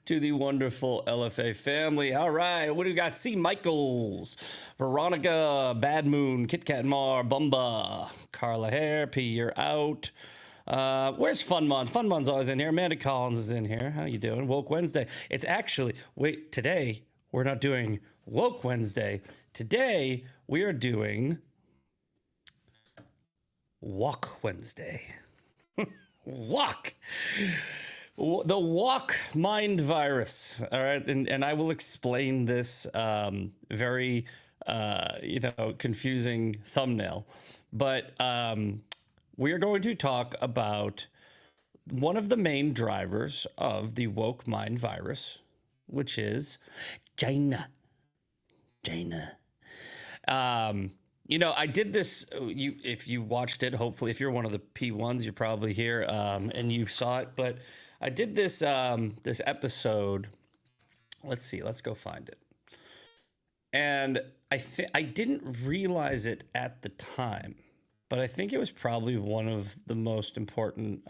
to the wonderful LFA family. All right, what do we got? C. Michaels, Veronica, Bad Moon, Kit Kat Mar, Bumba, Carla Hare, P. You're out. Where's Funmon? Funmon's always in here. Amanda Collins is in here. How you doing? Woke Wednesday. It's actually, wait, today we're not doing Woke Wednesday. Today we are doing Walk Wednesday. Walk. The walk mind virus. All right. And I will explain this very, confusing thumbnail. But we are going to talk about one of the main drivers of the woke mind virus, which is China. I did this. If you watched it, hopefully, if you're one of the P1s, you're probably here and you saw it. But I did this this episode. Let's see. Let's go find it. And I didn't realize it at the time, but I think it was probably one of the most important,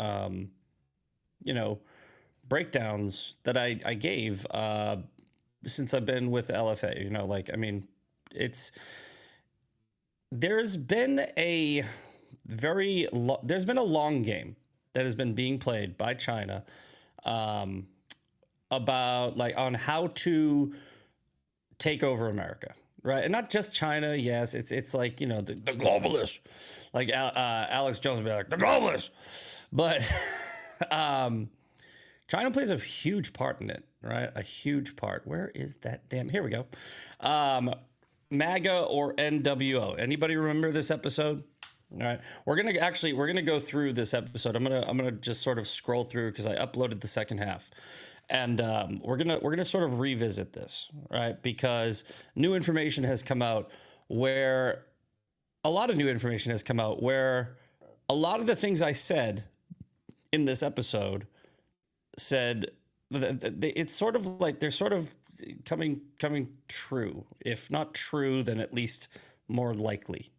breakdowns that I gave since I've been with LFA. There's been a there's been a long game that has been being played by China about on how to take over America, right? And not just China. Yes, it's like the globalists, like Alex Jones would be like the globalists, but China plays a huge part in it, right? A huge part. Where is that damn? Here we go. MAGA or NWO. Anybody remember this episode? All right, we're gonna go through this episode. I'm gonna just sort of scroll through because I uploaded the second half, and we're gonna sort of revisit this, right? Because new information has come out where a lot of the things I said in this episode said it's sort of like they're sort of coming true. If not true, then at least more likely.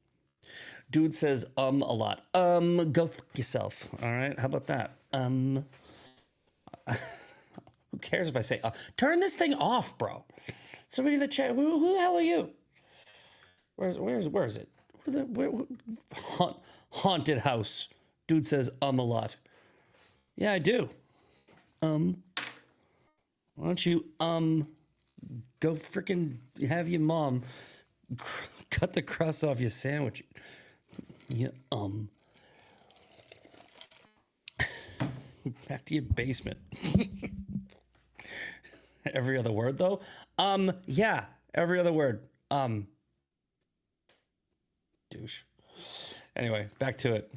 Dude says a lot. Go fuck yourself. All right, how about that? Who cares if I say turn this thing off, bro? Somebody in the chat. Who the hell are you? Where is it? Haunted house. Dude says a lot. Yeah, I do. Why don't you go freaking have your mom cut the crust off your sandwich? Yeah, back to your basement. Every other word though. Yeah, every other word. Douche. Anyway, back to it.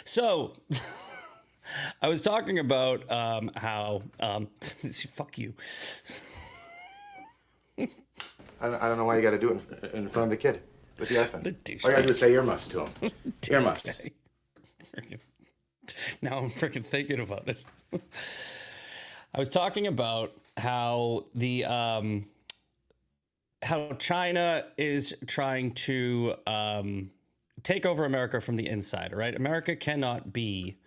So I was talking about how fuck you. I don't know why you got to do it in front of the kid with the effing. All you got to do is say earmuffs to him. Earmuffs. Now I'm freaking thinking about it. I was talking about how how China is trying to take over America from the inside, right? America cannot be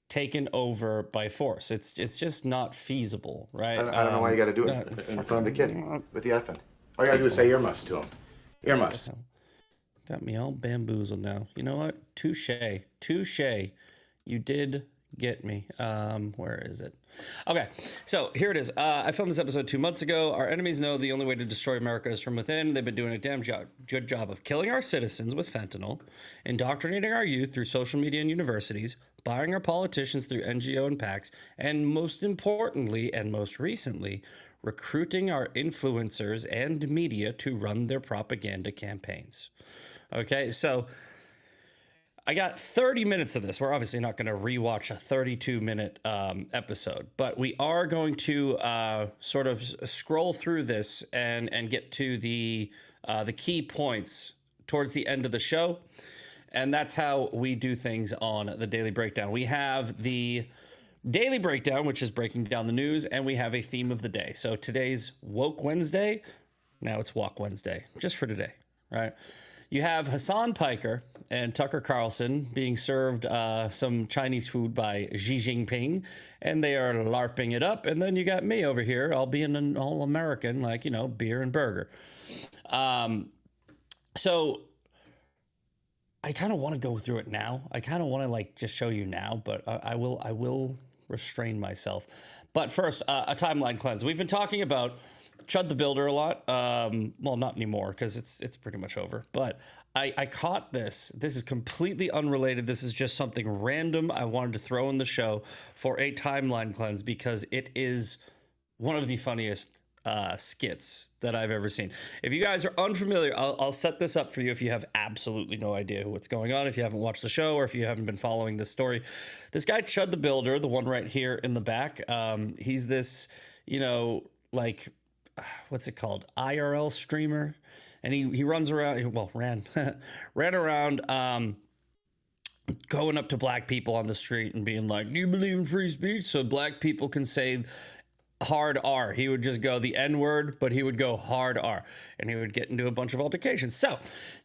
taken over by force. It's just not feasible, right? I don't know why you got to do it in front of the kid with the effing. All you got to do is say earmuffs to him. Earmuffs. Got me all bamboozled now. You know what? Touche. You did get me. Where is it? Okay, so here it is. I filmed this episode 2 months ago. Our enemies know the only way to destroy America is from within. They've been doing a good job of killing our citizens with fentanyl, indoctrinating our youth through social media and universities, buying our politicians through NGO and PACs, and most importantly and most recently, recruiting our influencers and media to run their propaganda campaigns. Okay, so I got 30 minutes of this. We're obviously not going to rewatch a 32-minute episode, but we are going to sort of scroll through this and get to the key points towards the end of the show. And that's how we do things on the Daily Breakdown. We have the Daily Breakdown, which is breaking down the news, and we have a theme of the day. So today's Woke Wednesday. Now it's Walk Wednesday, just for today, right? you have Hassan Piker and Tucker Carlson being served some Chinese food by Xi Jinping, and they are LARPing it up. And then you got me over here, I'll be an all-American, like, beer and burger. So I kind of want to go through it now. I kind of want to just show you now, but I will restrain myself. But first, a timeline cleanse. We've been talking about Chud the Builder a lot. Well, not anymore because it's pretty much over. But I caught this. This is completely unrelated. This is just something random I wanted to throw in the show for a timeline cleanse because it is one of the funniest skits that I've ever seen. If you guys are unfamiliar, I'll set this up for you if you have absolutely no idea what's going on, if you haven't watched the show or if you haven't been following this story. This guy, Chud the Builder, the one right here in the back, he's this, what's it called? IRL streamer. And he runs around, ran around going up to black people on the street and being like, do you believe in free speech? So black people can say hard R. He would just go the N word, but he would go hard R, and he would get into a bunch of altercations. So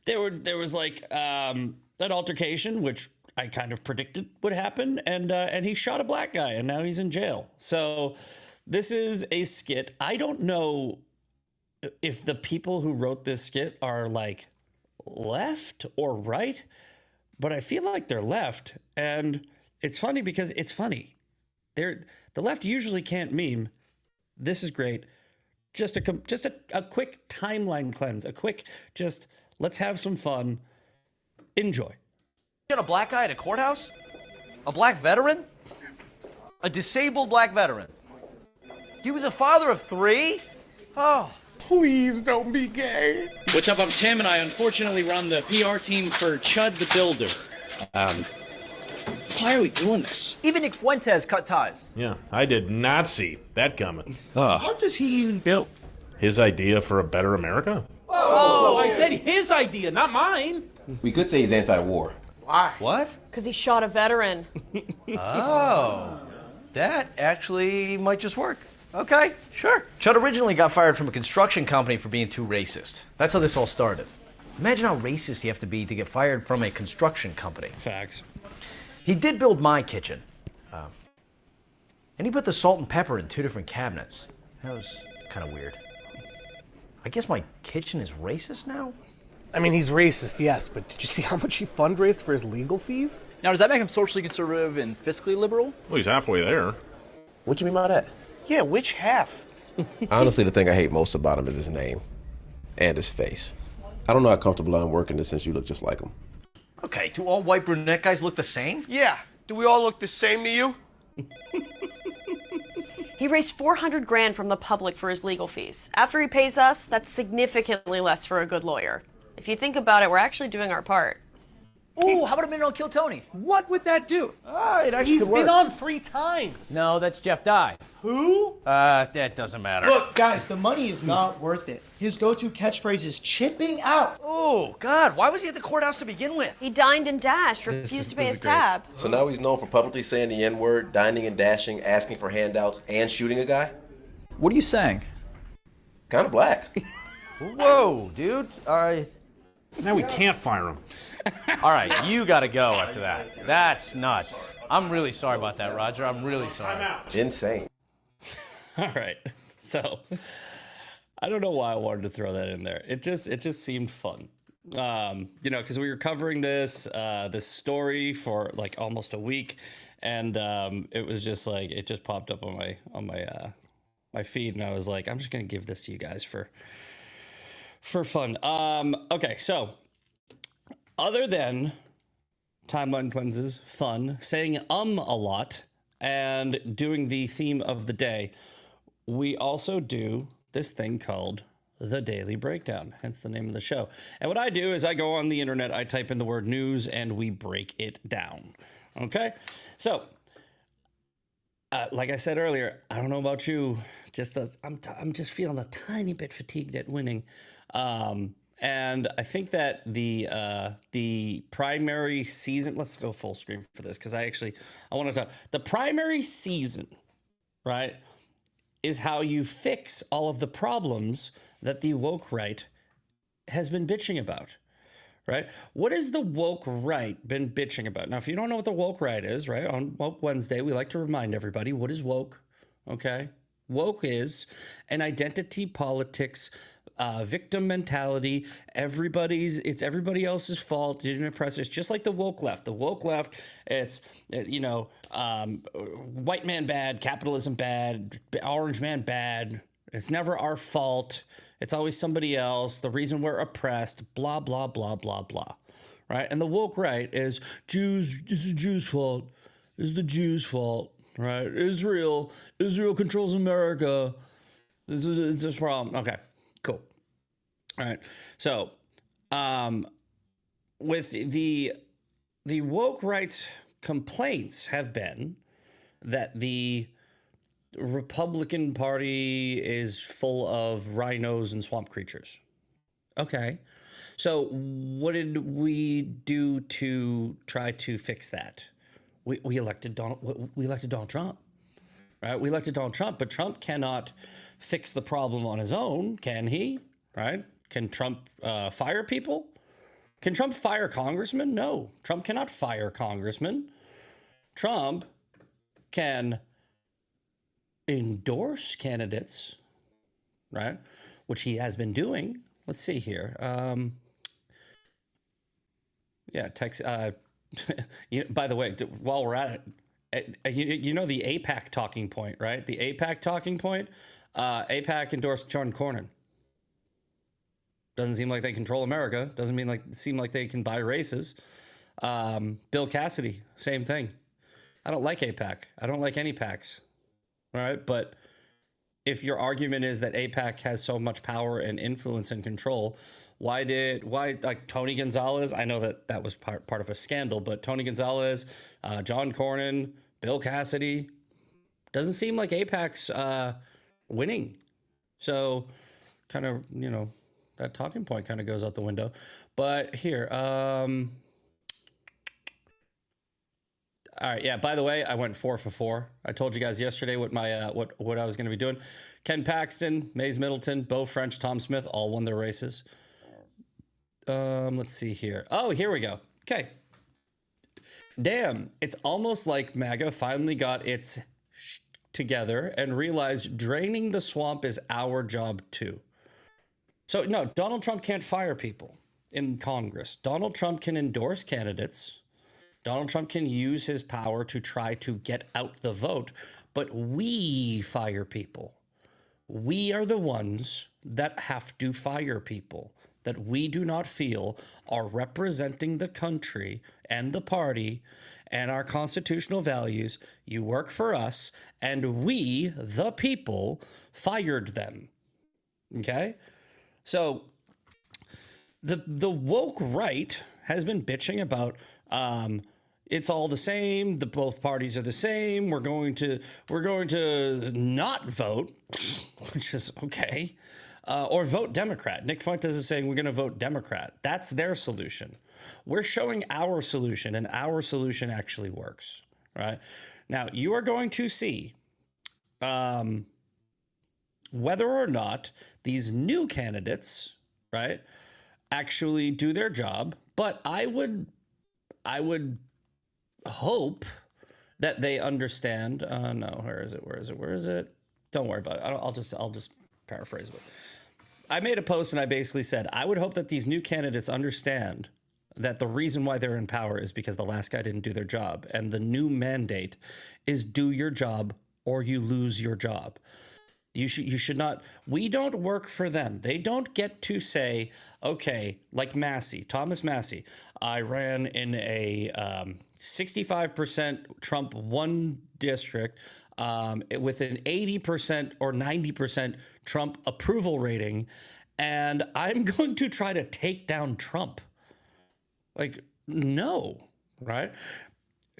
there was an altercation, which I kind of predicted would happen, and he shot a black guy, and now he's in jail. So this is a skit. I don't know if the people who wrote this skit are left or right, but I feel like they're left, and it's funny because it's funny. The left usually can't meme. This is great. Just a quick timeline cleanse. Let's have some fun. Enjoy. You got a black guy at a courthouse? A black veteran? A disabled black veteran? He was a father of 3? Oh. Please don't be gay. What's up? I'm Tim, and I unfortunately run the PR team for Chud the Builder. Why are we doing this? Even Nick Fuentes cut ties. Yeah, I did not see that coming. How does he even build? His idea for a better America? Oh, I said his idea, not mine. We could say he's anti-war. Why? What? Because he shot a veteran. Oh, that actually might just work. Okay, sure. Chud originally got fired from a construction company for being too racist. That's how this all started. Imagine how racist you have to be to get fired from a construction company. Facts. He did build my kitchen. And he put the salt and pepper in 2 different cabinets. That was kind of weird. I guess my kitchen is racist now? I mean, he's racist, yes, but did you see how much he fundraised for his legal fees? Now, does that make him socially conservative and fiscally liberal? Well, he's halfway there. What you mean by that? Yeah, which half? Honestly, the thing I hate most about him is his name and his face. I don't know how comfortable I'm working this since you look just like him. Okay, do all white brunette guys look the same? Yeah. Do we all look the same to you? He raised $400,000 from the public for his legal fees. After he pays us, that's significantly less for a good lawyer. If you think about it, we're actually doing our part. Ooh, how about a minute on Kill Tony? What would that do? It actually He's could work. been on 3 times. No, that's Jeff Dye. Who? That doesn't matter. Look, guys, the money is not worth it. His go-to catchphrase is chipping out. Oh, God, why was he at the courthouse to begin with? He dined and dashed, refused to pay his tab. So now he's known for publicly saying the N-word, dining and dashing, asking for handouts, and shooting a guy? What are you saying? Kind of black. Whoa, dude. Now we can't fire him. All right, you gotta go after that. That's nuts. I'm really sorry about that, Roger. I'm really sorry. Insane. All right. So I don't know why I wanted to throw that in there. It just seemed fun. Because we were covering this story for almost a week, and it was just it just popped up on my feed, and I was like, I'm just gonna give this to you guys for fun. Okay, so other than timeline cleanses, fun, saying a lot, and doing the theme of the day, we also do this thing called the Daily Breakdown, hence the name of the show. And what I do is I go on the internet, I type in the word news, and we break it down. Okay? So, like I said earlier, I don't know about you, I'm just feeling a tiny bit fatigued at winning. And I think that the primary season, let's go full screen for this, because I want to talk. The primary season, right, is how you fix all of the problems that the woke right has been bitching about, right? What has the woke right been bitching about? Now, if you don't know what the woke right is, right, on Woke Wednesday, we like to remind everybody what is woke, okay? Woke is an identity politics, victim mentality. It's everybody else's fault. You didn't oppress us. Just like the woke left. The woke left, it's, white man bad, capitalism bad, orange man bad. It's never our fault. It's always somebody else. The reason we're oppressed, blah, blah, blah, blah, blah. Right? And the woke right is Jews, this is Jews' fault. This is the Jews' fault. Right? Israel controls America. This is this problem. Okay, cool. All right. So, with the woke right's complaints have been that the Republican Party is full of rhinos and swamp creatures. Okay. So what did we do to try to fix that? We elected Donald Trump. Right? We elected Donald Trump, but Trump cannot fix the problem on his own, can he? Right? Can Trump fire people? Can Trump fire congressmen? No. Trump cannot fire congressmen. Trump can endorse candidates, right? Which he has been doing. Let's see here. By the way, while we're at it, you know the AIPAC talking point, right? The AIPAC talking point. AIPAC endorsed John Cornyn. Doesn't seem like they control America. Doesn't seem like they can buy races. Bill Cassidy, same thing. I don't like AIPAC. I don't like any PACs. All right, but if your argument is that AIPAC has so much power and influence and control, why like Tony Gonzalez? I know that was part of a scandal, but Tony Gonzalez, John Cornyn, Bill Cassidy, doesn't seem like AIPAC's winning. So, kind of, that talking point kind of goes out the window. But here, all right, yeah, by the way, I went 4 for 4. I told you guys yesterday what my what I was going to be doing. Ken Paxton, Mays Middleton, Beau French, Tom Smith all won their races. Let's see here. Oh, here we go. Okay. Damn, it's almost like MAGA finally got its together and realized draining the swamp is our job too. So no, Donald Trump can't fire people in Congress. Donald Trump can endorse candidates. Donald Trump can use his power to try to get out the vote, but we fire people. We are the ones that have to fire people that we do not feel are representing the country and the party and our constitutional values. You work for us, and we, the people, fired them. Okay? So the woke right has been bitching about it's all the same. Both parties are the same. We're going to not vote, which is okay, or vote Democrat. Nick Fuentes is saying we're going to vote Democrat. That's their solution. We're showing our solution, and our solution actually works. Right now, you are going to see whether or not these new candidates, right, actually do their job. But I would hope that they understand. No, where is it? Don't worry about it. I'll just paraphrase it. I made a post and I basically said, I would hope that these new candidates understand that the reason why they're in power is because the last guy didn't do their job. And the new mandate is do your job or you lose your job. You should not. We don't work for them. They don't get to say, okay, like Thomas Massey. I ran in a 65% Trump won district with an 80% or 90% Trump approval rating, and I'm going to try to take down Trump. Like, no, right?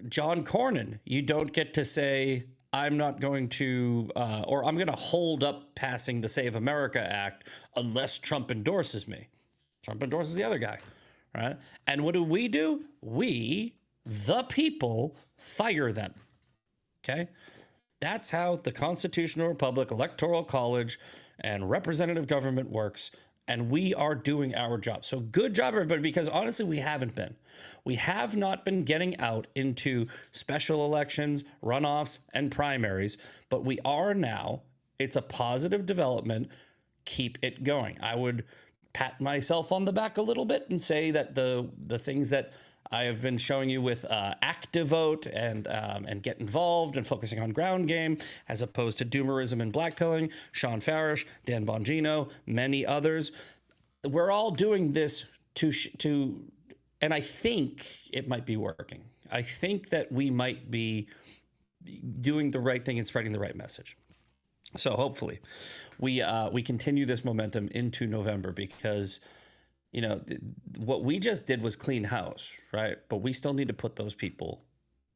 John Cornyn, you don't get to say, I'm not going to, or I'm going to hold up passing the Save America Act unless Trump endorses me. Trump endorses the other guy, right? And what do? We, the people, fire them, okay? That's how the Constitutional Republic, Electoral College, and representative government works. and we are doing our job. So good job, everybody, because honestly, we haven't been. We have not been getting out into special elections, runoffs, and primaries, but we are now. It's a positive development. Keep it going. I would pat myself on the back a little bit and say that the things that I have been showing you with active vote and get involved and focusing on ground game as opposed to doomerism and blackpilling, Sean Farish, Dan Bongino, many others. We're all doing this to, and I think it might be working. I think that we might be doing the right thing and spreading the right message. So hopefully we continue this momentum into November because, you know, what we just did was clean house, right? But we still need to put those people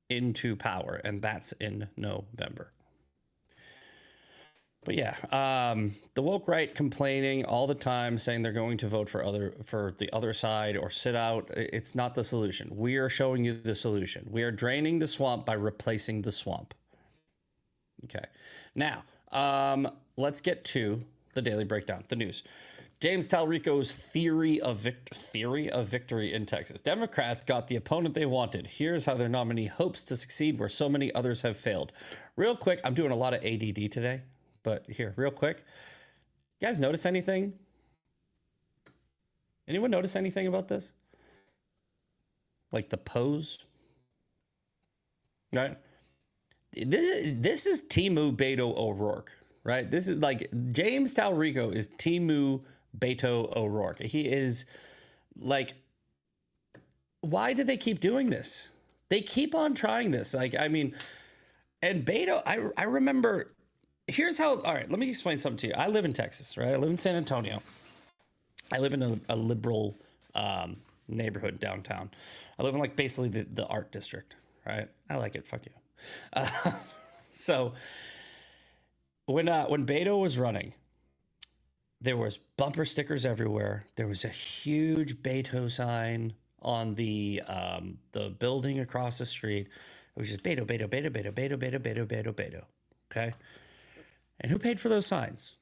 into power, and that's in November. But yeah, the woke right complaining all the time, saying they're going to vote for the other side or sit out. It's not the solution. We are showing you the solution. We are draining the swamp by replacing the swamp. Okay. Now, let's get to the daily breakdown, the news. James Talrico's theory of victory in Texas. Democrats got the opponent they wanted. Here's how their nominee hopes to succeed where so many others have failed. Real quick, I'm doing a lot of ADD today, but here, real quick. You guys notice anything? Anyone notice anything about this? Like the pose? Right? This is Timu Beto O'Rourke, right? This is like James Talrico is Timu Beto O'Rourke. He is like, why do they keep doing this? They keep on trying this. Like, I mean, and Beto, I remember, here's how, all right, let me explain something to you. I live in Texas, right? I live in San Antonio. I live in a liberal neighborhood downtown. I live in like basically the art district, right? I like it. Fuck you. So when Beto was running, there was bumper stickers everywhere. There was a huge Beto sign on the building across the street. It was just Beto, Beto, Beto, Beto, Beto, Beto, Beto, Beto, Beto. Okay. And who paid for those signs?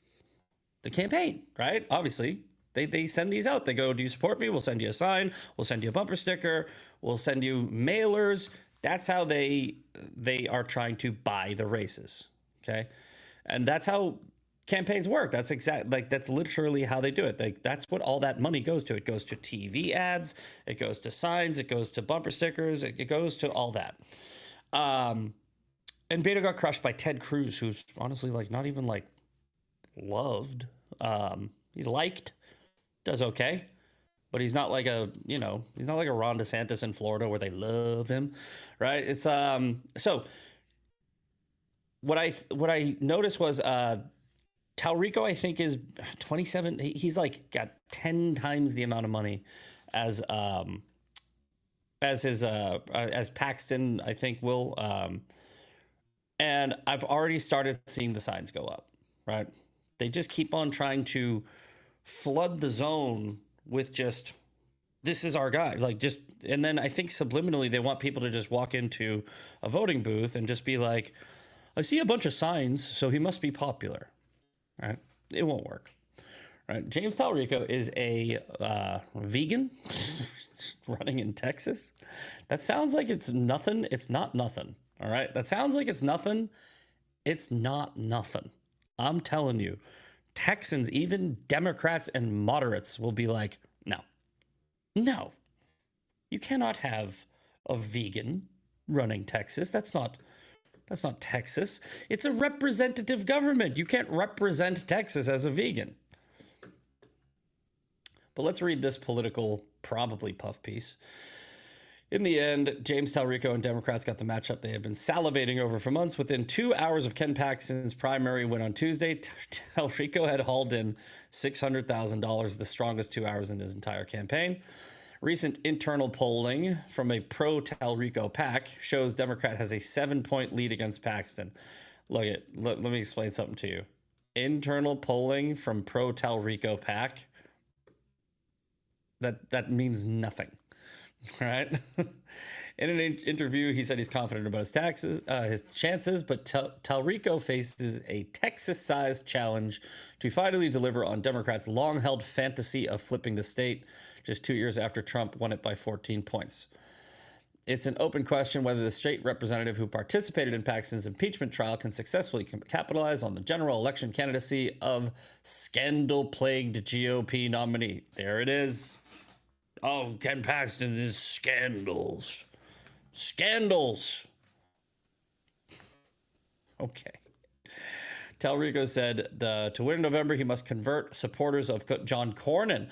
The campaign, right? Obviously. They send these out. They go, do you support me? We'll send you a sign. We'll send you a bumper sticker. We'll send you mailers. That's how they are trying to buy the races. Okay. And that's how campaigns work. That's that's literally how they do it. Like, that's what all that money goes to. It goes to TV ads. It goes to signs. It goes to bumper stickers. It goes to all that. And Beto got crushed by Ted Cruz, who's honestly like not even like loved. He's liked, does okay, but he's not like a Ron DeSantis in Florida where they love him, right? It's so what I noticed was Talrico, I think, is 27. He's like got 10 times the amount of money as Paxton, I think, will. And I've already started seeing the signs go up, right? They just keep on trying to flood the zone with just, this is our guy. Like, just, and then I think subliminally they want people to just walk into a voting booth and just be like, I see a bunch of signs, so he must be popular, right? It won't work, right? James Talrico is a vegan running in Texas. That sounds like it's nothing. It's not nothing, all right? That sounds like it's nothing. It's not nothing. I'm telling you, Texans, even Democrats and moderates will be like, no, you cannot have a vegan running Texas. That's not Texas. It's a representative government. You can't represent Texas as a vegan. But let's read this political, probably puff piece. In the end, James Talrico and Democrats got the matchup they had been salivating over for months. Within 2 hours of Ken Paxton's primary win on Tuesday, Talrico had hauled in $600,000, the strongest 2 hours in his entire campaign. Recent internal polling from a pro-Talrico PAC shows Democrat has a 7-point lead against Paxton. Let me explain something to you. Internal polling from pro-Talrico PAC, that means nothing. Right? In an interview, he said he's confident about his chances, but Talrico faces a Texas-sized challenge to finally deliver on Democrats' long-held fantasy of flipping the state just 2 years after Trump won it by 14 points. It's an open question whether the state representative who participated in Paxton's impeachment trial can successfully capitalize on the general election candidacy of scandal-plagued GOP nominee. There it is. Oh, Ken Paxton is scandals. Scandals. Okay. Talrico said to win in November, he must convert supporters of John Cornyn.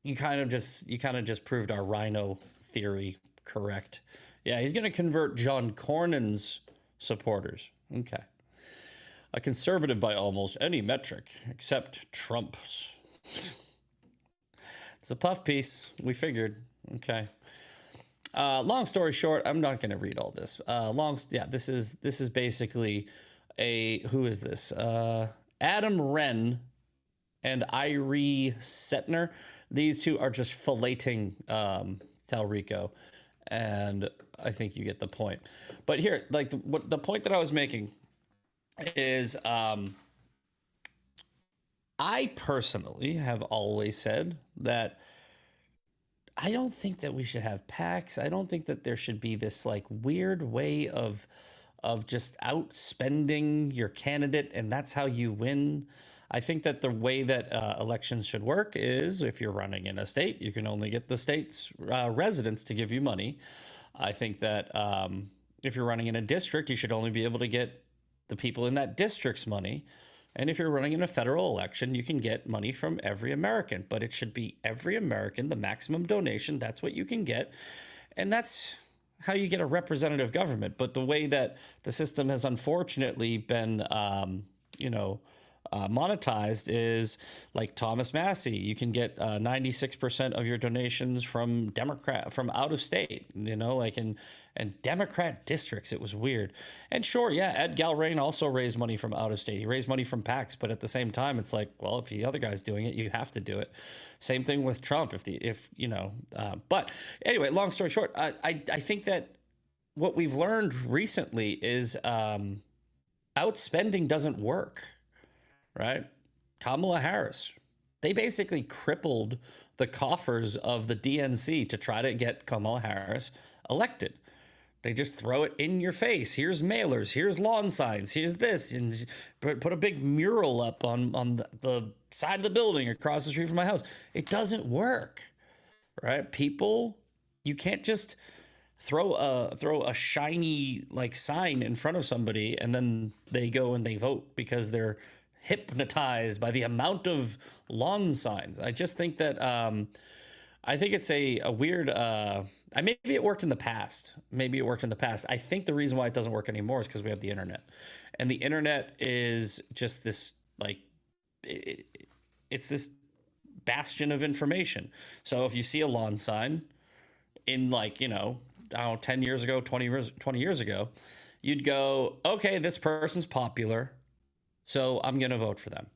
You kind of just proved our rhino theory correct. Yeah, he's going to convert John Cornyn's supporters. Okay. A conservative by almost any metric except Trump's. It's a puff piece. We figured. Okay. Long story short, I'm not going to read all this. This is basically who is this? Adam Wren and Irie Setner. These two are just filleting Talrico, and I think you get the point. But here, like the point that I was making is, I personally have always said that I don't think that we should have PACs. I don't think that there should be this like weird way of just outspending your candidate, and that's how you win. I think that the way that elections should work is if you're running in a state, you can only get the state's residents to give you money. I think that if you're running in a district, you should only be able to get the people in that district's money. And if you're running in a federal election, you can get money from every American, but it should be every American, the maximum donation. That's what you can get. And that's how you get a representative government. But the way that the system has unfortunately been, monetized is like Thomas Massey. You can get 96% of your donations from out of state, and Democrat districts. It was weird. And sure, yeah, Ed Galbraith also raised money from out of state. He raised money from PACs, but at the same time, it's like, well, if the other guy's doing it, you have to do it. Same thing with Trump. But anyway, long story short, I think that what we've learned recently is outspending doesn't work. Right? Kamala Harris. They basically crippled the coffers of the DNC to try to get Kamala Harris elected. They just throw it in your face. Here's mailers. Here's lawn signs. Here's this. And put a big mural up on the side of the building across the street from my house. It doesn't work. Right? People, you can't just throw a shiny like sign in front of somebody and then they go and they vote because they're hypnotized by the amount of lawn signs. I just think that I think it's a weird maybe it worked in the past. I think the reason why it doesn't work anymore is because we have the internet. And the internet is just this like it's this bastion of information. So if you see a lawn sign in 10 years ago, 20 years ago, you'd go, okay, this person's popular, so I'm going to vote for them.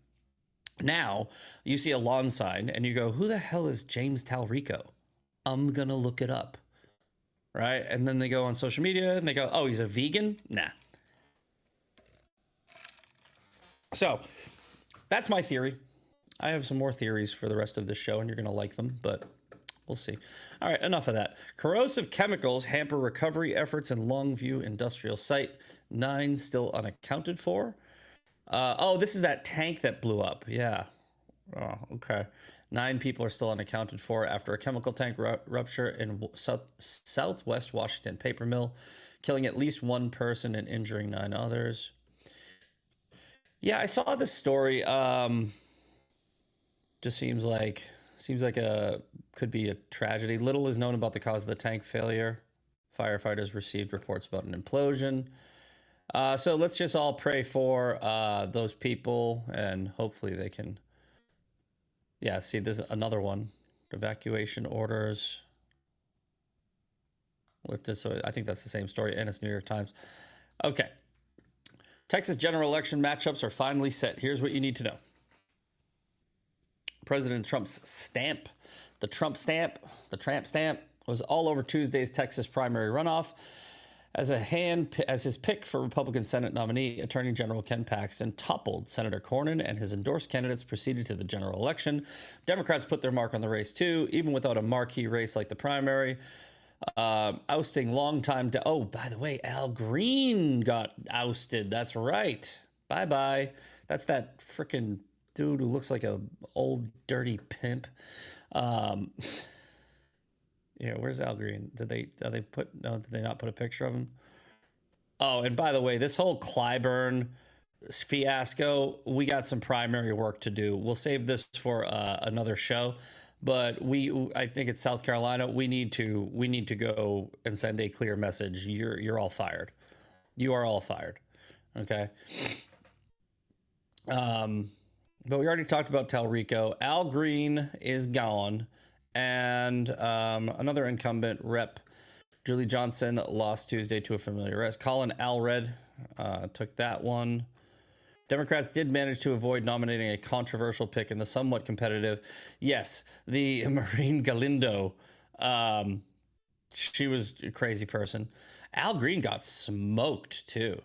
Now, you see a lawn sign and you go, who the hell is James Talrico? I'm going to look it up. Right? And then they go on social media and they go, oh, he's a vegan? Nah. So, that's my theory. I have some more theories for the rest of this show and you're going to like them, but we'll see. All right, enough of that. Corrosive chemicals hamper recovery efforts in Longview industrial site. 9 still unaccounted for. This is that tank that blew up. Yeah. Oh, okay. 9 people are still unaccounted for after a chemical tank rupture in southwest Washington paper mill, killing at least 1 person and injuring 9 others. Yeah, I saw this story. Just seems like could be a tragedy. Little is known about the cause of the tank failure. Firefighters received reports about an implosion. So let's just all pray for those people, and hopefully they can. Yeah, see, there's another one. Evacuation orders. With this, I think that's the same story, and it's New York Times. Okay. Texas general election matchups are finally set. Here's what you need to know. President Trump's stamp, the Trump stamp, the tramp stamp, was all over Tuesday's Texas primary runoff. As his pick for Republican Senate nominee, Attorney General Ken Paxton toppled Senator Cornyn, and his endorsed candidates proceeded to the general election. Democrats put their mark on the race too, even without a marquee race like the primary. Ousting longtime. Oh, by the way, Al Green got ousted. That's right. Bye. That's that freaking dude who looks like a old dirty pimp. Yeah, where's Al Green? Did they not put a picture of him? Oh, and by the way, this whole Clyburn fiasco, we got some primary work to do. We'll save this for another show, but I think it's South Carolina. We need to go and send a clear message. You're all fired. You are all fired. Okay. But we already talked about Talrico. Al Green is gone. And another incumbent, Rep. Julie Johnson, lost Tuesday to a familiar arrest. Colin Allred took that one. Democrats did manage to avoid nominating a controversial pick in the somewhat competitive, yes, the Maureen Galindo. She was a crazy person. Al Green got smoked, too.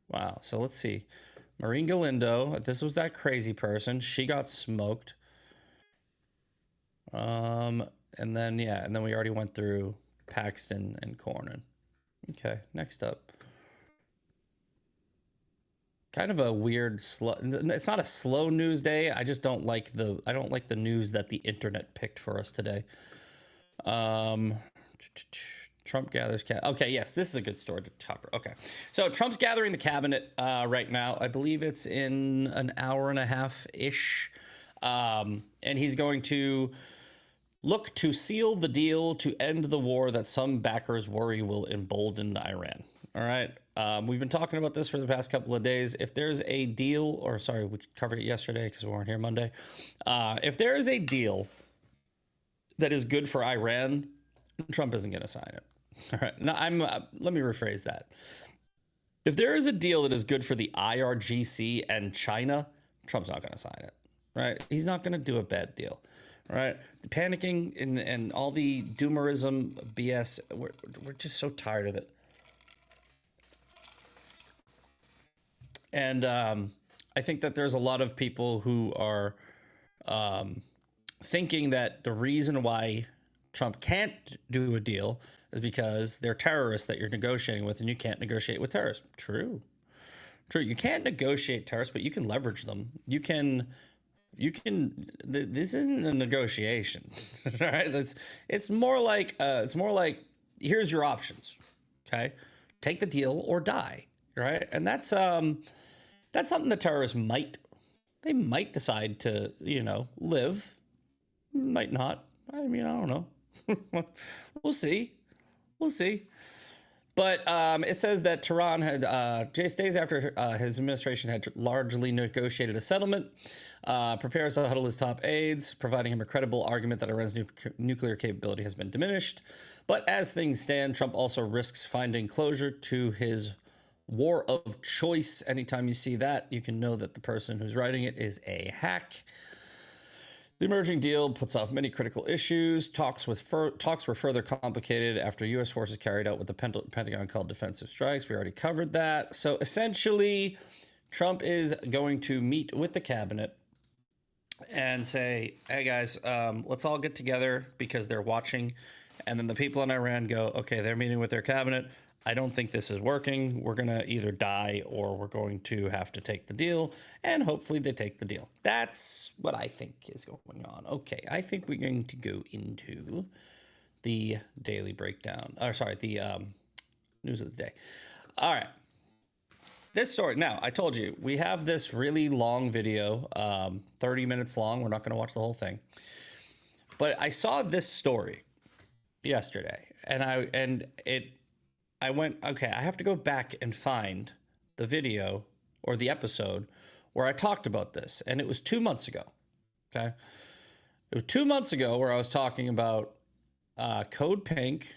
Wow. So let's see. Maureen Galindo, this was that crazy person. She got smoked. And then we already went through Paxton and Cornyn. Okay, next up. Kind of a weird slow. It's not a slow news day. I just don't like the news that the internet picked for us today. Trump gathers okay, yes, this is a good story to cover. Okay, so Trump's gathering the cabinet right now. I believe it's in an hour and a half ish, and he's going to look to seal the deal to end the war that some backers worry will embolden Iran. All right. We've been talking about this for the past couple of days. If there's a deal, we covered it yesterday because we weren't here Monday. If there is a deal that is good for Iran, Trump isn't going to sign it. All right. Now, let me rephrase that. If there is a deal that is good for the IRGC and China, Trump's not going to sign it. Right? He's not going to do a bad deal. Right, the panicking and all the doomerism BS. We're just so tired of it. And I think that there's a lot of people who are thinking that the reason why Trump can't do a deal is because they're terrorists that you're negotiating with, and you can't negotiate with terrorists. True. You can't negotiate terrorists, but you can leverage them. You can. This isn't a negotiation, right? It's more like here's your options. Okay, take the deal or die, right? And that's something that terrorists might decide to live, might not. I mean, I don't know. We'll see. But it says that Tehran had, just days after his administration had largely negotiated a settlement, prepares to huddle his top aides, providing him a credible argument that Iran's nuclear capability has been diminished. But as things stand, Trump also risks finding closure to his war of choice. Anytime you see that, you can know that the person who's writing it is a hack. The emerging deal puts off many critical issues. Talks were further complicated after U.S. forces carried out what the Pentagon called defensive strikes. We already covered that. So essentially, Trump is going to meet with the cabinet and say, hey, guys, let's all get together because they're watching. And then the people in Iran go, okay, they're meeting with their cabinet. I don't think this is working. We're going to either die or we're going to have to take the deal. And hopefully they take the deal. That's what I think is going on. Okay, I think we're going to go into the daily breakdown. The news of the day. All right. This story. Now, I told you, we have this really long video, 30 minutes long. We're not going to watch the whole thing. But I saw this story yesterday, and I went, okay, I have to go back and find the video or the episode where I talked about this. And it was 2 months ago. Okay. It was 2 months ago where I was talking about Code Pink,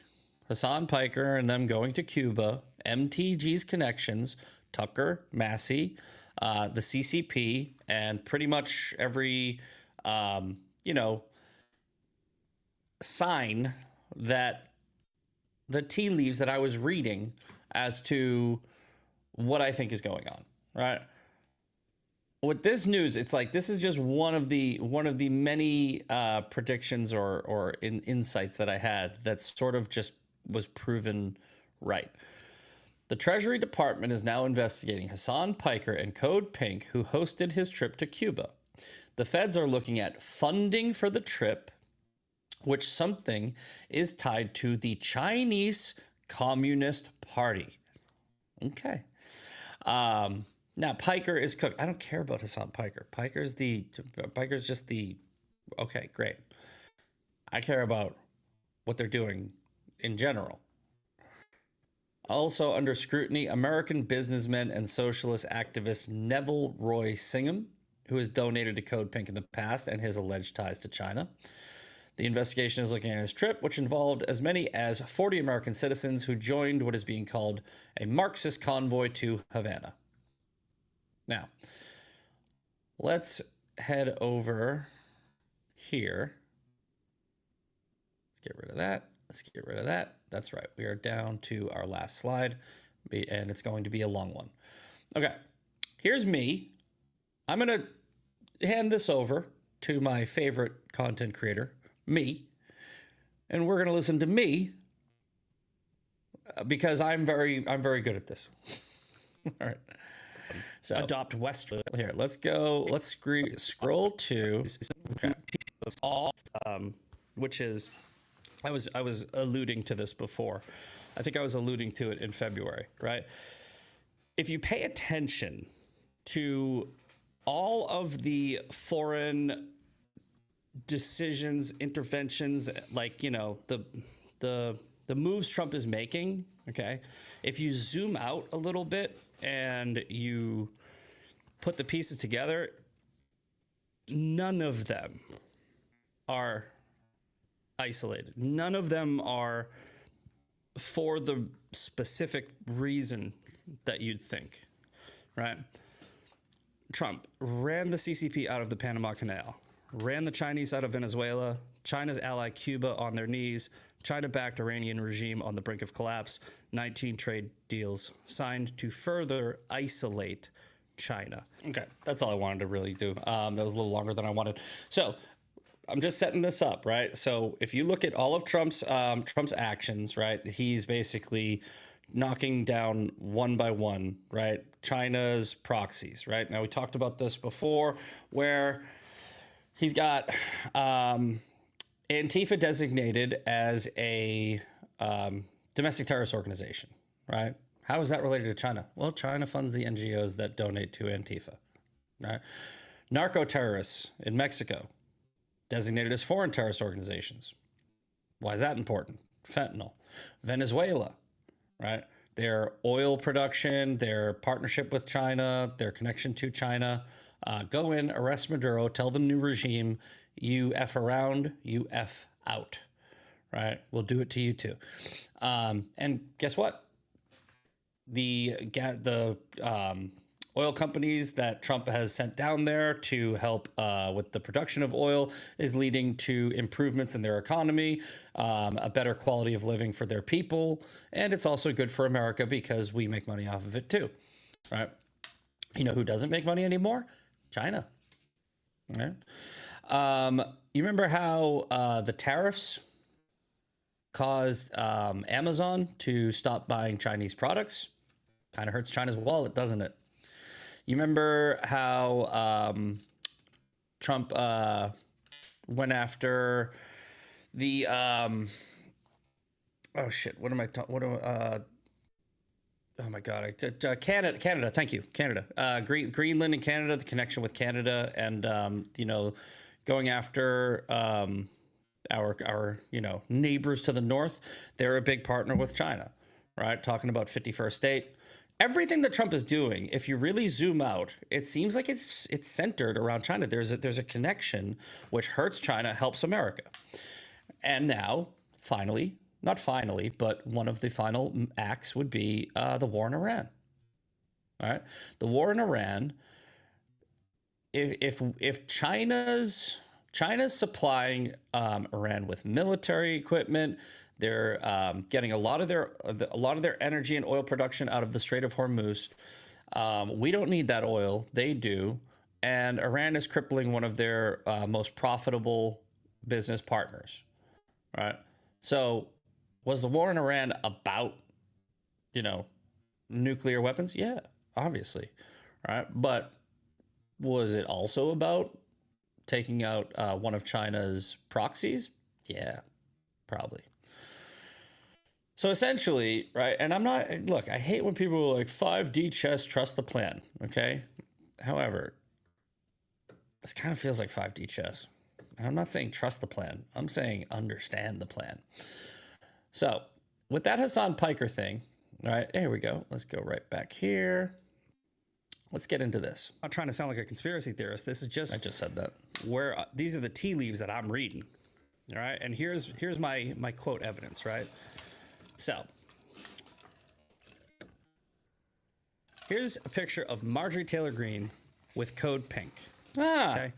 Hassan Piker, and them going to Cuba, MTG's connections, Tucker, Massey, the CCP, and pretty much every, sign that the tea leaves that I was reading as to what I think is going on, right? With this news, it's like this is just one of the many predictions or insights that I had that sort of just was proven right. The Treasury Department is now investigating Hassan Piker and Code Pink, who hosted his trip to Cuba. The feds are looking at funding for the trip, which something is tied to the Chinese Communist Party. Okay. Now Piker is cooked. I don't care about Hassan Piker. Piker's just the okay, great. I care about what they're doing in general. Also under scrutiny, American businessman and socialist activist Neville Roy Singham, who has donated to Code Pink in the past, and his alleged ties to China. The investigation is looking at his trip, which involved as many as 40 American citizens who joined what is being called a Marxist convoy to Havana. Now, let's head over here. Let's get rid of that. Let's get rid of that. That's right. We are down to our last slide, and it's going to be a long one. Okay, here's me. I'm going to hand this over to my favorite content creator, me, and we're going to listen to me because I'm very good at this. All right. So adopt Western. Here, let's go. Let's scroll to which is I was alluding to this before. I think I was alluding to it in February, right? If you pay attention to all of the foreign decisions, interventions, like, you know, the moves Trump is making, okay? If you zoom out a little bit and you put the pieces together, none of them are isolated. None of them are for the specific reason that you'd think, right? Trump ran the CCP out of the Panama Canal, ran the Chinese out of Venezuela, China's ally Cuba on their knees, China-backed Iranian regime on the brink of collapse, 19 trade deals signed to further isolate China. Okay, that's all I wanted to really do. That was a little longer than I wanted. So I'm just setting this up, right? So if you look at all of Trump's actions, right, he's basically knocking down one by one, right, China's proxies, right? Now, we talked about this before, where he's got Antifa designated as a domestic terrorist organization, right? How is that related to China? Well, China funds the NGOs that donate to Antifa, right? Narco terrorists in Mexico designated as foreign terrorist organizations. Why is that important? Fentanyl. Venezuela, right? Their oil production, their partnership with China, their connection to China. Go in, arrest Maduro, tell the new regime, you F around, you F out, right? We'll do it to you too. And guess what? The oil companies that Trump has sent down there to help with the production of oil is leading to improvements in their economy, a better quality of living for their people, and it's also good for America because we make money off of it too, right? You know who doesn't make money anymore? China. Right? You remember how the tariffs caused Amazon to stop buying Chinese products? Kind of hurts China's wallet, doesn't it? You remember how Trump went after the oh shit, what am I talking? Oh my God! Canada. Thank you, Canada. Greenland and Canada. The connection with Canada, and you know, going after our neighbors to the north. They're a big partner with China, right? Talking about 51st state. Everything that Trump is doing, if you really zoom out, it seems like it's centered around China. There's a connection which hurts China, helps America, and now finally. Not finally, but one of the final acts would be the war in Iran. All right, the war in Iran. If China's China's supplying Iran with military equipment. They're getting a lot of their energy and oil production out of the Strait of Hormuz. We don't need that oil; they do, and Iran is crippling one of their most profitable business partners. Right. So, was the war in Iran about, nuclear weapons? Yeah, obviously. Right. But was it also about taking out one of China's proxies? Yeah, probably. So essentially, right, and I hate when people are like, 5D chess, trust the plan, okay? However, this kind of feels like 5D chess. And I'm not saying trust the plan. I'm saying understand the plan. So with that Hassan Piker thing, all right, here we go. Let's go right back here. Let's get into this. I'm not trying to sound like a conspiracy theorist. This is just, I just said that. Where these are the tea leaves that I'm reading, all right? And here's my quote evidence, right? So, here's a picture of Marjorie Taylor Greene with Code Pink. Okay?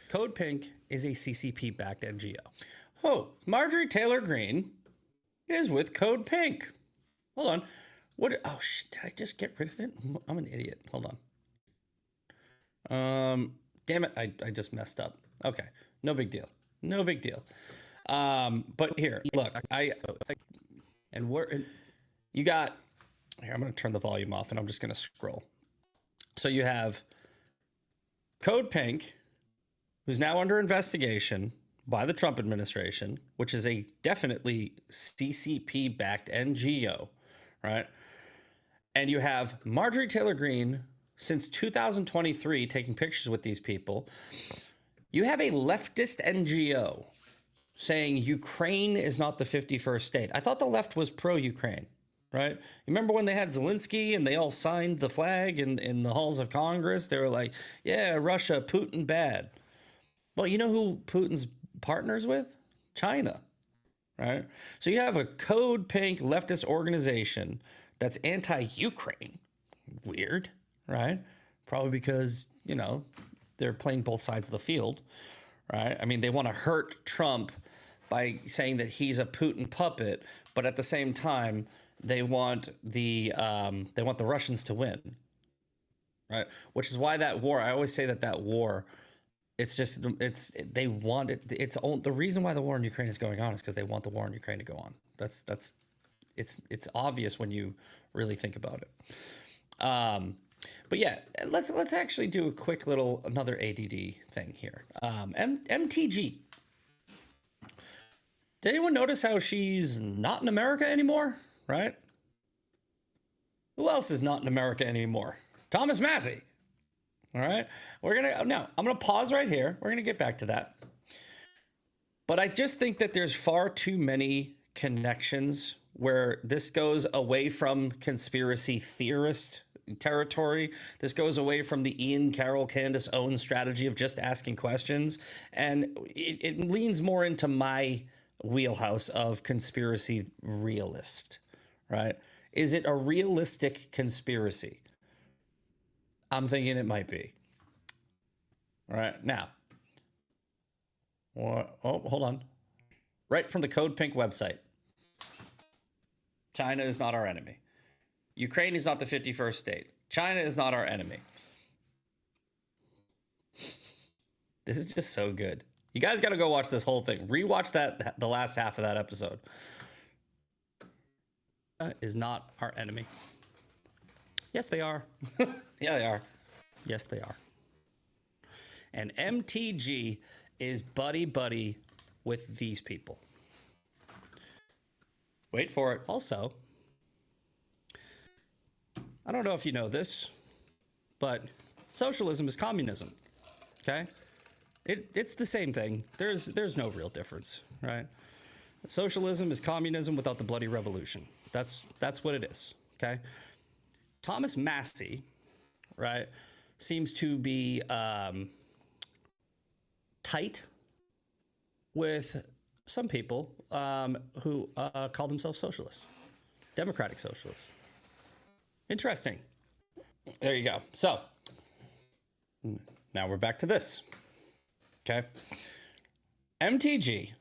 Code Pink is a CCP-backed NGO. Oh, Marjorie Taylor Greene is with Code Pink. Hold on. What? Oh, did I just get rid of it? I'm an idiot. Hold on. Damn it. I just messed up. Okay. No big deal. No big deal. But here, look, and you got, here, I'm going to turn the volume off and I'm just going to scroll. So you have Code Pink, who's now under investigation by the Trump administration, which is a definitely CCP-backed NGO, right? And you have Marjorie Taylor Greene since 2023 taking pictures with these people. You have a leftist NGO saying Ukraine is not the 51st state. I thought the left was pro-Ukraine, right? You remember when they had Zelensky and they all signed the flag in the halls of Congress? They were like, yeah, Russia, Putin, bad. Well, you know who Putin's partners with? China, right? So you have a Code Pink leftist organization that's anti-Ukraine. Weird, right? Probably because, they're playing both sides of the field, right? I mean, they want to hurt Trump by saying that he's a Putin puppet, but at the same time, they want the Russians to win, right? Which is why that war. I always say that war. They want it. The reason why the war in Ukraine is going on is because they want the war in Ukraine to go on. It's obvious when you really think about it. But yeah, let's actually do a quick another ADD thing here. MTG. Did anyone notice how she's not in America anymore? Right? Who else is not in America anymore? Thomas Massey. All right. I'm gonna pause right here. We're gonna get back to that. But I just think that there's far too many connections where this goes away from conspiracy theorist territory. This goes away from the Ian Carroll Candace Owens strategy of just asking questions. And it leans more into my wheelhouse of conspiracy realist, right? Is it a realistic conspiracy? I'm thinking it might be. All right, now. Hold on. Right from the Code Pink website. China is not our enemy. Ukraine is not the 51st state. China is not our enemy. This is just so good. You guys got to go watch this whole thing. Rewatch the last half of that episode. Is not our enemy. Yes, they are. Yeah, they are. Yes, they are. And MTG is buddy with these people. Wait for it. Also, I don't know if you know this, but socialism is communism. Okay? It's the same thing. There's no real difference, right? Socialism is communism without the bloody revolution. That's what it is. Okay? Thomas Massey, right, seems to be tight with some people who call themselves socialists, democratic socialists. Interesting. There you go. So now we're back to this. Okay. MTG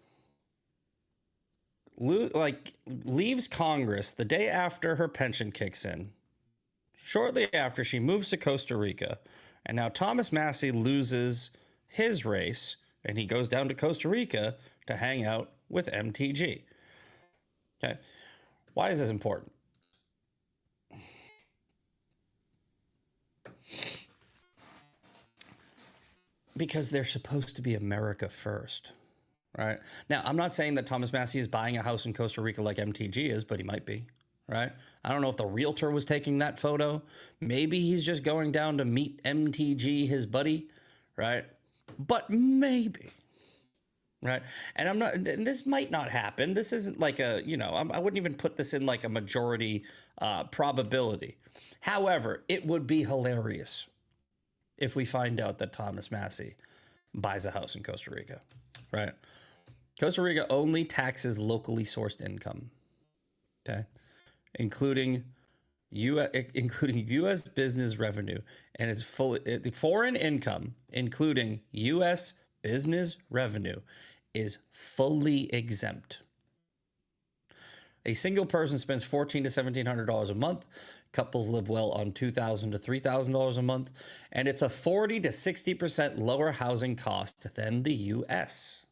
leaves Congress the day after her pension kicks in, shortly after she moves to Costa Rica, and now Thomas Massie loses his race and he goes down to Costa Rica to hang out with MTG. Okay. Why is this important? Because they're supposed to be America first, right? Now, I'm not saying that Thomas Massie is buying a house in Costa Rica like MTG is, but he might be, right? I don't know if the realtor was taking that photo. Maybe he's just going down to meet MTG, his buddy, right? But maybe, right? And I'm not, and this might not happen. This isn't like a, I wouldn't even put this in like a majority probability. However, it would be hilarious if we find out that Thomas Massie buys a house in Costa Rica, right? Costa Rica only taxes locally sourced income, okay? Including U.S. business revenue, and it's foreign income, including U.S. business revenue, is fully exempt. A single person spends $1,400 to $1,700 a month. Couples live well on $2,000 to $3,000 a month, and it's a 40 to 60% lower housing cost than the U.S.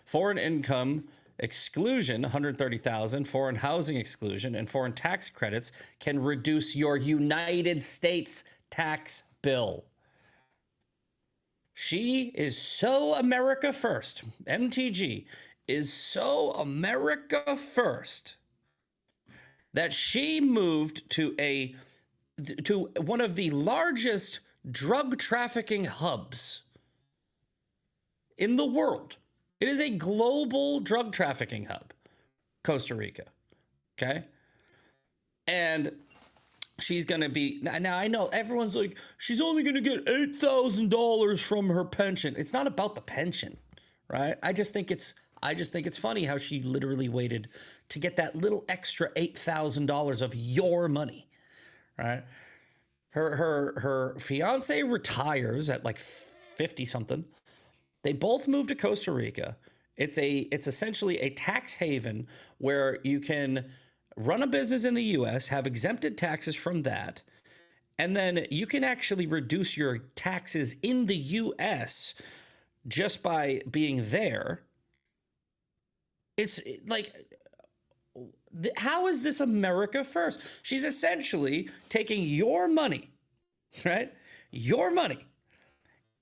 Foreign income exclusion, $130,000, foreign housing exclusion, and foreign tax credits can reduce your United States tax bill. She is so America first. MTG is so America first that she moved to one of the largest drug trafficking hubs in the world. It is a global drug trafficking hub, Costa Rica. Okay? And she's going to be, now I know everyone's like, she's only going to get $8,000 from her pension. It's not about the pension, right? I just think it's funny how she literally waited to get that little extra $8,000 of your money, right? Her fiance retires at like 50 something. They both moved to Costa Rica. It's essentially a tax haven where you can run a business in the US, have exempted taxes from that, and then you can actually reduce your taxes in the US just by being there. It's like, how is this America first? She's essentially taking your money, right? Your money,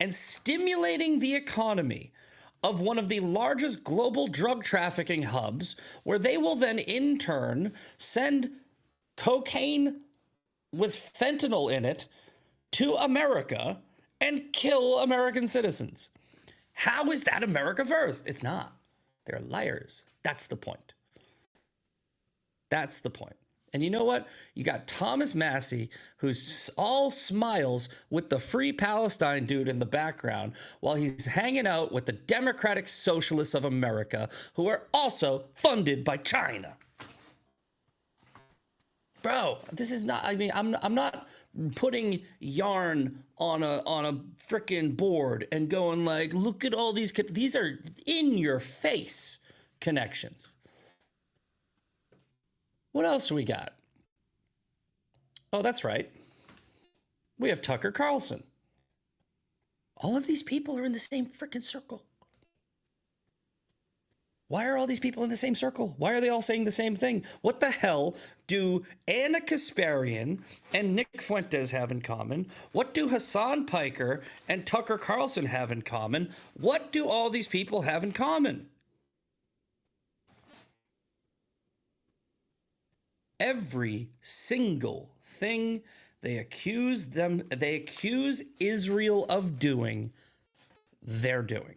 and stimulating the economy of one of the largest global drug trafficking hubs, where they will then in turn send cocaine with fentanyl in it to America and kill American citizens. How is that America first? It's not. They're liars. That's the point. That's the point. And you know what? You got Thomas Massie, who's all smiles with the Free Palestine dude in the background, while he's hanging out with the Democratic Socialists of America, who are also funded by China. Bro, this is not, I mean, I'm not putting yarn on a freaking board and going like, look at all these are in your face connections. What else do we got? Oh, that's right. We have Tucker Carlson. All of these people are in the same freaking circle. Why are all these people in the same circle? Why are they all saying the same thing? What the hell do Anna Kasparian and Nick Fuentes have in common? What do Hassan Piker and Tucker Carlson have in common? What do all these people have in common? Every single thing they accuse Israel of doing, they're doing.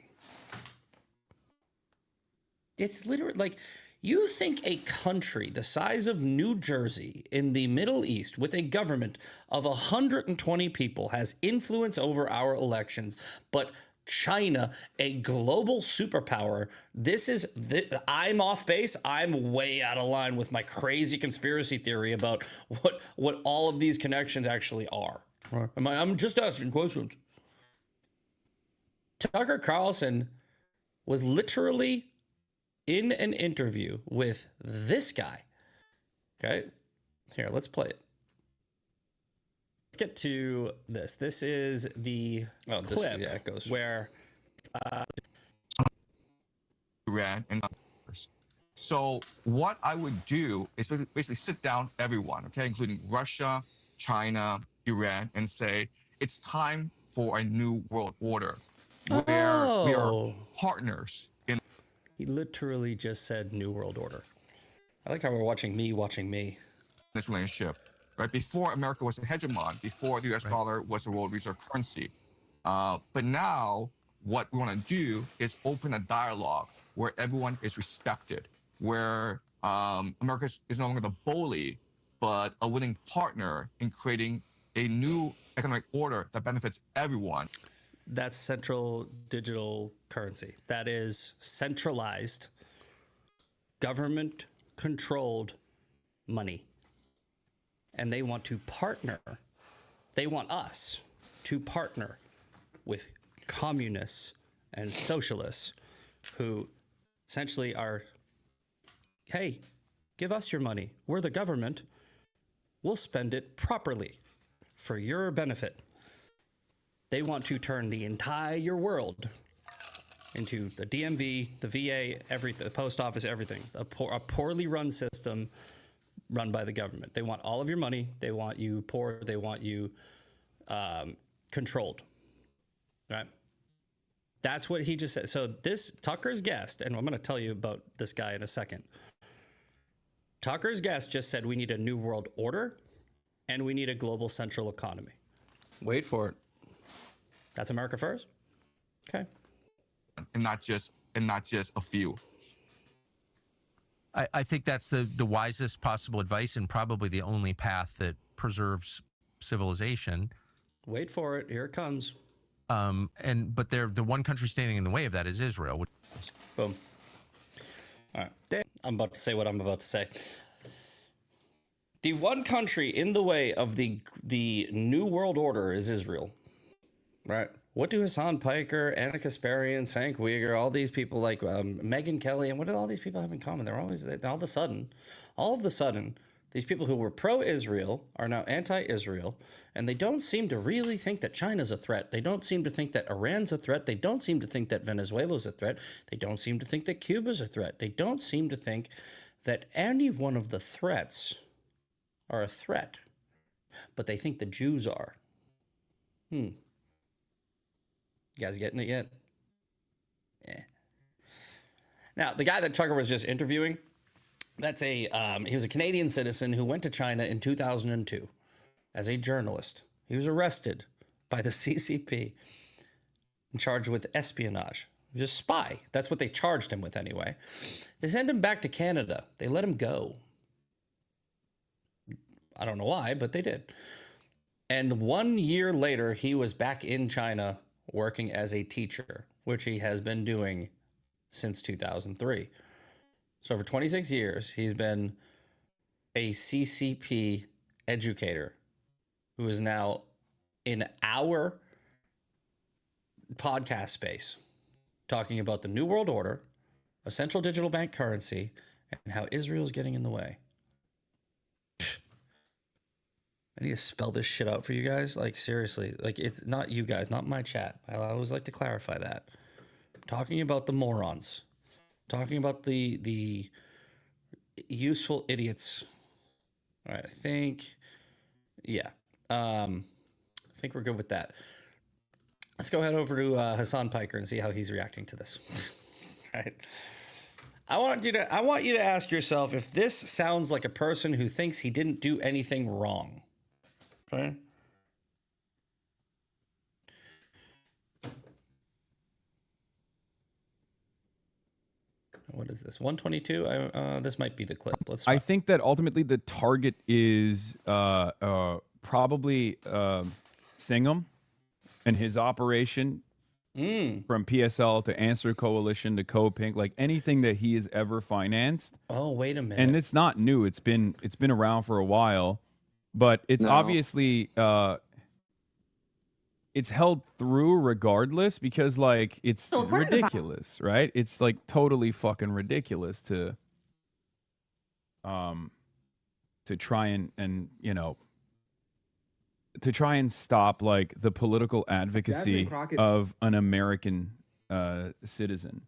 It's literally like, you think a country the size of New Jersey in the Middle East with a government of 120 people has influence over our elections, but China, a global superpower, I'm off base. I'm way out of line with my crazy conspiracy theory about what all of these connections actually are. I'm just asking questions. Tucker Carlson was literally in an interview with this guy. Okay, here, let's play it. Let's get to this. This is the clip it goes where Iran and others. So what I would do is basically sit down everyone, okay, including Russia, China, Iran, and say it's time for a new world order where we are partners in. He literally just said new world order. I like how we're watching me. This relationship, right? Before America was the hegemon, before the U.S. dollar was the world reserve currency. But now what we want to do is open a dialogue where everyone is respected, where America is no longer the bully, but a willing partner in creating a new economic order that benefits everyone. That's central digital currency. That is centralized, government-controlled money. And they want to partner. They want us to partner with communists and socialists who essentially are, hey, give us your money. We're the government. We'll spend it properly for your benefit. They want to turn the entire world into the DMV, the VA, everything, the post office, everything. A poorly run system run by the government. They want all of your money. They want you poor. They want you controlled. Right? That's what he just said. So this Tucker's guest, and I'm going to tell you about this guy in a second. Tucker's guest just said we need a new world order and we need a global central economy. Wait for it. That's America first? Okay. And not just a few. I think that's the wisest possible advice and probably the only path that preserves civilization. Wait for it. Here it comes. But the one country standing in the way of that is Israel. Boom. All right. I'm about to say what I'm about to say. The one country in the way of the new world order is Israel. Right. What do Hassan Piker, Anna Kasparian, Sank Uyghur, all these people like Megyn Kelly, and what do all these people have in common? They're always, all of a sudden, these people who were pro-Israel are now anti-Israel, and they don't seem to really think that China's a threat. They don't seem to think that Iran's a threat. They don't seem to think that Venezuela's a threat. They don't seem to think that Cuba's a threat. They don't seem to think that any one of the threats are a threat, but they think the Jews are. You guys getting it yet? Yeah. Now, the guy that Tucker was just interviewing, he was a Canadian citizen who went to China in 2002 as a journalist. He was arrested by the CCP and charged with espionage. He was a spy. That's what they charged him with anyway. They sent him back to Canada. They let him go. I don't know why, but they did. And 1 year later, he was back in China working as a teacher, which he has been doing since 2003. So for 26 years, he's been a CCP educator who is now in our podcast space talking about the New World Order, a central digital bank currency, and how Israel's getting in the way. I need to spell this shit out for you guys. Like, seriously. Like, it's not you guys, not my chat. I always like to clarify that. I'm talking about the morons. I'm talking about the useful idiots. All right, I think... Yeah. I think we're good with that. Let's go head over to Hassan Piker and see how he's reacting to this. All right. I want you to ask yourself if this sounds like a person who thinks he didn't do anything wrong. Okay. What is this? 122? This might be the clip. I think that ultimately the target is probably Singham and his operation from PSL to Answer Coalition to Co-Pink, like anything that he has ever financed. Oh, wait a minute. And it's not new. It's been around for a while. But it's obviously it's held through regardless because like it's ridiculous, right? It's like totally fucking ridiculous to try and you know, to try and stop like the political advocacy of an American citizen,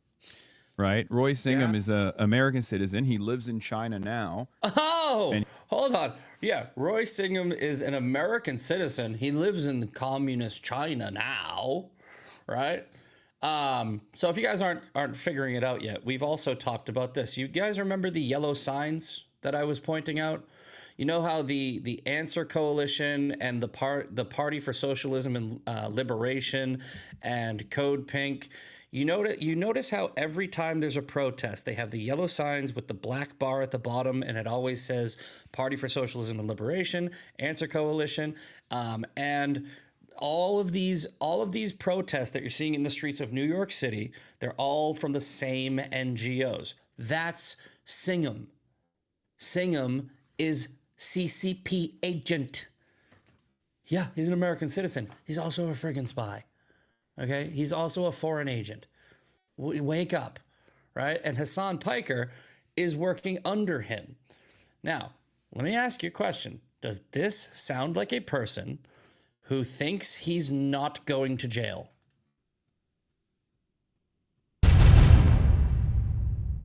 right? Roy Singham is a American citizen. He lives in China now. Oh, hold on. Yeah, Roy Singham is an American citizen. He lives in communist China now, right? So if you guys aren't figuring it out yet, we've also talked about this. You guys remember the yellow signs that I was pointing out? You know how the Answer Coalition and the Party for Socialism and Liberation and Code Pink, you notice how every time there's a protest, they have the yellow signs with the black bar at the bottom, and it always says Party for Socialism and Liberation, Answer Coalition, and all of these protests that you're seeing in the streets of New York City, they're all from the same NGOs. That's Singham. Singham is CCP agent. Yeah, he's an American citizen. He's also a friggin' spy. Okay? He's also a foreign agent. Wake up, right? And Hassan Piker is working under him. Now, let me ask you a question. Does this sound like a person who thinks he's not going to jail?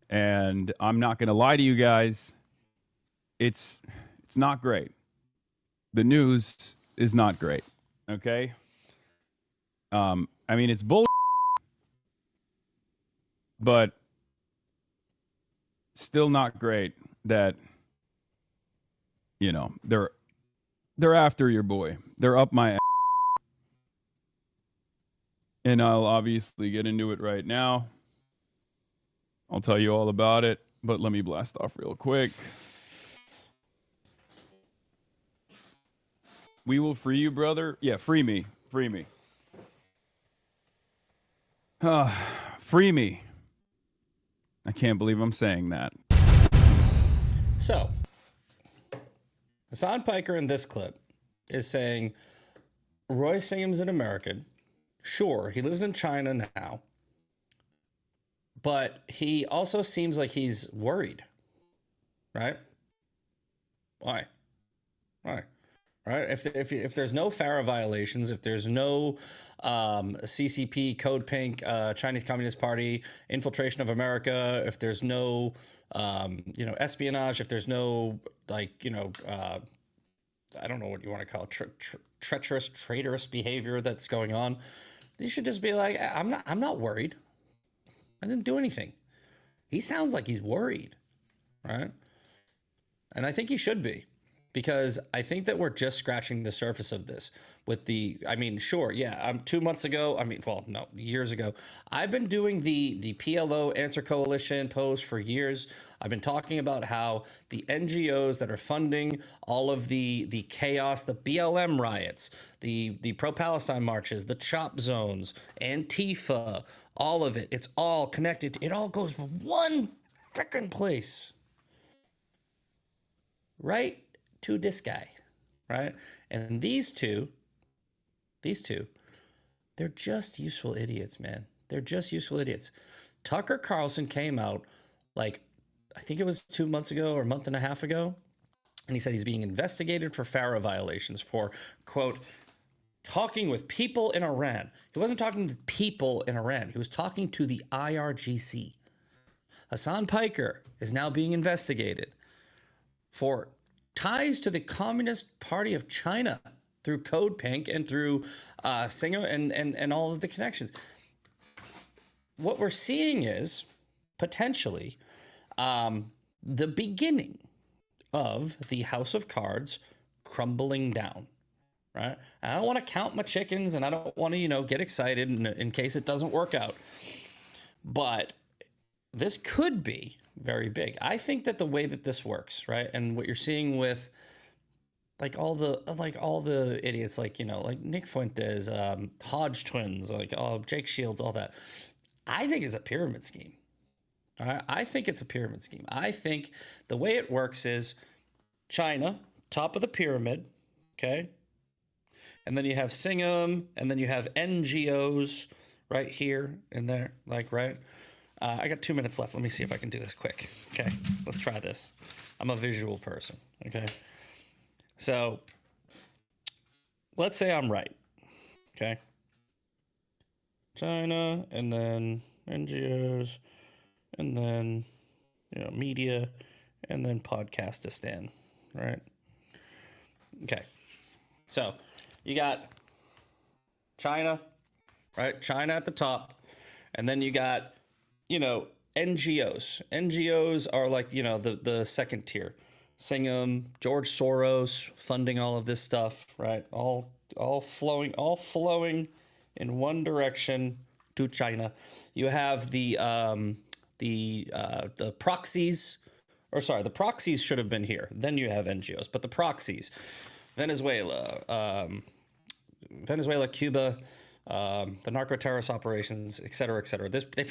And I'm not going to lie to you guys. It's not great. The news is not great. Okay? I mean, it's bull, but still not great that, you know, they're after your boy. They're up my ass. And I'll obviously get into it right now. I'll tell you all about it, but let me blast off real quick. We will free you, brother. Yeah, free me. Free me. Free me. I can't believe I'm saying that. So, Hassan Piker in this clip is saying Roy Singham's an American. Sure, he lives in China now. But he also seems like he's worried. Right? Why? Right? If there's no FARA violations, if there's no CCP, Code Pink, Chinese Communist Party, infiltration of America, if there's no espionage, if there's no I don't know what you want to call it, treacherous, traitorous behavior that's going on, you should just be like, I'm not worried. I didn't do anything. He sounds like he's worried, right? And I think he should be. Because I think that we're just scratching the surface of this with sure, yeah, 2 months ago, years ago, I've been doing the PLO Answer Coalition post for years. I've been talking about how the NGOs that are funding all of the chaos, the BLM riots, the pro-Palestine marches, the chop zones, Antifa, all of it, it's all connected. It all goes from one freaking place. Right? To this guy, right? And these two, they're just useful idiots, man. They're just useful idiots. Tucker Carlson came out I think it was 2 months ago or a month and a half ago, and he said he's being investigated for FARA violations for, quote, talking with people in Iran. He wasn't talking to people in Iran. He was talking to the IRGC. Hassan Piker is now being investigated for ties to the Communist Party of China through Code Pink and through Singham and all of the connections. What we're seeing is potentially the beginning of the house of cards crumbling down, right? I don't want to count my chickens and I don't want to, get excited in case it doesn't work out. But this could be very big. I think that the way that this works, right, and what you're seeing with all the idiots, like Nick Fuentes, Hodge twins, Jake Shields, all that, I think it's a pyramid scheme. I think it's a pyramid scheme. I think the way it works is China, top of the pyramid, okay? and then you have Singham, and then you have NGOs right here and there, like, right? I got 2 minutes left. Let me see if I can do this quick. Okay, let's try this. I'm a visual person, okay? So let's say I'm right, okay? China, and then NGOs, and then, media, and then Podcastistan, right? Okay. So you got China, right? China at the top, and then you got, NGOs. NGOs are like, the second tier. Singham, George Soros funding all of this stuff, right? All flowing in one direction to China. You have the proxies, the proxies should have been here. Then you have NGOs, but the proxies, Venezuela, Cuba, the narco-terrorist operations, et cetera, et cetera. They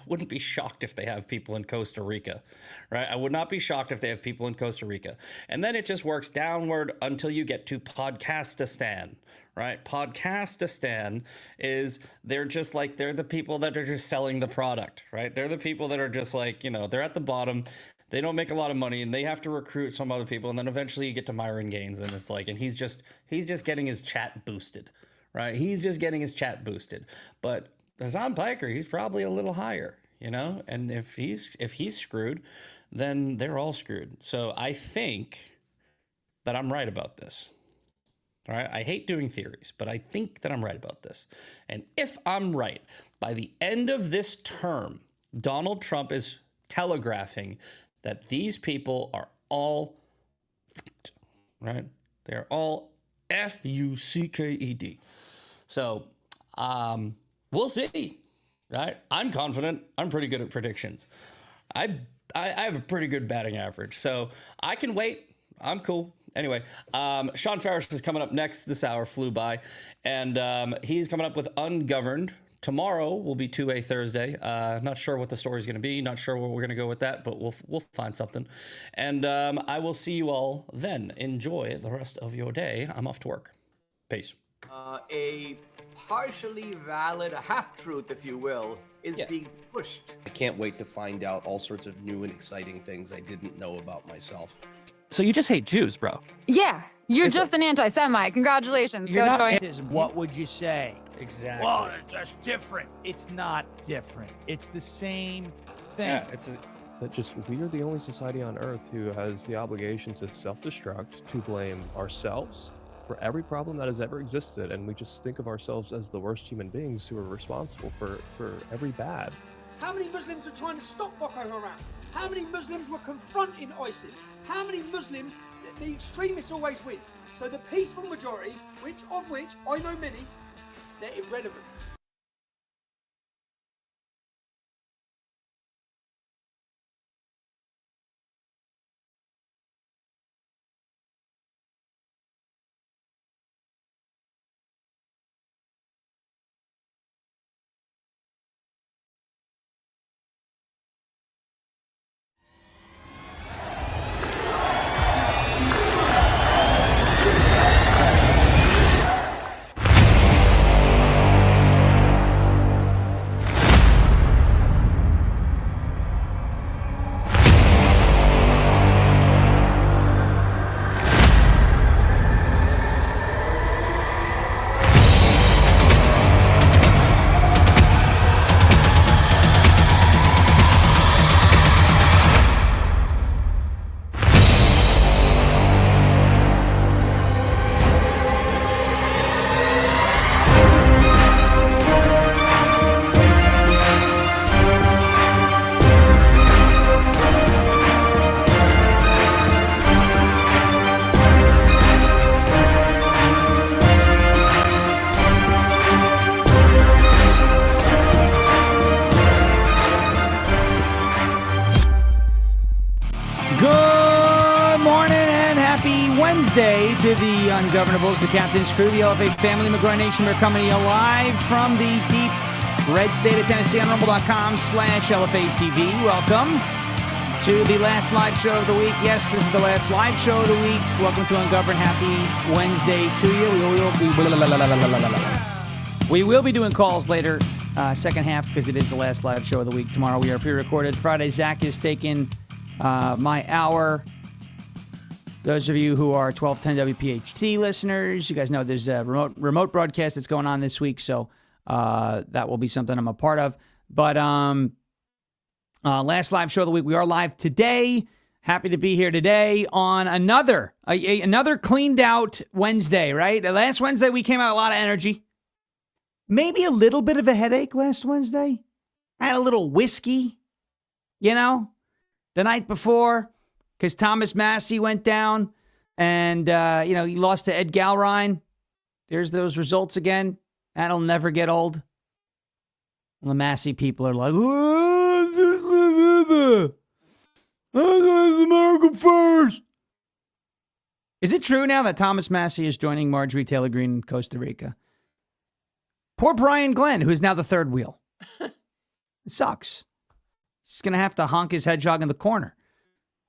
wouldn't be shocked if they have people in Costa Rica, right? I would not be shocked if they have people in Costa Rica. And then it just works downward until you get to Podcastistan, right? Podcastistan they're the people that are just selling the product, right? They're the people that are just like, they're at the bottom. They don't make a lot of money, and they have to recruit some other people. And then eventually you get to Myron Gaines, and it's like, and he's just getting his chat boosted, right? He's just getting his chat boosted. But Hassan Piker, he's probably a little higher, and if he's screwed, then they're all screwed. So I think that I'm right about this. All right. I hate doing theories, but I think that I'm right about this. And if I'm right, by the end of this term, Donald Trump is telegraphing that these people are all fucked, right? They're all fucked. So, we'll see, right? I'm confident. I'm pretty good at predictions. I have a pretty good batting average, so I can wait. I'm cool. Anyway, Sean Ferris is coming up next. This hour flew by, and he's coming up with Ungoverned. Tomorrow will be 2A Thursday. Not sure what the story is going to be. Not sure where we're going to go with that, but we'll find something. And I will see you all then. Enjoy the rest of your day. I'm off to work. Peace. A partially valid, a half-truth, if you will, is being pushed. I can't wait to find out all sorts of new and exciting things I didn't know about myself. So you just hate Jews, bro? Yeah, you're just an anti-Semite. Congratulations. You're Go not join. What would you say? Exactly. Well, that's different. It's not different. It's the same thing. Yeah, that just we are the only society on Earth who has the obligation to self-destruct, to blame ourselves for every problem that has ever existed, and we just think of ourselves as the worst human beings who are responsible for every bad. How many Muslims are trying to stop Boko Haram? How many Muslims were confronting ISIS? How many Muslims, the extremists always win. So the peaceful majority, which I know many, they're irrelevant. Wednesday to the Ungovernables, the Captain's Crew, the LFA family, McGraw Nation. We're coming to you live from the deep red state of Tennessee on rumble.com/LFA TV. Welcome to the last live show of the week. Yes, this is the last live show of the week. Welcome to Ungoverned. Happy Wednesday to you. We will be doing calls later, second half, because it is the last live show of the week. Tomorrow we are pre-recorded. Friday, Zach is taking my hour. Those of you who are 1210 WPHT listeners, you guys know there's a remote broadcast that's going on this week, so that will be something I'm a part of. But last live show of the week. We are live today. Happy to be here today on another cleaned out Wednesday, right? Last Wednesday we came out a lot of energy. Maybe a little bit of a headache last Wednesday. I had a little whiskey, the night before, because Thomas Massey went down and, he lost to Ed Galrine. There's those results again. That'll never get old. And the Massey people are like, America first. Is it true now that Thomas Massey is joining Marjorie Taylor Greene in Costa Rica? Poor Brian Glenn, who is now the third wheel. It sucks. He's going to have to honk his hedgehog in the corner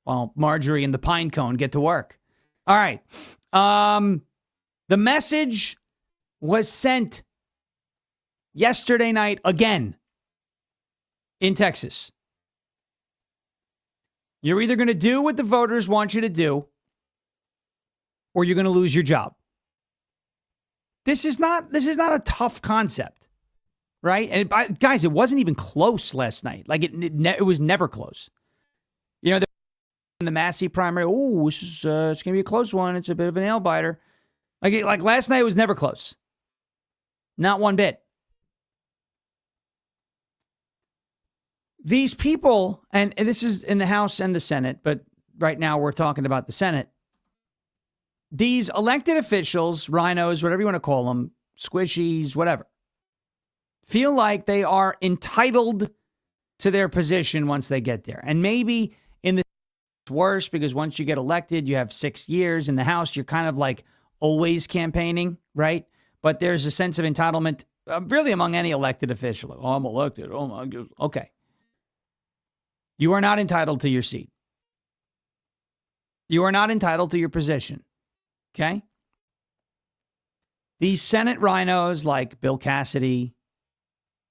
while Marjorie and the pine cone get to work. All right. The message was sent yesterday night again in Texas. You're either going to do what the voters want you to do, or you're going to lose your job. This is not a tough concept, right? And guys, it wasn't even close last night. Like it was never close. In the Massey primary, it's going to be a close one. It's a bit of a nail biter. Like last night, it was never close. Not one bit. These people, and this is in the House and the Senate, but right now we're talking about the Senate. These elected officials, rhinos, whatever you want to call them, squishies, whatever, feel like they are entitled to their position once they get there. And maybe in the it's worse because once you get elected, you have 6 years. In the House, you're kind of like always campaigning, right? But there's a sense of entitlement really among any elected official. Oh, I'm elected. Oh, my God. Okay. You are not entitled to your seat. You are not entitled to your position. Okay? These Senate rhinos like Bill Cassidy,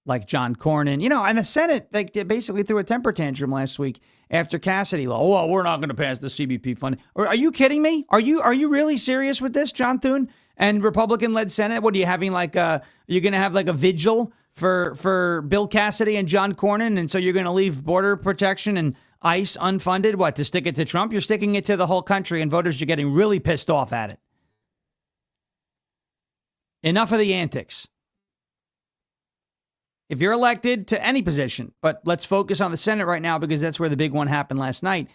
like John Cornyn, and the Senate, they basically threw a temper tantrum last week after Cassidy. Oh, well, we're not going to pass the CBP funding. Are you kidding me? Are you really serious with this, John Thune and Republican-led Senate? What are you having you're going to have like a vigil for Bill Cassidy and John Cornyn, and so you're going to leave border protection and ICE unfunded? What, to stick it to Trump? You're sticking it to the whole country, and voters are getting really pissed off at it. Enough of the antics. If you're elected to any position, but let's focus on the Senate right now because that's where the big one happened last night.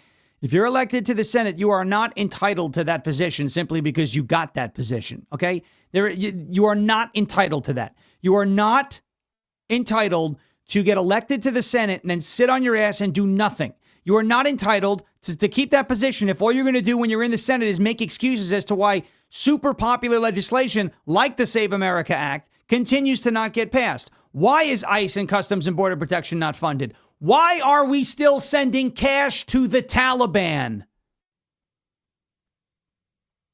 If you're elected to the Senate, you are not entitled to that position simply because you got that position, okay? You are not entitled to that. You are not entitled to get elected to the Senate and then sit on your ass and do nothing. You are not entitled to keep that position if all you're going to do when you're in the Senate is make excuses as to why super popular legislation like the Save America Act continues to not get passed. Why is ICE and Customs and Border Protection not funded? Why are we still sending cash to the Taliban?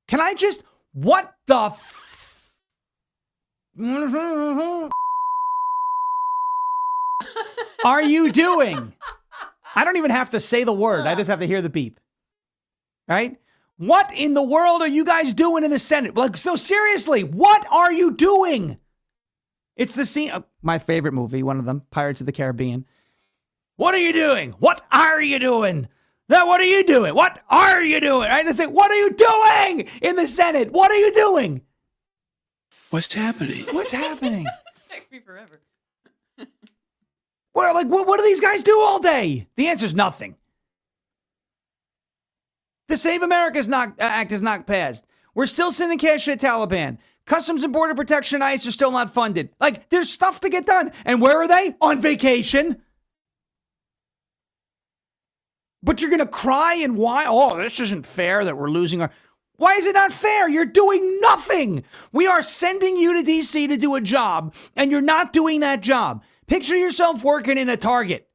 Can I just... What the are you doing? I don't even have to say the word. I just have to hear the beep. Right? What in the world are you guys doing in the Senate? Like, so seriously, what are you doing? It's the scene of my favorite movie, one of them, Pirates of the Caribbean. What are you doing? What are you doing? Now, what are you doing? What are you doing? Right? They say, what are you doing in the Senate? What are you doing? What's happening? What's happening? Take me forever. What do these guys do all day? The answer is nothing. The Save America Act is not passed. We're still sending cash to the Taliban. Customs and Border Protection and ICE are still not funded. Like, there's stuff to get done. And where are they? On vacation. But you're going to cry and why? Oh, this isn't fair that we're losing our... Why is it not fair? You're doing nothing. We are sending you to D.C. to do a job, and you're not doing that job. Picture yourself working in a Target.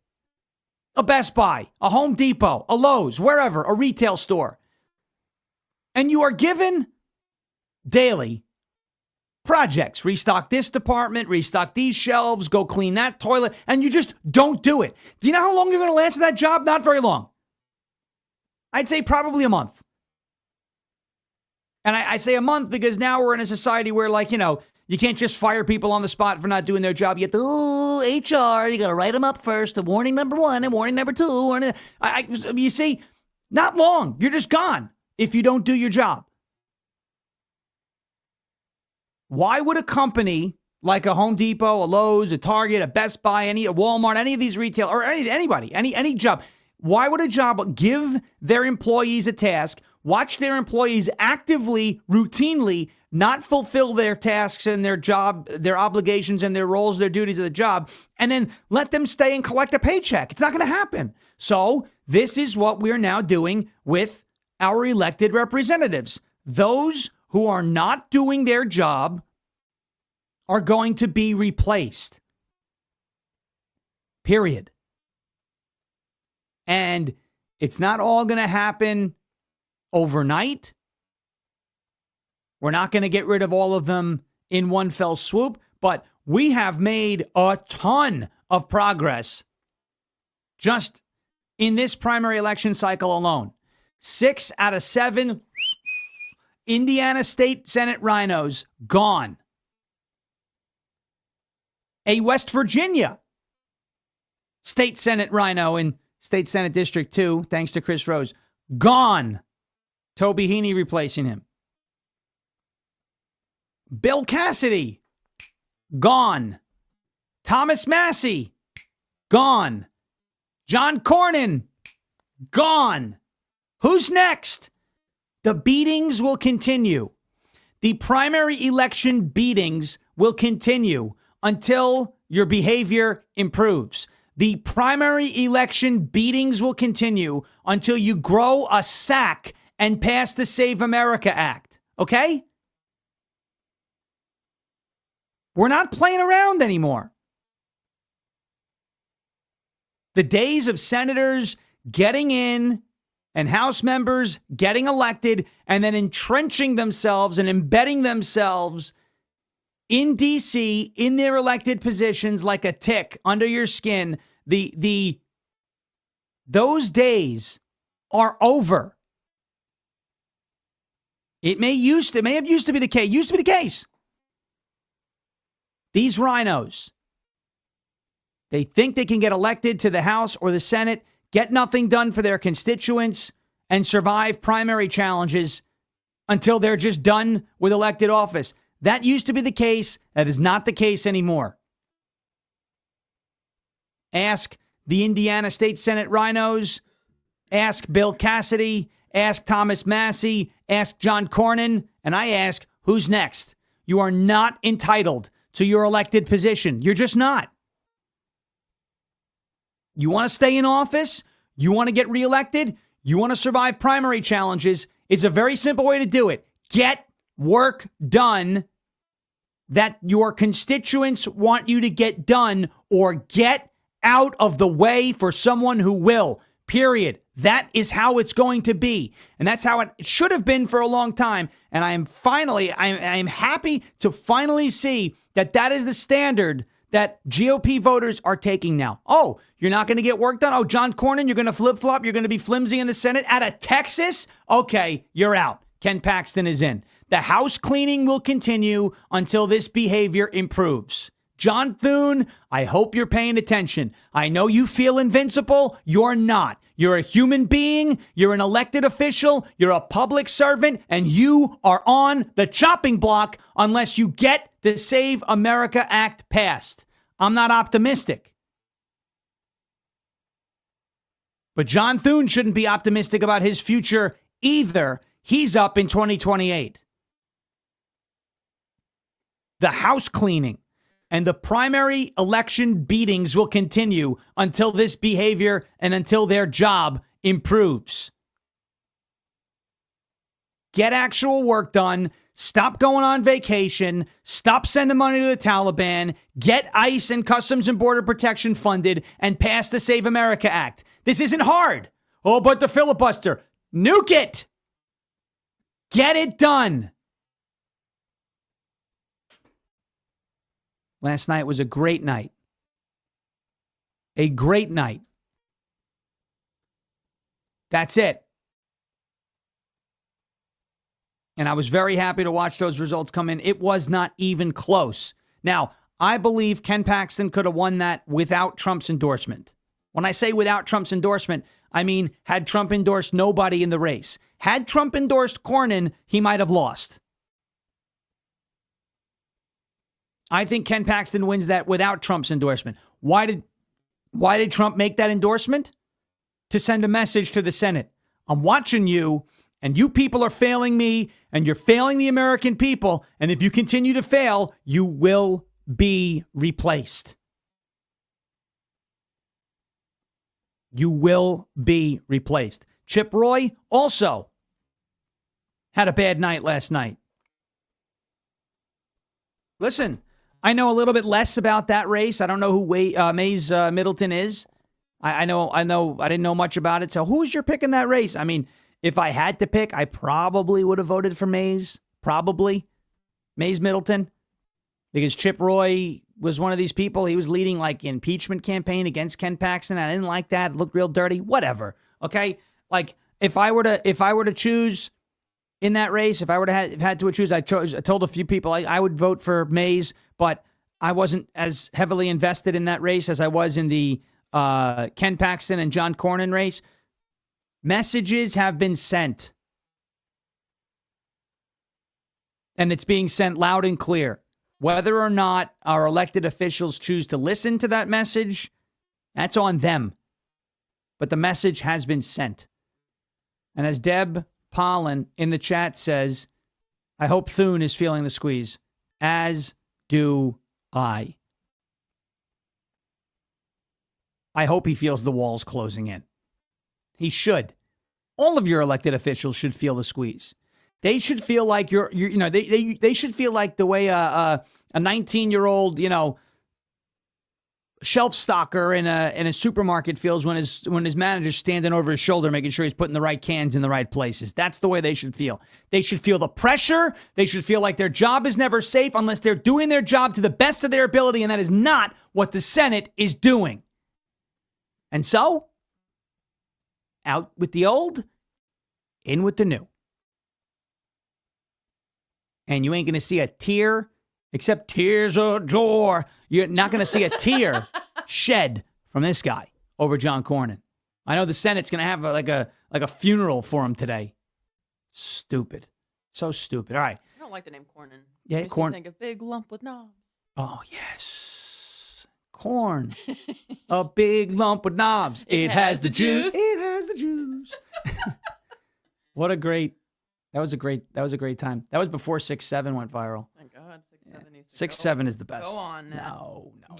a Best Buy, a Home Depot, a Lowe's, wherever, a retail store, and you are given daily projects, restock this department, restock these shelves, go clean that toilet, and you just don't do it. Do you know how long you're going to last at that job? Not very long. I'd say probably a month. And I say a month because now we're in a society where, like, you know, you can't just fire people on the spot for not doing their job. You have to, HR, you got to write them up first. Warning number 1 and warning number 2. You see, not long. You're just gone if you don't do your job. Why would a company like a Home Depot, a Lowe's, a Target, a Best Buy, a Walmart, any of these retail, or anybody, any job, why would a job give their employees a task, watch their employees actively, routinely not fulfill their tasks and their job, their obligations and their roles, their duties of the job, and then let them stay and collect a paycheck? It's not going to happen. So this is what we're now doing with our elected representatives. Those who are not doing their job are going to be replaced. Period. And it's not all going to happen overnight. We're not going to get rid of all of them in one fell swoop, but we have made a ton of progress just in this primary election cycle alone. 6 out of 7 Indiana State Senate rhinos gone. A West Virginia State Senate rhino in State Senate District 2, thanks to Chris Rose, gone. Toby Heaney replacing him. Bill Cassidy, gone. Thomas Massey, gone. John Cornyn, gone. Who's next? The beatings will continue. The primary election beatings will continue until your behavior improves. The primary election beatings will continue until you grow a sack and pass the Save America Act. Okay? We're not playing around anymore. The days of senators getting in and House members getting elected and then entrenching themselves and embedding themselves in D.C. in their elected positions like a tick under your skin, those days are over. It may have used to be the case. These rhinos, they think they can get elected to the House or the Senate, get nothing done for their constituents, and survive primary challenges until they're just done with elected office. That used to be the case. That is not the case anymore. Ask the Indiana State Senate rhinos. Ask Bill Cassidy. Ask Thomas Massey. Ask John Cornyn. And I ask, who's next? You are not entitled to your elected position. You're just not. You want to stay in office? You want to get reelected? You want to survive primary challenges? It's a very simple way to do it. Get work done that your constituents want you to get done, or get out of the way for someone who will. Period. That is how it's going to be. And that's how it should have been for a long time. And I am happy to finally see that is the standard that GOP voters are taking now. Oh, you're not going to get work done? Oh, John Cornyn, you're going to flip-flop? You're going to be flimsy in the Senate out of Texas? Okay, you're out. Ken Paxton is in. The house cleaning will continue until this behavior improves. John Thune, I hope you're paying attention. I know you feel invincible. You're not. You're a human being. You're an elected official. You're a public servant. And you are on the chopping block unless you get the Save America Act passed. I'm not optimistic. But John Thune shouldn't be optimistic about his future either. He's up in 2028. The house cleaning and the primary election beatings will continue until this behavior and until their job improves. Get actual work done. Stop going on vacation. Stop sending money to the Taliban. Get ICE and Customs and Border Protection funded and pass the Save America Act. This isn't hard. Oh, but the filibuster. Nuke it. Get it done. Last night was a great night. A great night. That's it. And I was very happy to watch those results come in. It was not even close. Now, I believe Ken Paxton could have won that without Trump's endorsement. When I say without Trump's endorsement, I mean had Trump endorsed nobody in the race. Had Trump endorsed Cornyn, he might have lost. I think Ken Paxton wins that without Trump's endorsement. Why did Trump make that endorsement? To send a message to the Senate. I'm watching you, and you people are failing me, and you're failing the American people, and if you continue to fail, you will be replaced. You will be replaced. Chip Roy also had a bad night last night. Listen, I know a little bit less about that race. I don't know who Mays Middleton is. I know. I didn't know much about it. So who's your pick in that race? I mean, if I had to pick, I probably would have voted for Mays. Probably. Mays Middleton. Because Chip Roy was one of these people. He was leading like impeachment campaign against Ken Paxton. I didn't like that. It looked real dirty. Whatever. Okay? Like if I were to choose in that race, if I were to have had to choose, I told a few people I would vote for Mays, but I wasn't as heavily invested in that race as I was in the Ken Paxton and John Cornyn race. Messages have been sent. And it's being sent loud and clear. Whether or not our elected officials choose to listen to that message, that's on them. But the message has been sent. And as Deb Pollen in the chat says, I hope Thune is feeling the squeeze. As do I. I hope he feels the walls closing in. He should. All of your elected officials should feel the squeeze. They should feel like they should feel like the way a 19-year-old, shelf stocker in a supermarket feels when his manager's standing over his shoulder making sure he's putting the right cans in the right places. That's the way they should feel. They should feel the pressure. They should feel like their job is never safe unless they're doing their job to the best of their ability, and that is not what the Senate is doing. And so, out with the old, in with the new. And you ain't going to see a tear, except tears of joy. You're not going to see a tear shed from this guy over John Cornyn. I know the Senate's going to have like a funeral for him today. Stupid. So stupid. All right. I don't like the name Cornyn. Yeah, Makes me think of big lump with knobs. Oh, yes. Corn. A big lump with knobs. It has the juice. It has the juice. What a great. That was a great time. That was before 6-7 went viral. Thank God, 6-7 needs to 6-7 is the best. Go on No. now.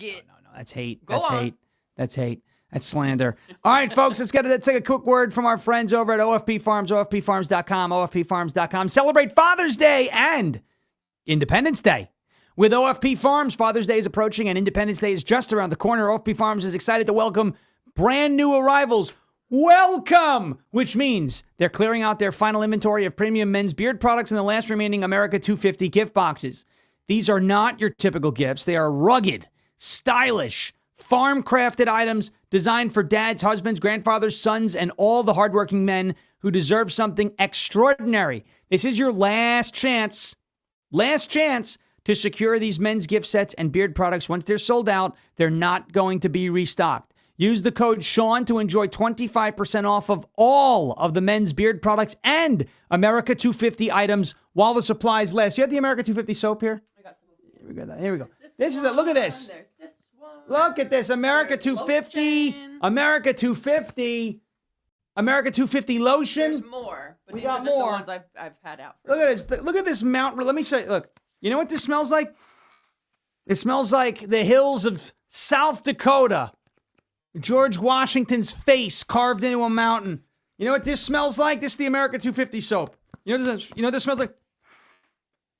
That's hate. Go That's on. hate. That's hate. That's slander. All right, folks, let's take a quick word from our friends over at OFP Farms, OFPFarms.com, OFPFarms.com. Celebrate Father's Day and Independence Day. With OFP Farms, Father's Day is approaching and Independence Day is just around the corner. OFP Farms is excited to welcome brand new arrivals. Welcome! Which means they're clearing out their final inventory of premium men's beard products in the last remaining America 250 gift boxes. These are not your typical gifts. They are rugged, stylish, farm-crafted items designed for dads, husbands, grandfathers, sons, and all the hardworking men who deserve something extraordinary. This is your last chance to secure these men's gift sets and beard products. Once they're sold out, they're not going to be restocked. Use the code Sean to enjoy 25% off of all of the men's beard products and America 250 items while the supplies last. You have the America 250 soap here? I got some. Here we go. This is it. Look at this. Look at this. America 250. America 250. America 250 lotion. There's more, but We these got are just more. the ones I've had out. Look at this. Look at this mount. Let me show you. Look. You know what this smells like? It smells like the hills of South Dakota. George Washington's face carved into a mountain. You know what this smells like? This is the America 250 soap. You know what this smells like?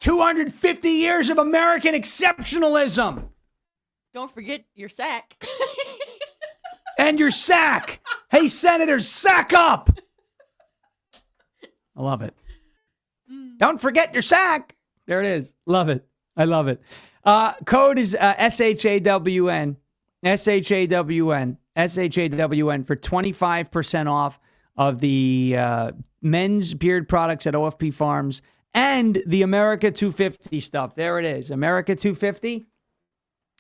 250 years of American exceptionalism. Don't forget your sack. And your sack. Hey, senators, sack up. I love it. Don't forget your sack. There it is. Love it. I love it. Code is SHAWN. SHAWN. SHAWN for 25% off of the men's beard products at OFP Farms and the America 250 stuff. There it is. America 250.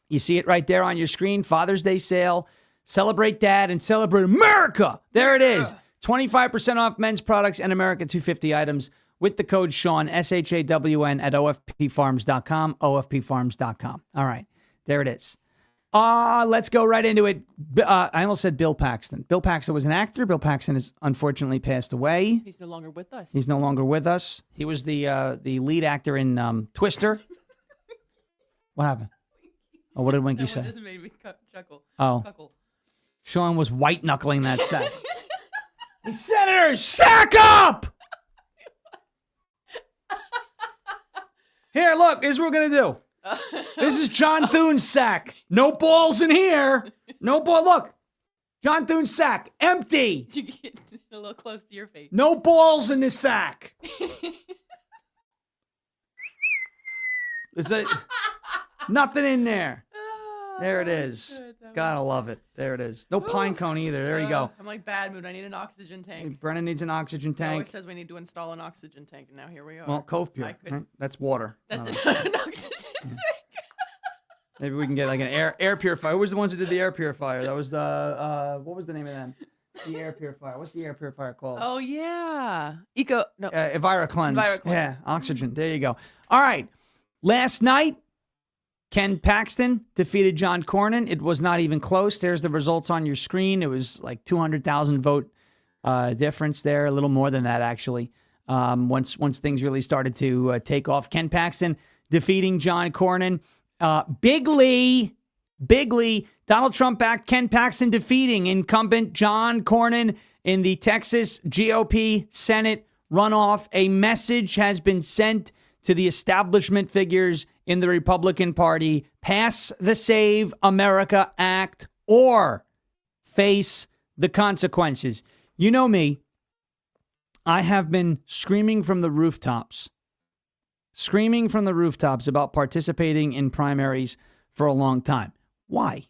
You see it right there on your screen. Father's Day sale. Celebrate Dad and celebrate America. There it is. 25% off men's products and America 250 items with the code Sean, SHAWN, at OFPfarms.com, OFPfarms.com. All right. There it is. Let's go right into it. I almost said Bill Paxton. Bill Paxton was an actor. Bill Paxton has unfortunately passed away. He's no longer with us. He's no longer with us. He was the lead actor in Twister. What happened? Oh, what did Winky say? That just made me chuckle. Oh. Chuckle. Sean was white-knuckling that sack. The senators, sack up! Here, look, this is what we're going to do. This is John Thune's sack. No balls in here. No ball. Look, John Thune's sack, empty. You get a little close to your face. No balls in this sack. Nothing in there. There it is. Gotta love it. There it is. No pine cone either. There you go. I'm like bad mood. I need an oxygen tank. Brennan needs an oxygen It tank. always says we need to install an oxygen tank, and now here we are. Well, Cove Pure. Right? That's water. That's an oxygen tank. Maybe we can get like an air purifier. Who was the ones who did the air purifier? That was the what was the name of them? The air purifier. What's the air purifier called? Oh yeah, Evira Cleanse. Evira Cleanse. Yeah, oxygen. There you go. All right. Last night, Ken Paxton defeated John Cornyn. It was not even close. There's the results on your screen. It was like 200,000 vote difference there, a little more than that actually. Once things really started to take off, Ken Paxton defeating John Cornyn. Big Lee, Donald Trump backed Ken Paxton defeating incumbent John Cornyn in the Texas GOP Senate runoff. A message has been sent to the establishment figures in the Republican Party: pass the Save America Act or face the consequences. You know me. I have been screaming from the rooftops about participating in primaries for a long time. Why?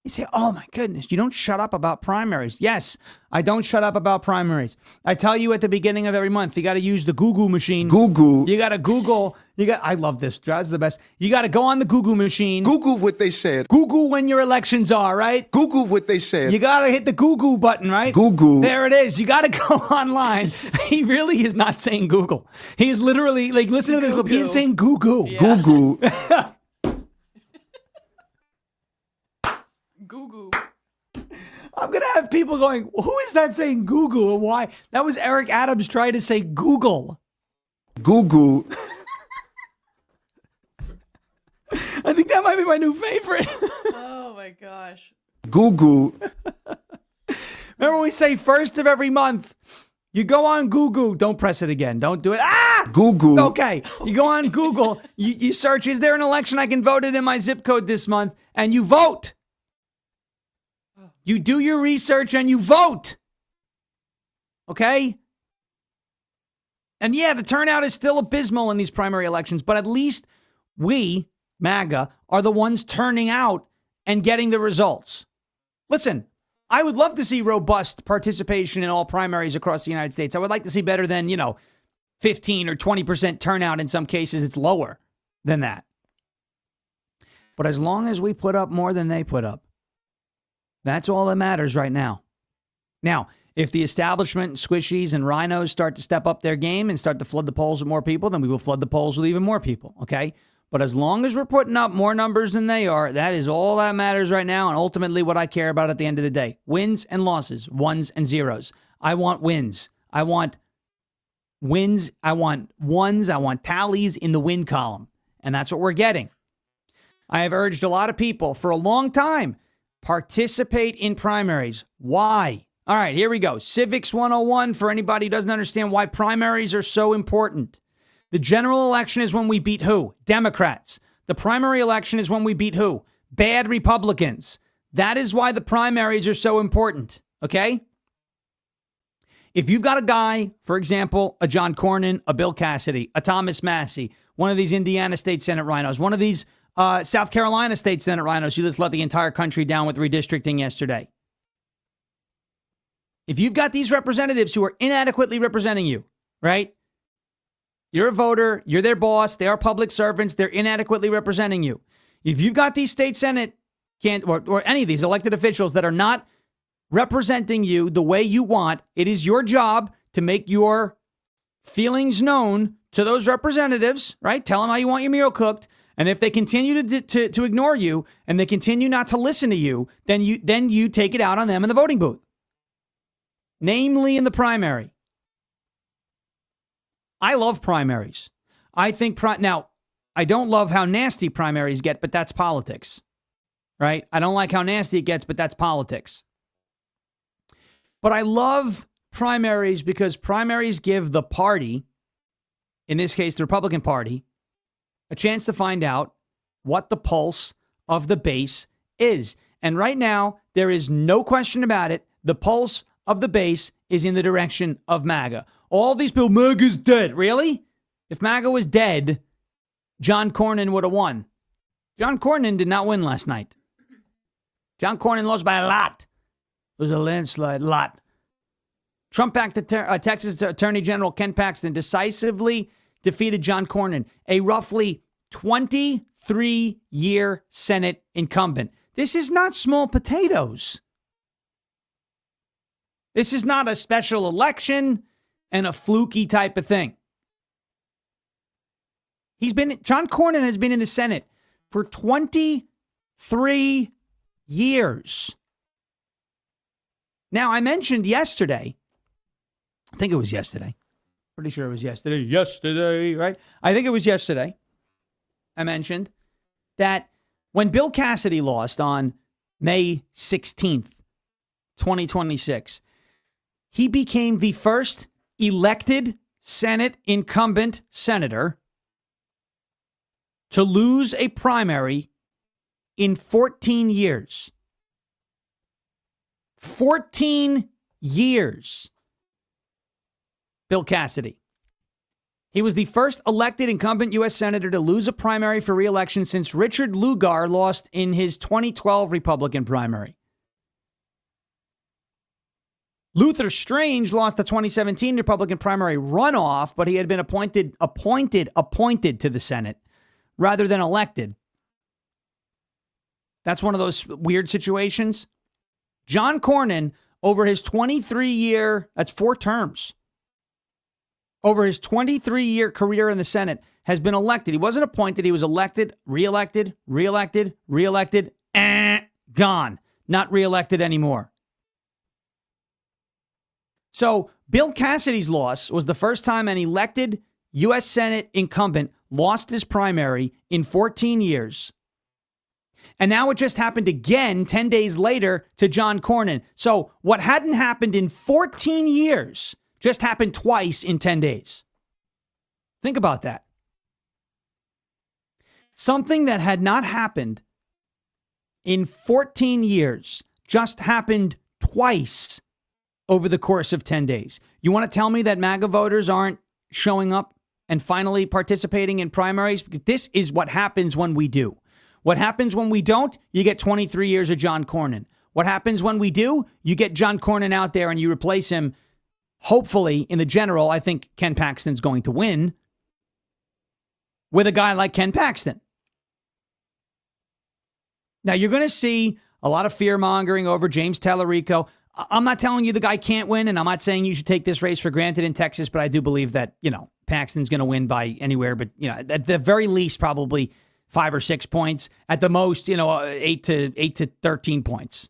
You say, oh my goodness, you don't shut up about primaries. Yes, I don't shut up about primaries. I tell you at the beginning of every month, you got to use the Google machine. Google. You got to Google. I love this. That's the best. You got to go on the Google machine. Google what they said. Google when your elections are, right? Google what they said. You got to hit the Google button, right? Google. There it is. You got to go online. He really is not saying Google. He's literally, like, listen to this clip. He's saying Google. Yeah. Google. Google. I'm going to have people going, who is that saying Google and why? That was Eric Adams trying to say Google. Google. I think that might be my new favorite. Oh my gosh. Google. Remember we say first of every month, you go on Google. Don't press it again. Don't do it. Ah! Google. Okay. You go on Google. You search, is there an election I can vote in my zip code this month? And you vote. You do your research and you vote. Okay? And yeah, the turnout is still abysmal in these primary elections, but at least we, MAGA, are the ones turning out and getting the results. Listen, I would love to see robust participation in all primaries across the United States. I would like to see better than, 15 or 20% turnout. In some cases, it's lower than that. But as long as we put up more than they put up, that's all that matters right now. Now, if the establishment and squishies and rhinos start to step up their game and start to flood the polls with more people, then we will flood the polls with even more people, okay? But as long as we're putting up more numbers than they are, that is all that matters right now, and ultimately what I care about at the end of the day. Wins and losses, ones and zeros. I want wins. I want wins. I want ones. I want tallies in the win column, and that's what we're getting. I have urged a lot of people for a long time, participate in primaries. Why? All right, here we go. Civics 101 for anybody who doesn't understand why primaries are so important. The general election is when we beat who? Democrats. The primary election is when we beat who? Bad Republicans. That is why the primaries are so important, okay? If you've got a guy, for example, a John Cornyn, a Bill Cassidy, a Thomas Massey, one of these Indiana State Senate rhinos, one of these South Carolina State Senate rhinos who just let the entire country down with redistricting yesterday. If you've got these representatives who are inadequately representing you, right? You're a voter, you're their boss, they are public servants, they're inadequately representing you. If you've got these state Senate or any of these elected officials that are not representing you the way you want, it is your job to make your feelings known to those representatives, right? Tell them how you want your meal cooked. And if they continue to ignore you and they continue not to listen to you, then you take it out on them in the voting booth. Namely in the primary. I love primaries. I think now, I don't love how nasty primaries get, but that's politics. Right? I don't like how nasty it gets, but that's politics. But I love primaries because primaries give the party, in this case, the Republican Party, a chance to find out what the pulse of the base is. And right now, there is no question about it. The pulse of the base is in the direction of MAGA. All these people, MAGA's dead. Really? If MAGA was dead, John Cornyn would have won. John Cornyn did not win last night. John Cornyn lost by a lot. It was a landslide, lot. Trump-backed Texas Attorney General Ken Paxton decisively defeated John Cornyn, a roughly 23-year Senate incumbent. This is not small potatoes. This is not a special election and a fluky type of thing. John Cornyn has been in the Senate for 23 years. Now, I mentioned yesterday, I think it was yesterday. Pretty sure it was yesterday. Yesterday, right? I think it was yesterday. I mentioned that when Bill Cassidy lost on May 16th, 2026, he became the first elected Senate incumbent senator to lose a primary in 14 years. 14 years. Bill Cassidy. He was the first elected incumbent U.S. Senator to lose a primary for re-election since Richard Lugar lost in his 2012 Republican primary. Luther Strange lost the 2017 Republican primary runoff, but he had been appointed to the Senate rather than elected. That's one of those weird situations. John Cornyn, over his 23-year, that's 4 terms, over his 23-year career in the Senate, has been elected. He wasn't appointed. He was elected, reelected, gone. Not reelected anymore. So Bill Cassidy's loss was the first time an elected U.S. Senate incumbent lost his primary in 14 years. And now it just happened again 10 days later to John Cornyn. So what hadn't happened in 14 years just happened twice in 10 days. Think about that. Something that had not happened in 14 years just happened twice over the course of 10 days. You want to tell me that MAGA voters aren't showing up and finally participating in primaries? Because this is what happens when we do. What happens when we don't? You get 23 years of John Cornyn. What happens when we do? You get John Cornyn out there and you replace him. Hopefully, in the general, I think Ken Paxton's going to win with a guy like Ken Paxton. Now, you're going to see a lot of fear-mongering over James Tallarico. I'm not telling you the guy can't win, and I'm not saying you should take this race for granted in Texas, but I do believe that, Paxton's going to win by anywhere, but, at the very least, probably 5 or 6 points. At the most, 8 to 13 points.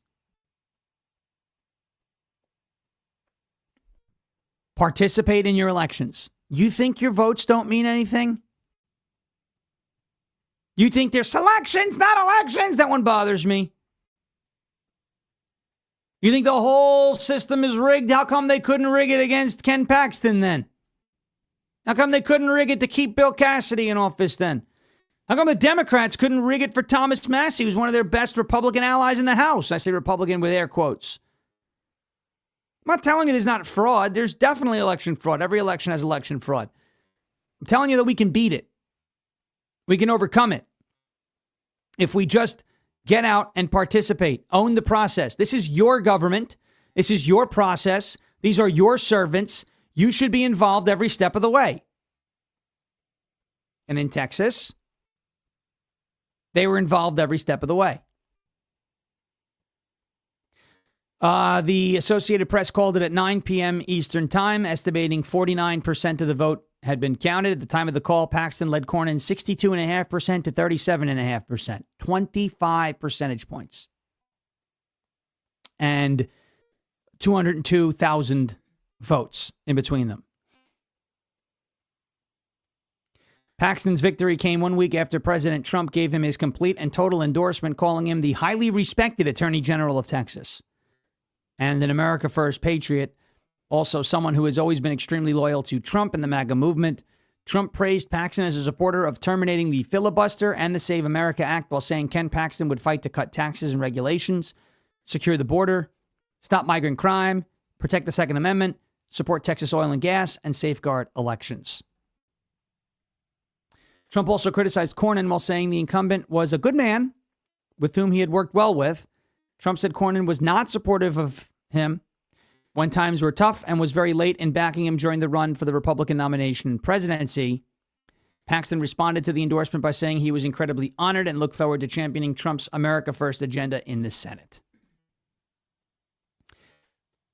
Participate in your elections. You think your votes don't mean anything? You think they're selections, not elections? That one bothers me. You think the whole system is rigged? How come they couldn't rig it against Ken Paxton then? How come they couldn't rig it to keep Bill Cassidy in office then? How come the Democrats couldn't rig it for Thomas Massie, who's one of their best Republican allies in the House? I say Republican with air quotes. I'm not telling you there's not fraud. There's definitely election fraud. Every election has election fraud. I'm telling you that we can beat it. We can overcome it. If we just get out and participate, own the process. This is your government. This is your process. These are your servants. You should be involved every step of the way. And in Texas, they were involved every step of the way. The Associated Press called it at 9 p.m. Eastern Time, estimating 49% of the vote had been counted. At the time of the call, Paxton led Cornyn 62.5% to 37.5%, 25 percentage points. And 202,000 votes in between them. Paxton's victory came 1 week after President Trump gave him his complete and total endorsement, calling him the highly respected Attorney General of Texas. And an America First patriot, also someone who has always been extremely loyal to Trump and the MAGA movement. Trump praised Paxton as a supporter of terminating the filibuster and the Save America Act, while saying Ken Paxton would fight to cut taxes and regulations, secure the border, stop migrant crime, protect the Second Amendment, support Texas oil and gas, and safeguard elections. Trump also criticized Cornyn while saying the incumbent was a good man with whom he had worked well with. Trump said Cornyn was not supportive of him when times were tough and was very late in backing him during the run for the Republican nomination and presidency. Paxton responded to the endorsement by saying he was incredibly honored and looked forward to championing Trump's America First agenda in the Senate.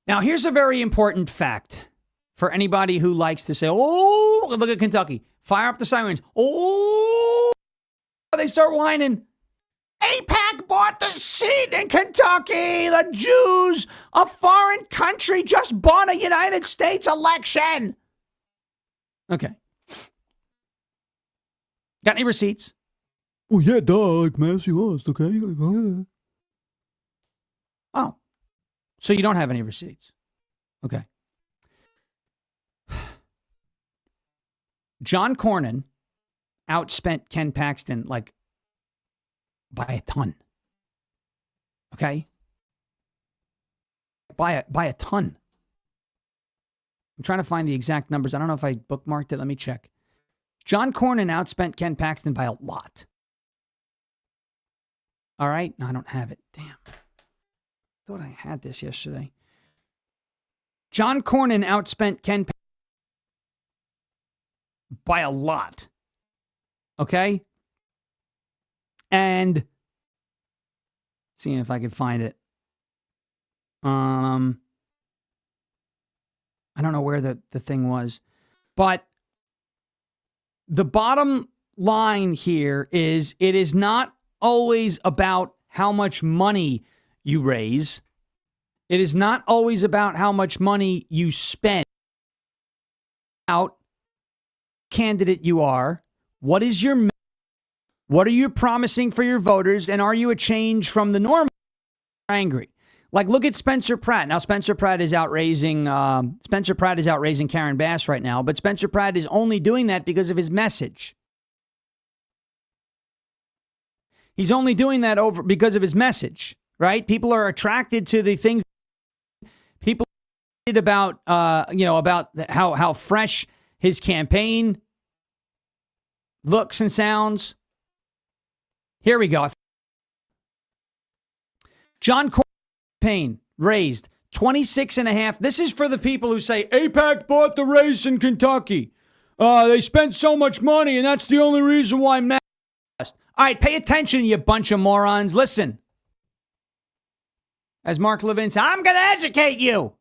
Now, here's a very important fact for anybody who likes to say, oh, look at Kentucky. Fire up the sirens. Oh, they start whining. AIPAC bought the seat in Kentucky. The Jews, a foreign country, just bought a United States election. Okay. Got any receipts? Oh, yeah, duh, like Massey lost, okay? Oh. So you don't have any receipts. Okay. John Cornyn outspent Ken Paxton like by a ton. Okay? By a ton. I'm trying to find the exact numbers. I don't know if I bookmarked it. Let me check. John Cornyn outspent Ken Paxton by a lot. All right? No, I don't have it. Damn. I thought I had this yesterday. John Cornyn outspent Ken Paxton by a lot. Okay? And seeing if I could find it. I don't know where the thing was. But the bottom line here is it is not always about how much money you raise. It is not always about how much money you spend. Out candidate you are. What is your What are you promising for your voters? And are you a change from the norm? Angry. Like, look at Spencer Pratt. Now, Spencer Pratt is out raising Karen Bass right now, but Spencer Pratt is only doing that because of his message. He's only doing that because of his message, right? People are attracted to the things. People are about, about how fresh his campaign looks and sounds. Here we go. John Cornyn campaign raised 26.5. This is for the people who say AIPAC bought the race in Kentucky. They spent so much money, and that's the only reason why Matt lost. All right, pay attention, you bunch of morons. Listen. As Mark Levin said, I'm going to educate you.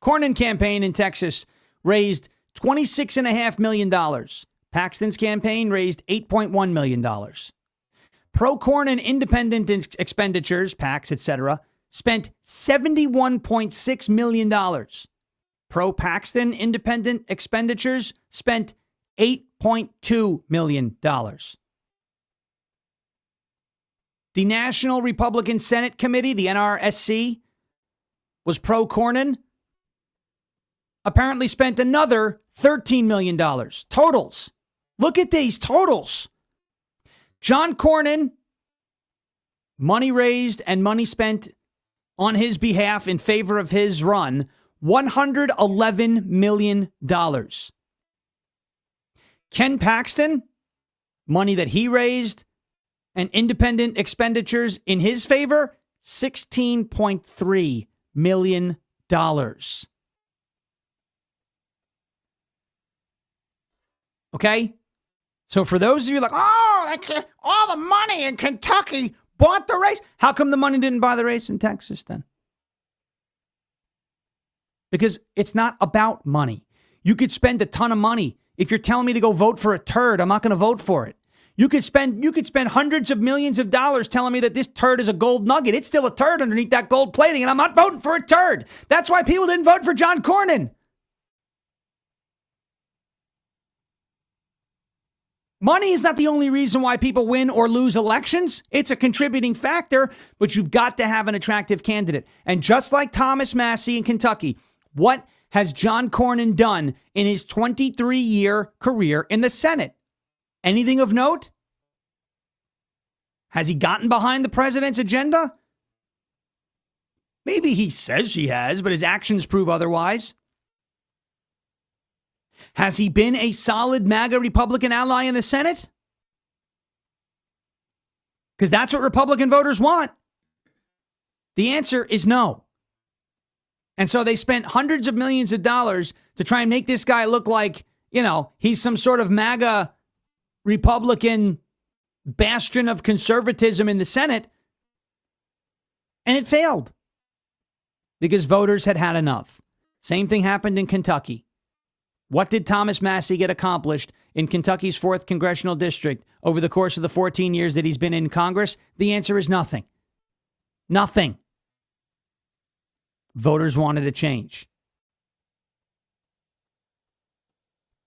Cornyn campaign in Texas raised $26.5 million. Paxton's campaign raised $8.1 million. Pro-Cornyn independent expenditures, PACs, etc., spent $71.6 million. Pro-Paxton independent expenditures spent $8.2 million. The National Republican Senate Committee, the NRSC, was pro-Cornyn. apparently spent another $13 million. Totals. Look at these totals. John Cornyn, money raised and money spent on his behalf in favor of his run, $111 million. Ken Paxton, money that he raised and independent expenditures in his favor, $16.3 million. Okay? So for those of you like, oh, all the money in Kentucky bought the race. How come the money didn't buy the race in Texas then? Because it's not about money. You could spend a ton of money. If you're telling me to go vote for a turd, I'm not going to vote for it. You could spend hundreds of millions of dollars telling me that this turd is a gold nugget. It's still a turd underneath that gold plating, and I'm not voting for a turd. That's why people didn't vote for John Cornyn. Money is not the only reason why people win or lose elections. It's a contributing factor, but you've got to have an attractive candidate. And just like Thomas Massie in Kentucky, what has John Cornyn done in his 23-year career in the Senate? Anything of note? Has he gotten behind the president's agenda? Maybe he says he has, but his actions prove otherwise. Has he been a solid MAGA Republican ally in the Senate? Because that's what Republican voters want. The answer is no. And so they spent hundreds of millions of dollars to try and make this guy look like, he's some sort of MAGA Republican bastion of conservatism in the Senate. And it failed because voters had had enough. Same thing happened in Kentucky. What did Thomas Massie get accomplished in Kentucky's 4th congressional district over the course of the 14 years that he's been in Congress? The answer is nothing. Nothing. Voters wanted a change.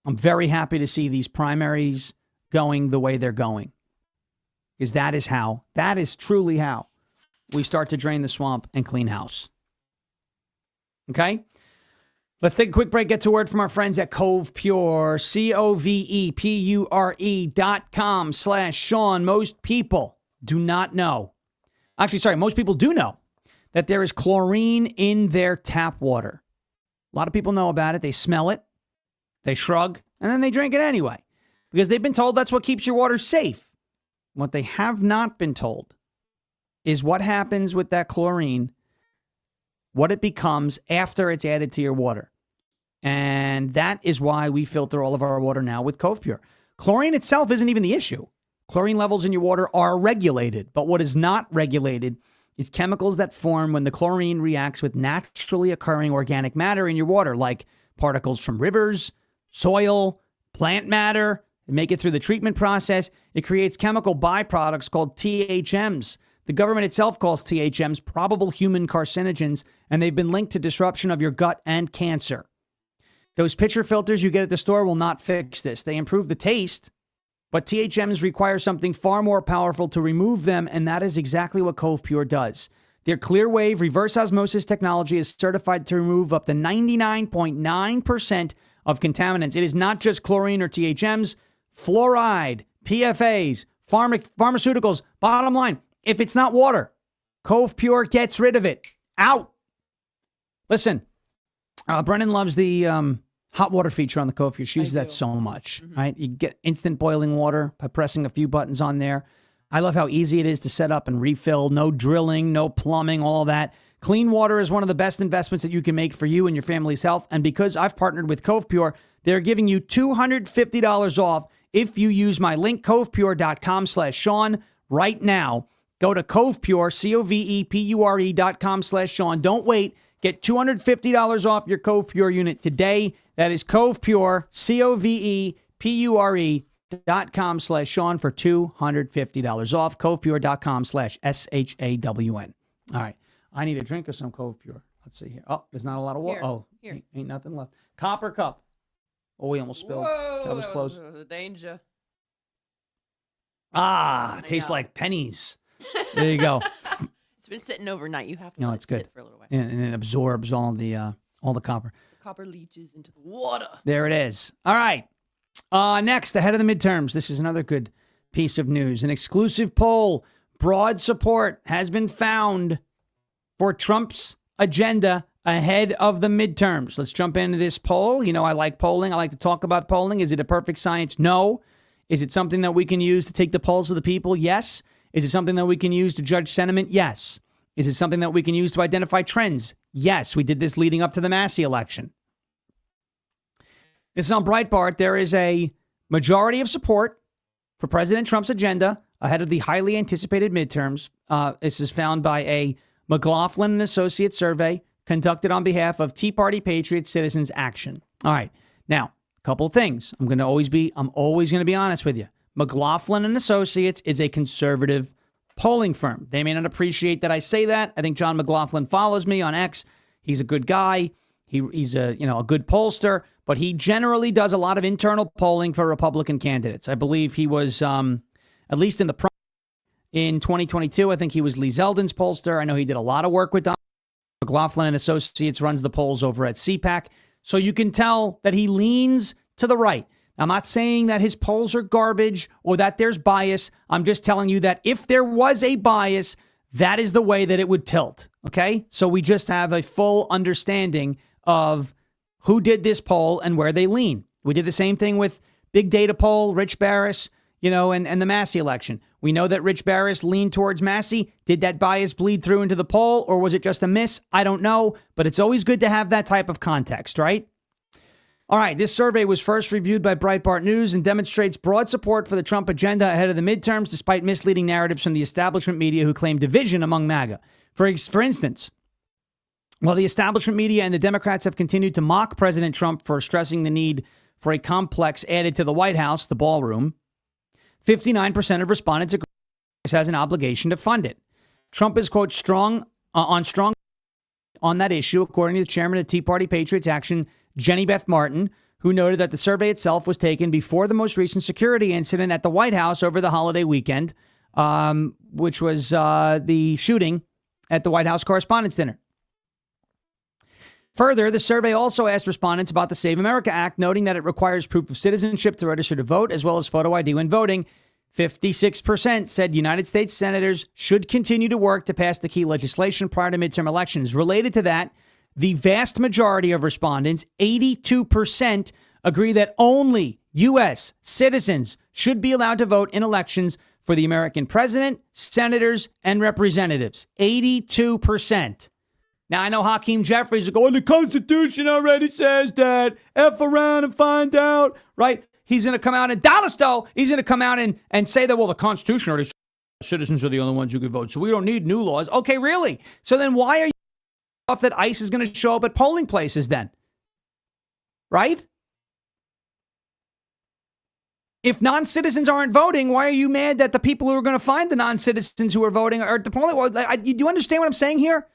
I'm very happy to see these primaries going the way they're going. Because that is truly how we start to drain the swamp and clean house. Okay? Let's take a quick break, get to a word from our friends at Cove Pure, COVEPURE.com/Sean. Most people do not know. Most people do know that there is chlorine in their tap water. A lot of people know about it. They smell it, they shrug, and then they drink it anyway because they've been told that's what keeps your water safe. What they have not been told is what happens with that chlorine, what it becomes after it's added to your water. And that is why we filter all of our water now with Cove Pure. Chlorine itself isn't even the issue. Chlorine levels in your water are regulated, but what is not regulated is chemicals that form when the chlorine reacts with naturally occurring organic matter in your water, like particles from rivers, soil, plant matter. They make it through the treatment process. It creates chemical byproducts called THMs. The government itself calls THMs probable human carcinogens, and they've been linked to disruption of your gut and cancer. Those pitcher filters you get at the store will not fix this. They improve the taste, but THMs require something far more powerful to remove them, and that is exactly what Cove Pure does. Their clear wave reverse osmosis technology is certified to remove up to 99.9% of contaminants. It is not just chlorine or THMs, fluoride, PFAs, pharmaceuticals. Bottom line, if it's not water, Cove Pure gets rid of it. Out. Listen, Brennan loves the hot water feature on the Cove Pure. She uses that so much, right? You get instant boiling water by pressing a few buttons on there. I love how easy it is to set up and refill. No drilling, no plumbing, all that. Clean water is one of the best investments that you can make for you and your family's health. And because I've partnered with Cove Pure, they're giving you $250 off if you use my link, covepure.com/Sean right now. Go to Cove Pure, COVEPURE.com/Sean. Don't wait. Get $250 off your Cove Pure unit today. That is Cove Pure, COVEPURE.com/Sean for $250 off. CovePure.com/SHAWN. All right. I need a drink of some Cove Pure. Let's see here. Oh, there's not a lot of water. Here. Ain't nothing left. Copper cup. Oh, we almost spilled. Whoa, That was close. Danger. Tastes like pennies. There you go. It's been sitting overnight. You have to No, let it's it sit good. for a little while. And it absorbs all the copper. copper leeches into the water. There it is. All right. Next, ahead of the midterms, this is another good piece of news. An exclusive poll, broad support has been found for Trump's agenda ahead of the midterms. Let's jump into this poll. You know, I like polling. I like to talk about polling. Is it a perfect science? No. Is it something that we can use to take the pulse of the people? Yes. Is it something that we can use to judge sentiment? Yes. Is it something that we can use to identify trends? Yes. We did this leading up to the Massey election. This is on Breitbart. There is a majority of support for President Trump's agenda ahead of the highly anticipated midterms. This is found by a McLaughlin and Associates survey conducted on behalf of Tea Party Patriots Citizens Action. All right. Now, a couple of things. I'm always going to be honest with you. McLaughlin and Associates is a conservative polling firm. They may not appreciate that I say that. I think John McLaughlin follows me on X. He's a good guy. He's a good pollster, but he generally does a lot of internal polling for Republican candidates. I believe he was, at least in in 2022, I think he was Lee Zeldin's pollster. I know he did a lot of work with Don. McLaughlin and Associates runs the polls over at CPAC. So you can tell that he leans to the right. I'm not saying that his polls are garbage or that there's bias. I'm just telling you that if there was a bias, that is the way that it would tilt. Okay? So we just have a full understanding of who did this poll and where they lean. We did the same thing with big data poll, Rich Barris, and the Massey election. We know that Rich Barris leaned towards Massey. Did that bias bleed through into the poll, or was it just a miss? I don't know, but it's always good to have that type of context, right? All right, this survey was first reviewed by Breitbart News and demonstrates broad support for the Trump agenda ahead of the midterms, despite misleading narratives from the establishment media who claim division among MAGA. For instance, while the establishment media and the Democrats have continued to mock President Trump for stressing the need for a complex added to the White House, the ballroom, 59% of respondents agree Congress has an obligation to fund it. Trump is, quote, strong on that issue, according to the chairman of Tea Party Patriots Action, Jenny Beth Martin, who noted that the survey itself was taken before the most recent security incident at the White House over the holiday weekend, which was the shooting at the White House Correspondents' Dinner. Further, the survey also asked respondents about the Save America Act, noting that it requires proof of citizenship to register to vote, as well as photo ID when voting. 56% said United States senators should continue to work to pass the key legislation prior to midterm elections. Related to that, the vast majority of respondents, 82%, agree that only U.S. citizens should be allowed to vote in elections for the American president, senators, and representatives. 82%. Now, I know Hakeem Jeffries will go, the Constitution already says that. F around and find out, right? He's going to come out in Dallas, though. He's going to come out and say that, well, the Constitution already says citizens are the only ones who can vote, so we don't need new laws. Okay, really? So then why are you off that ICE is going to show up at polling places then? Right? If non-citizens aren't voting, why are you mad that the people who are going to find the non-citizens who are voting are at the polling? Do you understand what I'm saying here?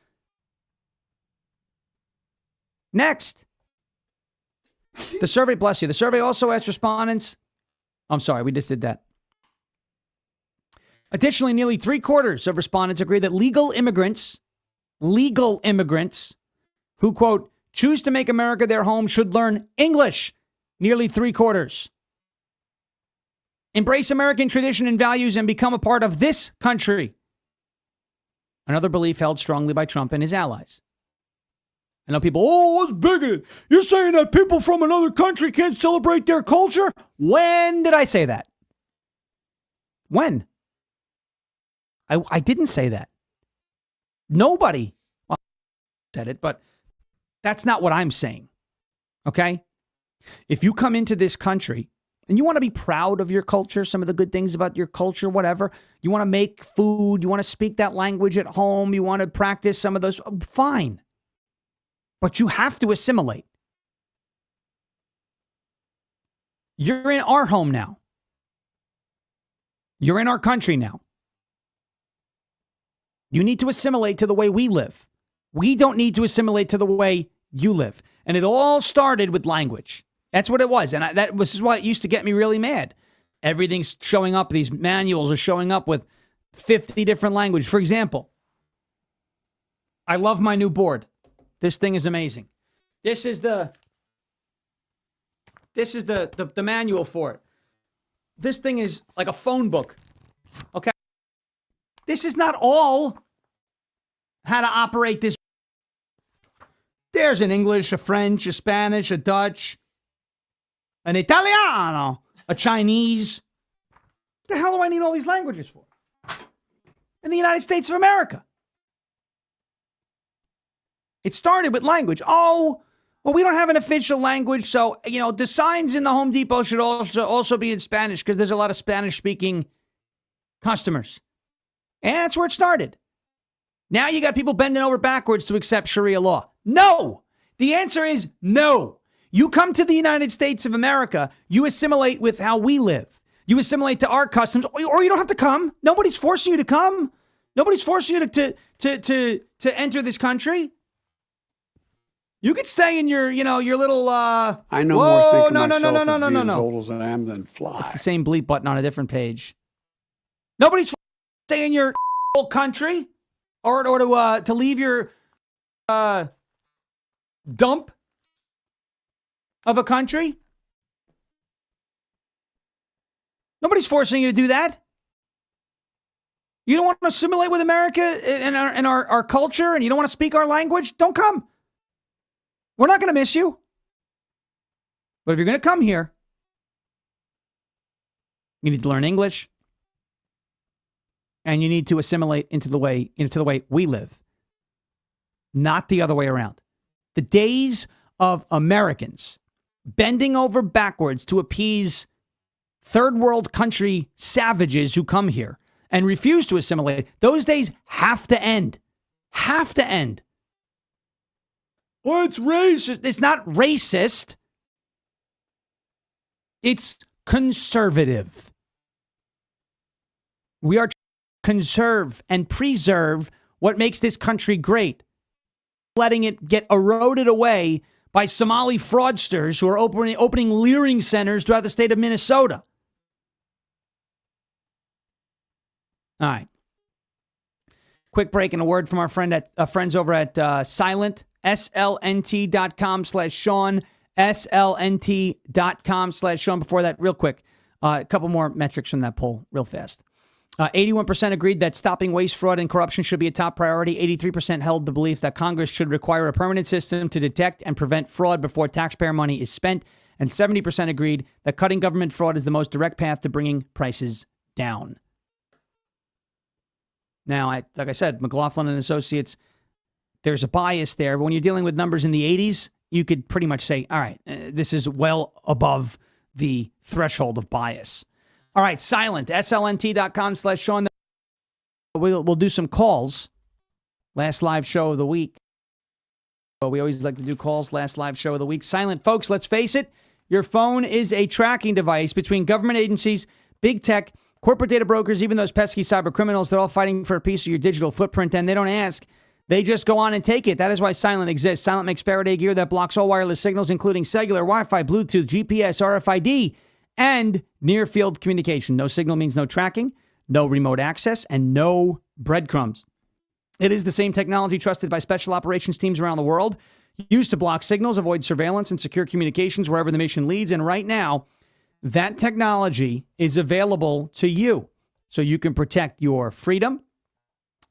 Next. The survey, bless you. The survey also asked respondents. I'm sorry, we just did that. Additionally, nearly 3/4 of respondents agree that legal immigrants who, quote, choose to make America their home should learn English. Nearly 3/4. Embrace American tradition and values and become a part of this country. Another belief held strongly by Trump and his allies. I know people, what's bigoted? You're saying that people from another country can't celebrate their culture? When did I say that? When? I didn't say that. Nobody said it, but that's not what I'm saying. Okay? If you come into this country and you want to be proud of your culture, some of the good things about your culture, whatever, you want to make food, you want to speak that language at home, you want to practice some of those, fine. But you have to assimilate. You're in our home now. You're in our country now. You need to assimilate to the way we live. We don't need to assimilate to the way you live. And it all started with language. That's what it was. And this is why it used to get me really mad. Everything's showing up. These manuals are showing up with 50 different languages. For example, I love my new board. This thing is amazing. This is the This is the manual for it. This thing is like a phone book. Okay? This is not all how to operate this. There's an English, a French, a Spanish, a Dutch, an Italiano, a Chinese. What the hell do I need all these languages for? In the United States of America. It started with language. Oh, well, we don't have an official language, so, the signs in the Home Depot should also be in Spanish because there's a lot of Spanish-speaking customers. And that's where it started. Now you got people bending over backwards to accept Sharia law. No! The answer is no. You come to the United States of America, you assimilate with how we live. You assimilate to our customs, or you don't have to come. Nobody's forcing you to come. Nobody's forcing you to enter this country. You could stay in your little. I know more thinking myself as being as old as I am than fly. It's the same bleep button on a different page. Nobody's stay in your country, or to leave your dump of a country. Nobody's forcing you to do that. You don't want to assimilate with America and our culture, and you don't want to speak our language? Don't come. We're not going to miss you. But if you're going to come here, you need to learn English, and you need to assimilate into the way we live, not the other way around. The days of Americans bending over backwards to appease third world country savages who come here and refuse to assimilate, those days have to end. Have to end. Well, it's racist. It's not racist. It's conservative. We are conserve and preserve what makes this country great. Letting it get eroded away by Somali fraudsters who are opening leering centers throughout the state of Minnesota. All right. Quick break and a word from our friends over at Silent, slnt.com/Sean, slnt.com/Sean. Before that, real quick, a couple more metrics from that poll, real fast. 81% agreed that stopping waste, fraud, and corruption should be a top priority. 83% held the belief that Congress should require a permanent system to detect and prevent fraud before taxpayer money is spent. And 70% agreed that cutting government fraud is the most direct path to bringing prices down. Now, like I said, McLaughlin and Associates, there's a bias there. But when you're dealing with numbers in the 80s, you could pretty much say, all right, this is well above the threshold of bias. All right, Silent, slnt.com/Sean. We'll do some calls. Last live show of the week. We always like to do calls, last live show of the week. Silent, folks, let's face it. Your phone is a tracking device between government agencies, big tech, corporate data brokers, even those pesky cyber criminals. They're all fighting for a piece of your digital footprint, and they don't ask. They just go on and take it. That is why Silent exists. Silent makes Faraday gear that blocks all wireless signals, including cellular, Wi-Fi, Bluetooth, GPS, RFID, and near-field communication. No signal means no tracking, no remote access, and no breadcrumbs. It is the same technology trusted by special operations teams around the world, used to block signals, avoid surveillance, and secure communications wherever the mission leads. And right now, that technology is available to you. So you can protect your freedom,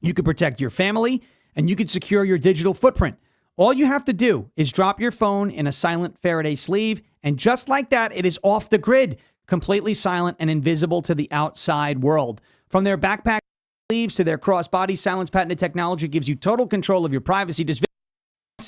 you can protect your family, and you can secure your digital footprint. All you have to do is drop your phone in a Silent Faraday sleeve, and just like that, it is off the grid, completely silent and invisible to the outside world. From their backpack sleeves to their crossbody, Silent's patented technology gives you total control of your privacy. Just visit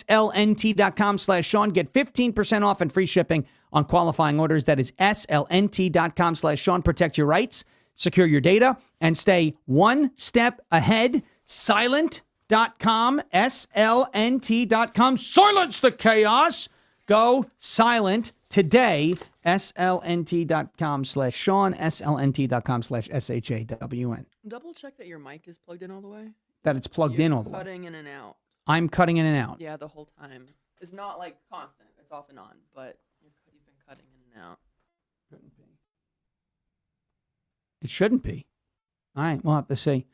slnt.com/Sean. Get 15% off and free shipping on qualifying orders. That is slnt.com/Sean. Protect your rights, secure your data, and stay one step ahead. Silent.com, slnt.com. Silence the chaos. Go silent today. slnt.com/Sean, slnt.com/SHAWN. Double check that your mic is plugged in all the way. That it's plugged in all the way. Cutting in and out. I'm cutting in and out. Yeah, the whole time. It's not like constant. It's off and on, but you've been cutting in and out. It shouldn't be. All right, we'll have to see.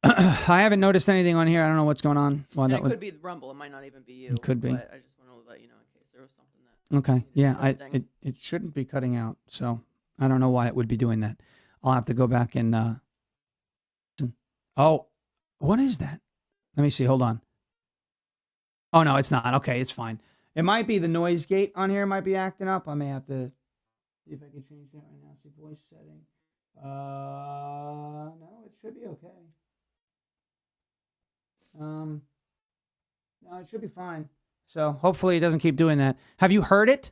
I haven't noticed anything on here. I don't know what's going on. Well, And it could be the Rumble. It might not even be you. It could be. But I just want to let you know in case there was something that. Okay. Yeah, it shouldn't be cutting out. So I don't know why it would be doing that. I'll have to go back and. Oh, what is that? Let me see. Hold on. Oh no, it's not. Okay, it's fine. It might be the noise gate on here. Might be acting up. I may have to see if I can change that right now. See voice setting. No, it should be okay. No, it should be fine. So hopefully it doesn't keep doing that. Have you heard it?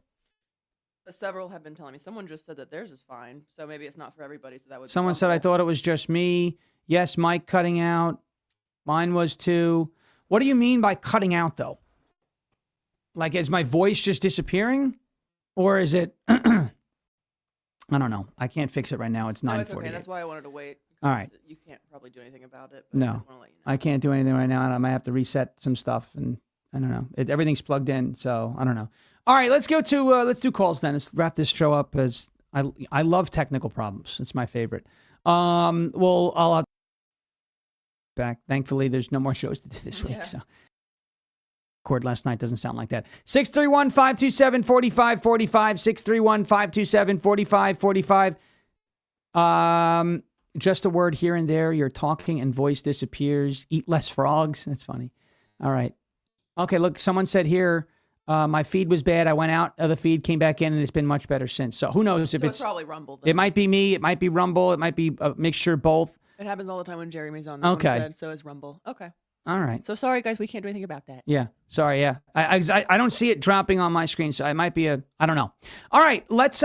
Several have been telling me. Someone just said that theirs is fine, so maybe it's not for everybody. So that would. Someone said I thought it was just me. Yes, Mike cutting out. Mine was too. What do you mean by cutting out, though? Like, is my voice just disappearing? Or is it... I don't know. I can't fix it right now. It's 9:48. No, it's okay. That's why I wanted to wait. All right. You can't probably do anything about it. But No, I just wanna let you I can't do anything right now, and I might have to reset some stuff, and I don't know. Everything's plugged in, so I don't know. All right, let's go to... let's do calls then. Let's wrap this show up. As I love technical problems. It's my favorite. Well, I'll... back. Thankfully, there's no more shows to do this week, so... Record last night doesn't sound like that. 631-527-4545. 631-527-4545. Just a word here and there. You're talking and voice disappears. Eat less frogs. That's funny. All right. Okay, look, someone said here, my feed was bad. I went out of the feed, came back in, and it's been much better since. So who knows if So it's probably Rumble, then. It might be me. It might be Rumble. It might be a mixture of both. It happens all the time when Jeremy's on. This Okay. one said, so is Rumble. Okay. All right. So sorry, guys. We can't do anything about that. Yeah. Sorry. Yeah. I don't see it dropping on my screen, so it might be I don't know. All right. Let's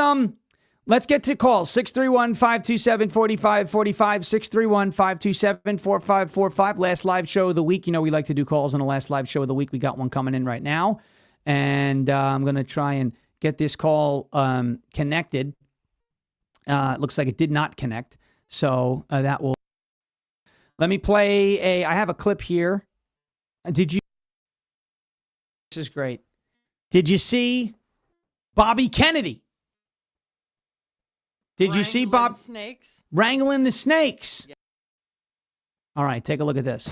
get to calls. 631-527-4545. 631-527-4545. Last live show of the week. You know, we like to do calls on the last live show of the week. We got one coming in right now. And I'm going to try and get this call connected. It looks like it did not connect. So that will... Let me play I have a clip here. This is great. Did you see Bobby Kennedy? Did you see Bob snakes? wrangling the snakes? Yeah. All right, take a look at this.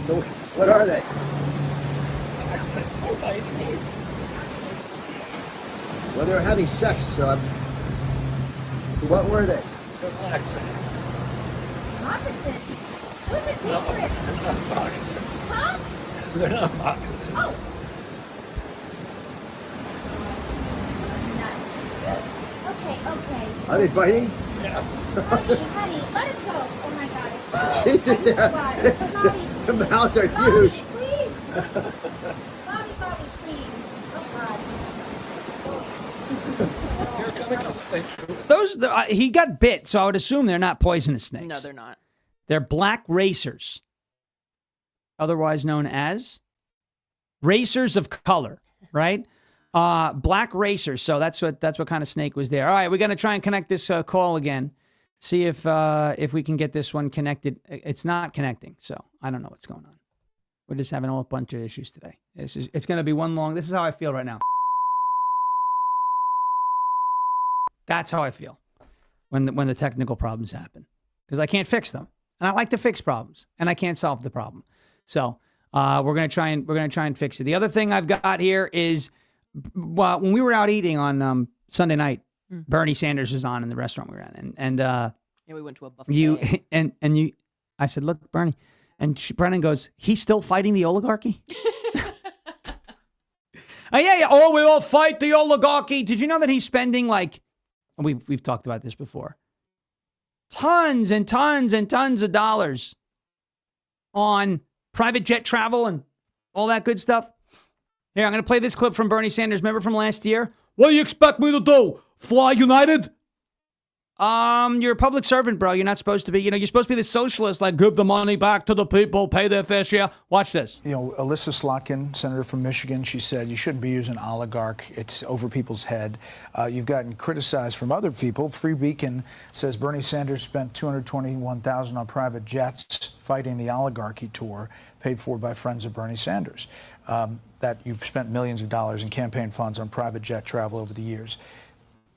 So, what are they? Well, they were having sex, so what were they? Moccasins. What's it secret? Huh? They're not moccasins. Oh. Okay. Are they biting? Yeah. honey, let it go. Oh my God. Jesus, Oh my God. the mouths are huge. Please. Bobby, please. Oh God. He got bit, so I would assume they're not poisonous snakes. No, they're not. They're black racers, otherwise known as racers of color, right? Black racers. So that's what kind of snake was there. All right, we're gonna try and connect this call again. See if we can get this one connected. It's not connecting, so I don't know what's going on. We're just having a whole bunch of issues today. It's gonna be one long. This is how I feel right now. That's how I feel when the technical problems happen, because I can't fix them, and I like to fix problems, and I can't solve the problem. So we're gonna try and fix it. The other thing I've got here is, well, when we were out eating on Sunday night, Bernie Sanders was on in the restaurant we were at, and yeah, we went to a buffet. I said, look, Bernie, and Brennan goes, he's still fighting the oligarchy. Yeah. Oh, we all fight the oligarchy. Did you know that he's spending we've talked about this before, tons and tons and tons of dollars on private jet travel and all that good stuff? Here, I'm going to play this clip from Bernie Sanders. Remember from last year? What do you expect me to do? Fly United? You're a public servant, bro. You're not supposed to be, you're supposed to be the socialist, give the money back to the people, pay their fair share. Watch this. Alyssa Slotkin, senator from Michigan, she said you shouldn't be using oligarch. It's over people's head. You've gotten criticized from other people. Free Beacon says Bernie Sanders spent $221,000 on private jets fighting the oligarchy tour, paid for by friends of Bernie Sanders. That you've spent millions of dollars in campaign funds on private jet travel over the years.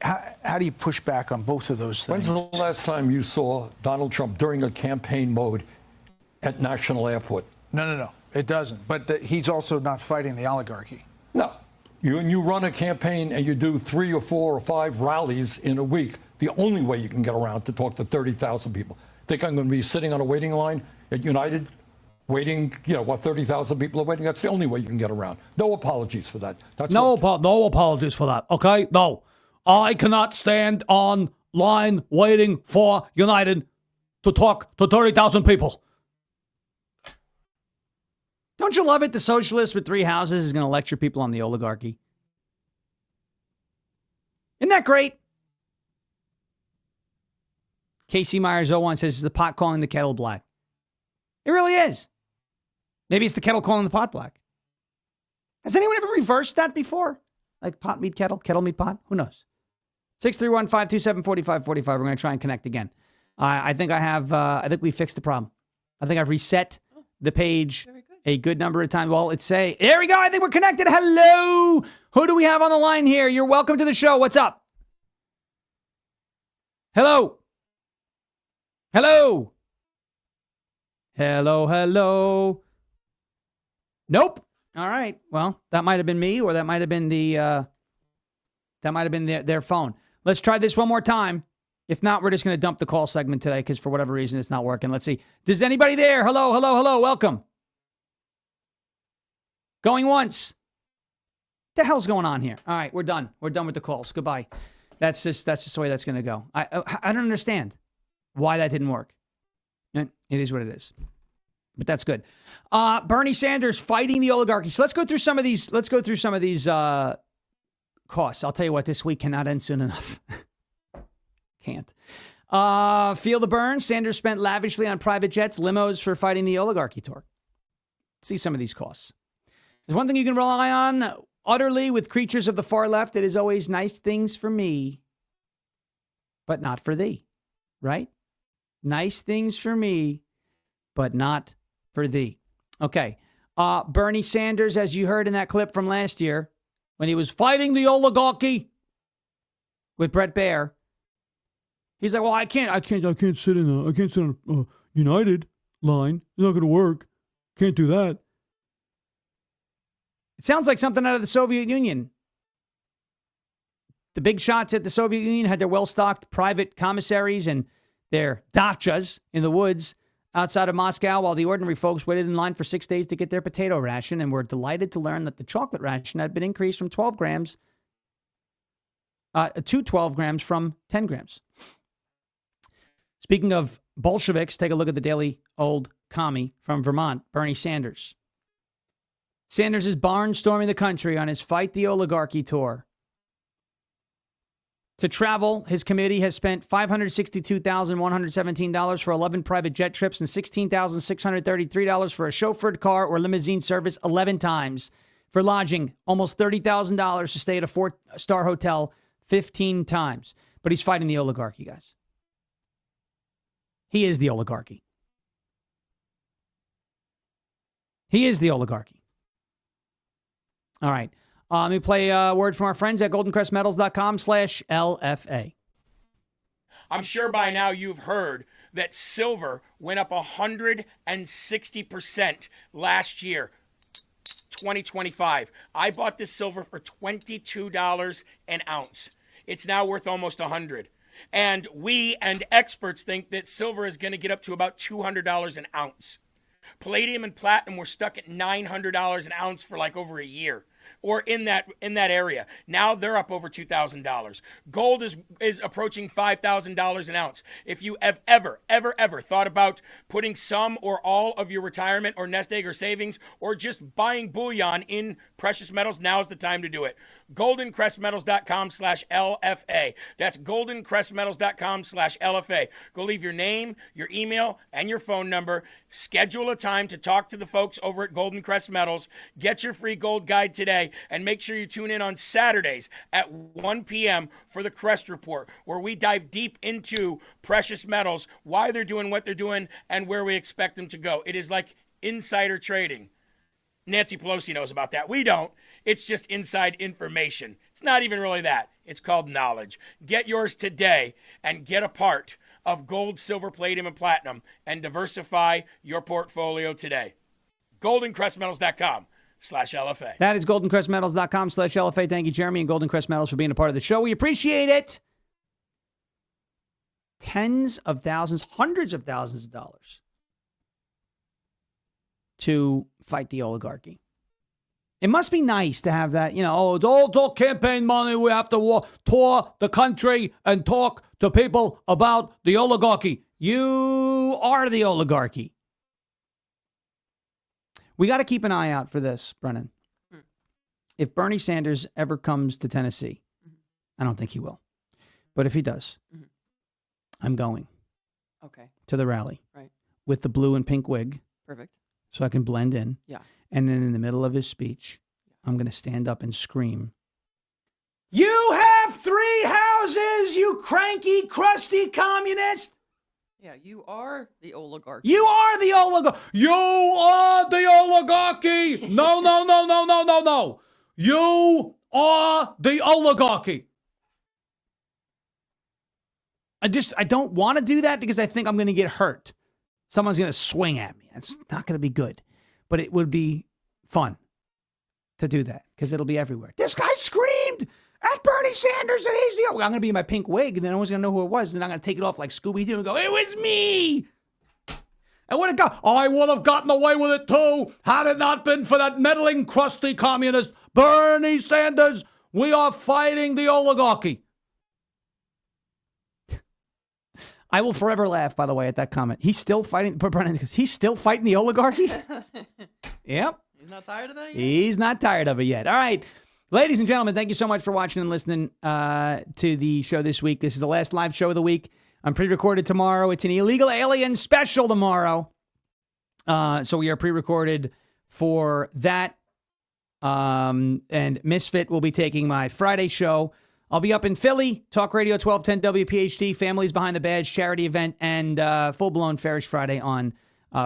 How do you push back on both of those things? When's the last time you saw Donald Trump during a campaign mode at National Airport? No. It doesn't. But he's also not fighting the oligarchy. No. You run a campaign and you do 3 or 4 or 5 rallies in a week. The only way you can get around to talk to 30,000 people. Think I'm going to be sitting on a waiting line at United, waiting, 30,000 people are waiting? That's the only way you can get around. No apologies for that. No apologies for that, okay? No. I cannot stand on line waiting for United to talk to 30,000 people. Don't you love it? The socialist with 3 houses is going to lecture people on the oligarchy. Isn't that great? Casey Myers 01 says, is the pot calling the kettle black? It really is. Maybe it's the kettle calling the pot black. Has anyone ever reversed that before? Like pot meet kettle, kettle meet pot? Who knows? 631-527-4545. We're going to try and connect again. I think we fixed the problem. I think I've reset the page a good number of times. Well, there we go. I think we're connected. Hello. Who do we have on the line here? You're welcome to the show. What's up? Hello. Hello. Hello. Nope. All right. Well, that might have been me, or that might have been their phone. Let's try this one more time. If not, we're just going to dump the call segment today because for whatever reason it's not working. Let's see. Does anybody there? Hello. Welcome. Going once. What the hell's going on here? All right, we're done. We're done with the calls. Goodbye. That's just the way that's going to go. I don't understand why that didn't work. It is what it is. But that's good. Bernie Sanders fighting the oligarchy. So let's go through some of these. Costs. I'll tell you what, this week cannot end soon enough. Can't. Feel the burn. Sanders spent lavishly on private jets, limos for fighting the oligarchy tour. See some of these costs. There's one thing you can rely on utterly with creatures of the far left. It is always nice things for me, but not for thee. Right? Nice things for me, but not for thee. Okay. Bernie Sanders, as you heard in that clip from last year, when he was fighting the oligarchy with Brett Baer, he's like, well, I can't sit on a United line. It's not going to work. Can't do that. It sounds like something out of the Soviet Union. The big shots at the Soviet Union had their well-stocked private commissaries and their dachas in the woods outside of Moscow, while the ordinary folks waited in line for 6 days to get their potato ration, and were delighted to learn that the chocolate ration had been increased from 12 grams to 12 grams from 10 grams. Speaking of Bolsheviks, take a look at the Daily Old Commie from Vermont, Bernie Sanders. Sanders is barnstorming the country on his Fight the Oligarchy tour. To travel, his committee has spent $562,117 for 11 private jet trips and $16,633 for a chauffeured car or limousine service 11 times. For lodging, almost $30,000 to stay at a 4-star hotel 15 times. But he's fighting the oligarchy, guys. He is the oligarchy. He is the oligarchy. All right. Let me play a word from our friends at goldencrestmetals.com/LFA. I'm sure by now you've heard that silver went up 160% last year, 2025. I bought this silver for $22 an ounce. It's now worth almost $100. And we and experts think that silver is going to get up to about $200 an ounce. Palladium and platinum were stuck at $900 an ounce for like over a year, or in that area. Now they're up over $2,000. Gold is approaching $5,000 an ounce. If you have ever thought about putting some or all of your retirement or nest egg or savings or just buying bullion in precious metals, now's the time to do it. goldencrestmetals.com/LFA. That's goldencrestmetals.com/LFA. Go leave your name, your email, and your phone number. Schedule a time to talk to the folks over at Golden Crest Metals. Get your free gold guide today, and make sure you tune in on Saturdays at 1 p.m. for the Crest Report, where we dive deep into precious metals, why they're doing what they're doing, and where we expect them to go. It is like insider trading. Nancy Pelosi knows about that. We don't. It's just inside information. It's not even really that. It's called knowledge. Get yours today and get a part of gold, silver, palladium, and platinum and diversify your portfolio today. goldencrestmetals.com/LFA. That is goldencrestmetals.com/LFA. Thank you, Jeremy and Golden Crest Metals, for being a part of the show. We appreciate it. Tens of thousands, hundreds of thousands of dollars to fight the oligarchy. It must be nice to have that, it's all campaign money. We have to tour the country and talk to people about the oligarchy. You are the oligarchy. We got to keep an eye out for this, Brennan. If Bernie Sanders ever comes to Tennessee, I don't think he will. But if he does, I'm going to the rally with the blue and pink wig. Perfect. So I can blend in. Yeah. And then in the middle of his speech, I'm going to stand up and scream, "You have 3 houses, you cranky, crusty communist!" Yeah, you are the oligarchy. You are the oligarchy. You are the oligarchy. No. You are the oligarchy. I don't want to do that because I think I'm going to get hurt. Someone's going to swing at me. It's not going to be good. But it would be fun to do that because it'll be everywhere. This guy screamed at Bernie Sanders and he's the I'm going to be in my pink wig and then no one's going to know who it was. And I'm going to take it off like Scooby-Doo and go, "It was me." I would have gotten away with it too had it not been for that meddling, crusty communist, Bernie Sanders. We are fighting the oligarchy. I will forever laugh, by the way, at that comment. He's still fighting, he's still fighting the oligarchy? Yep. He's not tired of that yet? He's not tired of it yet. All right. Ladies and gentlemen, thank you so much for watching and listening to the show this week. This is the last live show of the week. I'm pre-recorded tomorrow. It's an illegal alien special tomorrow. So we are pre-recorded for that. And Misfit will be taking my Friday show. I'll be up in Philly, Talk Radio 1210 WPHT, Families Behind the Badge charity event, and full-blown Farish Friday on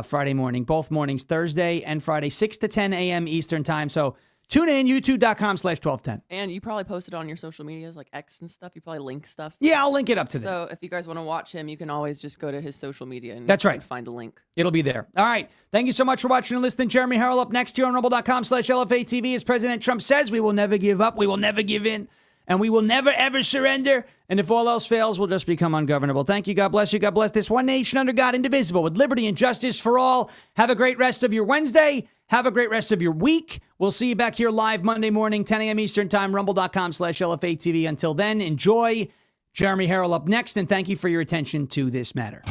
Friday morning. Both mornings, Thursday and Friday, 6 to 10 a.m. Eastern Time. So tune in, youtube.com/1210. And you probably post it on your social medias like X and stuff. You probably link stuff. Yeah, I'll link it up to them. So if you guys want to watch him, you can always just go to his social media and, That's right. and find the link. It'll be there. All right. Thank you so much for watching and listening. Jeremy Herrell up next here on rumble.com/LFA TV. As President Trump says, we will never give up. We will never give in. And we will never, ever surrender. And if all else fails, we'll just become ungovernable. Thank you. God bless you. God bless this one nation under God, indivisible, with liberty and justice for all. Have a great rest of your Wednesday. Have a great rest of your week. We'll see you back here live Monday morning, 10 a.m. Eastern Time, rumble.com/LFA TV. Until then, enjoy. Jeremy Herrell up next. And thank you for your attention to this matter.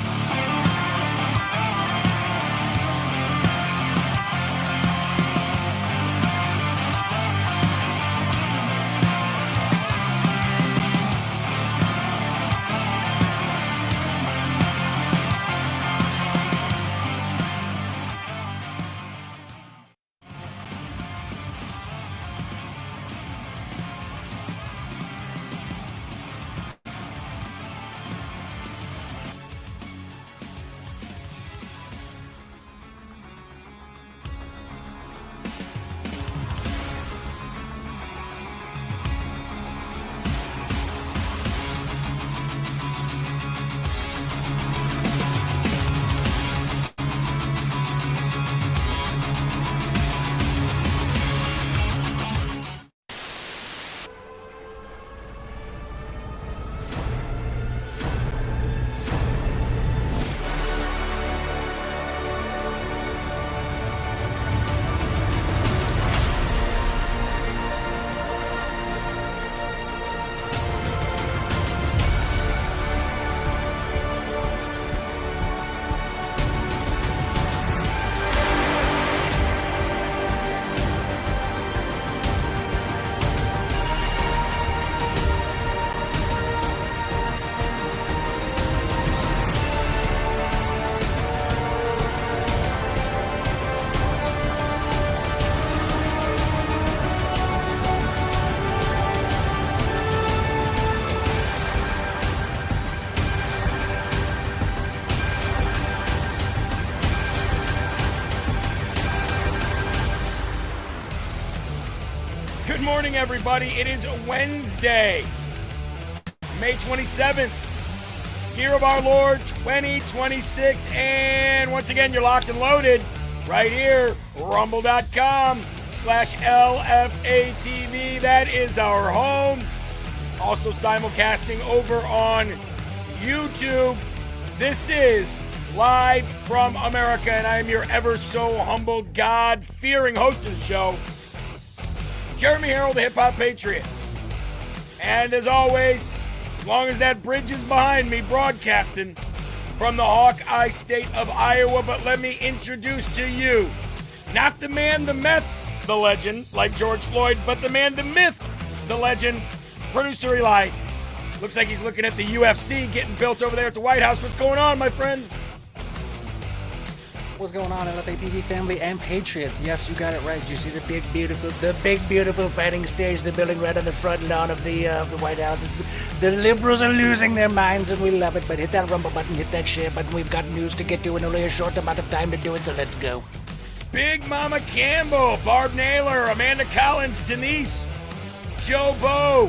Good morning, everybody. It is Wednesday, May 27th, year of our Lord 2026. And once again, you're locked and loaded right here, rumble.com/LFATV. That is our home. Also simulcasting over on YouTube. This is Live from America, and I am your ever so humble, God-fearing host of the show, Jeremy Herrell, the hip-hop patriot. And as always, as long as that bridge is behind me, broadcasting from the Hawkeye state of Iowa, but let me introduce to you, not the man, the meth, the legend, like George Floyd, but the man, the myth, the legend, producer Eli. Looks like he's looking at the UFC getting built over there at the White House. What's going on, my friend? What's going on, LFATV family and Patriots? Yes, you got it right. You see the big, beautiful fighting stage they're building right on the front lawn of the White House. The liberals are losing their minds, and we love it. But hit that rumble button, hit that share button. We've got news to get to in only a short amount of time to do it, so let's go. Big Mama Campbell, Barb Naylor, Amanda Collins, Denise, Joe Bow,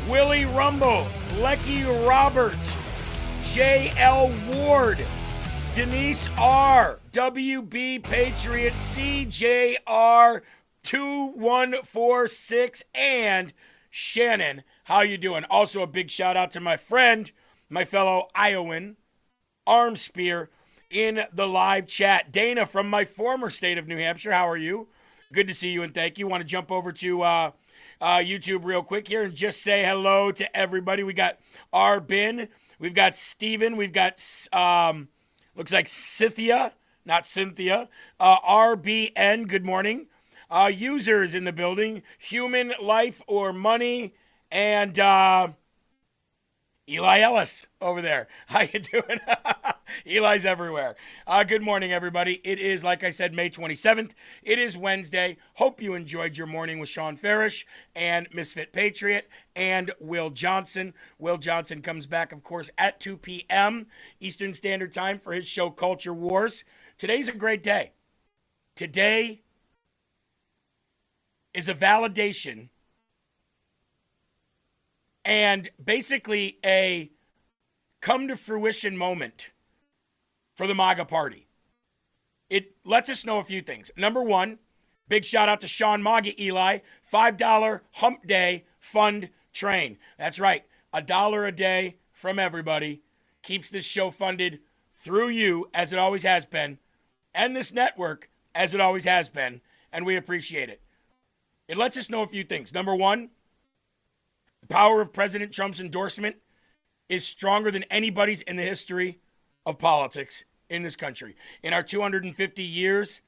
Willie Rumble, Lecky Robert, J.L. Ward, Denise R., WB Patriot, CJR 2146, and Shannon. How you doing? Also a big shout out to my friend, my fellow Iowan, Armspear, in the live chat. Dana from my former state of New Hampshire, how are you? Good to see you and thank you. Want to jump over to YouTube real quick here and just say hello to everybody. We got Arbin, we've got Steven, we've got looks like Cynthia, not Cynthia. RBN, good morning. Users in the building, Human Life or Money, and Eli Ellis over there. How you doing? Eli's everywhere. Good morning, everybody. It is, like I said, May 27th. It is Wednesday. Hope you enjoyed your morning with Sean Farish and Misfit Patriot and Will Johnson. Will Johnson comes back, of course, at 2 p.m. Eastern Standard Time for his show Culture Wars. Today's a great day. Today is a validation and basically a come to fruition moment for the MAGA party. It lets us know a few things. Number one, big shout out to Sean MAGA Eli, $5 Hump Day Fund Train. That's right, $1 a day from everybody keeps this show funded through you, as it always has been, and this network, as it always has been, and we appreciate it. It lets us know a few things. Number one, the power of President Trump's endorsement is stronger than anybody's in the history of politics in this country. In our 250 years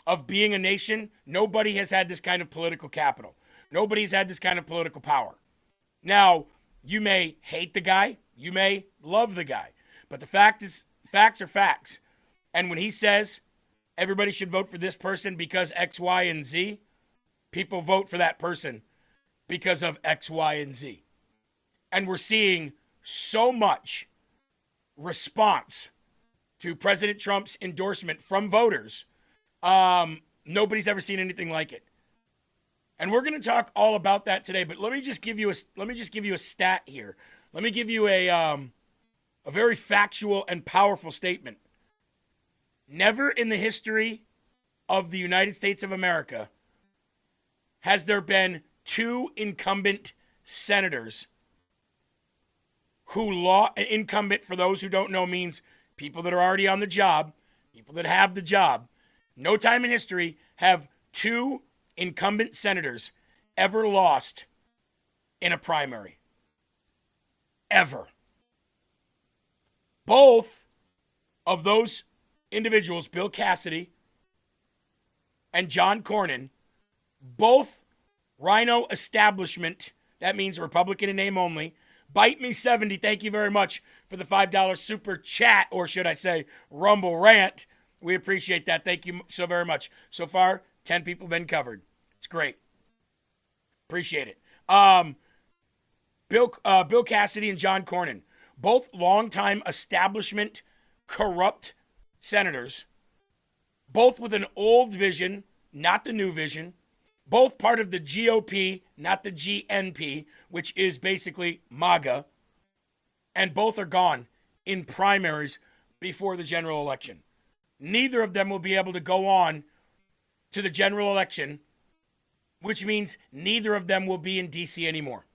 of being a nation, nobody has had this kind of political capital. Nobody's had this kind of political power. Now, you may hate the guy, you may love the guy, but the fact is, facts are facts. And when he says everybody should vote for this person because X, Y, and Z, people vote for that person because of X, Y, and Z. And we're seeing so much response to President Trump's endorsement from voters. Nobody's ever seen anything like it. And we're going to talk all about that today, but let me just give you a stat here. Let me give you a very factual and powerful statement. Never in the history of the United States of America has there been two incumbent senators incumbent, for those who don't know, means people that are already on the job, people that have the job. No time in history have two incumbent senators ever lost in a primary. Ever. Both of those individuals, Bill Cassidy and John Cornyn, both Rhino establishment, that means Republican in name only. Bite Me 70, thank you very much for the $5 super chat, or should I say Rumble rant. We appreciate that. Thank you so very much. So far, 10 people been covered. It's great. Appreciate it. Bill Cassidy and John Cornyn, both longtime establishment corrupt senators, both with an old vision, not the new vision, both part of the GOP, not the GNP, which is basically MAGA, and both are gone in primaries before the general election. Neither of them will be able to go on to the general election, which means neither of them will be in D.C. anymore.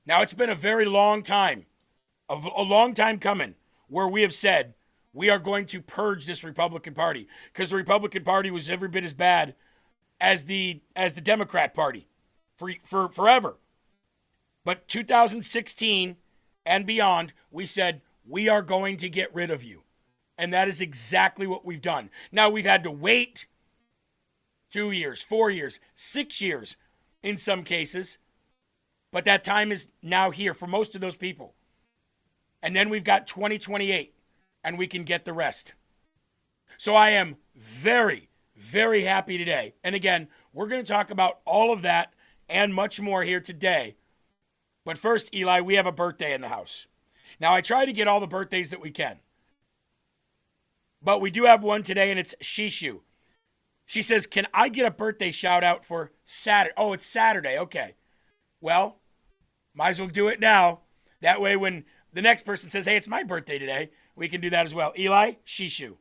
Now, it's been a very long time, a long time coming, where we have said we are going to purge this Republican Party, because the Republican Party was every bit as bad as the Democrat Party for forever. But 2016 and beyond, we said we are going to get rid of you. And that is exactly what we've done. Now, we've had to wait 2 years, 4 years, 6 years in some cases. But that time is now here for most of those people. And then we've got 2028, and we can get the rest. So I am very, very happy today. And again, we're going to talk about all of that and much more here today. But first, Eli, we have a birthday in the house. Now, I try to get all the birthdays that we can. But we do have one today, and it's Shishu. She says, can I get a birthday shout out for Saturday? Oh, it's Saturday. Okay. Well, might as well do it now. That way, when the next person says, hey, it's my birthday today, we can do that as well. Eli, Shishu.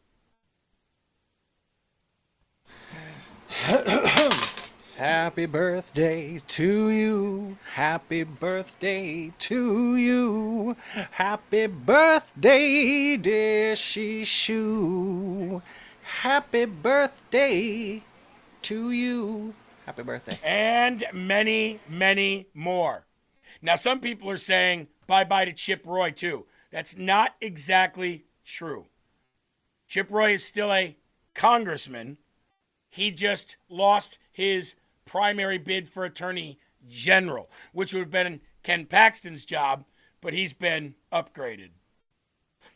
Happy birthday to you. Happy birthday to you. Happy birthday, dear Shishu. Happy birthday to you. Happy birthday. And many, many more. Now, some people are saying bye-bye to Chip Roy, too. That's not exactly true. Chip Roy is still a congressman. He just lost his primary bid for attorney general, which would have been Ken Paxton's job, but he's been upgraded.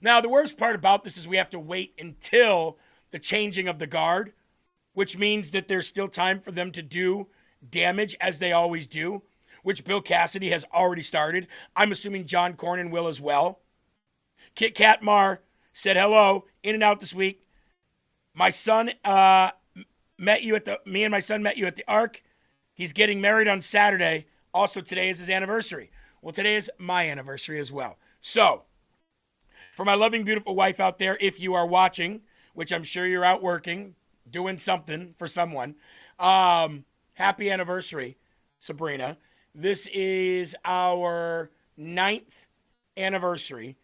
Now, the worst part about this is we have to wait until the changing of the guard, which means that there's still time for them to do damage as they always do, which Bill Cassidy has already started. I'm assuming John Cornyn will as well. Kit Kat Mar said hello, in and out this week. My son me and my son met you at the Ark. He's getting married on Saturday. Also, today is his anniversary. Well, today is my anniversary as well. So, for my loving, beautiful wife out there, if you are watching, which I'm sure you're out working, doing something for someone, happy anniversary, Sabrina. This is our 9th anniversary,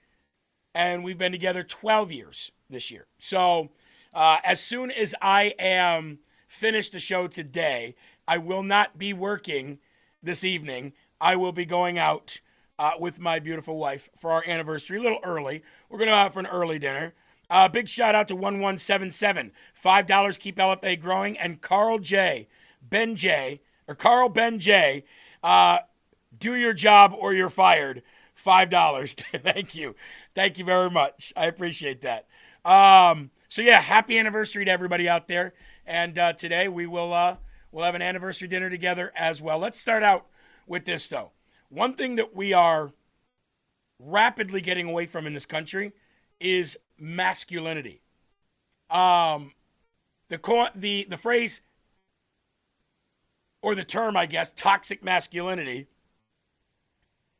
and we've been together 12 years this year. So, as soon as I am finished the show today, I will not be working this evening. I will be going out with my beautiful wife for our anniversary a little early. We're going to have for an early dinner. Big shout out to 1177. $5 keep LFA growing. And Carl Ben J. Do your job or you're fired. $5. Thank you. Thank you very much. I appreciate that. So yeah, happy anniversary to everybody out there. And today we'll have an anniversary dinner together as well. Let's start out with this though. One thing that we are rapidly getting away from in this country is masculinity. The phrase or the term, I guess, toxic masculinity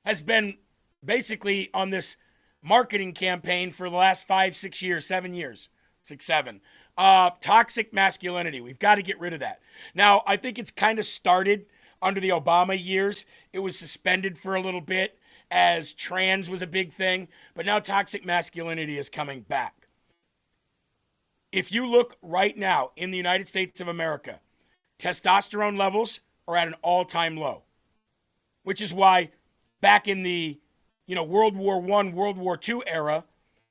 has been basically on this marketing campaign for the last 5, 6 years, 7 years. 6, 7. Toxic masculinity. We've got to get rid of that. Now, I think it's kind of started under the Obama years. It was suspended for a little bit as trans was a big thing, but now toxic masculinity is coming back. If you look right now in the United States of America, testosterone levels are at an all-time low, which is why back in the World War I, World War II era,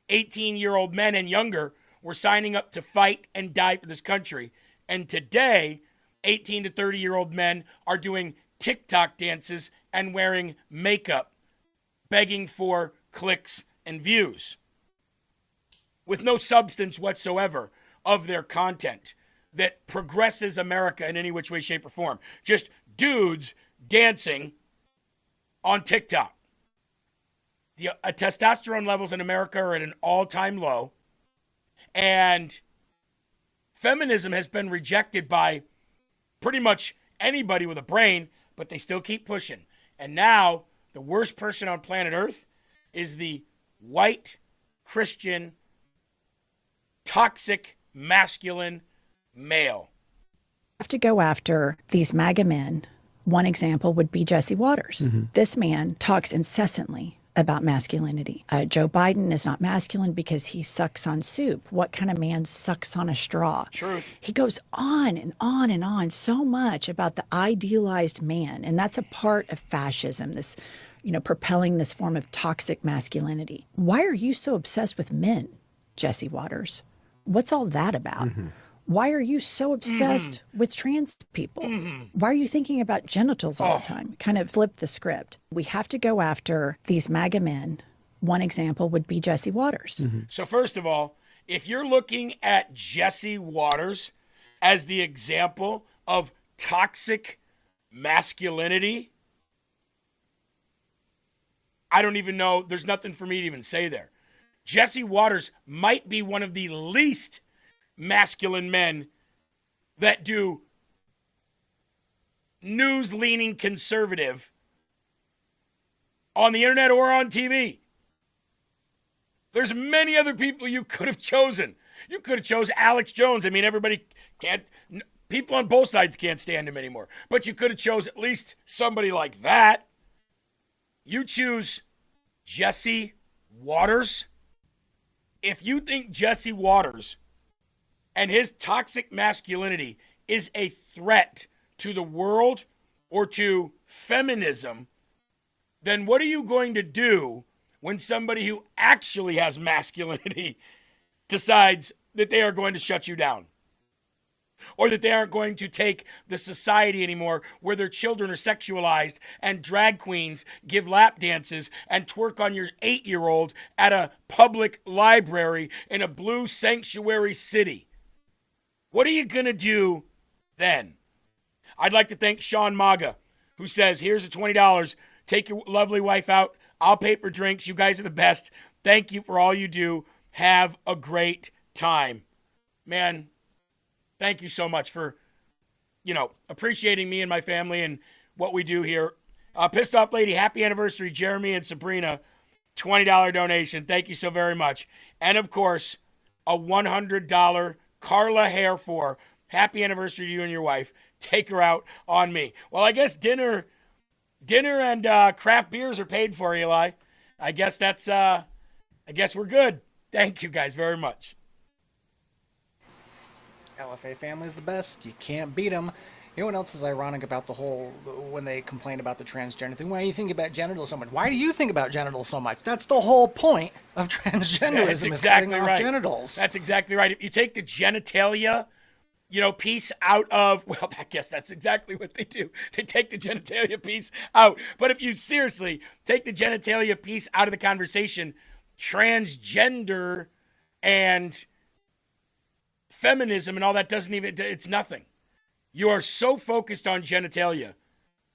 18-year-old men and younger were signing up to fight and die for this country. And today, 18 to 30-year-old men are doing TikTok dances and wearing makeup, begging for clicks and views, with no substance whatsoever of their content that progresses America in any which way, shape, or form. Just dudes dancing on TikTok. The testosterone levels in America are at an all-time low. And feminism has been rejected by pretty much anybody with a brain, but they still keep pushing. And now the worst person on planet Earth is the white, Christian, toxic, masculine male. Have to go after these MAGA men. One example would be Jesse Waters. This man talks incessantly about masculinity. Joe Biden is not masculine because he sucks on soup. What kind of man sucks on a straw? Truth. He goes on and on and on so much about the idealized man, and that's a part of fascism, this, propelling this form of toxic masculinity. Why are you so obsessed with men, Jesse Waters? What's all that about? Why are you so obsessed with trans people? Why are you thinking about genitals all the time? Kind of flip the script. We have to go after these MAGA men. One example would be Jesse Waters. So first of all, if you're looking at Jesse Waters as the example of toxic masculinity, I don't even know. There's nothing for me to even say there. Jesse Waters might be one of the least masculine men that do news-leaning conservative on the internet or on TV. There's many other people you could have chosen. You could have chose Alex Jones. I mean, everybody can't, people on both sides can't stand him anymore. But you could have chose at least somebody like that. You choose Jesse Waters. If you think Jesse Waters and his toxic masculinity is a threat to the world or to feminism, then what are you going to do when somebody who actually has masculinity decides that they are going to shut you down? Or that they aren't going to take the society anymore where their children are sexualized and drag queens give lap dances and twerk on your 8-year-old at a public library in a blue sanctuary city? What are you going to do then? I'd like to thank Sean Maga, who says, here's the $20. Take your lovely wife out. I'll pay for drinks. You guys are the best. Thank you for all you do. Have a great time. Man, thank you so much for, appreciating me and my family and what we do here. Pissed Off Lady, happy anniversary, Jeremy and Sabrina. $20 donation. Thank you so very much. And, of course, a $100 Carla Hair for happy anniversary to you and your wife. Take her out on me. Well, I guess dinner and craft beers are paid for, Eli. I guess we're good. Thank you guys very much. LFA family's the best. You can't beat them. You know what else is ironic about the whole, when they complain about the transgender thing? Why do you think about genitals so much? Why do you think about genitals so much? That's the whole point of transgenderism. That's is exactly cutting right. off genitals. That's exactly right. If you take the genitalia, piece out of, well, I guess that's exactly what they do. They take the genitalia piece out. But if you seriously take the genitalia piece out of the conversation, transgender and feminism and all that it's nothing. You are so focused on genitalia.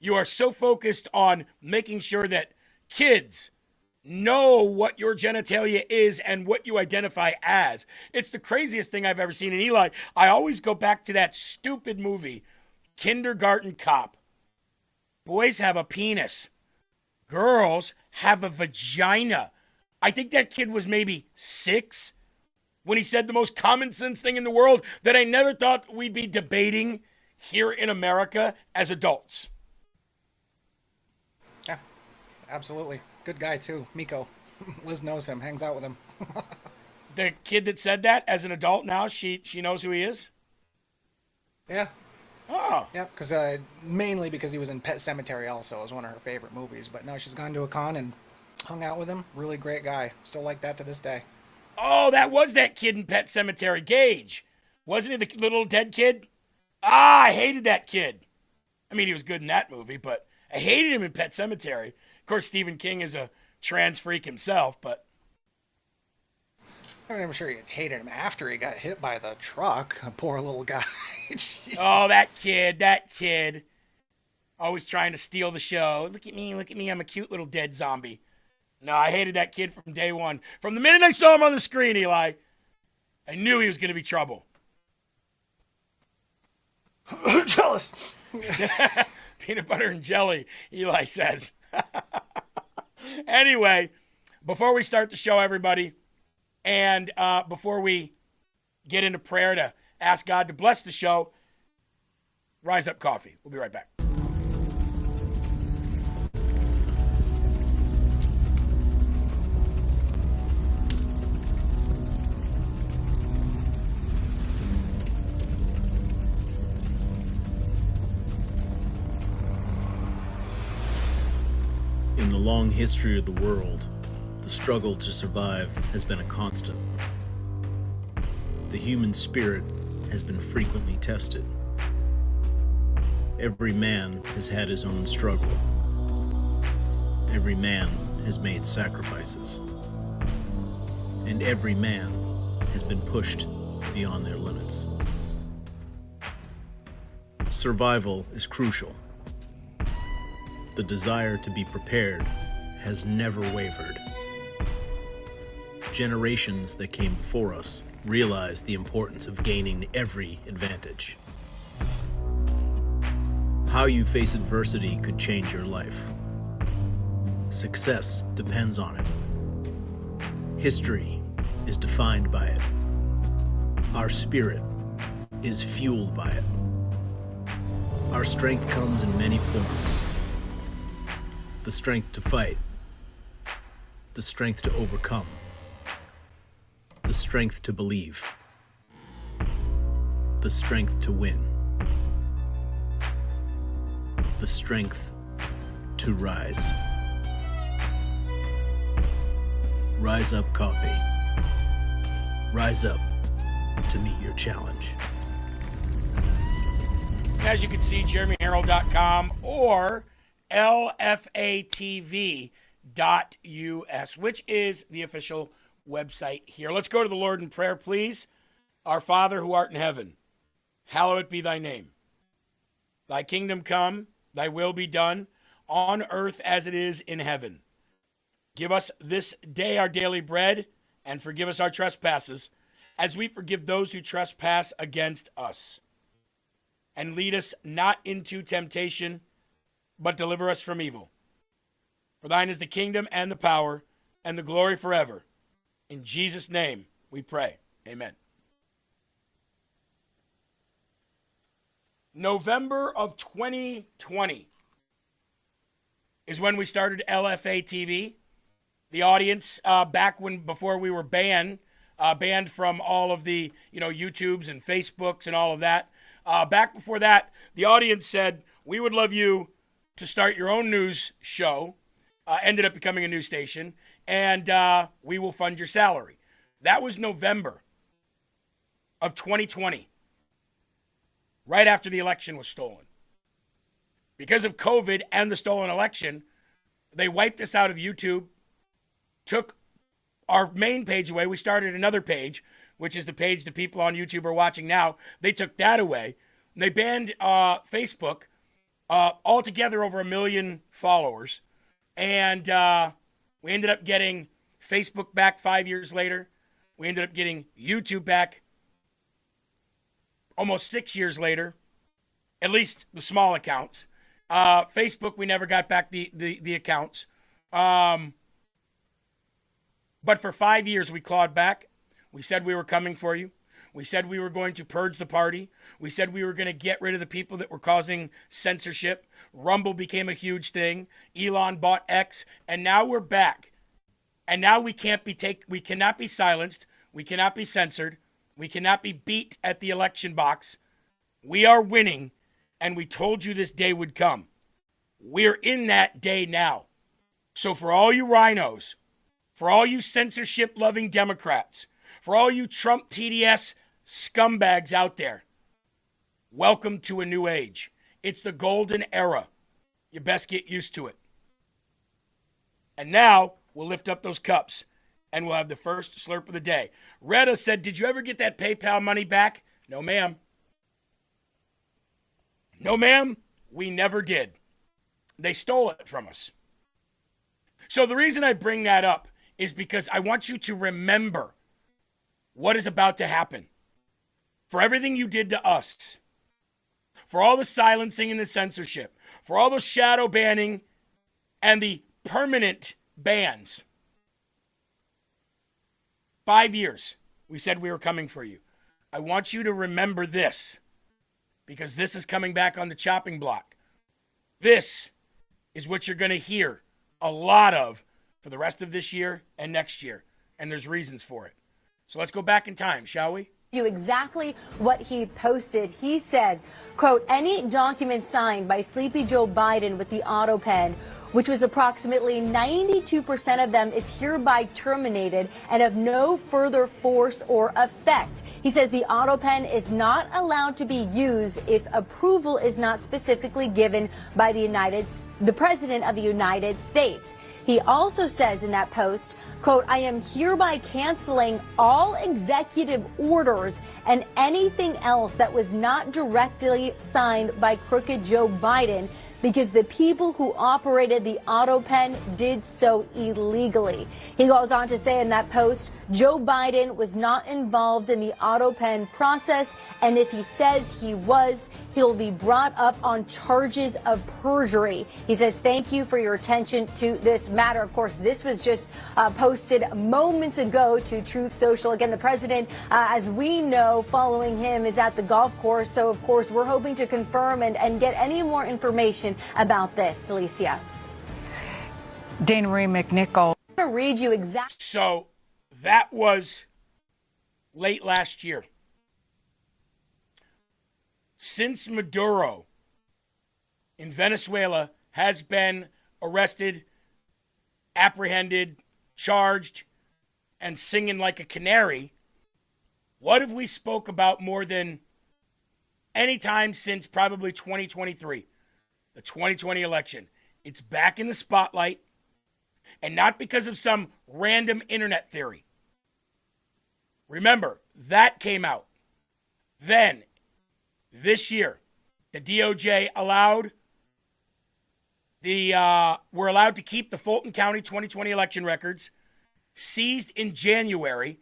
You are so focused on making sure that kids know what your genitalia is and what you identify as. It's the craziest thing I've ever seen. And Eli, I always go back to that stupid movie, Kindergarten Cop. Boys have a penis. Girls have a vagina. I think that kid was maybe 6 when he said the most common sense thing in the world that I never thought we'd be debating here in America as adults. Yeah, absolutely. Good guy, too. Miko. Liz knows him, hangs out with him. The kid that said that as an adult now, she knows who he is? Yeah. Oh. Yeah, mainly because he was in Pet Sematary also. It was one of her favorite movies. But no, she's gone to a con and hung out with him. Really great guy. Still like that to this day. Oh, that was that kid in Pet Sematary, Gage. Wasn't he the little dead kid? I hated that kid. I mean, he was good in that movie, but I hated him in Pet Sematary. Of course, Stephen King is a trans freak himself, but... I mean, I'm sure he hated him after he got hit by the truck. Poor little guy. Oh, that kid. Always trying to steal the show. Look at me, I'm a cute little dead zombie. No, I hated that kid from day one. From the minute I saw him on the screen, Eli, I knew he was going to be trouble. Jealous. Peanut butter and jelly, Eli says. Anyway, before we start the show, everybody, and before we get into prayer to ask God to bless the show, Rise Up Coffee. We'll be right back. In the long history of the world, the struggle to survive has been a constant. The human spirit has been frequently tested. Every man has had his own struggle. Every man has made sacrifices. And every man has been pushed beyond their limits. Survival is crucial. The desire to be prepared has never wavered. Generations that came before us realized the importance of gaining every advantage. How you face adversity could change your life. Success depends on it. History is defined by it. Our spirit is fueled by it. Our strength comes in many forms. The strength to fight, the strength to overcome, the strength to believe, the strength to win, the strength to rise. Rise Up Coffee. Rise up to meet your challenge. As you can see, JeremyHerrell.com or lfatv.us, which is the official website here. Let's go to the Lord in prayer, please. Our Father who art in heaven, hallowed be thy name. Thy kingdom come, thy will be done, on earth as it is in heaven. Give us this day our daily bread, and forgive us our trespasses, as we forgive those who trespass against us. And lead us not into temptation, but deliver us from evil. For thine is the kingdom and the power and the glory forever. In Jesus' name we pray. Amen. November of 2020 is when we started LFA TV. The audience, before we were banned from all of the YouTubes and Facebooks and all of that. Back before that, the audience said, we would love you to start your own news show, ended up becoming a news station, and we will fund your salary. That was November of 2020, right after the election was stolen. Because of COVID and the stolen election, they wiped us out of YouTube, took our main page away. We started another page, which is the page that people on YouTube are watching now. They took that away. They banned Facebook. Altogether over 1 million followers. And we ended up getting Facebook back 5 years later. We ended up getting YouTube back almost 6 years later, at least the small accounts. Facebook, we never got back the accounts. But for 5 years, we clawed back. We said we were coming for you. We said we were going to purge the party. We said we were going to get rid of the people that were causing censorship. Rumble became a huge thing. Elon bought X, and now we're back. And now we cannot be silenced. We cannot be censored. We cannot be beat at the election box. We are winning, and we told you this day would come. We're in that day now. So for all you rhinos, for all you censorship-loving Democrats, for all you Trump TDS scumbags out there, welcome to a new age. It's the golden era. You best get used to it. And now we'll lift up those cups and we'll have the first slurp of the day. Retta said, did you ever get that PayPal money back? No, ma'am. No, ma'am, we never did. They stole it from us. So the reason I bring that up is because I want you to remember what is about to happen. For everything you did to us, for all the silencing and the censorship, for all the shadow banning and the permanent bans. 5 years, we said we were coming for you. I want you to remember this, because this is coming back on the chopping block. This is what you're going to hear a lot of for the rest of this year and next year, and there's reasons for it. So let's go back in time, shall we? You exactly what he posted. He said, quote, any document signed by Sleepy Joe Biden with the auto pen, which was approximately 92% of them, is hereby terminated and of no further force or effect. He says the auto pen is not allowed to be used if approval is not specifically given by the President of the United States. He also says in that post, quote, I am hereby canceling all executive orders and anything else that was not directly signed by crooked Joe Biden, because the people who operated the auto pen did so illegally. He goes on to say in that post, Joe Biden was not involved in the auto pen process, and if he says he was, he'll be brought up on charges of perjury. He says, thank you for your attention to this matter. Of course, this was just posted moments ago to Truth Social. Again, the president, as we know, following him is at the golf course. So, of course, we're hoping to confirm and get any more information about this. Alicia. Dana Marie McNichol. I'm going to read you exactly. So that was late last year. Since Maduro in Venezuela has been arrested, apprehended, charged, and singing like a canary, what have we spoke about more than any time since probably 2023? The 2020 election. It's back in the spotlight, and not because of some random internet theory. Remember, that came out. Then, this year, the DOJ were allowed to keep the Fulton County 2020 election records, seized in January.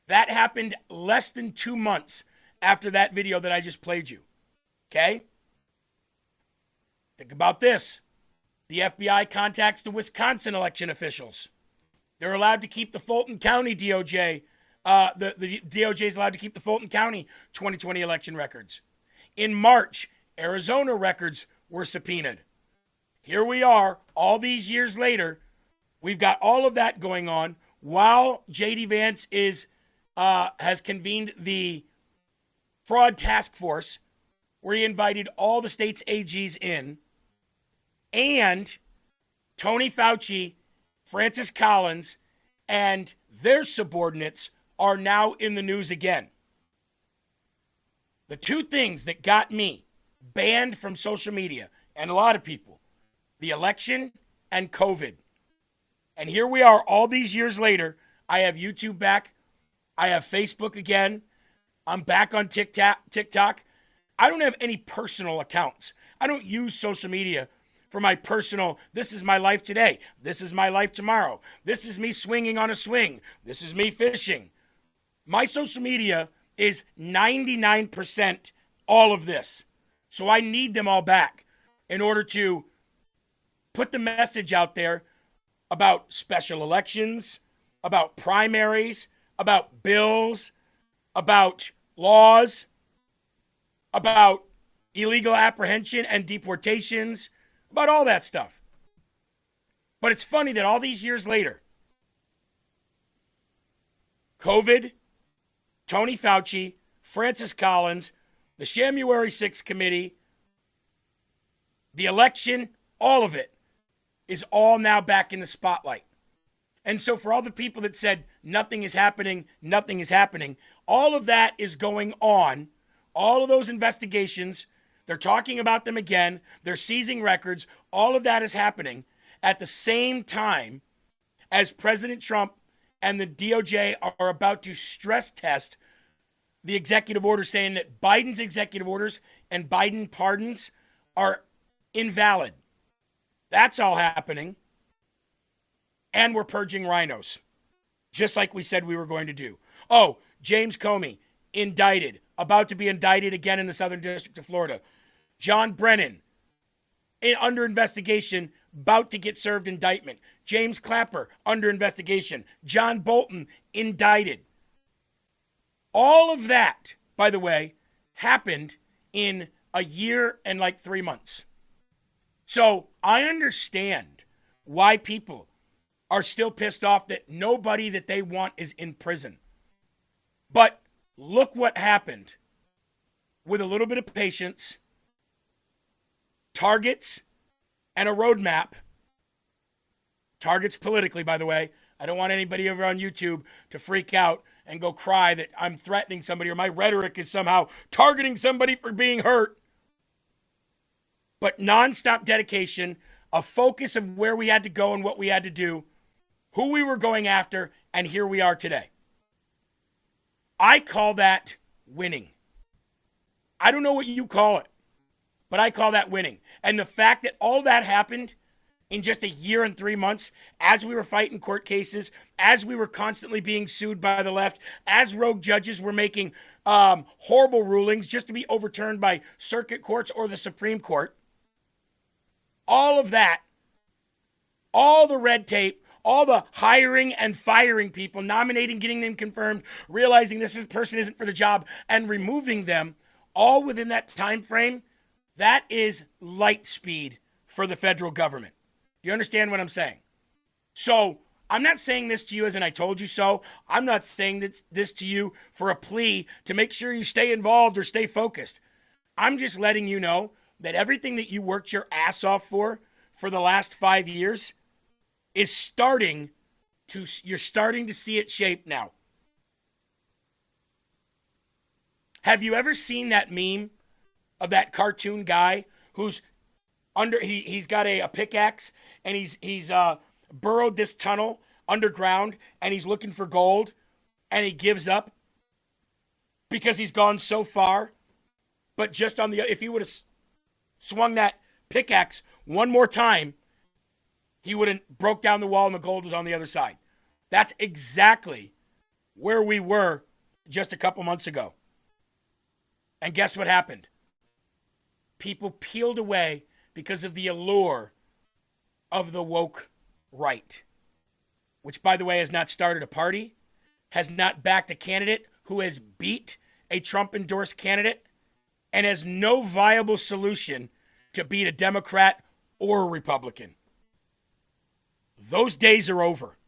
That happened less than 2 months after that video that I just played you. Okay? Think about this. The FBI contacts the Wisconsin election officials. They're allowed to keep the Fulton County DOJ. The DOJ is allowed to keep the Fulton County 2020 election records. In March, Arizona records were subpoenaed. Here we are, all these years later. We've got all of that going on while J.D. Vance has convened the fraud task force, where he invited all the state's AGs in, and Tony Fauci, Francis Collins, and their subordinates are now in the news again. The two things that got me banned from social media, and a lot of people, the election and COVID. And here we are all these years later. I have YouTube back. I have Facebook again. I'm back on TikTok. I don't have any personal accounts. I don't use social media for my personal, this is my life today. This is my life tomorrow. This is me swinging on a swing. This is me fishing. My social media is 99% all of this. So I need them all back in order to put the message out there about special elections, about primaries, about bills, about laws, about illegal apprehension and deportations, about all that stuff. But it's funny that all these years later, COVID, Tony Fauci, Francis Collins, the January 6th committee, the election, all of it is all now back in the spotlight. And so for all the people that said nothing is happening, all of that is going on. All of those investigations, they're talking about them again. They're seizing records. All of that is happening at the same time as President Trump and the DOJ are about to stress test the executive order, saying that Biden's executive orders and Biden pardons are invalid. That's all happening. And we're purging rhinos, just like we said we were going to do. Oh, James Comey, indicted, about to be indicted again in the Southern District of Florida. John Brennan, under investigation, about to get served indictment. James Clapper, under investigation. John Bolton, indicted. All of that, by the way, happened in a year and like 3 months. So I understand why people are still pissed off that nobody that they want is in prison. But look what happened with a little bit of patience, targets, and a roadmap. Targets politically, by the way. I don't want anybody over on YouTube to freak out and go cry that I'm threatening somebody or my rhetoric is somehow targeting somebody for being hurt. But nonstop dedication, a focus of where we had to go and what we had to do, who we were going after, and here we are today. I call that winning. I don't know what you call it, but I call that winning. And the fact that all that happened in just a year and 3 months, as we were fighting court cases, as we were constantly being sued by the left, as rogue judges were making horrible rulings just to be overturned by circuit courts or the Supreme Court, all of that, all the red tape, all the hiring and firing people, nominating, getting them confirmed, realizing this person isn't for the job, and removing them, all within that time frame, that is light speed for the federal government. You understand what I'm saying? So I'm not saying this to you as in I told you so. I'm not saying this to you for a plea to make sure you stay involved or stay focused. I'm just letting you know that everything that you worked your ass off for the last 5 years is you're starting to see it shape now. Have you ever seen that meme of that cartoon guy who's he's got a pickaxe and he's burrowed this tunnel underground and he's looking for gold and he gives up because he's gone so far, but just if he would have swung that pickaxe one more time, he would have broke down the wall and the gold was on the other side. That's exactly where we were just a couple months ago. And guess what happened? People peeled away because of the allure of the woke right, which, by the way, has not started a party, has not backed a candidate who has beat a Trump-endorsed candidate, and has no viable solution to beat a Democrat or a Republican. Those days are over.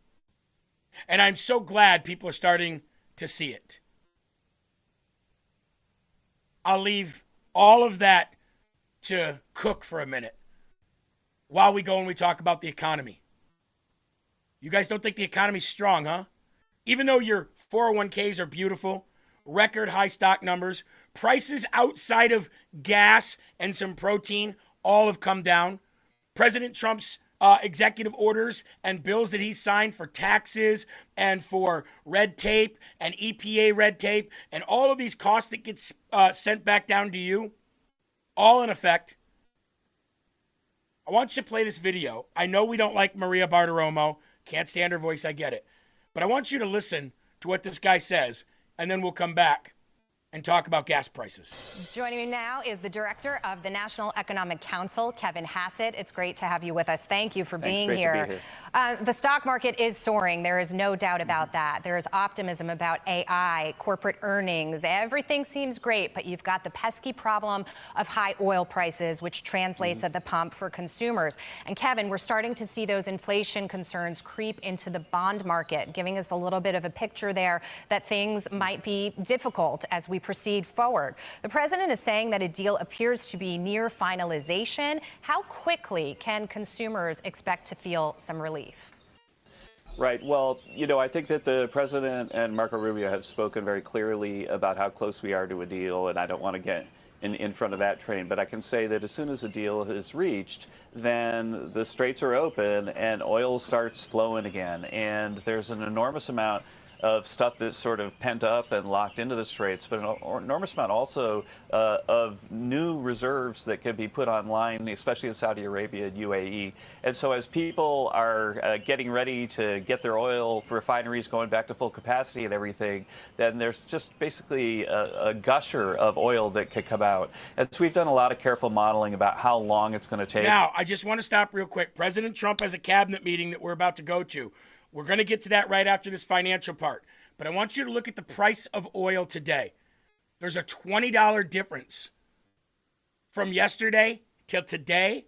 And I'm so glad people are starting to see it. I'll leave all of that to cook for a minute while we go and we talk about the economy. You guys don't think the economy's strong, huh? Even though your 401ks are beautiful, record high stock numbers, prices outside of gas and some protein all have come down. President Trump's executive orders and bills that he signed for taxes and for red tape and EPA red tape and all of these costs that get sent back down to you, all in effect. I want you to play this video. I know we don't like Maria Bartiromo. Can't stand her voice. I get it. But I want you to listen to what this guy says, and then we'll come back and talk about gas prices. Joining me now is the director of the National Economic Council, Kevin Hassett. It's great to have you with us. Thank you for being here. To be here. The stock market is soaring. There is no doubt about that. There is optimism about AI, corporate earnings. Everything seems great, but you've got the pesky problem of high oil prices, which translates at the pump for consumers. And Kevin, we're starting to see those inflation concerns creep into the bond market, giving us a little bit of a picture there that things might be difficult as we proceed forward. The president is saying that a deal appears to be near finalization. How quickly can consumers expect to feel some relief? Right. Well, you know, I think that the president and Marco Rubio have spoken very clearly about how close we are to a deal, and I don't want to get in front of that train, but I can say that as soon as a deal is reached, then the straits are open and oil starts flowing again. And there's an enormous amount of stuff that's sort of pent up and locked into the straits, but an enormous amount also of new reserves that could be put online, especially in Saudi Arabia and UAE. And so as people are getting ready to get their oil refineries going back to full capacity and everything, then there's just basically a gusher of oil that could come out. And so we've done a lot of careful modeling about how long it's going to take. Now, I just want to stop real quick. President Trump has a cabinet meeting that we're about to go to. We're going to get to that right after this financial part. But I want you to look at the price of oil today. There's a $20 difference from yesterday till today.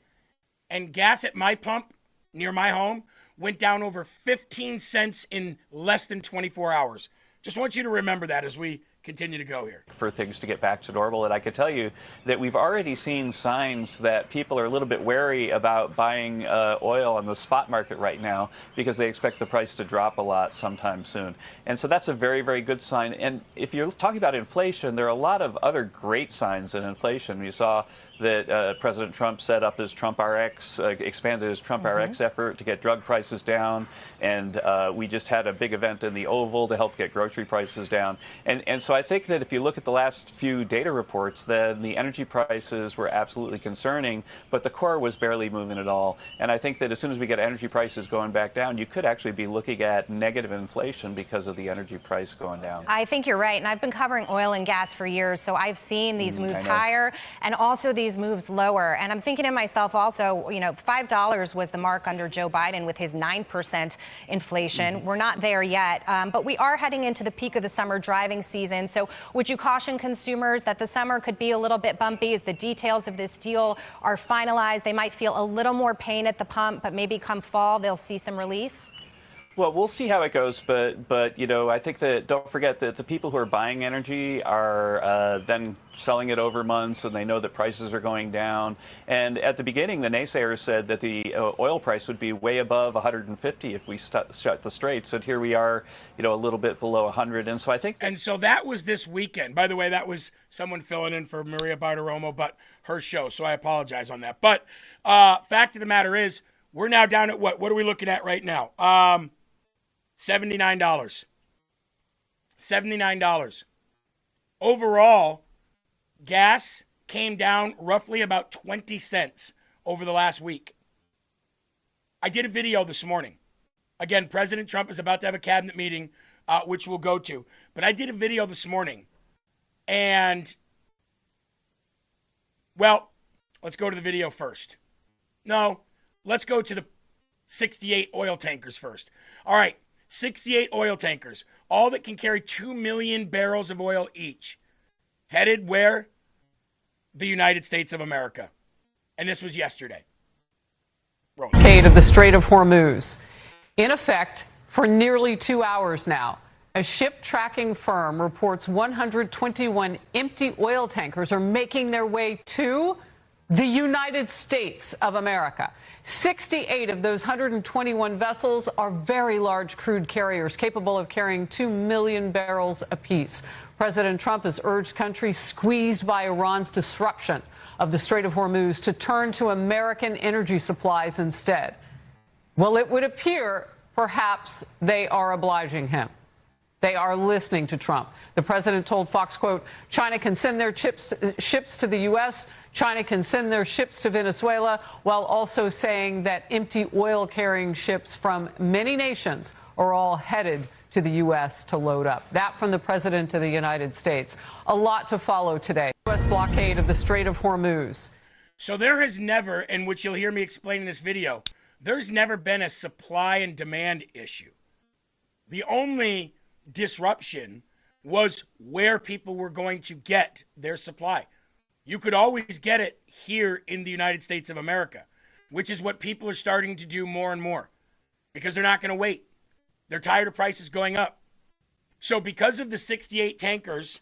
And gas at my pump near my home went down over 15 cents in less than 24 hours. Just want you to remember that as we continue to go here. For things to get back to normal. And I can tell you that we've already seen signs that people are a little bit wary about buying oil on the spot market right now because they expect the price to drop a lot sometime soon. And so that's a very, very good sign. And if you're talking about inflation, there are a lot of other great signs in inflation. You saw that President Trump set up his Trump RX, expanded his Trump RX effort to get drug prices down. And we just had a big event in the Oval to help get grocery prices down. And so I think that if you look at the last few data reports, then the energy prices were absolutely concerning, but the core was barely moving at all. And I think that as soon as we get energy prices going back down, you could actually be looking at negative inflation because of the energy price going down. I think you're right. And I've been covering oil and gas for years, so I've seen these moves higher and also these moves lower. And I'm thinking to myself also, you know, $5 was the mark under Joe Biden with his 9% inflation. We're not there yet, but we are heading into the peak of the summer driving season. So would you caution consumers that the summer could be a little bit bumpy as the details of this deal are finalized? They might feel a little more pain at the pump, but maybe come fall, they'll see some relief? Well, we'll see how it goes, but you know, I think that don't forget that the people who are buying energy are then selling it over months, and they know that prices are going down. And at the beginning, the naysayers said that the oil price would be way above 150 if we shut the straits, and here we are, you know, a little bit below 100. And so I think. And so that was this weekend. By the way, that was someone filling in for Maria Bartiromo, but her show. So I apologize on that. But fact of the matter is, we're now down at what? What are we looking at right now? $79. $79. Overall, gas came down roughly about 20 cents over the last week. I did a video this morning. Again, President Trump is about to have a cabinet meeting, which we'll go to. But I did a video this morning. And, well, let's go to the video first. No, let's go to the 68 oil tankers first. All right. 68 oil tankers, all that can carry 2 million barrels of oil each, headed where? The United States of America. And this was yesterday. Blockade of the Strait of Hormuz. In effect, for nearly 2 hours now, a ship tracking firm reports 121 empty oil tankers are making their way to the United States of America. 68 of those 121 vessels are very large crude carriers capable of carrying 2 million barrels apiece. President Trump has urged countries squeezed by Iran's disruption of the Strait of Hormuz to turn to American energy supplies instead. Well, it would appear perhaps they are obliging him. They are listening to Trump. The president told Fox, quote, China can send their ships to the U.S., China can send their ships to Venezuela, while also saying that empty oil-carrying ships from many nations are all headed to the U.S. to load up. That from the President of the United States. A lot to follow today. U.S. blockade of the Strait of Hormuz. So there has never, and which you'll hear me explain in this video, there's never been a supply and demand issue. The only disruption was where people were going to get their supply. You could always get it here in the United States of America, which is what people are starting to do more and more because they're not going to wait. They're tired of prices going up. So because of the 68 tankers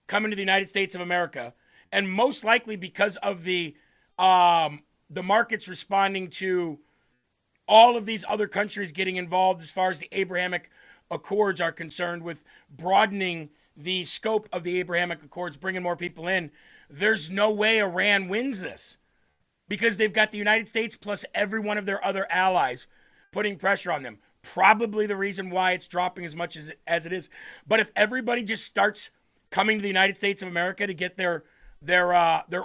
coming to the United States of America, and most likely because of the markets responding to all of these other countries getting involved as far as the Abrahamic Accords are concerned, with broadening the scope of the Abrahamic Accords, bringing more people in, there's no way Iran wins this because they've got the United States plus every one of their other allies putting pressure on them. probably the reason why it's dropping as much as it is. But if everybody just starts coming to the United States of America to get their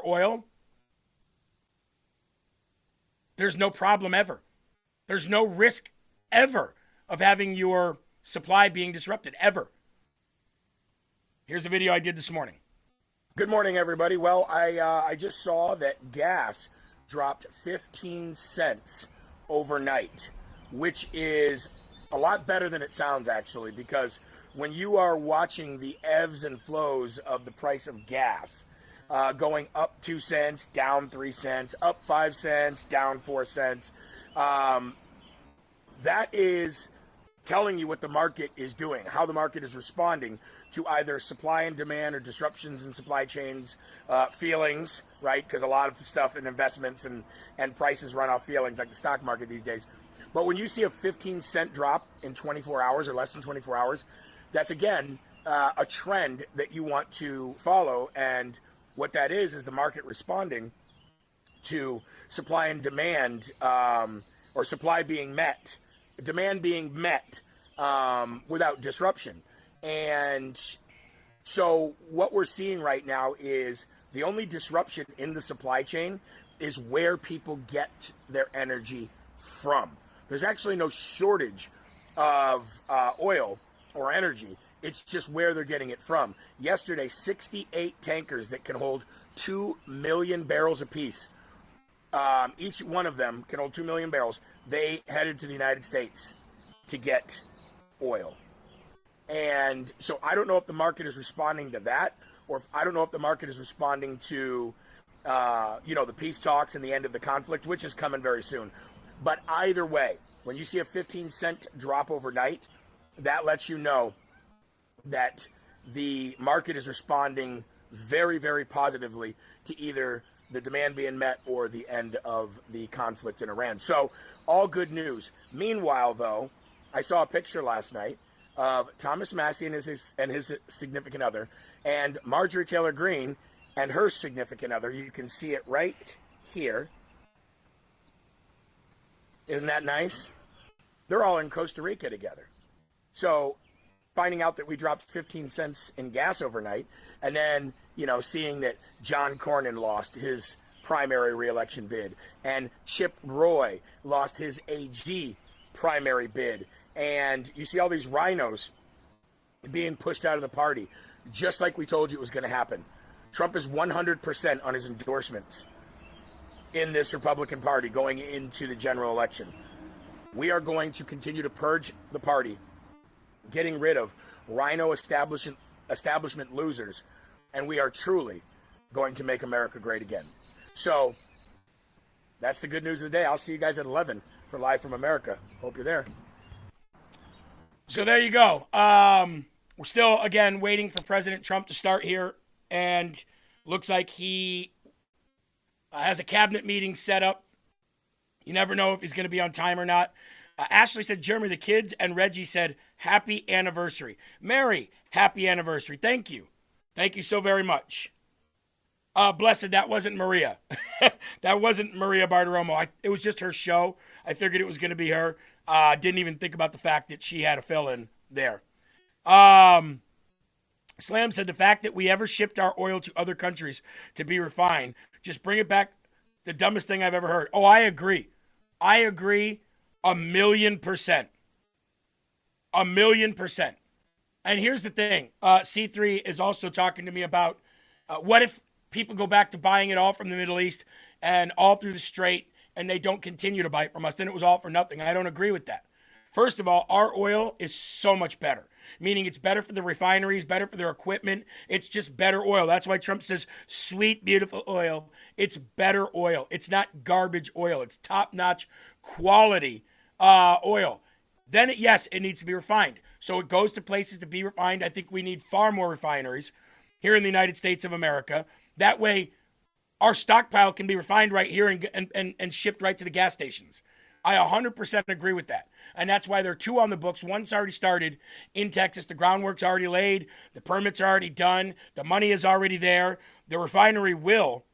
oil, there's no problem ever. There's no risk ever of having your supply being disrupted, ever. Here's a video I did this morning. Good morning, everybody. Well, I just saw that gas dropped 15 cents overnight, which is a lot better than it sounds, actually, because when you are watching the ebbs and flows of the price of gas, going up 2 cents, down 3 cents, up 5 cents, down 4 cents, that is telling you what the market is doing, how the market is responding to either supply and demand or disruptions in supply chains, feelings, right? Because a lot of the stuff in investments and prices run off feelings, like the stock market these days. But when you see a 15-cent drop in 24 hours or less than 24 hours, that's, again, a trend that you want to follow. And what that is the market responding to supply and demand, or supply being met, demand being met without disruption. And so what we're seeing right now is the only disruption in the supply chain is where people get their energy from. There's actually no shortage of oil or energy. It's just where they're getting it from. Yesterday, 68 tankers that can hold 2 million barrels apiece. Each one of them can hold 2 million barrels. They headed to the United States to get oil. And so I don't know if the market is responding to that, or I don't know if the market is responding to, the peace talks and the end of the conflict, which is coming very soon. But either way, when you see a 15-cent drop overnight, that lets you know that the market is responding very, very positively to either the demand being met or the end of the conflict in Iran. So all good news. Meanwhile, though, I saw a picture last night of Thomas Massey and his significant other, and Marjorie Taylor Greene and her significant other. You can see it right here. Isn't that nice? They're all in Costa Rica together. So finding out that we dropped 15 cents in gas overnight, and then, seeing that John Cornyn lost his primary re-election bid, and Chip Roy lost his AG primary bid, and you see all these rhinos being pushed out of the party, just like we told you it was going to happen. Trump is 100% on his endorsements in this Republican Party going into the general election. We are going to continue to purge the party, getting rid of rhino establishment losers, and we are truly going to make America great again. So that's the good news of the day. I'll see you guys at 11 for Live from America. Hope you're there. So there you go. We're still, again, waiting for President Trump to start here, and looks like he has a cabinet meeting set up. You never know if he's going to be on time or not. Ashley said, Jeremy, the kids, and Reggie said, happy anniversary. Mary, happy anniversary. Thank you. Thank you so very much. Blessed, that wasn't Maria. That wasn't Maria Bartiromo. It was just her show. I figured it was going to be her. Didn't even think about the fact that she had a fill-in there. Slam said, the fact that we ever shipped our oil to other countries to be refined, just bring it back, the dumbest thing I've ever heard. Oh, I agree. I agree 1,000,000%. 1,000,000%. And here's the thing. C3 is also talking to me about what if people go back to buying it all from the Middle East and all through the Strait, and they don't continue to buy it from us, then it was all for nothing. I don't agree with that. First of all, our oil is so much better, meaning it's better for the refineries, better for their equipment. It's just better oil. That's why Trump says, sweet, beautiful oil. It's better oil. It's not garbage oil. It's top-notch quality oil. Then, yes, it needs to be refined. So it goes to places to be refined. I think we need far more refineries here in the United States of America. That way, our stockpile can be refined right here and shipped right to the gas stations. I 100% agree with that. And that's why there are 2 on the books. One's already started in Texas. The groundwork's already laid. The permits are already done. The money is already there. The refinery will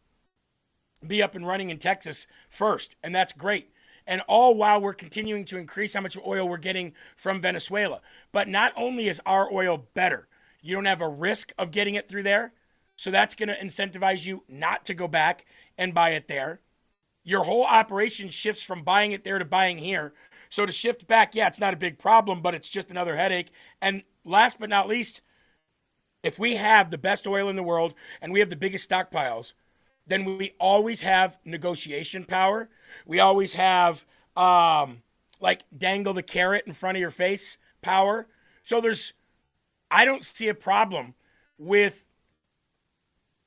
be up and running in Texas first, and that's great. And all while we're continuing to increase how much oil we're getting from Venezuela. But not only is our oil better, you don't have a risk of getting it through there. So that's going to incentivize you not to go back and buy it there. Your whole operation shifts from buying it there to buying here. So to shift back, yeah, it's not a big problem, but it's just another headache. And last but not least, if we have the best oil in the world and we have the biggest stockpiles, then we always have negotiation power. We always have, dangle the carrot in front of your face power. So I don't see a problem with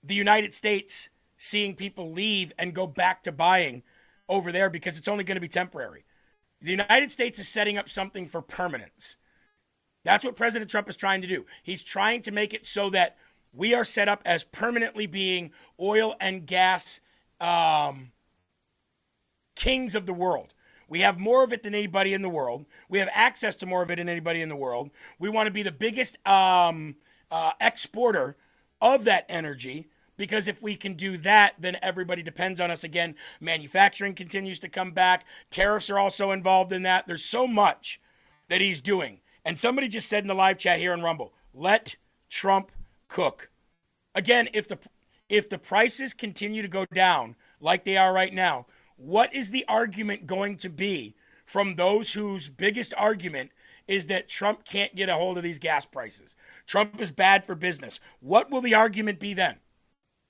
the United States seeing people leave and go back to buying over there because it's only going to be temporary. The United States is setting up something for permanence. That's what President Trump is trying to do. He's trying to make it so that we are set up as permanently being oil and gas kings of the world. We have more of it than anybody in the world. We have access to more of it than anybody in the world. We want to be the biggest exporter of that energy, because if we can do that, then everybody depends on us again. Manufacturing continues to come back. Tariffs are also involved in that. There's so much that he's doing. And somebody just said in the live chat here in Rumble, let Trump cook. Again, if the prices continue to go down like they are right now, what is the argument going to be from those whose biggest argument is that Trump can't get a hold of these gas prices? Trump is bad for business. What will the argument be then?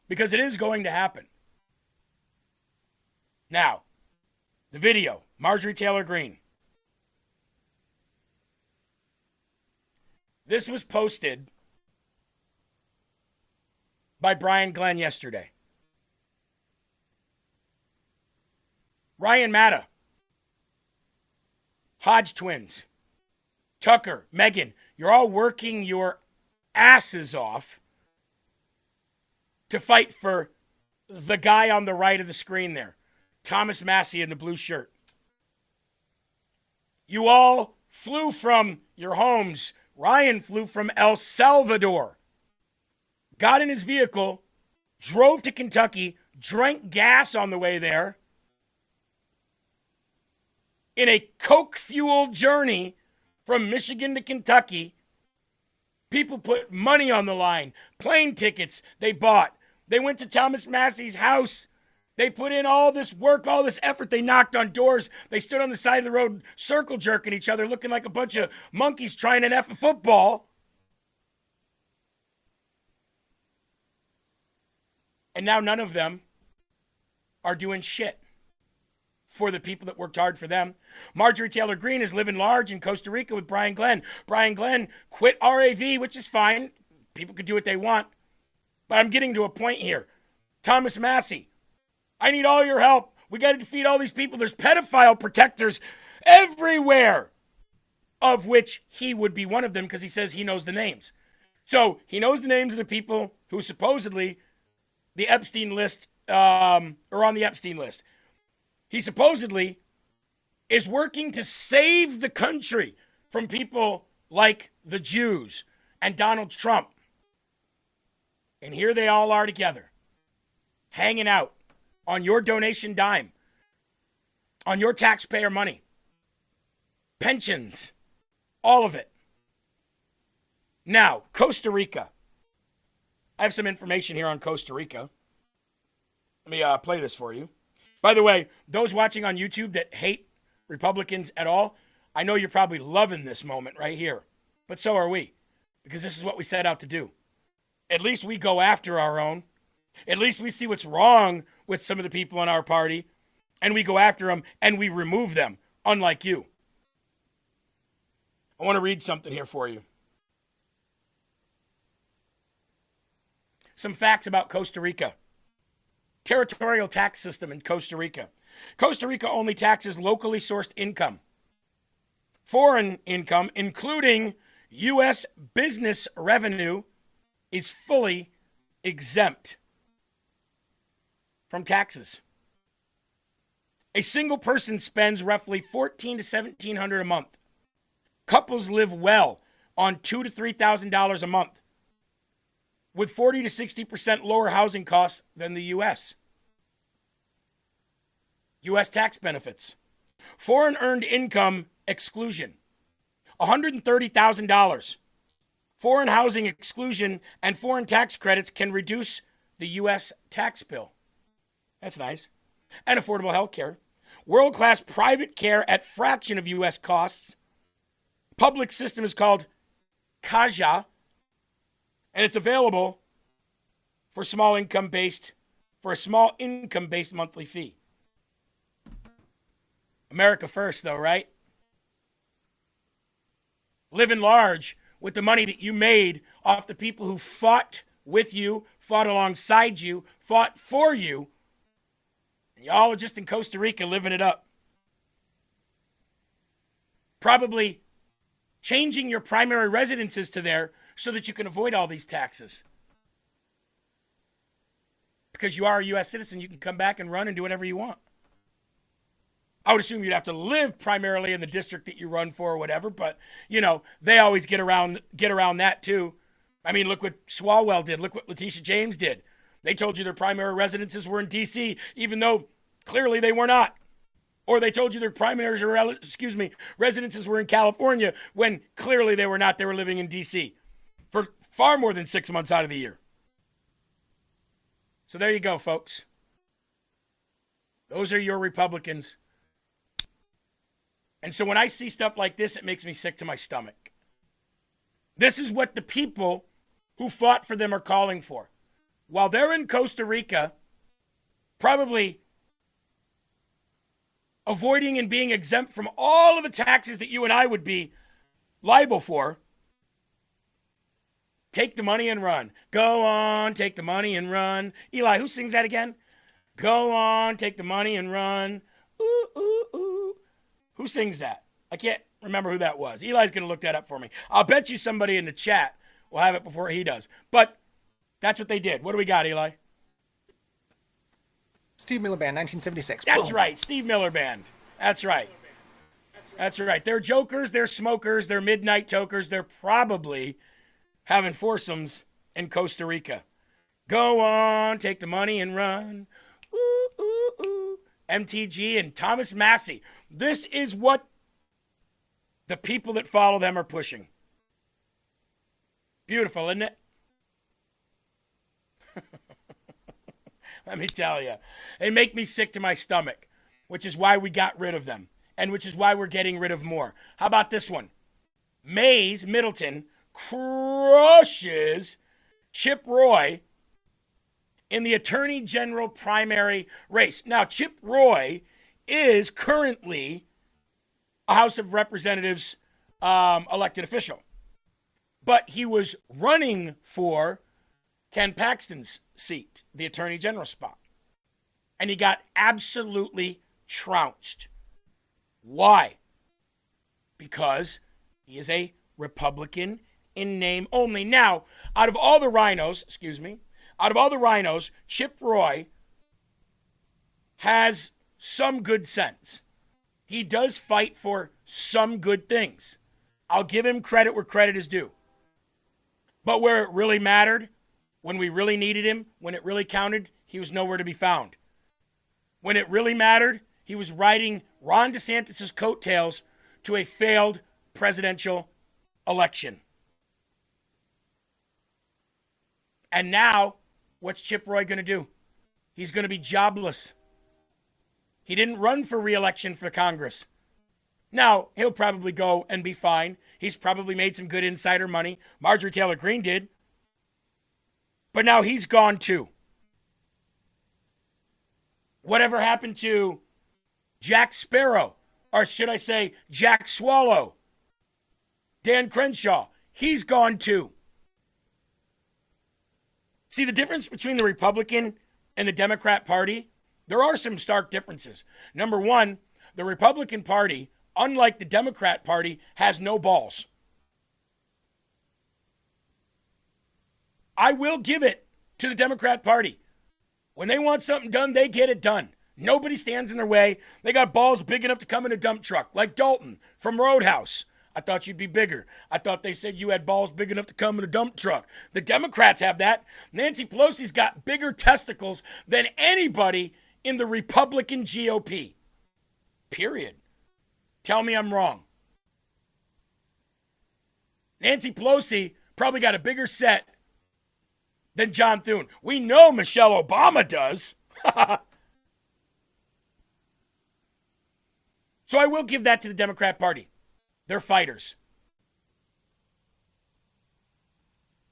Because it is going to happen. Now, the video, Marjorie Taylor Greene. This was posted by Brian Glenn yesterday. Ryan Matta, Hodge twins, Tucker, Megan, you're all working your asses off to fight for the guy on the right of the screen there, Thomas Massey in the blue shirt. You all flew from your homes. Ryan flew from El Salvador, got in his vehicle, drove to Kentucky, drank gas on the way there, in a coke-fueled journey from Michigan to Kentucky. People put money on the line, plane tickets they bought. They went to Thomas Massey's house. They put in all this work, all this effort. They knocked on doors. They stood on the side of the road circle jerking each other, looking like a bunch of monkeys trying an F football. And now none of them are doing shit for the people that worked hard for them. Marjorie Taylor Greene is living large in Costa Rica with Brian Glenn. Brian Glenn quit RAV, which is fine. People can do what they want. But I'm getting to a point here. Thomas Massey, I need all your help. We got to defeat all these people. There's pedophile protectors everywhere, of which he would be one of them because he says he knows the names. So he knows the names of the people who supposedly the Epstein list are on the Epstein list. He supposedly is working to save the country from people like the Jews and Donald Trump. And here they all are together, hanging out on your donation dime, on your taxpayer money, pensions, all of it. Now, Costa Rica. I have some information here on Costa Rica. Let me play this for you. By the way, those watching on YouTube that hate Republicans at all, I know you're probably loving this moment right here. But so are we, because this is what we set out to do. At least we go after our own. At least we see what's wrong with some of the people in our party, and we go after them, and we remove them, unlike you. I want to read something here for you. Some facts about Costa Rica. Territorial tax system in Costa Rica. Costa Rica only taxes locally sourced income. Foreign income, including U.S. business revenue, is fully exempt from taxes. A single person spends roughly $1,400 to $1,700 a month. Couples live well on $2,000 to $3,000 a month, with 40 to 60% lower housing costs than the U.S. U.S. tax benefits. Foreign earned income exclusion, $130,000. Foreign housing exclusion and foreign tax credits can reduce the U.S. tax bill. That's nice. And affordable health care. World-class private care at fraction of U.S. costs. Public system is called Kaja, and it's available for a small income-based monthly fee. America first, though, right? Living large with the money that you made off the people who fought with you, fought alongside you, fought for you. And y'all are just in Costa Rica living it up. Probably changing your primary residences to there so that you can avoid all these taxes. Because you are a U.S. citizen, you can come back and run and do whatever you want. I would assume you'd have to live primarily in the district that you run for or whatever, but, you know, they always get around that too. I mean, look what Swalwell did. Look what Letitia James did. They told you their primary residences were in D.C., even though clearly they were not. Or they told you their primary residences were in California when clearly they were not. They were living in D.C. for far more than 6 months out of the year. So there you go, folks. Those are your Republicans. And so when I see stuff like this, it makes me sick to my stomach. This is what the people who fought for them are calling for. While they're in Costa Rica, probably avoiding and being exempt from all of the taxes that you and I would be liable for, take the money and run. Go on, take the money and run. Eli, who sings that again? Go on, take the money and run. Ooh, ooh, ooh. Who sings that? I can't remember who that was. Eli's going to look that up for me. I'll bet you somebody in the chat will have it before he does. But that's what they did. What do we got, Eli? Steve Miller Band, 1976. That's Boom. right, Steve Miller Band. That's right. That's right. They're jokers, they're smokers, they're midnight tokers. They're probably having foursomes in Costa Rica. Go on, take the money and run. Ooh, ooh, ooh. MTG and Thomas Massey. This is what the people that follow them are pushing. Beautiful, isn't it? Let me tell you. They make me sick to my stomach, which is why we got rid of them, and which is why we're getting rid of more. How about this one? Mays Middleton crushes Chip Roy in the Attorney General primary race. Now, Chip Roy is currently a House of Representatives elected official, but he was running for Ken Paxton's seat, the Attorney General spot, and he got absolutely trounced. Why? Because he is a Republican in name only. Now, out of all the rhinos, Chip Roy has some good sense. He does fight for some good things. I'll give him credit where credit is due. But where it really mattered, when we really needed him, when it really counted, he was nowhere to be found. When it really mattered, he was riding Ron DeSantis' coattails to a failed presidential election. And now, what's Chip Roy going to do? He's going to be jobless. He didn't run for re-election for Congress. Now, he'll probably go and be fine. He's probably made some good insider money. Marjorie Taylor Greene did. But now he's gone too. Whatever happened to Jack Sparrow, or should I say Jack Swallow, Dan Crenshaw, he's gone too. See, the difference between the Republican and the Democrat Party, there are some stark differences. Number one, the Republican Party, unlike the Democrat Party, has no balls. I will give it to the Democrat Party. When they want something done, they get it done. Nobody stands in their way. They got balls big enough to come in a dump truck, like Dalton from Roadhouse. I thought you'd be bigger. I thought they said you had balls big enough to come in a dump truck. The Democrats have that. Nancy Pelosi's got bigger testicles than anybody in the Republican GOP. Period. Tell me I'm wrong. Nancy Pelosi probably got a bigger set than John Thune. We know Michelle Obama does. So I will give that to the Democrat Party. They're fighters.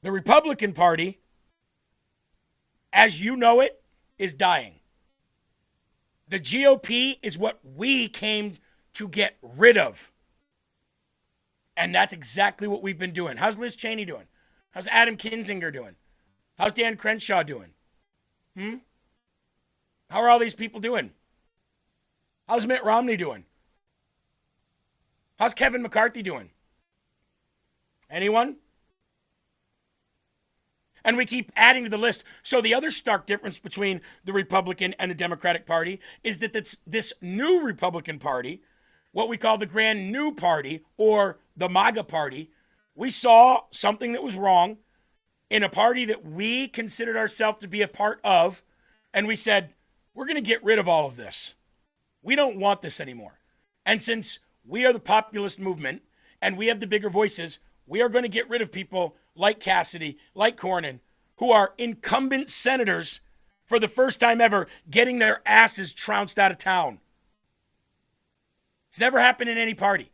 The Republican Party, as you know it, is dying. The GOP is what we came to get rid of. And that's exactly what we've been doing. How's Liz Cheney doing? How's Adam Kinzinger doing? How's Dan Crenshaw doing? How are all these people doing? How's Mitt Romney doing? How's Kevin McCarthy doing? Anyone? And we keep adding to the list. So the other stark difference between the Republican and the Democratic Party is that this new Republican Party, what we call the Grand New Party or the MAGA Party, we saw something that was wrong in a party that we considered ourselves to be a part of, and we said, we're going to get rid of all of this. We don't want this anymore. And since we are the populist movement and we have the bigger voices, we are going to get rid of people like Cassidy, like Cornyn, who are incumbent senators for the first time ever getting their asses trounced out of town. It's never happened in any party.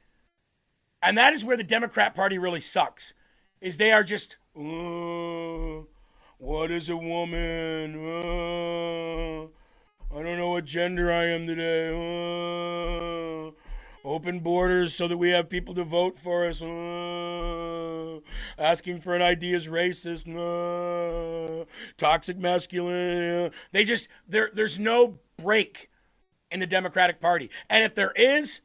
And that is where the Democrat Party really sucks, is they are just, what is a woman? I don't know what gender I am today. Open borders so that we have people to vote for us. Asking for an ID is racist. Toxic masculinity. There's no break in the Democratic Party. And if there is,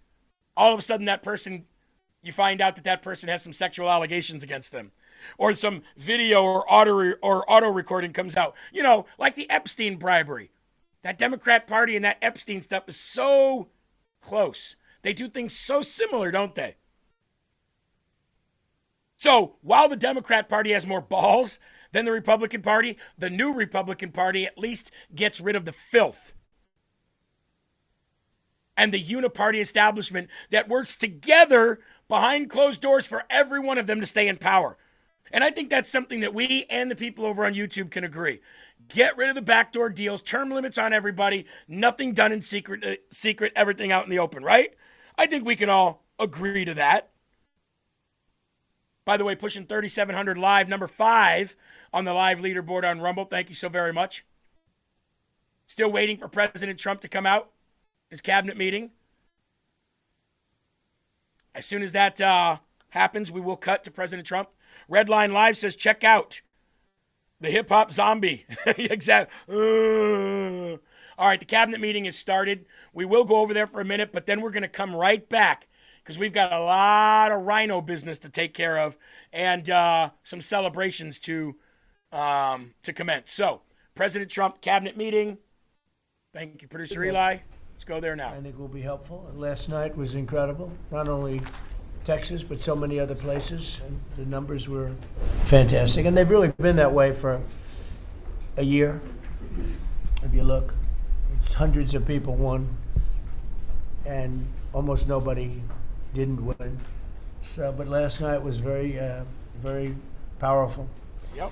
all of a sudden that person, you find out that person has some sexual allegations against them. Or some video or auto recording comes out. You know, like the Epstein bribery. That Democrat Party and that Epstein stuff is so close. They do things so similar, don't they? So while the Democrat Party has more balls than the Republican Party, the new Republican Party at least gets rid of the filth and the uniparty establishment that works together behind closed doors for every one of them to stay in power. And I think that's something that we and the people over on YouTube can agree. Get rid of the backdoor deals, term limits on everybody, nothing done in secret, everything out in the open, right? I think we can all agree to that. By the way, pushing 3,700 live, number 5 on the live leaderboard on Rumble. Thank you so very much. Still waiting for President Trump to come out, his cabinet meeting. As soon as that happens, we will cut to President Trump. Redline Live says, check out the hip-hop zombie. Exactly. All right, the cabinet meeting has started. We will go over there for a minute, but then we're going to come right back because we've got a lot of rhino business to take care of and some celebrations to commence. So, President Trump, cabinet meeting. Thank you, Producer Eli. Let's go there now. I think will be helpful. Last night was incredible. Not only Texas, but so many other places. And the numbers were fantastic. And they've really been that way for a year. If you look, it's hundreds of people won, and almost nobody didn't win. So, but last night was very, very powerful. Yep.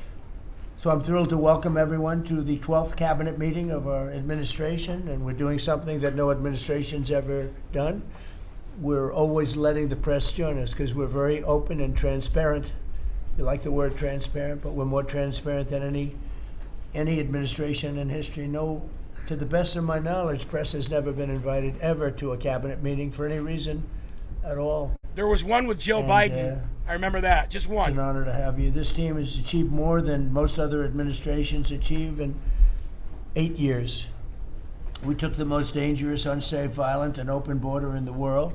So I'm thrilled to welcome everyone to the 12th cabinet meeting of our administration, and we're doing something that no administration's ever done. We're always letting the press join us because we're very open and transparent. You like the word transparent, but we're more transparent than any administration in history. No, to the best of my knowledge, press has never been invited ever to a cabinet meeting for any reason at all. There was one with Joe Biden. I remember that. Just one. It's an honor to have you. This team has achieved more than most other administrations achieve in 8 years. We took the most dangerous, unsafe, violent, and open border in the world.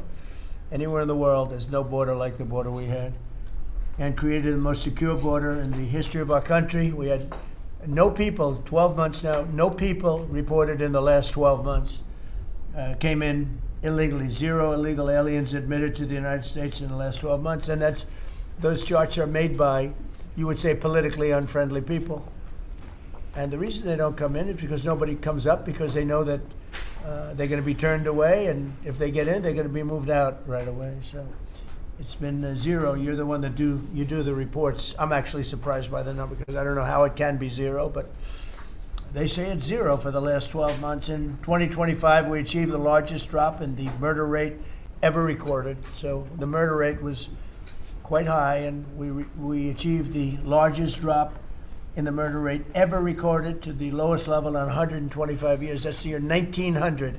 Anywhere in the world, there's no border like the border we had. And created the most secure border in the history of our country. We had no people, 12 months now, no people reported in the last 12 months came in illegally. 0 illegal aliens admitted to the United States in the last 12 months. And those charts are made by, you would say, politically unfriendly people. And the reason they don't come in is because nobody comes up, because they know that They're going to be turned away, and if they get in, they're going to be moved out right away. So it's been zero. You're the one that do the reports. I'm actually surprised by the number because I don't know how it can be zero, but they say it's zero for the last 12 months. In 2025, we achieved the largest drop in the murder rate ever recorded. So the murder rate was quite high, and we achieved the largest drop in the murder rate ever recorded to the lowest level in 125 years. That's the year 1900.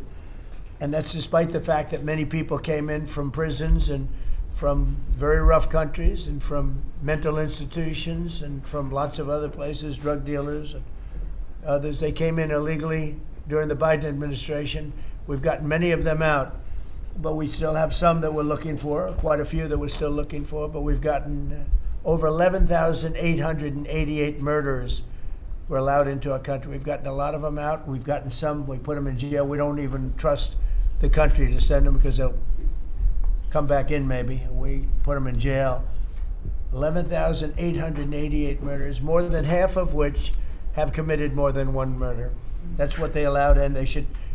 And that's despite the fact that many people came in from prisons and from very rough countries and from mental institutions and from lots of other places, drug dealers and others. They came in illegally during the Biden administration. We've gotten many of them out, but we still have some that we're looking for, quite a few that we're still looking for, but we've gotten over 11,888 murderers were allowed into our country. We've gotten a lot of them out. We've gotten some, we put them in jail. We don't even trust the country to send them because they'll come back in maybe. We put them in jail. 11,888 murders, more than half of which have committed more than one murder. That's what they allowed in.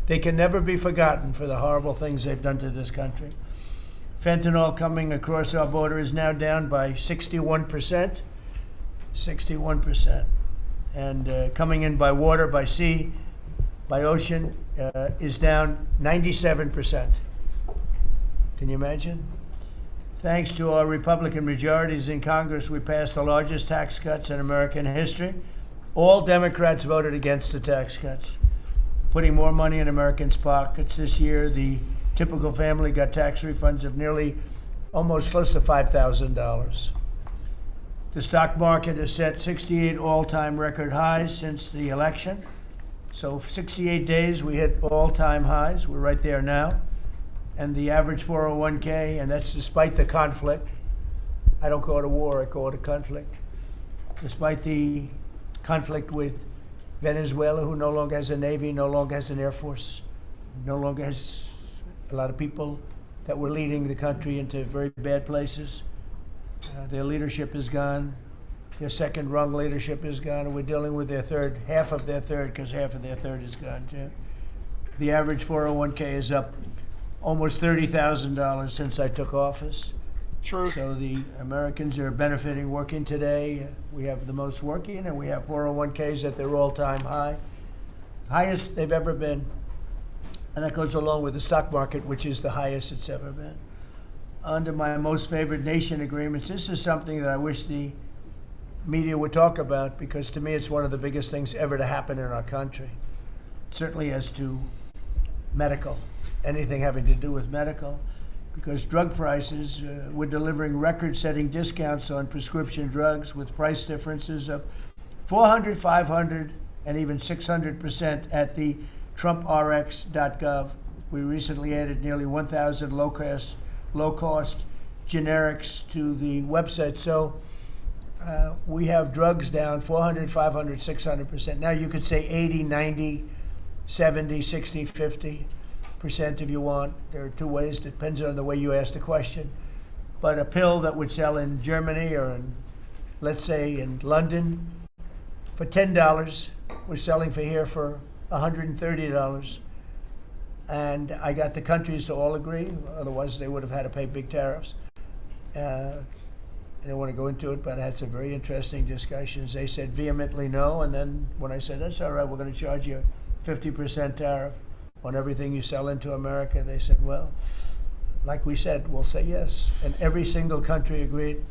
They can never be forgotten for the horrible things they've done to this country. Fentanyl coming across our border is now down by 61%. 61%. And coming in by water, by sea, by ocean is down 97%. Can you imagine? Thanks to our Republican majorities in Congress, we passed the largest tax cuts in American history. All Democrats voted against the tax cuts, putting more money in Americans' pockets. This year, the typical family got tax refunds of nearly almost close to $5,000. The stock market has set 68 all-time record highs since the election. So 68 days, we hit all-time highs. We're right there now. And the average 401k, and that's despite the conflict. I don't call it a war, I call it a conflict. Despite the conflict with Venezuela, who no longer has a Navy, no longer has an Air Force, no longer has a lot of people that were leading the country into very bad places. Their leadership is gone. Their second-rung leadership is gone, and we're dealing with their third, half of their third, because half of their third is gone, too. The average 401k is up almost $30,000 since I took office. True. So the Americans are benefiting working today. We have the most working, and we have 401ks at their all-time high, highest they've ever been. And that goes along with the stock market, which is the highest it's ever been. Under my most favored nation agreements, this is something that I wish the media would talk about, because to me it's one of the biggest things ever to happen in our country. Certainly as to medical, anything having to do with medical, because drug prices, we're delivering record-setting discounts on prescription drugs with price differences of 400, 500, and even 600% at the TrumpRx.gov. We recently added nearly 1,000 low-cost generics to the website. So we have drugs down 400, 500, 600%. Now you could say 80, 90, 70, 60, 50% if you want. There are two ways. Depends on the way you ask the question. But a pill that would sell in Germany or in, let's say, in London for $10, we're selling for here for $130. And I got the countries to all agree. Otherwise, they would have had to pay big tariffs. I don't want to go into it, but I had some very interesting discussions. They said vehemently no. And then when I said, that's all right, we're going to charge you a 50% tariff on everything you sell into America, they said, well, like we said, we'll say yes. And every single country agreed,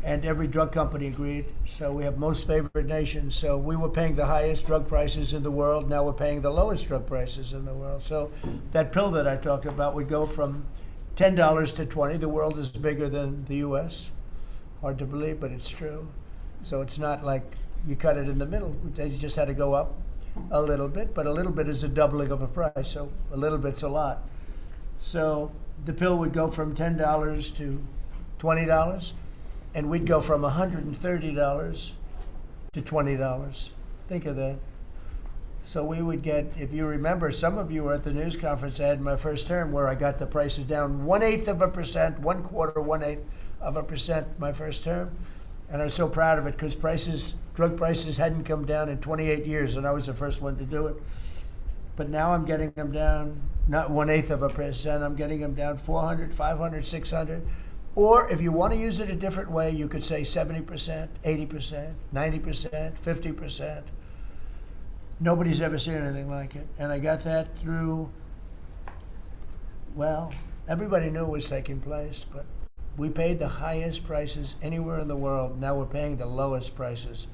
and every drug company agreed. So we have most favored nations. So we were paying the highest drug prices in the world. Now we're paying the lowest drug prices in the world. So that pill that I talked about would go from $10 to $20. The world is bigger than the U.S. Hard to believe, but it's true. So it's not like you cut it in the middle. They just had to go up a little bit, but a little bit is a doubling of a price, so a little bit's a lot. So the pill would go from $10 to $20, and we'd go from $130 to $20. Think of that. So we would get, if you remember, some of you were at the news conference I had in my first term where I got the prices down 1/8%, 1/4% my first term. And I was so proud of it because drug prices hadn't come down in 28 years, and I was the first one to do it. But now I'm getting them down, not 1/8%, I'm getting them down 400, 500, 600. Or if you want to use it a different way, you could say 70%, 80%, 90%, 50%. Nobody's ever seen anything like it. And I got that through, well, everybody knew it was taking place, but we paid the highest prices anywhere in the world. Now we're paying the lowest prices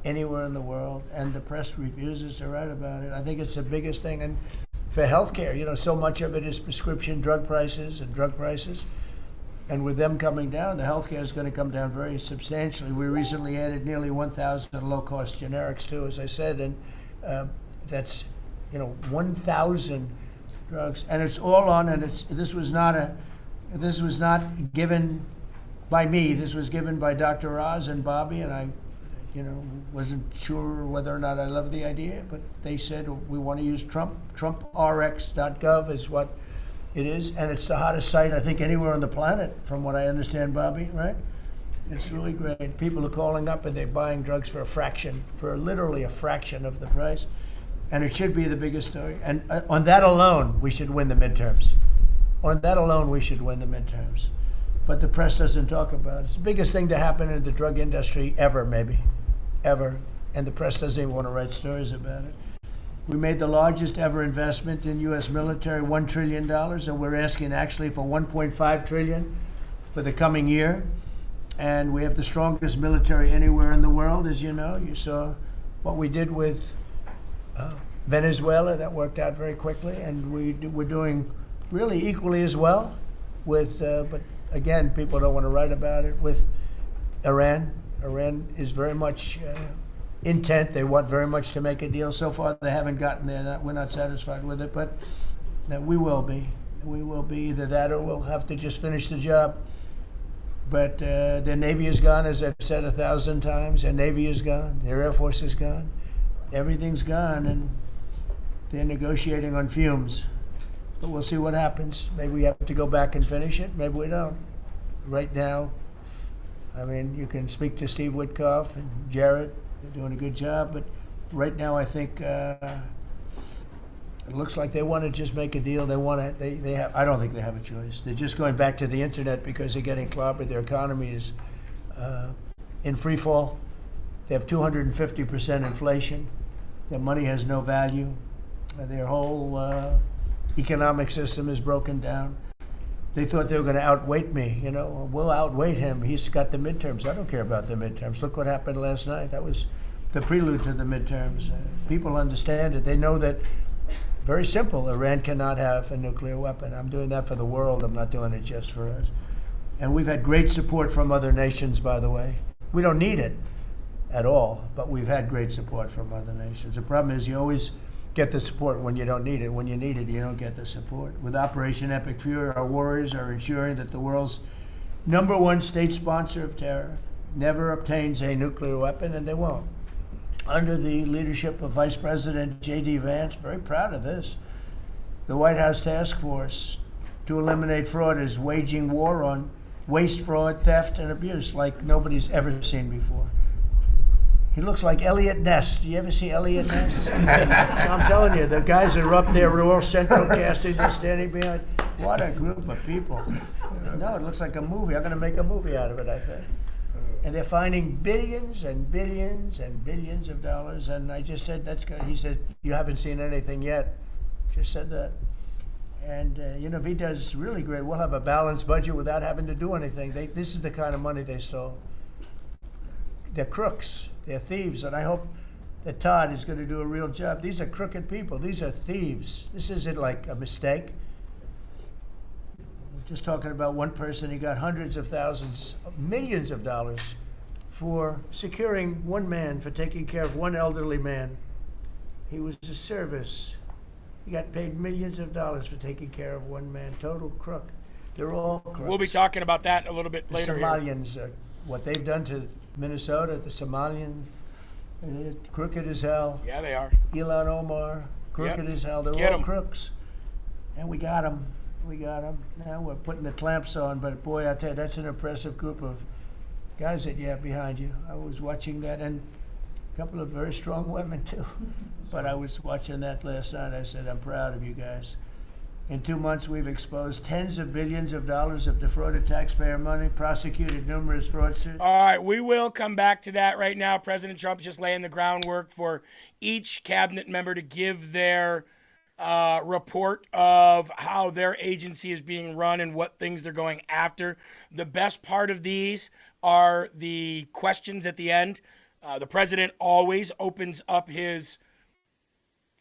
anywhere in the world, and the press refuses to write about it. I think it's the biggest thing. And for healthcare, you know, so much of it is prescription drug prices and drug prices. And with them coming down, the healthcare is going to come down very substantially. We recently added nearly 1,000 low-cost generics too, as I said, and that's, you know, 1,000 drugs, and it's all on. And this was not given by me. This was given by Dr. Oz and Bobby, and I, you know, wasn't sure whether or not I loved the idea, but they said we want to use Trump. TrumpRx.gov is what it is, and it's the hottest site I think anywhere on the planet, from what I understand, Bobby. Right? It's really great. People are calling up and they're buying drugs for a fraction, for literally a fraction of the price, and it should be the biggest story. And on that alone, we should win the midterms. On that alone, we should win the midterms. But the press doesn't talk about it. It's the biggest thing to happen in the drug industry ever, maybe. Ever. And the press doesn't even want to write stories about it. We made the largest ever investment in U.S. military, $1 trillion, and we're asking actually for $1.5 trillion for the coming year. And we have the strongest military anywhere in the world, as you know. You saw what we did with Venezuela. That worked out very quickly. And we're doing really equally as well with, but again, people don't want to write about it, with Iran. Iran is very much intent. They want very much to make a deal. So far, they haven't gotten there. We're not satisfied with it, but we will be. We will be either that or we'll have to just finish the job. But their Navy is gone, as I've said 1,000 times. Their Navy is gone. Their Air Force is gone. Everything's gone, and they're negotiating on fumes. But we'll see what happens. Maybe we have to go back and finish it. Maybe we don't. Right now, I mean, you can speak to Steve Witkoff and Jared. They're doing a good job. But right now, I think it looks like they want to just make a deal. They want to. They have. I don't think they have a choice. They're just going back to the internet because they're getting clobbered. Their economy is in free fall. They have 250% inflation. Their money has no value. Their whole economic system is broken down. They thought they were going to outweight me. You know, we'll outweight him. He's got the midterms. I don't care about the midterms. Look what happened last night. That was the prelude to the midterms. People understand it. They know that. Very simple. Iran cannot have a nuclear weapon. I'm doing that for the world. I'm not doing it just for us. And we've had great support from other nations, by the way. We don't need it at all, but we've had great support from other nations. The problem is you always get the support when you don't need it. When you need it, you don't get the support. With Operation Epic Fury, our warriors are ensuring that the world's #1 state sponsor of terror never obtains a nuclear weapon, and they won't. Under the leadership of Vice President J.D. Vance, very proud of this, the White House Task Force to eliminate fraud is waging war on waste, fraud, theft, and abuse like nobody's ever seen before. He looks like Elliot Ness. Do you ever see Elliot Ness? I'm telling you, the guys that are up there, Royal Central Casting, they're standing behind. What a group of people. No, it looks like a movie. I'm going to make a movie out of it, I think. And they're finding billions and billions and billions of dollars. And I just said, that's good. He said, you haven't seen anything yet. Just said that. And, you know, if he does really great, we'll have a balanced budget without having to do anything. This is the kind of money they stole. They're crooks. They're thieves. And I hope that Todd is going to do a real job. These are crooked people. These are thieves. This isn't like a mistake. Just talking about one person, he got hundreds of thousands, millions of dollars for securing one man, for taking care of one elderly man. He was a service. He got paid millions of dollars for taking care of one man. Total crook. They're all crooks. We'll be talking about that a little bit later. The Somalians, what they've done to Minnesota, the Somalians, they're crooked as hell. Yeah, they are. Ilhan Omar, crooked as hell. They're all crooks. And we got them. We got them. Now we're putting the clamps on, but boy, I tell you, that's an impressive group of guys that you have behind you. I was watching that, and A couple of very strong women, too. But I was watching that last night. I said, I'm proud of you guys. In 2 months, we've exposed tens of billions of dollars of defrauded taxpayer money, prosecuted numerous fraudsters. All right, we will come back to that right now. President Trump is just laying the groundwork for each cabinet member to give their report of how their agency is being run and what things they're going after. The best part of these are the questions at the end. The president always opens up his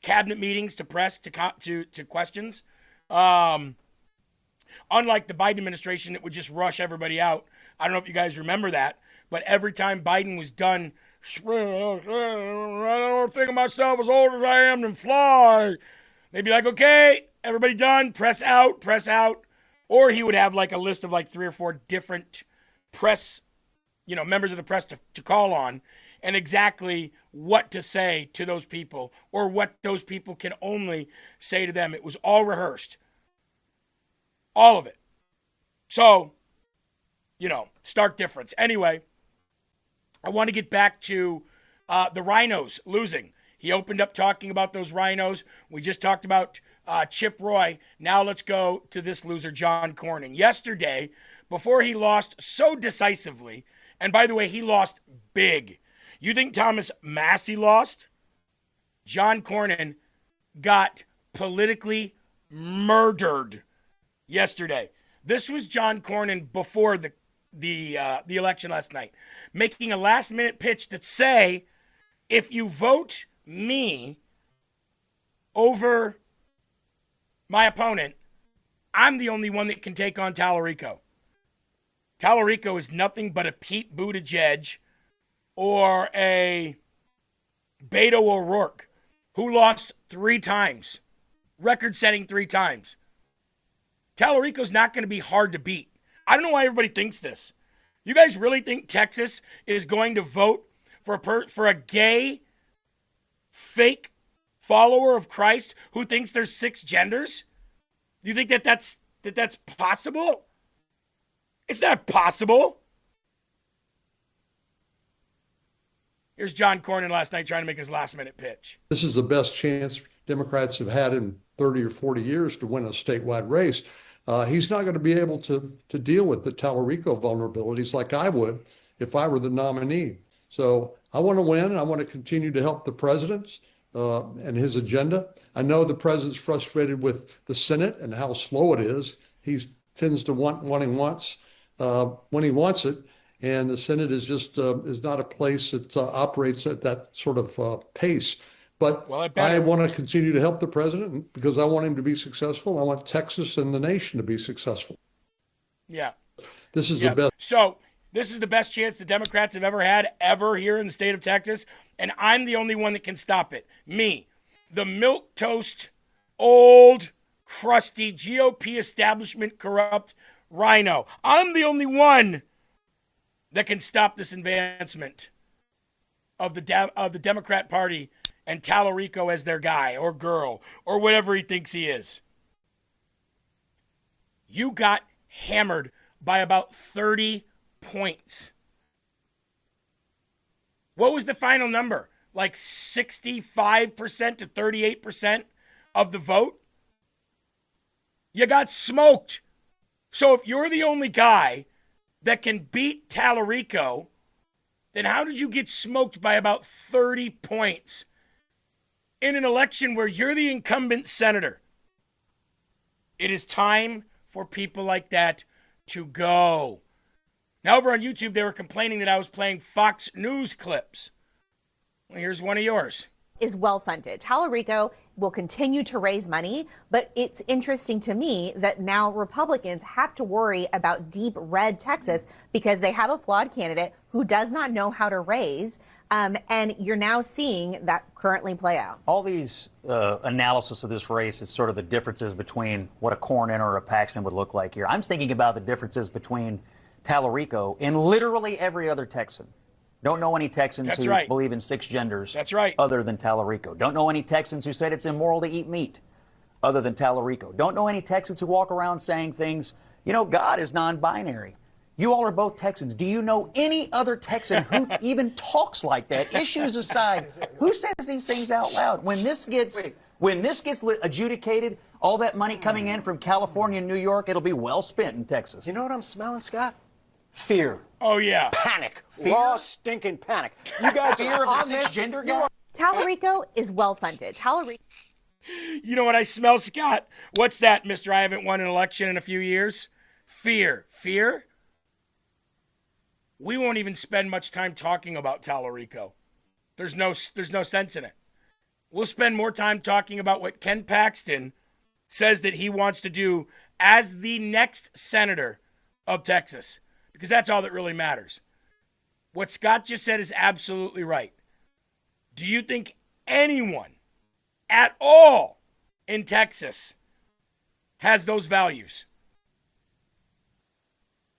cabinet meetings to press, to questions. Unlike the Biden administration that would just rush everybody out. I don't know if you guys remember that, but every time Biden was done, I don't think of myself as old as I am and fly. They'd be like, okay, everybody done, press out. Or he would have like a list of like 3 or 4 different press, members of the press to call on, and exactly what to say to those people or what those people can only say to them. It was all rehearsed. All of it. So, stark difference. Anyway, I want to get back to the rhinos losing. He opened up talking about those rhinos. We just talked about Chip Roy. Now let's go to this loser, John Cornyn. Yesterday, before he lost so decisively, and by the way, he lost big. You think Thomas Massey lost? John Cornyn got politically murdered yesterday. This was John Cornyn before the election last night, making a last-minute pitch that say, if you vote me over my opponent, I'm the only one that can take on Tallarico. Tallarico is nothing but a Pete Buttigieg or a Beto O'Rourke who lost 3 times, record-setting 3 times. Tallarico's not going to be hard to beat. I don't know why everybody thinks this. You guys really think Texas is going to vote for a gay, fake follower of Christ who thinks there's 6 genders? Do you think that's possible? It's not possible. Here's John Cornyn last night trying to make his last-minute pitch. This is the best chance Democrats have had in 30 or 40 years to win a statewide race. He's not going to be able to deal with the Tallarico vulnerabilities like I would if I were the nominee. So I want to win. I want to continue to help the president and his agenda. I know the president's frustrated with the Senate and how slow it is. He tends to want what he wants when he wants it. And the Senate is just is not a place that operates at that sort of pace. But I want to continue to help the president because I want him to be successful. I want Texas and the nation to be successful. Yeah. This is the best. So this is the best chance the Democrats have ever here in the state of Texas. And I'm the only one that can stop it. Me, the milquetoast, old, crusty, GOP establishment corrupt rhino. I'm the only one that can stop this advancement of the Democrat Party and Tallarico as their guy or girl or whatever he thinks he is. You got hammered by about 30 points. What was the final number? Like 65% to 38% of the vote? You got smoked. So if you're the only guy that can beat Tallarico, then how did you get smoked by about 30 points in an election where you're the incumbent senator? It is time for people like that to go. Now, over on YouTube, they were complaining that I was playing Fox News clips. Well, here's one of yours. Is well funded. Tallarico will continue to raise money, but it's interesting to me that now Republicans have to worry about deep red Texas because they have a flawed candidate who does not know how to raise. And you're now seeing that currently play out. All these analysis of this race is sort of the differences between what a Cornyn or a Paxton would look like here. I'm thinking about the differences between Tallarico and literally every other Texan. Don't know any Texans who believe in 6 genders other than Tallarico. Don't know any Texans who said it's immoral to eat meat other than Tallarico. Don't know any Texans who walk around saying things, God is non-binary. You all are both Texans. Do you know any other Texan who even talks like that? Issues aside, who says these things out loud? When this gets adjudicated, all that money coming in from California and New York, it'll be well spent in Texas. You know what I'm smelling, Scott? Fear. Oh, yeah. Panic. Raw, stinking panic. You guys Fear are of the on this. cisgender guy? Tallarico is well funded. Tallarico. You know what I smell, Scott? What's that, Mr. I haven't won an election in a few years? Fear. Fear? We won't even spend much time talking about Tallarico. There's no sense in it. We'll spend more time talking about what Ken Paxton says that he wants to do as the next senator of Texas, because that's all that really matters. What Scott just said is absolutely right. Do you think anyone at all in Texas has those values?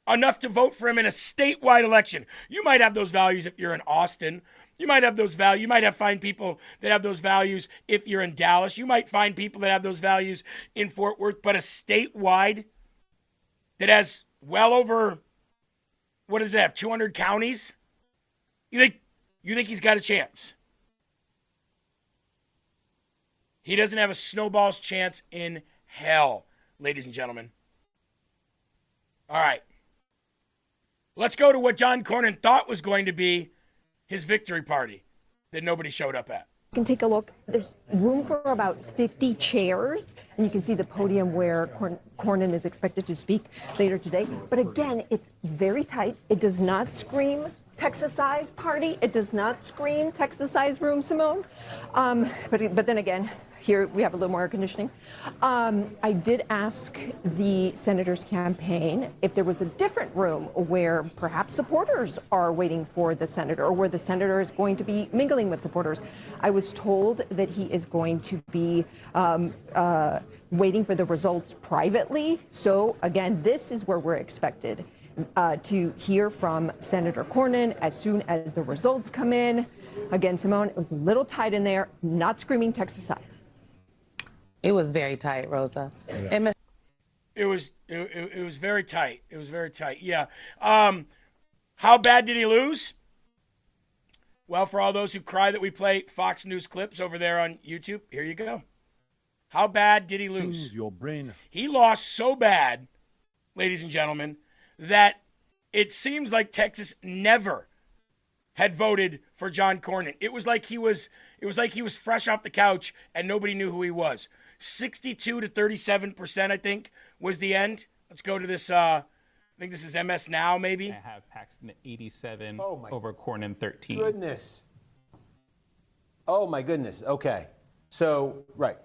Enough to vote for him in a statewide election. You might have those values if you're in Austin. You might have those values. You might find people that have those values if you're in Dallas. You might find people that have those values in Fort Worth. But a statewide that has well over, what does it have, 200 counties? You think he's got a chance? He doesn't have a snowball's chance in hell, ladies and gentlemen. All right. Let's go to what John Cornyn thought was going to be his victory party that nobody showed up at. You can take a look. There's room for about 50 chairs, and you can see the podium where Cornyn is expected to speak later today. But again, it's very tight. It does not scream Texas-sized party. It does not scream Texas-sized room, Simone. But then again, here we have a little more air conditioning. I did ask the senator's campaign if there was a different room where perhaps supporters are waiting for the senator, or where the senator is going to be mingling with supporters. I was told that he is going to be waiting for the results privately. So again, this is where we're expected to hear from Senator Cornyn as soon as the results come in. Again, Simone, it was a little tight in there, not screaming Texas size. It was very tight, Rosa. Yeah. It was very tight. It was very tight. Yeah. How bad did he lose? Well, for all those who cry that we play Fox News clips over there on YouTube, here you go. How bad did he lose? Use your brain. He lost so bad, ladies and gentlemen, that it seems like Texas never had voted for John Cornyn. It was like he was fresh off the couch and nobody knew who he was. 62 to 37%, I think, was the end. Let's go to this. I think this is MS Now, maybe. I have Paxton at 87 over Cornyn 13. Goodness. Oh, my goodness. Okay. So, right.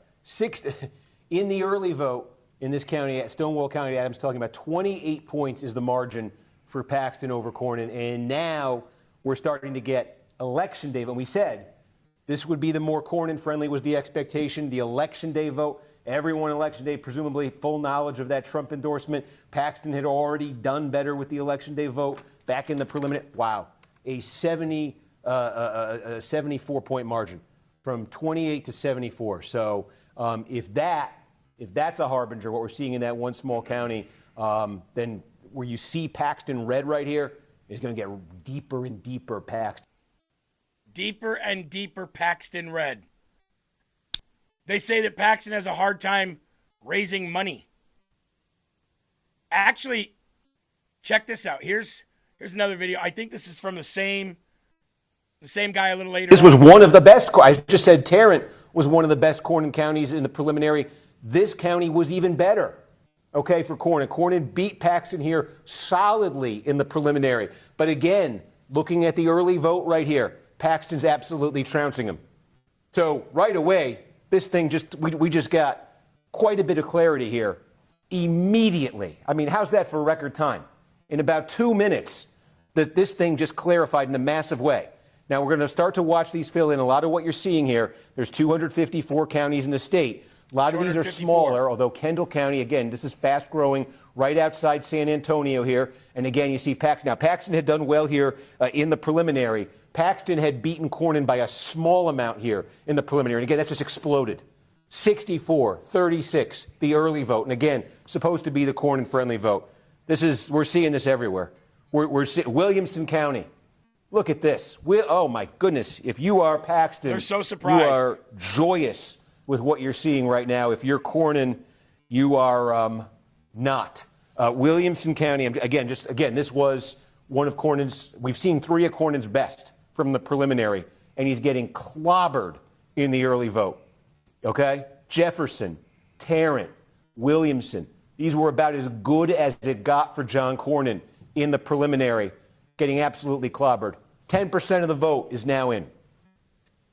In the early vote in this county, Stonewall County, Adams talking about 28 points is the margin for Paxton over Cornyn. And now we're starting to get election day. And we said this would be the more Cornyn-friendly was the expectation. The election day vote, everyone election day, presumably full knowledge of that Trump endorsement. Paxton had already done better with the election day vote back in the preliminary. Wow, a 74-point margin from 28 to 74. So if that's a harbinger, what we're seeing in that one small county, then where you see Paxton red right here is going to get deeper and deeper Paxton. Deeper and deeper Paxton red. They say that Paxton has a hard time raising money. Actually, check this out. Here's another video. I think this is from the same guy a little later. This was one of the best. I just said Tarrant was one of the best Cornyn counties in the preliminary. This county was even better. Okay, for Cornyn. Cornyn beat Paxton here solidly in the preliminary. But again, looking at the early vote right here, Paxton's absolutely trouncing him. So right away, this thing we just got quite a bit of clarity here immediately. I mean, how's that for record time? In about 2 minutes, this thing just clarified in a massive way. Now we're going to start to watch these fill in. A lot of what you're seeing here, there's 254 counties in the state. A lot of these are smaller, although Kendall County, again, this is fast growing right outside San Antonio here. And again, you see Paxton. Now, Paxton had done well here in the preliminary. Paxton had beaten Cornyn by a small amount here in the preliminary. And again, that's just exploded. 64, 36, the early vote. And again, supposed to be the Cornyn-friendly vote. We're seeing this everywhere. Williamson County. Look at this. Oh, my goodness. If you are Paxton, they're so surprised. You are joyous with what you're seeing right now. If you're Cornyn, you are not. Williamson County, again, this was one of Cornyn's, we've seen 3 of Cornyn's best from the preliminary, and he's getting clobbered in the early vote. Okay? Jefferson, Tarrant, Williamson. These were about as good as it got for John Cornyn in the preliminary, getting absolutely clobbered. 10% of the vote is now in.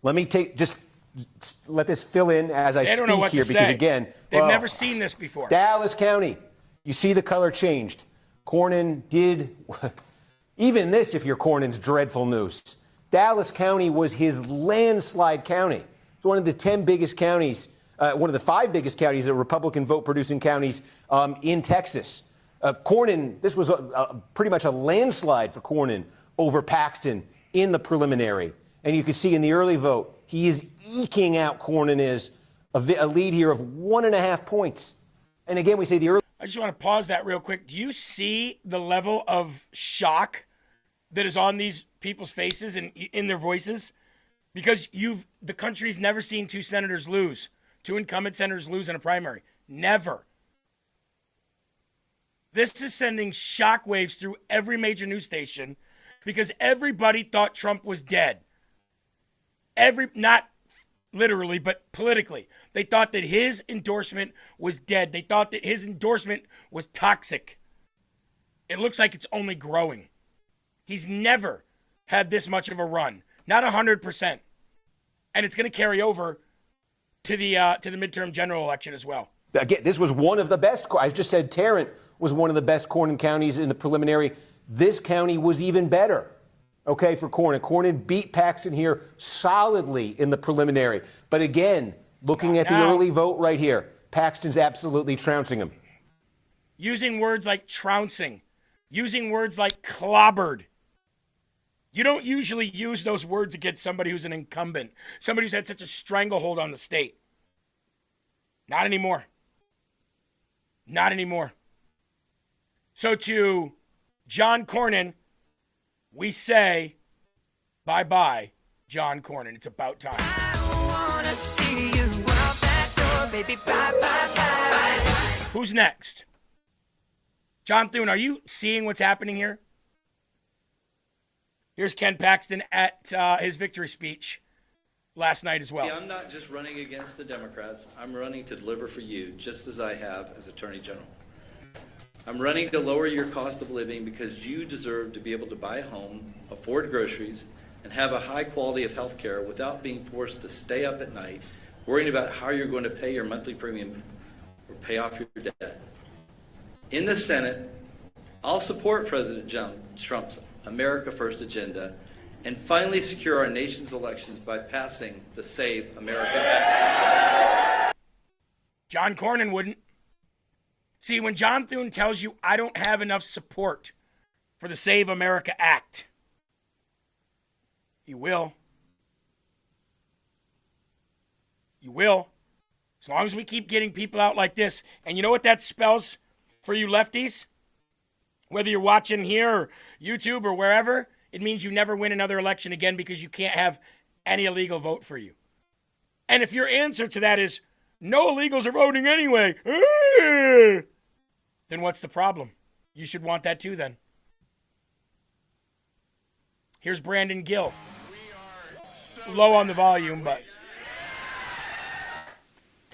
Let me just let this fill in as I speak here, because again, they've never seen this before. Dallas County, you see the color changed. Cornyn did, even this, if you're Cornyn's dreadful news. Dallas County was his landslide county. It's one of the 10 biggest counties, one of the 5 biggest counties, the Republican vote-producing counties in Texas. Cornyn, this was pretty much a landslide for Cornyn over Paxton in the preliminary. And you can see in the early vote, he is eking out, Cornyn is, a lead here of 1.5 points. And again, we say the early... I just want to pause that real quick. Do you see the level of shock that is on these people's faces and in their voices? Because the country's never seen 2 senators lose, 2 incumbent senators lose in a primary. Never. This is sending shockwaves through every major news station because everybody thought Trump was dead. Not literally, but politically. They thought that his endorsement was dead. They thought that his endorsement was toxic. It looks like it's only growing. He's never had this much of a run. Not 100%. And it's going to carry over to the midterm general election as well. Again, this was one of the best. I just said Tarrant was one of the best Cornyn counties in the preliminary. This county was even better, okay, for Cornyn. Cornyn beat Paxton here solidly in the preliminary. But again, looking at the early vote right here, Paxton's absolutely trouncing him. Using words like trouncing, using words like clobbered. You don't usually use those words against somebody who's an incumbent, somebody who's had such a stranglehold on the state. Not anymore. Not anymore. So to John Cornyn, we say, bye-bye, John Cornyn. It's about time. I wanna see you out that door, baby. Bye, bye, bye. Who's next? John Thune, are you seeing what's happening here? Here's Ken Paxton at his victory speech last night as well. Yeah, I'm not just running against the Democrats. I'm running to deliver for you, just as I have as Attorney General. I'm running to lower your cost of living because you deserve to be able to buy a home, afford groceries, and have a high quality of health care without being forced to stay up at night worrying about how you're going to pay your monthly premium or pay off your debt. In the Senate, I'll support President Trump's America First agenda and finally secure our nation's elections by passing the Save America Act. John Cornyn wouldn't. See, when John Thune tells you, I don't have enough support for the Save America Act, you will. You will. As long as we keep getting people out like this. And you know what that spells for you lefties? Whether you're watching here or YouTube or wherever, it means you never win another election again because you can't have any illegal vote for you. And if your answer to that is, no illegals are voting anyway, then what's the problem? You should want that too then. Here's Brandon Gill. Low on the volume, but...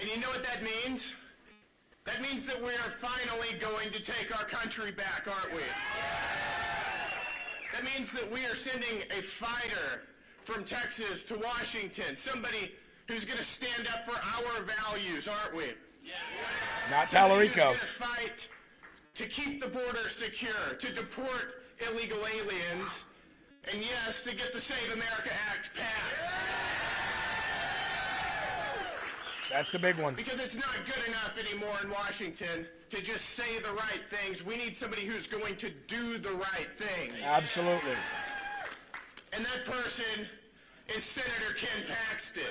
And you know what that means? That means that we are finally going to take our country back, aren't we? That means that we are sending a fighter from Texas to Washington, somebody who's going to stand up for our values, aren't we? Not Talarico. Who's going to fight to keep the border secure, to deport illegal aliens, and yes, to get the Save America Act passed. That's the big one. Because it's not good enough anymore in Washington to just say the right things. We need somebody who's going to do the right things. Absolutely. And that person is Senator Ken Paxton.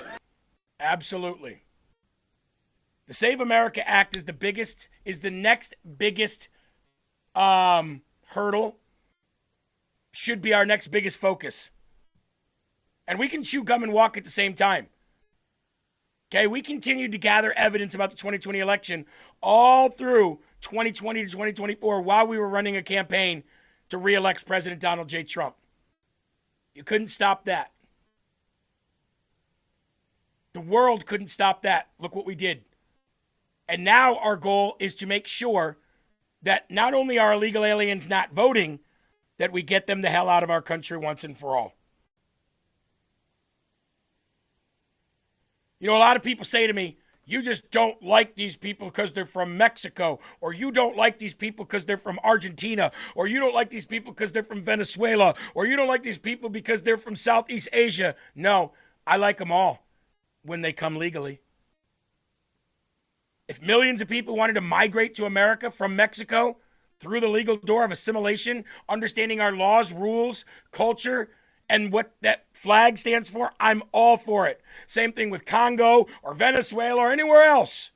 Absolutely. The Save America Act is the next biggest hurdle should be our next biggest focus. And we can chew gum and walk at the same time. Okay, we continued to gather evidence about the 2020 election all through 2020 to 2024 while we were running a campaign to re-elect President Donald J. Trump. You couldn't stop that. The world couldn't stop that. Look what we did. And now our goal is to make sure that not only are illegal aliens not voting, that we get them the hell out of our country once and for all. You know, a lot of people say to me, you just don't like these people because they're from Mexico, or you don't like these people because they're from Argentina, or you don't like these people because they're from Venezuela, or you don't like these people because they're from Southeast Asia. No, I like them all when they come legally. If millions of people wanted to migrate to America from Mexico through the legal door of assimilation, understanding our laws, rules, culture, and what that flag stands for, I'm all for it. Same thing with Congo or Venezuela or anywhere else.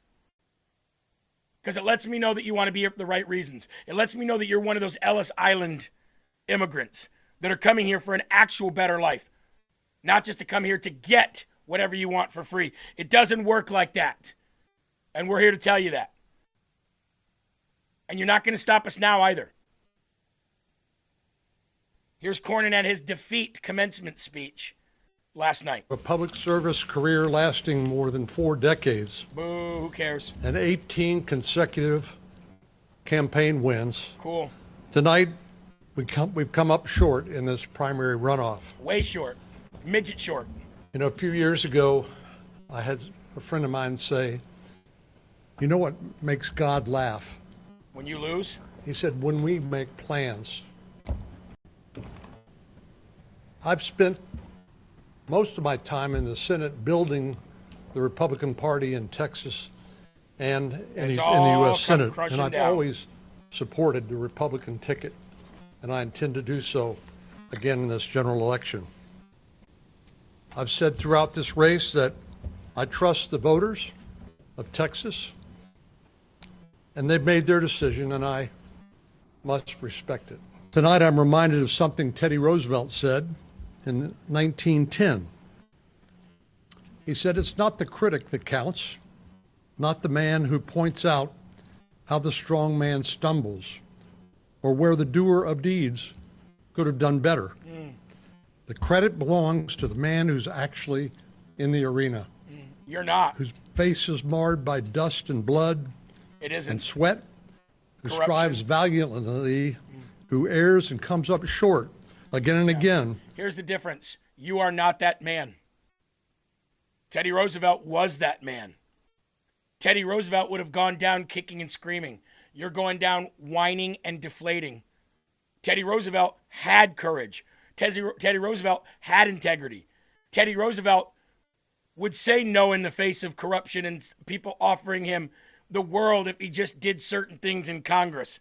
Because it lets me know that you want to be here for the right reasons. It lets me know that you're one of those Ellis Island immigrants that are coming here for an actual better life. Not just to come here to get whatever you want for free. It doesn't work like that. And we're here to tell you that. And you're not going to stop us now either. Here's Cornyn at his defeat commencement speech last night. A public service career lasting more than 4 decades. Boo, who cares? And 18 consecutive campaign wins. Cool. Tonight, we've come up short in this primary runoff. Way short. Midget short. You know, a few years ago, I had a friend of mine say, you know what makes God laugh? When you lose? He said, when we make plans. I've spent most of my time in the Senate building the Republican Party in Texas and in the U.S. Senate, and I've always supported the Republican ticket, and I intend to do so again in this general election. I've said throughout this race that I trust the voters of Texas, and they've made their decision, and I must respect it. Tonight I'm reminded of something Teddy Roosevelt said in 1910. He said, it's not the critic that counts, not the man who points out how the strong man stumbles or where the doer of deeds could have done better. The credit belongs to the man who's actually in the arena. You're not. Whose face is marred by dust and blood. It isn't. And sweat. Who Corruption. strives valiantly, who errs and comes up short again and again. Here's the difference. You are not that man. Teddy Roosevelt was that man. Teddy Roosevelt would have gone down kicking and screaming. You're going down whining and deflating. Teddy Roosevelt had courage. Teddy Roosevelt had integrity. Teddy Roosevelt would say no in the face of corruption and people offering him the world if he just did certain things in Congress.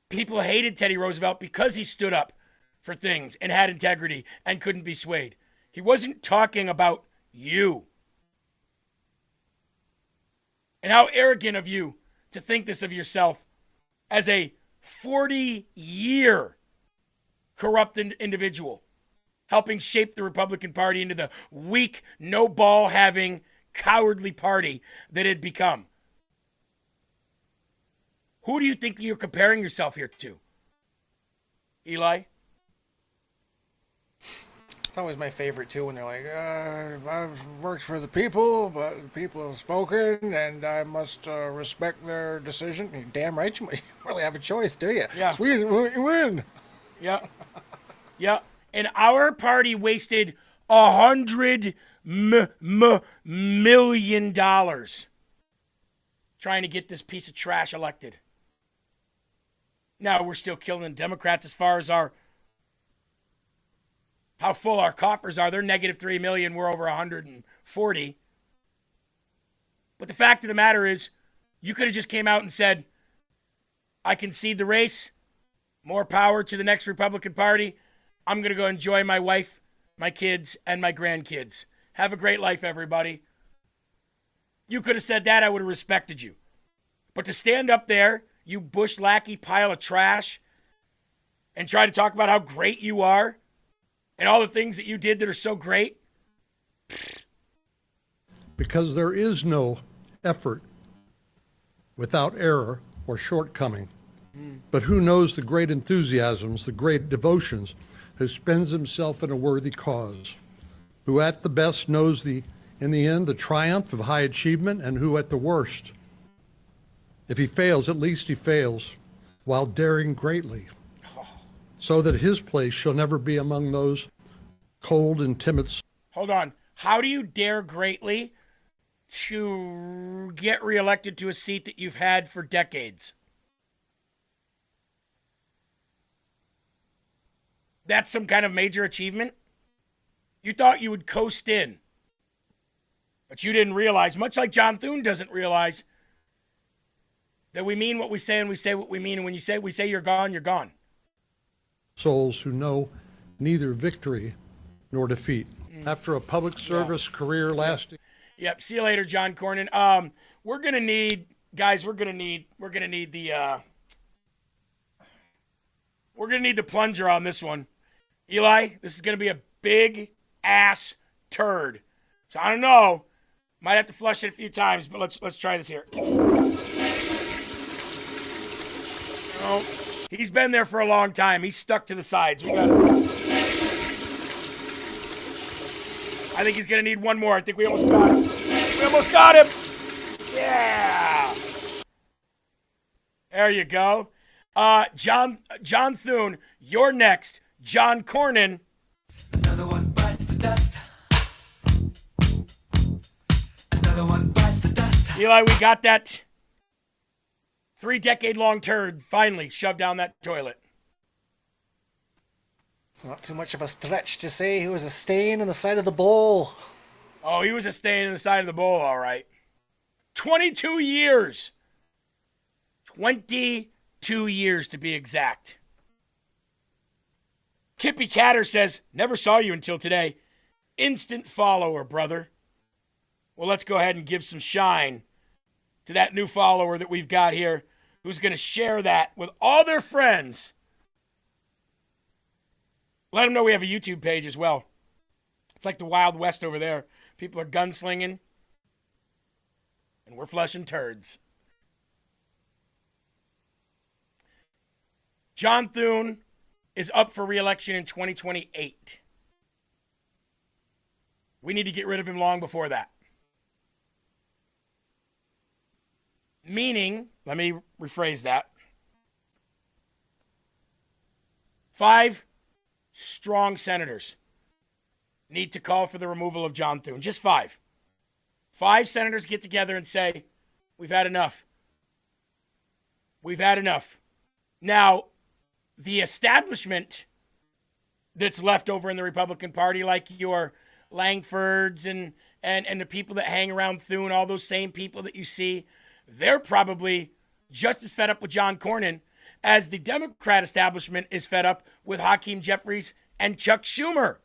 People hated Teddy Roosevelt because he stood up for things and had integrity and couldn't be swayed. He wasn't talking about you. And how arrogant of you to think this of yourself as a 40-year corrupt individual, helping shape the Republican Party into the weak, no-ball-having, cowardly party that it had become. Who do you think you're comparing yourself here to? Eli? It's always my favorite, too, when they're like, I've worked for the people, but the people have spoken, and I must respect their decision. You're damn right you don't really have a choice, do you? Yeah. Sweden, you win. Yeah. Yeah. And our party wasted $100 million trying to get this piece of trash elected. Now we're still killing the Democrats as far as how full our coffers are. They're negative 3 million. We're over 140. But the fact of the matter is, you could have just came out and said, I concede the race. More power to the next Republican Party. I'm going to go enjoy my wife, my kids, and my grandkids. Have a great life, everybody. You could have said that. I would have respected you. But to stand up there, you bush lackey pile of trash, and try to talk about how great you are and all the things that you did that are so great? Because there is no effort without error or shortcoming. But who knows the great enthusiasms, the great devotions, who spends himself in a worthy cause, who at the best knows in the end, the triumph of high achievement, and who at the worst, if he fails, at least he fails while daring greatly, so that his place shall never be among those cold and timid. Hold on. How do you dare greatly to get reelected to a seat that you've had for decades? That's some kind of major achievement? You thought you would coast in. But you didn't realize, much like John Thune doesn't realize, that we mean what we say and we say what we mean. And when we say you're gone, you're gone. Souls who know neither victory nor defeat. After a public service career lasting. Yep. See you later, John Cornyn. We're gonna need the plunger on this one. Eli, this is gonna be a big ass turd. So I don't know. Might have to flush it a few times, but let's try this here. Oh, he's been there for a long time. He's stuck to the sides. We got it. I think he's gonna need one more. I think we almost got him. We almost got him. Yeah. There you go. John Thune, you're next. John Cornyn. Another one bites the dust. Another one bites the dust. Eli, we got that 3-decade-long turd finally shoved down that toilet. It's not too much of a stretch to say he was a stain in the side of the bowl. Oh, he was a stain in the side of the bowl, all right. 22 years. 22 years to be exact. Kippy Catter says, never saw you until today. Instant follower, brother. Well, let's go ahead and give some shine to that new follower that we've got here, who's going to share that with all their friends. Let them know we have a YouTube page as well. It's like the Wild West over there. People are gunslinging, and we're flushing turds. John Thune is up for re-election in 2028. We need to get rid of him long before that. Meaning, let me rephrase that. 5 strong senators need to call for the removal of John Thune. Just 5. 5 senators get together and say, we've had enough. We've had enough. Now, the establishment that's left over in the Republican Party, like your Langfords and the people that hang around Thune, all those same people that you see, they're probably just as fed up with John Cornyn as the Democrat establishment is fed up with Hakeem Jeffries and Chuck Schumer.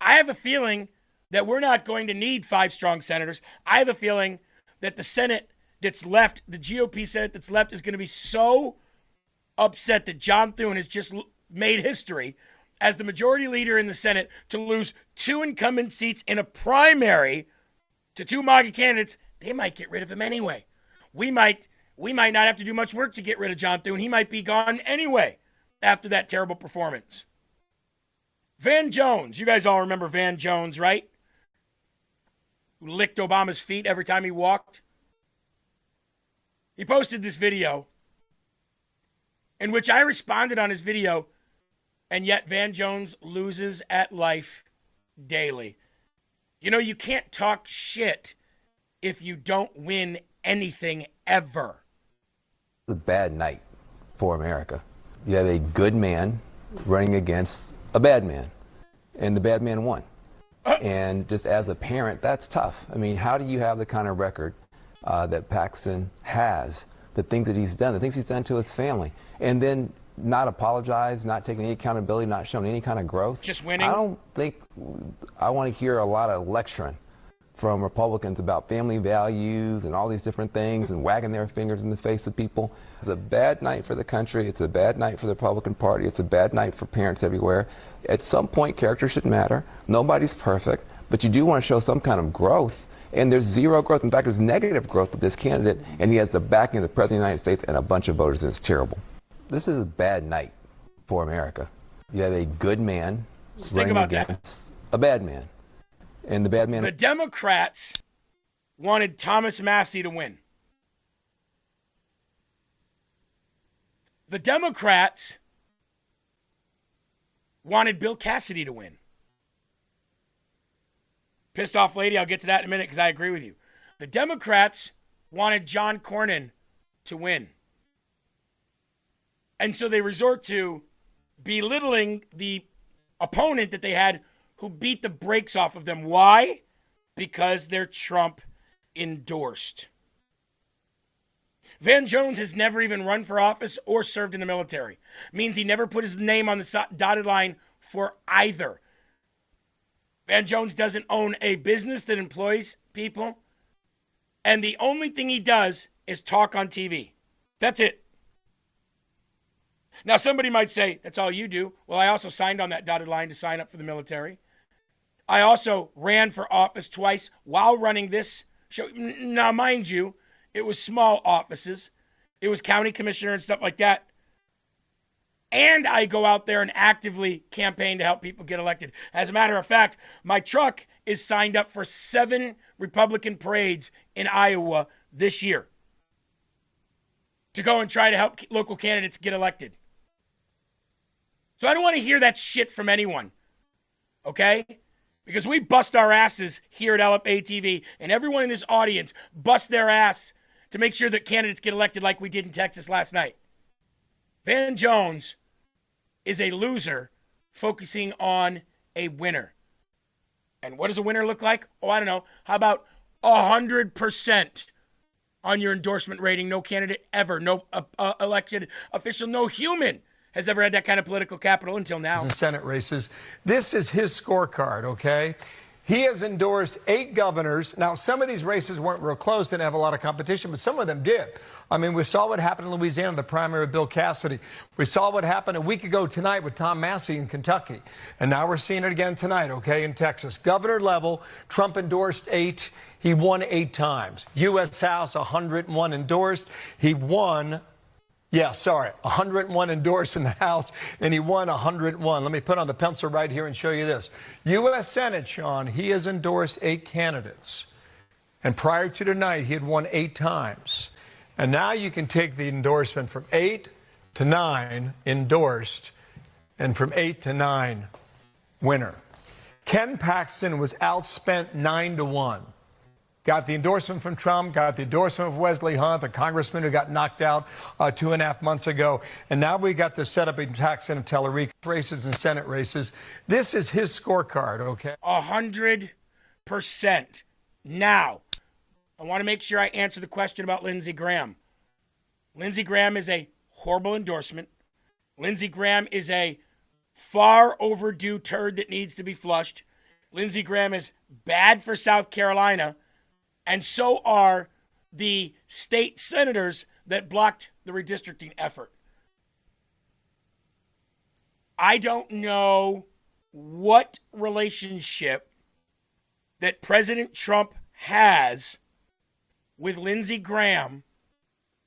I have a feeling that we're not going to need 5 strong senators. I have a feeling that the Senate that's left, the GOP Senate that's left, is going to be so upset that John Thune has just made history as the majority leader in the Senate to lose 2 incumbent seats in a primary to 2 MAGA candidates. They might get rid of him anyway. We might not have to do much work to get rid of John Thune. He might be gone anyway after that terrible performance. Van Jones. You guys all remember Van Jones, right? Who licked Obama's feet every time he walked. He posted this video in which I responded on his video, and yet Van Jones loses at life daily. You know, you can't talk shit if you don't win anything ever. A bad night for America. You have a good man running against a bad man, and the bad man won. And just as a parent, that's tough. I mean, how do you have the kind of record that Paxton has, the things that he's done, the things he's done to his family, and then not apologize, not taking any accountability, not showing any kind of growth? Just winning? I don't think I want to hear a lot of lecturing from Republicans about family values and all these different things and wagging their fingers in the face of people. It's a bad night for the country. It's a bad night for the Republican Party. It's a bad night for parents everywhere. At some point, character should matter. Nobody's perfect, but you do want to show some kind of growth. And there's zero growth. In fact, there's negative growth with this candidate, and he has the backing of the President of the United States and a bunch of voters, and it's terrible. This is a bad night for America. You have a good man running against a bad man. And the bad man... The Democrats wanted Thomas Massie to win. The Democrats wanted Bill Cassidy to win. Pissed off lady, I'll get to that in a minute because I agree with you. The Democrats wanted John Cornyn to win. And so they resort to belittling the opponent that they had who beat the brakes off of them. Why? Because they're Trump endorsed. Van Jones has never even run for office or served in the military. Means he never put his name on the dotted line for either. Van Jones doesn't own a business that employs people. And the only thing he does is talk on TV. That's it. Now, somebody might say, that's all you do. Well, I also signed on that dotted line to sign up for the military. I also ran for office twice while running this show. Now, mind you, it was small offices. It was county commissioner and stuff like that. And I go out there and actively campaign to help people get elected. As a matter of fact, my truck is signed up for 7 Republican parades in Iowa this year to go and try to help local candidates get elected. So I don't want to hear that shit from anyone, okay? Because we bust our asses here at LFA TV, and everyone in this audience bust their ass to make sure that candidates get elected like we did in Texas last night. Van Jones is a loser focusing on a winner. And what does a winner look like? Oh, I don't know. How about 100% on your endorsement rating? No candidate ever, no elected official, no human has ever had that kind of political capital until now. And Senate races. This is his scorecard, okay? He has endorsed 8 governors. Now, some of these races weren't real close, didn't have a lot of competition, but some of them did. I mean, we saw what happened in Louisiana, the primary of Bill Cassidy. We saw what happened a week ago tonight with Tom Massie in Kentucky. And now we're seeing it again tonight, okay, in Texas. Governor level, Trump endorsed 8. He won 8 times. U.S. House, 101 endorsed. He won... 101 endorsed in the House, and he won 101. Let me put on the pencil right here and show you this. U.S. Senate, Sean, he has endorsed 8 candidates. And prior to tonight, he had won 8 times. And now you can take the endorsement from 8 to 9 endorsed, and from 8 to 9 winner. Ken Paxton was outspent 9-1. Got the endorsement from Trump, got the endorsement of Wesley Hunt, the congressman who got knocked out 2.5 months ago. And now we got the setup in Texas and Tellerico races and Senate races. This is his scorecard, okay? 100%. Now, I want to make sure I answer the question about Lindsey Graham. Lindsey Graham is a horrible endorsement. Lindsey Graham is a far overdue turd that needs to be flushed. Lindsey Graham is bad for South Carolina. And so are the state senators that blocked the redistricting effort. I don't know what relationship that President Trump has with Lindsey Graham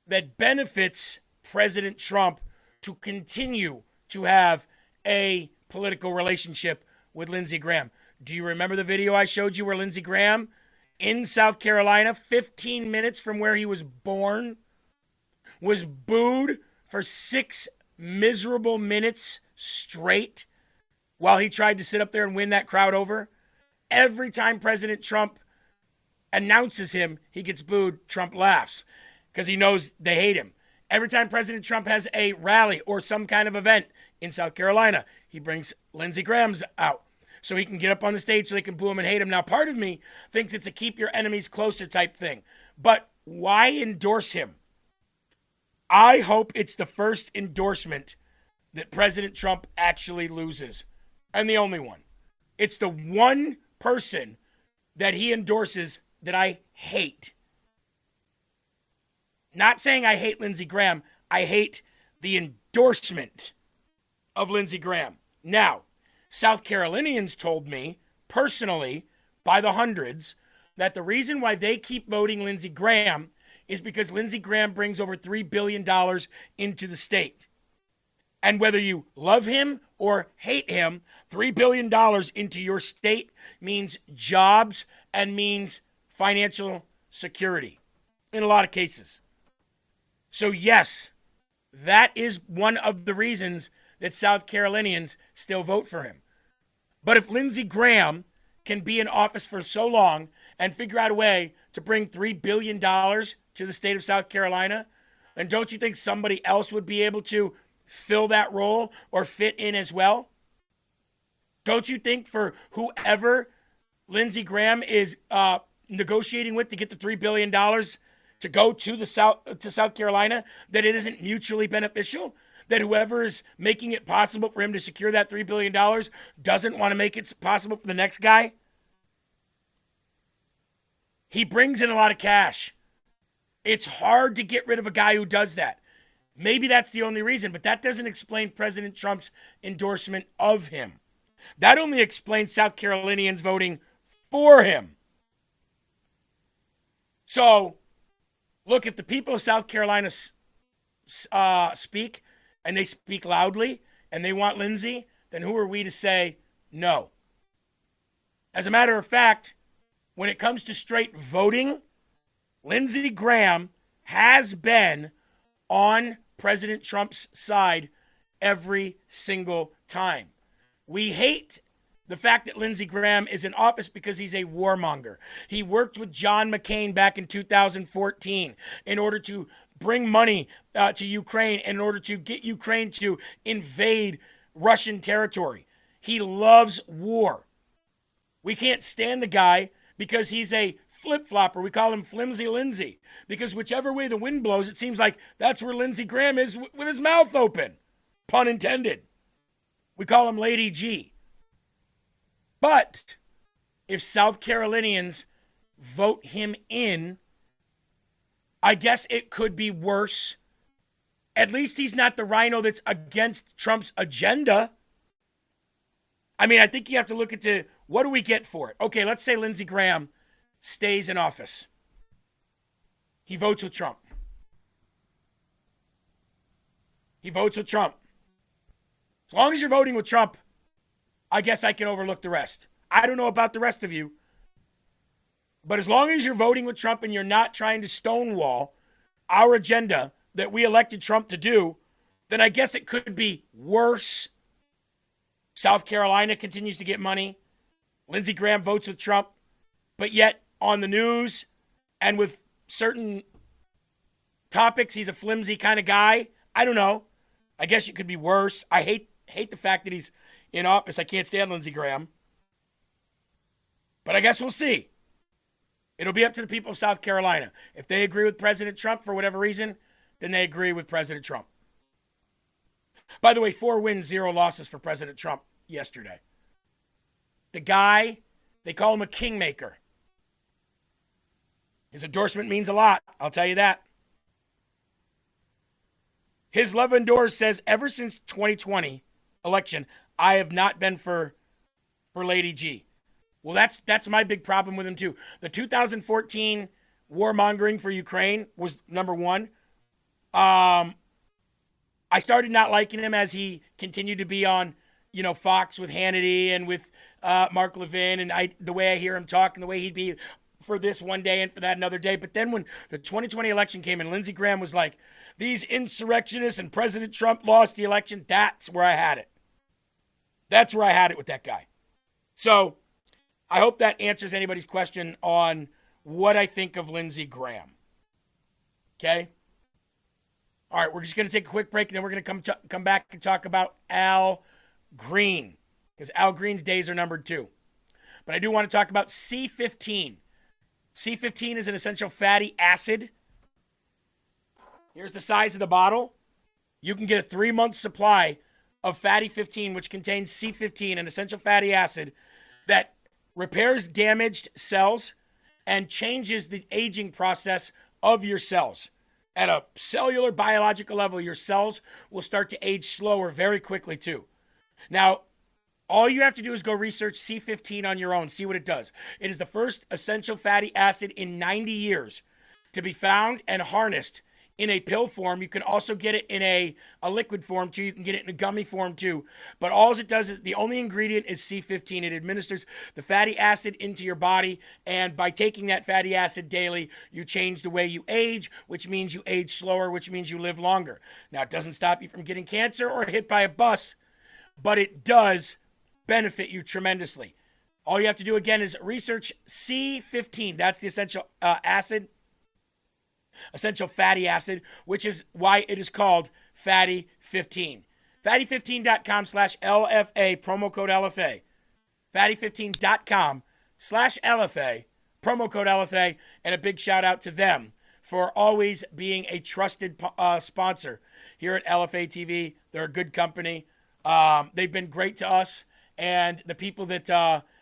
that benefits President Trump to continue to have a political relationship with Lindsey Graham. Do you remember the video I showed you where Lindsey Graham in South Carolina, 15 minutes from where he was born, was booed for 6 miserable minutes straight while he tried to sit up there and win that crowd over? Every time President Trump announces him, he gets booed. Trump laughs because he knows they hate him. Every time President Trump has a rally or some kind of event in South Carolina, he brings Lindsey Graham's out so he can get up on the stage so they can boo him and hate him. Now, part of me thinks it's a keep your enemies closer type thing. But why endorse him? I hope it's the first endorsement that President Trump actually loses. And the only one. It's the one person that he endorses that I hate. Not saying I hate Lindsey Graham. I hate the endorsement of Lindsey Graham. Now, South Carolinians told me personally by the hundreds that the reason why they keep voting Lindsey Graham is because Lindsey Graham brings over $3 billion into the state. And whether you love him or hate him, $3 billion into your state means jobs and means financial security in a lot of cases. So yes, that is one of the reasons that South Carolinians still vote for him. But if Lindsey Graham can be in office for so long and figure out a way to bring $3 billion to the state of South Carolina, then don't you think somebody else would be able to fill that role or fit in as well? Don't you think for whoever Lindsey Graham is negotiating with to get the $3 billion to go to South Carolina, that it isn't mutually beneficial? That whoever is making it possible for him to secure that $3 billion doesn't want to make it possible for the next guy? He brings in a lot of cash. It's hard to get rid of a guy who does that. Maybe that's the only reason, but that doesn't explain President Trump's endorsement of him. That only explains South Carolinians voting for him. So, look, if the people of South Carolina speak, and they speak loudly, and they want Lindsey, then who are we to say no? As a matter of fact, when it comes to straight voting, Lindsey Graham has been on President Trump's side every single time. We hate the fact that Lindsey Graham is in office because he's a warmonger. He worked with John McCain back in 2014 in order to bring money to Ukraine, in order to get Ukraine to invade Russian territory. He loves war. We can't stand the guy because he's a flip-flopper. We call him Flimsy Lindsey, because whichever way the wind blows, it seems like that's where Lindsey Graham is with his mouth open. Pun intended. We call him Lady G. But if South Carolinians vote him in, I guess it could be worse. At least he's not the rhino that's against Trump's agenda. I mean, I think you have to look at what do we get for it? Okay, let's say Lindsey Graham stays in office. He votes with Trump. He votes with Trump. As long as you're voting with Trump, I guess I can overlook the rest. I don't know about the rest of you. But as long as you're voting with Trump and you're not trying to stonewall our agenda that we elected Trump to do, then I guess it could be worse. South Carolina continues to get money. Lindsey Graham votes with Trump. But yet on the news and with certain topics, he's a flimsy kind of guy. I don't know. I guess it could be worse. I hate the fact that he's in office. I can't stand Lindsey Graham. But I guess we'll see. It'll be up to the people of South Carolina. If they agree with President Trump for whatever reason, then they agree with President Trump. By the way, 4 wins, 0 losses for President Trump yesterday. The guy, they call him a kingmaker. His endorsement means a lot, I'll tell you that. His love indoors says, ever since 2020 election, I have not been for Lady G. Well, that's my big problem with him, too. The 2014 warmongering for Ukraine was number one. I started not liking him as he continued to be on, Fox with Hannity and with Mark Levin, and the way I hear him talk and the way he'd be for this one day and for that another day. But then when the 2020 election came and Lindsey Graham was like, these insurrectionists and President Trump lost the election, that's where I had it. That's where I had it with that guy. So I hope that answers anybody's question on what I think of Lindsey Graham. Okay? All right, we're just going to take a quick break, and then we're going to come back and talk about Al Green, because Al Green's days are numbered too. But I do want to talk about C15. C15 is an essential fatty acid. Here's the size of the bottle. You can get a 3-month supply of Fatty 15, which contains C15, an essential fatty acid that repairs damaged cells, and changes the aging process of your cells. At a cellular biological level, your cells will start to age slower very quickly too. Now, all you have to do is go research C15 on your own, see what it does. It is the first essential fatty acid in 90 years to be found and harnessed in a pill form. You can also get it in a liquid form too. You can get it in a gummy form too. But all it does is, the only ingredient is C15. It administers the fatty acid into your body, and by taking that fatty acid daily, you change the way you age, which means you age slower, which means you live longer. Now, it doesn't stop you from getting cancer or hit by a bus, but it does benefit you tremendously. All you have to do, again, is research C15. That's the essential essential fatty acid, which is why it is called Fatty 15. Fatty15.com/LFA, promo code LFA. Fatty15.com/LFA, promo code LFA, and a big shout out to them for always being a trusted sponsor here at LFA TV. They're a good company. They've been great to us, and the people that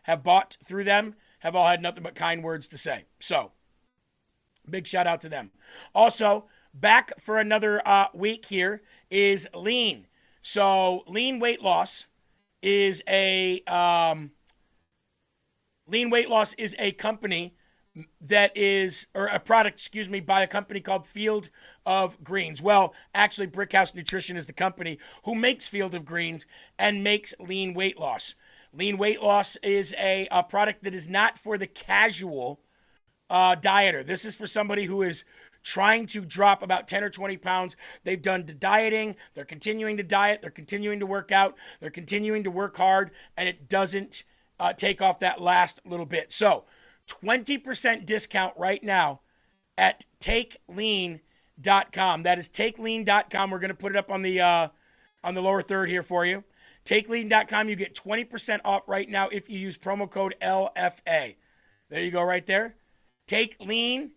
have bought through them have all had nothing but kind words to say. So, big shout out to them. Also, back for another week here is Lean. So, Lean Weight Loss is a company that is, or a product, excuse me, by a company called Field of Greens. Well, actually, Brickhouse Nutrition is the company who makes Field of Greens and makes Lean Weight Loss. Lean Weight Loss is a product that is not for the casual dieter. This is for somebody who is trying to drop about 10 or 20 pounds. They've done the dieting. They're continuing to diet. They're continuing to work out. They're continuing to work hard, and it doesn't take off that last little bit. So, 20% discount right now at takelean.com. That is takelean.com. We're going to put it up on the lower third here for you. Takelean.com. You get 20% off right now if you use promo code LFA. There you go right there. Takelean.com.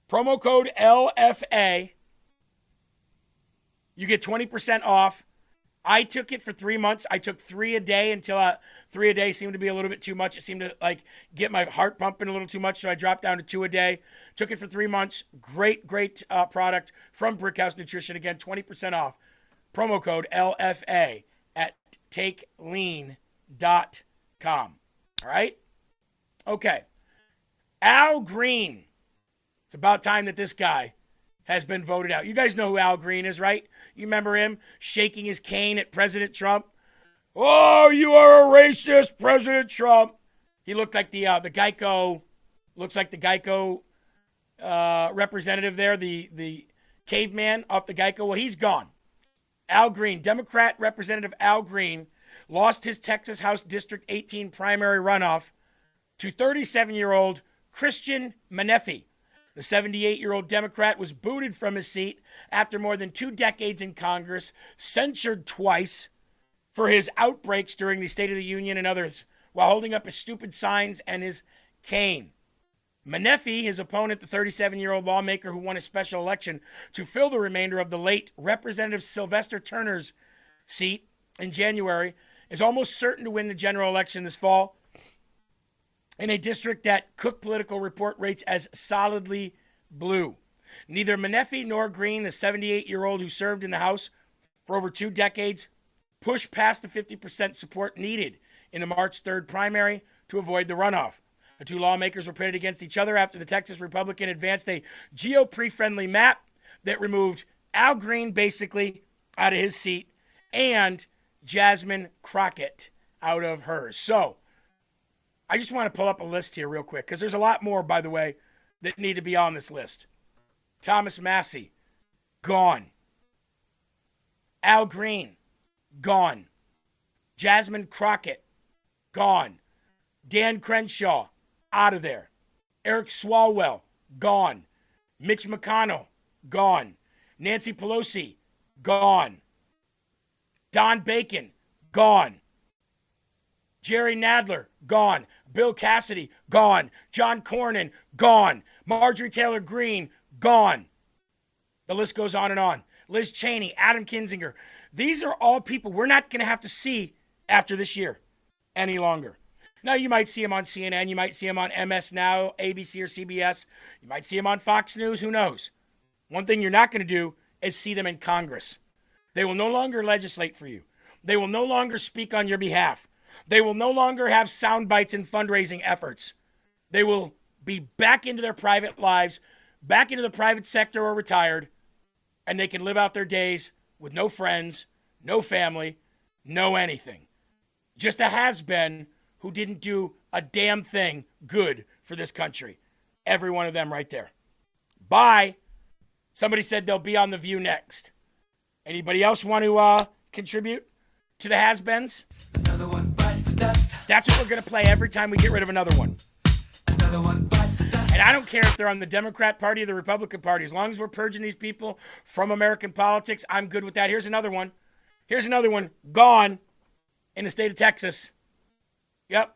Promo code LFA. You get 20% off. I took it for 3 months. I took 3 a day until 3 a day seemed to be a little bit too much. It seemed to get my heart pumping a little too much, so I dropped down to 2 a day. Took it for 3 months. Great product from Brickhouse Nutrition. Again, 20% off. Promo code LFA at takelean.com. All right? Okay. Al Green. It's about time that this guy has been voted out. You guys know who Al Green is, right? You remember him shaking his cane at President Trump? Oh, you are a racist, President Trump. He looked like the Geico, representative there, the caveman off the Geico. Well, he's gone. Al Green, Democrat Representative Al Green, lost his Texas House District 18 primary runoff to 37-year-old Christian Menefee. The 78-year-old Democrat was booted from his seat after more than 2 decades in Congress, censured twice for his outbreaks during the State of the Union and others, while holding up his stupid signs and his cane. Menefee, his opponent, the 37-year-old lawmaker who won a special election to fill the remainder of the late Representative Sylvester Turner's seat in January, is almost certain to win the general election this fall in a district that Cook Political Report rates as solidly blue. Neither Menefee nor Green, the 78-year-old who served in the House for over 2 decades, pushed past the 50% support needed in the March 3rd primary to avoid the runoff. The 2 lawmakers were pitted against each other after the Texas Republican advanced a GOP-friendly map that removed Al Green basically out of his seat and Jasmine Crockett out of hers. So, I just want to pull up a list here real quick because there's a lot more, by the way, that need to be on this list. Thomas Massie, gone. Al Green, gone. Jasmine Crockett, gone. Dan Crenshaw, out of there. Eric Swalwell, gone. Mitch McConnell, gone. Nancy Pelosi, gone. Don Bacon, gone. Jerry Nadler, gone. Bill Cassidy, gone. John Cornyn, gone. Marjorie Taylor Greene, gone. The list goes on and on. Liz Cheney, Adam Kinzinger. These are all people we're not going to have to see after this year. any longer. Now, you might see him on CNN. You might see him on MS Now, ABC, or CBS. You might see him on Fox News. Who knows? One thing you're not going to do is see them in Congress. They will no longer legislate for you. They will no longer speak on your behalf. They will no longer have sound bites and fundraising efforts. They will be back into their private lives, back into the private sector or retired, and they can live out their days with no friends, no family, no anything. Just a has-been who didn't do a damn thing good for this country. Every one of them right there. Bye. Somebody said they'll be on The View next. Anybody else want to contribute to the has-beens? Another one bites the dust. That's what we're going to play every time we get rid of another one. Another one bites the dust. And I don't care if they're on the Democrat Party or the Republican Party. As long as we're purging these people from American politics, I'm good with that. Here's another one. Here's another one. Gone in the state of Texas. Yep.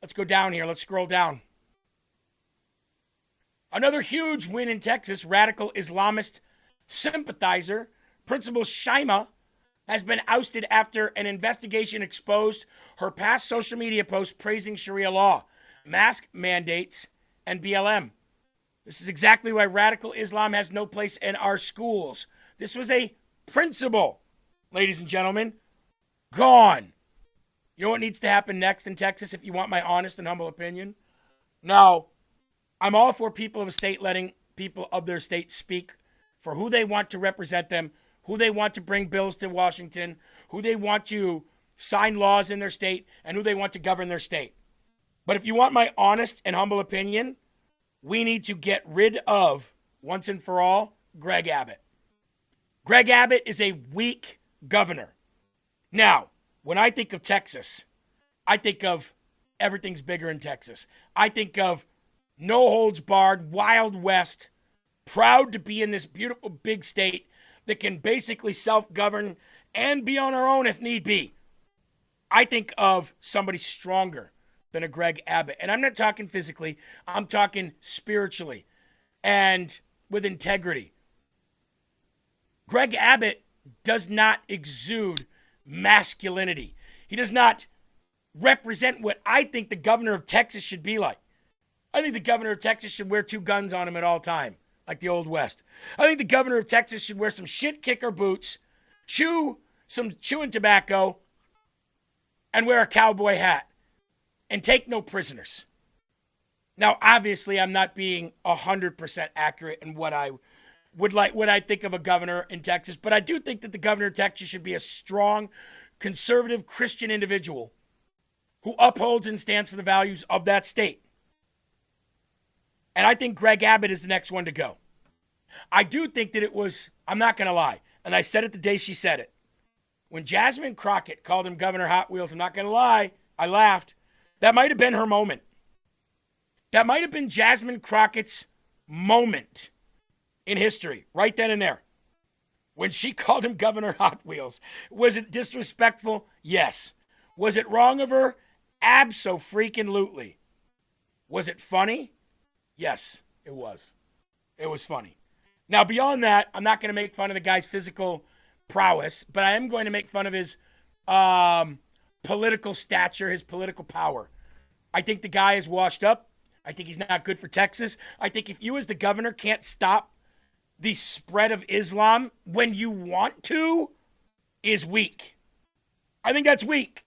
Let's go down here. Let's scroll down. Another huge win in Texas. Radical Islamist sympathizer Principal Shaima has been ousted after an investigation exposed her past social media posts praising Sharia law, mask mandates, and BLM. This is exactly why radical Islam has no place in our schools. This was a principal, ladies and gentlemen, gone. You know what needs to happen next in Texas, if you want my honest and humble opinion? Now, I'm all for people of a state letting people of their state speak for who they want to represent them, who they want to bring bills to Washington, who they want to sign laws in their state, and who they want to govern their state. But if you want my honest and humble opinion, we need to get rid of, once and for all, Greg Abbott. Greg Abbott is a weak governor. Now, when I think of Texas, I think of everything's bigger in Texas. I think of no holds barred, Wild West, proud to be in this beautiful big state that can basically self-govern and be on our own if need be. I think of somebody stronger than a Greg Abbott. And I'm not talking physically. I'm talking spiritually and with integrity. Greg Abbott does not exude masculinity. He does not represent what I think the governor of Texas should be like. I think the governor of Texas should wear 2 guns on him at all time, like the Old West. I think the governor of Texas should wear some shit kicker boots, chew some chewing tobacco, and wear a cowboy hat, and take no prisoners. Now, obviously, I'm not being 100% accurate in what I would like, what I think of a governor in Texas, but I do think that the governor of Texas should be a strong, conservative Christian individual who upholds and stands for the values of that state. And I think Greg Abbott is the next one to go. I do think that it was, I'm not going to lie, and I said it the day she said it. When Jasmine Crockett called him Governor Hot Wheels, I'm not going to lie, I laughed. That might have been her moment. That might have been Jasmine Crockett's moment in history, right then and there. When she called him Governor Hot Wheels. Was it disrespectful? Yes. Was it wrong of her? Abso-freaking-lutely. Was it funny? Yes, it was. It was funny. Now, beyond that, I'm not going to make fun of the guy's physical prowess, but I am going to make fun of his political stature, his political power. I think the guy is washed up. I think he's not good for Texas. I think if you as the governor can't stop the spread of Islam when you want to, is weak. I think that's weak.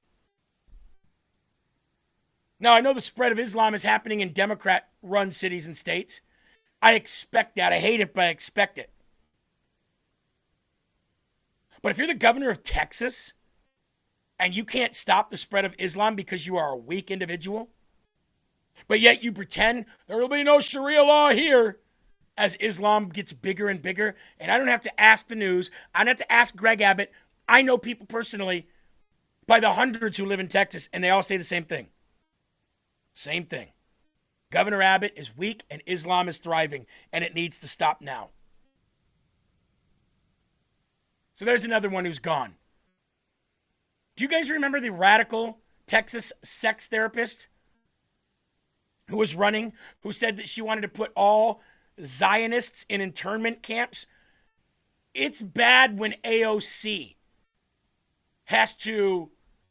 Now, I know the spread of Islam is happening in Democrat-run cities and states. I expect that. I hate it, but I expect it. But if you're the governor of Texas and you can't stop the spread of Islam because you are a weak individual, but yet you pretend there will be no Sharia law here as Islam gets bigger and bigger, and I don't have to ask the news. I don't have to ask Greg Abbott. I know people personally by the hundreds who live in Texas, and they all say the same thing. Same thing. Governor Abbott is weak and Islam is thriving, and it needs to stop now. So there's another one who's gone. Do you guys remember the radical Texas sex therapist who was running, who said that she wanted to put all Zionists in internment camps? It's bad when AOC has to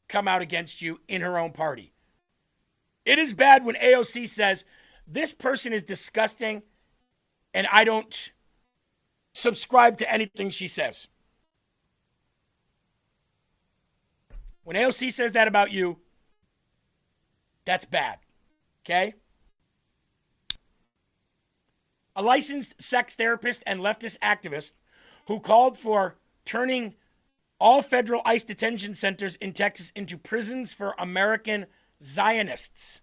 come out against you in her own party. It is bad when AOC says, this person is disgusting and I don't subscribe to anything she says. When AOC says that about you, that's bad. Okay? A licensed sex therapist and leftist activist who called for turning all federal ICE detention centers in Texas into prisons for American Zionists,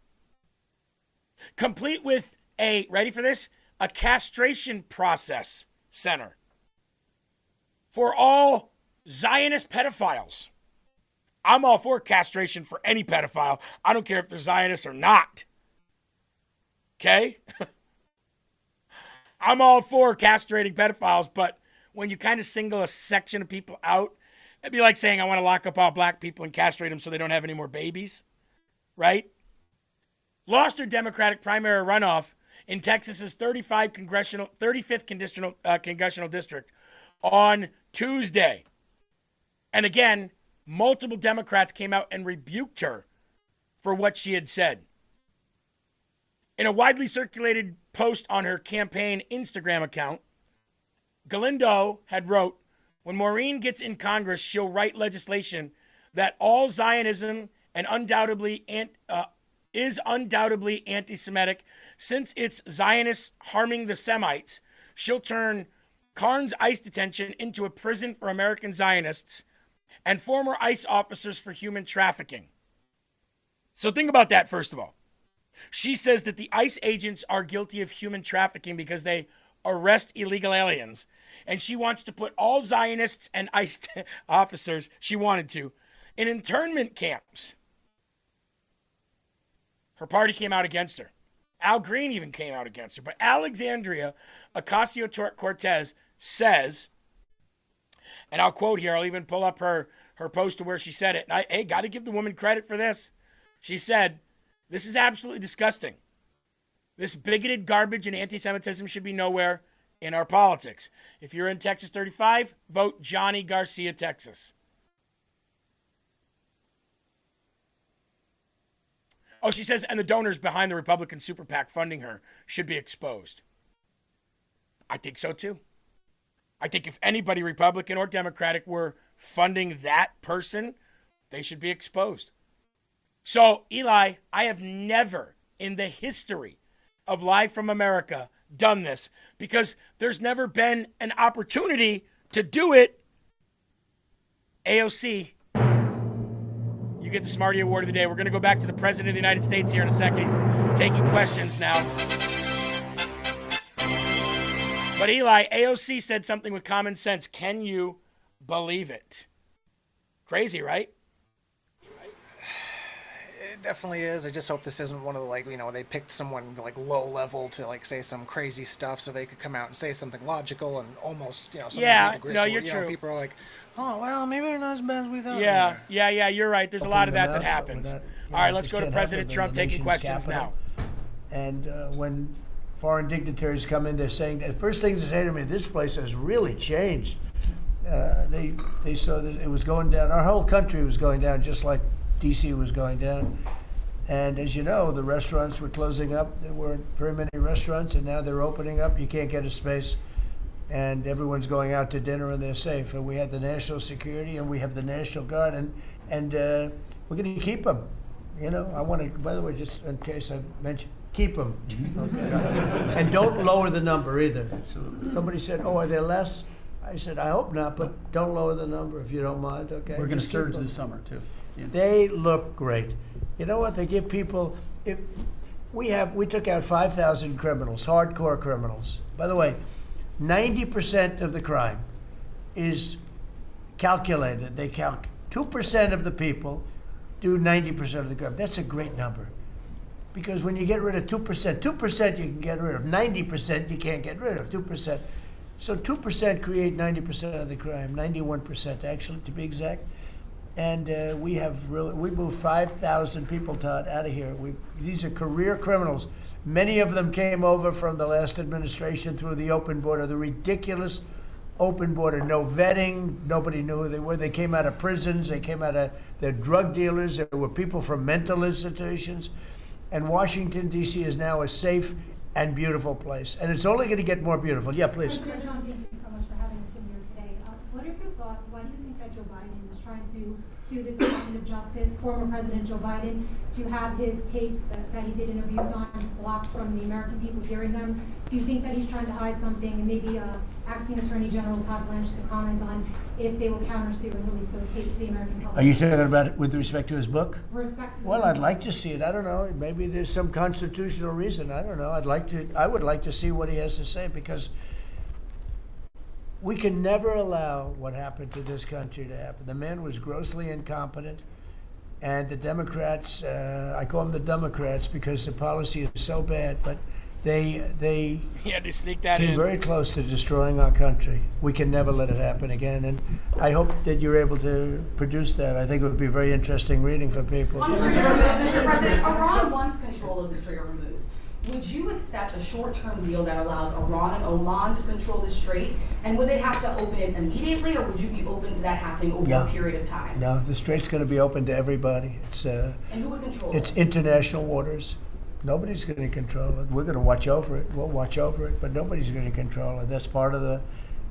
complete with ready for this, a castration process center for all Zionist pedophiles. I'm all for castration for any pedophile. I don't care if they're Zionists or not. Okay? I'm all for castrating pedophiles, but when you kind of single a section of people out, it'd be like saying I want to lock up all black people and castrate them so they don't have any more babies, right? Lost her Democratic primary runoff in Texas's 35th congressional district on Tuesday. And again, multiple Democrats came out and rebuked her for what she had said. In a widely circulated post on her campaign Instagram account, Galindo had wrote, when Maureen gets in Congress, she'll write legislation that all Zionism and is undoubtedly anti-Semitic. Since it's Zionists harming the Semites, she'll turn Karnes ICE detention into a prison for American Zionists and former ICE officers for human trafficking. So think about that, first of all. She says that the ICE agents are guilty of human trafficking because they arrest illegal aliens. And she wants to put all Zionists and ICE officers, she wanted to, in internment camps. Her party came out against her. Al Green even came out against her. But Alexandria Ocasio-Cortez says, and I'll quote here, I'll even pull up her post to where she said it. Hey, got to give the woman credit for this. She said, this is absolutely disgusting. This bigoted garbage and anti-Semitism should be nowhere in our politics. If you're in Texas 35, vote Johnny Garcia, Texas. Oh, she says, and the donors behind the Republican super PAC funding her should be exposed. I think so too. I think if anybody, Republican or Democratic, were funding that person, they should be exposed. So, Eli, I have never in the history of Live from America done this because there's never been an opportunity to do it. AOC, you get the Smarty Award of the day. We're going to go back to the President of the United States here in a second. He's taking questions now. But Eli, AOC said something with common sense. Can you believe it? Crazy, right? It definitely is. I just hope this isn't one of the, they picked someone low level to say some crazy stuff so they could come out and say something logical and almost, something no, you're true. People are like, oh, well, maybe they're not as bad as we thought. Yeah, you're right. There's a lot of that happens. All right, let's go to President Trump taking questions now. And when foreign dignitaries come in, they're saying, the first thing they say to me, this place has really changed. They saw that it was going down. Our whole country was going down just like D.C. was going down. And as you know, the restaurants were closing up. There weren't very many restaurants, and now they're opening up. You can't get a space, and everyone's going out to dinner, and they're safe. And we had the national security, and we have the National Guard, and we're going to keep them. I want to, by the way, just in case I mentioned, keep them. Okay? And don't lower the number either. Absolutely. Somebody said, oh, are there less? I said, I hope not, but don't lower the number if you don't mind, okay? We're going to surge this summer, too. Yeah. They look great. You know what? They give people. We took out 5,000 criminals, hardcore criminals. By the way, 90% of the crime is calculated. 2% of the people do 90% of the crime. That's a great number, because when you get rid of 2% you can get rid of. 90% you can't get rid of. 2%. So 2% create 90% of the crime. 91% actually, to be exact. And we moved 5,000 people, Todd, out of here. These are career criminals. Many of them came over from the last administration through the open border. The ridiculous open border, no vetting. Nobody knew who they were. They came out of prisons. They came out of, they're drug dealers. There were people from mental institutions. And Washington, D.C. is now a safe and beautiful place. And it's only going to get more beautiful. Yeah, please. President John, thank you so much for having us in here today. What are your thoughts? Why do you think that Joe Biden is trying to sue this Department of Justice, former President Joe Biden, to have his tapes that he did interviews on blocked from the American people hearing them? Do you think that he's trying to hide something? And maybe Acting Attorney General Todd Blanche could comment on if they will countersue and release those tapes to the American public. Are you talking about it with respect to his book? With respect to Well, I'd like to see it. I don't know. Maybe there's some constitutional reason. I don't know. I would like to see what he has to say, because we can never allow what happened to this country to happen. The man was grossly incompetent, and the Democrats, I call them the Democrats because the policy is so bad, but they He had to sneak that came in. very close to destroying our country. We can never let it happen again, and I hope that you're able to produce that. I think it would be very interesting reading for people. Mr. President, Iran wants control of the Strait of Hormuz. Would you accept a short-term deal that allows Iran and Oman to control the strait? And would they have to open it immediately, or would you be open to that happening over a period of time? No, the strait's going to be open to everybody. And who would control It's it? international waters. Nobody's going to control it. We're going to watch over it. We'll watch over it, but nobody's going to control it. That's part of the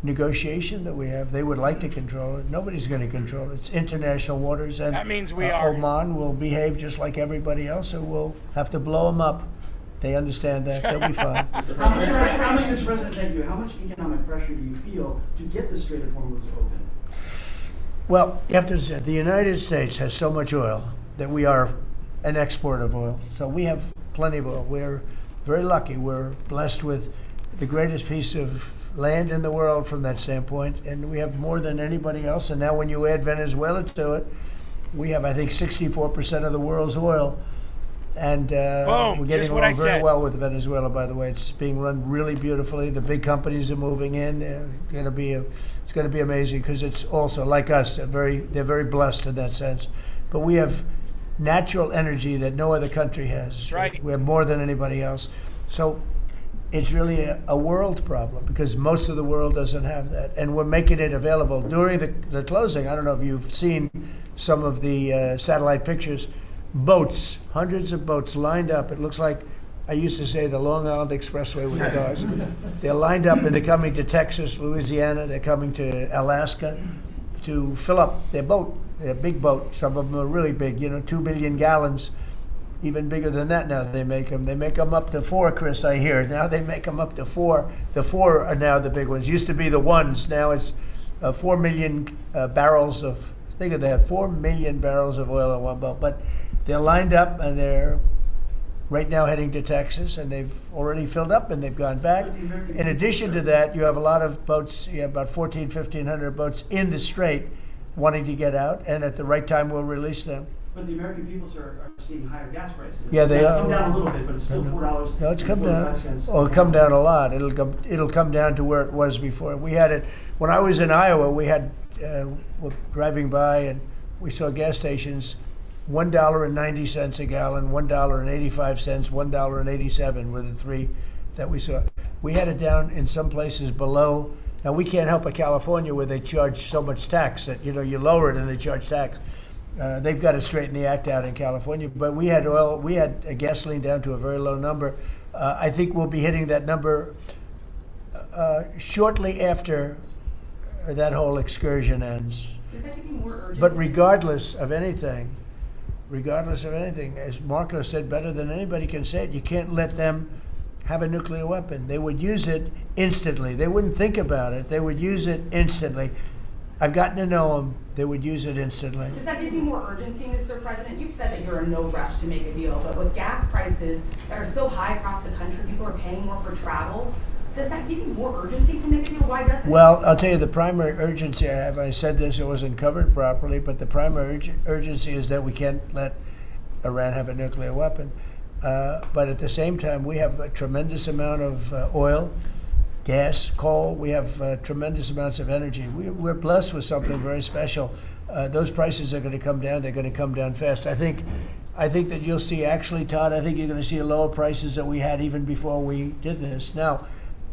negotiation that we have. They would like to control it. Nobody's going to control it. It's international waters, and That means we are. Oman will behave just like everybody else, so we'll have to blow them up. They understand that. They'll be fine. Mr. President, thank you. How much economic pressure do you feel to get the Strait of Hormuz open? Well, you have to understand, the United States has so much oil that we are an exporter of oil. So we have plenty of oil. We're very lucky. We're blessed with the greatest piece of land in the world from that standpoint, and we have more than anybody else. And now when you add Venezuela to it, we have, I think, 64% of the world's oil. And we're getting along very well with Venezuela, by the way. It's being run really beautifully. The big companies are moving in. It's going to be amazing, because it's also, like us, they're very blessed in that sense. But we have natural energy that no other country has. That's right. We have more than anybody else. So it's really a world problem, because most of the world doesn't have that. And we're making it available. During the closing, I don't know if you've seen some of the satellite pictures, boats, hundreds of boats lined up. It looks like, I used to say, the Long Island Expressway with the cars. They're lined up, and they're coming to Texas, Louisiana. They're coming to Alaska to fill up their boat. They're a big boat. Some of them are really big, 2 billion gallons. Even bigger than that now they make them. They make them up to 4, Chris, I hear. Now they make them up to 4. The 4 are now the big ones. Used to be the 1s. Now it's 4 million barrels of, think of that, 4 million barrels of oil in one boat. But they're lined up, and they're right now heading to Texas, and they've already filled up, and they've gone back. In addition to that, you have a lot of boats. You have about 1,500 boats in the strait wanting to get out, and at the right time we'll release them. But the American people, sir, are seeing higher gas prices. Yeah, they It's are. come down a little bit, but it's still $4. No, it's come down. Oh, it'll come down a lot. It'll come down to where it was before. We had it when I was in Iowa. We had we're driving by, and we saw gas stations, $1.90 a gallon, $1.85, $1.87 were the 3 that we saw. We had it down in some places below. Now we can't help but California, where they charge so much tax that you lower it and they charge tax. They've got to straighten the act out in California. But we had oil, we had gasoline down to a very low number. I think we'll be hitting that number shortly after that whole excursion ends. Does that give you more urgency? But regardless of anything, as Marco said better than anybody can say it, you can't let them have a nuclear weapon. They would use it instantly. They wouldn't think about it. They would use it instantly. I've gotten to know them. They would use it instantly. Does that give you more urgency, Mr. President? You've said that you're in no rush to make a deal, but with gas prices that are so high across the country, people are paying more for travel. Does that give you more urgency to make a deal? Why doesn't it? Well, I'll tell you, the primary urgency I have, I said this, it wasn't covered properly, but the primary urgency is that we can't let Iran have a nuclear weapon. But at the same time, we have a tremendous amount of oil, gas, coal. We have tremendous amounts of energy. We're blessed with something very special. Those prices are going to come down. They're going to come down fast. I think that you'll see, actually, Todd, I think you're going to see lower prices that we had even before we did this. Now,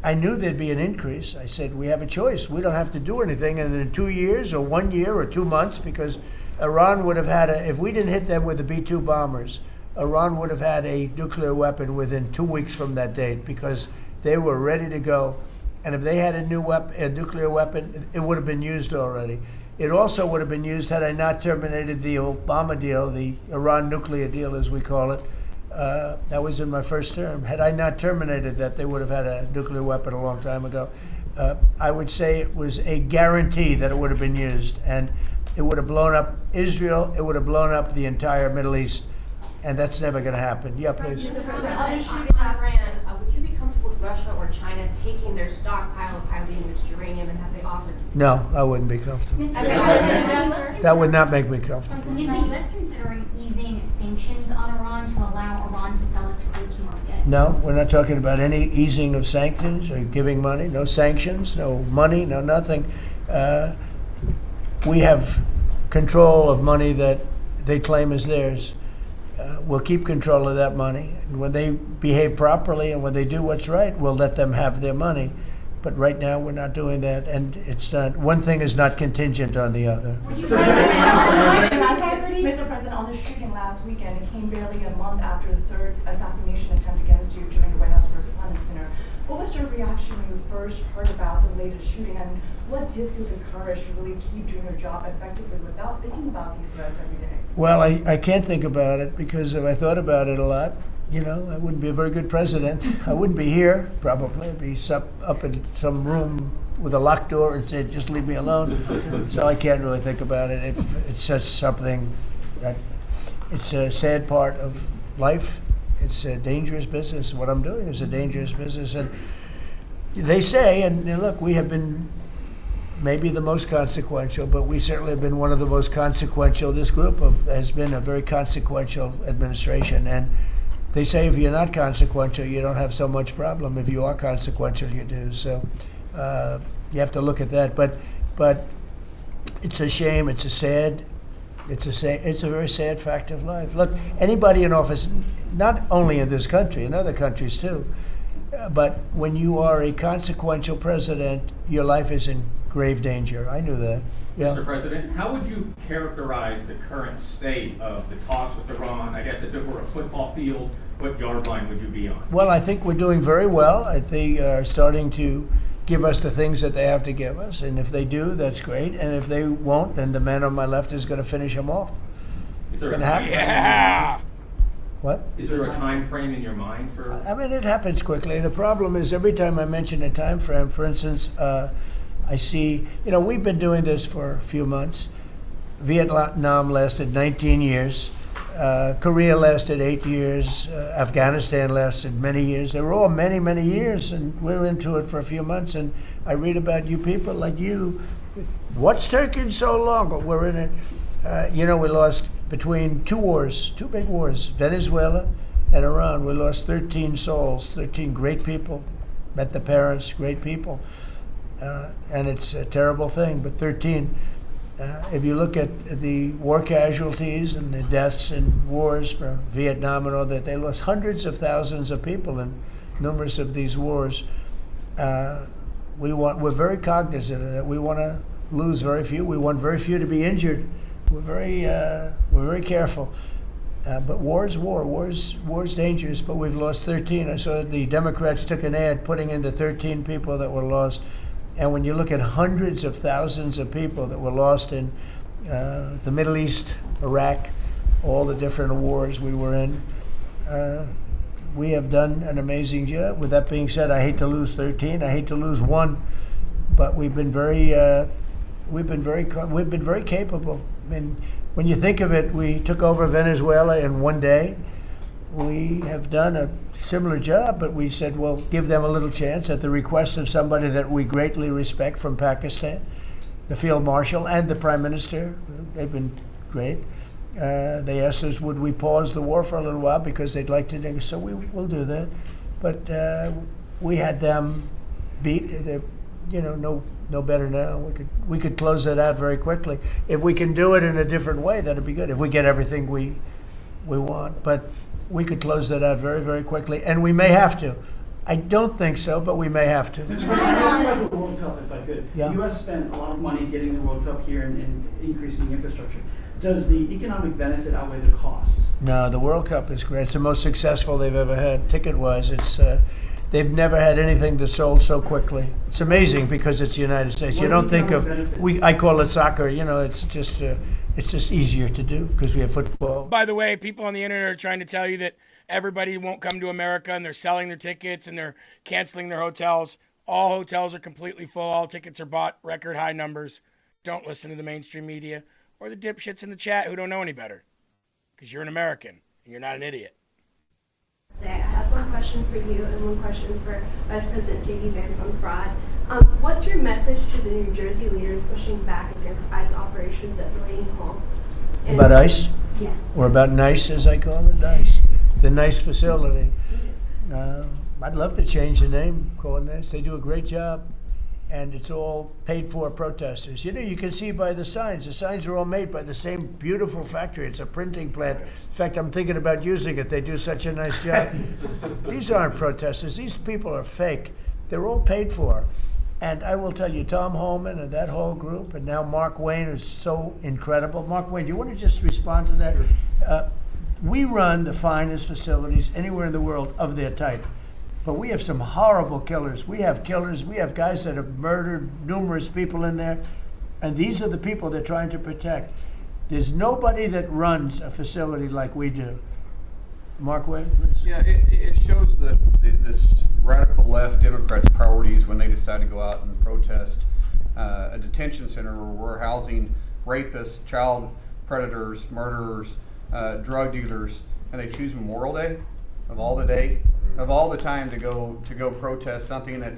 I knew there'd be an increase. I said, we have a choice. We don't have to do anything. And in 2 years or 1 year or 2 months, because Iran would have had if we didn't hit them with the B-2 bombers, Iran would have had a nuclear weapon within 2 weeks from that date, because they were ready to go. And if they had a nuclear weapon, it would have been used already. It also would have been used had I not terminated the Obama deal, the Iran nuclear deal, as we call it. That was in my first term. Had I not terminated that, they would have had a nuclear weapon a long time ago. I would say it was a guarantee that it would have been used, and it would have blown up Israel. It would have blown up the entire Middle East, and that's never going to happen. Yeah, please. Mr. President, on the shooting in Iran, would you be comfortable with Russia or China taking their stockpile of highly enriched uranium, and have they offered? No, I wouldn't be comfortable. That would not make me comfortable. Is the U.S. considering easing sanctions on Iran to allow Iran to sell its crude to market? No, we're not talking about any easing of sanctions or giving money. No sanctions, no money, no nothing. We have control of money that they claim is theirs. We'll keep control of that money. And when they behave properly and when they do what's right, we'll let them have their money. But right now, we're not doing that, and it's not. One thing is not contingent on the other. Mr. President, on the shooting last weekend, it came barely a month after the third assassination attempt against you during the White House First London Dinner. What was your reaction when you first heard about the latest shooting, and what gives you the courage to really keep doing your job effectively without thinking about these threats every day? Well, I can't think about it, because if I thought about it a lot, I wouldn't be a very good president. I wouldn't be here, probably. I'd be up in some room with a locked door and say, just leave me alone. So I can't really think about it. It's just something that, it's a sad part of life. It's a dangerous business. What I'm doing is a dangerous business. And they say, and look, we have been maybe the most consequential, but we certainly have been one of the most consequential. This group has been a very consequential administration. And they say if you're not consequential, you don't have so much problem. If you are consequential, you do. So you have to look at that. But it's a shame. It's a very sad fact of life. Look, anybody in office, not only in this country, in other countries too, but when you are a consequential president, your life is in grave danger. I knew that. Yeah. Mr. President, how would you characterize the current state of the talks with Iran? I guess if it were a football field, what yard line would you be on? Well, I think we're doing very well. They are starting to give us the things that they have to give us. And if they do, that's great. And if they won't, then the man on my left is going to finish them off. Is there a yeah. What? Is there a time frame in your mind for? I mean, it happens quickly. The problem is every time I mention a time frame, for instance, I see, we've been doing this for a few months. Vietnam lasted 19 years. Korea lasted 8 years. Afghanistan lasted many years. They were all many, many years, and we're into it for a few months. And I read about you people like you. What's taking so long? But we're in it. We lost between two big wars, Venezuela and Iran. We lost 13 souls, 13 great people. Met the parents, great people. And it's a terrible thing, but 13. If you look at the war casualties and the deaths in wars for Vietnam and all that, they lost hundreds of thousands of people in numerous of these wars. We're very cognizant of that. We want to lose very few. We want very few to be injured. We're very careful. But war is war. War's dangerous. But we've lost 13. I saw the Democrats took an ad putting in the 13 people that were lost. And when you look at hundreds of thousands of people that were lost in the Middle East, Iraq, all the different wars we were in, we have done an amazing job. With that being said, I hate to lose 13. I hate to lose one, but we've been very capable. I mean, when you think of it, we took over Venezuela in one day. We have done a similar job, but we said, well, give them a little chance at the request of somebody that we greatly respect from Pakistan, the Field Marshal and the Prime Minister. They've been great. They asked us, would we pause the war for a little while because they'd like to, so we will do that. But we had them beat. They're, no better now. We could close that out very quickly. If we can do it in a different way, that'd be good. If we get everything we want, but we could close that out very, very quickly, and we may have to. I don't think so, but we may have to. Mr. President, I ask about the World Cup, if I could. Yeah. The U.S. spent a lot of money getting the World Cup here and increasing the infrastructure. Does the economic benefit outweigh the cost? No, the World Cup is great. It's the most successful they've ever had, ticket-wise. It's they've never had anything that sold so quickly. It's amazing because it's the United States. You don't think of I call it soccer. You know, it's just easier to do because we have football. By the way, people on the internet are trying to tell you that everybody won't come to America and they're selling their tickets and they're canceling their hotels. All hotels are completely full. All tickets are bought, record high numbers. Don't listen to the mainstream media or the dipshits in the chat who don't know any better, because you're an American and you're not an idiot. I have one question for you and one question for Vice President J.D. Vance on fraud. What's your message to the New Jersey leaders pushing back against ICE operations at Delaney Hall? About ICE? Yes. Or about NICE, as I call it, NICE. The NICE facility. I'd love to change the name, call it NICE. They do a great job. And it's all paid for protesters. You know, you can see by the signs. The signs are all made by the same beautiful factory. It's a printing plant. In fact, I'm thinking about using it. They do such a nice job. These aren't protesters. These people are fake. They're all paid for. And I will tell you, Tom Holman and that whole group, and now Mark Wayne is so incredible. Mark Wayne, do you want to just respond to that? We run the finest facilities anywhere in the world of their type. But we have some horrible killers. We have killers. We have guys that have murdered numerous people in there. And these are the people they're trying to protect. There's nobody that runs a facility like we do. Mark Wayne, please. Yeah, it shows that this radical left Democrats' priorities when they decide to go out and protest a detention center where we're housing rapists, child predators, murderers, drug dealers, and they choose Memorial Day of all the time to go protest something that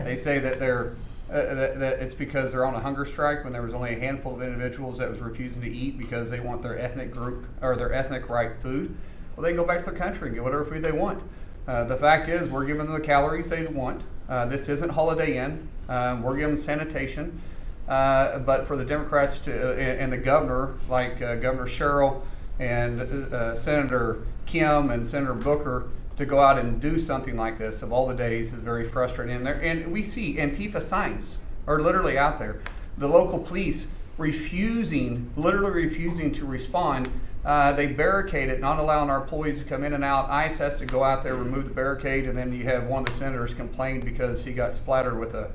they say that they're that it's because they're on a hunger strike when there was only a handful of individuals that was refusing to eat because they want their ethnic group or their ethnic right food. Well, they can go back to their country and get whatever food they want. The fact is, we're giving them the calories they want. This isn't Holiday Inn. We're giving them sanitation. But for the Democrats and the governor, like Governor Herrell and Senator Kim and Senator Booker, to go out and do something like this of all the days is very frustrating. And we see Antifa signs are literally out there. The local police literally refusing to respond. They barricade it, not allowing our employees to come in and out. ICE has to go out there, remove the barricade, and then you have one of the senators complain because he got splattered with a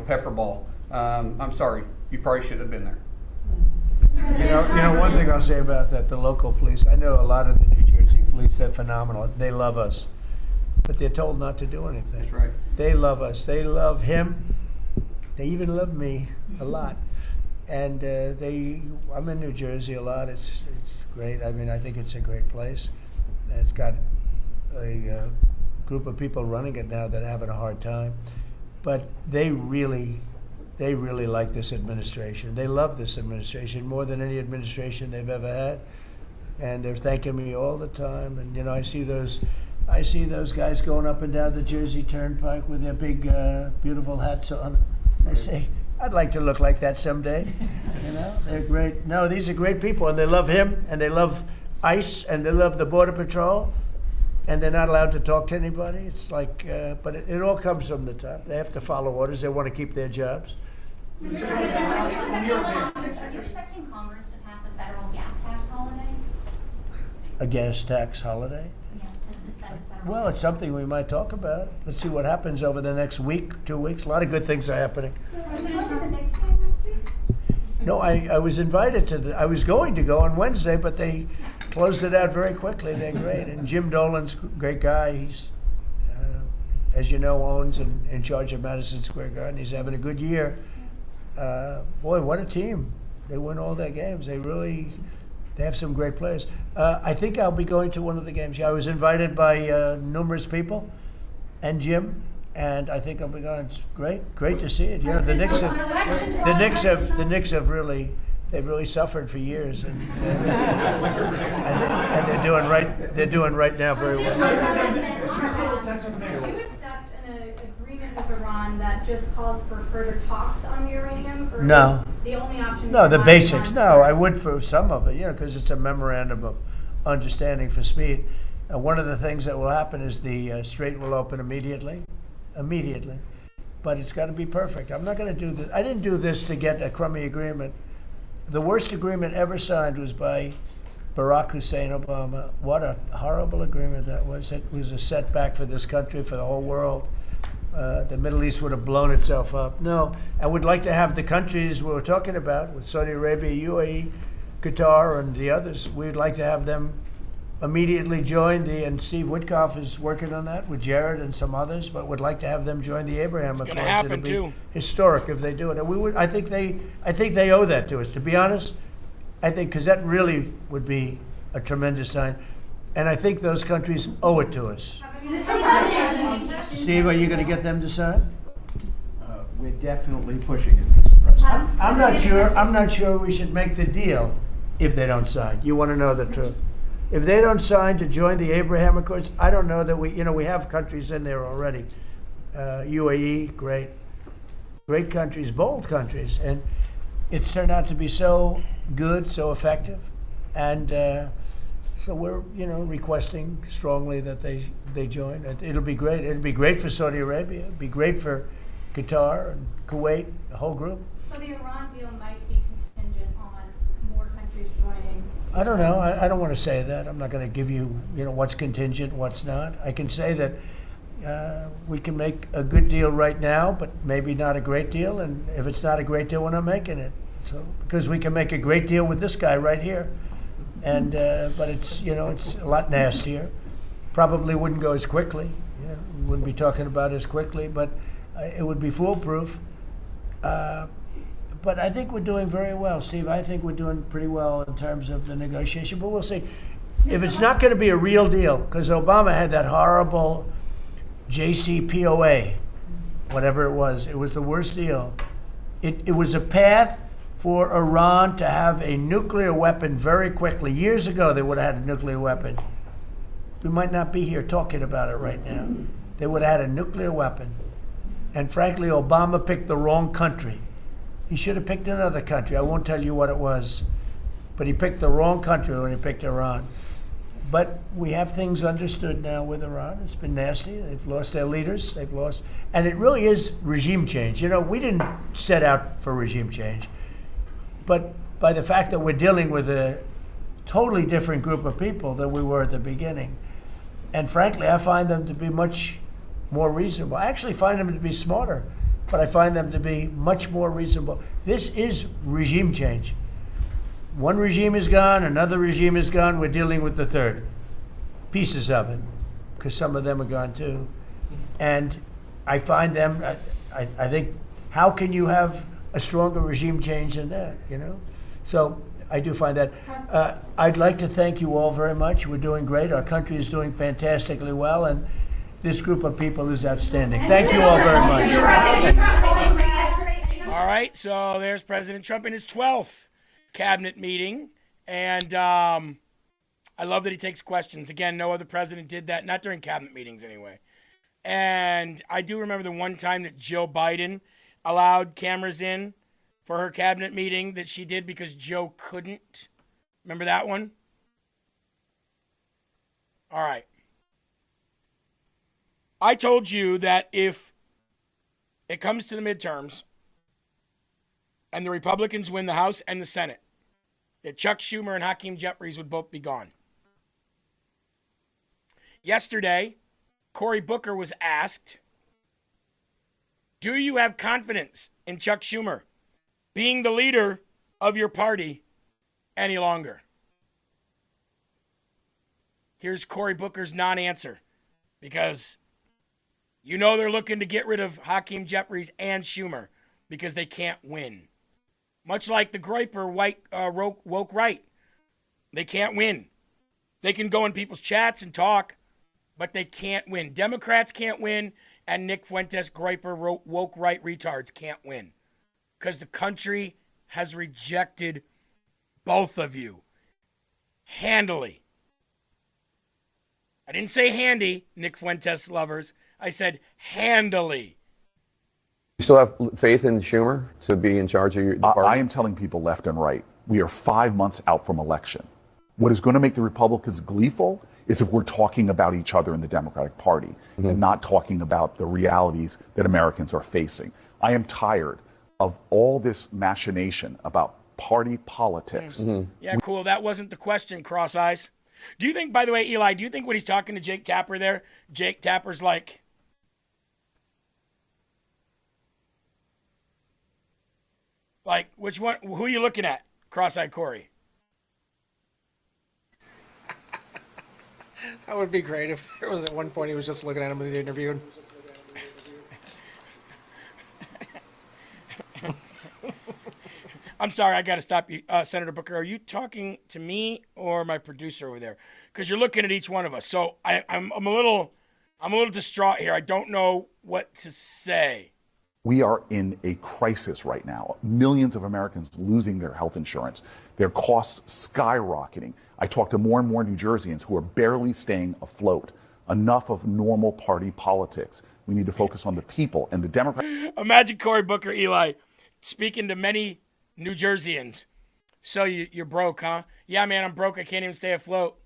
pepper ball. I'm sorry, you probably shouldn't have been there. You know, one thing I'll say about that, the local police, I know a lot of the New Jersey police, they're phenomenal. They love us, but they're told not to do anything. That's right. They love us. They love him. They even love me a lot. And I'm in New Jersey a lot. It's great. I mean, I think it's a great place. It's got a group of people running it now that are having a hard time. But they really like this administration. They love this administration more than any administration they've ever had. And they're thanking me all the time. And, you know, I see those guys going up and down the Jersey Turnpike with their big, beautiful hats on. I say, I'd like to look like that someday. You know, they're great. No, these are great people, and they love him, and they love ICE, and they love the Border Patrol, and they're not allowed to talk to anybody. It's like, but it all comes from the top. They have to follow orders. They want to keep their jobs. Are you expecting Congress to pass a federal gas tax holiday? A gas tax holiday? Yeah, to suspend federal. Well, it's something we might talk about. Let's see what happens over the next week, 2 weeks. A lot of good things are happening. So are you going to the next game next week? No, I was invited to I was going to go on Wednesday, but they closed it out very quickly. They're great. And Jim Dolan's a great guy. He's, as you know, owns and in charge of Madison Square Garden. He's having a good year. Boy, what a team. They win all their games. They have some great players. I think I'll be going to one of the games. I was invited by numerous people and Jim, and I think I'll be going. It's great to see it. You know, the Knicks have really suffered for years, and they're doing right. They're doing right now very well. Would you accept an agreement with Iran that just calls for further talks on uranium? Or No. The only option. No, the basics. No, I would for some of it, because it's a memorandum of understanding for speed. One of the things that will happen is the strait will open immediately. But it's got to be perfect. I'm not going to do this. I didn't do this to get a crummy agreement. The worst agreement ever signed was by Barack Hussein Obama. What a horrible agreement that was. It was a setback for this country, for the whole world. The Middle East would have blown itself up. No, and we'd like to have the countries we were talking about, with Saudi Arabia, UAE, Qatar, and the others, we'd like to have them immediately join and Steve Witkoff is working on that with Jared and some others, but would like to have them join the Abraham Accords. It's going to happen, It'll be too. Historic if they do it. And we would, I think they owe that to us, to be honest. I think, because that really would be a tremendous sign. And I think those countries owe it to us. Steve, are you going to get them to sign? We're definitely pushing it, Mr. President. I'm not sure we should make the deal if they don't sign. You want to know the truth. If they don't sign to join the Abraham Accords, I don't know that we have countries in there already. UAE, great countries, bold countries. And it's turned out to be so good, so effective. And so we're, requesting strongly that they join. It'll be great. It'll be great for Saudi Arabia. It'll be great for Qatar and Kuwait, the whole group. So the Iran deal might be contingent on more countries joining. I don't know. I don't want to say that. I'm not going to give you, what's contingent, what's not. I can say that we can make a good deal right now, but maybe not a great deal. And if it's not a great deal, we're not making it. So because we can make a great deal with this guy right here, and but it's it's a lot nastier. Probably wouldn't go as quickly. We wouldn't be talking about as quickly, but it would be foolproof. But I think we're doing very well, Steve. I think we're doing pretty well in terms of the negotiation, but we'll see. If it's not going to be a real deal, because Obama had that horrible JCPOA, whatever it was the worst deal. It was a path for Iran to have a nuclear weapon very quickly. Years ago, they would have had a nuclear weapon. We might not be here talking about it right now. They would have had a nuclear weapon. And frankly, Obama picked the wrong country. He should have picked another country. I won't tell you what it was. But he picked the wrong country when he picked Iran. But we have things understood now with Iran. It's been nasty. They've lost their leaders. They've lost. And it really is regime change. We didn't set out for regime change. But by the fact that we're dealing with a totally different group of people than we were at the beginning. And frankly, I find them to be much more reasonable. I actually find them to be smarter, but I find them to be much more reasonable. This is regime change. One regime is gone, another regime is gone, we're dealing with the third. Pieces of it, because some of them are gone too. And I find them, I think, how can you have a stronger regime change than that, So I do find that. I'd like to thank you all very much. We're doing great. Our country is doing fantastically well, and this group of people is outstanding. Thank you all very much. All right, so there's President Trump in his 12th cabinet meeting, and I love that he takes questions. Again, no other president did that, not during cabinet meetings anyway. And I do remember the one time that Joe Biden allowed cameras in for her cabinet meeting that she did because Joe couldn't. Remember that one? All right. I told you that if it comes to the midterms and the Republicans win the House and the Senate, that Chuck Schumer and Hakeem Jeffries would both be gone. Yesterday, Cory Booker was asked, do you have confidence in Chuck Schumer being the leader of your party any longer? Here's Cory Booker's non-answer, because they're looking to get rid of Hakeem Jeffries and Schumer because they can't win. Much like the Groyper woke right. They can't win. They can go in people's chats and talk, but they can't win. Democrats can't win, and Nick Fuentes, Groyper, woke right retards can't win. Because the country has rejected both of you handily. I didn't say handy, Nick Fuentes lovers. I said handily. You still have faith in Schumer to be in charge of your party? I am telling people left and right, we are 5 months out from election. What is going to make the Republicans gleeful is if we're talking about each other in the Democratic Party and not talking about the realities that Americans are facing. I am tired of all this machination about party politics. Yeah, cool. That wasn't the question, Cross Eyes. Do you think, by the way, Eli, do you think when he's talking to Jake Tapper there, Jake Tapper's like, which one, who are you looking at, Cross-Eyed Corey? That would be great if there was at one point he was just looking at him with the interview. I'm sorry, I got to stop you. Senator Booker, are you talking to me or my producer over there? Because you're looking at each one of us. So I'm a little distraught here. I don't know what to say. We are in a crisis right now. Millions of Americans losing their health insurance, their costs skyrocketing. I talk to more and more New Jerseyans who are barely staying afloat. Enough of normal party politics. We need to focus on the people and the Democrats. Imagine Cory Booker, Eli, speaking to many New Jerseyans. So you're broke, huh? Yeah, man, I'm broke. I can't even stay afloat.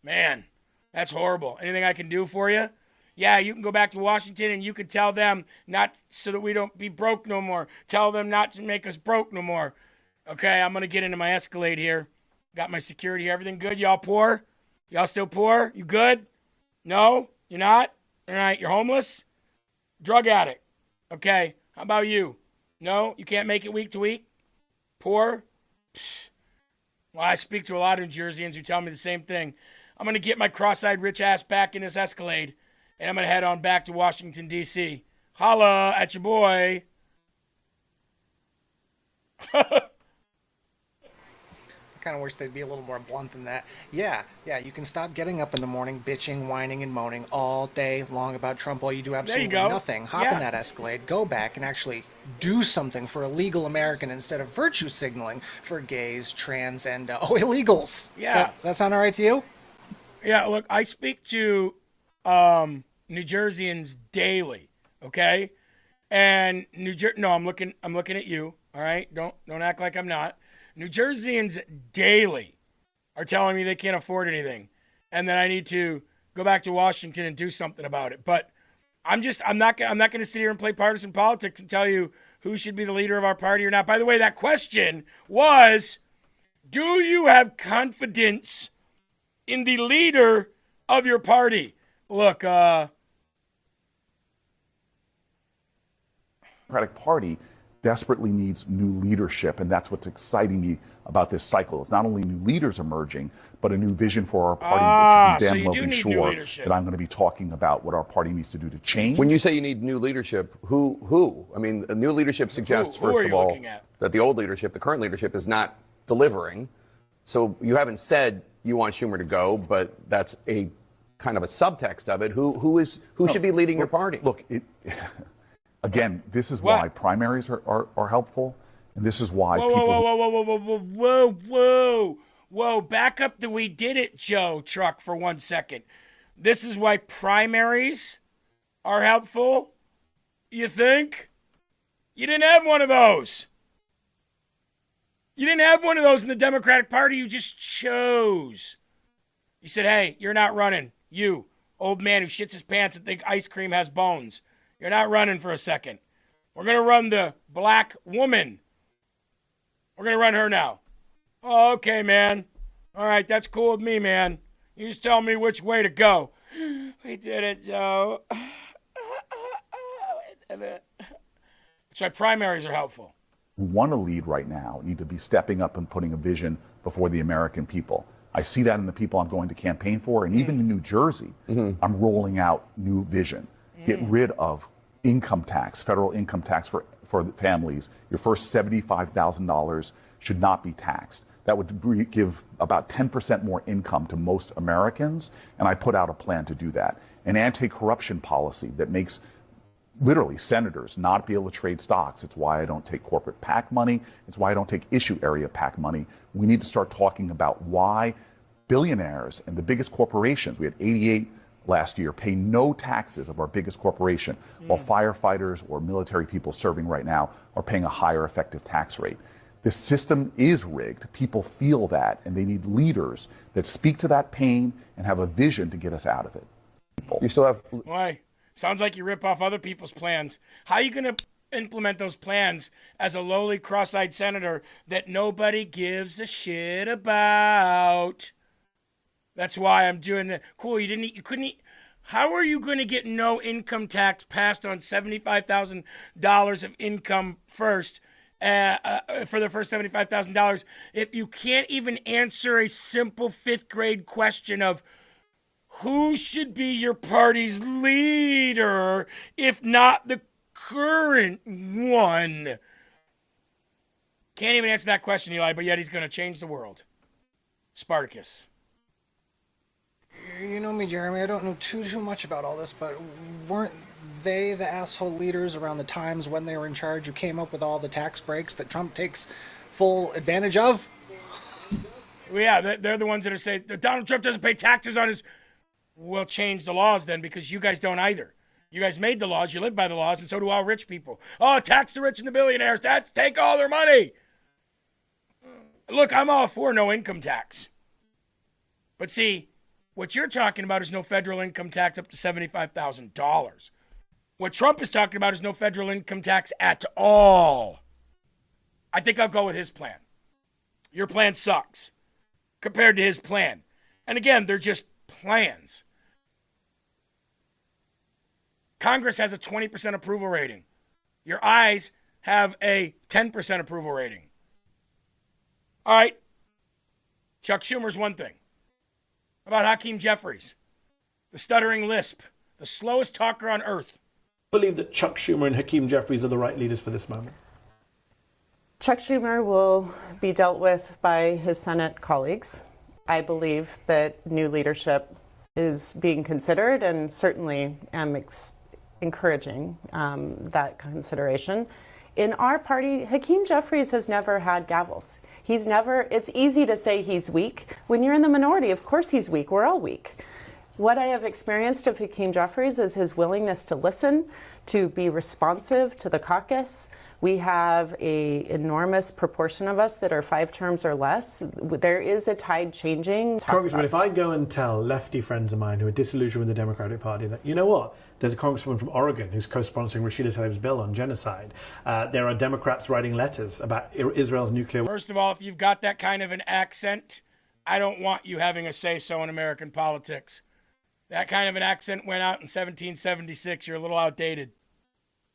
Man, that's horrible. Anything I can do for you? Yeah, you can go back to Washington and you can tell them not so that we don't be broke no more. Tell them not to make us broke no more. Okay, I'm going to get into my Escalade here. Got my security here. Everything good? Y'all poor? Y'all still poor? You good? No? You're not? All right, you're homeless? Drug addict. Okay, how about you? No? You can't make it week to week? Poor? Psh. Well, I speak to a lot of New Jerseyans who tell me the same thing. I'm going to get my cross-eyed rich ass back in this Escalade, and I'm going to head on back to Washington, D.C. Holla at your boy. I kind of wish they'd be a little more blunt than that. Yeah, you can stop getting up in the morning, bitching, whining, and moaning all day long about Trump while you do absolutely nothing. Hop in that Escalade, go back, and actually do something for a legal American instead of virtue signaling for gays, trans, and illegals. Yeah. Does that sound all right to you? Yeah, look, I speak to New Jerseyans daily, okay? And I'm looking at you, all right? Don't act like I'm not. New Jerseyans daily are telling me they can't afford anything and that I need to go back to Washington and do something about it. But I'm not going to sit here and play partisan politics and tell you who should be the leader of our party or not. By the way, that question was, do you have confidence in the leader of your party? Look, Democratic Party desperately needs new leadership, and that's what's exciting me about this cycle. It's not only new leaders emerging, but a new vision for our party, which should be damn well be sure that I'm going to be talking about what our party needs to do to change. When you say you need new leadership, who? I mean, new leadership suggests, first of all, that the old leadership, the current leadership, is not delivering. So you haven't said you want Schumer to go, but that's a kind of a subtext of it. Who should be leading your party? Look, again, this is why primaries are helpful, and this is why Whoa, back up to We Did It, Joe Truck, for 1 second. This is why primaries are helpful? You think? You didn't have one of those. You didn't have one of those in the Democratic Party. You just chose. You said, hey, you're not running. You, old man who shits his pants and think ice cream has bones. You're not running for a second. We're going to run the black woman. We're going to run her now. Oh, okay, man. All right, that's cool with me, man. You just tell me which way to go. We did it, Joe. That's why primaries are helpful. who want to lead right now need to be stepping up and putting a vision before the American people. I see that in the people I'm going to campaign for, and even in New Jersey, I'm rolling out new vision. Get rid of income tax, federal income tax for families. Your first $75,000 should not be taxed. That would give about 10% more income to most Americans, and I put out a plan to do that. An anti-corruption policy that makes literally senators not be able to trade stocks. It's why I don't take corporate PAC money. It's why I don't take issue area PAC money. We need to start talking about why billionaires and the biggest corporations, we had 88 last year, pay no taxes of our biggest corporation, while firefighters or military people serving right now are paying a higher effective tax rate. This system is rigged. People feel that, and they need leaders that speak to that pain and have a vision to get us out of it. You still have. Why? Sounds like you rip off other people's plans. How are you going to implement those plans as a lowly, cross-eyed senator that nobody gives a shit about? That's why I'm doing it. Cool. You couldn't eat. How are you going to get no income tax passed on $75,000 of income first? For the first $75,000, if you can't even answer a simple 5th grade question of who should be your party's leader, if not the current one? Can't even answer that question, Eli, but yet he's going to change the world. Spartacus. You know me, Jeremy. I don't know too much about all this, but weren't they the asshole leaders around the times when they were in charge who came up with all the tax breaks that Trump takes full advantage of? Well, yeah, they're the ones that are saying Donald Trump doesn't pay taxes on his... We'll change the laws then, because you guys don't either. You guys made the laws, you live by the laws, and so do all rich people. Oh, tax the rich and the billionaires. Take all their money. Look, I'm all for no income tax. But see, what you're talking about is no federal income tax up to $75,000. What Trump is talking about is no federal income tax at all. I think I'll go with his plan. Your plan sucks compared to his plan. And again, they're just plans. Congress has a 20% approval rating. Your eyes have a 10% approval rating. All right. Chuck Schumer's one thing. How about Hakeem Jeffries? The stuttering lisp. The slowest talker on earth. I believe that Chuck Schumer and Hakeem Jeffries are the right leaders for this moment. Chuck Schumer will be dealt with by his Senate colleagues. I believe that new leadership is being considered, and certainly am encouraging that consideration. In our party, Hakeem Jeffries has never had gavels. It's easy to say he's weak. When you're in the minority, of course he's weak. We're all weak. What I have experienced of Hakeem Jeffries is his willingness to listen, to be responsive to the caucus. We have an enormous proportion of us that are 5 terms or less. There is a tide changing. Congressman, if I go and tell lefty friends of mine who are disillusioned with the Democratic Party that, you know what, there's a congresswoman from Oregon who's co-sponsoring Rashida Tlaib's bill on genocide. There are Democrats writing letters about Israel's nuclear... First of all, if you've got that kind of an accent, I don't want you having a say-so in American politics. That kind of an accent went out in 1776. You're a little outdated.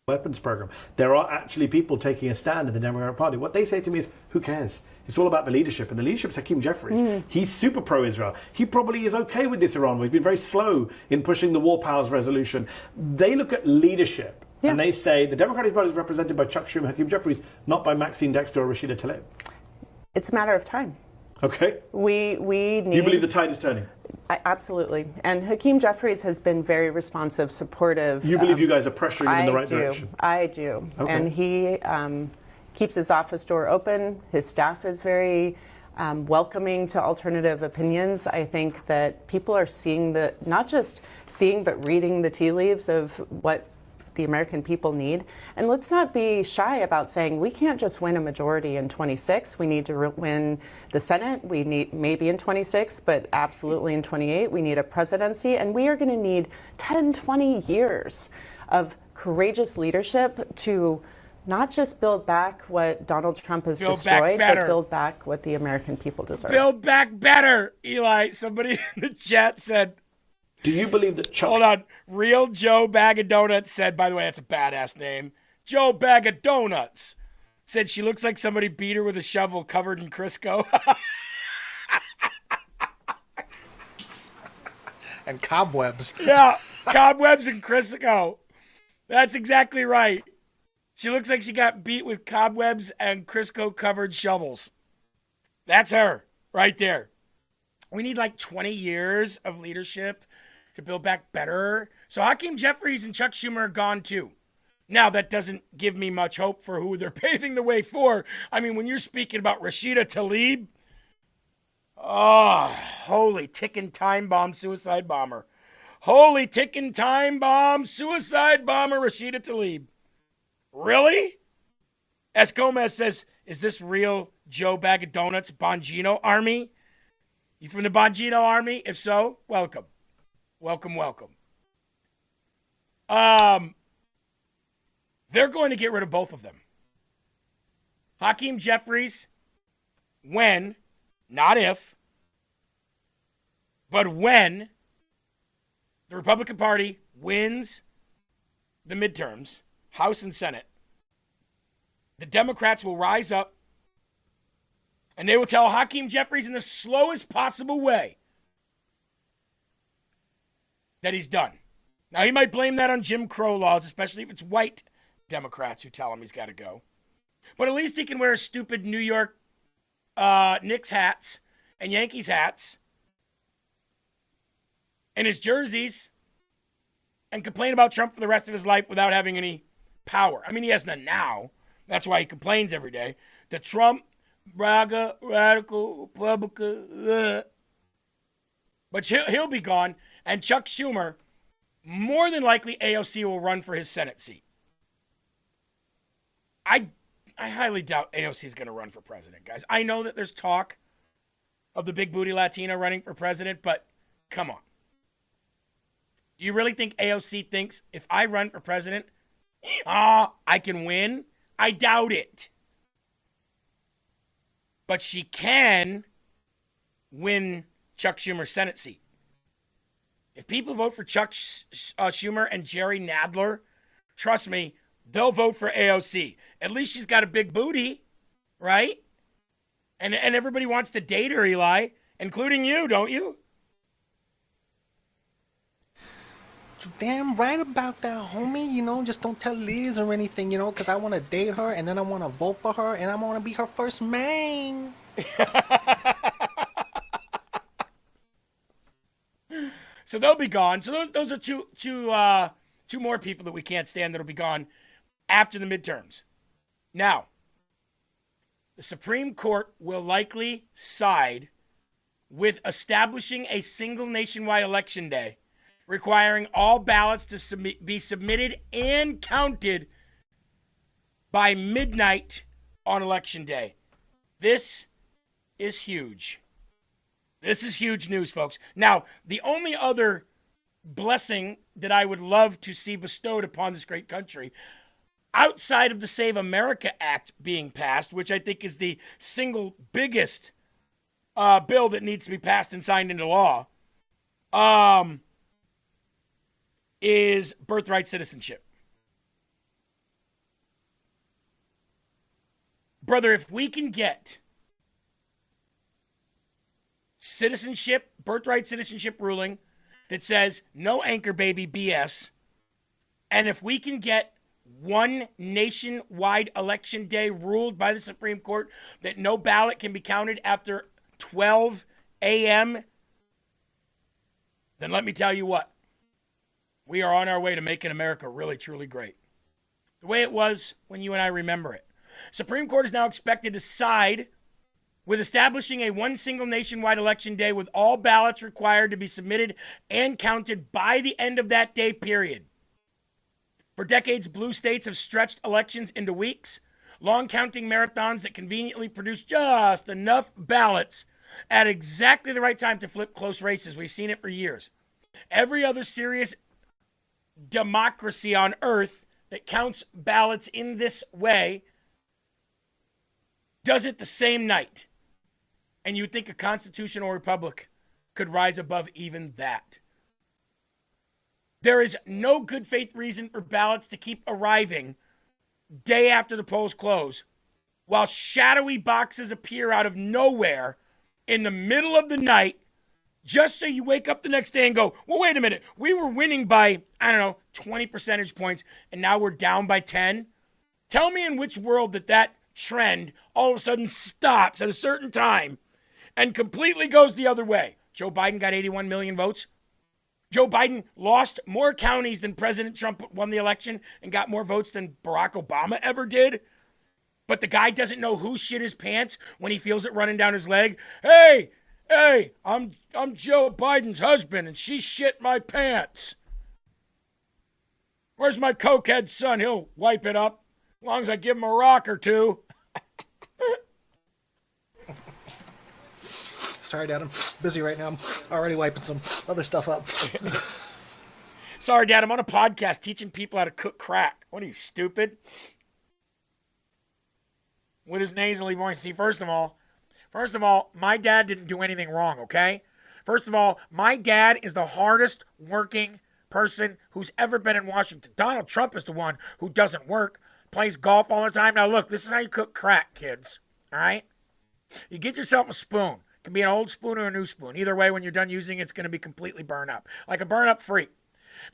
Weapons program. There are actually people taking a stand in the Democratic Party. What they say to me is, who cares? It's all about the leadership, and the leadership's Hakeem Jeffries. He's super pro-Israel. He probably is okay with this Iran. We've been very slow in pushing the War Powers Resolution. They look at leadership, and they say the Democratic Party is represented by Chuck Schumer, Hakeem Jeffries, not by Maxine Dexter or Rashida Tlaib. It's a matter of time. Okay. We need... You believe the tide is turning? Absolutely. And Hakeem Jeffries has been very responsive, supportive. You believe you guys are pressuring him in the right direction? I do. Okay. And he keeps his office door open. His staff is very welcoming to alternative opinions. I think that people are seeing not just seeing, but reading the tea leaves of what the American people need. And let's not be shy about saying we can't just win a majority in 26. We need to win the Senate. We need maybe in 26, but absolutely in 28. We need a presidency, and we are going to need 10, 20 years of courageous leadership to not just build back what Donald Trump has destroyed, but build back what the American people deserve. Build back better, Eli. Somebody in the chat said, do you believe that Chuck... Hold on. Real Joe Bag of Donuts said, by the way, that's a badass name. Joe Bag of Donuts said she looks like somebody beat her with a shovel covered in Crisco. And cobwebs. Yeah, cobwebs and Crisco. That's exactly right. She looks like she got beat with cobwebs and Crisco covered shovels. That's her right there. We need like 20 years of leadership to build back better. So Hakeem Jeffries and Chuck Schumer are gone too. Now, that doesn't give me much hope for who they're paving the way for. I mean, when you're speaking about Rashida Tlaib, oh, holy ticking time bomb suicide bomber. Holy ticking time bomb suicide bomber Rashida Tlaib. Really? S. Gomez says, is this real Joe Bag of Donuts Bongino Army? You from the Bongino Army? If so, welcome. Welcome, welcome. They're going to get rid of both of them. Hakeem Jeffries, when, not if, but when the Republican Party wins the midterms, House and Senate, the Democrats will rise up and they will tell Hakeem Jeffries in the slowest possible way that he's done. Now, he might blame that on Jim Crow laws, especially if it's white Democrats who tell him he's got to go. But at least he can wear stupid New York Knicks hats and Yankees hats and his jerseys and complain about Trump for the rest of his life without having any power. I mean, he has none now. That's why he complains every day. The Trump, MAGA, radical, Republican, but he'll be gone. And Chuck Schumer, more than likely AOC will run for his Senate seat. I highly doubt AOC is going to run for president, guys. I know that there's talk of the big booty Latina running for president, but come on. Do you really think AOC thinks if I run for president, I can win? I doubt it. But she can win Chuck Schumer's Senate seat. If people vote for Chuck Schumer and Jerry Nadler, trust me, they'll vote for AOC. At least she's got a big booty, right? And everybody wants to date her, Eli, including you, don't you? You're damn right about that, homie. You know, just don't tell Liz or anything, you know, because I want to date her and then I want to vote for her and I want to be her first man. So they'll be gone. So those are two more people that we can't stand that'll be gone after the midterms. Now, the Supreme Court will likely side with establishing a single nationwide election day, requiring all ballots to be submitted and counted by midnight on Election Day. This is huge. This is huge news, folks. Now, the only other blessing that I would love to see bestowed upon this great country, outside of the Save America Act being passed, which I think is the single biggest bill that needs to be passed and signed into law, is birthright citizenship. Brother, if we can get citizenship, birthright citizenship ruling that says no anchor baby BS, and if we can get one nationwide election day ruled by the Supreme Court that no ballot can be counted after 12 a.m., then let me tell you what. We are on our way to making America really, truly great. The way it was when you and I remember it. Supreme Court is now expected to side with establishing a one single nationwide election day with all ballots required to be submitted and counted by the end of that day period. For decades, blue states have stretched elections into weeks, long counting marathons that conveniently produce just enough ballots at exactly the right time to flip close races. We've seen it for years. Every other serious democracy on earth that counts ballots in this way does it the same night. And you'd think a constitutional republic could rise above even that. There is no good faith reason for ballots to keep arriving day after the polls close, while shadowy boxes appear out of nowhere in the middle of the night, just so you wake up the next day and go, well, wait a minute, we were winning by, 20 percentage points, and now we're down by 10? Tell me in which world that trend all of a sudden stops at a certain time and completely goes the other way. Joe Biden got 81 million votes. Joe Biden lost more counties than President Trump won the election and got more votes than Barack Obama ever did. But the guy doesn't know who shit his pants when he feels it running down his leg. Hey, I'm Joe Biden's husband and she shit my pants. Where's my cokehead son? He'll wipe it up. long as I give him a rock or two. Sorry, Dad, I'm busy right now. I'm already wiping some other stuff up. Sorry, Dad, I'm on a podcast teaching people how to cook crack. What are you, stupid? With his nasally voice. See, first of all, my dad didn't do anything wrong, okay? First of all, my dad is the hardest working person who's ever been in Washington. Donald Trump is the one who doesn't work, plays golf all the time. Now, look, this is how you cook crack, kids, all right? You get yourself a spoon. It can be an old spoon or a new spoon. Either way, when you're done using it, it's going to be completely burned up, like a burn-up freak.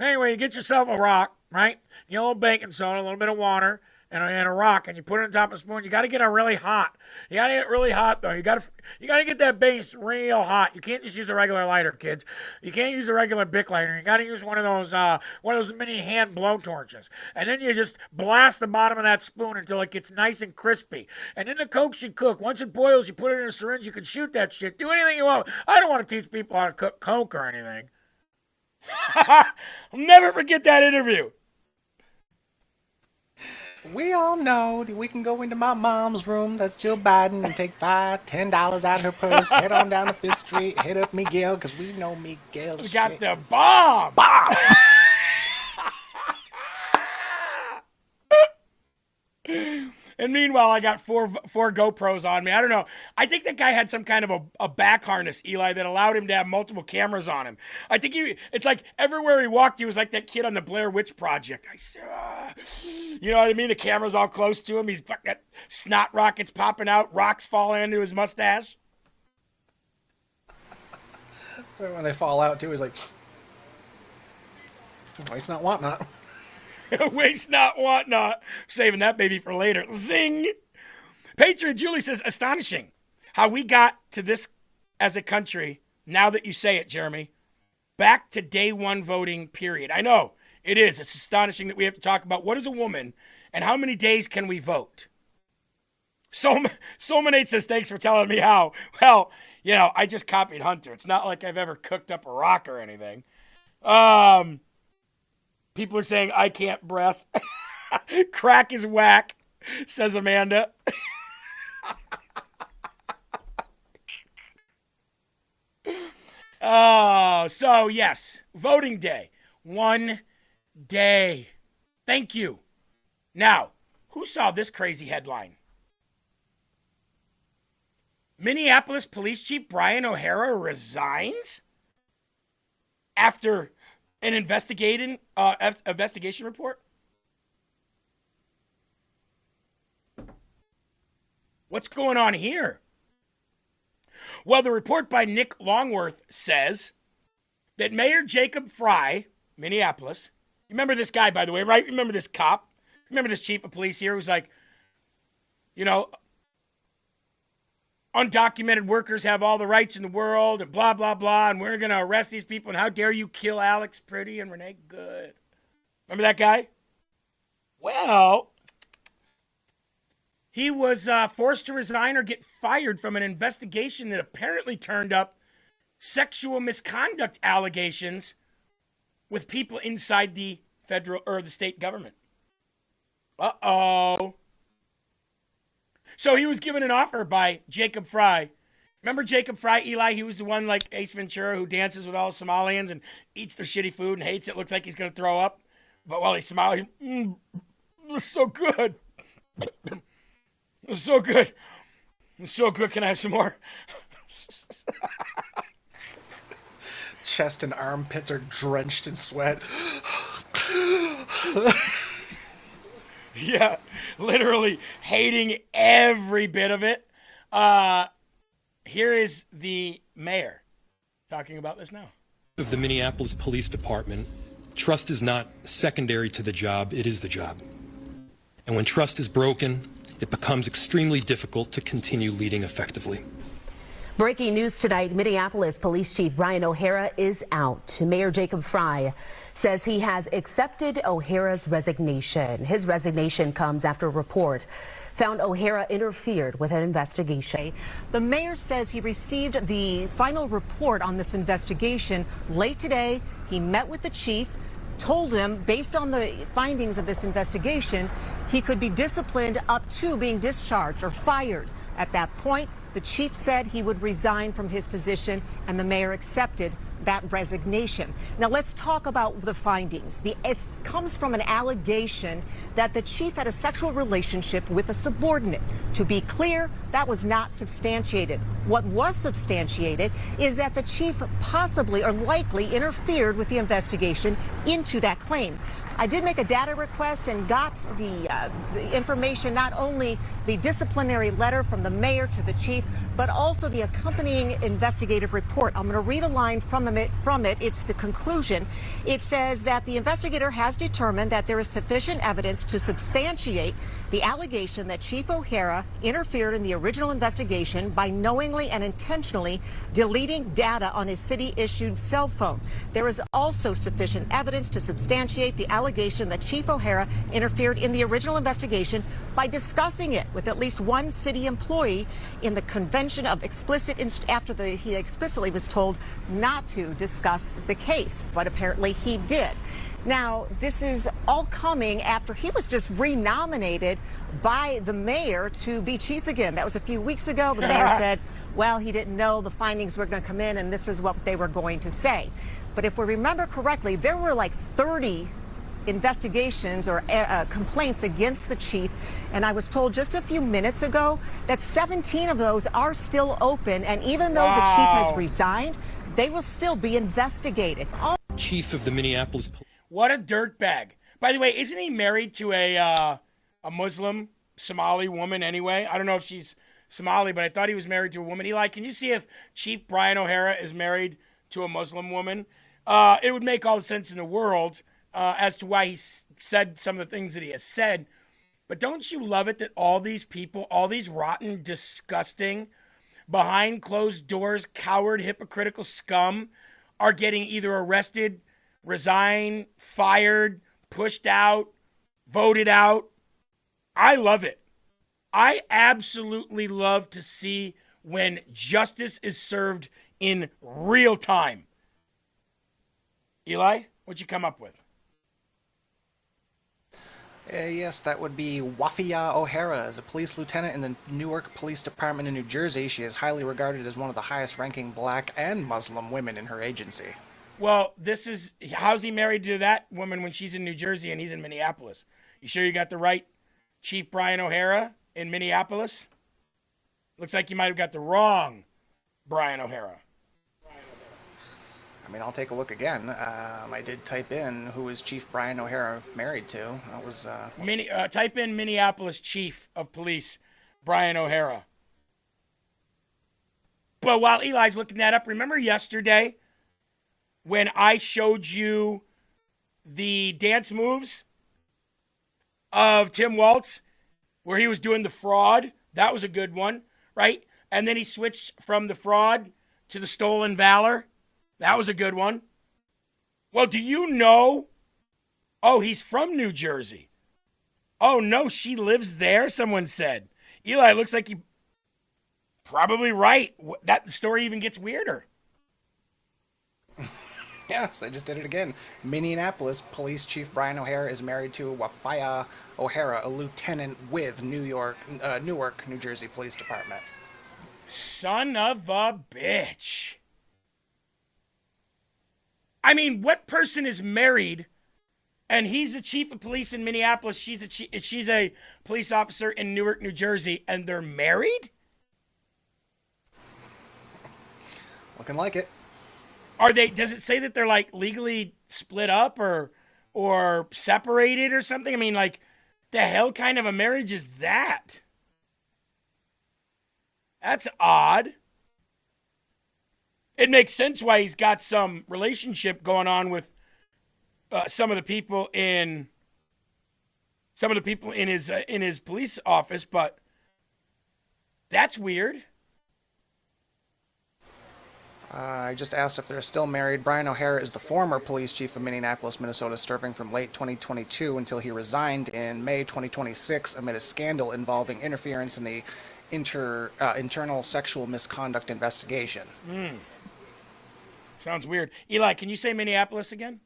Anyway, you get yourself a rock, right? You get a little baking soda, a little bit of water, and a rock, and you put it on top of a spoon. You got to get it really hot. You got to get it really hot, though. You got to get that base real hot. You can't just use a regular lighter, kids. You can't use a regular Bic lighter. You got to use one of those mini hand blow torches. And then you just blast the bottom of that spoon until it gets nice and crispy. And then the Coke should cook. Once it boils, you put it in a syringe. You can shoot that shit. Do anything you want. I don't want to teach people how to cook Coke or anything. I'll never forget that interview. We all know that we can go into my mom's room, that's Jill Biden, and take $5, $10 out of her purse, head on down to Fifth Street, hit up Miguel, because we know Miguel's got the bomb. And meanwhile, I got four GoPros on me. I don't know. I think that guy had some kind of a back harness, Eli, that allowed him to have multiple cameras on him. I think it's like everywhere he walked, he was like that kid on the Blair Witch Project. You know what I mean? The camera's all close to him. He's got snot rockets popping out, rocks falling into his mustache. When they fall out, too, he's like, waste not, want not. Waste not, want not. Saving that baby for later. Zing! Patriot Julie says, astonishing how we got to this as a country, now that you say it, Jeremy. Back to day one voting, period. I know, it is. It's astonishing that we have to talk about what is a woman and how many days can we vote. Soulmanate says, thanks for telling me how. Well, you know, I just copied Hunter. It's not like I've ever cooked up a rock or anything. People are saying, I can't breath. Crack is whack, says Amanda. Oh, so yes, voting day. 1 day. Thank you. Now, who saw this crazy headline? Minneapolis Police Chief Brian O'Hara resigns after an investigation report? What's going on here? Well, the report by Nick Longworth says that Mayor Jacob Fry, Minneapolis, you remember this guy, by the way, right? Remember this cop? Remember this chief of police here who's like, you know, undocumented workers have all the rights in the world and blah, blah, blah, and we're going to arrest these people, and how dare you kill Alex Pretty and Renee Good. Remember that guy? Well, he was forced to resign or get fired from an investigation that apparently turned up sexual misconduct allegations with people inside the federal or the state government. Uh-oh. So he was given an offer by Jacob Fry. Remember Jacob Fry, Eli? He was the one like Ace Ventura who dances with all the Somalians and eats their shitty food and hates it. Looks like he's going to throw up. But while he's Somali, it's so good. It's so good. It's so good. Can I have some more? Chest and armpits are drenched in sweat. Yeah, literally hating every bit of it. Here is the mayor talking about this now. Of the Minneapolis Police Department, trust is not secondary to the job, it is the job. And when trust is broken, it becomes extremely difficult to continue leading effectively. Breaking news tonight, Minneapolis Police Chief Brian O'Hara is out. Mayor Jacob Fry says he has accepted O'Hara's resignation. His resignation comes after a report found O'Hara interfered with an investigation. The mayor says he received the final report on this investigation late today. He met with the chief told him, based on the findings of this investigation, he could be disciplined up to being discharged or fired. At that point, the chief said he would resign from his position, and the mayor accepted that resignation. Now let's talk about the findings. It comes from an allegation that the chief had a sexual relationship with a subordinate. To be clear, that was not substantiated. What was substantiated is that the chief possibly or likely interfered with the investigation into that claim. I did make a data request and got the information, not only the disciplinary letter from the mayor to the chief, but also the accompanying investigative report. I'm going to read a line from it. It's the conclusion. It says that the investigator has determined that there is sufficient evidence to substantiate the allegation that Chief O'Hara interfered in the original investigation by knowingly and intentionally deleting data on his city-issued cell phone. There is also sufficient evidence to substantiate the allegation that Chief O'Hara interfered in the original investigation by discussing it with at least one city employee in the convention of explicit after he explicitly was told not to discuss the case, but apparently he did. Now, this is all coming after he was just renominated by the mayor to be chief again. That was a few weeks ago. The mayor said, well, he didn't know the findings were going to come in, and this is what they were going to say. But if we remember correctly, there were like 30 investigations or complaints against the chief, and I was told just a few minutes ago that 17 of those are still open, and even though the chief has resigned, they will still be investigated. Chief of the Minneapolis Police. What a dirtbag. By the way, isn't he married to a Muslim Somali woman anyway? I don't know if she's Somali, but I thought he was married to a woman. Eli, can you see if Chief Brian O'Hara is married to a Muslim woman? It would make all the sense in the world as to why he said some of the things that he has said. But don't you love it that all these people, all these rotten, disgusting, behind closed doors, coward, hypocritical scum are getting either arrested, resign, fired, pushed out, voted out? I love it. I absolutely love to see when justice is served in real time. Eli, what'd you come up with? Yes, that would be Wafia O'Hara. As a police lieutenant in the Newark Police Department in New Jersey, she is highly regarded as one of the highest-ranking black and Muslim women in her agency. Well, how's he married to that woman when she's in New Jersey and he's in Minneapolis? You sure you got the right Chief Brian O'Hara in Minneapolis? Looks like you might have got the wrong Brian O'Hara. I mean, I'll take a look again. I did type in who is Chief Brian O'Hara married to. That was type in Minneapolis Chief of Police Brian O'Hara. But while Eli's looking that up, remember yesterday when I showed you the dance moves of Tim Waltz, where he was doing the fraud? That was a good one, right? And then he switched from the fraud to the stolen valor. That was a good one. Well, do you know? Oh, he's from New Jersey. Oh, no, she lives there, someone said. Eli, looks like you probably right. That story even gets weirder. Yes, I just did it again. Minneapolis Police Chief Brian O'Hara is married to Wafia O'Hara, a lieutenant with Newark, New Jersey Police Department. Son of a bitch. I mean, what person is married and he's the chief of police in Minneapolis, she's a police officer in Newark, New Jersey, and they're married? Looking like it. Does it say that they're like legally split up or separated or something? I mean, like, the hell kind of a marriage is that? That's odd. It makes sense why he's got some relationship going on with some of the people in his police office, but that's weird. I just asked if they're still married. Brian O'Hara is the former police chief of Minneapolis, Minnesota, serving from late 2022 until he resigned in May 2026 amid a scandal involving interference in the internal sexual misconduct investigation. Sounds weird. Eli, can you say Minneapolis again?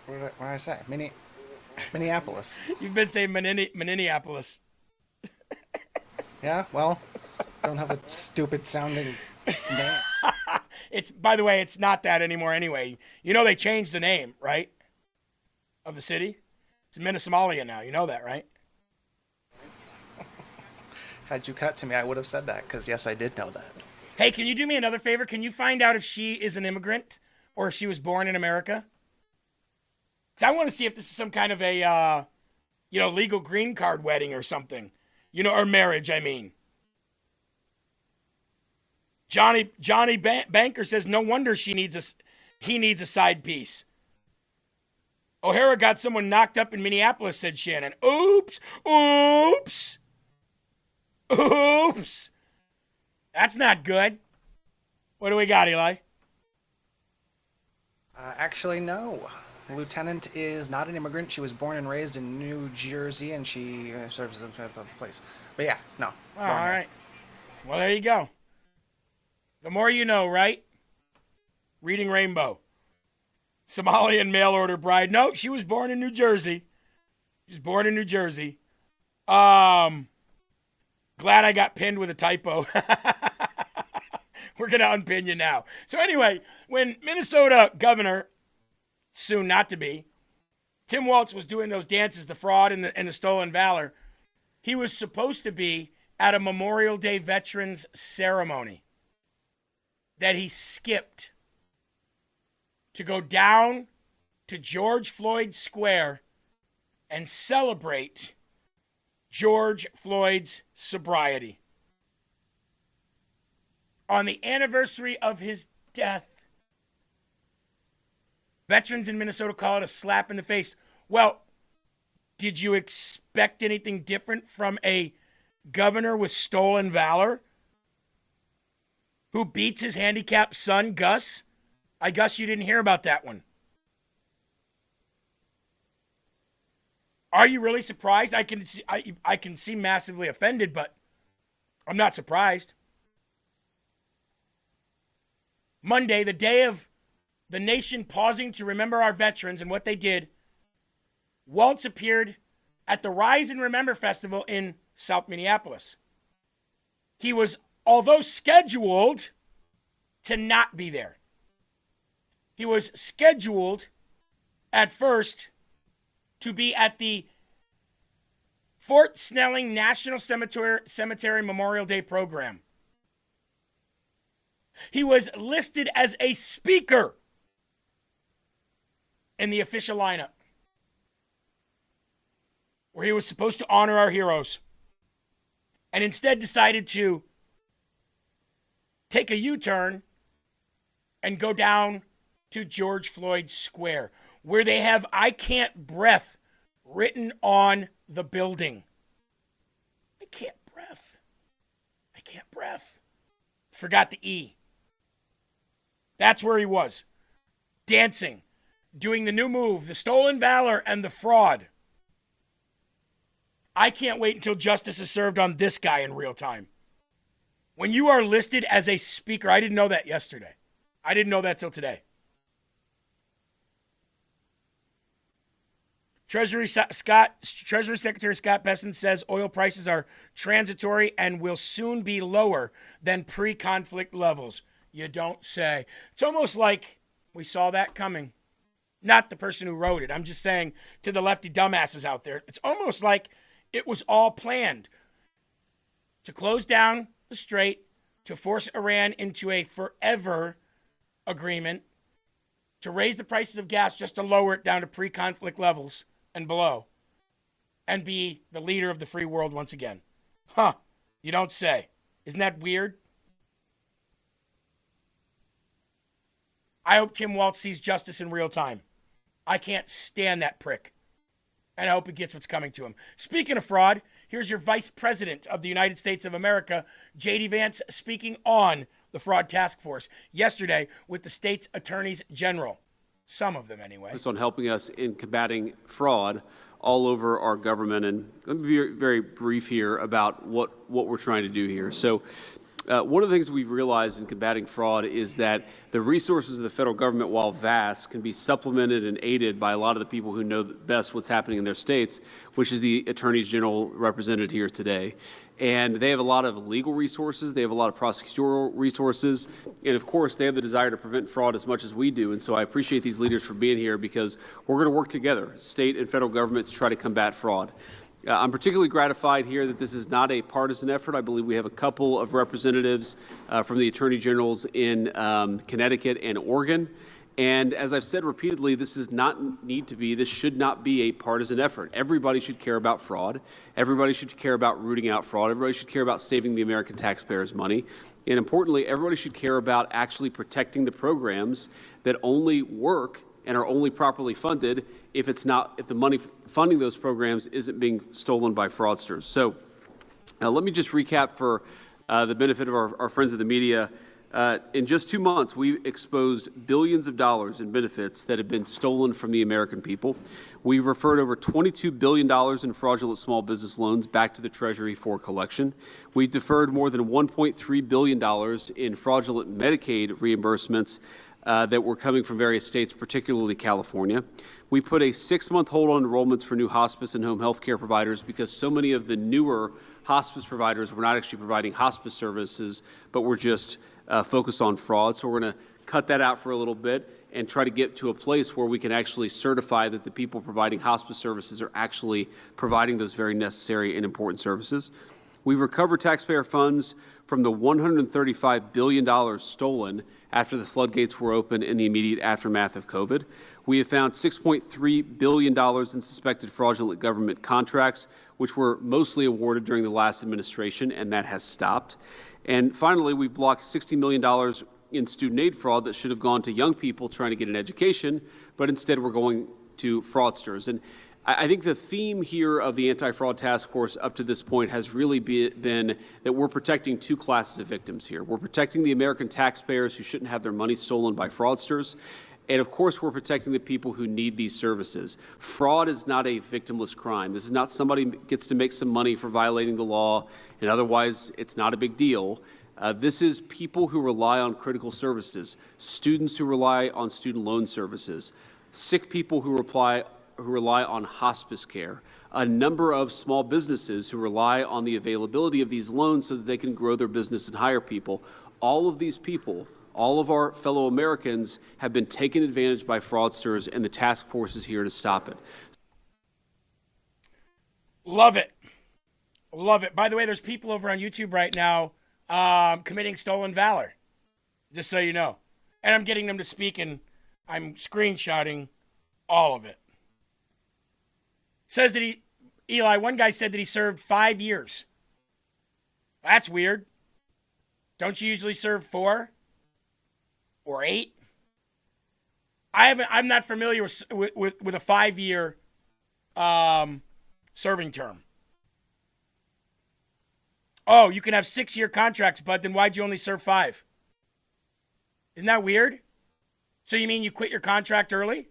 What did I say? Minneapolis. You've been saying Minneapolis. Yeah, well, don't have a stupid sounding name. It's, by the way, it's not that anymore anyway. You know they changed the name, right? Of the city? It's Minnesomalia now. You know that, right? Had you cut to me, I would have said that, because yes, I did know that. Hey, can you do me another favor? Can you find out if she is an immigrant or if she was born in America? 'Cause I want to see if this is some kind of a, legal green card wedding or something. Or marriage, I mean. Johnny Banker says, no wonder he needs a side piece. O'Hara got someone knocked up in Minneapolis, said Shannon. Oops. That's not good. What do we got, Eli? Actually, no. Lieutenant is not an immigrant. She was born and raised in New Jersey, and she serves as a place. But yeah, no. All right. Well, there you go. The more you know, right? Reading Rainbow. Somalian mail-order bride. No, she was born in New Jersey. She's born in New Jersey. Glad I got pinned with a typo. We're going to unpin you now. So anyway, when Minnesota governor, soon not to be, Tim Walz was doing those dances, the fraud and the stolen valor, he was supposed to be at a Memorial Day Veterans ceremony that he skipped to go down to George Floyd Square and celebrate George Floyd's sobriety. On the anniversary of his death, veterans in Minnesota call it a slap in the face. Well, did you expect anything different from a governor with stolen valor who beats his handicapped son, Gus? I guess you didn't hear about that one. Are you really surprised? I can seem massively offended, but I'm not surprised. Monday, the day of the nation pausing to remember our veterans and what they did, Walz appeared at the Rise and Remember Festival in South Minneapolis. He was, although scheduled to not be there, he was scheduled at first to be at the Fort Snelling National Cemetery Memorial Day program. He was listed as a speaker in the official lineup, where he was supposed to honor our heroes, and instead decided to take a U-turn and go down to George Floyd Square, where they have "I can't breath" written on the building. I can't breath. I can't breath. Forgot the E. That's where he was, dancing, doing the new move, the stolen valor and the fraud. I can't wait until justice is served on this guy in real time. When you are listed as a speaker, I didn't know that yesterday. I didn't know that till today. Treasury Secretary Scott Bessent says oil prices are transitory and will soon be lower than pre-conflict levels. You don't say. It's almost like we saw that coming. Not the person who wrote it. I'm just saying to the lefty dumbasses out there, it's almost like it was all planned to close down the strait, to force Iran into a forever agreement, to raise the prices of gas just to lower it down to pre-conflict levels and below, and be the leader of the free world once again. Huh, you don't say. Isn't that weird? I hope Tim Walz sees justice in real time. I can't stand that prick. And I hope he gets what's coming to him. Speaking of fraud, here's your Vice President of the United States of America, J.D. Vance, speaking on the Fraud Task Force yesterday with the state's attorneys general. Some of them, anyway. It's on helping us in combating fraud all over our government. And let me be very brief here about what we're trying to do here. So One of the things we've realized in combating fraud is that the resources of the federal government, while vast, can be supplemented and aided by a lot of the people who know best what's happening in their states, which is the attorneys general represented here today. And they have a lot of legal resources, they have a lot of prosecutorial resources, and of course they have the desire to prevent fraud as much as we do. And so I appreciate these leaders for being here, because we're going to work together, state and federal government, to try to combat fraud. I'm particularly gratified here that this is not a partisan effort. I believe we have a couple of representatives from the attorney generals in Connecticut and Oregon. And as I've said repeatedly, this should not be a partisan effort. Everybody should care about fraud. Everybody should care about rooting out fraud. Everybody should care about saving the American taxpayers' money. And importantly, everybody should care about actually protecting the programs that only work and are only properly funded if the money funding those programs isn't being stolen by fraudsters. So let me just recap for the benefit of our friends of the media. In just 2 months, we've exposed billions of dollars in benefits that have been stolen from the American people. We've referred over $22 billion in fraudulent small business loans back to the Treasury for collection. We deferred more than $1.3 billion in fraudulent Medicaid reimbursements that were coming from various states, particularly California. We put a 6-month hold on enrollments for new hospice and home health care providers because so many of the newer hospice providers were not actually providing hospice services, but were just focused on fraud. So we're going to cut that out for a little bit and try to get to a place where we can actually certify that the people providing hospice services are actually providing those very necessary and important services. We've recovered taxpayer funds from the $135 billion stolen after the floodgates were open in the immediate aftermath of COVID. We have found $6.3 billion in suspected fraudulent government contracts, which were mostly awarded during the last administration, and that has stopped. And finally, we blocked $60 million in student aid fraud that should have gone to young people trying to get an education, but instead we're going to fraudsters. And I think the theme here of the Anti-Fraud Task Force up to this point has really been that we're protecting two classes of victims here. We're protecting the American taxpayers who shouldn't have their money stolen by fraudsters. And of course, we're protecting the people who need these services. Fraud is not a victimless crime. This is not somebody gets to make some money for violating the law, and otherwise it's not a big deal. This is people who rely on critical services, students who rely on student loan services, sick people who rely on hospice care, a number of small businesses who rely on the availability of these loans so that they can grow their business and hire people. All of these people, all of our fellow Americans, have been taken advantage by fraudsters, and the task force is here to stop it. Love it. Love it. By the way, there's people over on YouTube right now committing stolen valor, just so you know. And I'm getting them to speak, and I'm screenshotting all of it. Says that Eli, one guy said that he served 5 years. That's weird. Don't you usually serve 4 or 8? I'm not familiar with a 5-year serving term. Oh, you can have 6-year contracts, bud. Then why'd you only serve 5? Isn't that weird? So you mean you quit your contract early?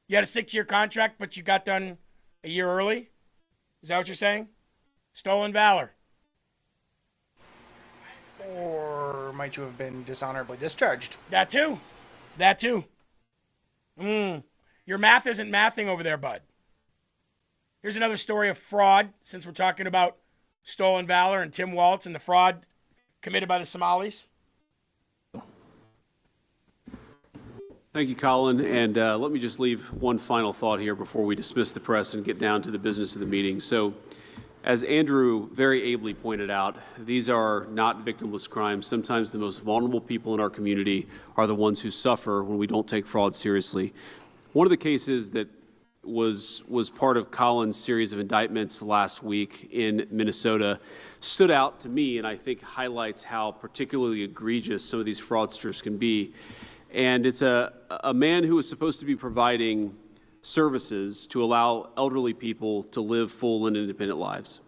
You had a 6-year contract, but you got done a year early? Is that what you're saying? Stolen valor. Or might you have been dishonorably discharged? That too. That too. Your math isn't mathing over there, bud. Here's another story of fraud, since we're talking about stolen valor and Tim Waltz and the fraud committed by the Somalis. Thank you, Colin. And let me just leave one final thought here before we dismiss the press and get down to the business of the meeting. So, as Andrew very ably pointed out, these are not victimless crimes. Sometimes the most vulnerable people in our community are the ones who suffer when we don't take fraud seriously. One of the cases that was part of Colin's series of indictments last week in Minnesota stood out to me, and I think highlights how particularly egregious some of these fraudsters can be. And it's a man who was supposed to be providing services to allow elderly people to live full and independent lives.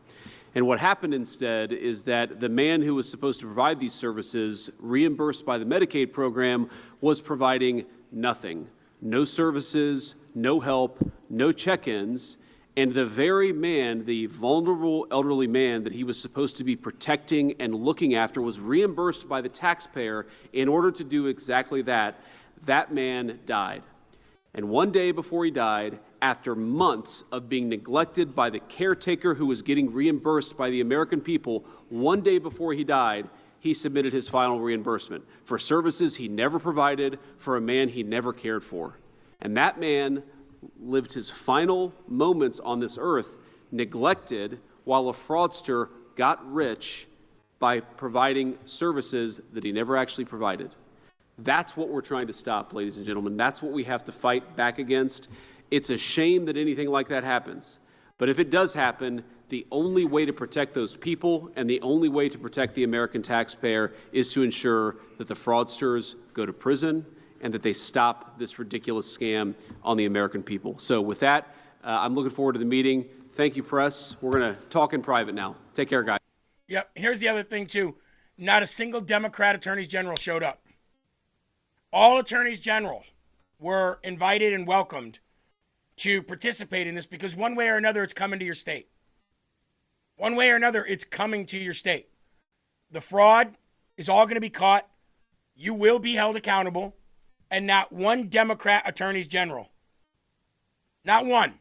And what happened instead is that the man who was supposed to provide these services, reimbursed by the Medicaid program, was providing nothing. No services, no help, no check-ins, And the very man, the vulnerable elderly man that he was supposed to be protecting and looking after, was reimbursed by the taxpayer in order to do exactly that. That man died. And one day before he died, after months of being neglected by the caretaker who was getting reimbursed by the American people, one day before he died, he submitted his final reimbursement for services he never provided for a man he never cared for. And that man lived his final moments on this earth neglected, while a fraudster got rich by providing services that he never actually provided. That's what we're trying to stop, ladies and gentlemen. That's what we have to fight back against. It's a shame that anything like that happens. But if it does happen, the only way to protect those people and the only way to protect the American taxpayer is to ensure that the fraudsters go to prison and that they stop this ridiculous scam on the American people. So with that, I'm looking forward to the meeting. Thank you, press. We're going to talk in private now. Take care, guys. Yep. Here's the other thing, too. Not a single Democrat attorneys general showed up. All attorneys general were invited and welcomed to participate in this because one way or another, it's coming to your state. One way or another, it's coming to your state. The fraud is all going to be caught. You will be held accountable. And not one Democrat attorneys general, not one,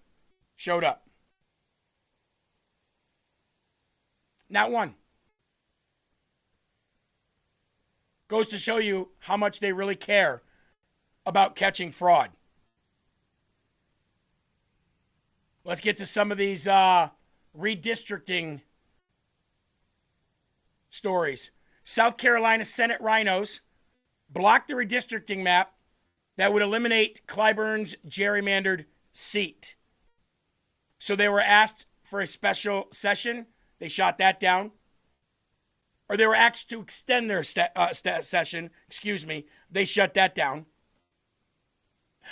showed up. Not one. Goes to show you how much they really care about catching fraud. Let's get to some of these redistricting stories. South Carolina Senate rhinos blocked the redistricting map that would eliminate Clyburn's gerrymandered seat. So they were asked for a special session. They shot that down. Or they were asked to extend their session. They shut that down.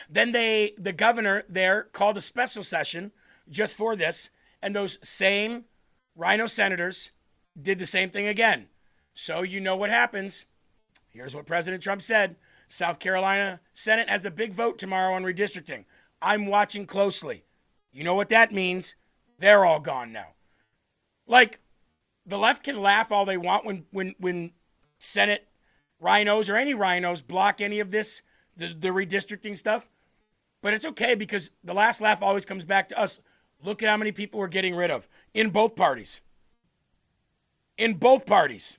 Then the governor there called a special session just for this. And those same rhino senators did the same thing again. So you know what happens. Here's what President Trump said. South Carolina Senate has a big vote tomorrow on redistricting. I'm watching closely. You know what that means? They're all gone now. Like, the left can laugh all they want when Senate rhinos or any rhinos block any of this, the redistricting stuff. But it's okay because the last laugh always comes back to us. Look at how many people we're getting rid of in both parties. In both parties.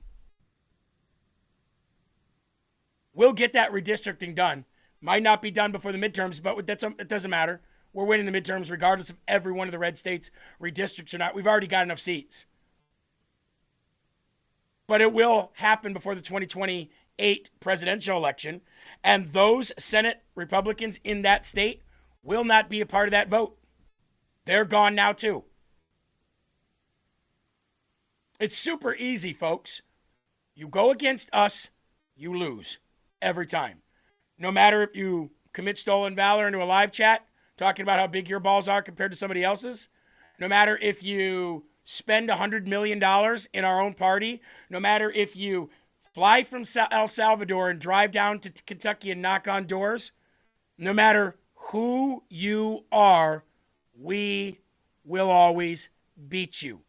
We'll get that redistricting done. Might not be done before the midterms, but it doesn't matter. We're winning the midterms regardless of every one of the red states redistricts or not. We've already got enough seats. But it will happen before the 2028 presidential election. And those Senate Republicans in that state will not be a part of that vote. They're gone now too. It's super easy, folks. You go against us, you lose. Every time. No matter if you commit stolen valor into a live chat, talking about how big your balls are compared to somebody else's. No matter if you spend $100 million in our own party. No matter if you fly from El Salvador and drive down to Kentucky and knock on doors. No matter who you are, we will always beat you.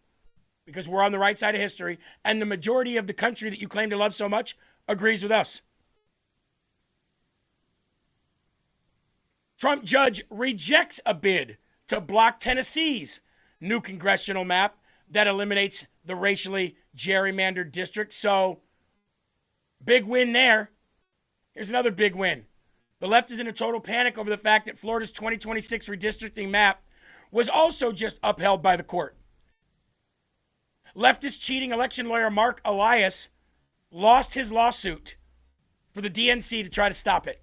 Because we're on the right side of history. And the majority of the country that you claim to love so much agrees with us. Trump judge rejects a bid to block Tennessee's new congressional map that eliminates the racially gerrymandered district. So, big win there. Here's another big win. The left is in a total panic over the fact that Florida's 2026 redistricting map was also just upheld by the court. Leftist cheating election lawyer Mark Elias lost his lawsuit for the DNC to try to stop it.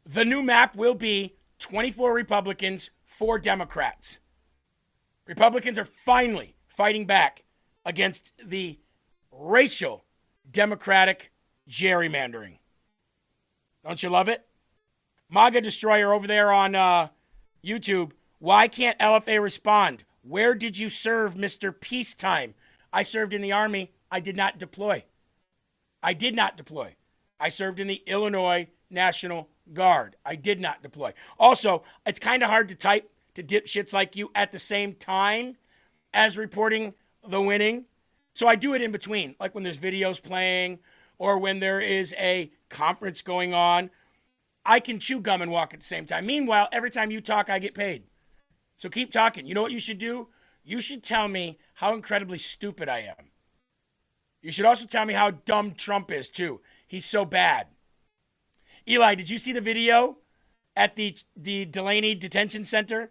The new map will be 24 Republicans, 4 Democrats. Republicans are finally fighting back against the racial Democratic gerrymandering. Don't you love it? MAGA Destroyer over there on YouTube. Why can't LFA respond? Where did you serve, Mr. Peacetime? I served in the Army. I did not deploy. I served in the Illinois National Guard. I did not deploy. Also, it's kind of hard to type to dipshits like you at the same time as reporting the winning. So I do it in between, like when there's videos playing or when there is a conference going on. I can chew gum and walk at the same time. Meanwhile, every time you talk, I get paid. So keep talking. You know what you should do? You should tell me how incredibly stupid I am. You should also tell me how dumb Trump is, too. He's so bad. Eli, did you see the video at the Delaney Detention Center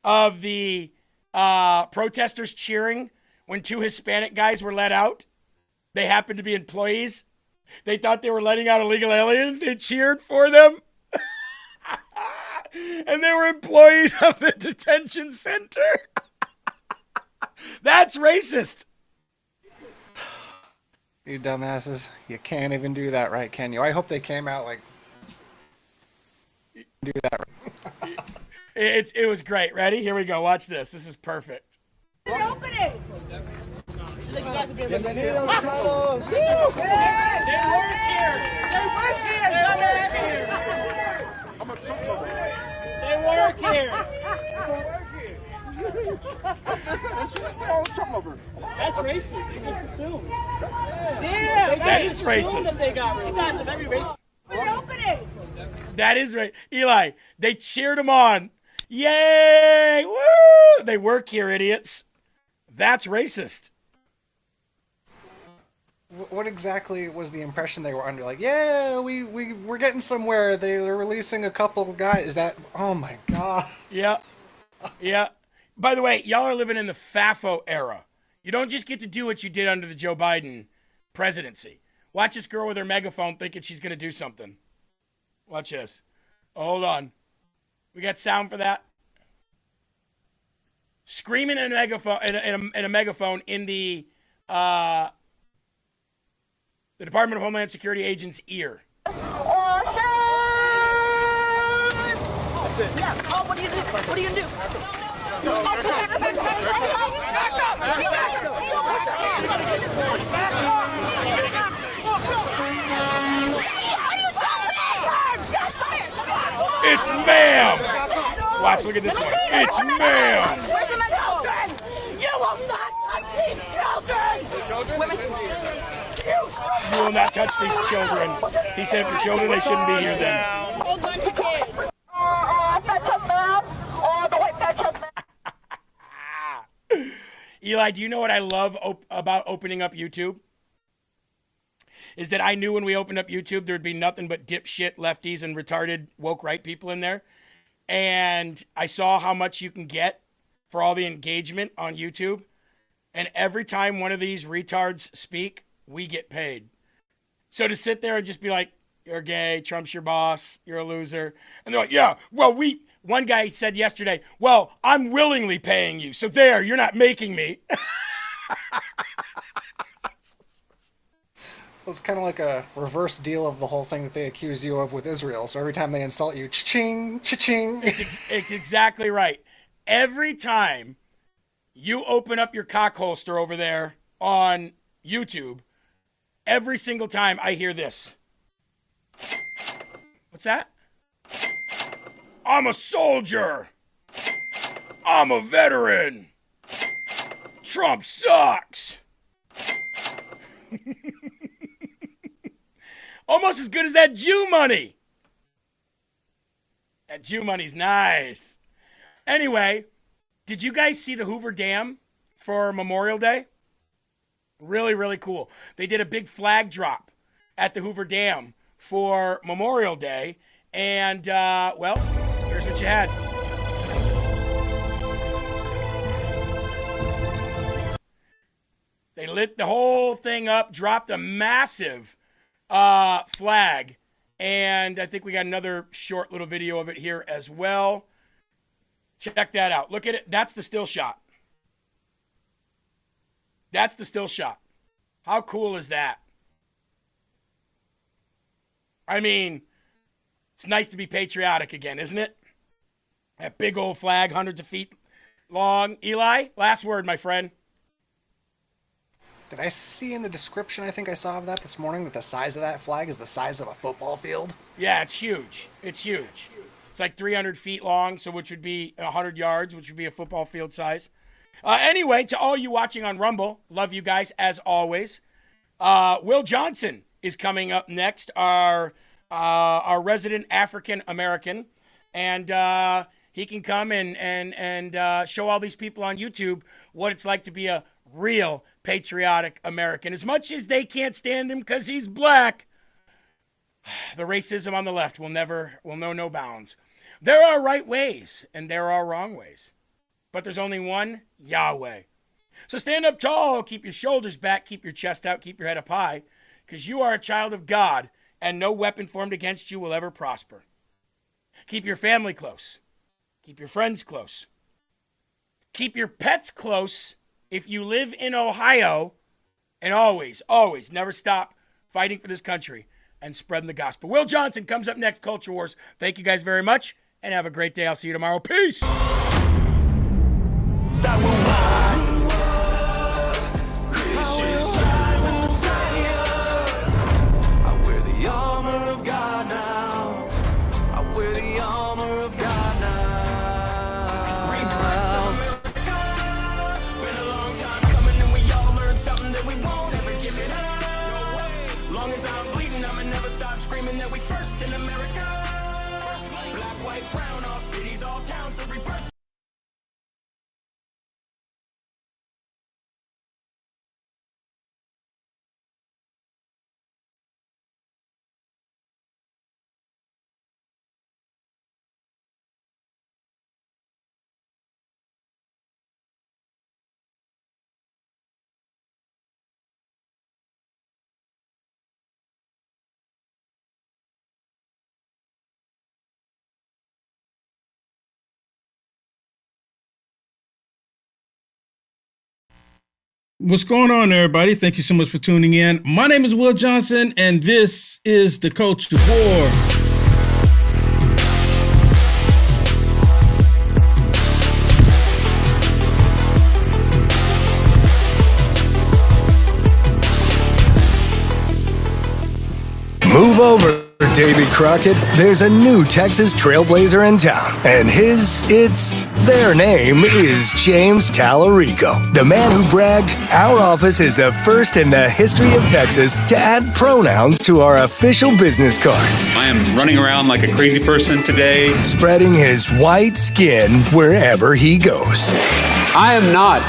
of the protesters cheering when 2 Hispanic guys were let out? They happened to be employees. They thought they were letting out illegal aliens. They cheered for them. And they were employees of the detention center. That's racist. You dumbasses. You can't even do that right, can you? I hope they came out like... Do that right. It was great. Ready? Here we go. Watch this. This is perfect. Opening! They work here. That's racist. You just assume. That is racist. That is right. Eli, they cheered him on. Yay! Woo! They work here, idiots. That's racist. What exactly was the impression they were under? Like, yeah, we're getting somewhere. They're releasing a couple guys. Is that? Oh my God. Yeah. Yeah. By the way, y'all are living in the FAFO era. You don't just get to do what you did under the Joe Biden presidency. Watch this girl with her megaphone thinking she's going to do something. Watch this. Oh, hold on. We got sound for that? Screaming in a megaphone in a megaphone in the Department of Homeland Security agent's ear. That's it. Yeah. Oh, what do you do? What are you gonna do? It's ma'am. Watch, look at this one. It's ma'am. You will not touch these children. You will not touch these children. He said for children, they shouldn't be here then. Hold on to kids. Eli, do you know what I love about opening up YouTube? Is that I knew when we opened up YouTube, there'd be nothing but dipshit lefties and retarded woke right people in there. And I saw how much you can get for all the engagement on YouTube. And every time one of these retards speak, we get paid. So to sit there and just be like, you're gay, Trump's your boss, you're a loser. And they're like, yeah, well, one guy said yesterday, well, I'm willingly paying you. So there, you're not making me. Well, it's kind of like a reverse deal of the whole thing that they accuse you of with Israel. So every time they insult you, cha-ching, cha-ching. It's exactly right. Every time you open up your cock holster over there on YouTube, every single time I hear this. What's that? I'm a soldier. I'm a veteran. Trump sucks. Almost as good as that Jew money. That Jew money's nice. Anyway, did you guys see the Hoover Dam for Memorial Day? Really, really cool. They did a big flag drop at the Hoover Dam for Memorial Day. And, well, here's what you had. They lit the whole thing up, dropped a massive flag. And I think we got another short little video of it here as well. Check that out. Look at it. That's the still shot. That's the still shot. How cool is that? I mean, it's nice to be patriotic again, isn't it? That big old flag, hundreds of feet long. Eli, last word, my friend. Did I see in the description, I think I saw of that this morning, that the size of that flag is the size of a football field? Yeah, it's huge. It's huge. It's like 300 feet long, so which would be 100 yards, which would be a football field size. Anyway, to all you watching on Rumble, love you guys as always. Will Johnson is coming up next, our resident African American, and he can come and show all these people on YouTube what it's like to be a real patriotic American. As much as they can't stand him because he's black, the racism on the left will know no bounds. There are right ways and there are wrong ways, but there's only one Yahweh. So stand up tall, keep your shoulders back, keep your chest out, keep your head up high, because you are a child of God, and no weapon formed against you will ever prosper. Keep your family close. Keep your friends close. Keep your pets close if you live in Ohio, and always, always never stop fighting for this country and spreading the gospel. Will Johnson comes up next, Culture Wars. Thank you guys very much, and have a great day. I'll see you tomorrow. Peace! First in America, black, white, brown, all cities, all towns, the rebirth. What's going on, everybody? Thank you so much for tuning in. My name is Will Johnson, and this is the Culture War. Move over, Davy Crockett. There's a new Texas trailblazer in town, and their name is James Tallarico, the man who bragged, "Our office is the first in the history of Texas to add pronouns to our official business cards." I am running around like a crazy person today, spreading his white skin wherever he goes. I am not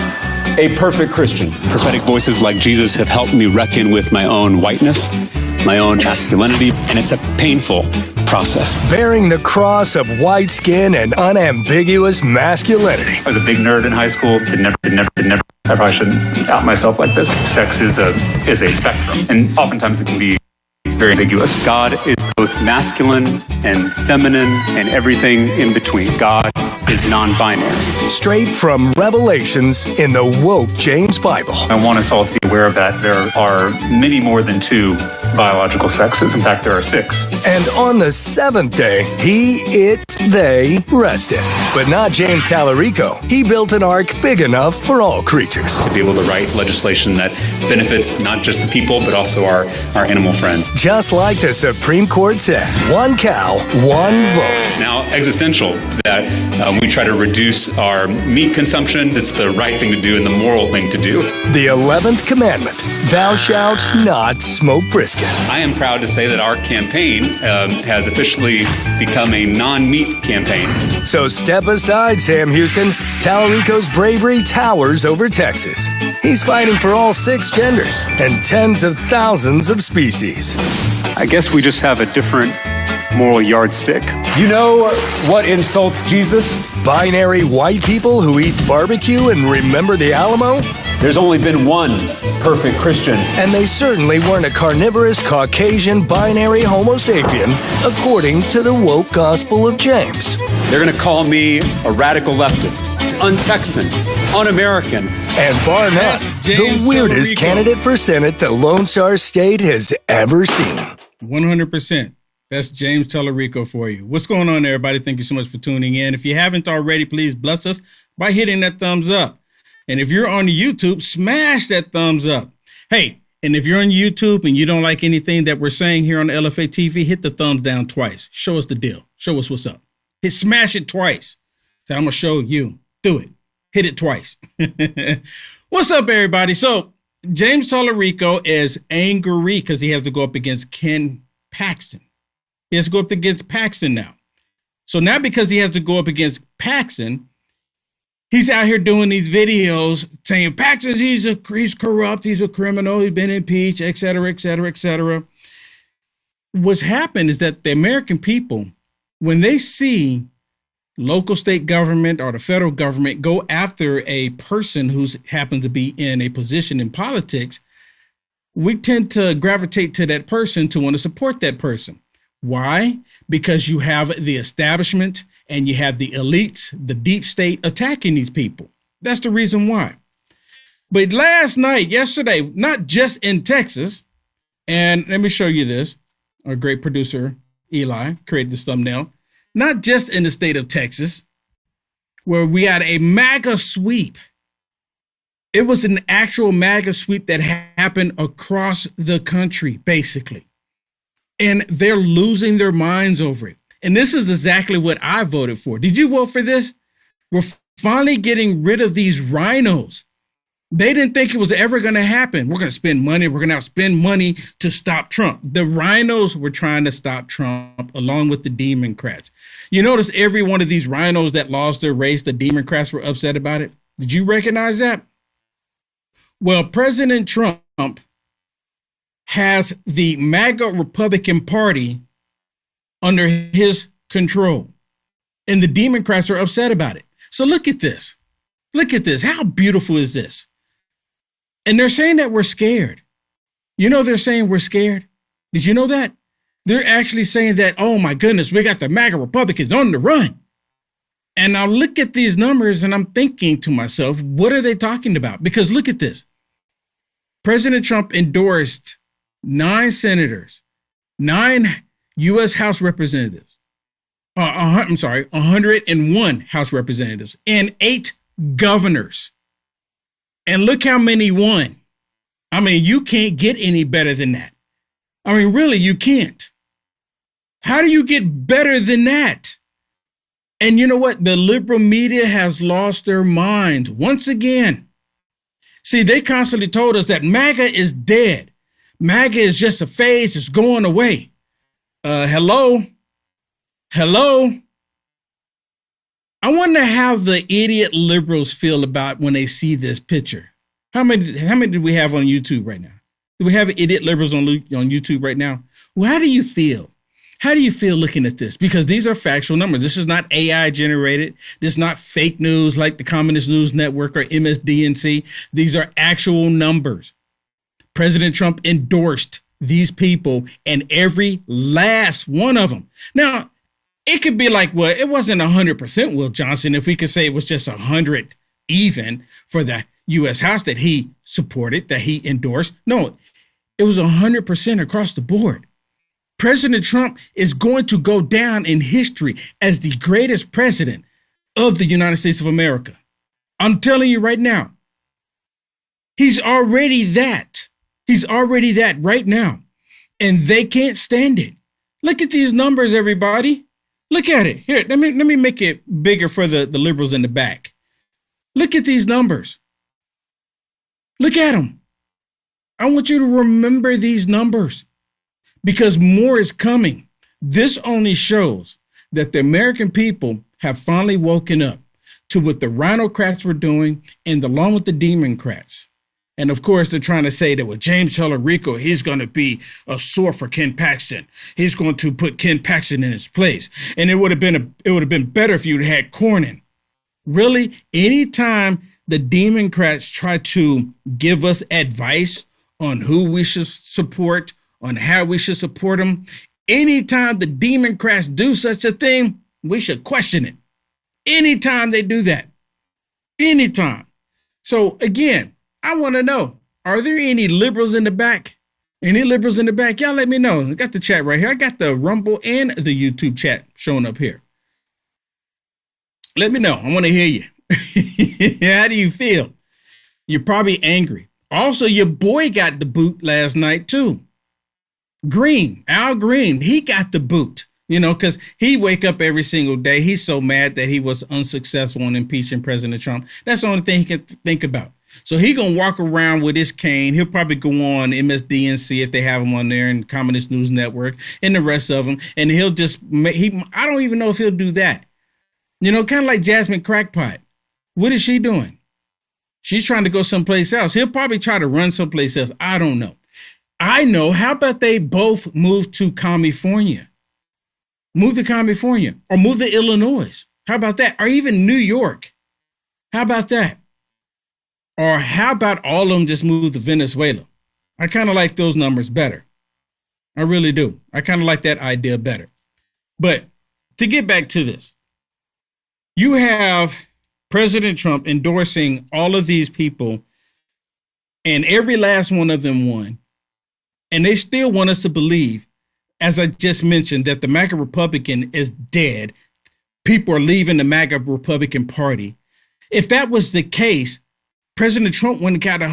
a perfect Christian. Prophetic voices like Jesus have helped me reckon with my own whiteness, my own masculinity, and it's a painful process. Bearing the cross of white skin and unambiguous masculinity. I was a big nerd in high school. Did never. I probably shouldn't out myself like this. Sex is a spectrum, and oftentimes it can be very ambiguous. God is both masculine and feminine and everything in between. God is non-binary. Straight from Revelations in the woke James Bible. I want us all to be aware of that there are many more than two biological sexes. In fact, there are 6. And on the 7th day, they rested. But not James Tallarico. He built an ark big enough for all creatures. To be able to write legislation that benefits not just the people, but also our animal friends. Just like the Supreme Court said, 1 cow, 1 vote. Now, existential, that we try to reduce our meat consumption. That's the right thing to do and the moral thing to do. The 11th commandment, thou shalt not smoke brisket. I am proud to say that our campaign has officially become a non-meat campaign. So step aside, Sam Houston. Tallarico's bravery towers over Texas. He's fighting for all 6 genders and tens of thousands of species. I guess we just have a different moral yardstick. You know what insults Jesus? Binary white people who eat barbecue and remember the Alamo? There's only been one perfect Christian. And they certainly weren't a carnivorous Caucasian binary Homo sapien, according to the woke Gospel of James. They're going to call me a radical leftist, un-Texan, un-American. And bar none, the weirdest candidate for Senate the Lone Star State has ever seen. 100%. That's James Tallarico for you. What's going on, everybody? Thank you so much for tuning in. If you haven't already, please bless us by hitting that thumbs up. And if you're on YouTube, smash that thumbs up. Hey, and if you're on YouTube and you don't like anything that we're saying here on LFA TV, hit the thumbs down twice. Show us the deal. Show us what's up. Hit smash it twice. So I'm gonna show you. Do it. Hit it twice. What's up, everybody? So James Tallarico is angry because he has to go up against Ken Paxton. He has to go up against Paxton now. So now because he has to go up against Paxton, he's out here doing these videos saying Paxton, he's corrupt, he's a criminal, he's been impeached, et cetera, et cetera, et cetera. What's happened is that the American people, when they see local state government or the federal government go after a person who happens to be in a position in politics, we tend to gravitate to that person to want to support that person. Why? Because you have the establishment and you have the elites, the deep state attacking these people. That's the reason why. But yesterday, not just in Texas, and let me show you this. Our great producer, Eli, created this thumbnail. Not just in the state of Texas, where we had a MAGA sweep. It was an actual MAGA sweep that happened across the country, basically. And they're losing their minds over it. And this is exactly what I voted for. Did you vote for this? We're finally getting rid of these rhinos. They didn't think it was ever going to happen. We're going to spend money. We're going to spend money to stop Trump. The rhinos were trying to stop Trump along with the Democrats. You notice every one of these rhinos that lost their race, the Democrats were upset about it. Did you recognize that? Well, President Trump has the MAGA Republican Party under his control, and the Democrats are upset about it. So look at this. Look at this. How beautiful is this? And they're saying that we're scared. You know, they're saying we're scared. Did you know that? They're actually saying that, oh my goodness, we got the MAGA Republicans on the run. And now look at these numbers and I'm thinking to myself, what are they talking about? Because look at this. President Trump endorsed 9 senators, 9 U.S. House representatives, 101 House representatives, and 8 governors. And look how many won. I mean, you can't get any better than that. I mean, really, you can't. How do you get better than that? And you know what? The liberal media has lost their minds once again. See, they constantly told us that MAGA is dead. MAGA is just a phase. It's going away. Hello? I wonder how the idiot liberals feel about when they see this picture. How many do we have on YouTube right now? Do we have idiot liberals on YouTube right now? Well, how do you feel? How do you feel looking at this? Because these are factual numbers. This is not AI generated. This is not fake news like the Communist News Network or MSDNC. These are actual numbers. President Trump endorsed these people and every last one of them. Now, it could be like, well, it wasn't 100% Will Johnson if we could say it was just 100 even for the U.S. House that he supported, that he endorsed. No, it was 100% across the board. President Trump is going to go down in history as the greatest president of the United States of America. I'm telling you right now, he's already that. He's already that right now. And they can't stand it. Look at these numbers, everybody. Look at it. Here, let me make it bigger for the liberals in the back. Look at these numbers. Look at them. I want you to remember these numbers because more is coming. This only shows that the American people have finally woken up to what the rhinocrats were doing and along with the Democrats. And of course, they're trying to say that with James Tallarico, he's going to be a sore for Ken Paxton. He's going to put Ken Paxton in his place. And it would have been better if you'd had Cornyn. Really, anytime the Democrats try to give us advice on who we should support, on how we should support them, anytime the Democrats do such a thing, we should question it. Anytime they do that. Anytime. So again, I want to know, are there any liberals in the back? Any liberals in the back? Y'all let me know. I got the chat right here. I got the Rumble and the YouTube chat showing up here. Let me know. I want to hear you. How do you feel? You're probably angry. Also, your boy got the boot last night too. Green, Al Green, he got the boot. You know, because he wake up every single day. He's so mad that he was unsuccessful in impeaching President Trump. That's the only thing he can think about. So he going to walk around with his cane. He'll probably go on MSDNC if they have him on there, and Communist News Network and the rest of them. And he'll just, I don't even know if he'll do that. You know, kind of like Jasmine Crackpot. What is she doing? She's trying to go someplace else. He'll probably try to run someplace else. I don't know. I know. How about they both move to California? Move to California or move to Illinois. How about that? Or even New York. How about that? Or how about all of them just move to Venezuela? I kind of like those numbers better. I really do. I kind of like that idea better. But to get back to this, you have President Trump endorsing all of these people, and every last one of them won. And they still want us to believe, as I just mentioned, that the MAGA Republican is dead. People are leaving the MAGA Republican Party. If that was the case, President Trump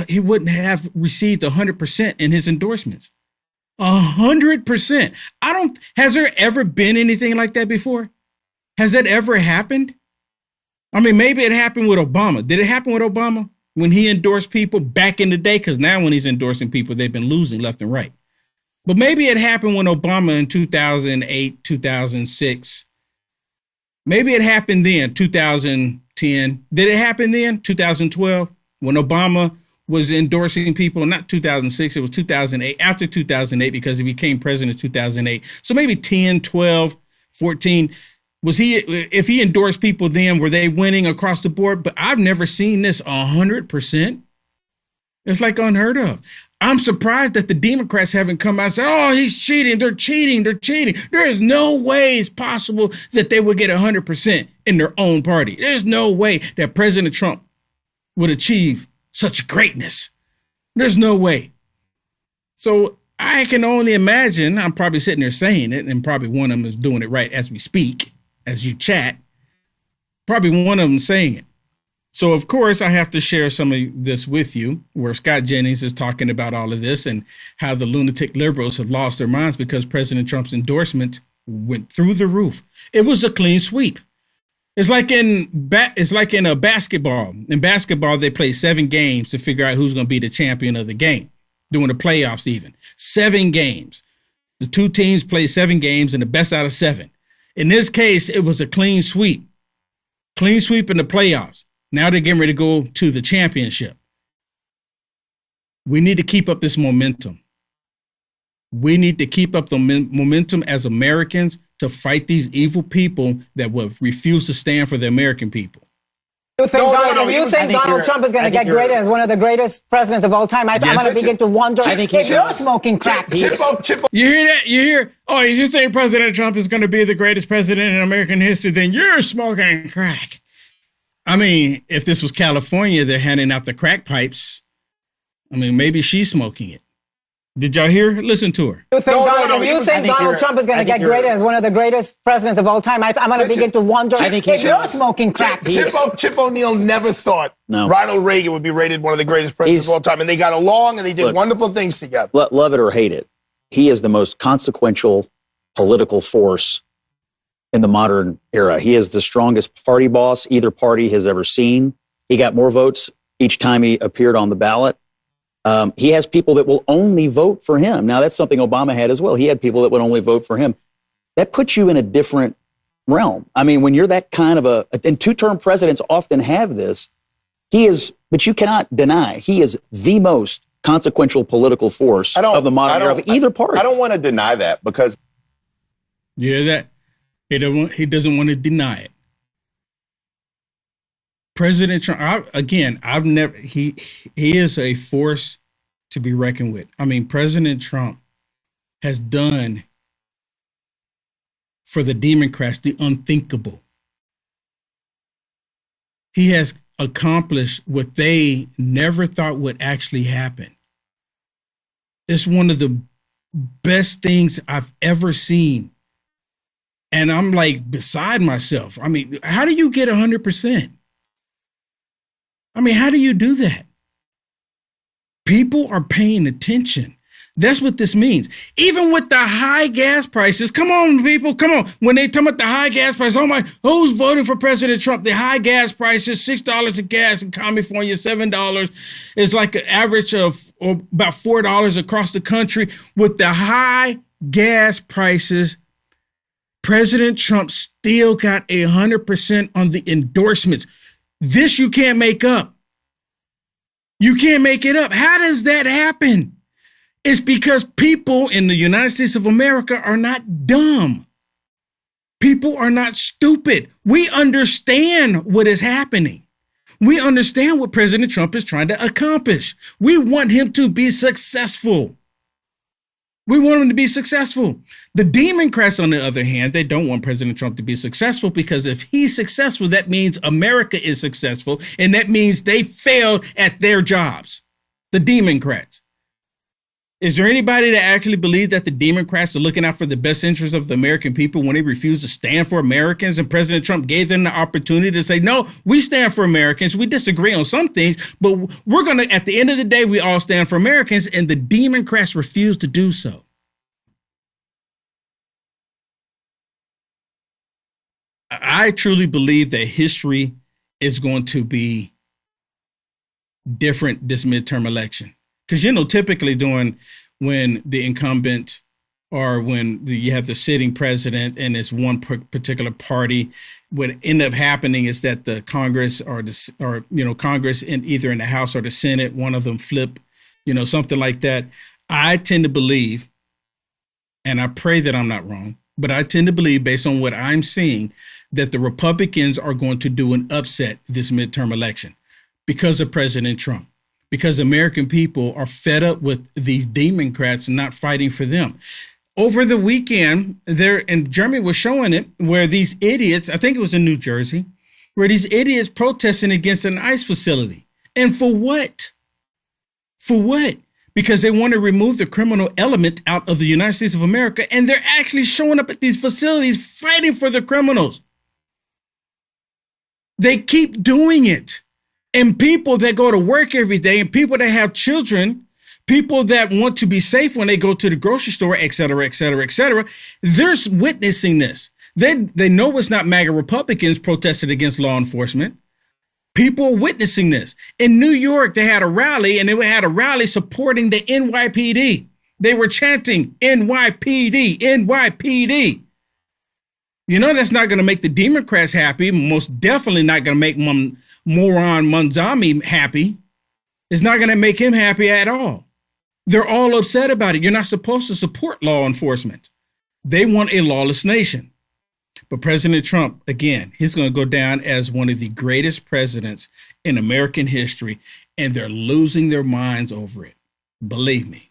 he wouldn't have received 100% in his endorsements. 100%. Has there ever been anything like that before? Has that ever happened? I mean, maybe it happened with Obama. Did it happen with Obama when he endorsed people back in the day? Because now when he's endorsing people, they've been losing left and right. But maybe it happened when Obama in 2008, 2006. Maybe it happened then, 2010. Did it happen then, 2012, when Obama was endorsing people? Not 2006, it was 2008, after 2008, because he became president in 2008. So maybe 10, 12, 14. If he endorsed people then, were they winning across the board? But I've never seen this 100%. It's like unheard of. I'm surprised that the Democrats haven't come out and said, oh, he's cheating. They're cheating. They're cheating. There is no way it's possible that they would get 100% in their own party. There's no way that President Trump would achieve such greatness. There's no way. So I can only imagine, I'm probably sitting there saying it, and probably one of them is doing it right as we speak, as you chat. Probably one of them saying it. So, of course, I have to share some of this with you, where Scott Jennings is talking about all of this and how the lunatic liberals have lost their minds because President Trump's endorsement went through the roof. It was a clean sweep. It's like in a basketball. In basketball, they play 7 games to figure out who's going to be the champion of the game, during the playoffs even. 7 games. The 2 teams play 7 games, and the best out of 7. In this case, it was a clean sweep. Clean sweep in the playoffs. Now they're getting ready to go to the championship. We need to keep up this momentum. We need to keep up the momentum as Americans to fight these evil people that will refuse to stand for the American people. You think Donald Trump is going to get greater as one of the greatest presidents of all time? I'm going to begin to wonder if you're smoking crack. You hear that? You think President Trump is going to be the greatest president in American history, then you're smoking crack. I mean, if this was California, they're handing out the crack pipes. I mean, maybe she's smoking it. Did y'all hear? Listen to her. You think Donald Trump is going to get greater as one of the greatest presidents of all time? I'm going to begin to wonder if you're smoking crack. Chip O'Neill never thought Ronald Reagan would be rated one of the greatest presidents of all time. And they got along and they did wonderful things together. Love it or hate it, he is the most consequential political force in the modern era. He is the strongest party boss either party has ever seen. He got more votes each time he appeared on the ballot. He has people that will only vote for him. Now, that's something Obama had as well. He had people that would only vote for him. That puts you in a different realm. I mean, when you're that kind of and 2-term presidents often have this, but you cannot deny, he is the most consequential political force of the modern era of either party. I don't want to deny that because. You hear that? He doesn't want to deny it. President Trump, he is a force to be reckoned with. I mean, President Trump has done for the Democrats the unthinkable. He has accomplished what they never thought would actually happen. It's one of the best things I've ever seen. And I'm like beside myself. I mean, how do you get 100%? I mean, how do you do that? People are paying attention. That's what this means. Even with the high gas prices, come on, people, come on. When they talk about the high gas prices, oh my, who's voting for President Trump? The high gas prices, $6 a gas in California, $7 is like an average of about $4 across the country. With the high gas prices, President Trump still got 100% on the endorsements. This you can't make up. You can't make it up. How does that happen? It's because people in the United States of America are not dumb. People are not stupid. We understand what is happening. We understand what President Trump is trying to accomplish. We want him to be successful. We want him to be successful. The Democrats, on the other hand, they don't want President Trump to be successful because if he's successful, that means America is successful, and that means they failed at their jobs. The Democrats. Is there anybody that actually believes that the Democrats are looking out for the best interest of the American people when they refuse to stand for Americans? And President Trump gave them the opportunity to say, no, we stand for Americans. We disagree on some things, but we're going to, at the end of the day, we all stand for Americans. And the Democrats refuse to do so. I truly believe that history is going to be different this midterm election. Because, you know, typically when the incumbent or when you have the sitting president and it's one particular party, what end up happening is that the Congress Congress in either in the House or the Senate, one of them flip, something like that. I tend to believe, and I pray that I'm not wrong, but I tend to believe based on what I'm seeing that the Republicans are going to do an upset this midterm election because of President Trump. Because American people are fed up with these Democrats not fighting for them. Over the weekend, and Jeremy was showing it, where these idiots, I think it was in New Jersey, where these idiots protesting against an ICE facility. And for what? For what? Because they want to remove the criminal element out of the United States of America, and they're actually showing up at these facilities fighting for the criminals. They keep doing it. And people that go to work every day and people that have children, people that want to be safe when they go to the grocery store, et cetera, et cetera, et cetera, they're witnessing this. They know it's not MAGA Republicans protesting against law enforcement. People are witnessing this. In New York, they had a rally, and they had a rally supporting the NYPD. They were chanting NYPD, NYPD. That's not going to make the Democrats happy. Most definitely not going to make moron Manzami happy. It's not going to make him happy at all. They're all upset about it. You're not supposed to support law enforcement. They want a lawless nation. But President Trump, again, he's going to go down as one of the greatest presidents in American history, and they're losing their minds over it. Believe me.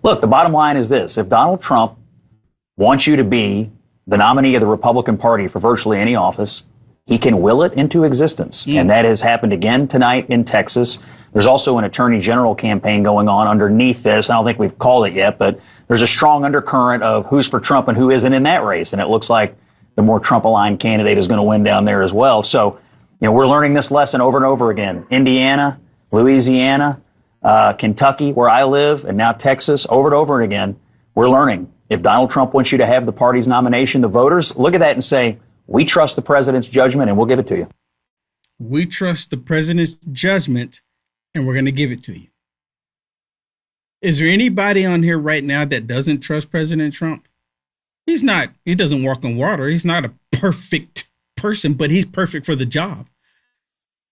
Look, the bottom line is this. If Donald Trump wants you to be the nominee of the Republican Party for virtually any office, he can will it into existence. And that has happened again tonight in Texas. There's also an attorney general campaign going on underneath this. I don't think we've called it yet, but there's a strong undercurrent of who's for Trump and who isn't in that race. And it looks like the more Trump-aligned candidate is going to win down there as well. So, we're learning this lesson over and over again. Indiana, Louisiana, Kentucky, where I live, and now Texas, over and over again, we're learning. If Donald Trump wants you to have the party's nomination, the voters look at that and say, we trust the president's judgment, and we'll give it to you. We trust the president's judgment, and we're going to give it to you. Is there anybody on here right now that doesn't trust President Trump? He doesn't walk on water. He's not a perfect person, but he's perfect for the job.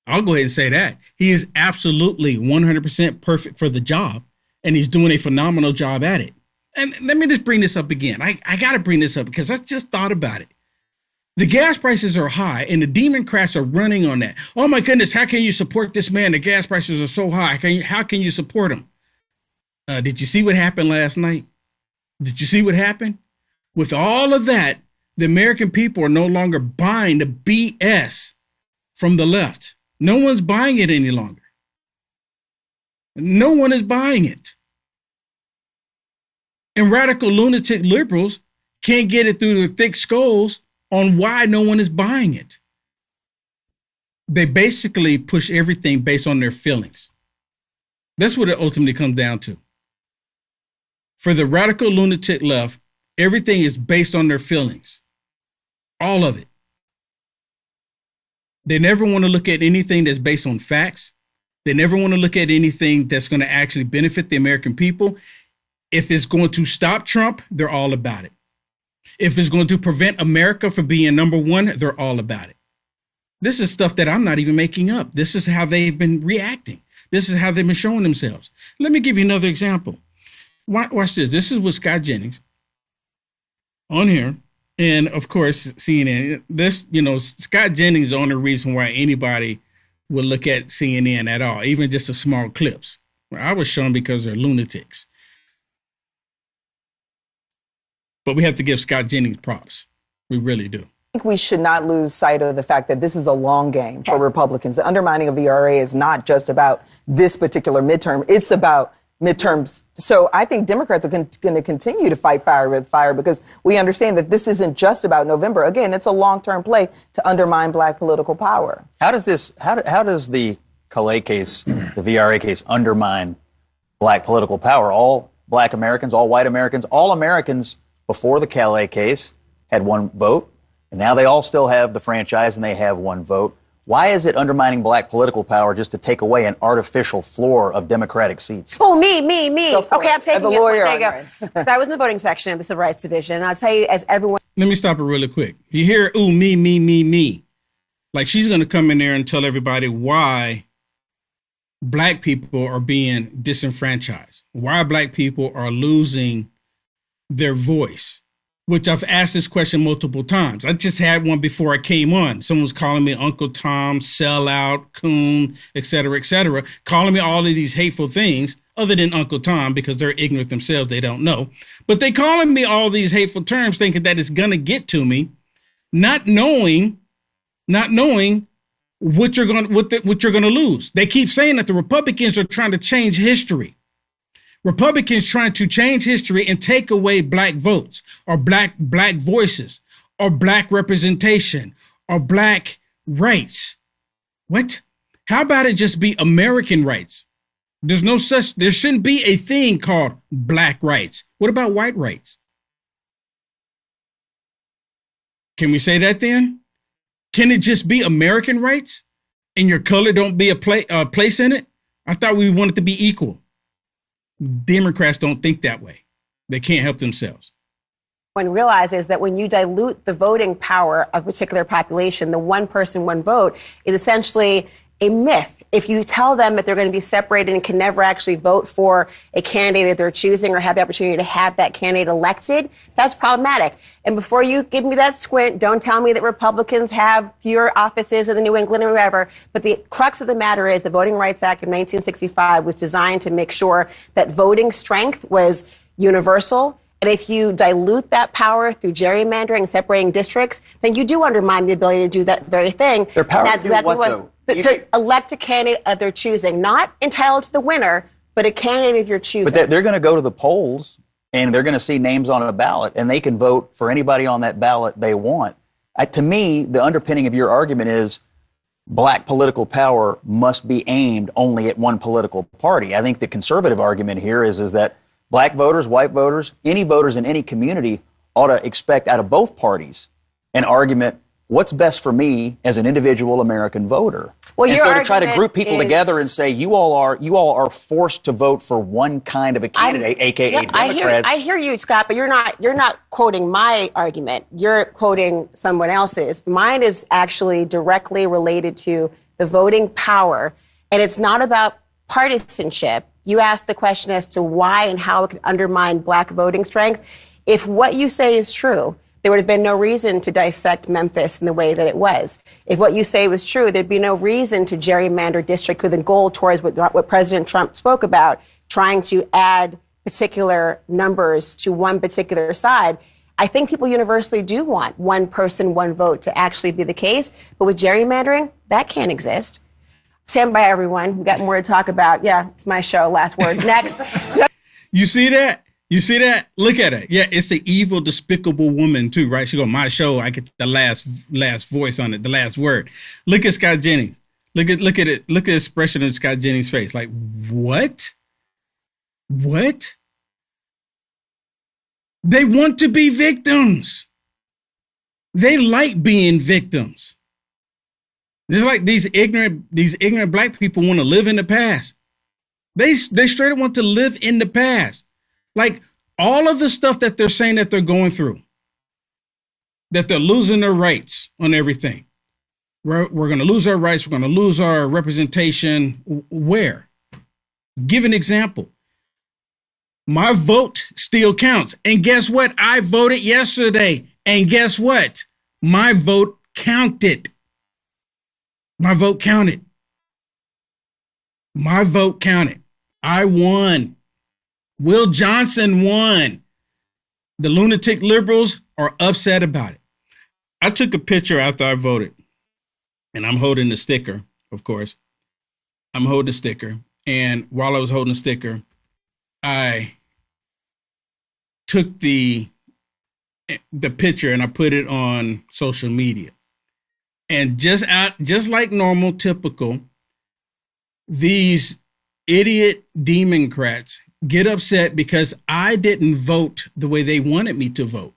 I'll go ahead and say that. He is absolutely 100% perfect for the job, and he's doing a phenomenal job at it. And let me just bring this up again. I got to bring this up because I just thought about it. The gas prices are high, and the Democrats are running on that. Oh, my goodness, how can you support this man? The gas prices are so high. How can you support him? Did you see what happened last night? Did you see what happened? With all of that, the American people are no longer buying the BS from the left. No one's buying it any longer. No one is buying it. And radical lunatic liberals can't get it through their thick skulls on why no one is buying it. They basically push everything based on their feelings. That's what it ultimately comes down to. For the radical lunatic left, everything is based on their feelings. All of it. They never want to look at anything that's based on facts. They never want to look at anything that's going to actually benefit the American people. If it's going to stop Trump, they're all about it. If it's going to prevent America from being number one, they're all about it. This is stuff that I'm not even making up. This is how they've been reacting. This is how they've been showing themselves. Let me give you another example. Watch this. This is with Scott Jennings on here. And of course, CNN, this, Scott Jennings is the only reason why anybody would look at CNN at all, even just a small clips. I was shown because they're lunatics. But we have to give Scott Jennings props. We really do. I think we should not lose sight of the fact that this is a long game for Republicans. The undermining of the ERA is not just about this particular midterm. It's about midterms. So I think Democrats are going to continue to fight fire with fire because we understand that this isn't just about November. Again, it's a long-term play to undermine black political power. How does the Calais case, the VRA case, undermine black political power? All black Americans, all white Americans, all Americans before the Calais case had one vote, and now they all still have the franchise and they have one vote. Why is it undermining black political power just to take away an artificial floor of Democratic seats? Oh, me. Okay, I'm taking the this lawyer one. There you go. So I was in the voting section of the Civil Rights Division. And I'll tell you, as everyone... Let me stop it really quick. You hear, ooh, me. Like she's going to come in there and tell everybody why black people are being disenfranchised, why black people are losing their voice. Which I've asked this question multiple times. I just had one before I came on. Someone was calling me Uncle Tom, sellout, coon, et cetera, calling me all of these hateful things other than Uncle Tom because they're ignorant themselves. They don't know. But they calling me all these hateful terms thinking that it's going to get to me, not knowing what you're going to lose. They keep saying that the Republicans are trying to change history. Republicans trying to change history and take away black votes or black voices or black representation or black rights. What? How about it just be American rights? There shouldn't be a thing called black rights. What about white rights? Can we say that then? Can it just be American rights and your color don't be a place in it? I thought we wanted to be equal. Democrats don't think that way. They can't help themselves. One realizes that when you dilute the voting power of a particular population, the one person, one vote is essentially a myth. If you tell them that they're going to be separated and can never actually vote for a candidate that they're choosing or have the opportunity to have that candidate elected, that's problematic. And before you give me that squint, don't tell me that Republicans have fewer offices in the New England or wherever. But the crux of the matter is the Voting Rights Act of 1965 was designed to make sure that voting strength was universal. And if you dilute that power through gerrymandering, separating districts, then you do undermine the ability to do that very thing. Their power that's to do exactly what, though? But to elect a candidate of their choosing, not entitled to the winner, but a candidate of your choosing. But they're going to go to the polls and they're going to see names on a ballot and they can vote for anybody on that ballot they want. To me, the underpinning of your argument is black political power must be aimed only at one political party. I think the conservative argument here is that black voters, white voters, any voters in any community ought to expect out of both parties an argument, what's best for me as an individual American voter? Well, and so to try to group people together and say you all are forced to vote for one kind of a candidate, aka Democrats. I hear you, Scott, but you're not quoting my argument. You're quoting someone else's. Mine is actually directly related to the voting power, and it's not about partisanship. You asked the question as to why and how it can undermine black voting strength. If what you say is true, there would have been no reason to dissect Memphis in the way that it was. If what you say was true, there'd be no reason to gerrymander district with a goal towards what President Trump spoke about, trying to add particular numbers to one particular side. I think people universally do want one person, one vote to actually be the case. But with gerrymandering, that can't exist. Stand by, everyone. We've got more to talk about. Yeah, it's my show. Last word. Next. You see that? You see that? Look at it. Yeah, it's an evil, despicable woman too, right? She go, my show, I get the last voice on it, the last word. Look at Scott Jennings. Look at it. Look at the expression in Scott Jennings' face. Like, what? What? They want to be victims. They like being victims. It's like these ignorant black people want to live in the past. They straight up want to live in the past. Like all of the stuff that they're saying that they're going through, that they're losing their rights on everything. We're going to lose our rights. We're going to lose our representation. Where? Give an example. My vote still counts. And guess what? I voted yesterday. And guess what? My vote counted. My vote counted. My vote counted. I won. Will Johnson won. The lunatic liberals are upset about it. I took a picture after I voted, and I'm holding the sticker, of course. I'm holding the sticker. And while I was holding the sticker, I took the picture and I put it on social media. And just like normal, typical, these idiot Democrats get upset because I didn't vote the way they wanted me to vote.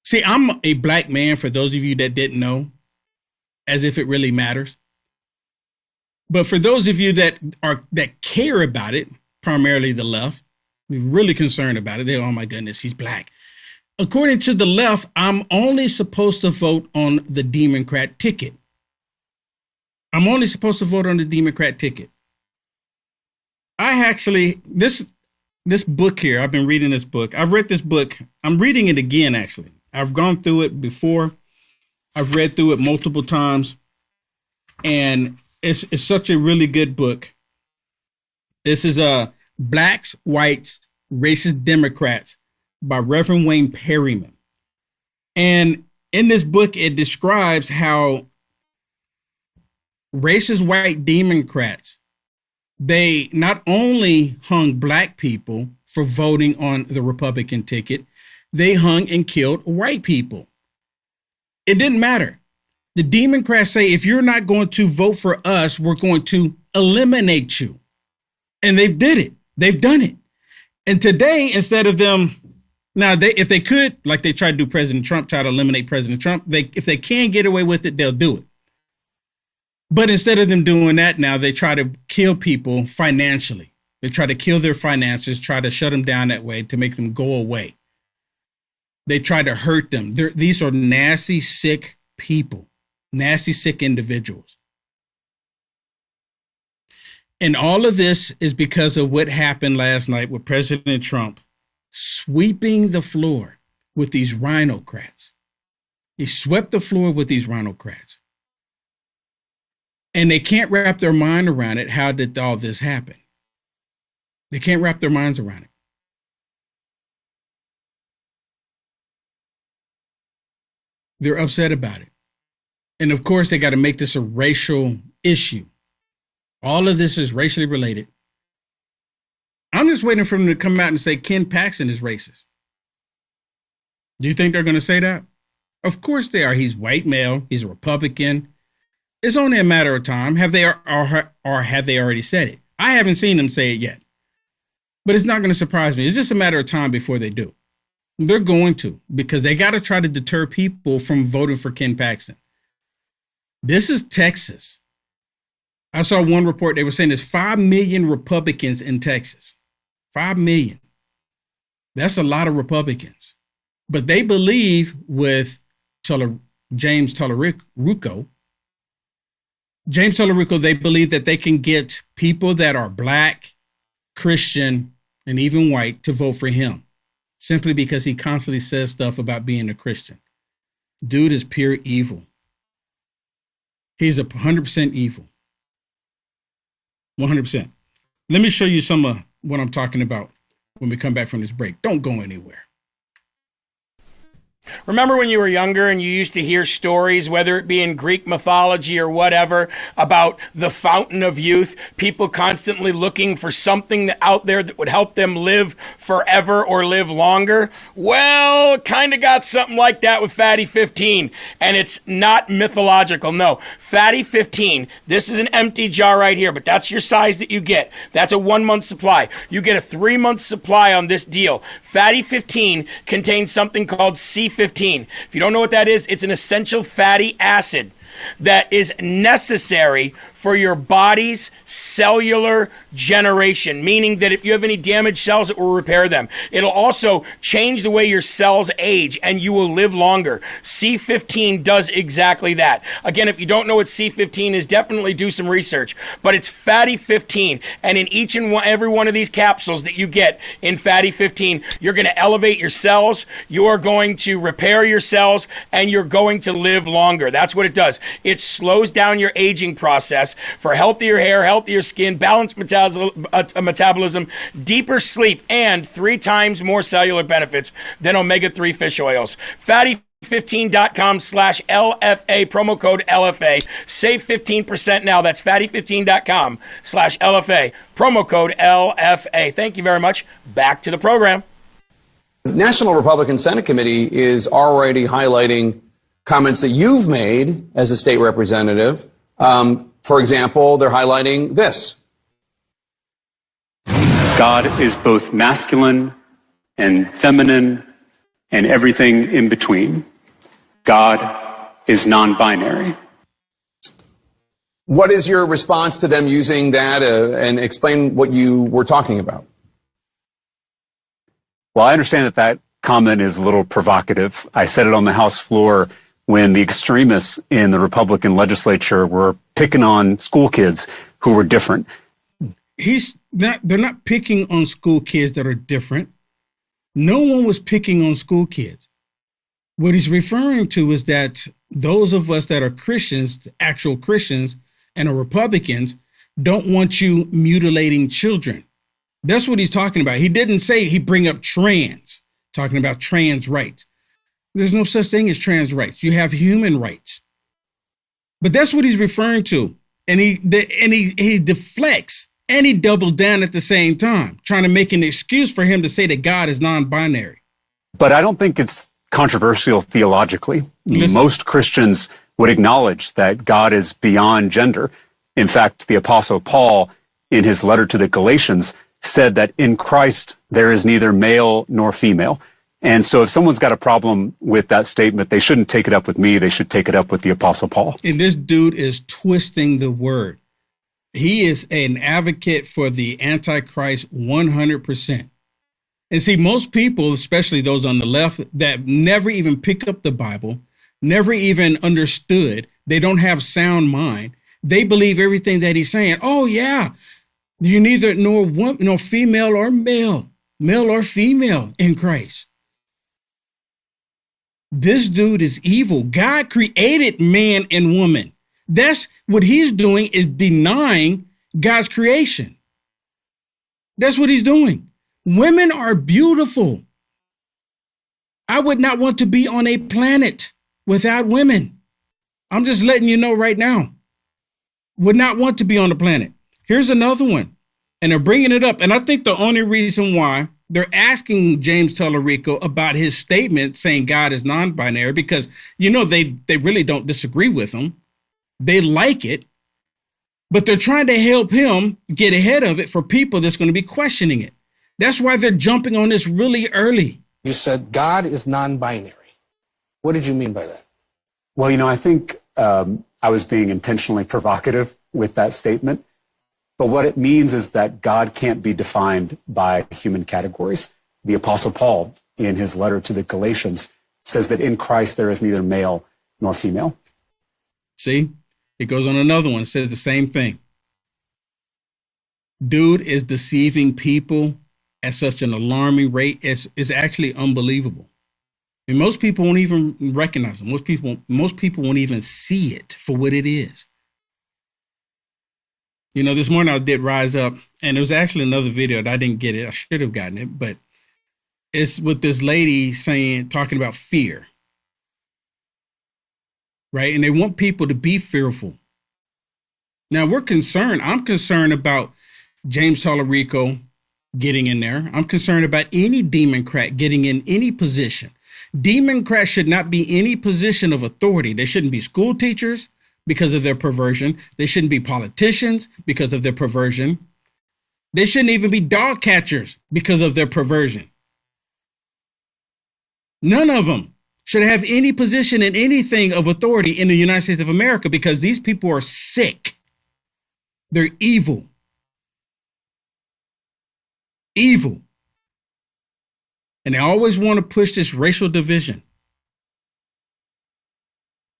See, I'm a black man, for those of you that didn't know, as if it really matters. But for those of you that care about it, primarily the left, really concerned about it. They're, oh my goodness, he's black. According to the left, I'm only supposed to vote on the Democrat ticket. I'm only supposed to vote on the Democrat ticket. I actually, this book here, I've been reading this book. I've read this book. I'm reading it again, actually. I've gone through it before. I've read through it multiple times. And it's such a really good book. This is Blacks, Whites, Racist Democrats by Reverend Wayne Perryman. And in this book, it describes how racist white Democrats, they not only hung black people for voting on the Republican ticket, they hung and killed white people. It didn't matter. The Democrats say, if you're not going to vote for us, we're going to eliminate you. And they did it. They've done it. And today, instead of them, now if they could, like they tried to do President Trump, try to eliminate President Trump, if they can get away with it, they'll do it. But instead of them doing that now, they try to kill people financially. They try to kill their finances, try to shut them down that way to make them go away. They try to hurt them. These are nasty, sick people, nasty, sick individuals. And all of this is because of what happened last night with President Trump sweeping the floor with these rhinocrats. He swept the floor with these rhinocrats. And they can't wrap their mind around it. How did all this happen? They can't wrap their minds around it. They're upset about it. And of course, they got to make this a racial issue. All of this is racially related. I'm just waiting for them to come out and say Ken Paxton is racist. Do you think they're going to say that? Of course they are. He's white male. He's a Republican. It's only a matter of time. Have they or have they already said it? I haven't seen them say it yet. But it's not going to surprise me. It's just a matter of time before they do. They're going to, because they got to try to deter people from voting for Ken Paxton. This is Texas. I saw one report. They were saying there's 5 million Republicans in Texas. 5 million. That's a lot of Republicans. But they believe with James Talarico, they believe that they can get people that are black, Christian, and even white to vote for him simply because he constantly says stuff about being a Christian. Dude is pure evil. He's 100% evil. 100%. Let me show you some of what I'm talking about when we come back from this break. Don't go anywhere. Remember when you were younger and you used to hear stories, whether it be in Greek mythology or whatever, about the fountain of youth, people constantly looking for something out there that would help them live forever or live longer? Well, kind of got something like that with Fatty 15, and it's not mythological. No, Fatty 15, this is an empty jar right here, but that's your size that you get. That's a 1 month supply. You get a 3 month supply on this deal. Fatty 15 contains something called C15. If you don't know what that is, it's an essential fatty acid that is necessary for your body's cellular generation, meaning that if you have any damaged cells, it will repair them. It'll also change the way your cells age, and you will live longer. C15 does exactly that. Again, if you don't know what C15 is, definitely do some research. But it's Fatty 15, and in each and every one of these capsules that you get in Fatty 15, you're going to elevate your cells, you are going to repair your cells, and you're going to live longer. That's what it does. It slows down your aging process for healthier hair, healthier skin, balanced metabolism, deeper sleep, and 3 times more cellular benefits than omega-3 fish oils. Fatty15.com/LFA, promo code LFA. Save 15% now. That's fatty15.com/LFA, promo code LFA. Thank you very much. Back to the program. The National Republican Senate Committee is already highlighting comments that you've made as a state representative. For example, they're highlighting this. God is both masculine and feminine and everything in between. God is non-binary. What is your response to them using that, and explain what you were talking about? Well, I understand that that comment is a little provocative. I said it on the House floor when the extremists in the Republican legislature were picking on school kids who were different. They're not picking on school kids that are different. No one was picking on school kids. What he's referring to is that those of us that are Christians, actual Christians, and are Republicans, don't want you mutilating children. That's what he's talking about. He didn't say he bring up trans, talking about trans rights. There's no such thing as trans rights. You have human rights. But that's what he's referring to. And he deflects and he doubles down at the same time, trying to make an excuse for him to say that God is non-binary. But I don't think it's controversial theologically. Most Christians would acknowledge that God is beyond gender. In fact, the Apostle Paul, in his letter to the Galatians, said that in Christ there is neither male nor female. And so if someone's got a problem with that statement, they shouldn't take it up with me. They should take it up with the Apostle Paul. And this dude is twisting the word. He is an advocate for the Antichrist 100%. And see, most people, especially those on the left, that never even pick up the Bible, never even understood, they don't have sound mind. They believe everything that he's saying. Oh, yeah, you're neither nor female or male or female in Christ. This dude is evil. God created man and woman. That's what he's doing, is denying God's creation. That's what he's doing. Women are beautiful. I would not want to be on a planet without women. I'm just letting you know right now. Would not want to be on the planet. Here's another one. And they're bringing it up. And I think the only reason why they're asking James Tallarico about his statement saying God is non-binary, because, they really don't disagree with him. They like it, but they're trying to help him get ahead of it for people that's going to be questioning it. That's why they're jumping on this really early. You said God is non-binary. What did you mean by that? Well, I think I was being intentionally provocative with that statement. But what it means is that God can't be defined by human categories. The Apostle Paul, in his letter to the Galatians, says that in Christ there is neither male nor female. See, it goes on another one, says the same thing. Dude is deceiving people at such an alarming rate. It's actually unbelievable. And most people won't even recognize it. Most people won't even see it for what it is. This morning I did Rise Up, and there was actually another video that I didn't get it. I should have gotten it, but it's with this lady talking about fear. right? And they want people to be fearful. Now we're concerned. I'm concerned about James Tallarico getting in there. I'm concerned about any Democrat getting in any position. Democrats should not be any position of authority. They shouldn't be school teachers because of their perversion. They shouldn't be politicians because of their perversion. They shouldn't even be dog catchers because of their perversion. None of them should have any position in anything of authority in the United States of America because these people are sick. They're evil. Evil. And they always want to push this racial division.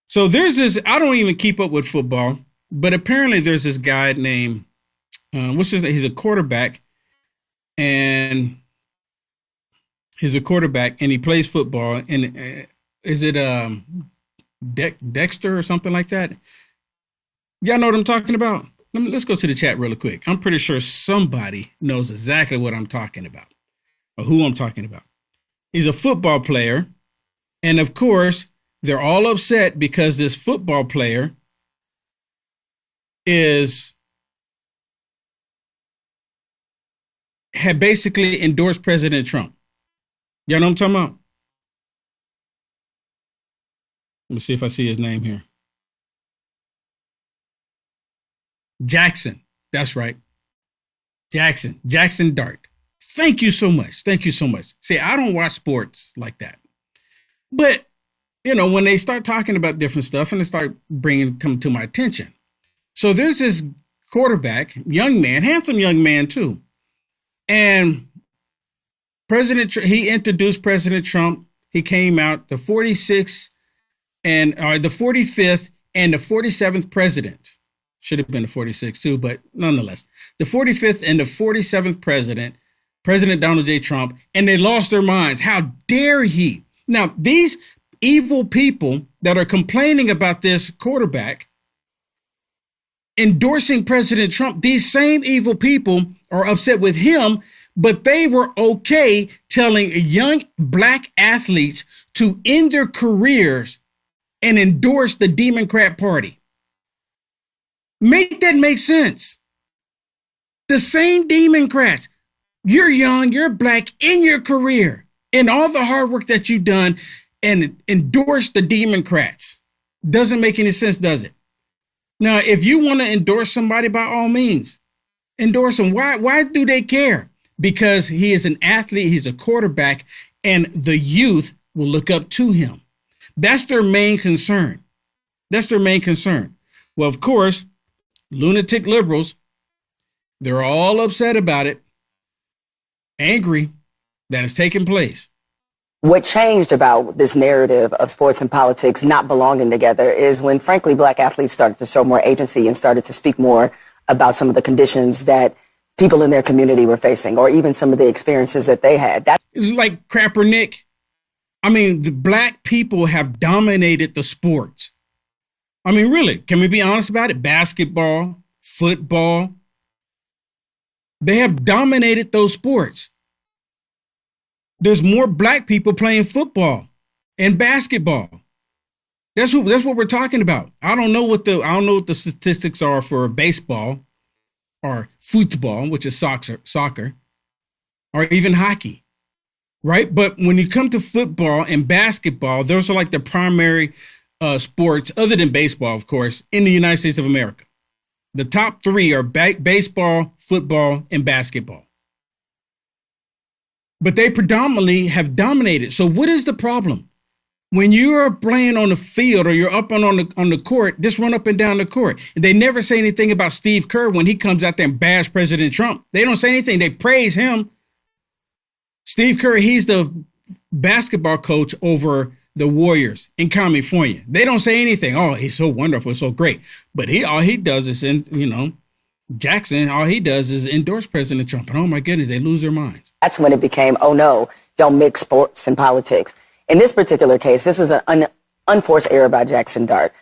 So there's this, I don't even keep up with football, but apparently there's this guy named, what's his name? He's a quarterback, and he plays football. And is it Dexter or something like that? Y'all know what I'm talking about? Let's go to the chat really quick. I'm pretty sure somebody knows exactly what I'm talking about or who I'm talking about. He's a football player. And of course, they're all upset because this football player had basically endorsed President Trump. Y'all know what I'm talking about? Let me see if I see his name here. Jackson. That's right. Jackson Dart. Thank you so much. Thank you so much. See, I don't watch sports like that. But, you know, when they start talking about different stuff and they start come to my attention. So there's this quarterback, young man, handsome young man too. And he introduced President Trump. He came out the 45th and the 47th president. Should have been the 46th too, but nonetheless, the 45th and the 47th president, President Donald J. Trump, and they lost their minds. How dare he? Now, these evil people that are complaining about this quarterback endorsing President Trump, these same evil people are upset with him, but they were okay telling young black athletes to end their careers and endorse the Democrat Party. Make that make sense. The same Democrats, you're young, you're black, in your career, and all the hard work that you've done, and endorse the Democrats. Doesn't make any sense, does it? Now, if you want to endorse somebody, by all means, endorse him. Why do they care? Because he is an athlete, he's a quarterback, and the youth will look up to him. That's their main concern. Well, of course, lunatic liberals, they're all upset about it, angry that it's taking place. What changed about this narrative of sports and politics not belonging together is when, frankly, black athletes started to show more agency and started to speak more about some of the conditions that people in their community were facing, or even some of the experiences that they had. Like Kaepernick. I mean, the black people have dominated the sports. I mean, really, can we be honest about it? Basketball, football, they have dominated those sports. There's more black people playing football and basketball. That's what we're talking about. I don't know what the statistics are for baseball or football, which is soccer, or even hockey, right? But when you come to football and basketball, those are like the primary sports, other than baseball, of course, in the United States of America. The top three are baseball, football, and basketball. But they predominantly have dominated. So what is the problem? When you're playing on the field or you're up on the court, just run up and down the court. They never say anything about Steve Kerr when he comes out there and bash President Trump. They don't say anything. They praise him. Steve Kerr, he's the basketball coach over the Warriors in California. They don't say anything. Oh, he's so wonderful, so great. But all he does is, Jackson, all he does is endorse President Trump. And oh my goodness, they lose their minds. That's when it became, oh no, don't mix sports and politics. In this particular case, this was an unforced error by Jackson Dart.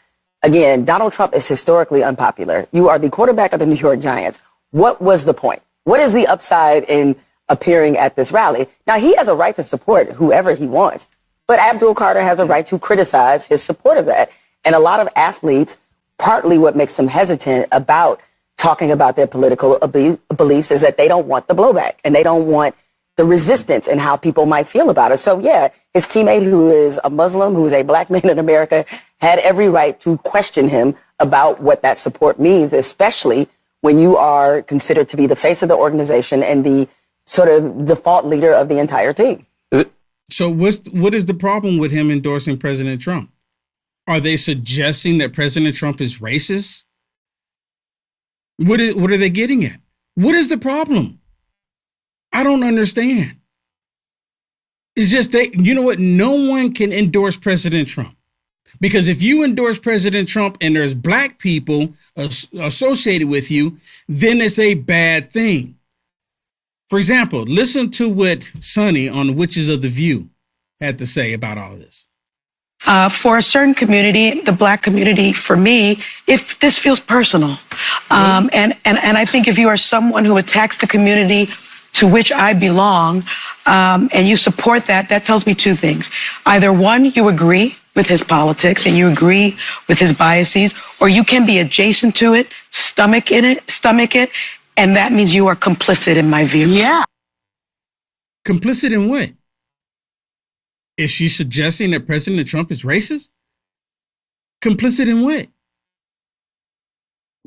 Again, Donald Trump is historically unpopular. You are the quarterback of the New York Giants. What was the point? What is the upside in appearing at this rally? Now, he has a right to support whoever he wants, but Abdul Carter has a right to criticize his support of that. And a lot of athletes, partly what makes them hesitant about talking about their political beliefs is that they don't want the blowback and they don't want the resistance and how people might feel about it. So yeah, his teammate who is a Muslim, who is a black man in America, had every right to question him about what that support means, especially when you are considered to be the face of the organization and the sort of default leader of the entire team. So what is the problem with him endorsing President Trump? Are they suggesting that President Trump is racist? What are they getting at? What is the problem? I don't understand. It's just that, you know what? No one can endorse President Trump. Because if you endorse President Trump and there's black people associated with you, then it's a bad thing. For example, listen to what Sonny on Witches of the View had to say about all of this. For a certain community, the black community, for me, if this feels personal, and I think if you are someone who attacks the community to which I belong, and you support that, that tells me two things. Either one, you agree with his politics and you agree with his biases, or you can be adjacent to it, stomach it, and that means you are complicit in my view. Yeah. Complicit in what? Is she suggesting that President Trump is racist? Complicit in what?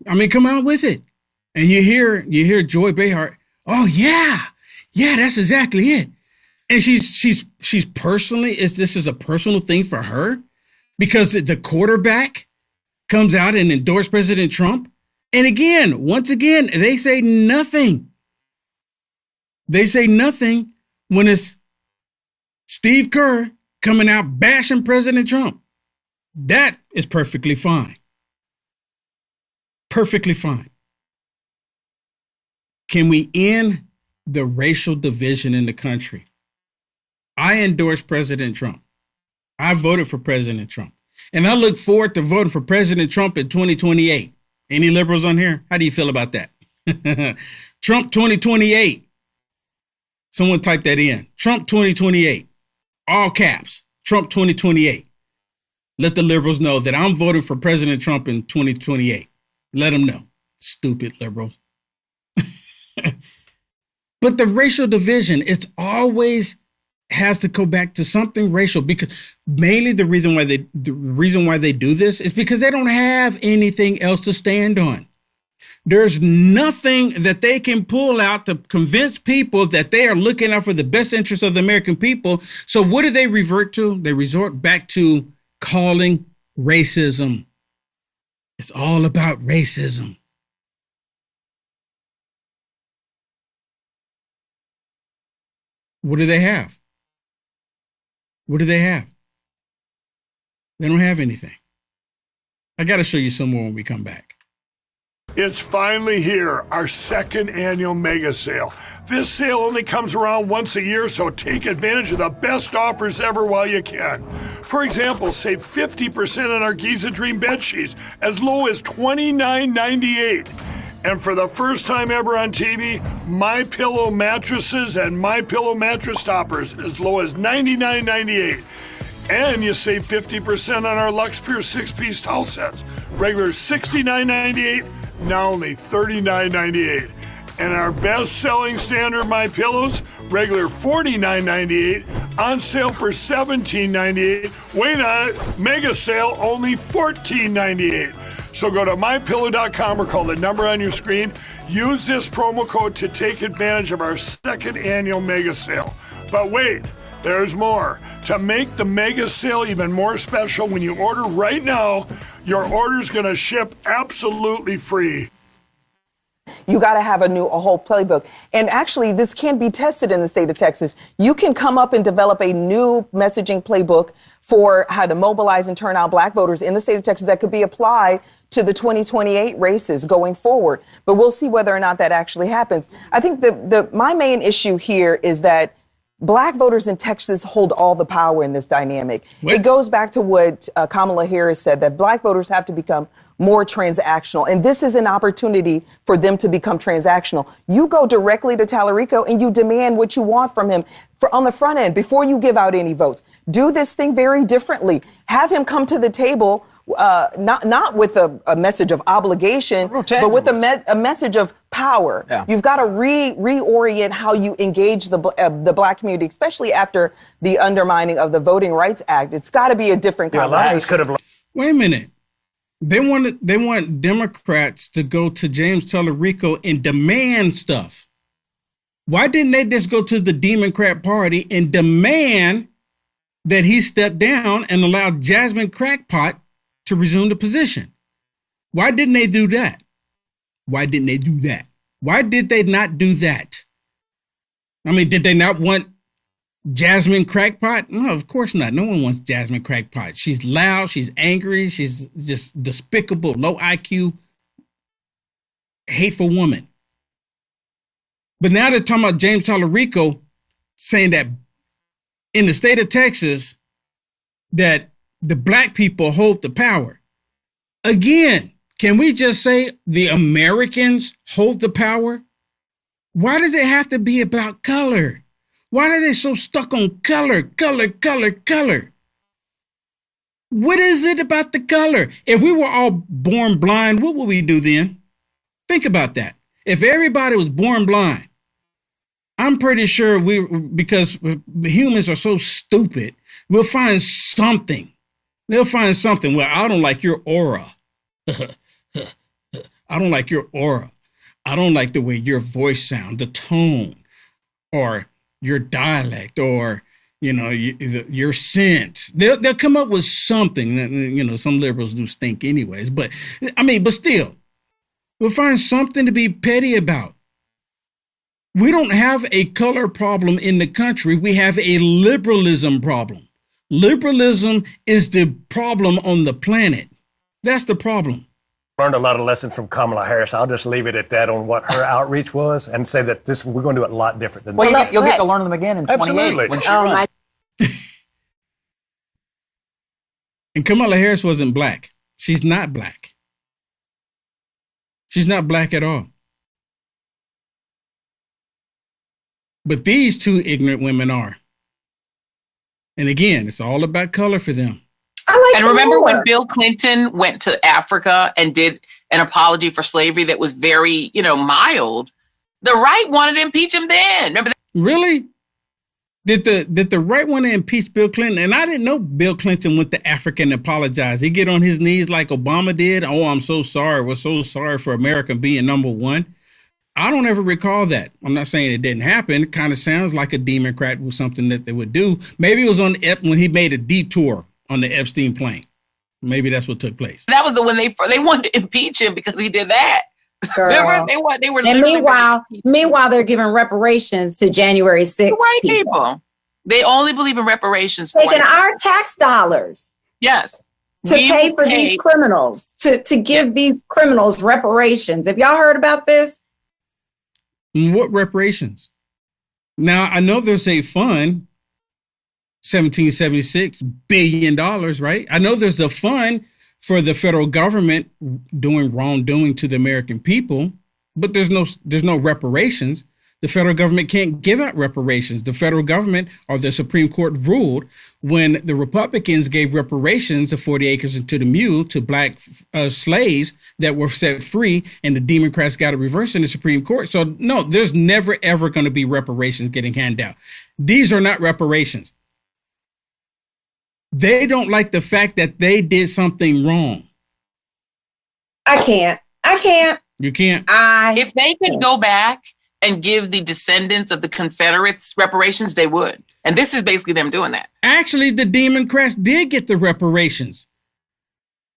I mean, come out with it. And you hear Joy Behar, oh yeah, that's exactly it. And she's personally, this is a personal thing for her because the quarterback comes out and endorsed President Trump. And again, once again, they say nothing. They say nothing when it's Steve Kerr coming out bashing President Trump. That is perfectly fine. Perfectly fine. Can we end the racial division in the country? I endorse President Trump. I voted for President Trump. And I look forward to voting for President Trump in 2028. Any liberals on here? How do you feel about that? Trump 2028. Someone type that in. Trump 2028. All caps. Trump 2028. Let the liberals know that I'm voting for President Trump in 2028. Let them know. Stupid liberals. But the racial division, it's always has to go back to something racial, because mainly the reason why they do this is because they don't have anything else to stand on. There's nothing that they can pull out to convince people that they are looking out for the best interest of the American people. So what do they revert to? They resort back to calling racism. It's all about racism. What do they have? What do they have? They don't have anything. I got to show you some more when we come back. It's finally here, our second annual mega sale. This sale only comes around once a year, so take advantage of the best offers ever while you can. For example, save 50% on our Giza Dream bed sheets, as low as $29.98. And for the first time ever on TV, MyPillow mattresses and MyPillow mattress toppers as low as $99.98. And you save 50% on our Lux Pure 6-piece towel sets. Regular $69.98, now only $39.98. And our best-selling standard MyPillows, regular $49.98, on sale for $17.98. Wait on it, mega sale, only $14.98. So go to MyPillow.com or call the number on your screen. Use this promo code to take advantage of our second annual mega sale. But wait, there's more. To make the mega sale even more special, when you order right now, your order's going to ship absolutely free. You got to have a whole playbook. And actually, this can be tested in the state of Texas. You can come up and develop a new messaging playbook for how to mobilize and turn out black voters in the state of Texas that could be applied to the 2028 races going forward. But we'll see whether or not that actually happens. I think my main issue here is that black voters in Texas hold all the power in this dynamic. What? It goes back to what Kamala Harris said, that black voters have to become more transactional. And this is an opportunity for them to become transactional. You go directly to Tallarico and you demand what you want from him on the front end before you give out any votes. Do this thing very differently. Have him come to the table not with a message of obligation, but with a message of power. Yeah. You've got to reorient how you engage the black community, especially after the undermining of the Voting Rights Act. It's got to be a different conversation. Wait a minute. They want Democrats to go to James Tallarico and demand stuff. Why didn't they just go to the Democrat Party and demand that he step down and allow Jasmine Crackpot to resume the position? Why didn't they do that? Why didn't they do that? Why did they not do that? I mean, did they not want Jasmine Crackpot? No, of course not. No one wants Jasmine Crackpot. She's loud. She's angry. She's just despicable, low IQ, hateful woman. But now they're talking about James Tallarico saying that in the state of Texas, that the black people hold the power. Again, can we just say the Americans hold the power? Why does it have to be about color? Why are they so stuck on color? What is it about the color? If we were all born blind, what would we do then? Think about that. If everybody was born blind, I'm pretty sure because humans are so stupid, we'll find something. They'll find something. Well, I don't like your aura. I don't like your aura. I don't like the way your voice sounds, the tone, or your dialect, or your scent. They'll come up with something. Some liberals do stink anyways, but still, we'll find something to be petty about. We don't have a color problem in the country. We have a liberalism problem. Liberalism is the problem on the planet. That's the problem. Learned a lot of lessons from Kamala Harris. I'll just leave it at that on what her outreach was and say that we're going to do it a lot different than well, that. You'll get to learn them again in 28 Absolutely. when she runs. And Kamala Harris wasn't black. She's not black. She's not black at all. But these two ignorant women are. And again, it's all about color for them. And remember when Bill Clinton went to Africa and did an apology for slavery that was very, mild? The right wanted to impeach him then. Remember that? Really? Did the right want to impeach Bill Clinton? And I didn't know Bill Clinton went to Africa and apologized. He get on his knees like Obama did. Oh, I'm so sorry. We're so sorry for America being number one. I don't ever recall that. I'm not saying it didn't happen. It kind of sounds like a Democrat was something that they would do. Maybe it was when he made a detour on the Epstein plane. Maybe that's what took place. That was when they wanted to impeach him because he did that. Remember, they were. And meanwhile, they're giving reparations to January 6th. White people. They only believe in reparations. Taking our tax dollars. Yes. To pay for these criminals, to give these criminals reparations. Have y'all heard about this? What reparations? Now, I know there's a fund, $1776 billion, right? I know there's a fund for the federal government doing wrongdoing to the American people, but there's no reparations. The federal government can't give out reparations. The federal government or the Supreme Court ruled when the Republicans gave reparations of 40 acres and to the mule to black slaves that were set free, and the Democrats got a reverse in the Supreme Court. So no, there's never, ever going to be reparations getting handed out. These are not reparations. They don't like the fact that they did something wrong. I can't. You can't. If they could go back and give the descendants of the Confederates reparations, they would. And this is basically them doing that. Actually, the Democrats did get the reparations.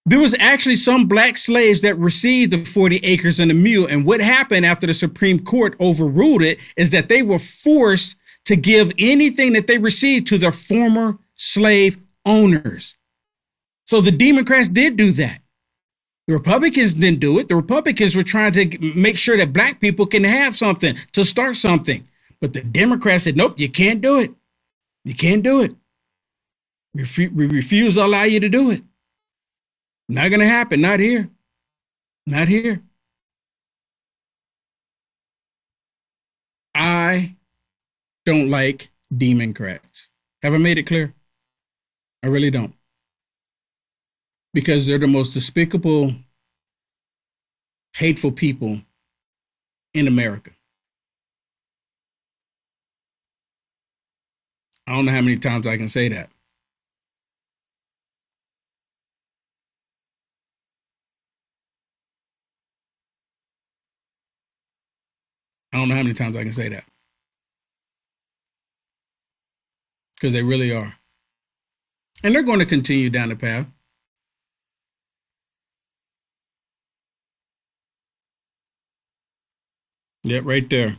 There was actually some black slaves that received the 40 acres and a mule. And what happened after the Supreme Court overruled it is that they were forced to give anything that they received to their former slave owners. So the Democrats did do that. The Republicans didn't do it. The Republicans were trying to make sure that black people can have something, to start something. But the Democrats said, nope, you can't do it. You can't do it. We refuse to allow you to do it. Not going to happen. Not here. Not here. I don't like Democrats. Have I made it clear? I really don't. because they're the most despicable, hateful people in America. I don't know how many times I can say that. I don't know how many times I can say that. Because they really are. And they're going to continue down the path. Yep, right there.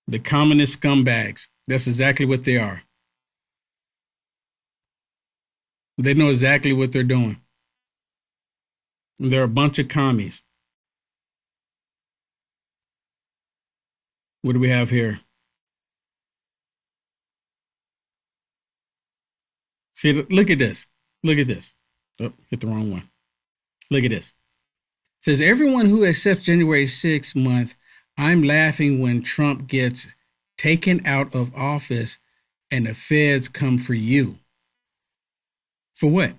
The communist scumbags. That's exactly what they are. They know exactly what they're doing. They're a bunch of commies. What do we have here? See, look at this. Look at this. Oh, hit the wrong one. Look at this. It says, everyone who accepts January 6th month, I'm laughing when Trump gets taken out of office and the feds come for you. For what?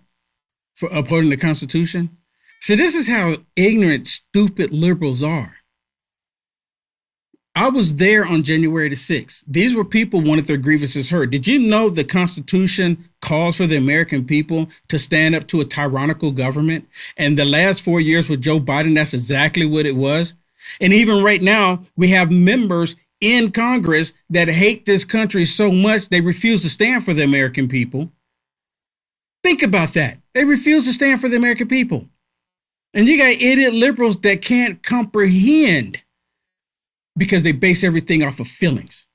For upholding the Constitution? So this is how ignorant, stupid liberals are. I was there on January the 6th. These were people who wanted their grievances heard. Did you know the Constitution calls for the American people to stand up to a tyrannical government? And the last 4 years with Joe Biden, that's exactly what it was. And even right now, we have members in Congress that hate this country so much they refuse to stand for the American people. Think about that. They refuse to stand for the American people. And you got idiot liberals that can't comprehend because they base everything off of feelings.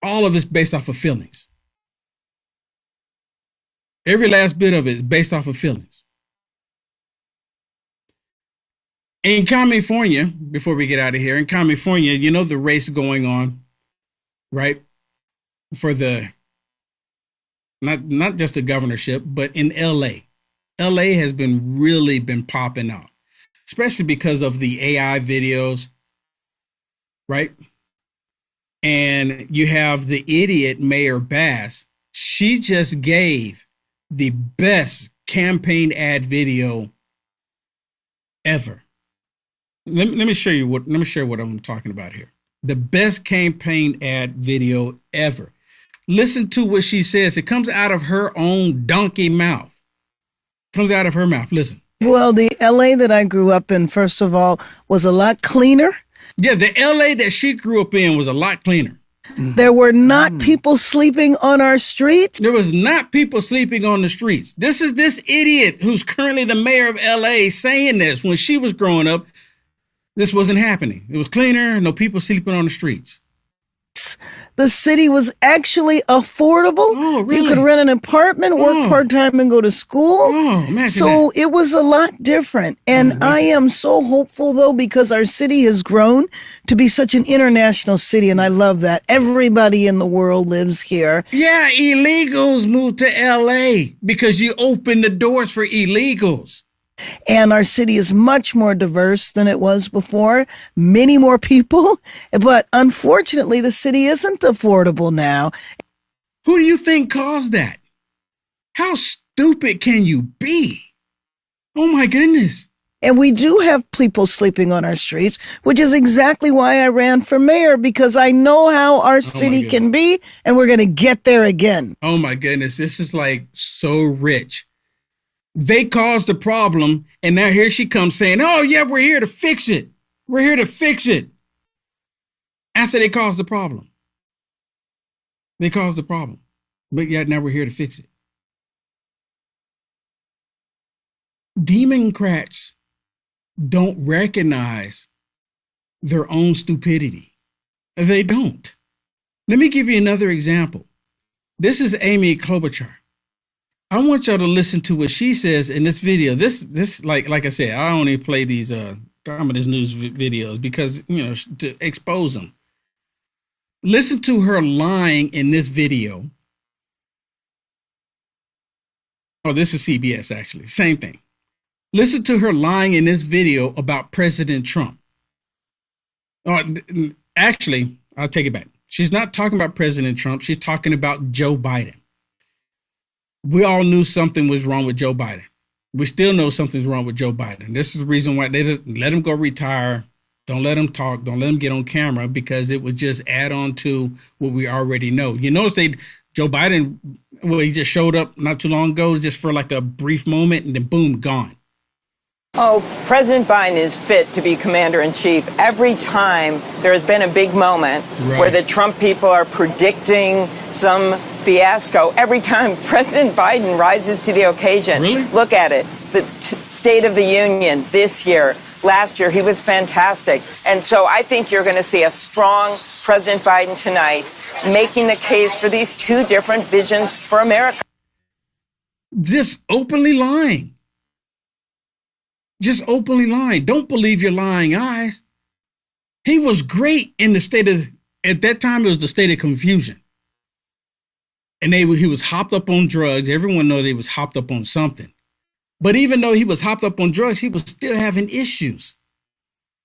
All of it's based off of feelings. Every last bit of it is based off of feelings. In California, before we get out of here, in California, you know the race going on, right? For the, not just the governorship, but in LA. LA has really been popping out, especially because of the AI videos, right? And you have the idiot Mayor Bass. She just gave the best campaign ad video ever. Let me show you what I'm talking about here. The best campaign ad video ever. Listen to what she says. It comes out of her own donkey mouth. Comes out of her mouth. Listen. Well, the LA that I grew up in, first of all, was a lot cleaner. Yeah, the LA that she grew up in was a lot cleaner. There were not people sleeping on our streets. There was not people sleeping on the streets. This is this idiot who's currently the mayor of LA saying this. When she was growing up, this wasn't happening. It was cleaner, no people sleeping on the streets. The city was actually affordable. Oh, really? You could rent an apartment, work part-time, and go to school. Oh, so it was a lot different. And I am so hopeful, though, because our city has grown to be such an international city, and I love that. Everybody in the world lives here. Yeah, illegals moved to L.A. because you opened the doors for illegals. And our city is much more diverse than it was before. Many more people. But unfortunately, the city isn't affordable now. Who do you think caused that? How stupid can you be? Oh, my goodness. And we do have people sleeping on our streets, which is exactly why I ran for mayor, because I know how our city can be, and we're going to get there again. Oh, my goodness. This is like so rich. They caused the problem, and now here she comes saying, oh, yeah, we're here to fix it. We're here to fix it. After they caused the problem. They caused the problem. But yet now we're here to fix it. Democrats don't recognize their own stupidity. They don't. Let me give you another example. This is Amy Klobuchar. I want y'all to listen to what she says in this video. This like I said, I only play these communist news videos because, to expose them. Listen to her lying in this video. Oh, this is CBS, actually. Same thing. Listen to her lying in this video about President Trump. Oh, actually, I'll take it back. She's not talking about President Trump. She's talking about Joe Biden. we all knew something was wrong with Joe Biden. We still know something's wrong with Joe Biden. This is the reason why they didn't let him go retire. Don't let him talk. Don't let him get on camera, because it would just add on to what we already know. You notice Joe Biden, well, he just showed up not too long ago just for like a brief moment, and then boom, gone. Oh, President Biden is fit to be commander-in-chief. Every time there has been a big moment where the Trump people are predicting some fiasco, every time President Biden rises to the occasion. Really? Look at it. The State of the Union this year, last year, he was fantastic. And so I think you're going to see a strong President Biden tonight making the case for these two different visions for America. Just openly lying. Just openly lying. Don't believe your lying eyes. He was great in the state of, at that time, it was the state of confusion. And he was hopped up on drugs. Everyone knows he was hopped up on something. But even though he was hopped up on drugs, he was still having issues.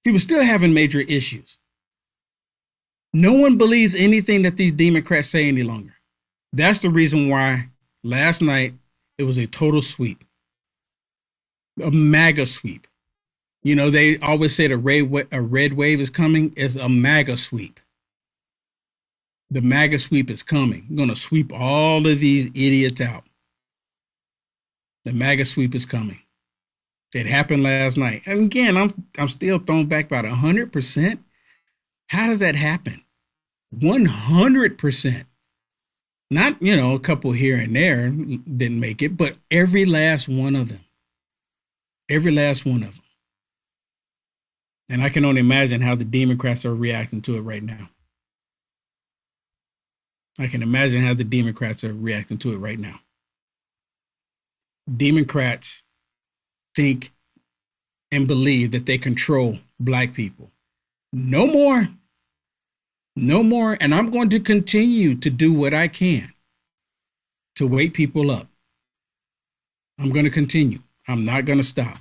He was still having major issues. No one believes anything that these Democrats say any longer. That's the reason why last night it was a total sweep. A MAGA sweep. You know, they always say a red wave is coming. It's a MAGA sweep. The MAGA sweep is coming. I'm going to sweep all of these idiots out. The MAGA sweep is coming. It happened last night. And again, I'm still thrown back about 100%. How does that happen? 100%. Not, a couple here and there didn't make it, but every last one of them. Every last one of them. And I can only imagine how the Democrats are reacting to it right now. I can imagine how the Democrats are reacting to it right now. Democrats think and believe that they control black people. No more. No more. And I'm going to continue to do what I can to wake people up. I'm going to continue. I'm not going to stop.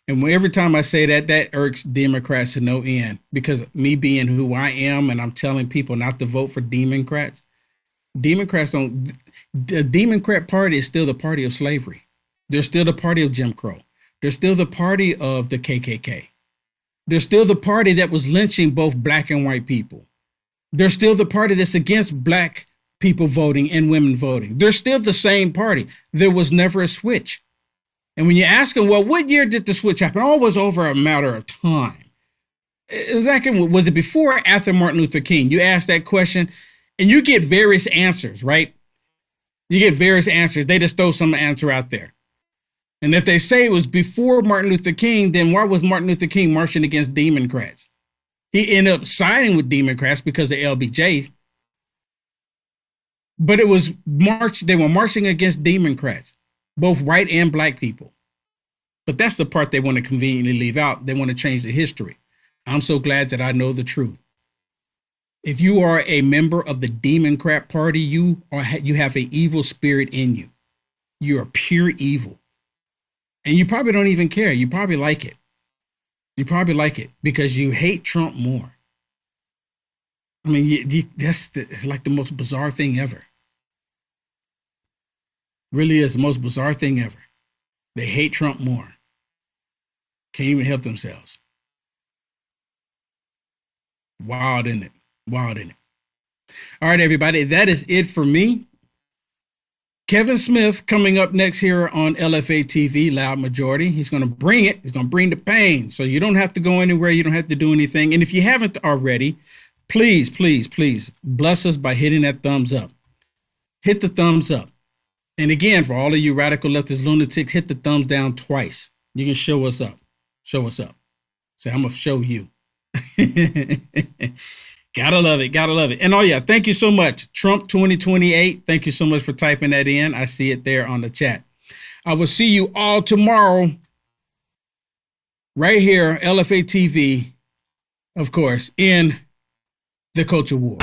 And every time I say that, that irks Democrats to no end, because me being who I am and I'm telling people not to vote for Democrats. Democrats don't. The Democrat Party is still the party of slavery. They're still the party of Jim Crow. They're still the party of the KKK. They're still the party that was lynching both black and white people. They're still the party that's against black people voting and women voting. They're still the same party. There was never a switch. And when you ask them, well, what year did the switch happen? Oh, it was over a matter of time. Exactly. Was it before or after Martin Luther King? You ask that question and you get various answers, right? You get various answers. They just throw some answer out there. And if they say it was before Martin Luther King, then why was Martin Luther King marching against Democrats? He ended up siding with Democrats because of LBJ. But it was they were marching against Democrats, both white and black people. But that's the part they want to conveniently leave out. They want to change the history. I'm so glad that I know the truth. If you are a member of the Democrat Party, you have an evil spirit in you. You're pure evil. And you probably don't even care. You probably like it. You probably like it because you hate Trump more. I mean, it's like the most bizarre thing ever. Really is the most bizarre thing ever. They hate Trump more. Can't even help themselves. Wild, isn't it? Wild, isn't it? All right, everybody, that is it for me. Kevin Smith coming up next here on LFA TV, Loud Majority. He's going to bring it. He's going to bring the pain. So you don't have to go anywhere. You don't have to do anything. And if you haven't already, please, please, please bless us by hitting that thumbs up. Hit the thumbs up. And again, for all of you radical leftist lunatics, hit the thumbs down twice. You can show us up. Show us up. Say, I'm going to show you. Gotta love it. Gotta love it. And oh, yeah, thank you so much. Trump 2028. Thank you so much for typing that in. I see it there on the chat. I will see you all tomorrow right here, LFA TV, of course, in the Culture War.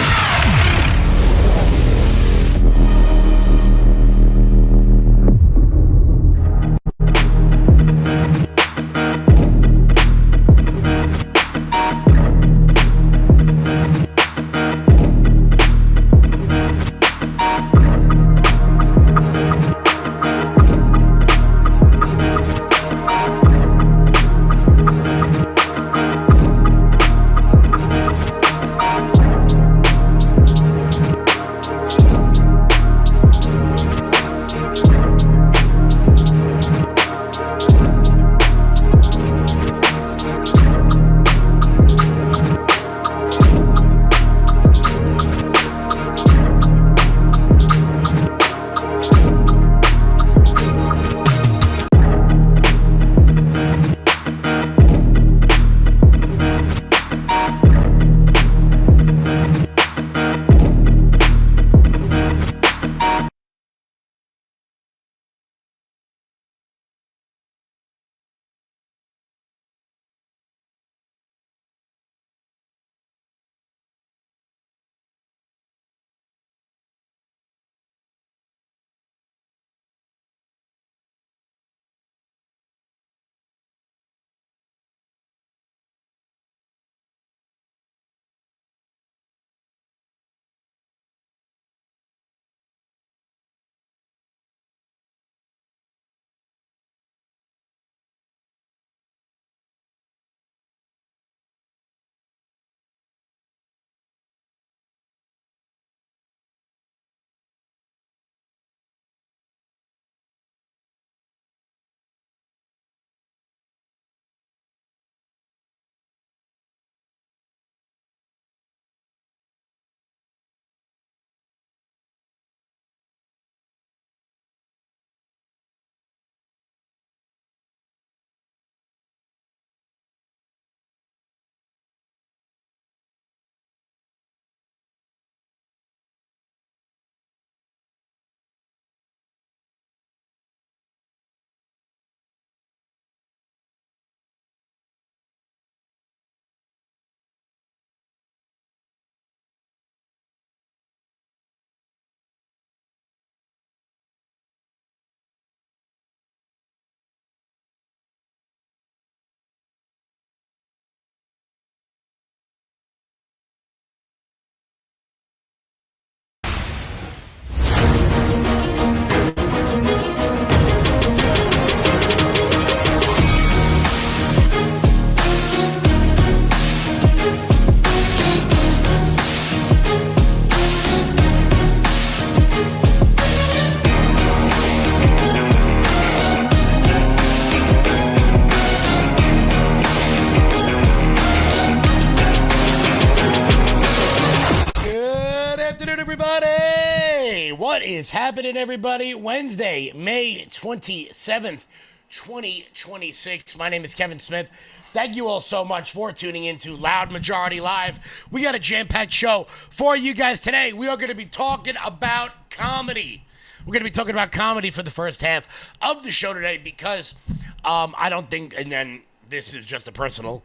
What is happening, everybody? Wednesday, May 27th, 2026. My name is Kevin Smith. Thank you all so much for tuning in to Loud Majority Live. We got a jam-packed show for you guys today. We are going to be talking about comedy. We're going to be talking about comedy for the first half of the show today because I don't think, and then this is just a personal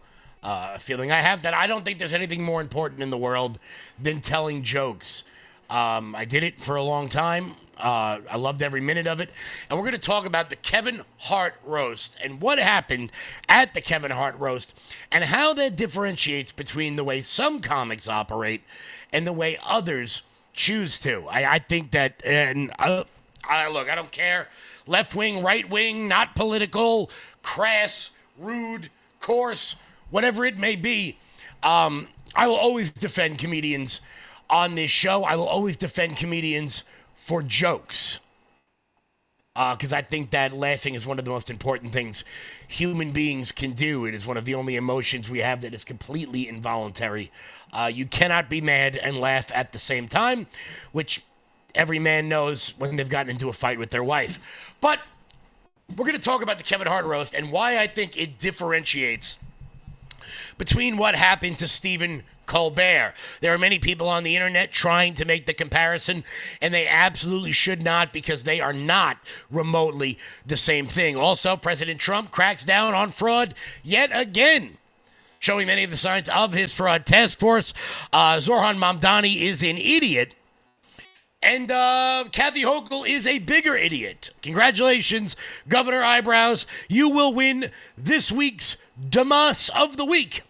feeling I have, that I don't think there's anything more important in the world than telling jokes. I did it for a long time. I loved every minute of it. And we're going to talk about the Kevin Hart roast and what happened at the Kevin Hart roast and how that differentiates between the way some comics operate and the way others choose to. I think that, and look, I don't care. Left wing, right wing, not political, crass, rude, coarse, whatever it may be. I will always defend comedians on this show. I will always defend comedians for jokes. Because I think that laughing is one of the most important things human beings can do. It is one of the only emotions we have that is completely involuntary. You cannot be mad and laugh at the same time, which every man knows when they've gotten into a fight with their wife. But we're going to talk about the Kevin Hart roast and why I think it differentiates between what happened to Stephen Colbert. There are many people on the internet trying to make the comparison, and they absolutely should not, because they are not remotely the same thing. Also, President Trump cracks down on fraud yet again, showing many of the signs of his fraud task force. Zoran Mamdani is an idiot, and Kathy Hochul is a bigger idiot. Congratulations, Governor Eyebrows. You will win this week's Damas of the Week.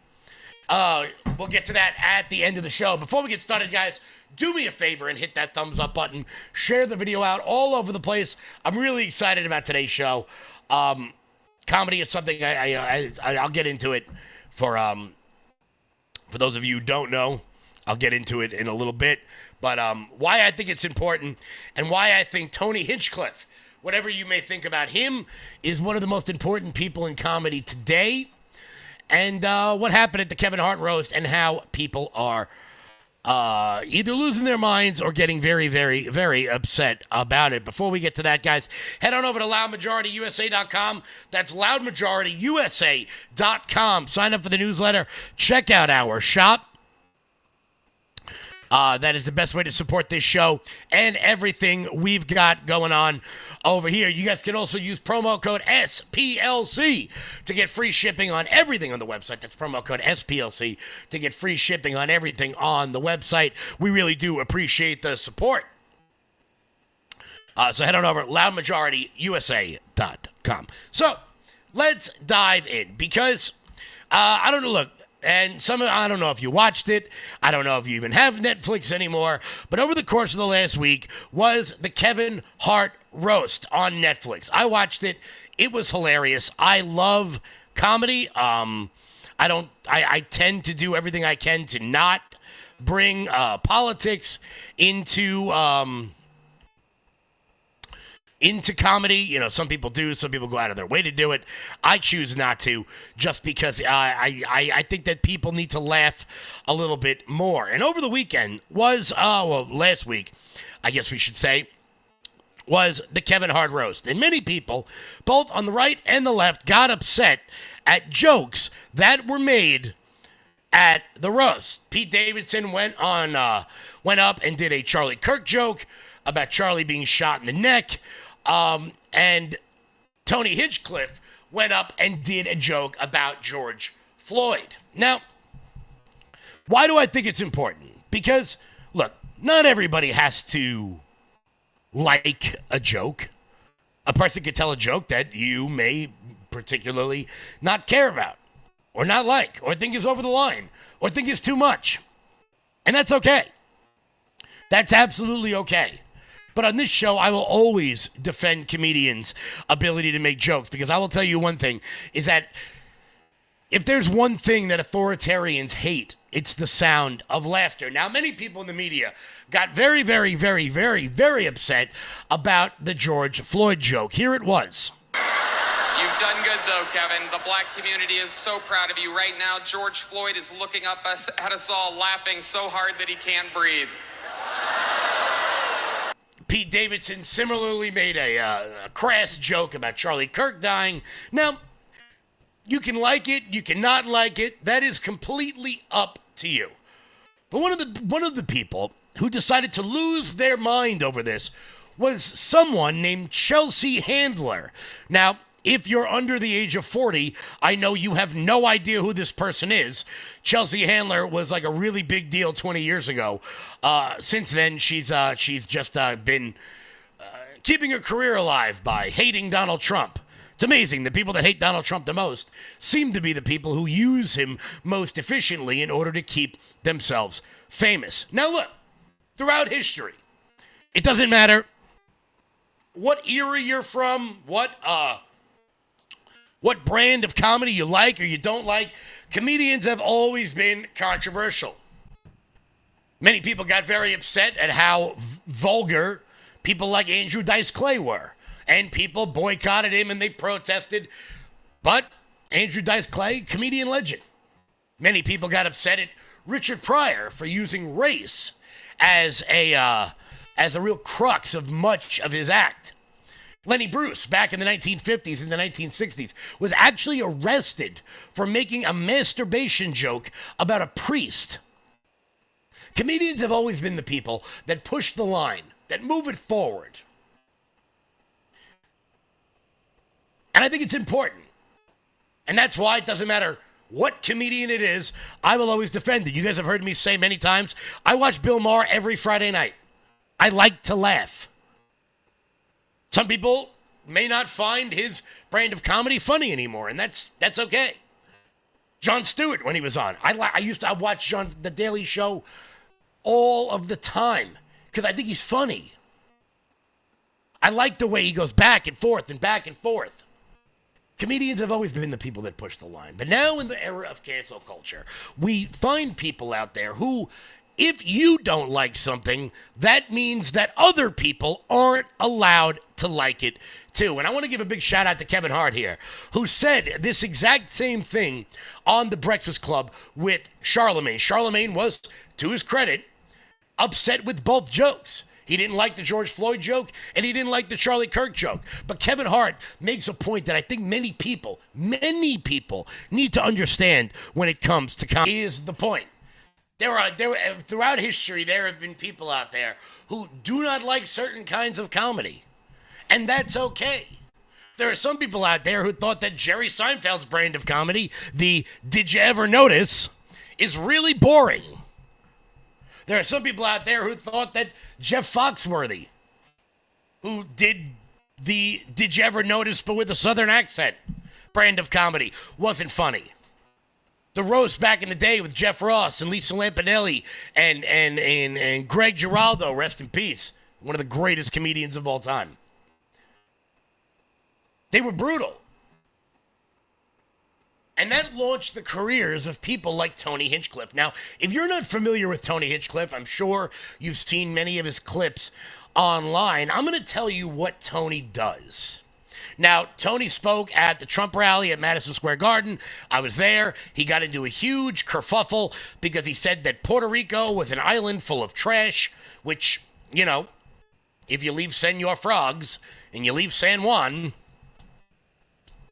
We'll get to that at the end of the show. Before we get started, guys, do me a favor and hit that thumbs up button. Share the video out all over the place. I'm really excited about today's show. Comedy is something I'll get into it for those of you who don't know. I'll get into it in a little bit. But why I think it's important and why I think Tony Hinchcliffe, whatever you may think about him, is one of the most important people in comedy today. And what happened at the Kevin Hart roast and how people are either losing their minds or getting very, very, very upset about it. Before we get to that, guys, head on over to loudmajorityusa.com. That's loudmajorityusa.com. Sign up for the newsletter. Check out our shop. That is the best way to support this show and everything we've got going on over here. You guys can also use promo code SPLC to get free shipping on everything on the website. That's promo code SPLC to get free shipping on everything on the website. We really do appreciate the support. So head on over to loudmajorityusa.com. So let's dive in because I don't know, look. And I don't know if you watched it. I don't know if you even have Netflix anymore. But over the course of the last week was the Kevin Hart roast on Netflix. I watched it. It was hilarious. I love comedy. I tend to do everything I can to not bring politics into comedy. You know, some people do. Some people go out of their way to do it. I choose not to, just because I think that people need to laugh a little bit more. And over the weekend was, last week, I guess we should say, was the Kevin Hart roast. And many people, both on the right and the left, got upset at jokes that were made at the roast. Pete Davidson went up and did a Charlie Kirk joke about Charlie being shot in the neck. And Tony Hinchcliffe went up and did a joke about George Floyd. Now, why do I think it's important? Because, look, not everybody has to like a joke. A person could tell a joke that you may particularly not care about, or not like, or think is over the line, or think is too much. And that's okay. That's absolutely okay. But on this show, I will always defend comedians' ability to make jokes, because I will tell you one thing, is that if there's one thing that authoritarians hate, it's the sound of laughter. Now, many people in the media got very, very, very, very, very upset about the George Floyd joke. Here it was. You've done good, though, Kevin. The black community is so proud of you. Right now, George Floyd is looking up at us all, laughing so hard that he can't breathe. Pete Davidson similarly made a crass joke about Charlie Kirk dying. Now, you can like it, you cannot like it. That is completely up to you. But one of the people who decided to lose their mind over this was someone named Chelsea Handler. Now, if you're under the age of 40, I know you have no idea who this person is. Chelsea Handler was like a really big deal 20 years ago. Since then, she's just been keeping her career alive by hating Donald Trump. It's amazing. The people that hate Donald Trump the most seem to be the people who use him most efficiently in order to keep themselves famous. Now look, throughout history, it doesn't matter what era you're from, what brand of comedy you like or you don't like, comedians have always been controversial. Many people got very upset at how vulgar people like Andrew Dice Clay were. And people boycotted him and they protested. But Andrew Dice Clay, comedian legend. Many people got upset at Richard Pryor for using race as a real crux of much of his act. Lenny Bruce, back in the 1950s and the 1960s, was actually arrested for making a masturbation joke about a priest. Comedians have always been the people that push the line, that move it forward. And I think it's important. And that's why it doesn't matter what comedian it is, I will always defend it. You guys have heard me say many times, I watch Bill Maher every Friday night. I like to laugh. Some people may not find his brand of comedy funny anymore, and that's okay. Jon Stewart, when he was on, I used to watch The Daily Show all of the time because I think he's funny. I like the way he goes back and forth and back and forth. Comedians have always been the people that push the line. But now in the era of cancel culture, we find people out there who, if you don't like something, that means that other people aren't allowed to like it too. And I want to give a big shout out to Kevin Hart here, who said this exact same thing on The Breakfast Club with Charlemagne. Charlemagne was, to his credit, upset with both jokes. He didn't like the George Floyd joke, and he didn't like the Charlie Kirk joke. But Kevin Hart makes a point that I think many people need to understand when it comes to comedy. Here's the point. Throughout history, there have been people out there who do not like certain kinds of comedy, and that's okay. There are some people out there who thought that Jerry Seinfeld's brand of comedy, the Did You Ever Notice, is really boring. There are some people out there who thought that Jeff Foxworthy, who did the Did You Ever Notice but with a Southern accent brand of comedy, wasn't funny. The roast back in the day with Jeff Ross and Lisa Lampanelli and Greg Giraldo, rest in peace, one of the greatest comedians of all time. They were brutal. And that launched the careers of people like Tony Hinchcliffe. Now, if you're not familiar with Tony Hinchcliffe, I'm sure you've seen many of his clips online. I'm going to tell you what Tony does. Now, Tony spoke at the Trump rally at Madison Square Garden. I was there. He got into a huge kerfuffle because he said that Puerto Rico was an island full of trash, which, you know, if you leave Senor Frogs and you leave San Juan,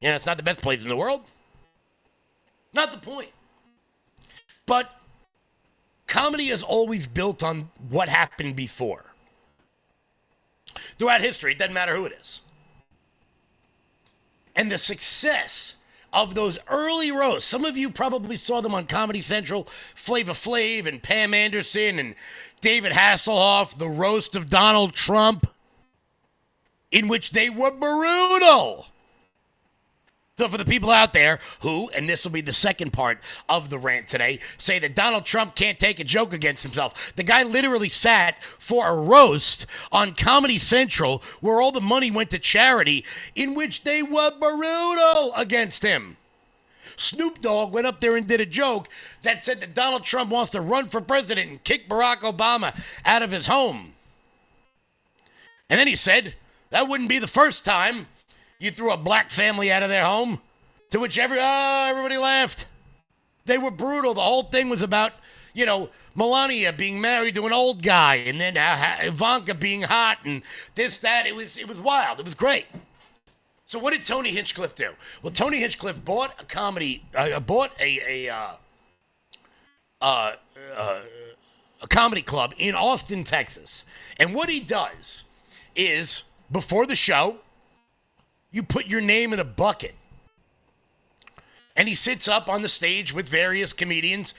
it's not the best place in the world. Not the point. But comedy is always built on what happened before. Throughout history, it doesn't matter who it is. And the success of those early roasts, some of you probably saw them on Comedy Central, Flava Flav and Pam Anderson and David Hasselhoff, the roast of Donald Trump, in which they were brutal. So for the people out there who, and this will be the second part of the rant today, say that Donald Trump can't take a joke against himself. The guy literally sat for a roast on Comedy Central where all the money went to charity, in which they were brutal against him. Snoop Dogg went up there and did a joke that said that Donald Trump wants to run for president and kick Barack Obama out of his home. And then he said, that wouldn't be the first time you threw a black family out of their home, to which everybody laughed. They were brutal. The whole thing was about, You know, Melania being married to an old guy, and then Ivanka being hot, and this, that. It was wild. It was great. So what did Tony Hinchcliffe do? Well, Tony Hinchcliffe bought a comedy, bought a comedy club in Austin, Texas. And what he does is, before the show, you put your name in a bucket. And he sits up on the stage with various comedians,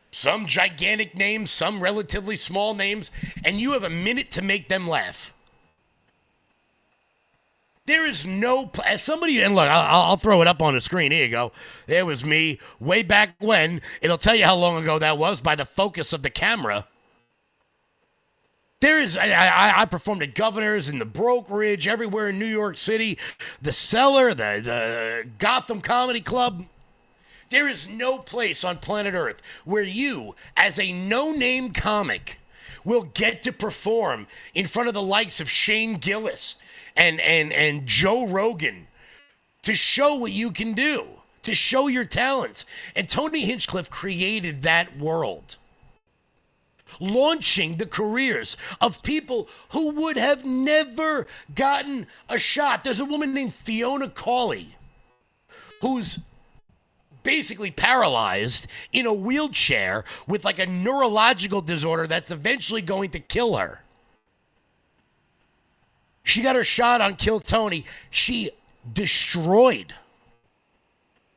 some gigantic names, some relatively small names, and you have a minute to make them laugh. There is no, as somebody, and look, I'll throw it up on the screen. Here you go. There was me way back when. It'll tell you how long ago that was by the focus of the camera. There is, I performed at Governor's, in the Brokerage, everywhere in New York City, the Cellar, the Gotham Comedy Club. There is no place on planet Earth where you, as a no-name comic, will get to perform in front of the likes of Shane Gillis and Joe Rogan to show what you can do, to show your talents. And Tony Hinchcliffe created that world, launching the careers of people who would have never gotten a shot. There's a woman named Fiona Cawley who's basically paralyzed in a wheelchair with like a neurological disorder that's eventually going to kill her. She got her shot on Kill Tony. She destroyed.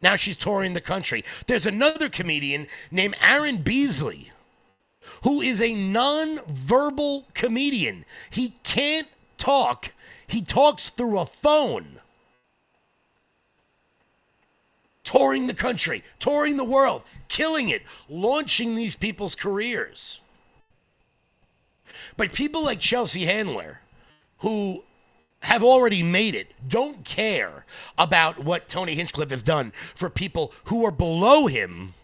Now she's touring the country. There's another comedian named Aaron Beasley who is a non-verbal comedian. He can't talk. He talks through a phone. Touring the country, touring the world, killing it, launching these people's careers. But people like Chelsea Handler, who have already made it, don't care about what Tony Hinchcliffe has done for people who are below him.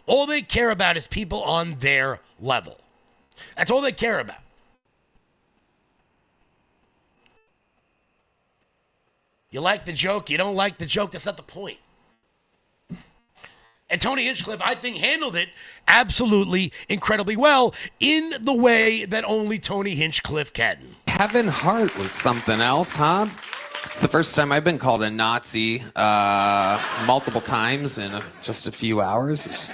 All they care about is people on their level. That's all they care about. You like the joke, you don't like the joke, that's not the point. And Tony Hinchcliffe, I think, handled it absolutely incredibly well in the way that only Tony Hinchcliffe can. Kevin Hart was something else, huh? It's the first time I've been called a Nazi multiple times in just a few hours.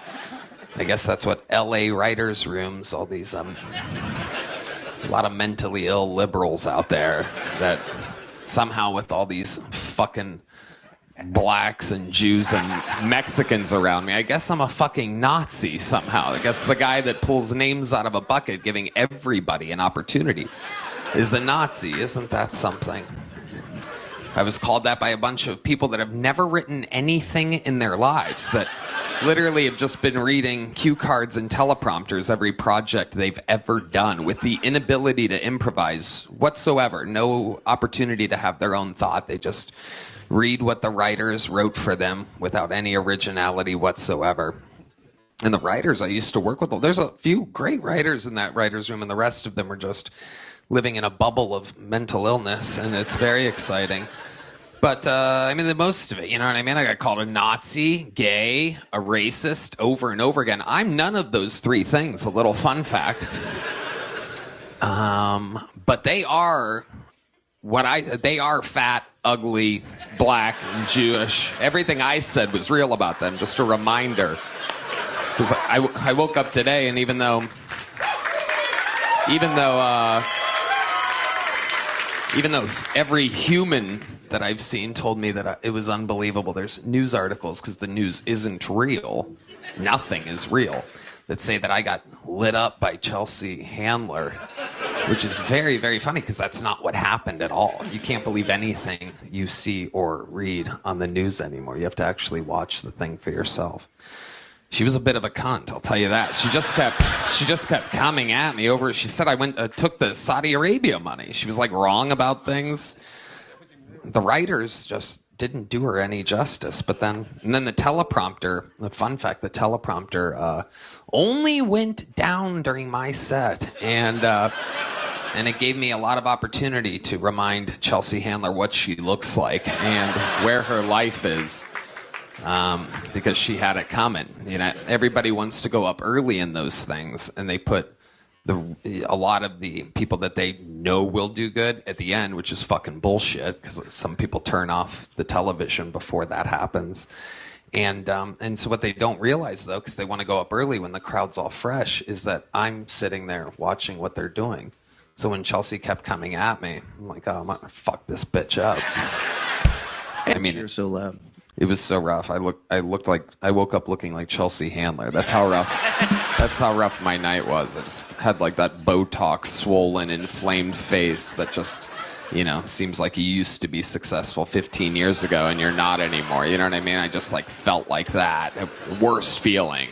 I guess that's what LA writers' rooms, all these, a lot of mentally ill liberals out there that somehow with all these fucking blacks and Jews and Mexicans around me, I guess I'm a fucking Nazi somehow. I guess the guy that pulls names out of a bucket giving everybody an opportunity is a Nazi. Isn't that something? I was called that by a bunch of people that have never written anything in their lives, that literally have just been reading cue cards and teleprompters every project they've ever done, with the inability to improvise whatsoever, no opportunity to have their own thought. They just read what the writers wrote for them without any originality whatsoever. And the writers I used to work with, there's a few great writers in that writer's room, and the rest of them are just living in a bubble of mental illness, and it's very exciting. But, I mean, the most of it, you know what I mean? I got called a Nazi, gay, a racist over and over again. I'm none of those three things, a little fun fact. But they are they are fat, ugly, black, and Jewish. Everything I said was real about them, just a reminder. Because I woke up today, and even though every human that I've seen told me that it was unbelievable, there's news articles, because the news isn't real, nothing is real, that say that I got lit up by Chelsea Handler, which is very, very funny, because that's not what happened at all. You can't believe anything you see or read on the news anymore. You have to actually watch the thing for yourself. She was a bit of a cunt, I'll tell you that. She just kept coming at me over. She said I took the Saudi Arabia money. She was like wrong about things. The writers just didn't do her any justice. But then the teleprompter, the fun fact, the teleprompter only went down during my set, and it gave me a lot of opportunity to remind Chelsea Handler what she looks like and where her life is. because she had it coming. You know, everybody wants to go up early in those things, and they put a lot of the people that they know will do good at the end, which is fucking bullshit, because some people turn off the television before that happens. And so what they don't realize, though, because they want to go up early when the crowd's all fresh, is that I'm sitting there watching what they're doing. So when Chelsea kept coming at me, I'm like, oh, I'm going to fuck this bitch up. I mean, you're so loud. It was so rough. I woke up looking like Chelsea Handler. That's how rough. That's how rough my night was. I just had like that Botox, swollen, inflamed face that just, you know, seems like you used to be successful 15 years ago and you're not anymore. You know what I mean? I just like felt like that. Worst feeling.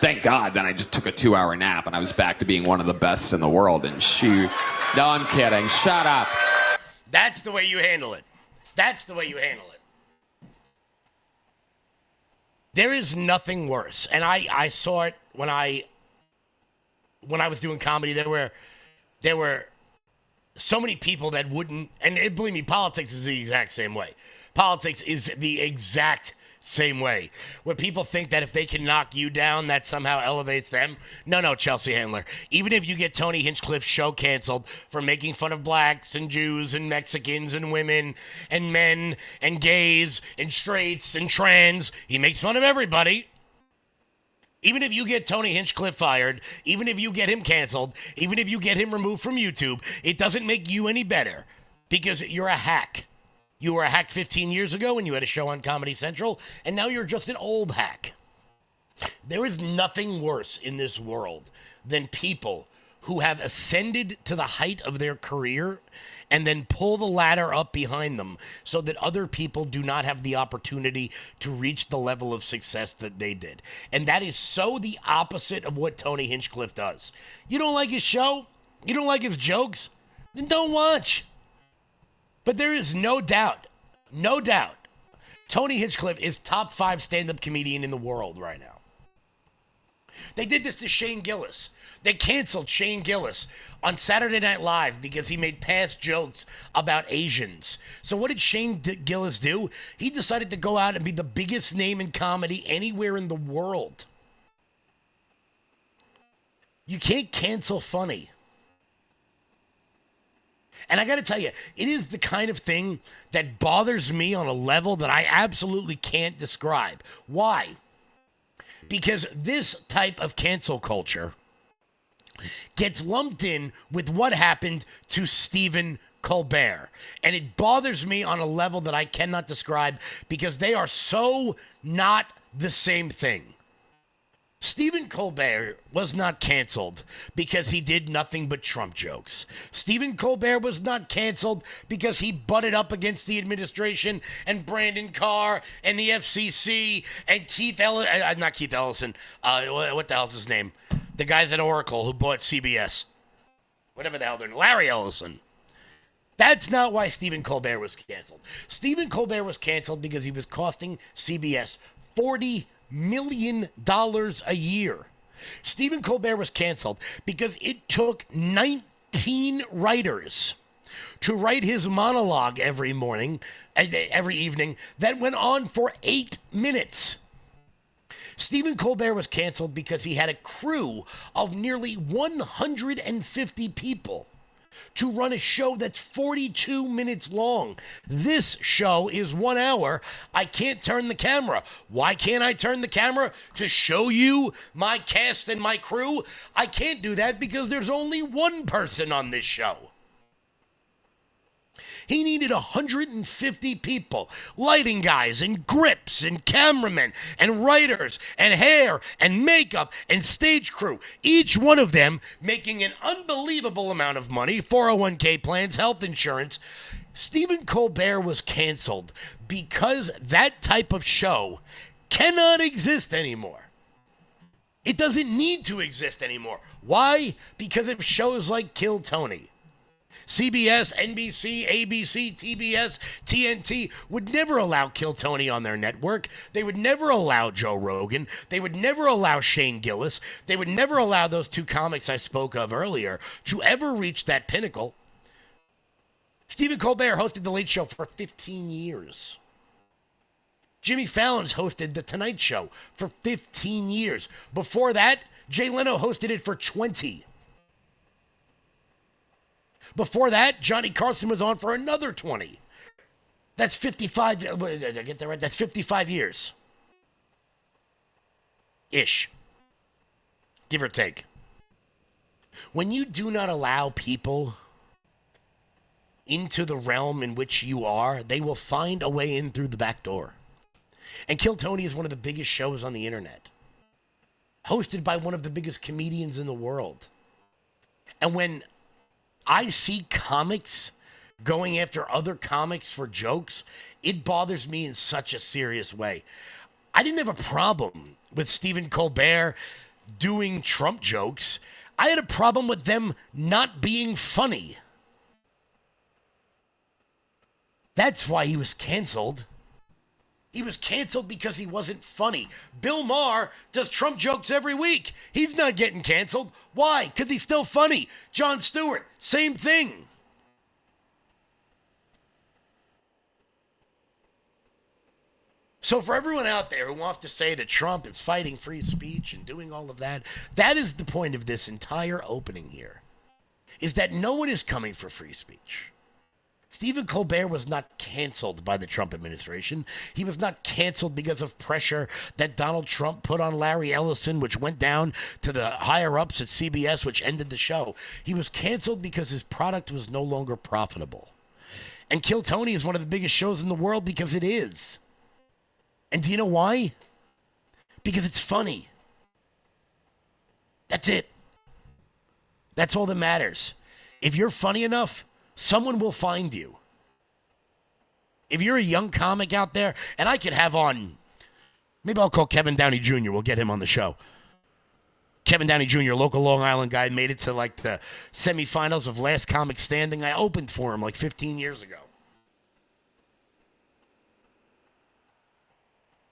Thank God. Then I just took a 2-hour nap and I was back to being one of the best in the world. And no, I'm kidding. Shut up. That's the way you handle it. That's the way you handle it. There is nothing worse, and I saw it when I was doing comedy. There were so many people that wouldn't, and believe me, politics is the exact same way. Politics is the exact same way, where people think that if they can knock you down, that somehow elevates them. No, Chelsea Handler. Even if you get Tony Hinchcliffe's show canceled for making fun of blacks and Jews and Mexicans and women and men and gays and straights and trans, he makes fun of everybody. Even if you get Tony Hinchcliffe fired, even if you get him canceled, even if you get him removed from YouTube, it doesn't make you any better, because you're a hack. You were a hack 15 years ago when you had a show on Comedy Central, and now you're just an old hack. There is nothing worse in this world than people who have ascended to the height of their career and then pull the ladder up behind them so that other people do not have the opportunity to reach the level of success that they did. And that is so the opposite of what Tony Hinchcliffe does. You don't like his show? You don't like his jokes? Then don't watch. But there is no doubt, Tony Hinchcliffe is top 5 stand-up comedian in the world right now. They did this to Shane Gillis. They canceled Shane Gillis on Saturday Night Live because he made past jokes about Asians. So what did Shane Gillis do? He decided to go out and be the biggest name in comedy anywhere in the world. You can't cancel funny. And I got to tell you, it is the kind of thing that bothers me on a level that I absolutely can't describe. Why? Because this type of cancel culture gets lumped in with what happened to Stephen Colbert. And it bothers me on a level that I cannot describe, because they are so not the same thing. Stephen Colbert was not canceled because he did nothing but Trump jokes. Stephen Colbert was not canceled because he butted up against the administration and Brandon Carr and the FCC and not Keith Ellison. What the hell's his name? The guys at Oracle who bought CBS. Whatever the hell they're, Larry Ellison. That's not why Stephen Colbert was canceled. Stephen Colbert was canceled because he was costing CBS $40 million a year. Stephen Colbert was canceled because it took 19 writers to write his monologue every evening that went on for 8 minutes. Stephen Colbert was canceled because he had a crew of nearly 150 people to run a show that's 42 minutes long. This show is 1 hour. I can't turn the camera. Why can't I turn the camera? To show you my cast and my crew? I can't do that because there's only one person on this show. He needed 150 people, lighting guys and grips and cameramen and writers and hair and makeup and stage crew, each one of them making an unbelievable amount of money, 401k plans, health insurance. Stephen Colbert was canceled because that type of show cannot exist anymore. It doesn't need to exist anymore. Why? Because of shows like Kill Tony. CBS, NBC, ABC, TBS, TNT would never allow Kill Tony on their network. They would never allow Joe Rogan. They would never allow Shane Gillis. They would never allow those two comics I spoke of earlier to ever reach that pinnacle. Stephen Colbert hosted The Late Show for 15 years. Jimmy Fallon's hosted The Tonight Show for 15 years. Before that, Jay Leno hosted it for 20. Before that, Johnny Carson was on for another 20. That's 55. Did I get that right? That's 55 years. Ish. Give or take. When you do not allow people into the realm in which you are, they will find a way in through the back door. And Kill Tony is one of the biggest shows on the internet, hosted by one of the biggest comedians in the world. And when I see comics going after other comics for jokes, it bothers me in such a serious way. I didn't have a problem with Stephen Colbert doing Trump jokes. I had a problem with them not being funny. That's why he was canceled. He was canceled because he wasn't funny. Bill Maher does Trump jokes every week. He's not getting canceled. Why? Because he's still funny. Jon Stewart, same thing. So for everyone out there who wants to say that Trump is fighting free speech and doing all of that, that is the point of this entire opening here, is that no one is coming for free speech. Stephen Colbert was not canceled by the Trump administration. He was not canceled because of pressure that Donald Trump put on Larry Ellison, which went down to the higher-ups at CBS, which ended the show. He was canceled because his product was no longer profitable. And Kill Tony is one of the biggest shows in the world because it is. And do you know why? Because it's funny. That's it. That's all that matters. If you're funny enough, someone will find you. If you're a young comic out there, and I could have on, maybe I'll call Kevin Downey Jr., we'll get him on the show. Kevin Downey Jr., local Long Island guy, made it to like the semifinals of Last Comic Standing. I opened for him like 15 years ago.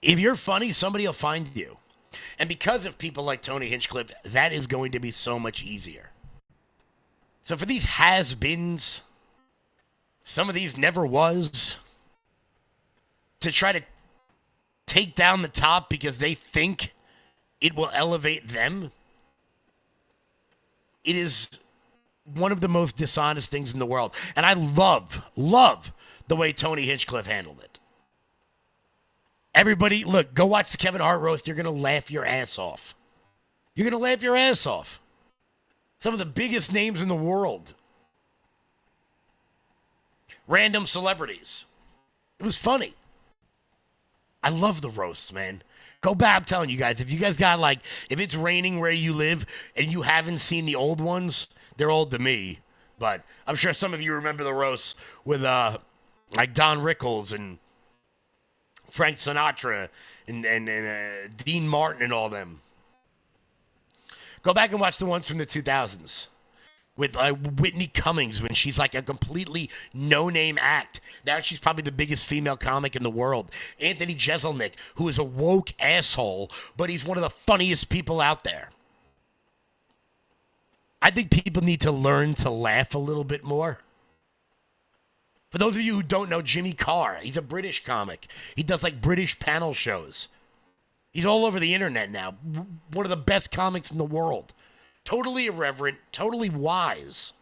If you're funny, somebody will find you. And because of people like Tony Hinchcliffe, that is going to be so much easier. So for these has-beens, some of these never was, to try to take down the top because they think it will elevate them, it is one of the most dishonest things in the world. And I love the way Tony Hinchcliffe handled it. Everybody, look, go watch the Kevin Hart roast. You're going to laugh your ass off. You're going to laugh your ass off. Some of the biggest names in the world. Random celebrities. It was funny. I love the roasts, man. Go back. I'm telling you guys, if you guys got if it's raining where you live and you haven't seen the old ones, they're old to me. But I'm sure some of you remember the roasts with Don Rickles and Frank Sinatra and Dean Martin and all them. Go back and watch the ones from the 2000s with Whitney Cummings when she's like a completely no-name act. Now she's probably the biggest female comic in the world. Anthony Jeselnik, who is a woke asshole, but he's one of the funniest people out there. I think people need to learn to laugh a little bit more. For those of you who don't know Jimmy Carr, he's a British comic. He does British panel shows. He's all over the internet now. One of the best comics in the world. Totally irreverent, totally wise.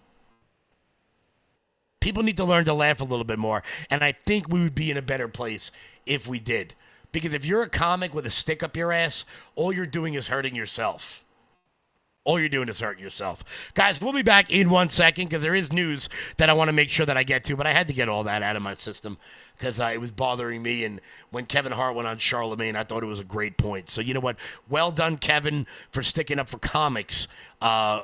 People need to learn to laugh a little bit more. And I think we would be in a better place if we did. Because if you're a comic with a stick up your ass, all you're doing is hurting yourself. All you're doing is hurting yourself. Guys, we'll be back in 1 second because there is news that I want to make sure that I get to, but I had to get all that out of my system because it was bothering me. And when Kevin Hart went on Charlemagne, I thought it was a great point. So you know what? Well done, Kevin, for sticking up for comics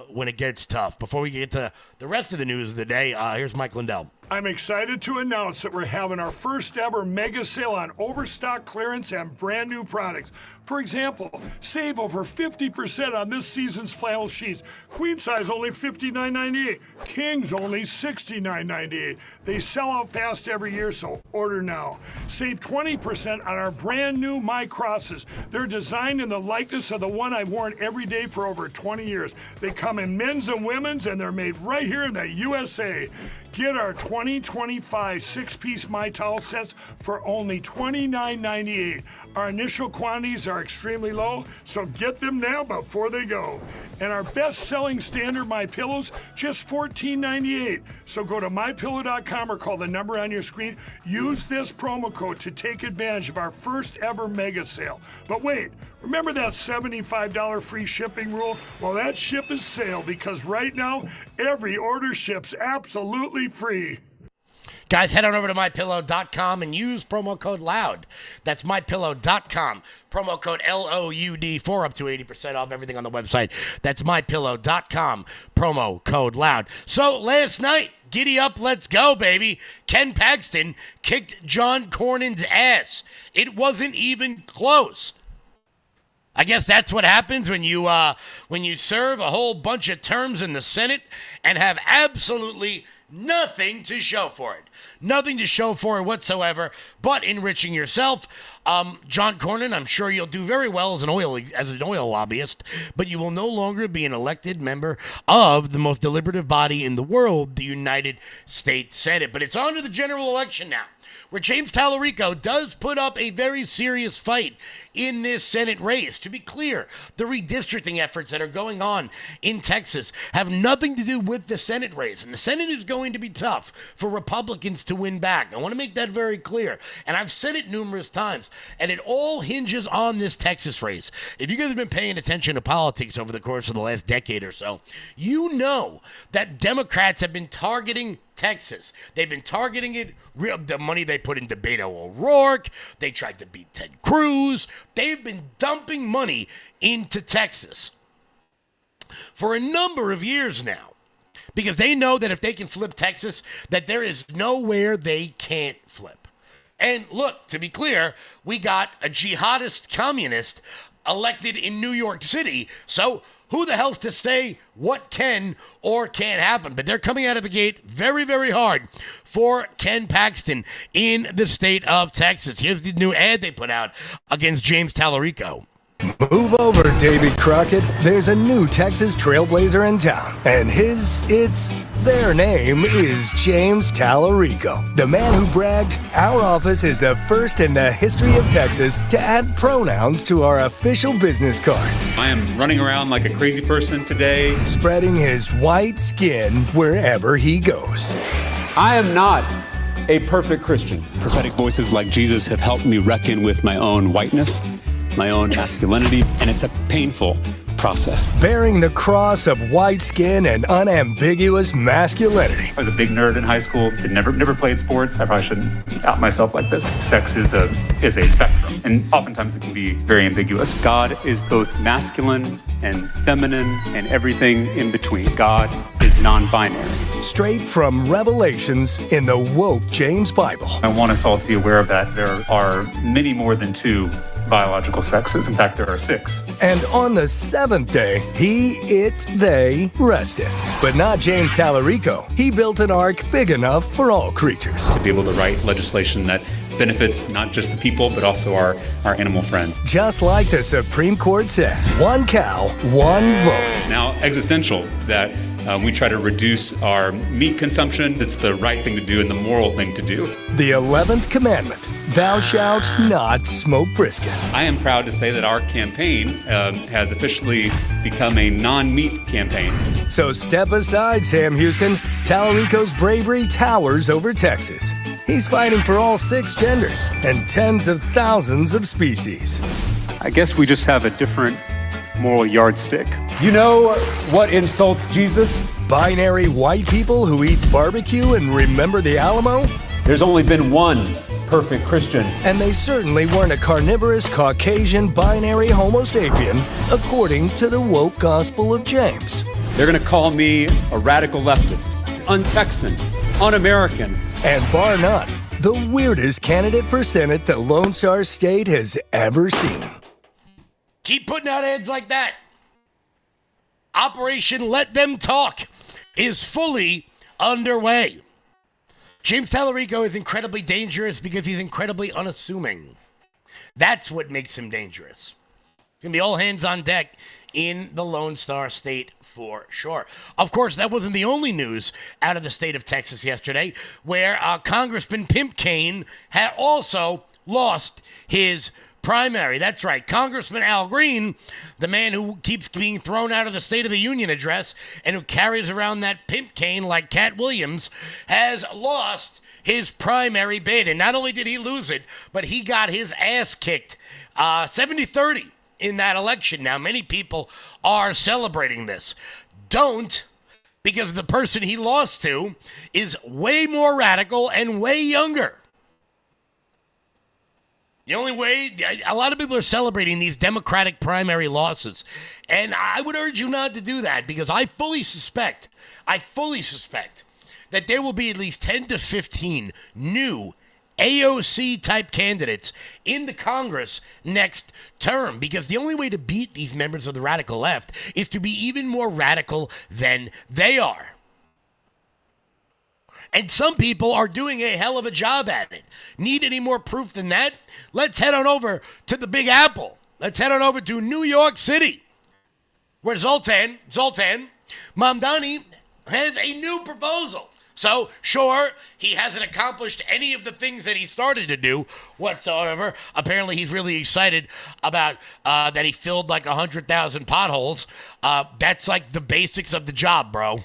when it gets tough. Before we get to the rest of the news of the day, here's Mike Lindell. I'm excited to announce that we're having our first ever mega sale on overstock clearance and brand new products. For example, save over 50% on this season's flannel sheets. Queen size only $59.98. Kings only $69.98. They sell out fast every year, so order order now. Save 20% on our brand new My Crosses. They're designed in the likeness of the one I've worn every day for over 20 years. They come in men's and women's, and they're made right here in the USA. Get our 2025 six-piece My Towel sets for only $29.98. Our initial quantities are extremely low, so get them now before they go. And our best-selling standard My Pillows, just $14.98. So go to mypillow.com or call the number on your screen. Use this promo code to take advantage of our first ever mega sale. But wait, remember that $75 free shipping rule? Well, that ship is sailed because right now, every order ships absolutely free. Guys, head on over to mypillow.com and use promo code LOUD. That's mypillow.com. Promo code LOUD for up to 80% off everything on the website. That's mypillow.com. Promo code LOUD. So last night, giddy up, let's go, baby. Ken Paxton kicked John Cornyn's ass. It wasn't even close. I guess that's what happens when you serve a whole bunch of terms in the Senate and have absolutely nothing to show for it. Nothing to show for it whatsoever, but enriching yourself. John Cornyn, I'm sure you'll do very well as an oil lobbyist, but you will no longer be an elected member of the most deliberative body in the world, the United States Senate. But it's on to the general election now, where James Tallarico does put up a very serious fight in this Senate race. To be clear, the redistricting efforts that are going on in Texas have nothing to do with the Senate race. And the Senate is going to be tough for Republicans to win back. I want to make that very clear. And I've said it numerous times. And it all hinges on this Texas race. If you guys have been paying attention to politics over the course of the last decade or so, you know that Democrats have been targeting Texas. They've been targeting it, the money they put into Beto O'Rourke. They tried to beat Ted Cruz. They've been dumping money into Texas for a number of years now because they know that if they can flip Texas, that there is nowhere they can't flip. And look, to be clear, we got a jihadist communist elected in New York City, so who the hell's to say what can or can't happen? But they're coming out of the gate very, very hard for Ken Paxton in the state of Texas. Here's the new ad they put out against James Tallarico. Move over, David Crockett. There's a new Texas trailblazer in town, and their name is James Tallarico. The man who bragged, our office is the first in the history of Texas to add pronouns to our official business cards. I am running around like a crazy person today, spreading his white skin wherever he goes. I am not a perfect Christian. Prophetic voices like Jesus have helped me reckon with my own whiteness, my own masculinity, and it's a painful process. Bearing the cross of white skin and unambiguous masculinity. I was a big nerd in high school, never played sports. I probably shouldn't out myself like this. Sex is a spectrum, and oftentimes it can be very ambiguous. God is both masculine and feminine and everything in between. God is non-binary. Straight from Revelations in the woke James Bible. I want us all to be aware of that there are many more than two biological sexes. In fact, there are 6. And on the 7th day, they rested. But not James Tallarico. He built an ark big enough for all creatures. To be able to write legislation that benefits not just the people, but also our animal friends. Just like the Supreme Court said, one cow, one vote. Now, existential, that we try to reduce our meat consumption. That's the right thing to do and the moral thing to do. The 11th commandment, thou shalt not smoke brisket. I am proud to say that our campaign has officially become a non-meat campaign. So step aside, Sam Houston. Tallarico's bravery towers over Texas. He's fighting for all 6 genders and tens of thousands of species. I guess we just have a different moral yardstick. You know what insults Jesus? Binary white people who eat barbecue and remember the Alamo? There's only been one perfect Christian. And they certainly weren't a carnivorous Caucasian binary Homo sapien, according to the woke Gospel of James. They're going to call me a radical leftist, un-Texan, un-American. And bar none, the weirdest candidate for Senate the Lone Star State has ever seen. Keep putting out ads like that. Operation Let Them Talk is fully underway. James Tallarico is incredibly dangerous because he's incredibly unassuming. That's what makes him dangerous. It's going to be all hands on deck in the Lone Star State for sure. Of course, that wasn't the only news out of the state of Texas yesterday, where Congressman Pimp Kane had also lost his primary. That's right. Congressman Al Green, the man who keeps being thrown out of the State of the Union address and who carries around that pimp cane like Cat Williams, has lost his primary bid. And not only did he lose it, but he got his ass kicked 70-30 in that election. Now, many people are celebrating this. Don't, because the person he lost to is way more radical and way younger. The only way, a lot of people are celebrating these Democratic primary losses. And I would urge you not to do that, because I fully suspect that there will be at least 10 to 15 new AOC-type candidates in the Congress next term, because the only way to beat these members of the radical left is to be even more radical than they are. And some people are doing a hell of a job at it. Need any more proof than that? Let's head on over to the Big Apple. Let's head on over to New York City, where Zoltan Mamdani has a new proposal. So, sure, he hasn't accomplished any of the things that he started to do whatsoever. Apparently, he's really excited about that he filled like 100,000 potholes. That's like the basics of the job, bro.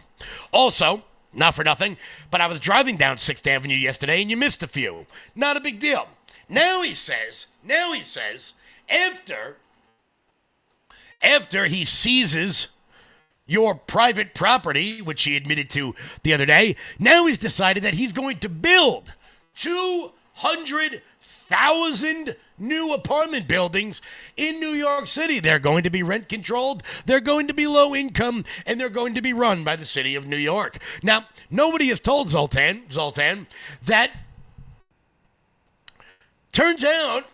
Also, not for nothing, but I was driving down 6th Avenue yesterday and you missed a few. Not a big deal. Now he says, after he seizes your private property, which he admitted to the other day, now he's decided that he's going to build 200,000 new apartment buildings in New York City. They're going to be rent controlled, they're going to be low income, and they're going to be run by the city of New York. Now, nobody has told Zoltan, that turns out,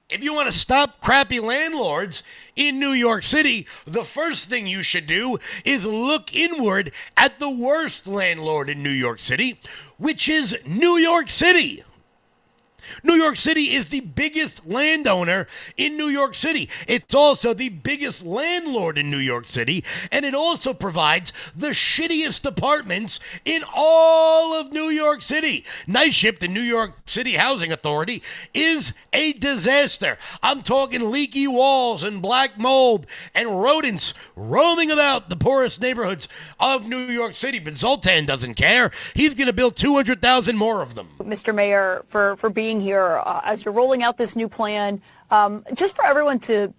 if you want to stop crappy landlords in New York City, the first thing you should do is look inward at the worst landlord in New York City, which is New York City. New York City is the biggest landowner in New York City. It's also the biggest landlord in New York City, and it also provides the shittiest apartments in all of New York City. Night Shift, the New York City Housing Authority, is a disaster. I'm talking leaky walls and black mold and rodents roaming about the poorest neighborhoods of New York City. But Zoltan doesn't care. He's going to build 200,000 more of them. Mr. Mayor, for being here as you're rolling out this new plan, just for everyone to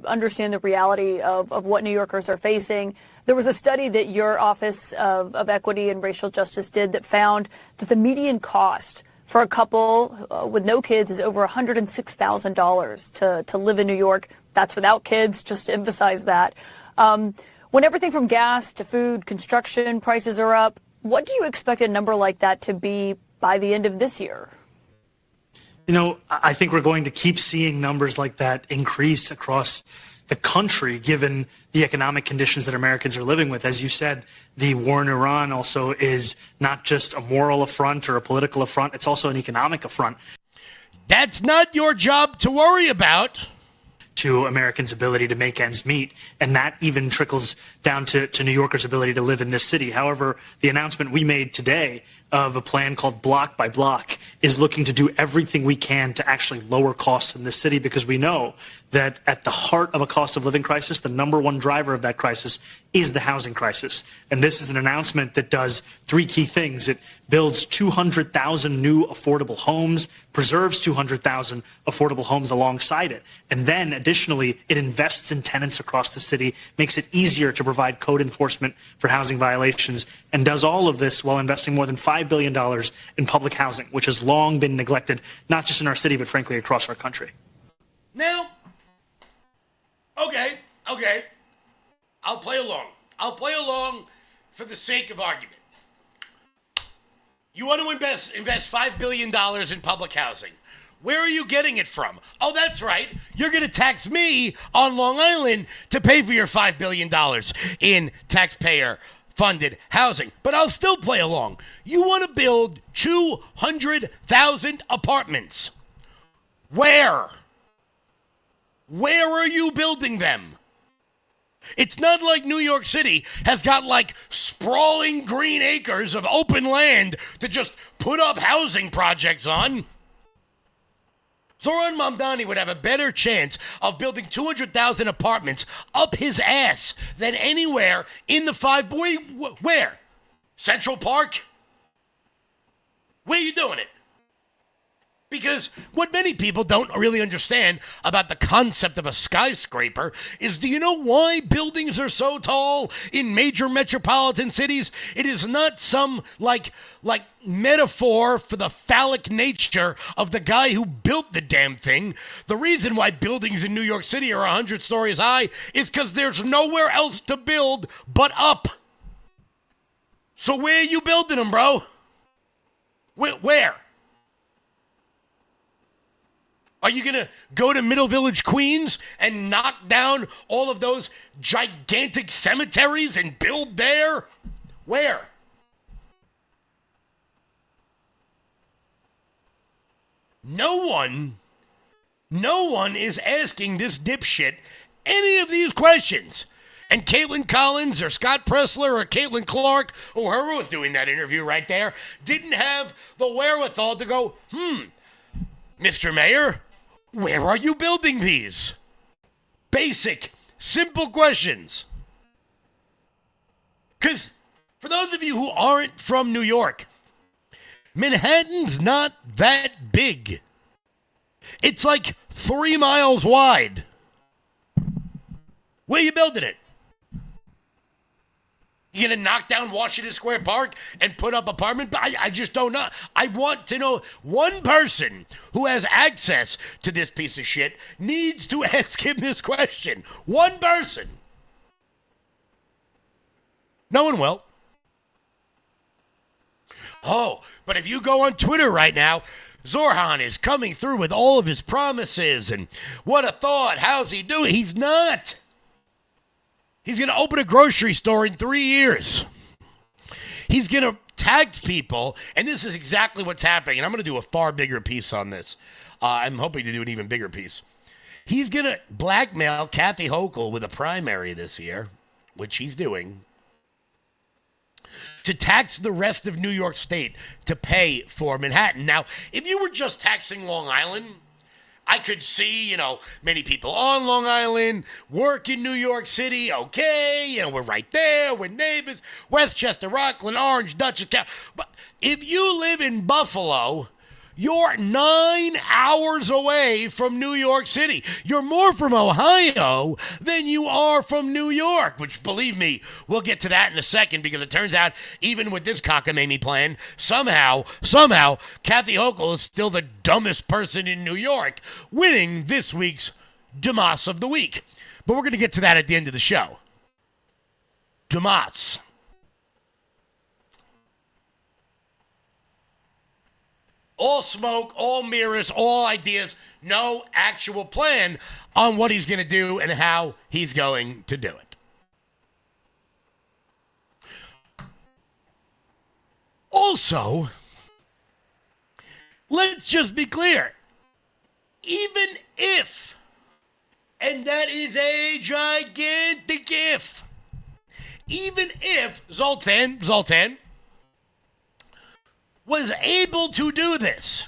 understand the reality of what New Yorkers are facing. There was a study that your Office of Equity and Racial Justice did that found that the median cost for a couple with no kids is over $106,000 to live in New York. That's without kids, just to emphasize that. When everything from gas to food, construction prices are up, what do you expect a number like that to be by the end of this year? You know, I think we're going to keep seeing numbers like that increase across the country, given the economic conditions that Americans are living with. As you said, the war in Iran also is not just a moral affront or a political affront, it's also an economic affront. That's not your job to worry about. To Americans' ability to make ends meet, and that even trickles down to New Yorkers' ability to live in this city. However, the announcement we made today of a plan called Block by Block is looking to do everything we can to actually lower costs in this city, because we know that at the heart of a cost of living crisis, the number one driver of that crisis is the housing crisis. And this is an announcement that does three key things. It builds 200,000 new affordable homes, preserves 200,000 affordable homes alongside it. And then additionally, it invests in tenants across the city, makes it easier to provide code enforcement for housing violations, and does all of this while investing more than $5 billion in public housing, which has long been neglected, not just in our city, but frankly across our country. Now, okay, I'll play along. I'll play along for the sake of argument. You want to invest $5 billion in public housing. Where are you getting it from? Oh, that's right. You're going to tax me on Long Island to pay for your $5 billion in taxpayer funded housing. But I'll still play along. You want to build 200,000 apartments. Where? Where are you building them? It's not like New York City has got like sprawling green acres of open land to just put up housing projects on. Zoran Mamdani would have a better chance of building 200,000 apartments up his ass than anywhere in the where? Central Park? Where are you doing it? Because what many people don't really understand about the concept of a skyscraper is, do you know why buildings are so tall in major metropolitan cities? It is not some like metaphor for the phallic nature of the guy who built the damn thing. The reason why buildings in New York City are 100 stories high is because there's nowhere else to build but up. So where are you building them, bro? Where? Are you going to go to Middle Village, Queens, and knock down all of those gigantic cemeteries and build there? Where? No one is asking this dipshit any of these questions. And Caitlin Collins or Scott Pressler or Caitlin Clark, or whoever was doing that interview right there, didn't have the wherewithal to go, Mr. Mayor, where are you building these? Basic, simple questions. Because for those of you who aren't from New York, Manhattan's not that big. It's like 3 miles wide. Where are you building it? You going to knock down Washington Square Park and put up apartment? I just don't know. I want to know. One person who has access to this piece of shit needs to ask him this question. One person. No one will. Oh, but if you go on Twitter right now, Zorhan is coming through with all of his promises and what a thought. How's he doing? He's not. He's going to open a grocery store in 3 years. He's going to tax people, and this is exactly what's happening. And I'm going to do a far bigger piece on this. I'm hoping to do an even bigger piece. He's going to blackmail Kathy Hochul with a primary this year, which he's doing, to tax the rest of New York State to pay for Manhattan. Now, if you were just taxing Long Island, I could see, many people on Long Island work in New York City. Okay, we're right there. We're neighbors. Westchester, Rockland, Orange, Dutchess County. But if you live in Buffalo, you're 9 hours away from New York City. You're more from Ohio than you are from New York, which, believe me, we'll get to that in a second, because it turns out, even with this cockamamie plan, somehow, Kathy Hochul is still the dumbest person in New York, winning this week's Dumas of the Week. But we're going to get to that at the end of the show. Dumas. All smoke, all mirrors, all ideas, no actual plan on what he's going to do and how he's going to do it. Also, let's just be clear. Even if, and that is a gigantic if, even if Zoltan was able to do this,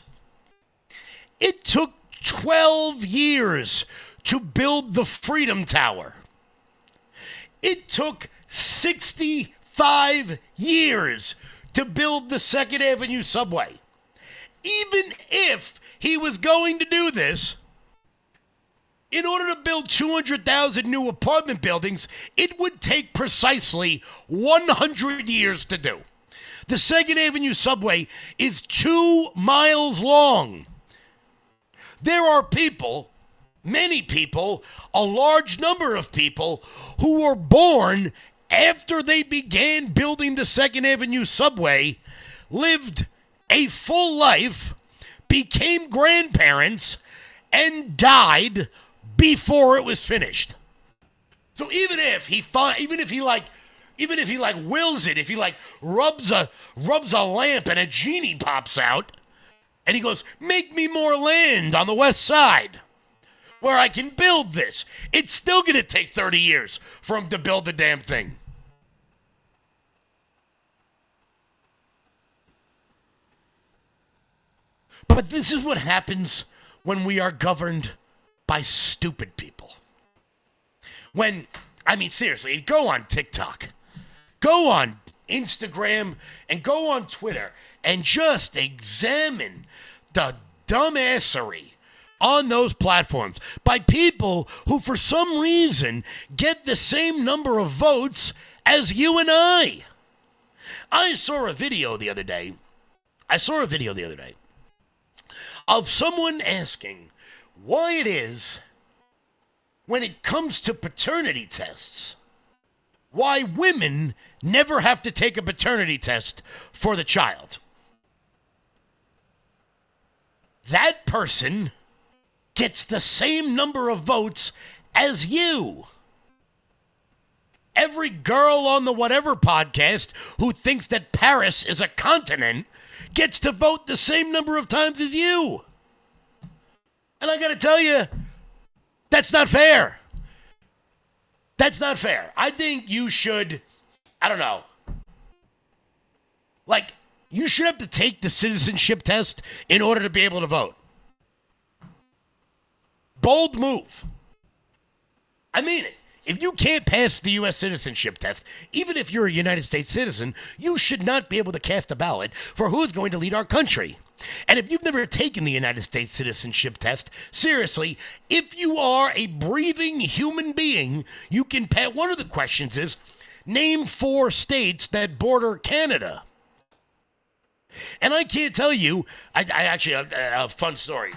it took 12 years to build the Freedom Tower. It took 65 years to build the 2nd Avenue subway. Even if he was going to do this, in order to build 200,000 new apartment buildings, it would take precisely 100 years to do. The 2nd Avenue subway is 2 miles long. There are people, many people, a large number of people who were born after they began building the 2nd Avenue subway, lived a full life, became grandparents, and died before it was finished. So even if he Even if he like wills it, if he like rubs a lamp and a genie pops out, and he goes, make me more land on the west side where I can build this. It's still going to take 30 years for him to build the damn thing. But this is what happens when we are governed by stupid people. Seriously, go on TikTok, go on Instagram, and go on Twitter, and just examine the dumbassery on those platforms by people who, for some reason, get the same number of votes as you and I. I saw a video the other day of someone asking why it is, when it comes to paternity tests, why women never have to take a paternity test for the child. That person gets the same number of votes as you. Every girl on the whatever podcast who thinks that Paris is a continent gets to vote the same number of times as you. And I got to tell you, that's not fair. That's not fair. I think you should, you should have to take the citizenship test in order to be able to vote. Bold move. I mean it. If you can't pass the U.S. citizenship test, even if you're a United States citizen, you should not be able to cast a ballot for who's going to lead our country. And if you've never taken the United States citizenship test, seriously, if you are a breathing human being, you can pass. One of the questions is, name 4 states that border Canada. And I can't tell you, I actually have a fun story.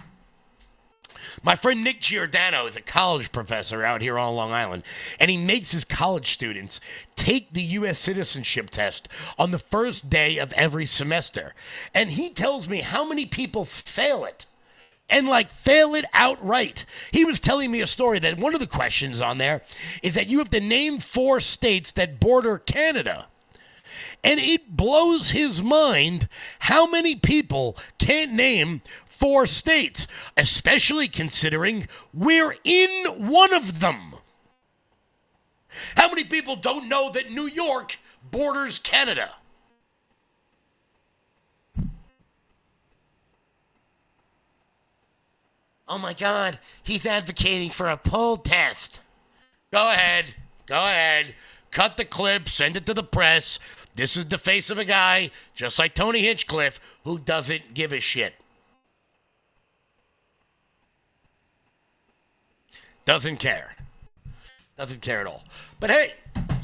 My friend Nick Giordano is a college professor out here on Long Island, and he makes his college students take the U.S. citizenship test on the first day of every semester. And he tells me how many people fail it, and fail it outright. He was telling me a story that one of the questions on there is that you have to name 4 states that border Canada. And it blows his mind how many people can't name 4 states, especially considering we're in one of them. How many people don't know that New York borders Canada? Oh my God, he's advocating for a poll test. Go ahead. Cut the clip, send it to the press. This is the face of a guy, just like Tony Hinchcliffe, who doesn't give a shit. Doesn't care. Doesn't care at all. But hey,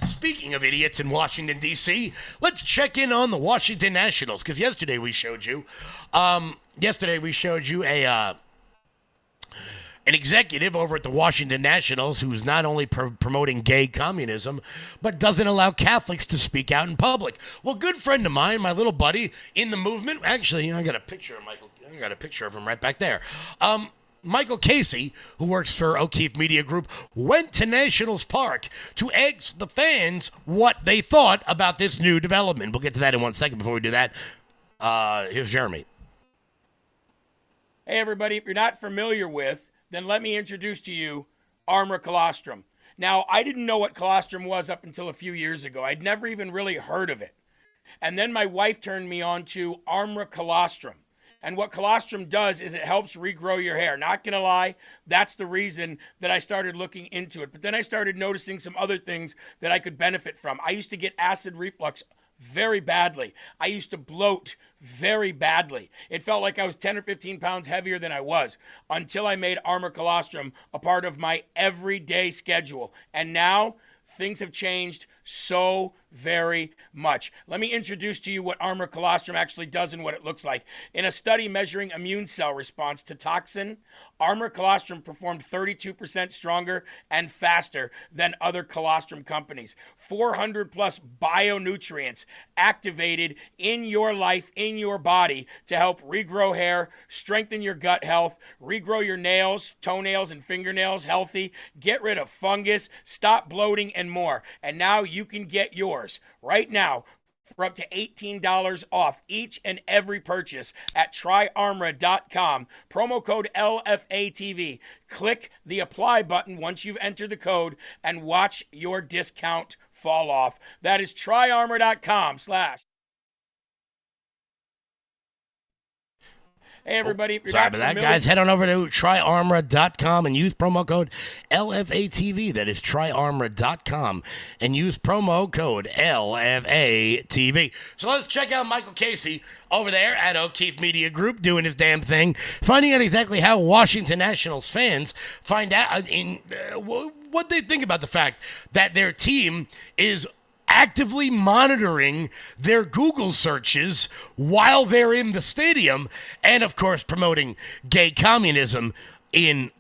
speaking of idiots in Washington, D.C., let's check in on the Washington Nationals, because yesterday we showed you an executive over at the Washington Nationals who's not only promoting gay communism, but doesn't allow Catholics to speak out in public. Well, good friend of mine, my little buddy in the movement, actually, I got a picture of Michael. I got a picture of him right back there. Michael Casey, who works for O'Keefe Media Group, went to Nationals Park to ask the fans what they thought about this new development. We'll get to that in 1 second. Before we do that, here's Jeremy. Hey, everybody. If you're not familiar with, then let me introduce to you Armor Colostrum. Now, I didn't know what colostrum was up until a few years ago. I'd never even really heard of it. And then my wife turned me on to Armor Colostrum. And what colostrum does is it helps regrow your hair. Not going to lie, that's the reason that I started looking into it. But then I started noticing some other things that I could benefit from. I used to get acid reflux very badly. I used to bloat very badly. It felt like I was 10 or 15 pounds heavier than I was until I made Armor Colostrum a part of my everyday schedule. And now things have changed so very much. Let me introduce to you what Armor Colostrum actually does and what it looks like. In a study measuring immune cell response to toxin, Armor Colostrum performed 32% stronger and faster than other colostrum companies. 400 plus bionutrients activated in your life, in your body, to help regrow hair, strengthen your gut health, regrow your nails, toenails, and fingernails healthy, get rid of fungus, stop bloating, and more. And now you you can get yours right now for up to $18 off each and every purchase at tryarmra.com. Promo code LFATV. Click the apply button once you've entered the code and watch your discount fall off. That is tryarmra.com/ Hey, everybody. If you're Sorry not about that, familiar- guys. Head on over to tryarmra.com and use promo code LFATV. That is tryarmra.com and use promo code LFATV. So let's check out Michael Casey over there at O'Keefe Media Group doing his damn thing, finding out exactly how Washington Nationals fans find out what they think about the fact that their team is actively monitoring their Google searches while they're in the stadium and, of course, promoting gay communism in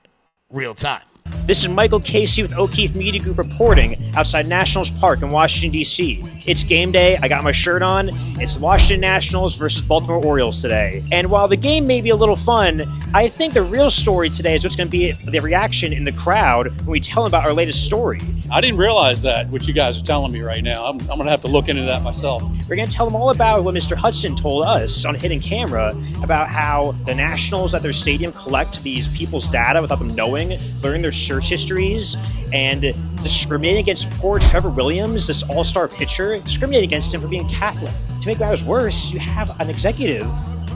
real time. This is Michael Casey with O'Keefe Media Group reporting outside Nationals Park in Washington, D.C. It's game day. I got my shirt on. It's Washington Nationals versus Baltimore Orioles today. And while the game may be a little fun, I think the real story today is what's going to be the reaction in the crowd when we tell them about our latest story. I didn't realize that, what you guys are telling me right now. I'm going to have to look into that myself. We're going to tell them all about what Mr. Hudson told us on Hidden Camera about how the Nationals at their stadium collect these people's data without them knowing, learning their search histories, and discriminating against poor Trevor Williams, this all-star pitcher, discriminating against him for being Catholic. To make matters worse, you have an executive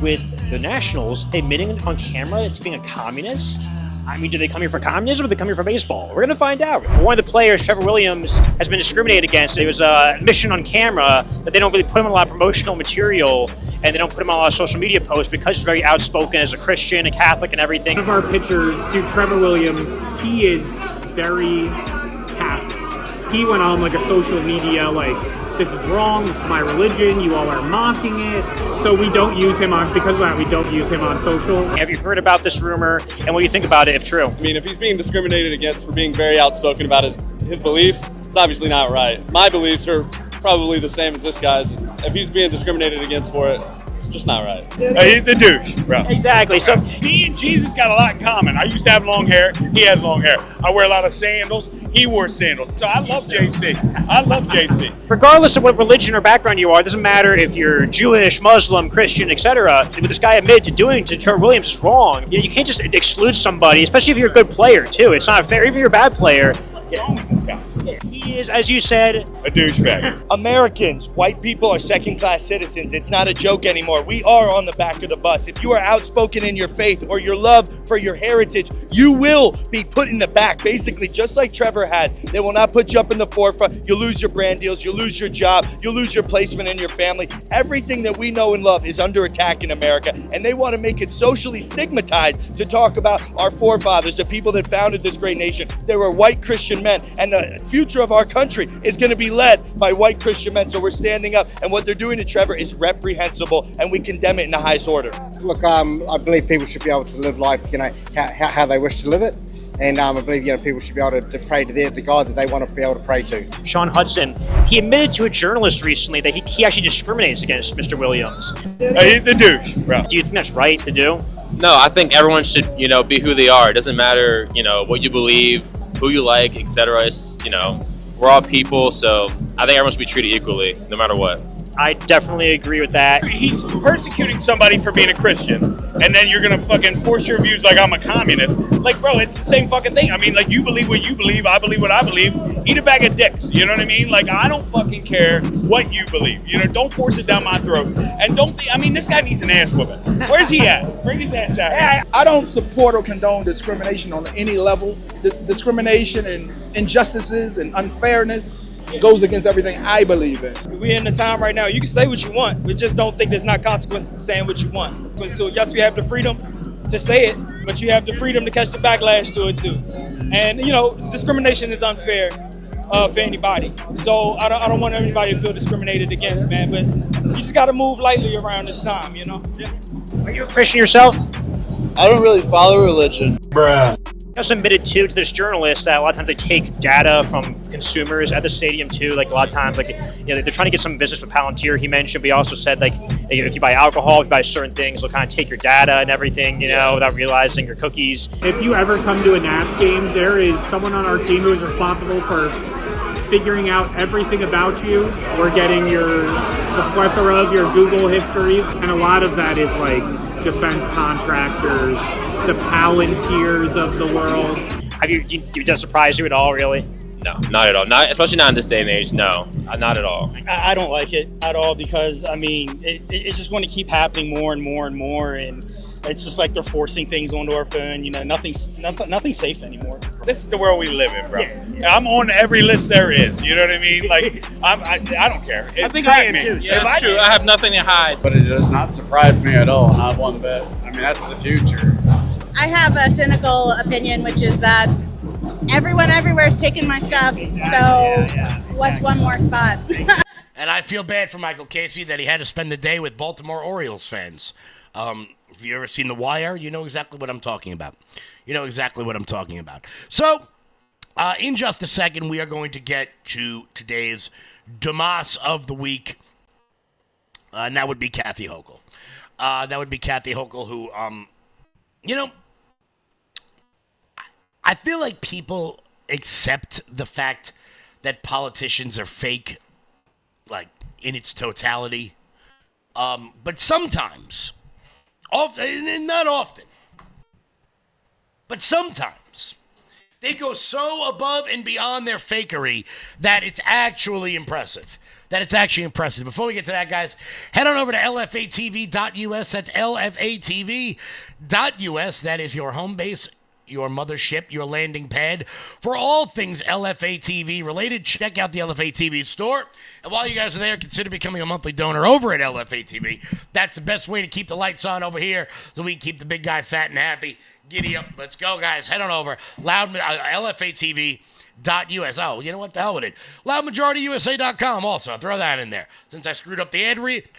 with the Nationals admitting on camera to being a communist. I mean, do they come here for communism or do they come here for baseball? We're going to find out. One of the players, Trevor Williams, has been discriminated against. It was a mission on camera that they don't really put him on a lot of promotional material and they don't put him on a lot of social media posts because he's very outspoken as a Christian, a Catholic, and everything. One of our pitchers, dude, Trevor Williams, he is very Catholic. He went on like a social media, like, this is wrong, this is my religion, you all are mocking it. So we don't use him on, because of that, we don't use him on social. Have you heard about this rumor, and what do you think about it, if true? I mean, if he's being discriminated against for being very outspoken about his beliefs, it's obviously not right. My beliefs are probably the same as this guy's. If he's being discriminated against for it, it's just not right. He's a douche, bro. Exactly. So me and Jesus got a lot in common. I used to have long hair. He has long hair. I wear a lot of sandals. He wore sandals. So I love JC. I love JC. Regardless of what religion or background you are, it doesn't matter if you're Jewish, Muslim, Christian, etc. What this guy admitted to doing to Trevor Williams is wrong. You can't just exclude somebody, especially if you're a good player too. It's not fair. Even if you're a bad player. What's wrong with this guy? He is, as you said, a douchebag. Americans, white people are second-class citizens. It's not a joke anymore. We are on the back of the bus. If you are outspoken in your faith or your love for your heritage, you will be put in the back, basically, just like Trevor has. They will not put you up in the forefront. You'll lose your brand deals. You'll lose your job. You'll lose your placement in your family. Everything that we know and love is under attack in America, and they want to make it socially stigmatized to talk about our forefathers, the people that founded this great nation. They were white Christian men, and the future of our country is going to be led by white Christian men. So we're standing up, and what they're doing to Trevor is reprehensible, and we condemn it in the highest order. Look, I believe people should be able to live life, how they wish to live it. And I believe, people should be able to pray to the God that they want to be able to pray to. Sean Hudson, he admitted to a journalist recently that he actually discriminates against Mr. Williams. He's a douche, bro. Do you think that's right to do? No, I think everyone should, be who they are. It doesn't matter, what you believe, who you like, etc. It's, we're all people, so I think everyone should be treated equally, no matter what. I definitely agree with that. He's persecuting somebody for being a Christian, and then you're gonna fucking force your views like I'm a communist. Like, bro, it's the same fucking thing. I mean, like, you believe what you believe, I believe what I believe. Eat a bag of dicks, you know what I mean? Like, I don't fucking care what you believe. Don't force it down my throat. And this guy needs an ass whooping. Where's he at? Bring his ass out. I don't support or condone discrimination on any level. Discrimination and injustices and unfairness goes against everything I believe in. We're in the time right now. You can say what you want, but just don't think there's not consequences to saying what you want. So yes, we have the freedom to say it, but you have the freedom to catch the backlash to it too. And discrimination is unfair for anybody. So I don't want anybody to feel discriminated against, man. But you just got to move lightly around this time, Yeah. Are you a Christian yourself? I don't really follow religion. Bruh. He also admitted to this journalist that a lot of times they take data from consumers at the stadium too. Like a lot of times, they're trying to get some business with Palantir. He mentioned, but he also said if you buy alcohol, if you buy certain things, they'll kind of take your data and everything, without realizing your cookies. If you ever come to a Nats game, there is someone on our team who is responsible for figuring out everything about you. We're getting the plethora of your Google history, and a lot of that is like defense contractors, the Palantirs of the world. Did that surprise you at all, really? No, not at all. Not especially not in this day and age. No, not at all. I don't like it at all because, I mean, it's just going to keep happening more and more and more, and it's just like they're forcing things onto our phone. You know, nothing's safe anymore. This is the world we live in, bro. Yeah. I'm on every list there is. You know what I mean? Like, I don't care. I think I am too. Yeah, that's true. I have nothing to hide. But it does not surprise me at all, not one bit. I mean, that's the future. I have a cynical opinion, which is that everyone everywhere is taking my stuff, so what's one more spot? And I feel bad for Michael Casey that he had to spend the day with Baltimore Orioles fans. If you ever seen The Wire, you know exactly what I'm talking about. So, in just a second, we are going to get to today's Damas of the week, and that would be Kathy Hochul. Who, I feel like people accept the fact that politicians are fake, like, in its totality. But sometimes, not often, but sometimes, they go so above and beyond their fakery that it's actually impressive. Before we get to that, guys, head on over to lfatv.us. That's lfatv.us. That is your home base, your mothership, your landing pad for all things LFA TV related. Check out the LFA TV store. And while you guys are there, consider becoming a monthly donor over at LFA TV. That's the best way to keep the lights on over here so we can keep the big guy fat and happy. Giddy up. Let's go, guys. Head on over. LFATV.us. Oh, you know what? The hell with it. LoudMajorityUSA.com also. Throw that in there. Since I screwed up the ad read,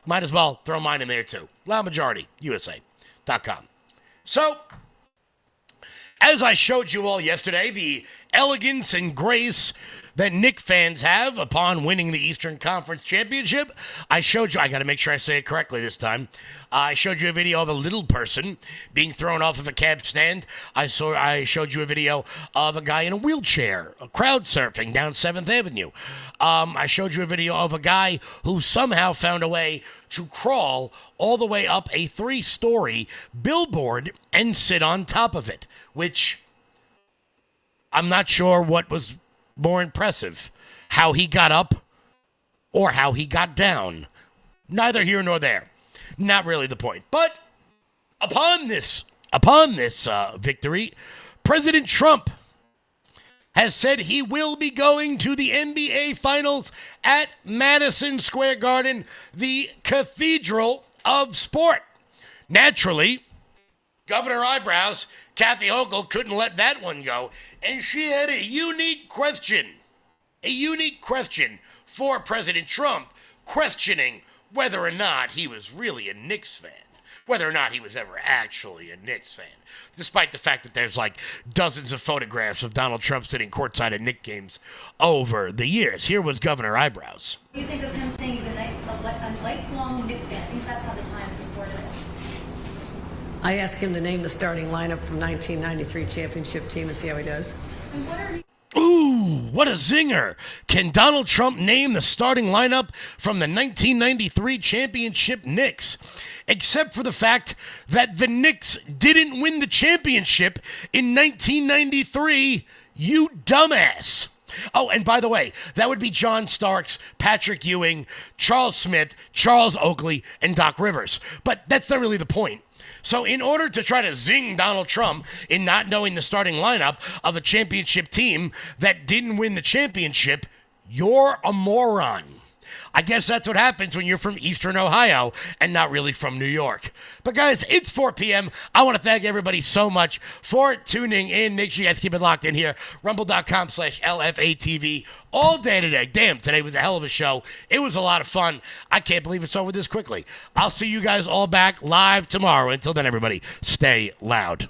might as well throw mine in there too. LoudMajorityUSA.com. So, as I showed you all yesterday, the elegance and grace that Knicks fans have upon winning the Eastern Conference Championship, I showed you, I got to make sure I say it correctly this time, I showed you a video of a little person being thrown off of a cab stand. I showed you a video of a guy in a wheelchair, crowd surfing down 7th Avenue. I showed you a video of a guy who somehow found a way to crawl all the way up a 3-story billboard and sit on top of it, which I'm not sure what was more impressive, how he got up or how he got down. Neither here nor there. Not really the point. But upon this victory, President Trump has said he will be going to the NBA Finals at Madison Square Garden, the Cathedral of Sport. Naturally, Governor Eyebrows, Kathy Hochul, couldn't let that one go, and she had a unique question for President Trump, questioning whether or not he was really a Knicks fan, whether or not he was ever actually a Knicks fan, despite the fact that there's like dozens of photographs of Donald Trump sitting courtside at Knicks games over the years. Here was Governor Eyebrows. What do you think of him saying he's a lifelong Knicks fan? I think that's how the Times reported it. I asked him to name the starting lineup from 1993 championship team and see how he does. Ooh, what a zinger. Can Donald Trump name the starting lineup from the 1993 championship Knicks? Except for the fact that the Knicks didn't win the championship in 1993, you dumbass. Oh, and by the way, that would be John Starks, Patrick Ewing, Charles Smith, Charles Oakley, and Doc Rivers. But that's not really the point. So in order to try to zing Donald Trump in not knowing the starting lineup of a championship team that didn't win the championship, you're a moron. I guess that's what happens when you're from Eastern Ohio and not really from New York. But guys, it's 4 p.m. I want to thank everybody so much for tuning in. Make sure you guys keep it locked in here. Rumble.com/LFATV all day today. Damn, today was a hell of a show. It was a lot of fun. I can't believe it's over this quickly. I'll see you guys all back live tomorrow. Until then, everybody, stay loud.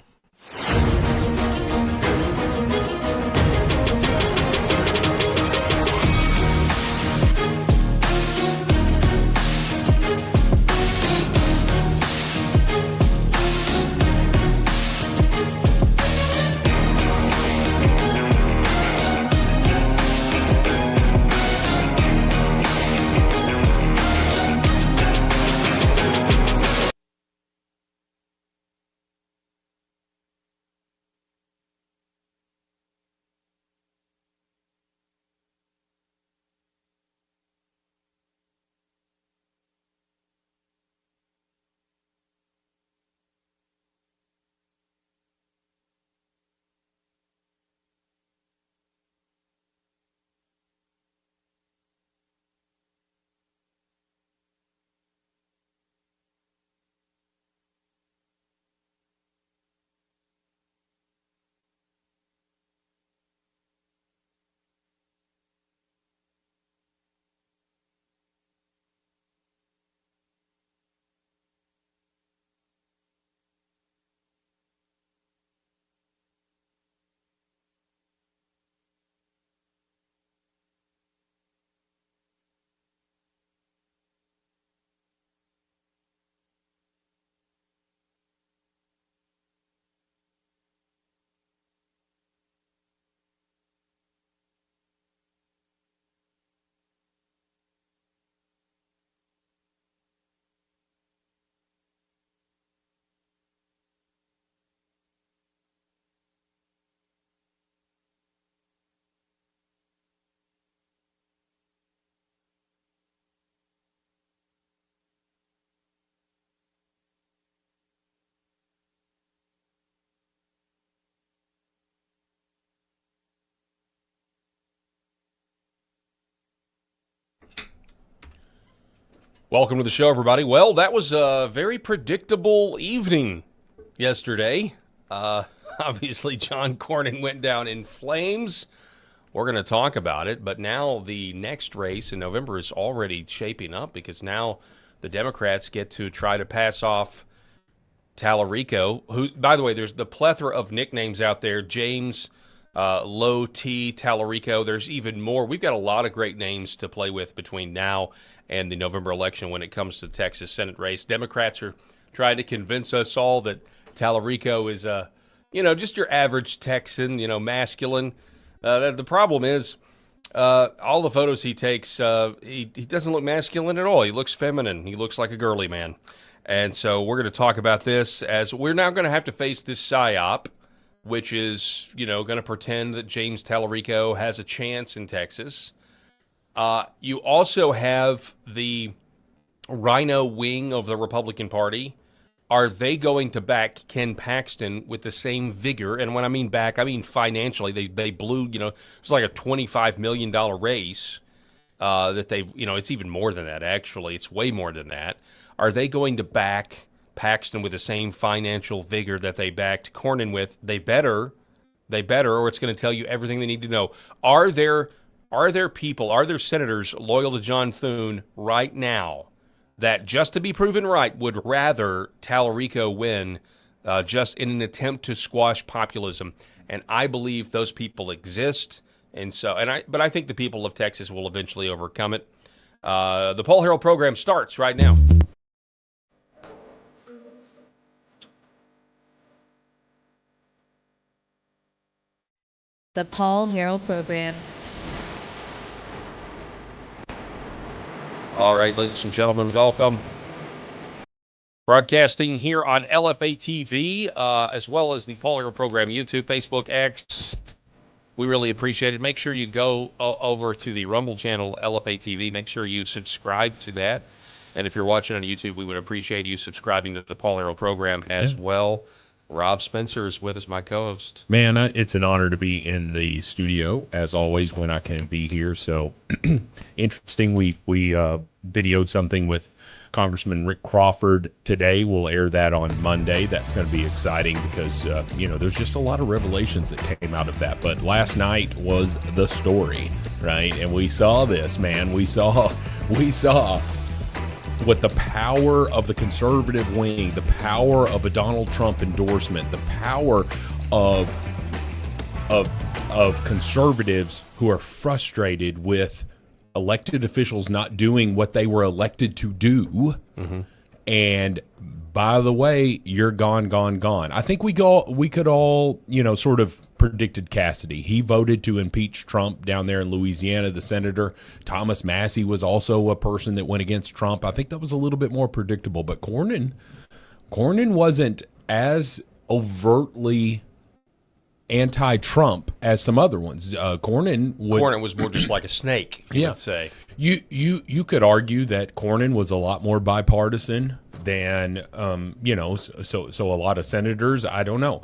Welcome to the show, everybody. Well, that was a very predictable evening yesterday. Obviously, John Cornyn went down in flames. We're going to talk about it, but now the next race in November is already shaping up because now the Democrats get to try to pass off Tallarico, who, by the way, there's the plethora of nicknames out there. James, Low T, Tallarico. There's even more. We've got a lot of great names to play with between now and the November election when it comes to the Texas Senate race. Democrats are trying to convince us all that Tallarico is, just your average Texan, masculine. The problem is all the photos he takes, he doesn't look masculine at all. He looks feminine. He looks like a girly man. And so we're going to talk about this as we're now going to have to face this PSYOP, which is, going to pretend that James Tallarico has a chance in Texas. You also have the Rhino wing of the Republican Party. Are they going to back Ken Paxton with the same vigor? And when I mean back, I mean financially. They blew, it's like a $25 million race that they've, it's even more than that, actually. It's way more than that. Are they going to back Paxton with the same financial vigor that they backed Cornyn with? They better, or it's going to tell you everything they need to know. Are there senators loyal to John Thune right now that, just to be proven right, would rather Tallarico win just in an attempt to squash populism? And I believe those people exist. But I think the people of Texas will eventually overcome it. The Paul Herrell program starts right now. The Paul Herrell program. All right, ladies and gentlemen, welcome. Broadcasting here on LFA TV, as well as the Paul Herrell program, YouTube, Facebook, X. We really appreciate it. Make sure you go over to the Rumble channel, LFA TV. Make sure you subscribe to that. And if you're watching on YouTube, we would appreciate you subscribing to the Paul Herrell program as well. Rob Spencer is with us, my co-host. Man, it's an honor to be in the studio, as always, when I can be here. So, interesting. We videoed something with Congressman Rick Crawford today. We'll air that on Monday. That's going to be exciting because, there's just a lot of revelations that came out of that. But last night was the story, right? And we saw this, man. We saw what the power of the conservative wing, the power of a Donald Trump endorsement, the power of conservatives who are frustrated with elected officials not doing what they were elected to do. Mm-hmm. And by the way, you're gone. I think we could all, sort of predicted Cassidy. He voted to impeach Trump down there in Louisiana, the senator. Thomas Massey was also a person that went against Trump. I think that was a little bit more predictable. But Cornyn wasn't as overtly anti-Trump as some other ones. Cornyn was more just like a snake, you would say. You could argue that Cornyn was a lot more bipartisan than so a lot of senators. I don't know.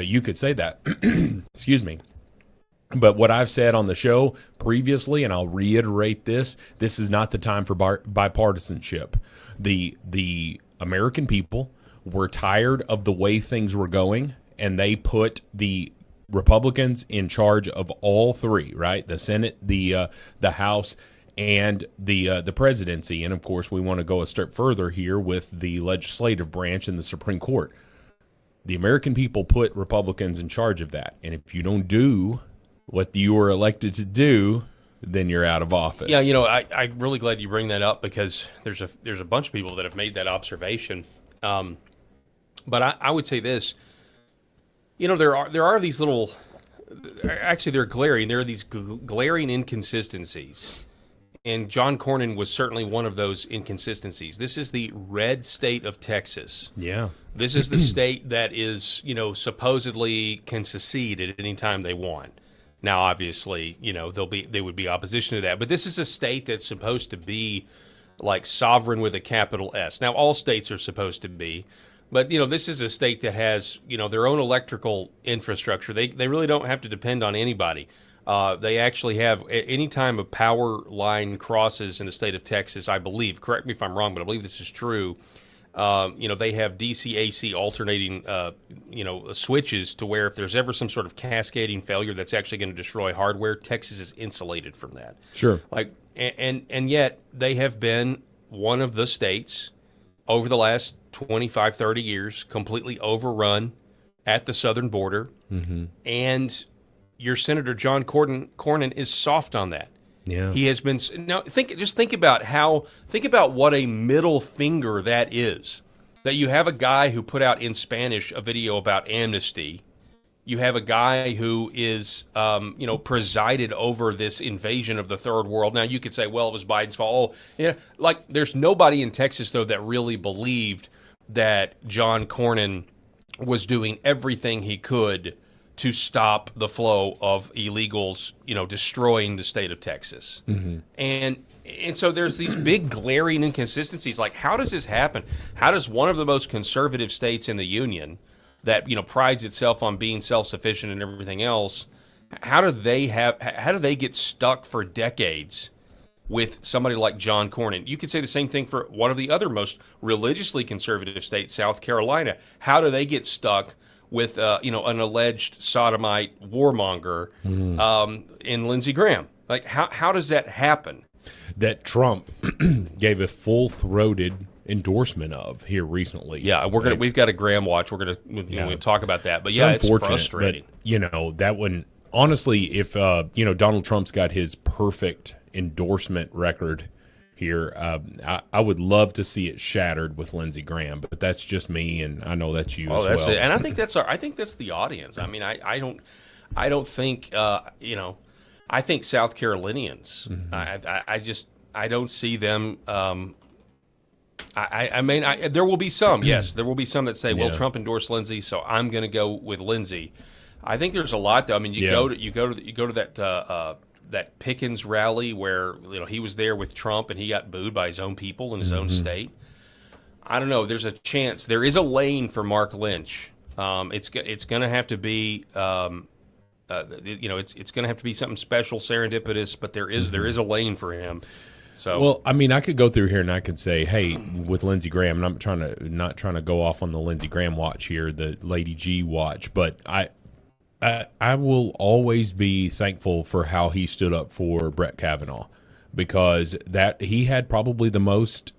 You could say that. Excuse me. But what I've said on the show previously, and I'll reiterate this is not the time for bipartisanship. The American people were tired of the way things were going, and they put the Republicans in charge of all three, right? The Senate, the House, and the presidency. And of course, we want to go a step further here with the legislative branch and the Supreme Court. The American people put Republicans in charge of that. And if you don't do what you were elected to do, then you're out of office. Yeah, I'm really glad you bring that up because there's a bunch of people that have made that observation. But I would say this. There are these little, actually they're glaring. There are these glaring inconsistencies. And John Cornyn was certainly one of those inconsistencies. This is the red state of Texas. Yeah. This is the state that is, supposedly can secede at any time they want. Now, obviously, they would be opposition to that. But this is a state that's supposed to be like sovereign with a capital S. Now, all states are supposed to be. But, this is a state that has, their own electrical infrastructure. They really don't have to depend on anybody. They actually have, any time a power line crosses in the state of Texas, I believe, correct me if I'm wrong, but I believe this is true, they have DC-AC alternating, switches to where if there's ever some sort of cascading failure that's actually going to destroy hardware, Texas is insulated from that. Sure. And yet they have been one of the states over the last 25, 30 years completely overrun at the southern border. Mm-hmm. And your Senator John Cornyn is soft on that. Yeah. He has been. Now think about what a middle finger that is. That you have a guy who put out in Spanish a video about amnesty. You have a guy who is, presided over this invasion of the third world. Now you could say, well, it was Biden's fault. There's nobody in Texas though that really believed that John Cornyn was doing everything he could to stop the flow of illegals, destroying the state of Texas. Mm-hmm. And so there's these big glaring inconsistencies. Like, how does this happen? How does one of the most conservative states in the union that, prides itself on being self-sufficient and everything else, how do they get stuck for decades with somebody like John Cornyn? You could say the same thing for one of the other most religiously conservative states, South Carolina. How do they get stuck with an alleged sodomite warmonger in Lindsey Graham? Like, how does that happen? That Trump gave a full-throated endorsement of here recently. Yeah, we've got a Graham watch. We're gonna talk about that. But it's frustrating. But, that one, honestly, if Donald Trump's got his perfect endorsement record here, I would love to see it shattered with Lindsey Graham, but that's just me, and I know that's you as that's well. it. And I think that's the audience. I mean, I don't think I think South Carolinians. Mm-hmm. I don't see them. There will be some. Yes, there will be some that say, "Well, Trump endorsed Lindsey, so I'm going to go with Lindsey." I think there's a lot, though. I mean, you go to that Pickens rally where he was there with Trump and he got booed by his own people in his own state. I don't know. There's a chance. There is a lane for Mark Lynch. It's going to have to be. It's going to have to be something special, serendipitous, but there is a lane for him. So, well, I mean, I could go through here and I could say, hey, with Lindsey Graham, and I'm not trying to go off on the Lindsey Graham watch here, the Lady G watch, but I will always be thankful for how he stood up for Brett Kavanaugh, because that he had probably the most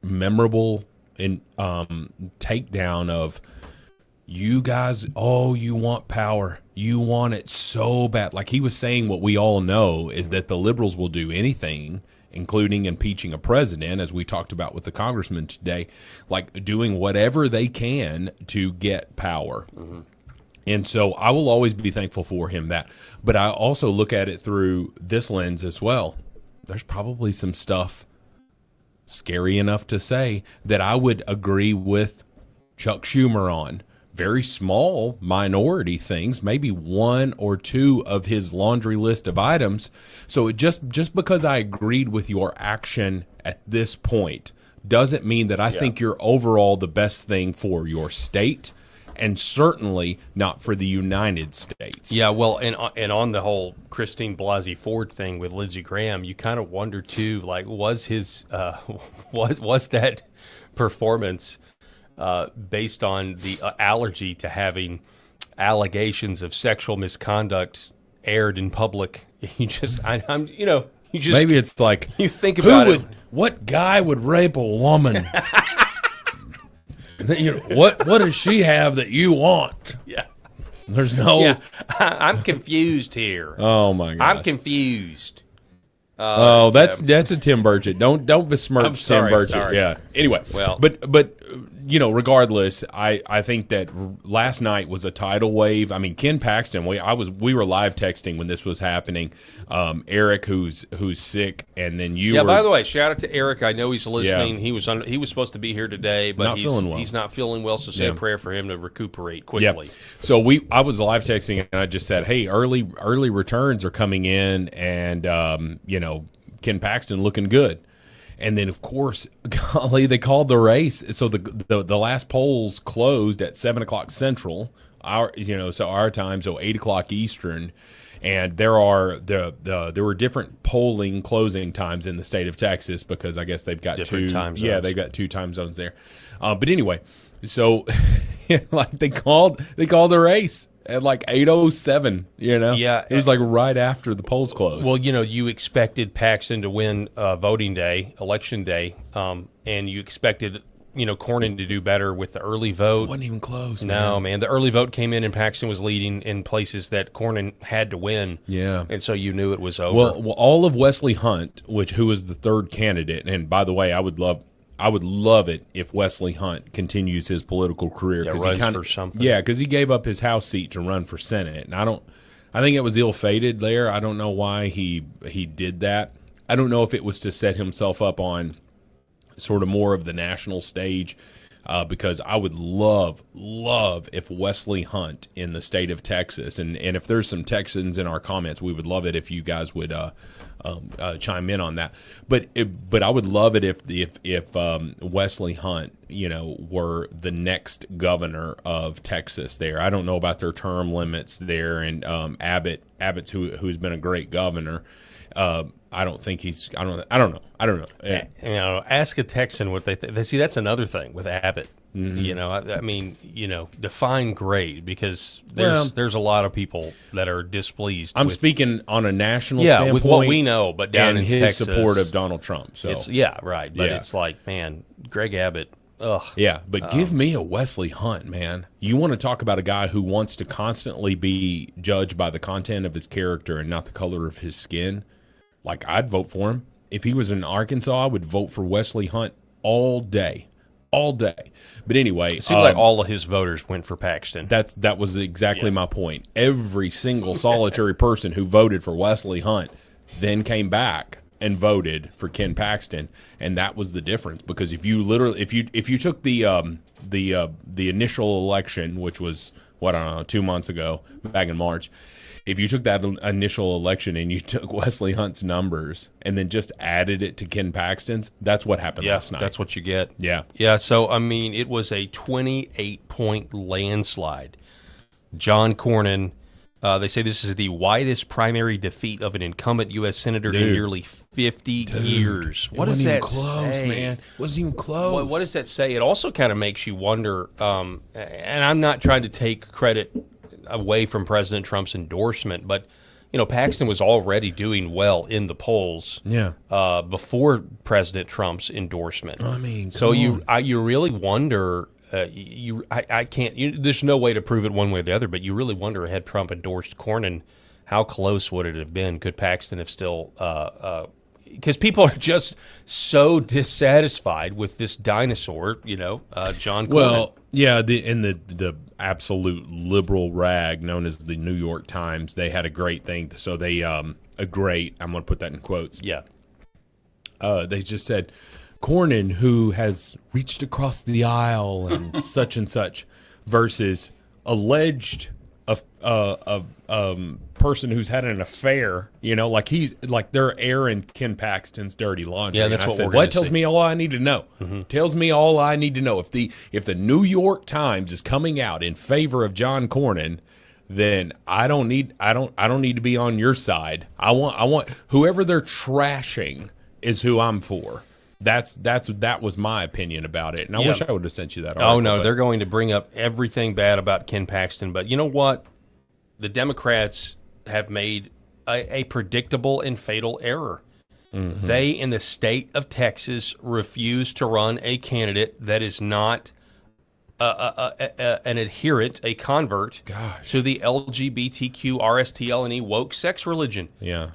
memorable takedown of, you guys, you want power. You want it so bad. Like, he was saying what we all know is that the liberals will do anything, including impeaching a president, as we talked about with the congressman today, like doing whatever they can to get power. Mm-hmm. And so I will always be thankful for him that. But I also look at it through this lens as well. There's probably some stuff scary enough to say that I would agree with Chuck Schumer on. Very small minority things, maybe one or two of his laundry list of items. So it just because I agreed with your action at this point doesn't mean that I think you're overall the best thing for your state, and certainly not for the United States. Yeah, well, and on the whole Christine Blasey Ford thing with Lindsey Graham, you kind of wonder too, like, was his was that performance based on the allergy to having allegations of sexual misconduct aired in public? Maybe it's like, you think about it. What guy would rape a woman? What does she have that you want? Yeah. There's no. Yeah. I'm confused here. Oh my gosh. I'm confused. That's a Tim Burchett. Don't besmirch Tim Burchett. Sorry. Yeah. Anyway, well, but regardless, I think that last night was a tidal wave. I mean, Ken Paxton. We were live texting when this was happening. Eric, who's sick, and then you. Yeah. By the way, shout out to Eric. I know he's listening. Yeah. He was supposed to be here today, but he's not feeling well. So say a prayer for him to recuperate quickly. Yeah. So I was live texting, and I just said, hey, early returns are coming in, and Ken Paxton looking good. And then, of course, golly, they called the race. So the last polls closed at 7 o'clock Central so our time, so 8:00 Eastern. And there were different polling closing times in the state of Texas because I guess they've got Different time zones. Yeah, they've got 2 time zones there. But anyway, so like they called the race at like 8:07. Yeah, it was like right after the polls closed. Well, you expected Paxton to win voting day, election day, and you expected Cornyn to do better with the early vote. It wasn't even close. No, man. The early vote came in and Paxton was leading in places that Cornyn had to win. Yeah. And so you knew it was over. Well, all of Wesley Hunt, who was the third candidate, and by the way, I would love it if Wesley Hunt continues his political career. Runs for something. Yeah, because he gave up his House seat to run for Senate. And I think it was ill-fated there. I don't know why he did that. I don't know if it was to set himself up on sort of more of the national stage, because I would love if Wesley Hunt in the state of Texas, and if there's some Texans in our comments, we would love it if you guys would chime in on that. But I would love it if Wesley Hunt, were the next governor of Texas there. I don't know about their term limits there, and Abbott's who's been a great governor. I don't think he's. I don't know. Yeah. Ask a Texan what they think. See, that's another thing with Abbott. Mm-hmm. I mean, define great, because there's a lot of people that are displeased. I'm speaking on a national standpoint, with what we know, but down in his Texas, support of Donald Trump. So it's right. But it's like, man, Greg Abbott. Ugh. Yeah, but give me a Wesley Hunt, man. You want to talk about a guy who wants to constantly be judged by the content of his character and not the color of his skin. Like, I'd vote for him. If he was in Arkansas, I would vote for Wesley Hunt all day. But anyway, it seems like all of his voters went for Paxton. That was exactly my point. Every single solitary person who voted for Wesley Hunt then came back and voted for Ken Paxton, and that was the difference. Because if you took the initial election, which was 2 months ago, back in March. If you took that initial election and you took Wesley Hunt's numbers and then just added it to Ken Paxton's, that's what happened last night. That's what you get. Yeah. Yeah, so, I mean, it was a 28-point landslide. John Cornyn, they say this is the widest primary defeat of an incumbent U.S. Senator in nearly 50 years. What does that say? Man. Wasn't even close. What does that say? It also kind of makes you wonder, and I'm not trying to take credit away from President Trump's endorsement, but Paxton was already doing well in the polls before President Trump's endorsement. I mean, so you really wonder. I can't. There's no way to prove it one way or the other, but you really wonder, had Trump endorsed Cornyn, how close would it have been? Could Paxton have still? Because people are just so dissatisfied with this dinosaur, John Cornyn. Well, yeah, the absolute liberal rag known as the New York Times, they had a great thing. So they I'm going to put that in quotes. Yeah. They just said, Cornyn, who has reached across the aisle and such, versus alleged person who's had an affair, like they're airing Ken Paxton's dirty laundry. Yeah, that's and what I said, we're gonna that tells see. me all I need to know. Mm-hmm. Tells me all I need to know. If the New York Times is coming out in favor of John Cornyn, then I don't need to be on your side. I want whoever they're trashing is who I'm for. That was my opinion about it, and I wish I would have sent you that article. Oh no, they're going to bring up everything bad about Ken Paxton, but you know what? The Democrats have made a predictable and fatal error. Mm-hmm. They, in the state of Texas, refuse to run a candidate that is not an adherent, a convert to the LGBTQ, RSTLNE woke sex religion. Yeah.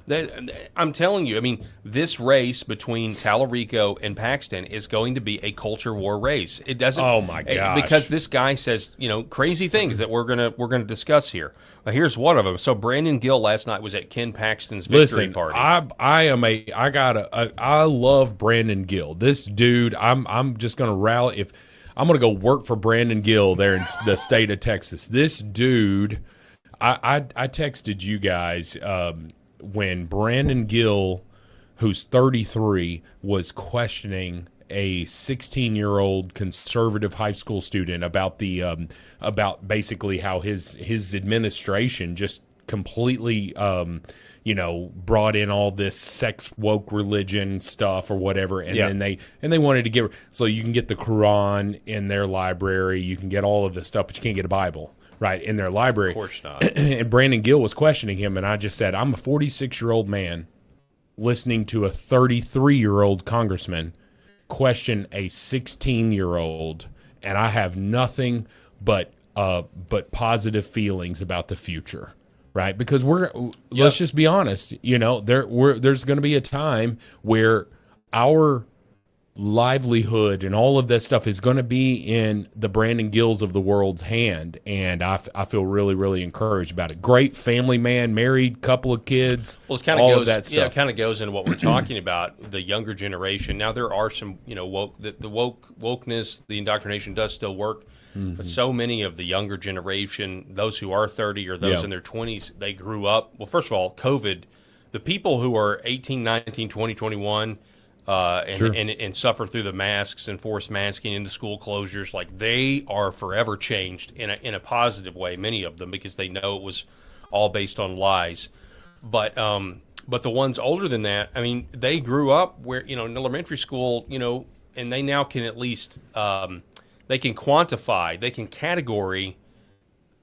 I'm telling you, I mean, this race between Tallarico and Paxton is going to be a culture war race. It doesn't. Oh my gosh! Because this guy says crazy things that we're gonna discuss here. Here's one of them. So Brandon Gill last night was at Ken Paxton's victory party. I love Brandon Gill. This dude, I'm just gonna rally if. I'm going to go work for Brandon Gill there in the state of Texas. This dude, I texted you guys when Brandon Gill, who's 33, was questioning a 16-year-old conservative high school student about about basically how his administration just completely brought in all this sex woke religion stuff or whatever, and then they wanted to get, so you can get the Quran in their library, you can get all of this stuff, but you can't get a Bible right in their library. Of course not. And Brandon Gill was questioning him, and I just said, I'm a 46-year-old man listening to a 33-year-old congressman question a 16-year-old, and I have nothing but positive feelings about the future, right? Because let's just be honest, there's going to be a time where our livelihood and all of that stuff is going to be in the Brandon Gills of the world's hand, and I feel really, really encouraged about it. Great family man, married, couple of kids, well, it kind of all goes, of that stuff. Yeah, it kind of goes into what we're talking about, the younger generation. Now there are some, the wokeness, the indoctrination does still work, but so many of the younger generation, those who are 30 or those in their 20s, they grew up. Well, first of all, COVID, the people who are 18, 19, 20, 21. And suffer through the masks and forced masking into school closures, like they are forever changed in a positive way, many of them, because they know it was all based on lies. But the ones older than that, I mean, they grew up where, in elementary school, and they now can at least, they can quantify, they can category,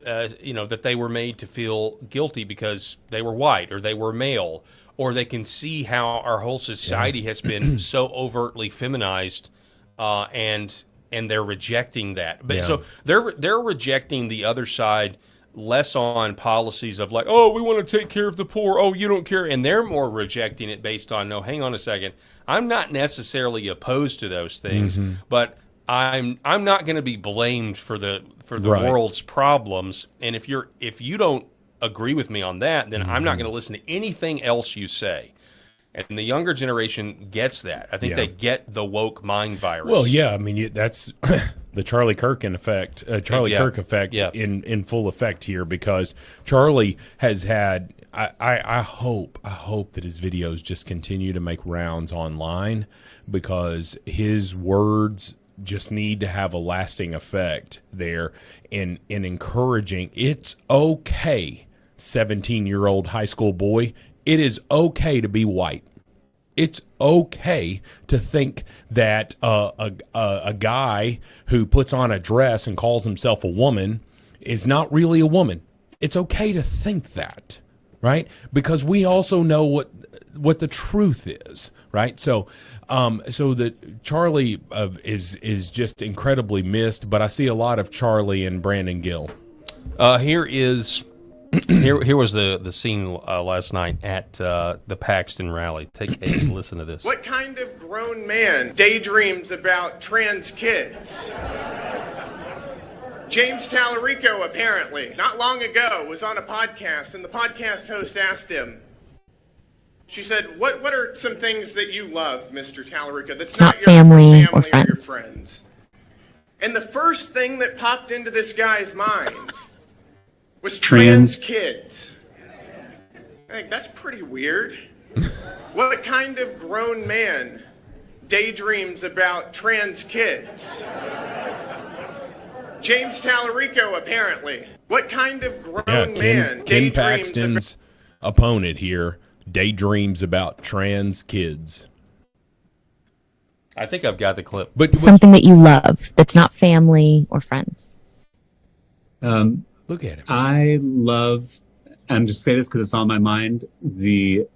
that they were made to feel guilty because they were white or they were male, or they can see how our whole society has been so overtly feminized, and they're rejecting that. But so they're rejecting the other side less on policies of like, oh, we want to take care of the poor. Oh, you don't care, and they're more rejecting it based on, no, hang on a second, I'm not necessarily opposed to those things, but I'm not going to be blamed for the world's problems. And if you don't agree with me on that, then I'm not going to listen to anything else you say. And the younger generation gets that. I think they get the woke mind virus. Well, yeah, I mean, that's the Charlie Kirk effect. Kirk effect in full effect here, because Charlie has had. I hope that his videos just continue to make rounds online, because his words just need to have a lasting effect there in encouraging. It's okay, 17-year-old high school boy, it is okay to be white. It's okay to think that a guy who puts on a dress and calls himself a woman is not really a woman. It's okay to think that, right? Because we also know what the truth is, right? So that Charlie is just incredibly missed, but I see a lot of Charlie and Brandon Gill. Here was the scene last night at the Paxton rally. Take a listen to this. What kind of grown man daydreams about trans kids? James Tallarico, apparently, not long ago, was on a podcast, and the podcast host asked him, she said, what are some things that you love, Mr. Tallarico, that's not your family or friends? Your friends? And the first thing that popped into this guy's mind was trans kids. I think that's pretty weird. What kind of grown man daydreams about trans kids? James Tallarico, apparently. What kind of grown man Ken Paxton's opponent here daydreams about trans kids? I think I've got the clip. But something that you love that's not family or friends. Look at him. I love, I'm just saying this because it's on my mind, the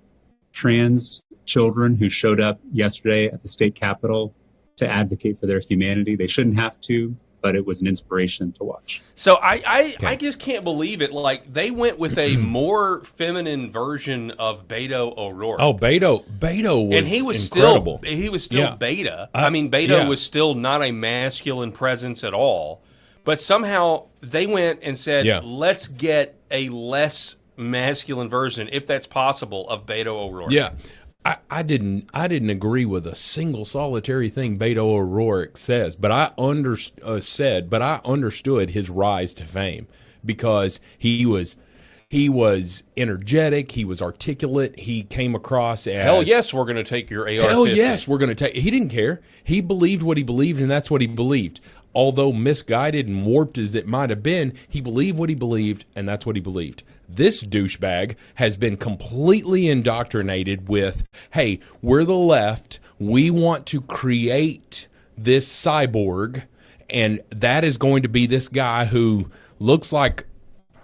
trans children who showed up yesterday at the state capitol to advocate for their humanity. They shouldn't have to, but it was an inspiration to watch. So I just can't believe it. Like, they went with a more feminine version of Beto O'Rourke. Oh, Beto was and he was incredible. still Beta. I mean, Beto was still not a masculine presence at all. But somehow they went and said, let's get a less masculine version, if that's possible, of Beto O'Rourke. Yeah. I didn't agree with a single solitary thing Beto O'Rourke says, but I understood his rise to fame, because he was He was energetic. He was articulate. He came across as Hell yes, we're going to take your AR-15. Hell yes, we're going to take. He didn't care. He believed what he believed, and that's what he believed. Although misguided and warped as it might have been, he believed what he believed, and that's what he believed. This douchebag has been completely indoctrinated with, hey, we're the left. We want to create this cyborg, and that is going to be this guy who looks like,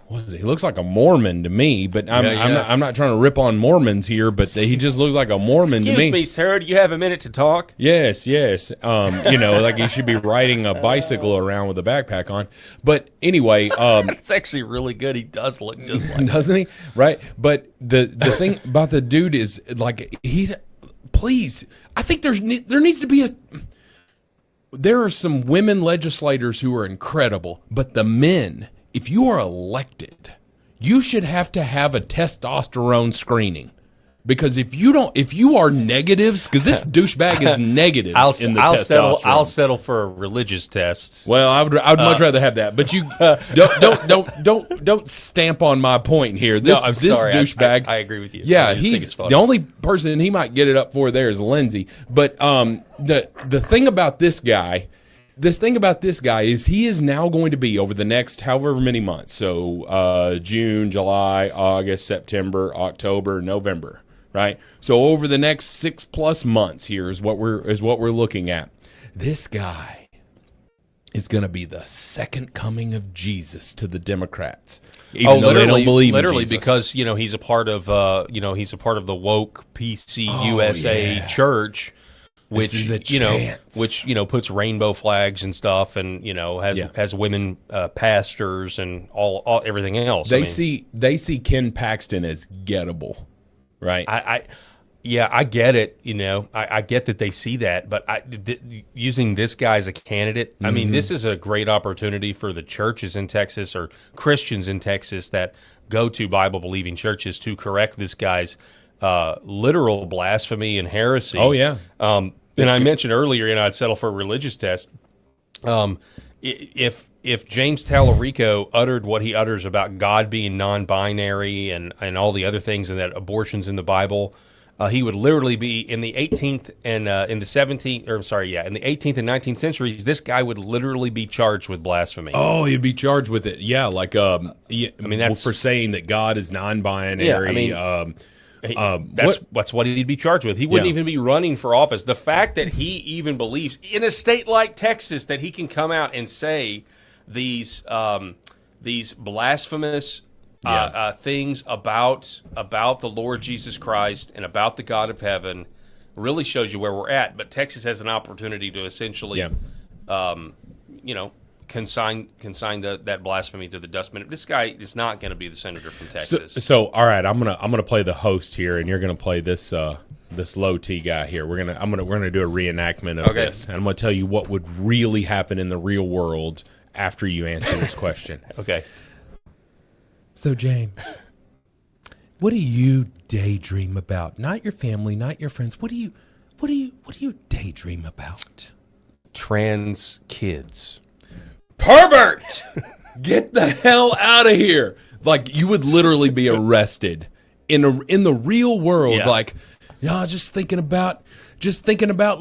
what is he? He looks like a Mormon to me, but I'm not trying to rip on Mormons here, but he just looks like a Mormon to me. Excuse me, sir, do you have a minute to talk? Yes. Like he should be riding a bicycle around with a backpack on. But anyway, it's actually really good. He does look just like doesn't he? Right. But the thing about the dude is like please, I think there needs to be there are some women legislators who are incredible, but the men, if you are elected, you should have to have a testosterone screening. Because if you are negatives, because this douchebag is negatives in the testosterone. I'll settle for a religious test. Well, I would much rather have that. But you don't stamp on my point here. This douchebag. I agree with you. Yeah, he's the only person he might get it up for there is Lindsay. But the thing about this guy. This thing about this guy is he is now going to be over the next however many months. So June, July, August, September, October, November, right? So over the next 6+ months here is what we're looking at. This guy is going to be the second coming of Jesus to the Democrats. Even though they don't believe in Jesus. Because he's a part of the woke PC USA church. Which is a which puts rainbow flags and stuff, and has women pastors and all everything else. They see Ken Paxton as gettable, right? I get it. I get that they see that, but using this guy as a candidate, I mean, this is a great opportunity for the churches in Texas or Christians in Texas that go to Bible believing churches to correct this guy's literal blasphemy and heresy. Oh yeah. And I mentioned earlier, I'd settle for a religious test. If James Tallarico uttered what he utters about God being non-binary and all the other things, and that abortion's in the Bible, he would literally be in the 18th and in the 17th, in the 18th and 19th centuries. This guy would literally be charged with blasphemy. Oh, he'd be charged with it. Yeah, like that's for saying that God is non-binary. Yeah, that's what he'd be charged with. He wouldn't even be running for office. The fact that he even believes in a state like Texas that he can come out and say these blasphemous things about the Lord Jesus Christ and about the God of heaven really shows you where we're at. But Texas has an opportunity to essentially, consign that blasphemy to the dustbin. This guy is not going to be the senator from Texas. So all right, I'm gonna play the host here, and you're gonna play this low T guy here. We're gonna do a reenactment of this, and I'm gonna tell you what would really happen in the real world after you answer this question. Okay. So James, what do you daydream about? Not your family, not your friends. What do you daydream about? Trans kids. Pervert! Get the hell out of here! Like, you would literally be arrested in the real world. Yeah. Like, just thinking about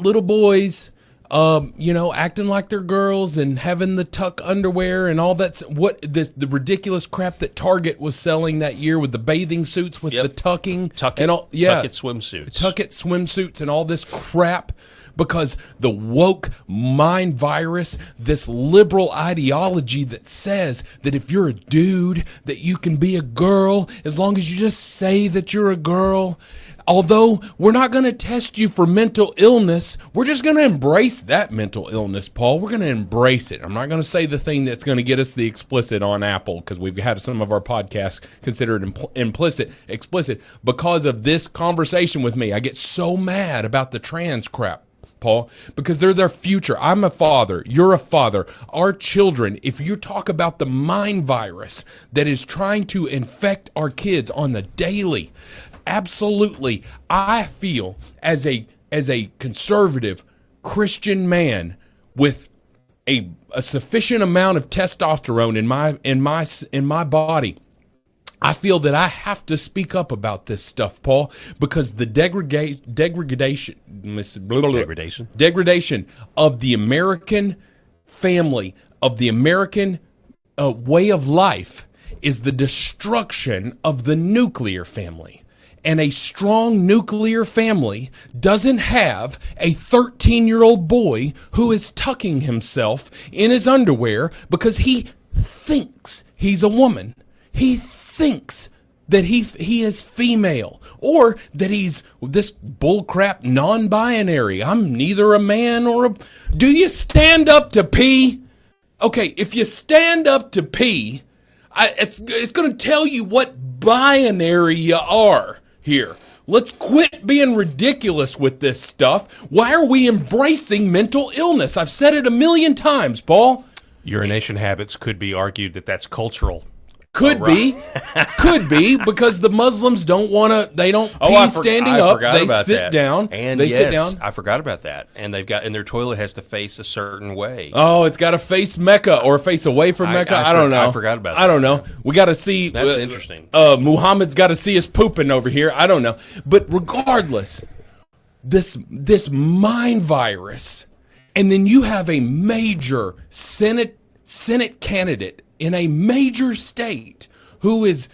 little boys, acting like they're girls and having the tuck underwear and all that. The ridiculous crap that Target was selling that year with the bathing suits with the tucking and all. Yeah, Tuck-it swimsuits. Tuck-it swimsuits and all this crap. Because the woke mind virus, this liberal ideology that says that if you're a dude, that you can be a girl as long as you just say that you're a girl. Although we're not going to test you for mental illness, we're just going to embrace that mental illness, Paul. We're going to embrace it. I'm not going to say the thing that's going to get us the explicit on Apple, because we've had some of our podcasts considered explicit because of this conversation with me. I get so mad about the trans crap, Paul, because they're their future. I'm a father. You're a father. Our children, if you talk about the mind virus that is trying to infect our kids on the daily, absolutely, I feel as a conservative Christian man with a sufficient amount of testosterone in my body, I feel that I have to speak up about this stuff, Paul, because the degradation of the American family, of the American way of life, is the destruction of the nuclear family. And a strong nuclear family doesn't have a 13-year-old boy who is tucking himself in his underwear because he thinks he's a woman. He thinks that he is female, or that he's this bullcrap non-binary. I'm neither a man or a... Do you stand up to pee? Okay, if you stand up to pee, it's going to tell you what binary you are here. Let's quit being ridiculous with this stuff. Why are we embracing mental illness? I've said it a million times, Paul. Urination habits could be argued that that's cultural. Could be, because the Muslims don't want to. They don't pee standing up. They sit down. And they yes, sit down. I forgot about that. And their toilet has to face a certain way. Oh, it's got to face Mecca or face away from Mecca. I don't know. I forgot about that. I don't know. We got to see. That's interesting. Muhammad's got to see us pooping over here. I don't know. But regardless, this mind virus, and then you have a major Senate candidate in a major state who is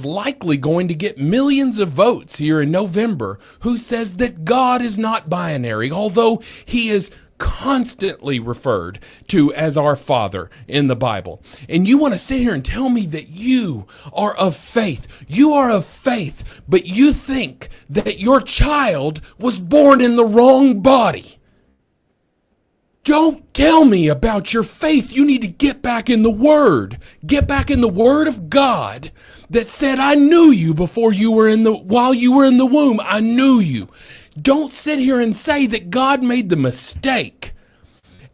likely going to get millions of votes here in November, who says that God is not binary, although he is constantly referred to as our Father in the Bible. And you want to sit here and tell me that you are of faith. You are of faith, but you think that your child was born in the wrong body. Don't tell me about your faith. You need to get back in the Word. Get back in the Word of God that said, I knew you while you were in the womb. I knew you. Don't sit here and say that God made the mistake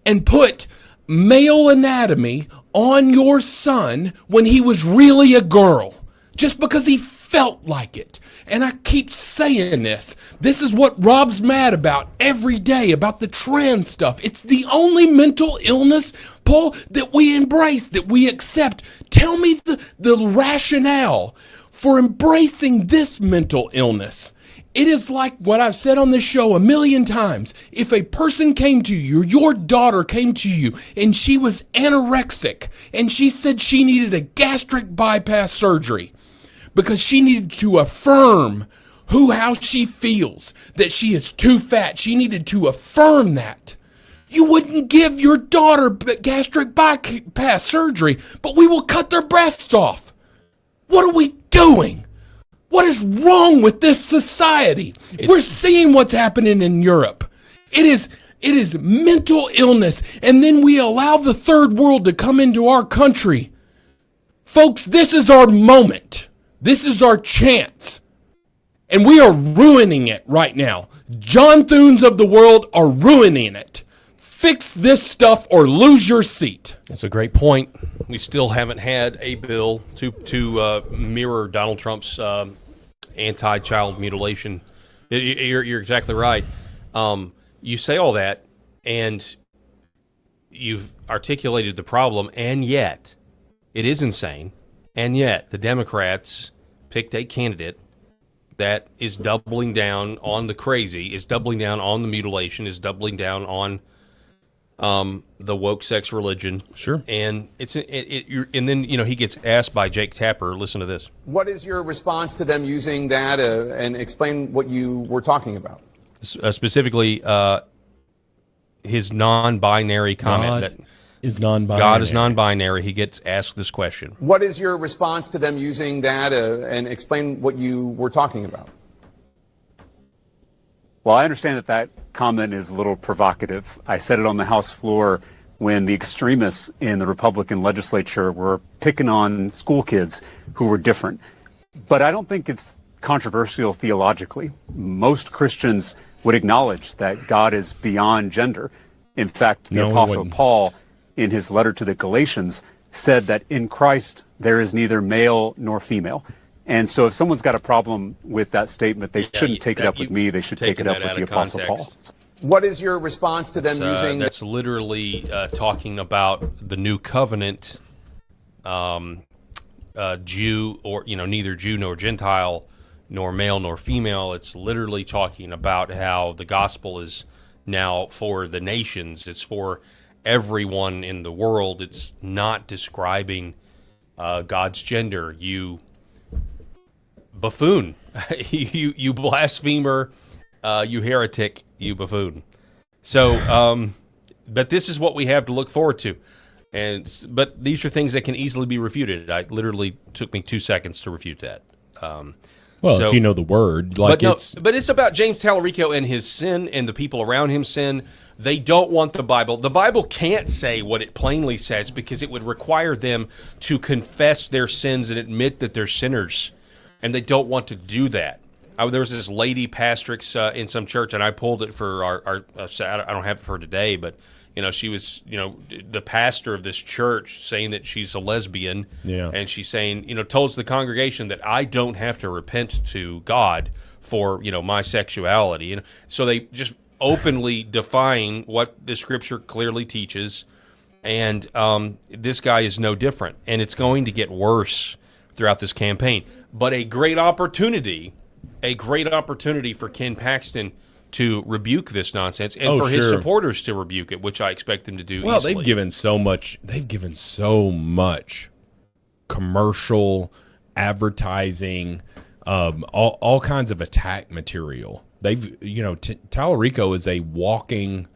and put male anatomy on your son when he was really a girl, just because he felt like it. And I keep saying this. This is what Rob's mad about every day, about the trans stuff. It's the only mental illness, Paul, that we embrace, that we accept. Tell me the rationale for embracing this mental illness. It is like what I've said on this show a million times. If a person came to you, your daughter came to you, and she was anorexic, and she said she needed a gastric bypass surgery, because she needed to affirm how she feels, that she is too fat. She needed to affirm that. You wouldn't give your daughter gastric bypass surgery, but we will cut their breasts off. What are we doing? What is wrong with this society? We're seeing what's happening in Europe. It is mental illness, and then we allow the third world to come into our country. Folks, this is our moment. This is our chance, and we are ruining it right now. John Thunes of the world are ruining it. Fix this stuff or lose your seat. That's a great point. We still haven't had a bill to mirror Donald Trump's anti-child mutilation. You're exactly right. You say all that, and you've articulated the problem, and yet it is insane. And yet, the Democrats picked a candidate that is doubling down on the crazy, is doubling down on the mutilation, is doubling down on the woke sex religion. Sure. And and then he gets asked by Jake Tapper. Listen to this. What is your response to them using that, and explain what you were talking about? Specifically, his non-binary comment God is non-binary. God is non-binary. He gets asked this question. What is your response to them using that, and explain what you were talking about? Well, I understand that comment is a little provocative. I said it on the House floor when the extremists in the Republican legislature were picking on school kids who were different. But I don't think it's controversial theologically. Most Christians would acknowledge that God is beyond gender. In fact, the Apostle Paul, in his letter to the Galatians, said that in Christ there is neither male nor female. And so if someone's got a problem with that statement, they shouldn't take it up with me. They should take it up with the Apostle Paul. What is your response to them using... That's literally talking about the new covenant Jew or neither Jew nor Gentile, nor male nor female. It's literally talking about how the gospel is now for the nations. It's for everyone in the world. It's not describing God's gender. You buffoon, you blasphemer, you heretic, you buffoon. So, but this is what we have to look forward to. But these are things that can easily be refuted. It literally took me 2 seconds to refute that. If you know the word, but it's about James Tallarico and his sin and the people around him sin. They don't want the Bible. The Bible can't say what it plainly says because it would require them to confess their sins and admit that they're sinners, and they don't want to do that. There was this lady pastrix in some church, and I pulled it for our I don't have it for today, but she was the pastor of this church saying that she's a lesbian, and she's saying tells the congregation that I don't have to repent to God for my sexuality, so they just openly defying what the scripture clearly teaches, and this guy is no different, and it's going to get worse throughout this campaign. But a great opportunity for Ken Paxton to rebuke this nonsense, and for his supporters to rebuke it, which I expect them to do. Well, easily. they've given so much commercial advertising, all kinds of attack material. They've Tallarico is a walking,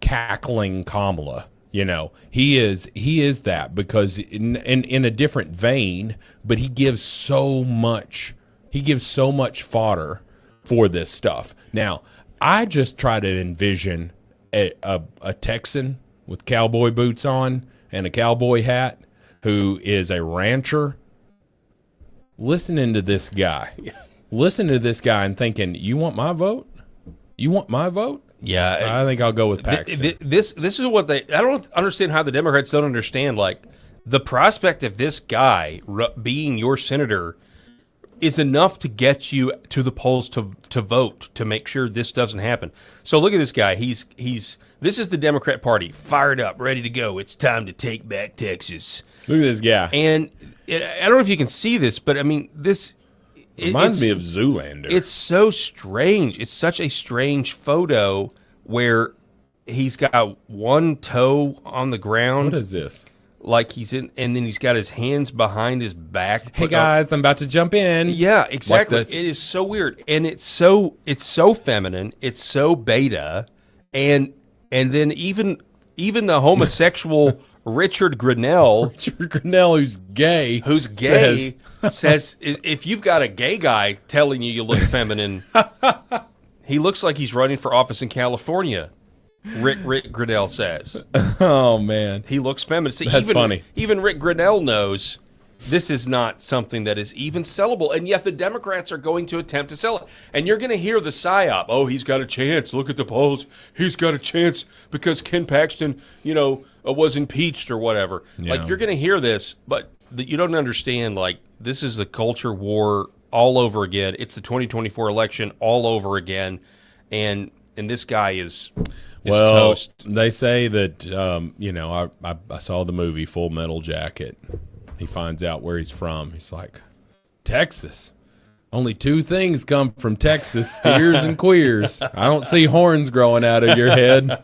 cackling Kamala. He is that, because in a different vein, but he gives so much fodder for this stuff. Now, I just try to envision a Texan with cowboy boots on and a cowboy hat who is a rancher listening to this guy. Listen to this guy and thinking, you want my vote? You want my vote? Yeah. I think I'll go with Paxton. This is what I don't understand how the Democrats don't understand. Like, the prospect of this guy being your senator is enough to get you to the polls to vote, to make sure this doesn't happen. So look at this guy. This is the Democrat Party, fired up, ready to go. It's time to take back Texas. Look at this guy. And I don't know if you can see this, but I mean, this reminds me of Zoolander. It's so strange. It's such a strange photo where he's got one toe on the ground. What is this? Like he's in, and then he's got his hands behind his back. Hey guys, I'm about to jump in. Yeah, exactly. It is so weird, and it's so feminine. It's so beta, and then even the homosexual Richard Grinnell, who's gay, says if you've got a gay guy telling you look feminine, he looks like he's running for office in California. Rick Grinnell says. Oh, man. He looks feminine. See, That's funny. Even Rick Grinnell knows this is not something that is even sellable, and yet the Democrats are going to attempt to sell it. And you're going to hear the psyop. Oh, he's got a chance. Look at the polls. He's got a chance because Ken Paxton, was impeached or whatever. Yeah. Like, you're going to hear this, but you don't understand, like, this is the culture war all over again. It's the 2024 election all over again, and this guy is toast. They say that, I saw the movie Full Metal Jacket. He finds out where he's from. He's like, Texas. Only two things come from Texas, steers and queers. I don't see horns growing out of your head.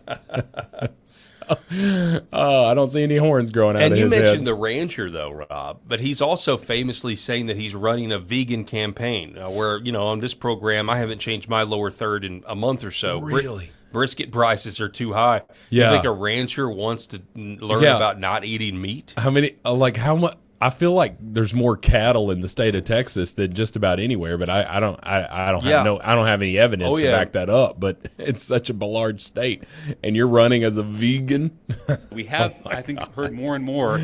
I don't see any horns growing out of his head. And you mentioned the rancher, though, Rob, but he's also famously saying that he's running a vegan campaign where, on this program, I haven't changed my lower third in a month or so. Really? Brisket prices are too high. Yeah. You think a rancher wants to learn about not eating meat? How much? I feel like there's more cattle in the state of Texas than just about anywhere, but I don't have any evidence to back that up. But it's such a large state, and you're running as a vegan. We have, I think, heard more and more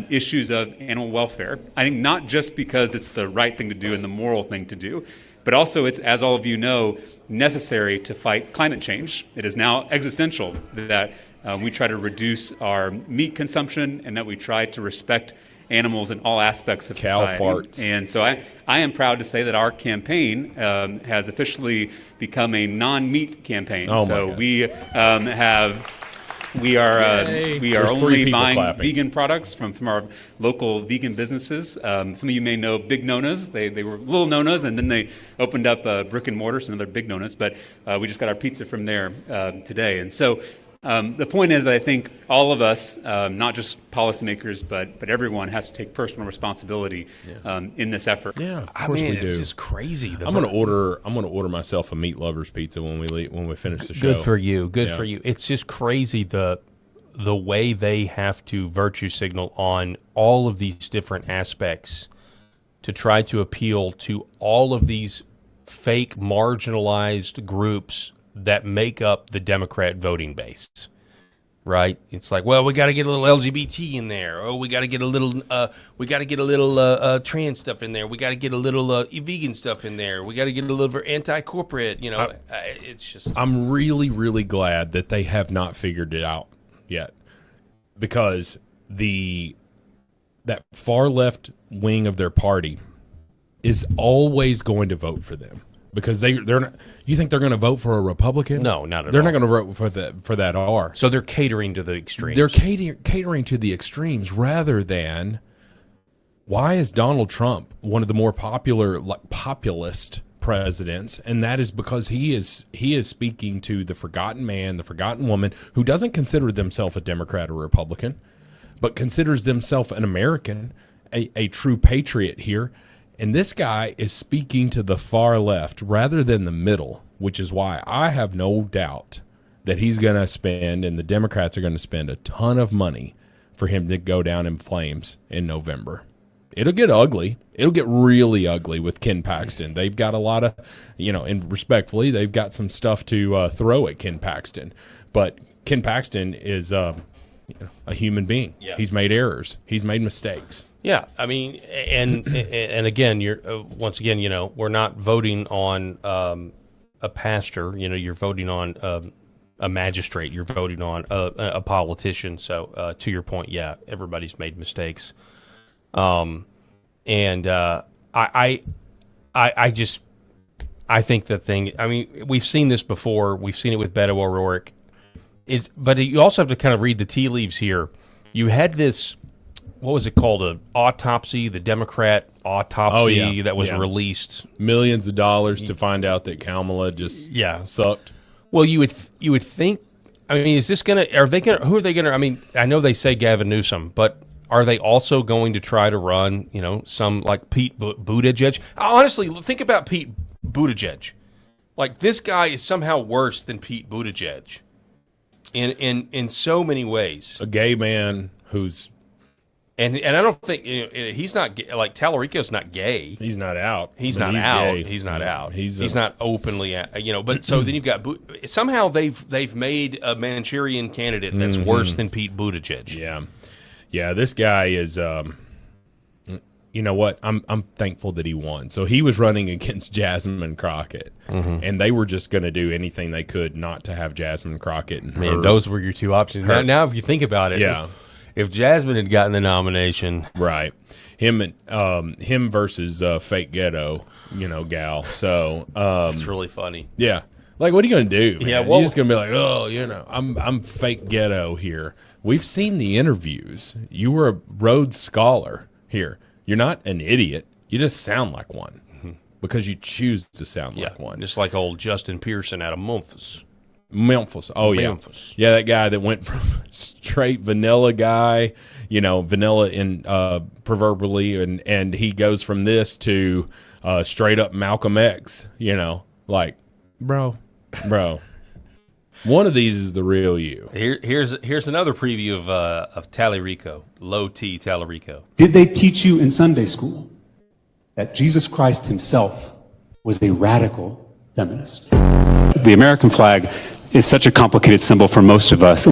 issues of animal welfare. I think not just because it's the right thing to do and the moral thing to do, but also it's, as all of you know, necessary to fight climate change. It is now existential that we try to reduce our meat consumption and that we try to respect animals in all aspects of society. Farts. And so I am proud to say that our campaign has officially become a non-meat campaign. Oh, so my God. we have We are There's 3 only people buying clapping. vegan products from our local vegan businesses. Some of you may know Big Nona's. They were little Nona's, and then they opened up Brick and Mortar, so another Big Nona's. But we just got our pizza from there today. And so the point is that I think all of us, not just policymakers, but everyone has to take personal responsibility in this effort. Yeah, of course we do. It's just crazy. I'm gonna order myself a meat lovers pizza when we finish the show. Good for you. Good for you. It's just crazy the way they have to virtue signal on all of these different aspects to try to appeal to all of these fake marginalized groups that make up the Democrat voting base, right? It's like, well, we got to get a little LGBT in there. Oh, we got to get a little, trans stuff in there. We got to get a little vegan stuff in there. We got to get a little anti-corporate. You know, it's just. I'm really, really glad that they have not figured it out yet, because that far left wing of their party is always going to vote for them. Because they're not. You think they're going to vote for a Republican? No, not at all. They're not going to vote for that R. So they're catering to the extremes. They're catering to the extremes rather than, why is Donald Trump one of the more popular, populist presidents? And that is because he is speaking to the forgotten man, the forgotten woman, who doesn't consider themselves a Democrat or Republican, but considers themselves an American, a true patriot here. And this guy is speaking to the far left rather than the middle, which is why I have no doubt that he's going to spend, and the Democrats are going to spend, a ton of money for him to go down in flames in November. It'll get ugly. It'll get really ugly with Ken Paxton. They've got a lot of, and respectfully, they've got some stuff to throw at Ken Paxton. But Ken Paxton is a human being. Yeah. He's made errors. He's made mistakes. Yeah, I mean, and again, once again, we're not voting on a pastor. You're voting on a magistrate. You're voting on a politician. So to your point, yeah, everybody's made mistakes. I think the thing. I mean, we've seen this before. We've seen it with Beto O'Rourke. But you also have to kind of read the tea leaves here. You had this. What was it called? An autopsy, the Democrat autopsy that was released. Millions of dollars to find out that Kamala just sucked. Well, you would think. I mean, is this gonna? Are they gonna? Who are they gonna? I mean, I know they say Gavin Newsom, but are they also going to try to run? Some like Pete Buttigieg. Honestly, think about Pete Buttigieg. Like, this guy is somehow worse than Pete Buttigieg, in so many ways. A gay man who's. And I don't think he's not like Tallarico's not gay. He's not out. He's not out. He's not out. He's not openly, But so then you've got somehow they've made a Manchurian candidate that's worse than Pete Buttigieg. Yeah. This guy is. You know what? I'm thankful that he won. So he was running against Jasmine Crockett, and they were just going to do anything they could not to have Jasmine Crockett. And those were your two options. Now, if you think about it, if Jasmine had gotten the nomination, right, him versus Fake Ghetto, gal. So it's really funny. Yeah, like, what are you going to do, man? Yeah, well, you're just going to be like, oh, I'm Fake Ghetto here. We've seen the interviews. You were a Rhodes Scholar here. You're not an idiot. You just sound like one because you choose to sound like one. Just like old Justin Pearson out of Memphis. Oh, yeah. Memphis. Yeah, that guy that went from straight vanilla guy, vanilla in proverbially, and he goes from this to straight up Malcolm X, like, bro. One of these is the real you. Here's another preview of Tallarico, low T Tallarico. Did they teach you in Sunday school that Jesus Christ himself was a radical feminist? The American flag is such a complicated symbol for most of us.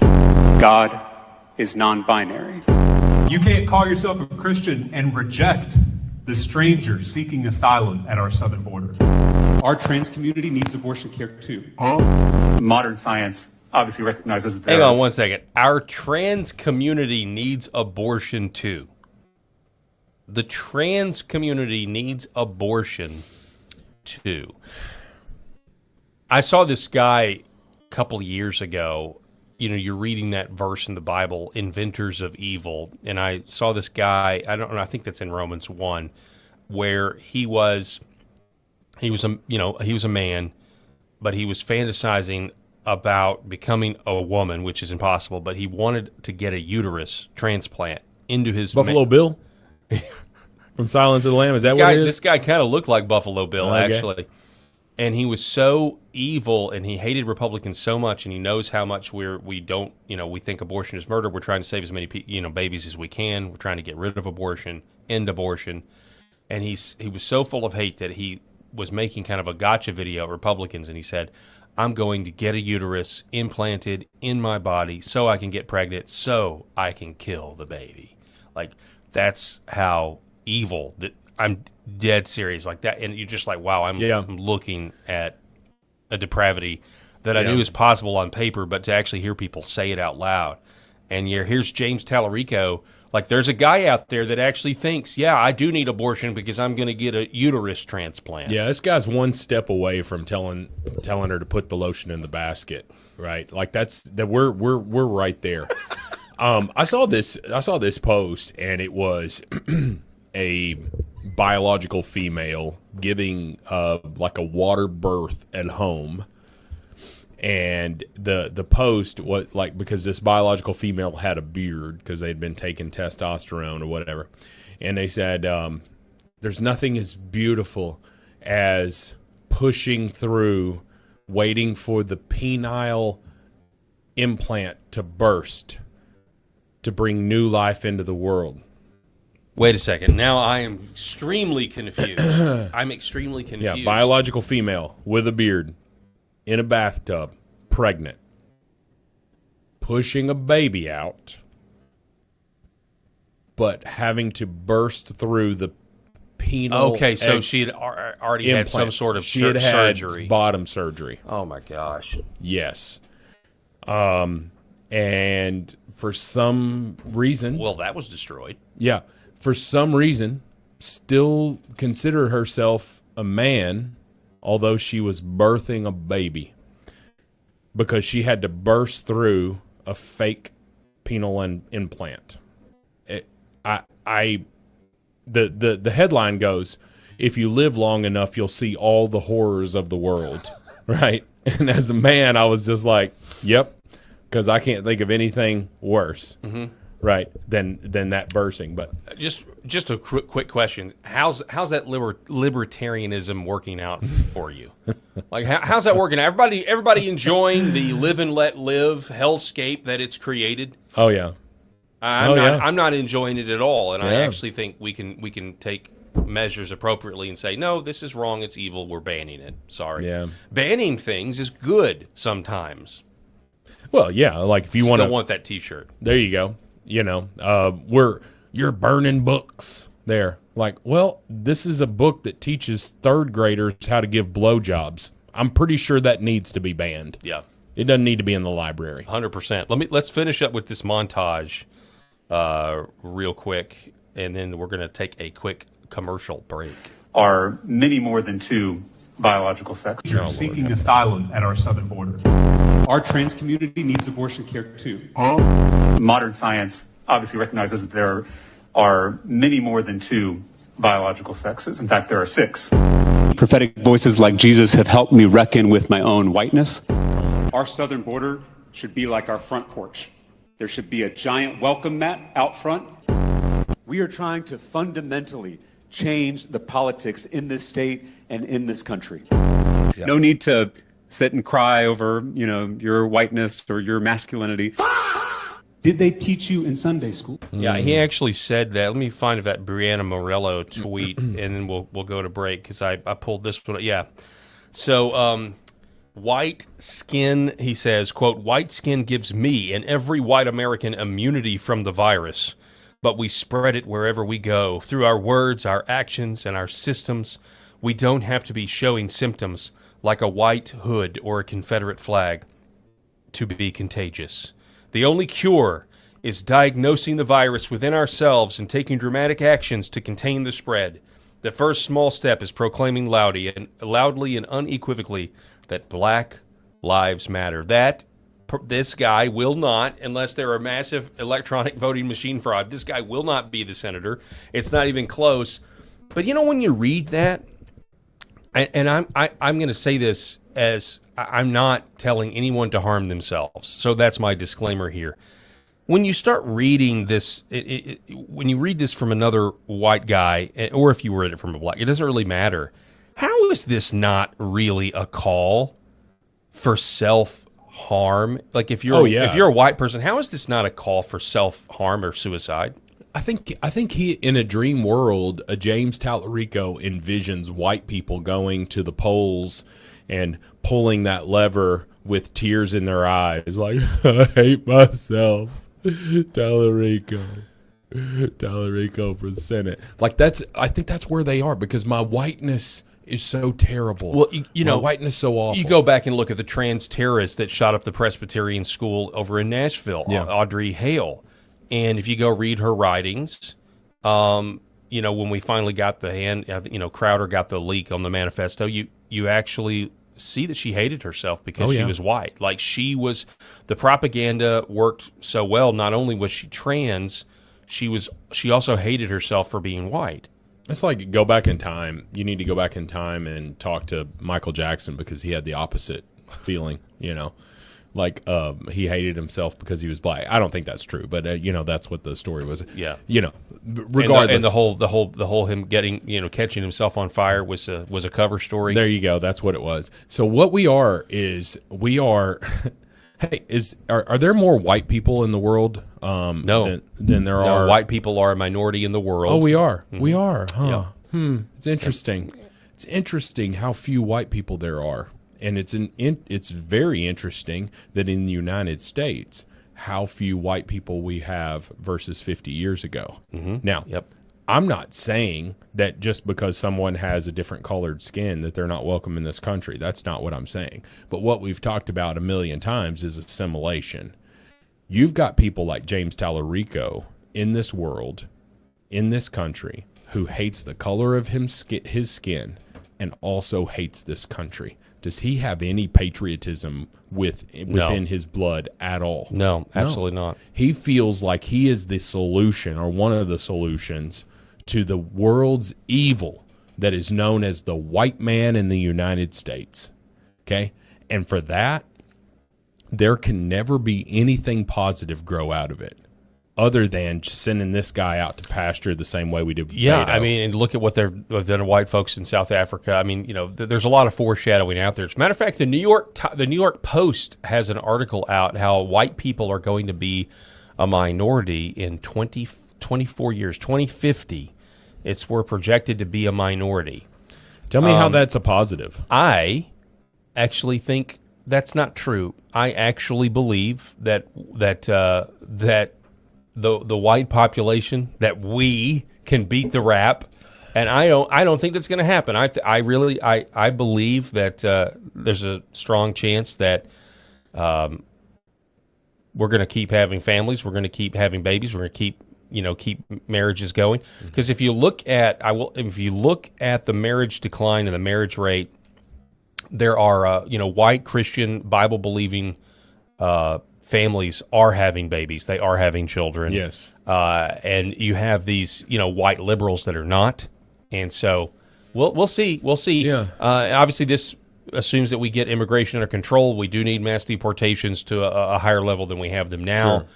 God is non-binary. You can't call yourself a Christian and reject the stranger seeking asylum at our southern border. Our trans community needs abortion care too. Modern science obviously recognizes that. Hang on one second. Our trans community needs abortion too. The trans community needs abortion too. I saw this guy a couple of years ago. you're reading that verse in the Bible, inventors of evil, and I saw this guy, I don't know, I think that's in Romans 1, where he was a man, but he was fantasizing about becoming a woman, which is impossible, but he wanted to get a uterus transplant into his Buffalo Bill from Silence of the Lamb. Is that what it is? This guy kind of looked like Buffalo Bill, Okay. actually. And he was so evil, and he hated Republicans so much, and he knows how much we think abortion is murder. We're trying to save as many babies as we can. We're trying to get rid of abortion, end abortion. And he was so full of hate that he was making kind of a gotcha video at Republicans, and he said, I'm going to get a uterus implanted in my body so I can get pregnant, so I can kill the baby. Like, that's how evil that I'm dead serious like that. And you're just like, wow, I'm looking at a depravity that I knew was possible on paper, but to actually hear people say it out loud. And here's James Tallarico. Like, there's a guy out there that actually thinks, yeah, I do need abortion because I'm going to get a uterus transplant. Yeah, this guy's one step away from telling her to put the lotion in the basket, right? Like we're right there. I saw this post, and it was a biological female giving like a water birth at home. And the post was like, because this biological female had a beard because they'd been taking testosterone or whatever, and they said there's nothing as beautiful as pushing through, waiting for the penile implant to burst to bring new life into the world. Wait a second. Now I am extremely confused. I'm extremely confused. Yeah, biological female with a beard, in a bathtub, pregnant, pushing a baby out, but having to burst through the penile. Okay, so she had already implant. had some sort of she had surgery. Had bottom surgery. Oh my gosh. Yes. And for some reason, well, that was destroyed. Yeah, for some reason, still consider herself a man, although she was birthing a baby, because she had to burst through a fake penile implant. The headline goes, if you live long enough, you'll see all the horrors of the world, right? And as a man, I was just like, yep, because I can't think of anything worse, right, than that bursting. But just a quick question: how's that libertarianism working out for you? Like, how's that working out? Everybody enjoying the live and let live hellscape that it's created? Oh yeah. I'm not enjoying it at all, and I Yeah. actually think we can take measures appropriately and say, no, this is wrong, it's evil, we're banning it. Sorry. Yeah. Banning things is good sometimes. Well, yeah, like if you Still want that T-shirt. There you go. You're burning books there. Like, well, this is a book that teaches third graders how to give blowjobs. I'm pretty sure that needs to be banned. Yeah. It doesn't need to be in the library. 100%. Let's finish up with this montage real quick, and then we're going to take a quick commercial break. Are many more than two biological sexes. You're seeking asylum at our southern border. Our trans community needs abortion care too. Modern science obviously recognizes that there are many more than two biological sexes. In fact, there are 6. Prophetic voices like Jesus have helped me reckon with my own whiteness. Our southern border should be like our front porch. There should be a giant welcome mat out front. We are trying to fundamentally change the politics in this state and in this country. No need to sit and cry over, your whiteness or your masculinity. Did they teach you in Sunday school? Yeah, he actually said that. Let me find that Brianna Morello tweet, and then we'll go to break, because I pulled this one. Yeah. So, white skin, he says, quote, white skin gives me and every white American immunity from the virus, but we spread it wherever we go, through our words, our actions, and our systems. We don't have to be showing symptoms like a white hood or a Confederate flag to be contagious. The only cure is diagnosing the virus within ourselves and taking dramatic actions to contain the spread. The first small step is proclaiming loudly and unequivocally that Black Lives Matter. That this guy will not, unless there are massive electronic voting machine fraud, this guy will not be the senator. It's not even close. But when you read that, and I'm going to say this as I'm not telling anyone to harm themselves. So that's my disclaimer here. When you start reading this, when you read this from another white guy, or if you read it from a black, it doesn't really matter. How is this not really a call for self-harm? Like if you're a white person, how is this not a call for self-harm or suicide? I think he, in a dream world, James Tallarico envisions white people going to the polls and pulling that lever with tears in their eyes, like, I hate myself. Tallarico for Senate. Like I think that's where they are, because my whiteness is so terrible. Well, my whiteness so awful. You go back and look at the trans terrorist that shot up the Presbyterian school over in Nashville, Audrey Hale. And if you go read her writings, when we finally got Crowder got the leak on the manifesto, you actually see that she hated herself because she was white. Like the propaganda worked so well. Not only was she trans, she also hated herself for being white. It's like go back in time. You need to go back in time and talk to Michael Jackson, because he had the opposite feeling, Like he hated himself because he was black. I don't think that's true, but that's what the story was. Yeah. Regardless, and the whole him getting catching himself on fire was a cover story. There you go. That's what it was. So what we are. Hey, are there more white people in the world? No, than there are. White people are a minority in the world. Oh, we are. Mm-hmm. We are. Huh. Yeah. It's interesting. It's interesting how few white people there are. And it's very interesting that in the United States, how few white people we have versus 50 years ago. Mm-hmm. Now, I'm not saying that just because someone has a different colored skin that they're not welcome in this country. That's not what I'm saying. But what we've talked about a million times is assimilation. You've got people like James Tallarico in this world, in this country, who hates the color of his skin and also hates this country. Does he have any patriotism within his blood at all? No, absolutely not. He feels like he is the solution, or one of the solutions, to the world's evil that is known as the white man in the United States. Okay? And for that, there can never be anything positive grow out of it, other than just sending this guy out to pasture the same way we did with Beto. I mean, and look at what they've done to white folks in South Africa. I mean, there's a lot of foreshadowing out there. As a matter of fact, the New York Post has an article out how white people are going to be a minority in 24 years, 2050. We're projected to be a minority. Tell me how that's a positive. I actually think that's not true. I actually believe that the white population, that we can beat the rap, and I don't think that's going to happen. I believe that there's a strong chance that we're going to keep having families, we're going to keep having babies, we're going to keep marriages going. Because if you look at the marriage decline and the marriage rate, there are white Christian Bible believing families are having babies. They are having children. Yes. And you have these, white liberals that are not. And so we'll see. We'll see. Yeah. Obviously, this assumes that we get immigration under control. We do need mass deportations to a higher level than we have them now. Sure.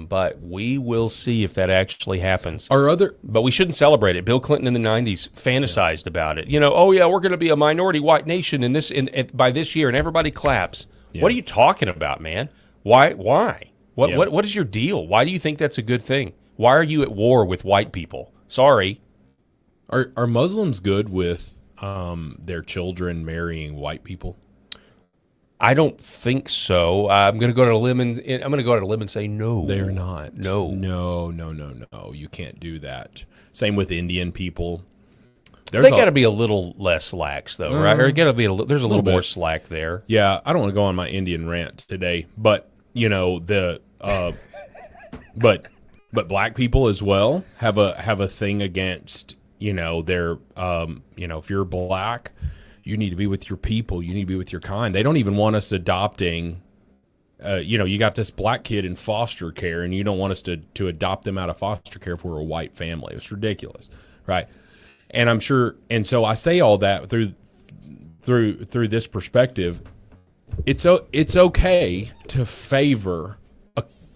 But we will see if that actually happens. But we shouldn't celebrate it. Bill Clinton in the 90s fantasized about it. We're going to be a minority white nation by this year, and everybody claps. Yeah. What are you talking about, man? Why? What is your deal? Why do you think that's a good thing? Why are you at war with white people? Sorry. Are Muslims good with their children marrying white people? I don't think so. I'm going to go to a limb and say no. They're not. No. You can't do that. Same with Indian people. They got to be a little less lax, though, right? Or got to be there's a little more slack there. Yeah, I don't want to go on my Indian rant today, but but black people as well have a thing against their if you're black, you need to be with your people, you need to be with your kind. They don't even want us adopting you got this black kid in foster care, and you don't want us to adopt them out of foster care if we're a white family. It's ridiculous, right? And I'm sure, and so I say all that through this perspective. It's okay to favor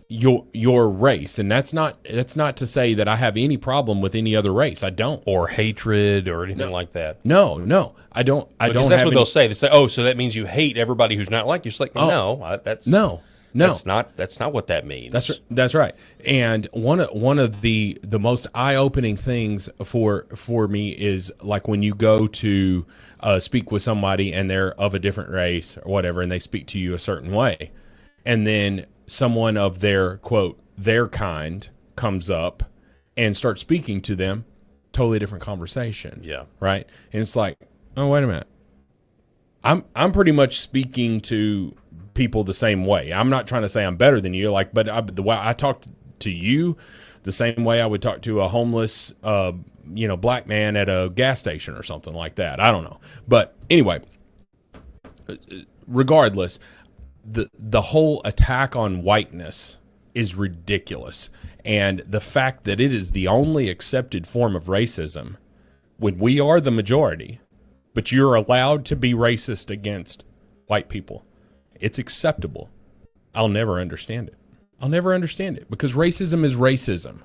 your race, and that's not to say that I have any problem with any other race. I don't, or hatred or anything like that. No, I don't. Because that's what they'll say. They say, "Oh, so that means you hate everybody who's not like you." It's like, that's not what that means. That's right. And one of the most eye-opening things for me is like when you go to speak with somebody and they're of a different race or whatever, and they speak to you a certain way, and then someone of their kind comes up and starts speaking to them, totally different conversation. Yeah. Right. And it's like, oh, wait a minute. I'm pretty much speaking to people the same way. I'm not trying to say I'm better than you, but the way I talk to you, the same way I would talk to a homeless, black man at a gas station or something like that. I don't know. But anyway, regardless, the whole attack on whiteness is ridiculous. And the fact that it is the only accepted form of racism, when we are the majority, but you're allowed to be racist against white people, it's acceptable. I'll never understand it. I'll never understand it, because racism is racism.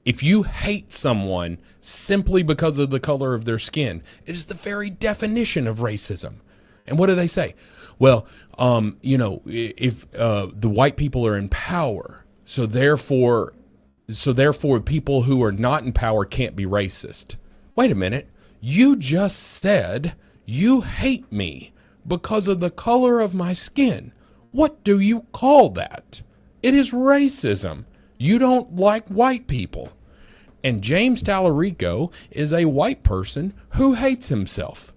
If you hate someone simply because of the color of their skin, it is the very definition of racism. And what do they say? Well, if the white people are in power, so therefore people who are not in power can't be racist. Wait a minute. You just said you hate me because of the color of my skin. What do you call that? It is racism. You don't like white people. And James Tallarico is a white person who hates himself.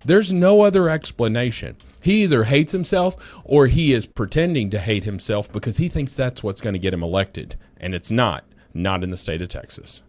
There's no other explanation. He either hates himself or he is pretending to hate himself because he thinks that's what's going to get him elected. And it's not in the state of Texas.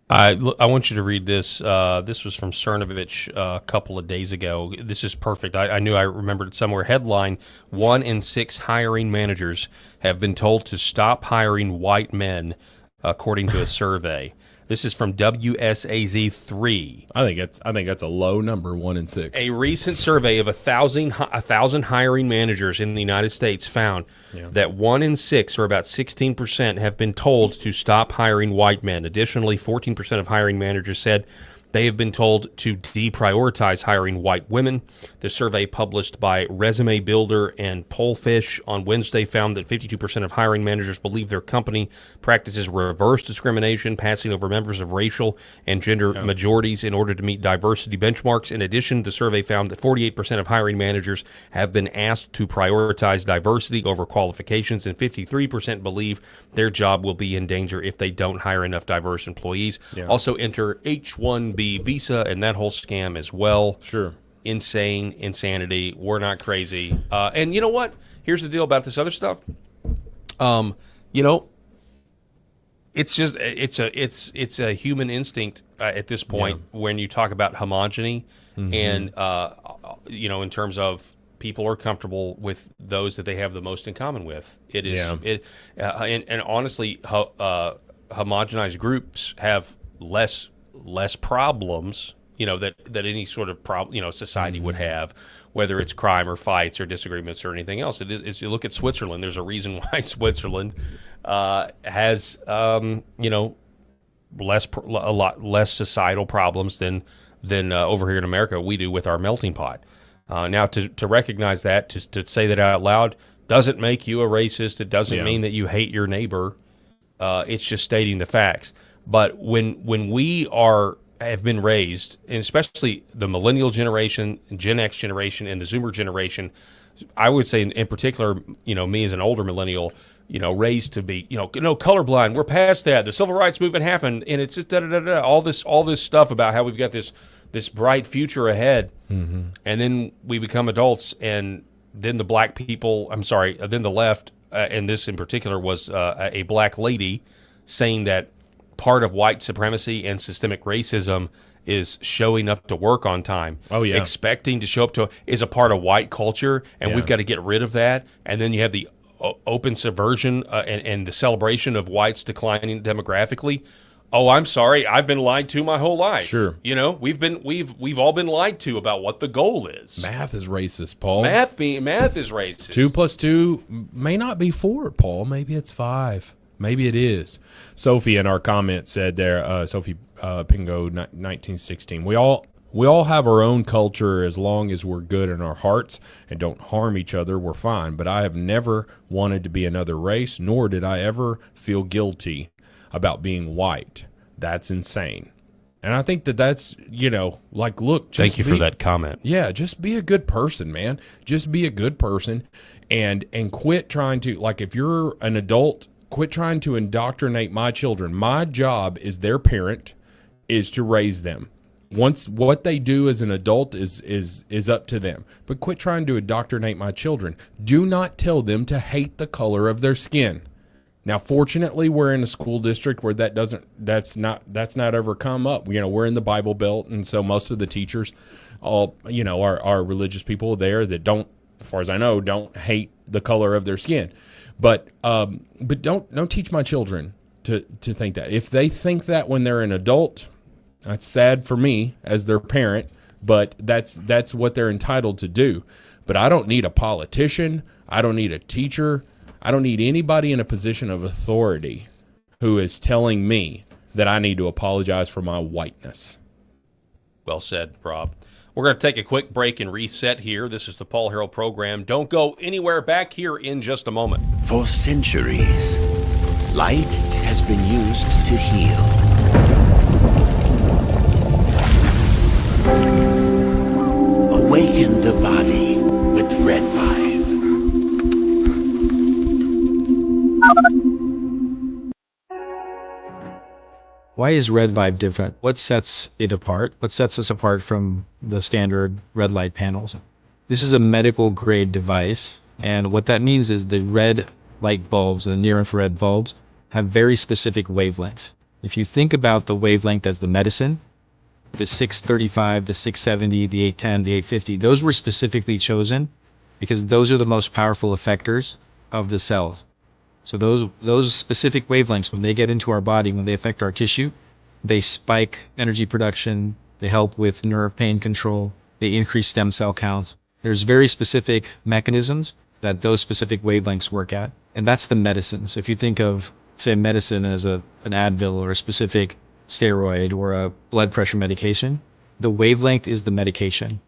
I want you to read this. This was from Cernovich a couple of days ago. This is perfect. I knew I remembered it somewhere. Headline, 1 in 6 hiring managers have been told to stop hiring white men, according to a survey. This is from WSAZ 3. I think that's a low number, 1 in 6. A recent survey of 1,000 hiring managers in the United States found that 1 in 6, or about 16%, have been told to stop hiring white men. Additionally, 14% of hiring managers said they have been told to deprioritize hiring white women. The survey published by Resume Builder and Pollfish on Wednesday found that 52% of hiring managers believe their company practices reverse discrimination, passing over members of racial and gender majorities in order to meet diversity benchmarks. In addition, the survey found that 48% of hiring managers have been asked to prioritize diversity over qualifications, and 53% believe their job will be in danger if they don't hire enough diverse employees. Also enter H-1B visa and that whole scam as well. Sure. Insanity. We're not crazy. And you know what? Here's the deal about this other stuff. It's just it's a human instinct at this point when you talk about homogeny, and in terms of people are comfortable with those that they have the most in common with. It is and honestly, homogenized groups have less problems, that any sort of problem, society would have, whether it's crime or fights or disagreements or anything else. It's you look at Switzerland. There's a reason why Switzerland has a lot less societal problems than over here in America we do with our melting pot. Now, to recognize that, to say that out loud, doesn't make you a racist. It doesn't mean that you hate your neighbor. It's just stating the facts. But when we have been raised, and especially the millennial generation, Gen X generation, and the Zoomer generation, I would say in particular, me as an older millennial, raised to be, colorblind. We're past that. The civil rights movement happened, and it's all this stuff about how we've got this bright future ahead, and then we become adults, and then the black people. Then the left, and this in particular was a black lady saying that part of white supremacy and systemic racism is showing up to work on time. Oh, yeah. Expecting to show up is a part of white culture, and Yeah. we've got to get rid of that. And then you have the open subversion and the celebration of whites declining demographically. Oh, I'm sorry. I've been lied to my whole life. Sure. You know, we've all been lied to about what the goal is. Math is racist, Paul. Math is racist. 2 + 2 may not be 4, Paul. Maybe it's 5. Maybe it is. Sophie in our comment said there, Sophie Pingo, 1916. We all have our own culture as long as we're good in our hearts and don't harm each other, we're fine. But I have never wanted to be another race, nor did I ever feel guilty about being white. That's insane. And I think that's, like, look. Thank you for that comment. Yeah, just be a good person, man. Just be a good person and quit trying to, like, if you're an adult, quit trying to indoctrinate my children. My job as their parent is to raise them. Once what they do as an adult is up to them. But quit trying to indoctrinate my children. Do not tell them to hate the color of their skin. Now, fortunately, we're in a school district where that's not ever come up. We're in the Bible Belt, and so most of the teachers, are religious people there that don't, as far as I know, don't hate the color of their skin. But don't teach my children to think that. If they think that when they're an adult, that's sad for me as their parent, but that's what they're entitled to do. But I don't need a politician. I don't need a teacher. I don't need anybody in a position of authority who is telling me that I need to apologize for my whiteness. Well said, Rob. We're going to take a quick break and reset here. This is the Paul Herrell program. Don't go anywhere. Back here in just a moment. For centuries, light has been used to heal. Awaken the body with Red Vibe. Why is Red Vibe different? What sets it apart? What sets us apart from the standard red light panels? This is a medical grade device, and what that means is the red light bulbs, the near infrared bulbs, have very specific wavelengths. If you think about the wavelength as the medicine, the 635, the 670, the 810, the 850, those were specifically chosen because those are the most powerful effectors of the cells. So those specific wavelengths, when they get into our body, when they affect our tissue, they spike energy production, they help with nerve pain control, they increase stem cell counts. There's very specific mechanisms that those specific wavelengths work at, and that's the medicine. So if you think of, say, medicine as an Advil or a specific steroid or a blood pressure medication, the wavelength is the medication.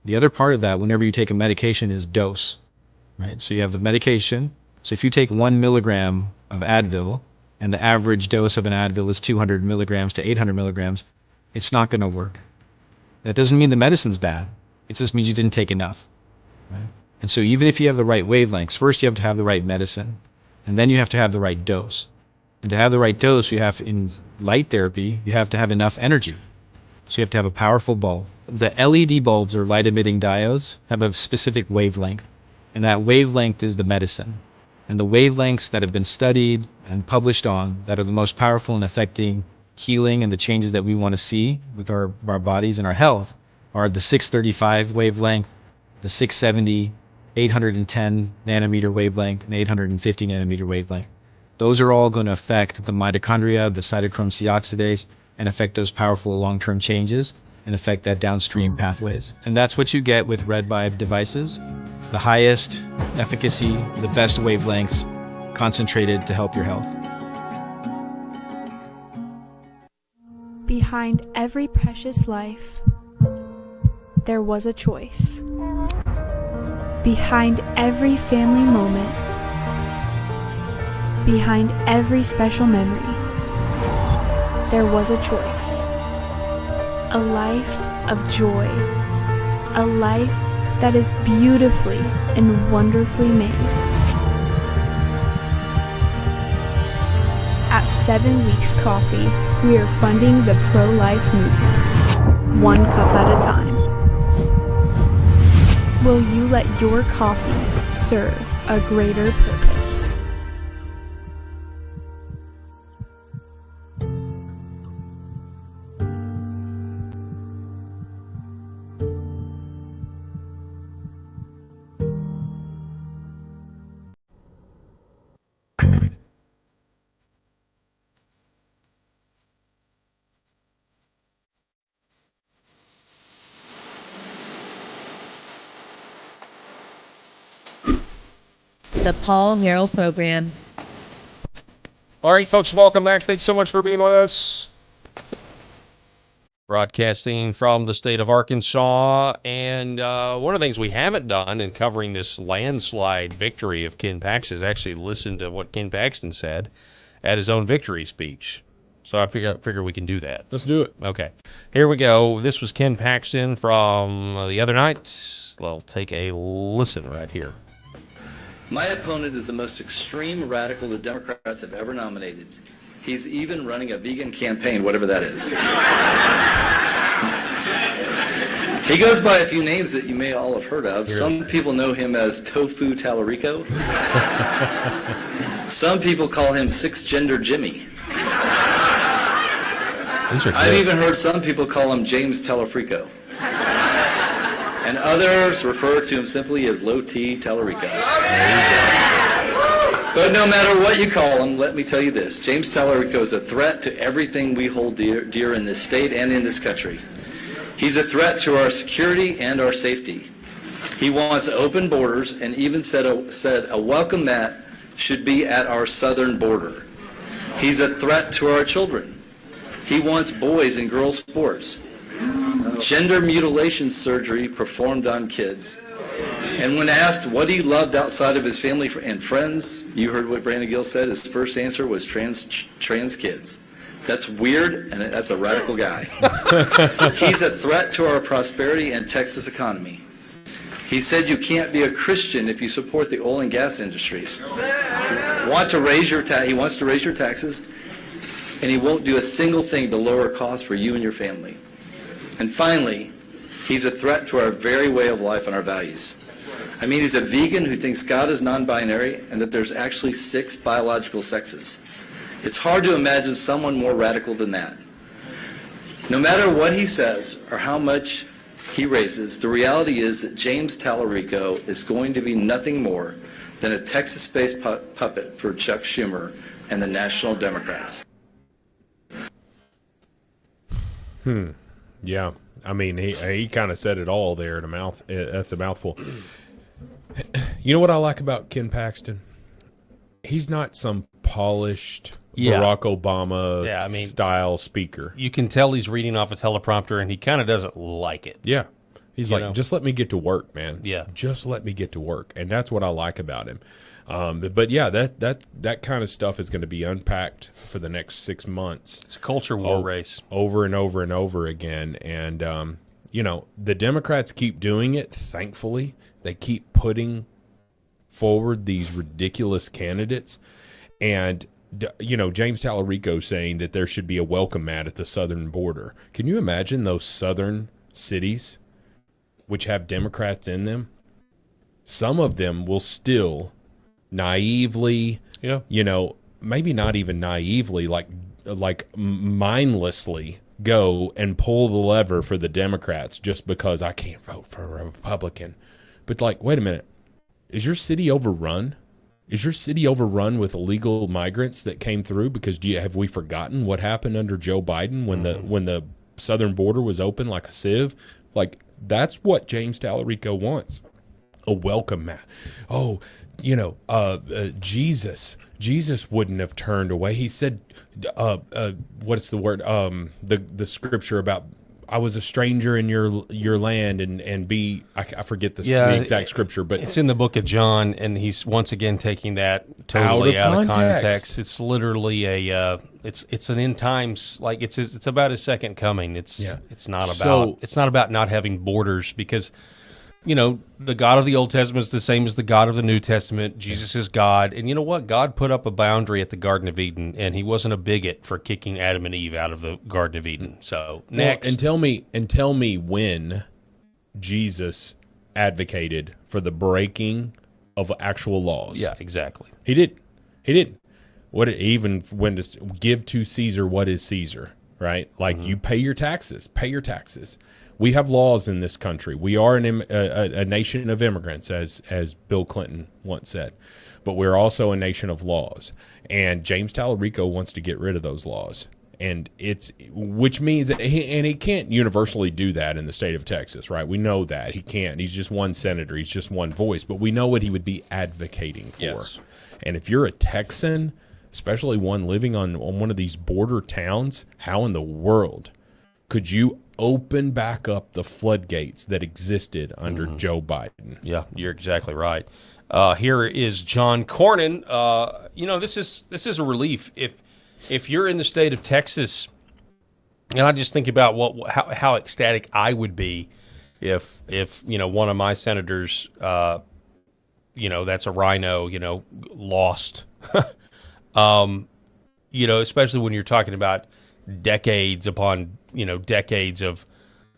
The other part of that, whenever you take a medication, is dose, right? So you have the medication. So if you take 1 milligram of Advil, and the average dose of an Advil is 200 milligrams to 800 milligrams, it's not going to work. That doesn't mean the medicine's bad. It just means you didn't take enough. Right? And so even if you have the right wavelengths, first you have to have the right medicine, and then you have to have the right dose. And to have the right dose, in light therapy, you have to have enough energy. So you have to have a powerful bulb. The LED bulbs, or light emitting diodes, have a specific wavelength, and that wavelength is the medicine. And the wavelengths that have been studied and published on that are the most powerful in affecting healing and the changes that we want to see with our bodies and our health are the 635 wavelength, the 670, 810 nanometer wavelength, and 850 nanometer wavelength. Those are all going to affect the mitochondria, the cytochrome C oxidase, and affect those powerful long-term changes and affect that downstream pathways. And that's what you get with Red Vibe devices. The highest efficacy, the best wavelengths, concentrated to help your health. Behind every precious life, there was a choice. Behind every family moment, behind every special memory, there was a choice. A life of joy, a life that is beautifully and wonderfully made. At 7 Weeks Coffee, we are funding the pro-life movement, one cup at a time. Will you let your coffee serve a greater purpose? the Paul Herrell Program. All right, folks, welcome back. Thanks so much for being with us. Broadcasting from the state of Arkansas, and one of the things we haven't done in covering this landslide victory of Ken Paxton is actually listen to what Ken Paxton said at his own victory speech. So I figure we can do that. Let's do it. Okay, here we go. This was Ken Paxton from the other night. We'll take a listen right here. My opponent is the most extreme radical the Democrats have ever nominated. He's even running a vegan campaign, whatever that is. He goes by a few names that you may all have heard of. Some people know him as Tofu Tallarico. Some people call him Six Gender Jimmy. I've even heard some people call him James Tallarico. And others refer to him simply as Low T Tallarico. But no matter what you call him, let me tell you this. James Tallarico is a threat to everything we hold dear in this state and in this country. He's a threat to our security and our safety. He wants open borders and even said a welcome mat should be at our southern border. He's a threat to our children. He wants boys and girls sports. Gender mutilation surgery performed on kids. And when asked what he loved outside of his family and friends, you heard what Brandon Gill said. His first answer was trans kids. That's weird, and that's a radical guy. He's a threat to our prosperity and Texas economy. He said you can't be a Christian if you support the oil and gas industries. He wants to raise your taxes, and he won't do a single thing to lower costs for you and your family. And finally, he's a threat to our very way of life and our values. I mean, he's a vegan who thinks God is non-binary and that there's actually 6 biological sexes. It's hard to imagine someone more radical than that. No matter what he says or how much he raises, the reality is that James Tallarico is going to be nothing more than a Texas-based puppet for Chuck Schumer and the National Democrats. Yeah. I mean, he kind of said it all there in a mouth. That's a mouthful. You know what I like about Ken Paxton? He's not some polished Barack Obama style speaker. You can tell he's reading off a teleprompter, and he kind of doesn't like it. Yeah. He's like, just let me get to work, man. Yeah. Just let me get to work. And that's what I like about him. But yeah, that kind of stuff is going to be unpacked for the next 6 months. It's a culture war race. Over and over and over again. And, the Democrats keep doing it, thankfully. They keep putting forward these ridiculous candidates. And, James Tallarico saying that there should be a welcome mat at the southern border. Can you imagine those southern cities which have Democrats in them? Some of them will still naively, maybe not even naively, like mindlessly go and pull the lever for the Democrats just because I can't vote for a Republican. But wait a minute, is your city overrun? Is your city overrun with illegal migrants that came through? Because have we forgotten what happened under Joe Biden when the southern border was open like a sieve? That's what James Tallarico wants. A welcome mat. Oh, Jesus wouldn't have turned away. He said, what's the word? The scripture about I was a stranger in your land and be I forget the exact scripture, but it's in the book of John, and he's once again taking that totally out of context. It's literally it's an end times, it's about his second coming. It's not about not having borders, because the God of the Old Testament is the same as the God of the New Testament. Jesus is God. And you know what? God put up a boundary at the Garden of Eden, and he wasn't a bigot for kicking Adam and Eve out of the Garden of Eden. So, next. Well, and tell me when Jesus advocated for the breaking of actual laws. Yeah, exactly. He didn't. Even when to give to Caesar what is Caesar, right? You pay your taxes. We have laws in this country. We are a nation of immigrants, as Bill Clinton once said. But we're also a nation of laws. And James Tallarico wants to get rid of those laws. And which means that he can't universally do that in the state of Texas, right? We know that he can't. He's just one senator. He's just one voice. But we know what he would be advocating for. Yes. And if you're a Texan, especially one living on one of these border towns, how in the world could you open back up the floodgates that existed under Joe Biden? Yeah, you're exactly right. Here is John Cornyn. This is a relief. If you're in the state of Texas, and I just think about how ecstatic I would be if one of my senators, that's a rhino, lost. Especially when you're talking about decades upon decades of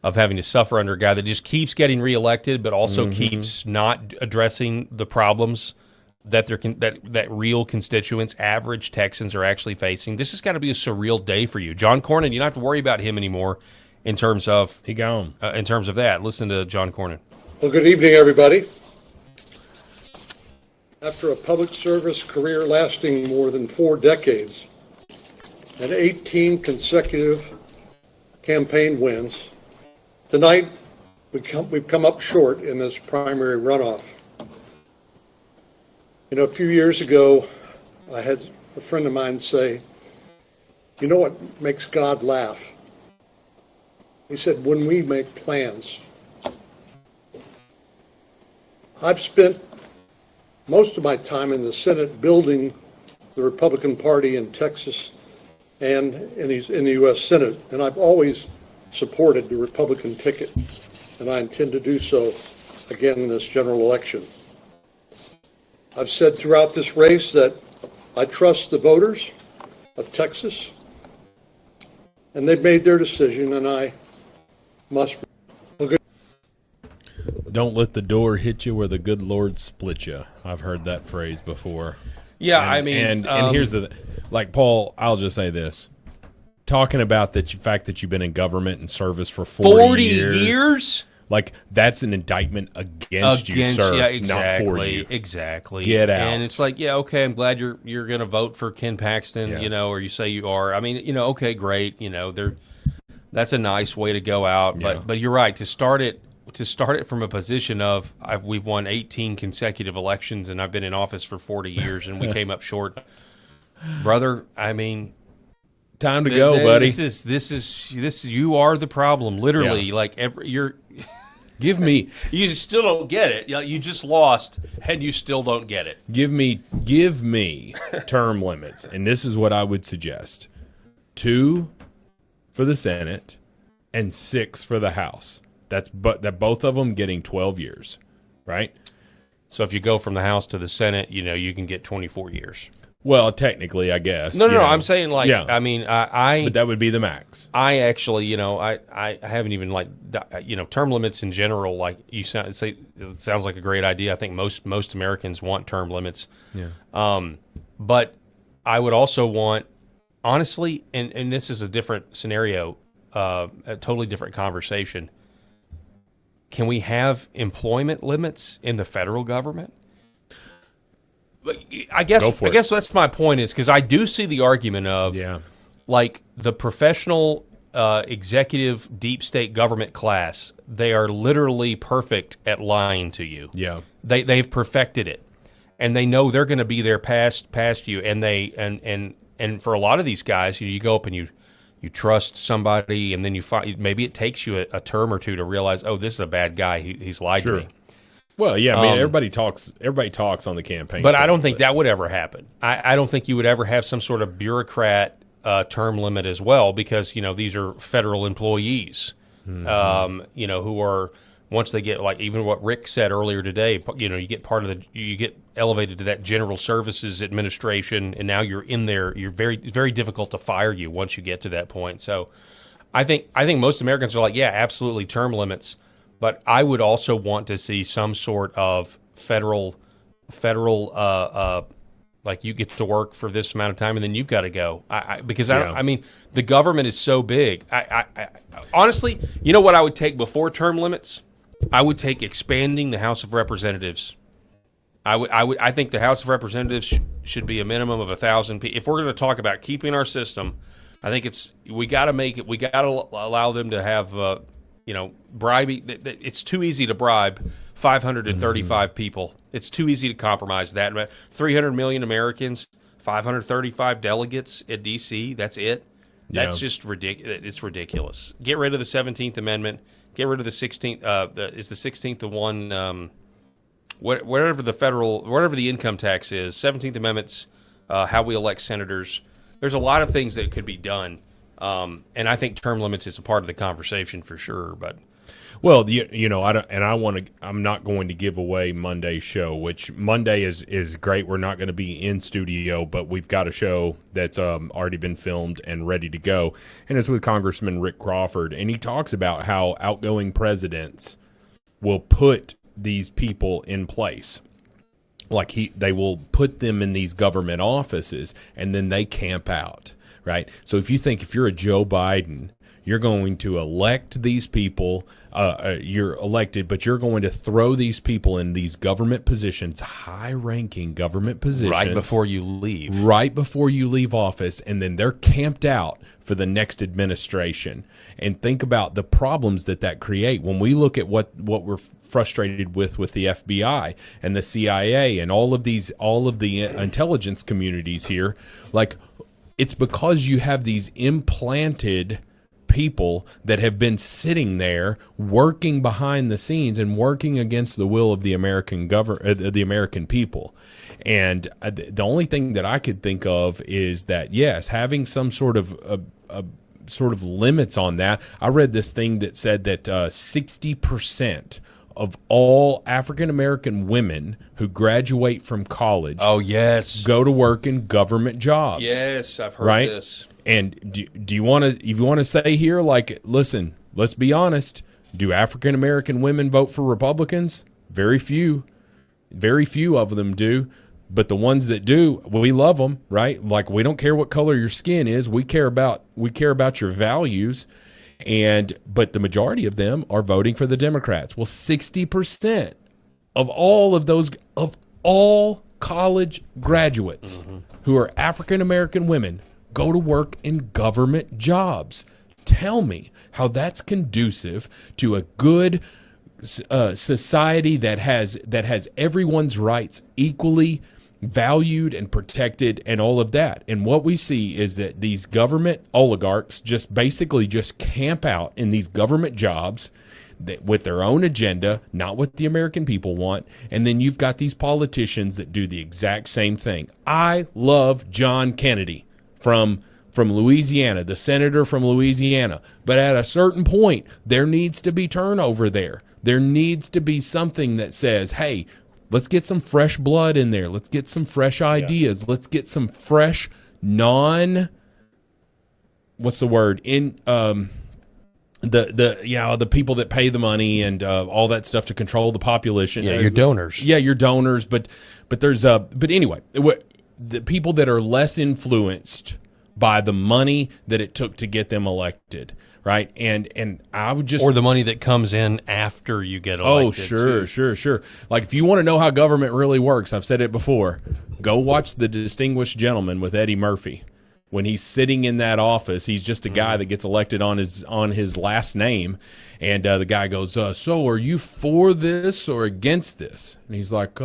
having to suffer under a guy that just keeps getting reelected, but also keeps not addressing the problems that real constituents, average Texans, are actually facing. This has got to be a surreal day for you, John Cornyn. You don't have to worry about him anymore in terms of in terms of that. Listen to John Cornyn. Well, good evening, everybody. After a public service career lasting more than 4 decades and 18 consecutive campaign wins, tonight we've come up short in this primary runoff. A few years ago, I had a friend of mine say, "You know what makes God laugh?" He said, "When we make plans." I've spent most of my time in the Senate building the Republican Party in Texas and in the U.S. Senate, and I've always supported the Republican ticket, and I intend to do so again in this general election. I've said throughout this race that I trust the voters of Texas, and they've made their decision, and I must. Don't let the door hit you where the good Lord split you. I've heard that phrase before. Yeah, and here's Paul, I'll just say this. Talking about the fact that you've been in government and service for 40 years? Like, that's an indictment against you, sir, yeah, exactly, not for you. Exactly. Get out. And it's like, yeah, okay, I'm glad you're going to vote for Ken Paxton, or you say you are. I mean, okay, great. That's a nice way to go out. But you're right, to start it from a position of we've won 18 consecutive elections and I've been in office for 40 years and we came up short. Brother, I mean, time to go, buddy. This is you are the problem, literally. Yeah. Give me. You still don't get it. You just lost, and you still don't get it. Give me term limits, and this is what I would suggest: 2 for the Senate and 6 for the House. That both of them getting 12 years, right? So if you go from the House to the Senate, you can get 24 years. Well, technically, I guess. No, I'm saying but that would be the max. I actually, I haven't even term limits in general. Like it sounds like a great idea. I think most Americans want term limits. Yeah. But I would also want, honestly, and this is a different scenario, a totally different conversation. Can we have employment limits in the federal government? I guess that's my point, is because I do see the argument of the professional executive deep state government class. They are literally perfect at lying to you. Yeah, they've perfected it, and they know they're going to be there past you. And and for a lot of these guys, you go up and you trust somebody, and then you find maybe it takes you a term or two to realize, oh, this is a bad guy. He's lied to me. Well, yeah, I mean, everybody talks on the campaign. But I don't think that would ever happen. I don't think you would ever have some sort of bureaucrat term limit as well, because, these are federal employees, who are, once they get, even what Rick said earlier today, you get elevated to that General Services Administration, and now you're in there. You're it's very difficult to fire you once you get to that point. So I think most Americans are like, yeah, absolutely, term limits. But I would also want to see some sort of federal, like you get to work for this amount of time and then you've got to go. I mean, the government is so big. I honestly, you know what I would take before term limits? I would take expanding the House of Representatives. I think the House of Representatives should be a minimum of 1,000 people. If we're going to talk about keeping our system, I think we got to allow them to have, bribing. It's too easy to bribe 535 people. It's too easy to compromise that. 300 million Americans, 535 delegates at D.C., that's it. That's just ridiculous. It's ridiculous. Get rid of the 17th Amendment. Get rid of the 16th. Is the 16th the one, whatever the income tax is, 17th Amendment's how we elect senators. There's a lot of things that could be done. And I think term limits is a part of the conversation for sure. But well, I'm not going to give away Monday's show, which Monday is great. We're not going to be in studio, but we've got a show that's already been filmed and ready to go, and it's with Congressman Rick Crawford, and he talks about how outgoing presidents will put these people in place. Like they will put them in these government offices, and then they camp out, right? So if you're a Joe Biden, you're going to elect these people. You're elected, but you're going to throw these people in these government positions, high-ranking government positions, right before you leave. Right before you leave office, and then they're camped out for the next administration. And think about the problems that create. When we look at what we're frustrated with the FBI and the CIA and all of the intelligence communities here, like, it's because you have these implanted people that have been sitting there working behind the scenes and working against the will of the American the American people. And the only thing that I could think of is that, yes, having some sort of limits on that. I read this thing that said that 60% of all African American women who graduate from college, go to work in government jobs. Yes, I've heard this. And do you want to say here, like, listen, let's be honest, do African American women vote for Republicans? Very few of them do. But the ones that do, we love them, right? Like, we don't care what color your skin is. We care about your values. But the majority of them are voting for the Democrats. Well, 60% of all college graduates who are African American women go to work in government jobs. Tell me how that's conducive to a good society that has everyone's rights equally valued and protected and all of that. And what we see is that these government oligarchs just camp out in these government jobs with their own agenda, not what the American people want. And then you've got these politicians that do the exact same thing. I love John Kennedy from Louisiana, the senator from Louisiana. But at a certain point, there needs to be turnover there. There needs to be something that says, hey, let's get some fresh blood in there. Let's get some fresh ideas. Yeah. Let's get some fresh the people that pay the money and all that stuff to control the population. Yeah, your donors. Yeah, your donors. But anyway, the people that are less influenced by the money that it took to get them elected, right? And I would just... Or the money that comes in after you get elected. Oh, sure. Like, if you want to know how government really works, I've said it before, go watch The Distinguished Gentleman with Eddie Murphy. When he's sitting in that office, he's just a guy that gets elected on his last name, and the guy goes, so are you for this or against this? And he's like,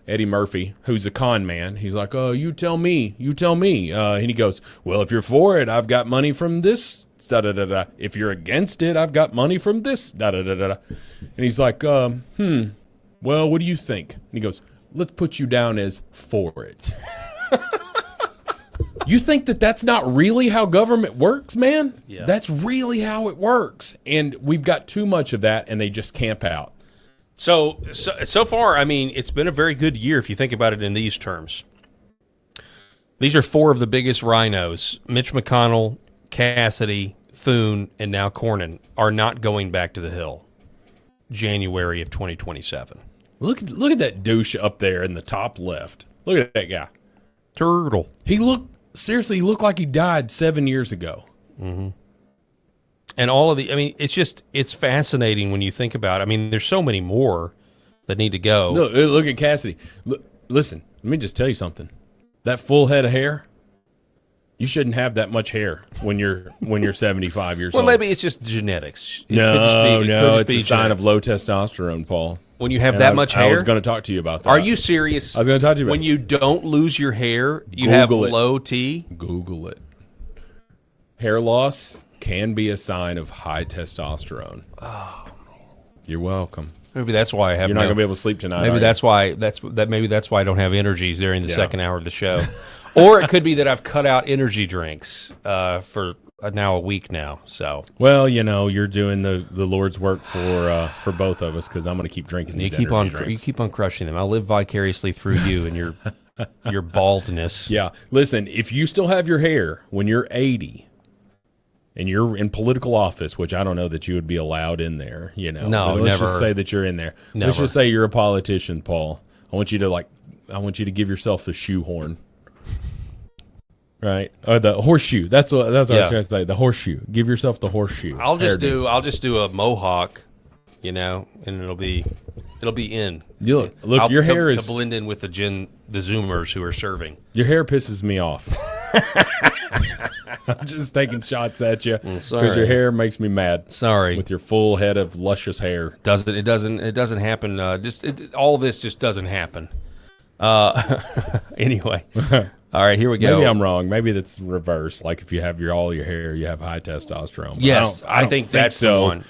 Eddie Murphy, who's a con man, he's like, you tell me. And he goes, well, if you're for it, I've got money from this, da-da-da-da. If you're against it, I've got money from this, da-da-da-da. And he's like, well, what do you think? And he goes, let's put you down as for it. You think that's not really how government works, man? Yeah. That's really how it works. And we've got too much of that, and they just camp out. So far, I mean, it's been a very good year if you think about it in these terms. These are four of the biggest rhinos. Mitch McConnell, Cassidy, Thune, and now Cornyn are not going back to the Hill. January of 2027. Look at that douche up there in the top left. Look at that guy. Turtle. He looked like he died 7 years ago. Mm-hmm. And all of it's fascinating when you think about it. I mean, there's so many more that need to go. Look at Cassidy. Listen, let me just tell you something. That full head of hair, You shouldn't have that much hair when you're 75 years Well, old. maybe it's just genetics. It could No, just be- it no, could just it's be a sign of genetics. low testosterone, Paul. When you have And that much hair? I was going to talk to you about that. Are you serious? I was going to talk to you about when it. you don't lose your hair, you Google have it. low T. Google it. Hair loss can be a sign of high testosterone. Oh, you're welcome. Maybe that's why I have. You're not going to be able to sleep tonight. Maybe are that's you? why. Maybe that's why I don't have energy during the Yeah. second hour of the show. Or it could be that I've cut out energy drinks for now a week now. So Well, you're doing the Lord's work for both of us because I'm going to keep drinking you these keep on energy drinks. you keep on crushing them. I'll live vicariously through you and your baldness. Yeah. Listen, if you still have your hair when you're 80 and you're in political office, which I don't know that you would be allowed in there, No, but let's never. just say that you're in there. Let's Never. just say you're a politician, Paul. I want you to give yourself the shoehorn. Right? Or the horseshoe. That's what I was Yeah. trying to say. The horseshoe. Give yourself the horseshoe. I'll just hairdo. do a mohawk, and it'll be in. Look, your hair is to blend in with the Zoomers who are serving. Your hair pisses me off. I'm just taking shots at you because your hair makes me mad. Sorry, with your full head of luscious hair. It doesn't happen. All this just doesn't happen. Anyway, all right, here we go. Maybe I'm wrong. Maybe that's reverse. Like if you have all your hair, you have high testosterone. But Yes, I don't think that's the so. one.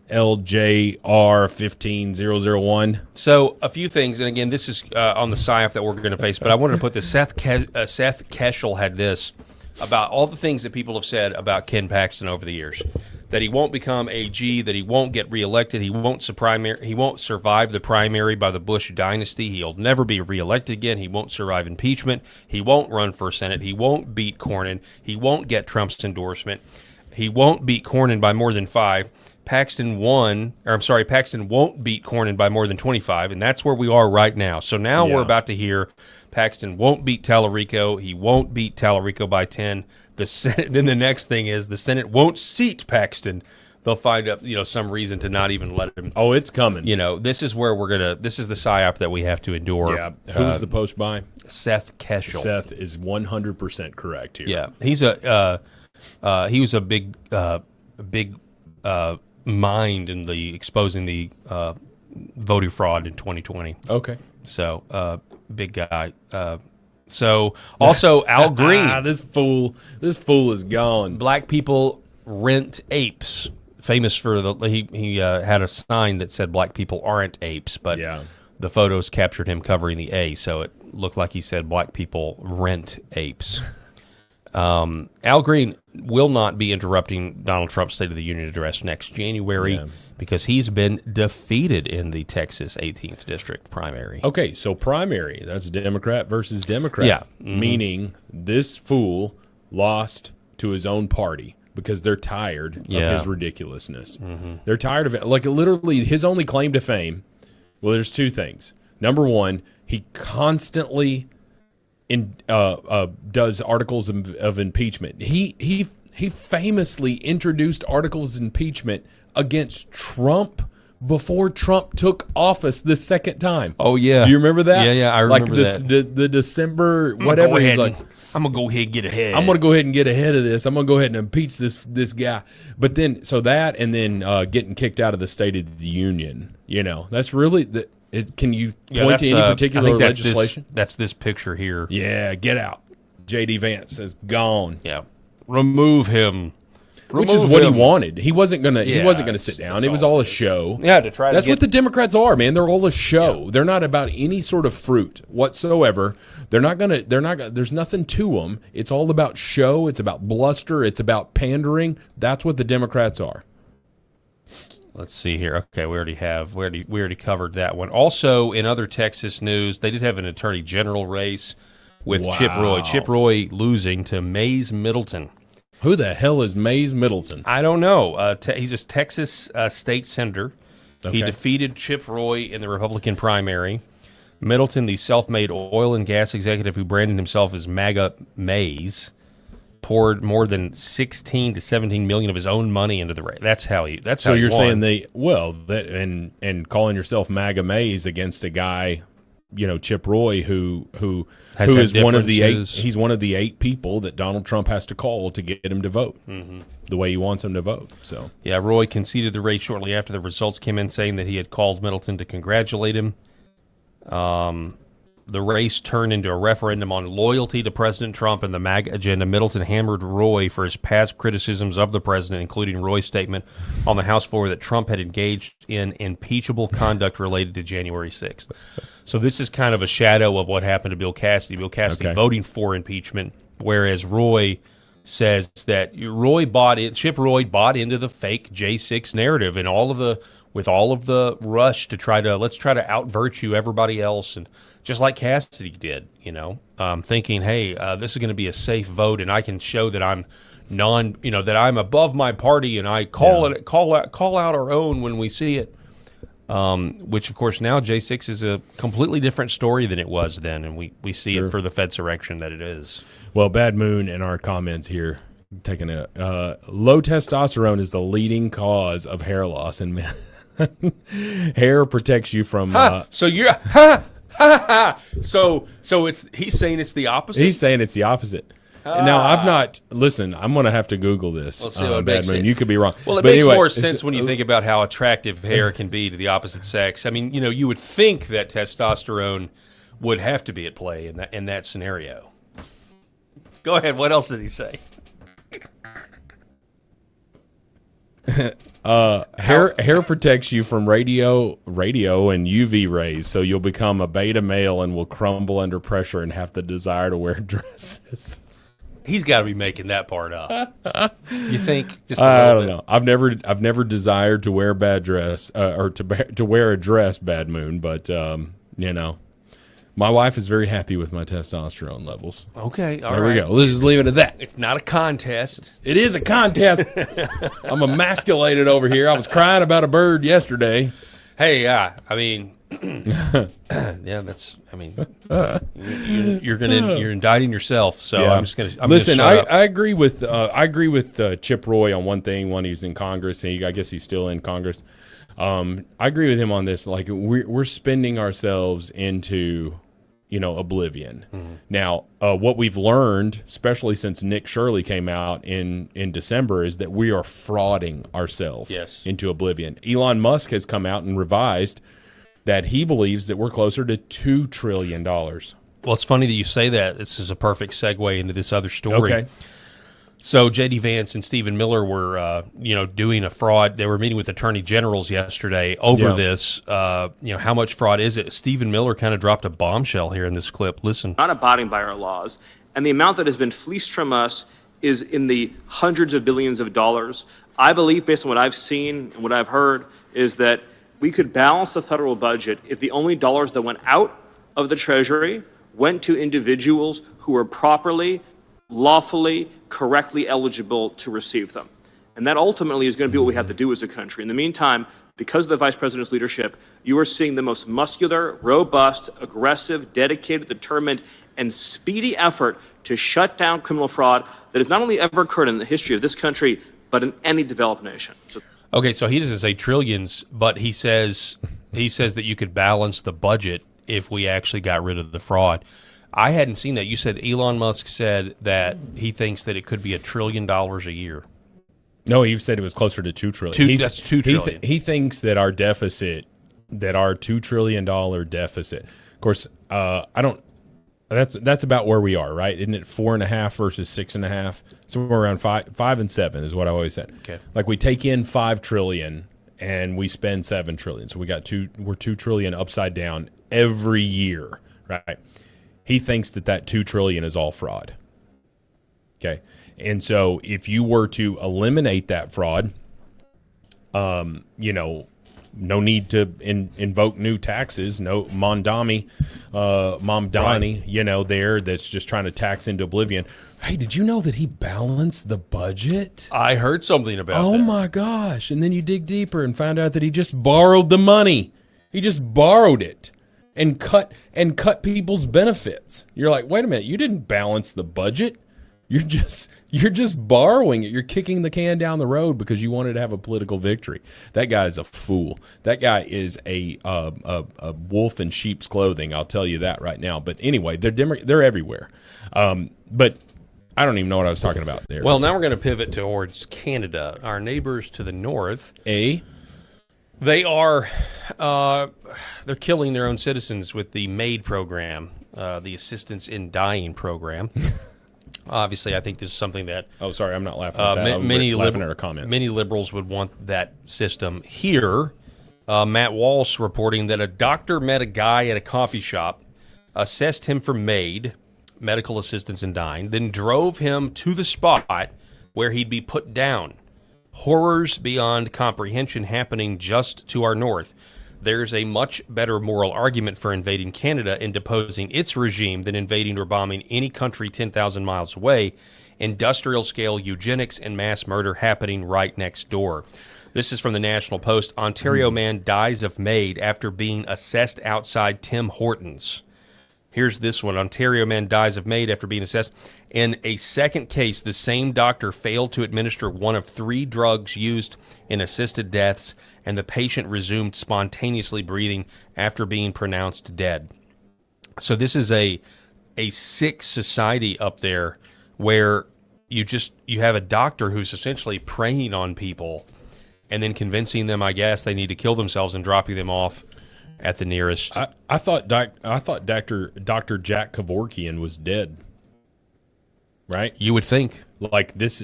LJR 15001. So a few things, and again, this is on the PSYOP that we're going to face. But I wanted to put this. Seth Keshel had this about all the things that people have said about Ken Paxton over the years. That he won't become AG, that he won't get reelected, he won't survive the primary by the Bush dynasty, he'll never be reelected again, he won't survive impeachment, he won't run for Senate, he won't beat Cornyn, he won't get Trump's endorsement, he won't beat Cornyn by more than 5. Paxton won't beat Cornyn by more than 25, and that's where we are right now. So now we're about to hear Paxton won't beat Tallarico, he won't beat Tallarico by 10. The Senate. Then the next thing is the Senate won't seat Paxton. They'll find some reason to not even let him. Oh, it's coming. This is where this is the PSYOP that we have to endure. Yeah. Who's the post by? Seth Keshel. Seth is 100% correct here. Yeah, he's he was a big mind in the exposing the voter fraud in 2020. Okay. So big guy. So also Al Green. This fool is gone. Black people rent apes. Famous for he had a sign that said black people aren't apes, but the photos captured him covering the A, so it looked like he said black people rent apes. Al Green will not be interrupting Donald Trump's State of the Union address next January because he's been defeated in the Texas 18th District primary. Okay, so primary, that's Democrat versus Democrat. Yeah. Meaning this fool lost to his own party because they're tired of his ridiculousness. They're tired of it. Like literally his only claim to fame, well, there's two things. Number one, he constantly does articles of impeachment. He famously introduced articles of impeachment against Trump before Trump took office the second time. Oh yeah, do you remember that? Yeah, I remember that. The December whatever. He's like, I'm gonna go ahead and get ahead. I'm gonna go ahead and get ahead of this. I'm gonna go ahead and impeach this guy. But then and then getting kicked out of the State of the Union. That's really the. Can you point to any particular legislation? That's this picture here. Yeah, get out. J.D. Vance says gone. Yeah, remove him. Which is what he wanted. He wasn't gonna. He wasn't gonna sit down. It was all a show. Yeah, to try. That's what the Democrats are, man. They're all a show. Yeah. They're not about any sort of fruit whatsoever. They're not gonna. There's nothing to them. It's all about show. It's about bluster. It's about pandering. That's what the Democrats are. Let's see here. Okay, we already covered that one. Also, in other Texas news, they did have an attorney general race with Chip Roy. Chip Roy losing to Mays Middleton. Who the hell is Mays Middleton? I don't know. He's a Texas state senator. Okay. He defeated Chip Roy in the Republican primary. Middleton, the self-made oil and gas executive who branded himself as MAGA Mays, poured more than 16 to 17 million of his own money into the race. That's how he. That's so how he you're won. saying and calling yourself MAGA Mays against a guy Chip Roy, who Has had is one of the 8. differences. He's one of the 8 people that Donald Trump has to call to get him to vote the way he wants him to vote. So yeah, Roy conceded the race shortly after the results came in, saying that he had called Middleton to congratulate him. The race turned into a referendum on loyalty to President Trump and the MAGA agenda. Middleton hammered Roy for his past criticisms of the president, including Roy's statement on the House floor that Trump had engaged in impeachable conduct related to January 6th. So this is kind of a shadow of what happened to Bill Cassidy. Bill Cassidy voting for impeachment, whereas Roy says that Chip Roy bought into the fake J6 narrative and with all of the rush to let's try to out-virtue everybody else, and just like Cassidy did, thinking, hey, this is going to be a safe vote, and I can show that I'm that I'm above my party, and I call out our own when we see it. Which, of course, now J6 is a completely different story than it was then, and we see it for the Fedsurrection that it is. Well, Bad Moon in our comments here, taking low testosterone is the leading cause of hair loss in men. Hair protects you from. So you're. So he's saying it's the opposite. He's saying it's the opposite. Now, I've not. Listen, I'm going to have to Google this. Let's see what Bad Moon. You could be wrong. Well, it But makes anyway, more sense when you think about how attractive hair can be to the opposite sex. I mean, you would think that testosterone would have to be at play in that scenario. Go ahead. What else did he say? Hair protects you from radio and UV rays, so you'll become a beta male and will crumble under pressure and have the desire to wear dresses. He's got to be making that part up. You think? Just I don't know. I've never desired to wear a bad dress or to wear a dress, Bad Moon, but my wife is very happy with my testosterone levels. Okay, all there right. we go. Let's just leave it at that. It's not a contest. It is a contest. I'm emasculated over here. I was crying about a bird yesterday. Hey, I mean, yeah, that's. I mean, you're indicting yourself. So Yeah. I'm just gonna listen. Gonna shut up. I agree with Chip Roy on one thing when he was in Congress, and I guess he's still in Congress. I agree with him on this. Like we're spending ourselves into oblivion. Now, what we've learned, especially since Nick Shirley came out in December, is that we are frauding ourselves into oblivion. Elon Musk has come out and revised that he believes that we're closer to $2 trillion. Well, it's funny that you say that. This is a perfect segue into this other story. Okay. So J.D. Vance and Stephen Miller were, doing a fraud. They were meeting with attorney generals yesterday over this. How much fraud is it? Stephen Miller kind of dropped a bombshell here in this clip. Listen. Not abiding by our laws, and the amount that has been fleeced from us is in the hundreds of billions of dollars. I believe, based on what I've seen and what I've heard, is that we could balance the federal budget if the only dollars that went out of the Treasury went to individuals who were properly, lawfully, correctly eligible to receive them. And that ultimately is going to be what we have to do as a country. In the meantime, because of the Vice President's leadership, you are seeing the most muscular, robust, aggressive, dedicated, determined, and speedy effort to shut down criminal fraud that has not only ever occurred in the history of this country, but in any developed nation. Okay, so he doesn't say trillions, but he says that you could balance the budget if we actually got rid of the fraud. I hadn't seen that. You said Elon Musk said that he thinks that it could be $1 trillion a year. No, he said it was closer to $2 trillion. That's $2 trillion. He thinks that our deficit, that our $2 trillion deficit. Of course, I don't. That's about where we are, right? Isn't it 4.5 versus 6.5? Somewhere around 5 and 7 is what I always said. Okay. Like we take in $5 trillion and we spend $7 trillion, so we're $2 trillion upside down every year, right? He thinks that $2 trillion is all fraud. Okay, and so if you were to eliminate that fraud, no need to invoke new taxes. No Mamdani, Right. There that's just trying to tax into oblivion. Hey, did you know that he balanced the budget? I heard something about that. Oh my gosh! And then you dig deeper and find out that he just borrowed the money. He just borrowed it and cut people's benefits. You're like, wait a minute, you didn't balance the budget. You're just borrowing it. You're kicking the can down the road because you wanted to have a political victory. That guy is a fool. That guy is a wolf in sheep's clothing. I'll tell you that right now. But anyway, they're everywhere. But I don't even know what I was talking about there. Well, now we're going to pivot towards Canada, our neighbors to the north. They are they're killing their own citizens with the MAID program, the Assistance in Dying program. Obviously, I think this is something that... Oh, sorry, I'm not laughing at that. I'm laughing at our comment. Many liberals would want that system here. Matt Walsh reporting that a doctor met a guy at a coffee shop, assessed him for MAID, medical assistance in dying, then drove him to the spot where he'd be put down. Horrors beyond comprehension happening just to our north. There's a much better moral argument for invading Canada and deposing its regime than invading or bombing any country 10,000 miles away. Industrial-scale eugenics and mass murder happening right next door. This is from the National Post. Ontario man dies of MAID after being assessed outside Tim Hortons. Here's this one. Ontario man dies of MAID after being assessed. In a second case, the same doctor failed to administer one of 3 drugs used in assisted deaths, and the patient resumed spontaneously breathing after being pronounced dead. So this is a sick society up there where you have a doctor who's essentially preying on people and then convincing them, I guess, they need to kill themselves and dropping them off at the nearest. I thought Dr. Jack Kevorkian was dead. Right? You would think. Like that's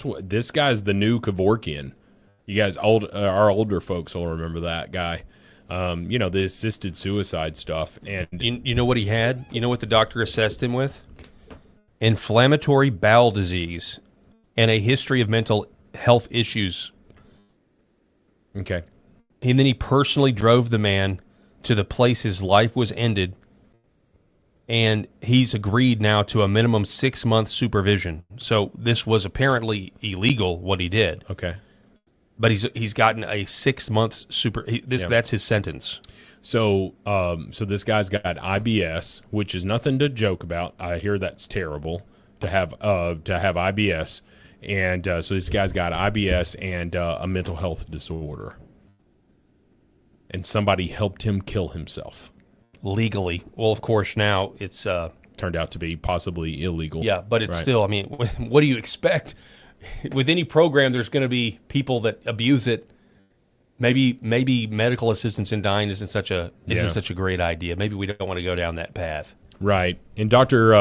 what this guy's the new Kevorkian. You guys our older folks will remember that guy. The assisted suicide stuff. And you know what he had? You know what the doctor assessed him with? Inflammatory bowel disease and a history of mental health issues. Okay. And then he personally drove the man to the place his life was ended, and he's agreed now to a minimum 6-month supervision. So this was apparently illegal, what he did. Okay. But he's gotten a 6-month that's his sentence. So this guy's got IBS, which is nothing to joke about. I hear that's terrible to have IBS, and so this guy's got IBS and a mental health disorder, and somebody helped him kill himself legally. Well, of course, now it's turned out to be possibly illegal. Yeah, but it's still. I mean, what do you expect? With any program, there's going to be people that abuse it. Maybe medical assistance in dying isn't such a great idea. Maybe we don't want to go down that path. Right. And Dr.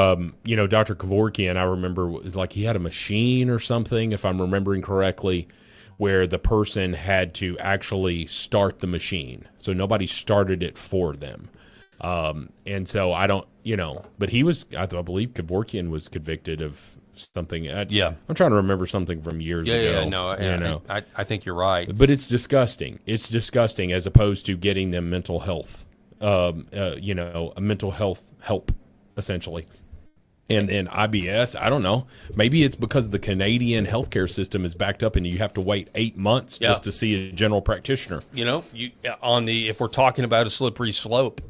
Kevorkian, I remember, was like he had a machine or something, if I'm remembering correctly, where the person had to actually start the machine. So nobody started it for them. And so I don't, but he was, I believe Kevorkian was convicted of something. I'm trying to remember something from years ago. I think you're right. But it's disgusting. It's disgusting as opposed to getting them mental health, a mental health help, essentially. And IBS, I don't know. Maybe it's because the Canadian healthcare system is backed up and you have to wait 8 months just to see a general practitioner. If we're talking about a slippery slope.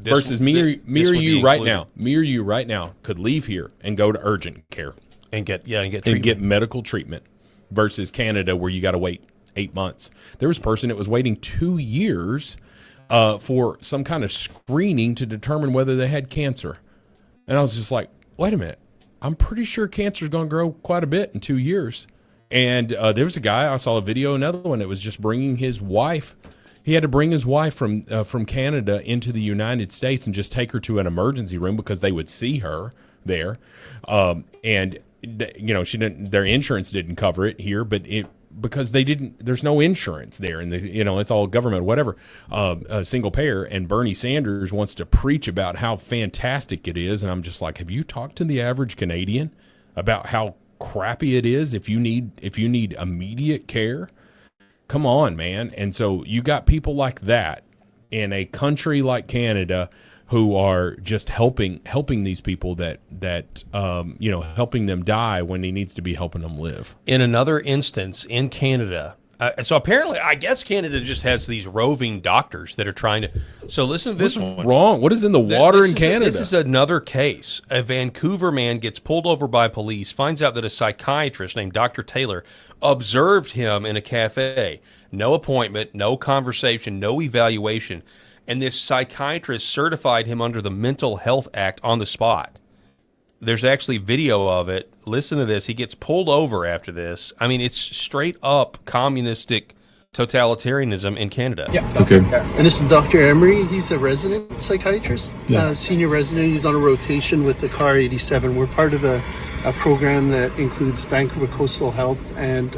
Versus me or you right now could leave here and go to urgent care and get treatment. And get medical treatment versus Canada where you got to wait 8 months. There was a person that was waiting 2 years for some kind of screening to determine whether they had cancer. And I was just like, wait a minute. I'm pretty sure cancer is going to grow quite a bit in 2 years. And there was a guy, I saw a video, another one that was just bringing his wife. He had to bring his wife from Canada into the United States and just take her to an emergency room because they would see her there. Their insurance didn't cover it here, but because there's no insurance there, and it's all government, whatever, a single payer. And Bernie Sanders wants to preach about how fantastic it is, and I'm just like, have you talked to the average Canadian about how crappy it is if you need immediate care? Come on, man. And so you got people like that in a country like Canada who are just helping these people that helping them die when he needs to be helping them live. In another instance, in Canada, So apparently, I guess Canada just has these roving doctors that are trying to. So listen to this one. Wrong? What is in the water in Canada? This is another case. A Vancouver man gets pulled over by police, finds out that a psychiatrist named Dr. Taylor observed him in a cafe. No appointment, no conversation, no evaluation. And this psychiatrist certified him under the Mental Health Act on the spot. There's actually video of it. Listen to this. He gets pulled over after this. I mean, it's straight up communistic totalitarianism in Canada. Yeah. Okay. And this is Dr. Emery. He's a resident psychiatrist, senior resident. He's on a rotation with the CAR 87. We're part of a program that includes Vancouver Coastal Health and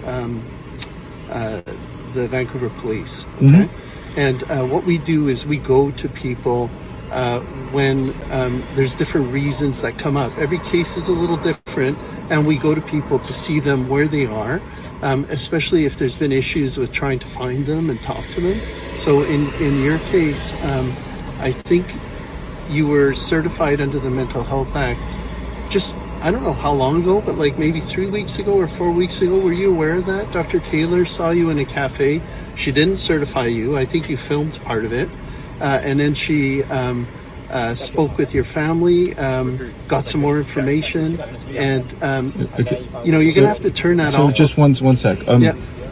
the Vancouver Police. Okay. Mm-hmm. And what we do is we go to people when there's different reasons that come up. Every case is a little different, and we go to people to see them where they are, especially if there's been issues with trying to find them and talk to them. So in your case, I think you were certified under the Mental Health Act just, I don't know how long ago, but like maybe 3 weeks ago or 4 weeks ago. Were you aware of that? Dr. Taylor saw you in a cafe. She didn't certify you. I think you filmed part of it. And then she spoke with your family, got some more information, and you're going to have to turn that off. So just one sec.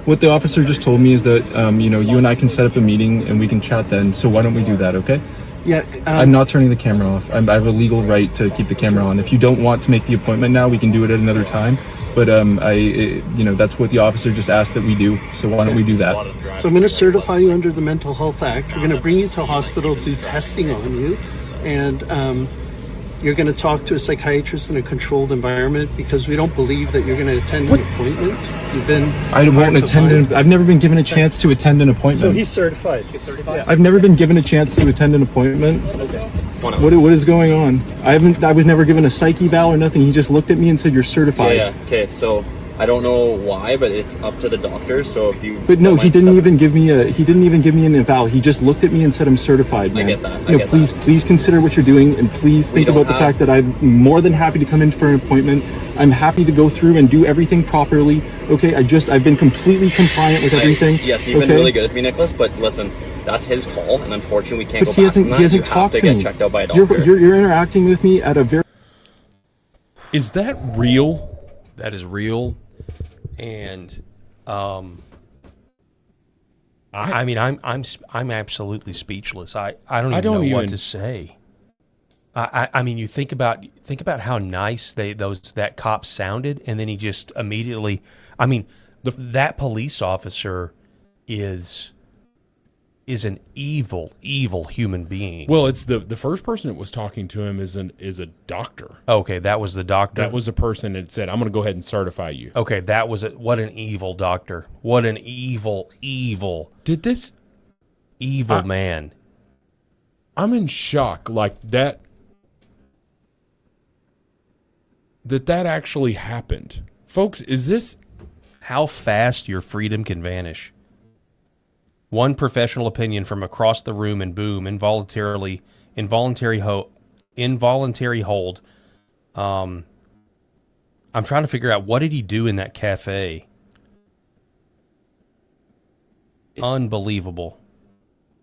What the officer just told me is that you and I can set up a meeting and we can chat then. So why don't we do that? Okay. Yeah. I'm not turning the camera off. I have a legal right to keep the camera on. If you don't want to make the appointment now, we can do it at another time. But that's what the officer just asked that we do. So why don't we do that? So I'm going to certify you under the Mental Health Act. We're going to bring you to a hospital, do testing on you, and you're going to talk to a psychiatrist in a controlled environment because we don't believe that you're going to attend an appointment. I won't attend. I've never been given a chance to attend an appointment. So he's certified. He's certified. I've never been given a chance to attend an appointment. Okay. What is going on? I was never given a psych eval or nothing. He just looked at me and said, "You're certified." Yeah. Okay. So I don't know why, but it's up to the doctor. So if you. But no, he didn't even give me an eval. He just looked at me and said, "I'm certified, man." I get that. Please consider what you're doing, and please think about the fact that I'm more than happy to come in for an appointment. I'm happy to go through and do everything properly. Okay. I've been completely compliant with everything. Yes, you've been really good with me, Nicholas. But listen. That's his call, and unfortunately, we can't go back on that. He hasn't you talked have to to get me. checked out by a doctor. You're interacting with me at a very. Is that real? That is real, and I mean, I'm absolutely speechless. I don't even know what to say. I mean, you think about how nice that cop sounded, and then he just immediately. I mean, that police officer is an evil human being. Well, it's the first person that was talking to him is a doctor. Okay, that was the doctor. That was the person that said, "I'm going to go ahead and certify you." Okay, that was it. What an evil doctor. What an evil. Did this evil man. I'm in shock like that actually happened. Folks, is this how fast your freedom can vanish? One professional opinion from across the room, and boom, involuntary hold. I'm trying to figure out, what did he do in that cafe? Unbelievable.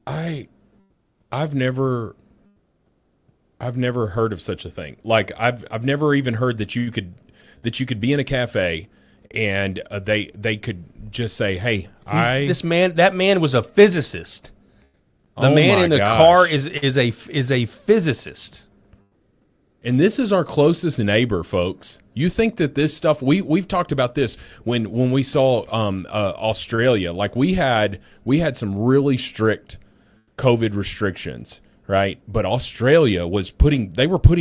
I've never heard of such a thing. Like I've never even heard that you could be in a cafe and they could just say, "Hey, that man was a physicist. The man in the car is a physicist." And this is our closest neighbor, folks. You think that this stuff we've talked about this when we saw Australia. Like we had some really strict COVID restrictions, right? But Australia was putting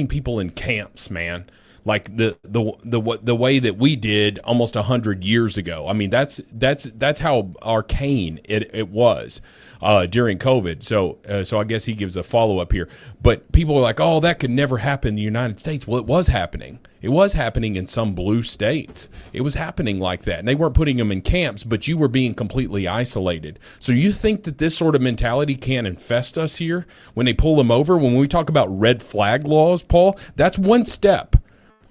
people in camps, man. Like the way that we did almost 100 years ago. I mean, that's how arcane it was during COVID. So I guess he gives a follow up here. But people are like, "Oh, that could never happen in the United States." Well, it was happening. It was happening in some blue states. It was happening like that, and they weren't putting them in camps, but you were being completely isolated. So you think that this sort of mentality can infest us here when they pull them over? When we talk about red flag laws, Paul, that's one step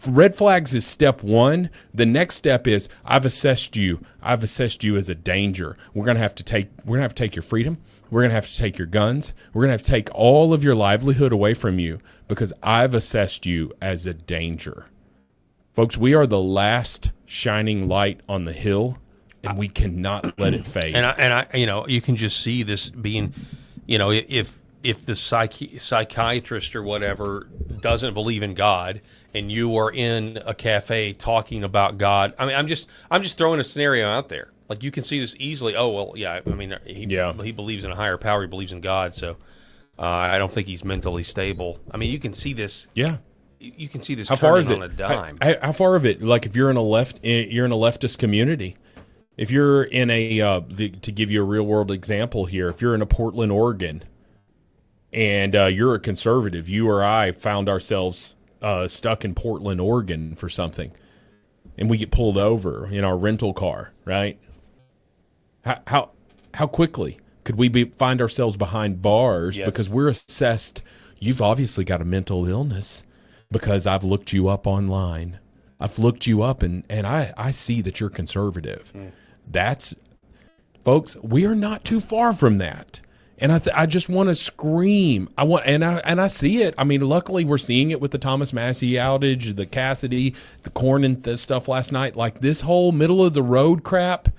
red flags is step one. The next step is I've assessed you as a danger. We're gonna have to take your freedom. We're gonna have to take your guns. We're gonna have to take all of your livelihood away from you because I've assessed you as a danger. Folks, we are the last shining light on the hill, and we cannot let it fade. And I, you can just see this being, if the psychiatrist or whatever doesn't believe in God, and you are in a cafe talking about God, I mean, I'm just throwing a scenario out there. Like, you can see this easily. Oh well, yeah. I mean, he believes in a higher power. He believes in God. So I don't think he's mentally stable. I mean, you can see this. Yeah. You can see this. How far is it? On a dime. How far of it? Like, if you're in a leftist community, if you're in to give you a real world example here, if you're in a Portland, Oregon, and you're a conservative, you or I found ourselves stuck in Portland, Oregon for something, and we get pulled over in our rental car, right? How quickly could we find ourselves behind bars because we're assessed? You've obviously got a mental illness because I've looked you up online. I've looked you up, and I see that you're conservative. That's, folks, we are not too far from that. And I just want to scream. I see it. I mean, luckily we're seeing it with the Thomas Massey outage, the Cassidy, the Cornyn stuff last night. Like, this whole middle of the road crap,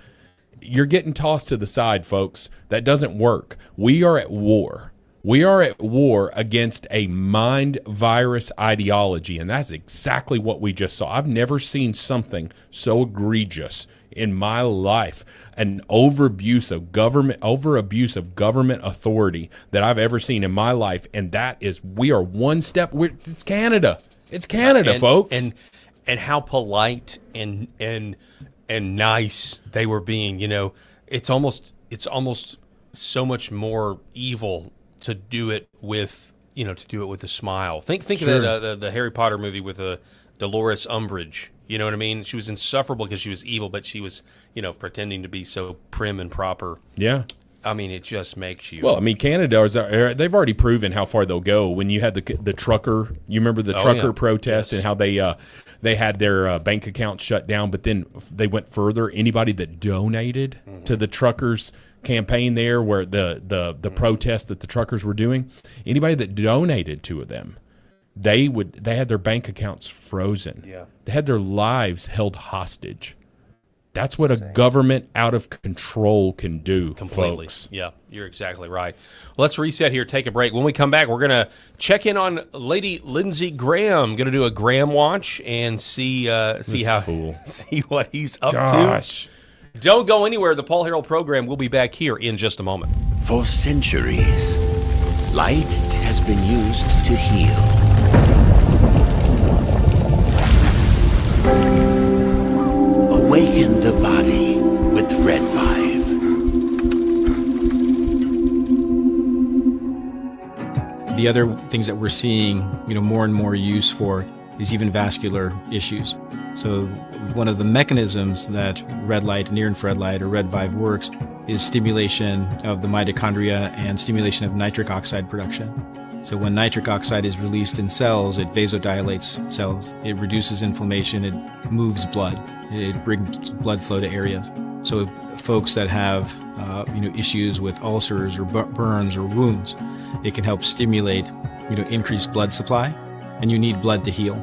you're getting tossed to the side, folks. That doesn't work. We are at war. We are at war against a mind virus ideology, and that's exactly what we just saw. I've never seen something so egregious in my life, an overabuse of government authority that I've ever seen in my life, and that is, we are one step. It's Canada. It's Canada, folks. And how polite and nice they were being. It's almost so much more evil to do it with a smile. Think Sure. of that the Harry Potter movie with Dolores Umbridge. You know what I mean? She was insufferable because she was evil, but she was, pretending to be so prim and proper. Yeah. I mean, it just makes you. Well, I mean, Canada they've already proven how far they'll go. When you had the trucker, you remember the trucker protest and how they had their bank accounts shut down, but then they went further. Anybody that donated to the truckers campaign there, where the protest that the truckers were doing, anybody that donated to them, they had their bank accounts frozen. Yeah. They had their lives held hostage. That's what a government out of control can do, Completely. Folks. Yeah, you're exactly right. Let's reset here, take a break. When we come back, we're going to check in on Lady Lindsey Graham. Going to do a Graham watch and see what he's up to. Don't go anywhere. The Paul Herrell program will be back here in just a moment. For centuries, light has been used to heal. Awaken the body with Red 5. The other things that we're seeing, more and more use for is even vascular issues. So one of the mechanisms that red light, near-infrared light, or Red 5 works is stimulation of the mitochondria and stimulation of nitric oxide production. So when nitric oxide is released in cells, it vasodilates cells. It reduces inflammation. It moves blood. It brings blood flow to areas. So folks that have issues with ulcers or burns or wounds, it can help stimulate increased blood supply, and you need blood to heal.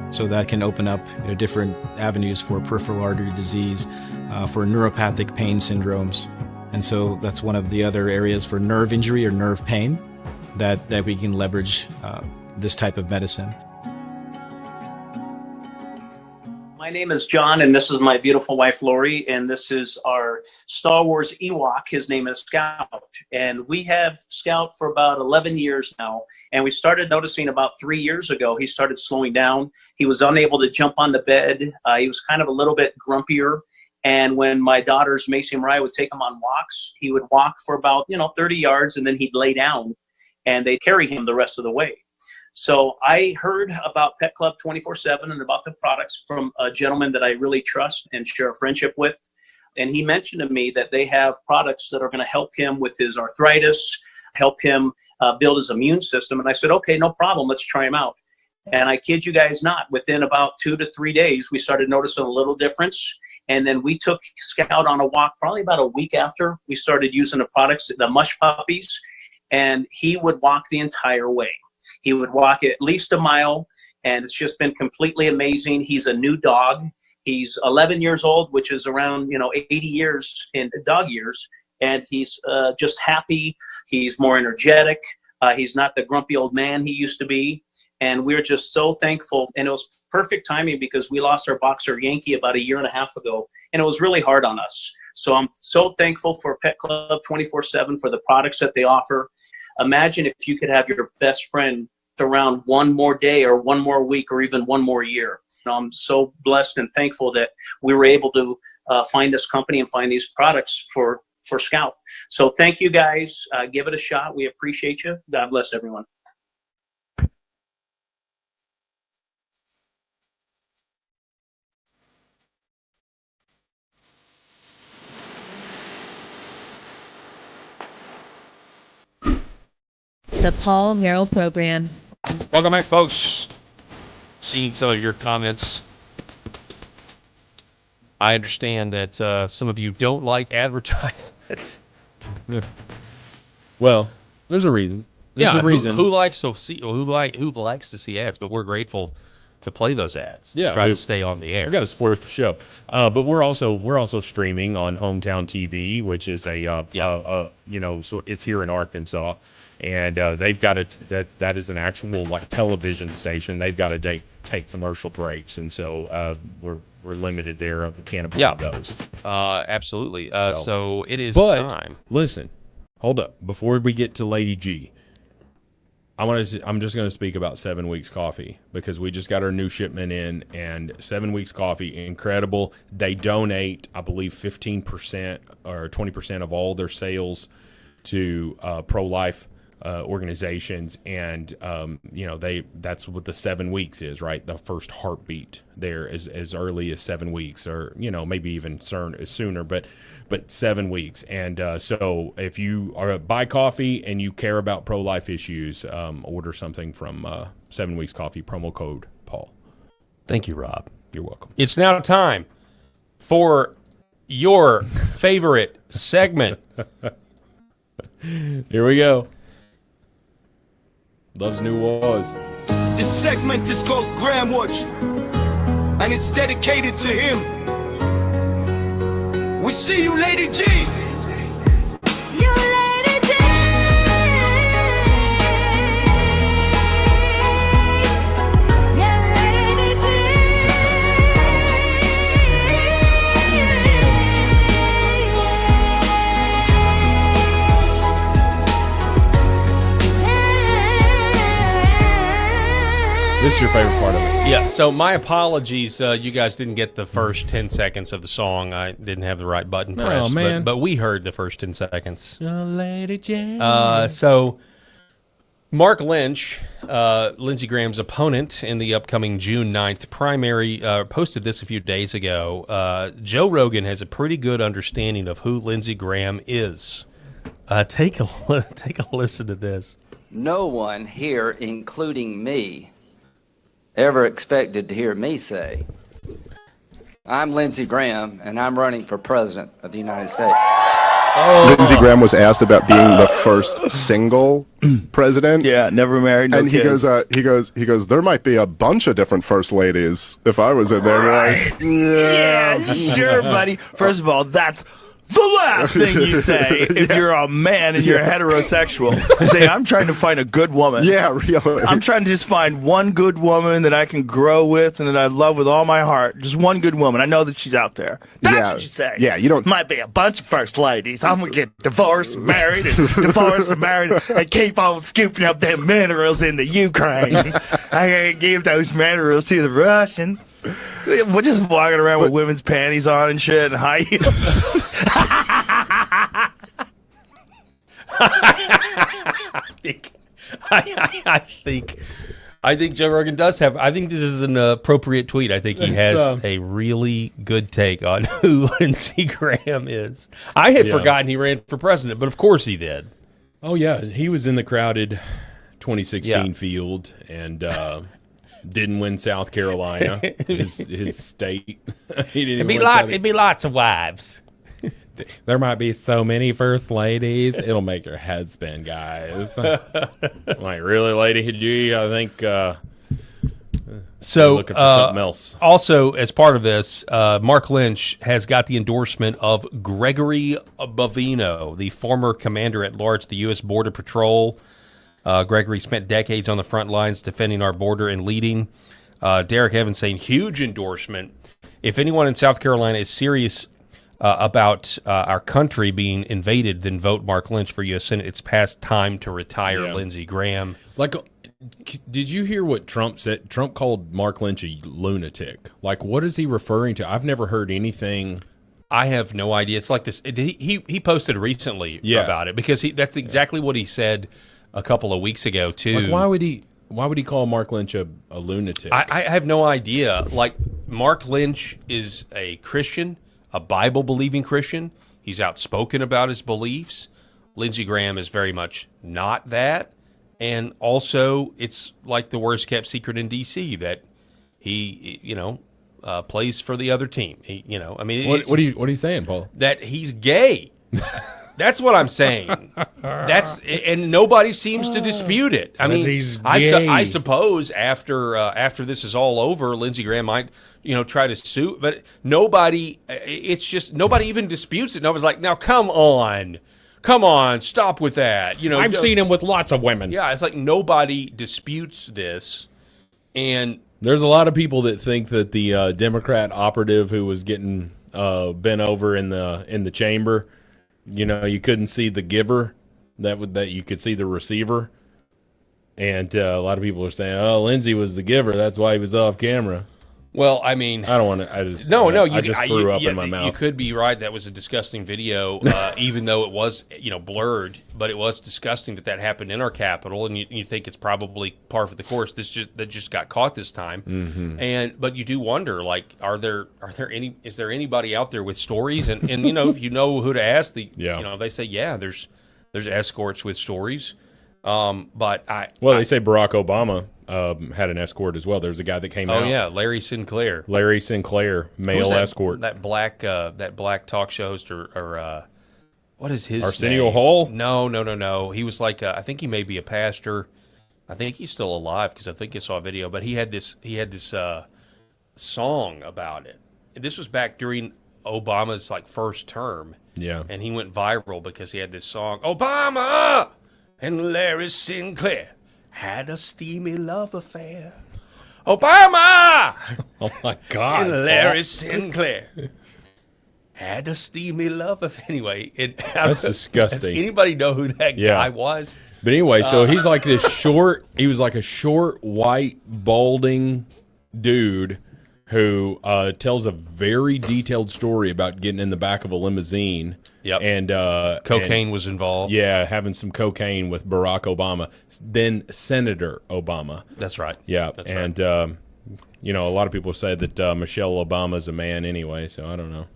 So that can open up different avenues for peripheral artery disease, for neuropathic pain syndromes. And so that's one of the other areas for nerve injury or nerve pain that we can leverage this type of medicine. My name is John, and this is my beautiful wife, Lori, and this is our Star Wars Ewok. His name is Scout, and we have Scout for about 11 years now, and we started noticing about 3 years ago he started slowing down. He was unable to jump on the bed. He was kind of a little bit grumpier, and when my daughters, Macy and Mariah, would take him on walks, he would walk for about 30 yards, and then he'd lay down, and they'd carry him the rest of the way. So I heard about Pet Club 24/7 and about the products from a gentleman that I really trust and share a friendship with. And he mentioned to me that they have products that are going to help him with his arthritis, help him build his immune system. And I said, okay, no problem. Let's try them out. And I kid you guys not, within about 2 to 3 days, we started noticing a little difference. And then we took Scout on a walk probably about a week after we started using the products, the mush puppies, and he would walk the entire way. He would walk at least a mile, and it's just been completely amazing. He's a new dog. He's 11 years old, which is around 80 years in dog years, and he's just happy. He's more energetic. He's not the grumpy old man he used to be, and we're just so thankful. And it was perfect timing because we lost our boxer Yankee about 1.5 years ago, and it was really hard on us. So I'm so thankful for Pet Club 24/7 for the products that they offer. Imagine if you could have your best friend around one more day or one more week or even one more year. I'm so blessed and thankful that we were able to find this company and find these products for Scout. So thank you guys. Give it a shot. We appreciate you. God bless everyone. The Paul Herrell Program. Welcome back, folks. Seeing some of your comments. I understand that some of you don't like advertisements. Well, there's a reason. There's a reason. Who likes to see ads? But we're grateful to play those ads. Yeah, try to stay on the air. We got to support the show, but we're also streaming on Hometown TV, which is so it's here in Arkansas, and they've got that is an actual television station. They've got to take commercial breaks, and so we're limited there. We can't afford those. Absolutely. So it is time. Listen, hold up before we get to Lady G. I'm just going to speak about 7 Weeks Coffee because we just got our new shipment in, and 7 Weeks Coffee, incredible. They donate, I believe, 15% or 20% of all their sales to pro-life organizations, and that's what the 7 weeks is, right? The first heartbeat there is as early as 7 weeks, or maybe even sooner, but 7 weeks. And so if you buy coffee and you care about pro-life issues, order something from 7 Weeks Coffee, promo code Paul. Thank you, Rob. You're welcome. It's now time for your favorite segment. Here we go. Love's New Wars. This segment is called Graham Watch, and it's dedicated to him. We see you, Lady G. You, Lady G. Yeah, Lady G. This is your favorite part of it. Yeah, so my apologies. You guys didn't get the first 10 seconds of the song. I didn't have the right button pressed. Oh, man. But we heard the first 10 seconds. Lady J. So Mark Lynch, Lindsey Graham's opponent in the upcoming June 9th primary, posted this a few days ago. Joe Rogan has a pretty good understanding of who Lindsey Graham is. Take a listen to this. No one here, including me, ever expected to hear me say, I'm Lindsey Graham, and I'm running for president of the United States. Lindsey Graham was asked about being the first single president. Yeah, never married, no and kids. He goes, there might be a bunch of different first ladies if I was in there. Like, yeah, sure, buddy. First of all, that's the last thing you say if you're a man and you're heterosexual. Say, I'm trying to find a good woman. Yeah, really. I'm trying to just find one good woman that I can grow with and that I love with all my heart. Just one good woman. I know that she's out there. That's what you say. Yeah, you don't. Might be a bunch of first ladies. I'm going to get divorced, married, and divorced and married, and keep on scooping up them minerals in the Ukraine. I got to give those minerals to the Russians. We're just walking around with women's panties on and shit and high heels. I think Joe Rogan does have. I think this is an appropriate tweet. I think he has a really good take on who Lindsey Graham is. I had forgotten he ran for president, but of course he did. Oh yeah, he was in the crowded 2016 field, and Didn't win South Carolina, his state. He didn't It'd be lots of wives. There might be so many first ladies. It'll make your head spin, guys. Like, really, Lady G? I think so. Looking for something else. Also, as part of this, Mark Lynch has got the endorsement of Gregory Bovino, the former commander-at-large of the U.S. Border Patrol. Gregory spent decades on the front lines defending our border and leading. Derek Evans saying, huge endorsement. If anyone in South Carolina is serious about our country being invaded, then vote Mark Lynch for U.S. Senate. It's past time to retire Lindsey Graham. Like, did you hear what Trump said? Trump called Mark Lynch a lunatic. Like, what is he referring to? I've never heard anything. I have no idea. It's like this. He posted recently about it because that's exactly what he said a couple of weeks ago too. Like, why would he call Mark Lynch a lunatic? I have no idea. Like, Mark Lynch is a Christian, a Bible-believing Christian. He's outspoken about his beliefs. Lindsey Graham is very much not that. And also, it's like the worst-kept secret in D.C. that he, plays for the other team. What are you saying, Paul? That he's gay. That's what I'm saying. And nobody seems to dispute it. I mean, he's I gay. suppose after this is all over, Lindsey Graham might try to sue, but nobody. It's just nobody even disputes it. Nobody's like, now come on, stop with that. I've seen him with lots of women. Yeah, it's like nobody disputes this, and there's a lot of people that think that the Democrat operative who was getting bent over in the chamber. You couldn't see the giver, that you could see the receiver, and a lot of people are saying, "Oh, Lindsey was the giver. That's why he was off camera." Well, I mean, I don't want to. I just threw up in my mouth. You could be right. That was a disgusting video, even though it was blurred. But it was disgusting that happened in our capital, and you think it's probably par for the course. That just got caught this time, but you do wonder, like, is there anybody out there with stories? And if you know who to ask, they say there's escorts with stories. They say Barack Obama had an escort as well. There's a guy that came out. Oh yeah, Larry Sinclair, male escort. That black talk show host or what is his Arsenio name? Hall? No. He was like I think he may be a pastor. I think he's still alive because I think I saw a video. But he had this song about it. This was back during Obama's first term. Yeah, and he went viral because he had this song, Obama and Larry Sinclair had a steamy love affair. Obama! Oh, my God. And Larry Sinclair had a steamy love affair. Anyway, that's disgusting. Does anybody know who that guy was? But anyway, so he's like this he was like a short, white, balding dude who tells a very detailed story about getting in the back of a limousine. Yep. And cocaine was involved. Yeah, having some cocaine with Barack Obama, then Senator Obama. That's right. Yeah, That's and right. a lot of people say that Michelle Obama's a man anyway, so I don't know.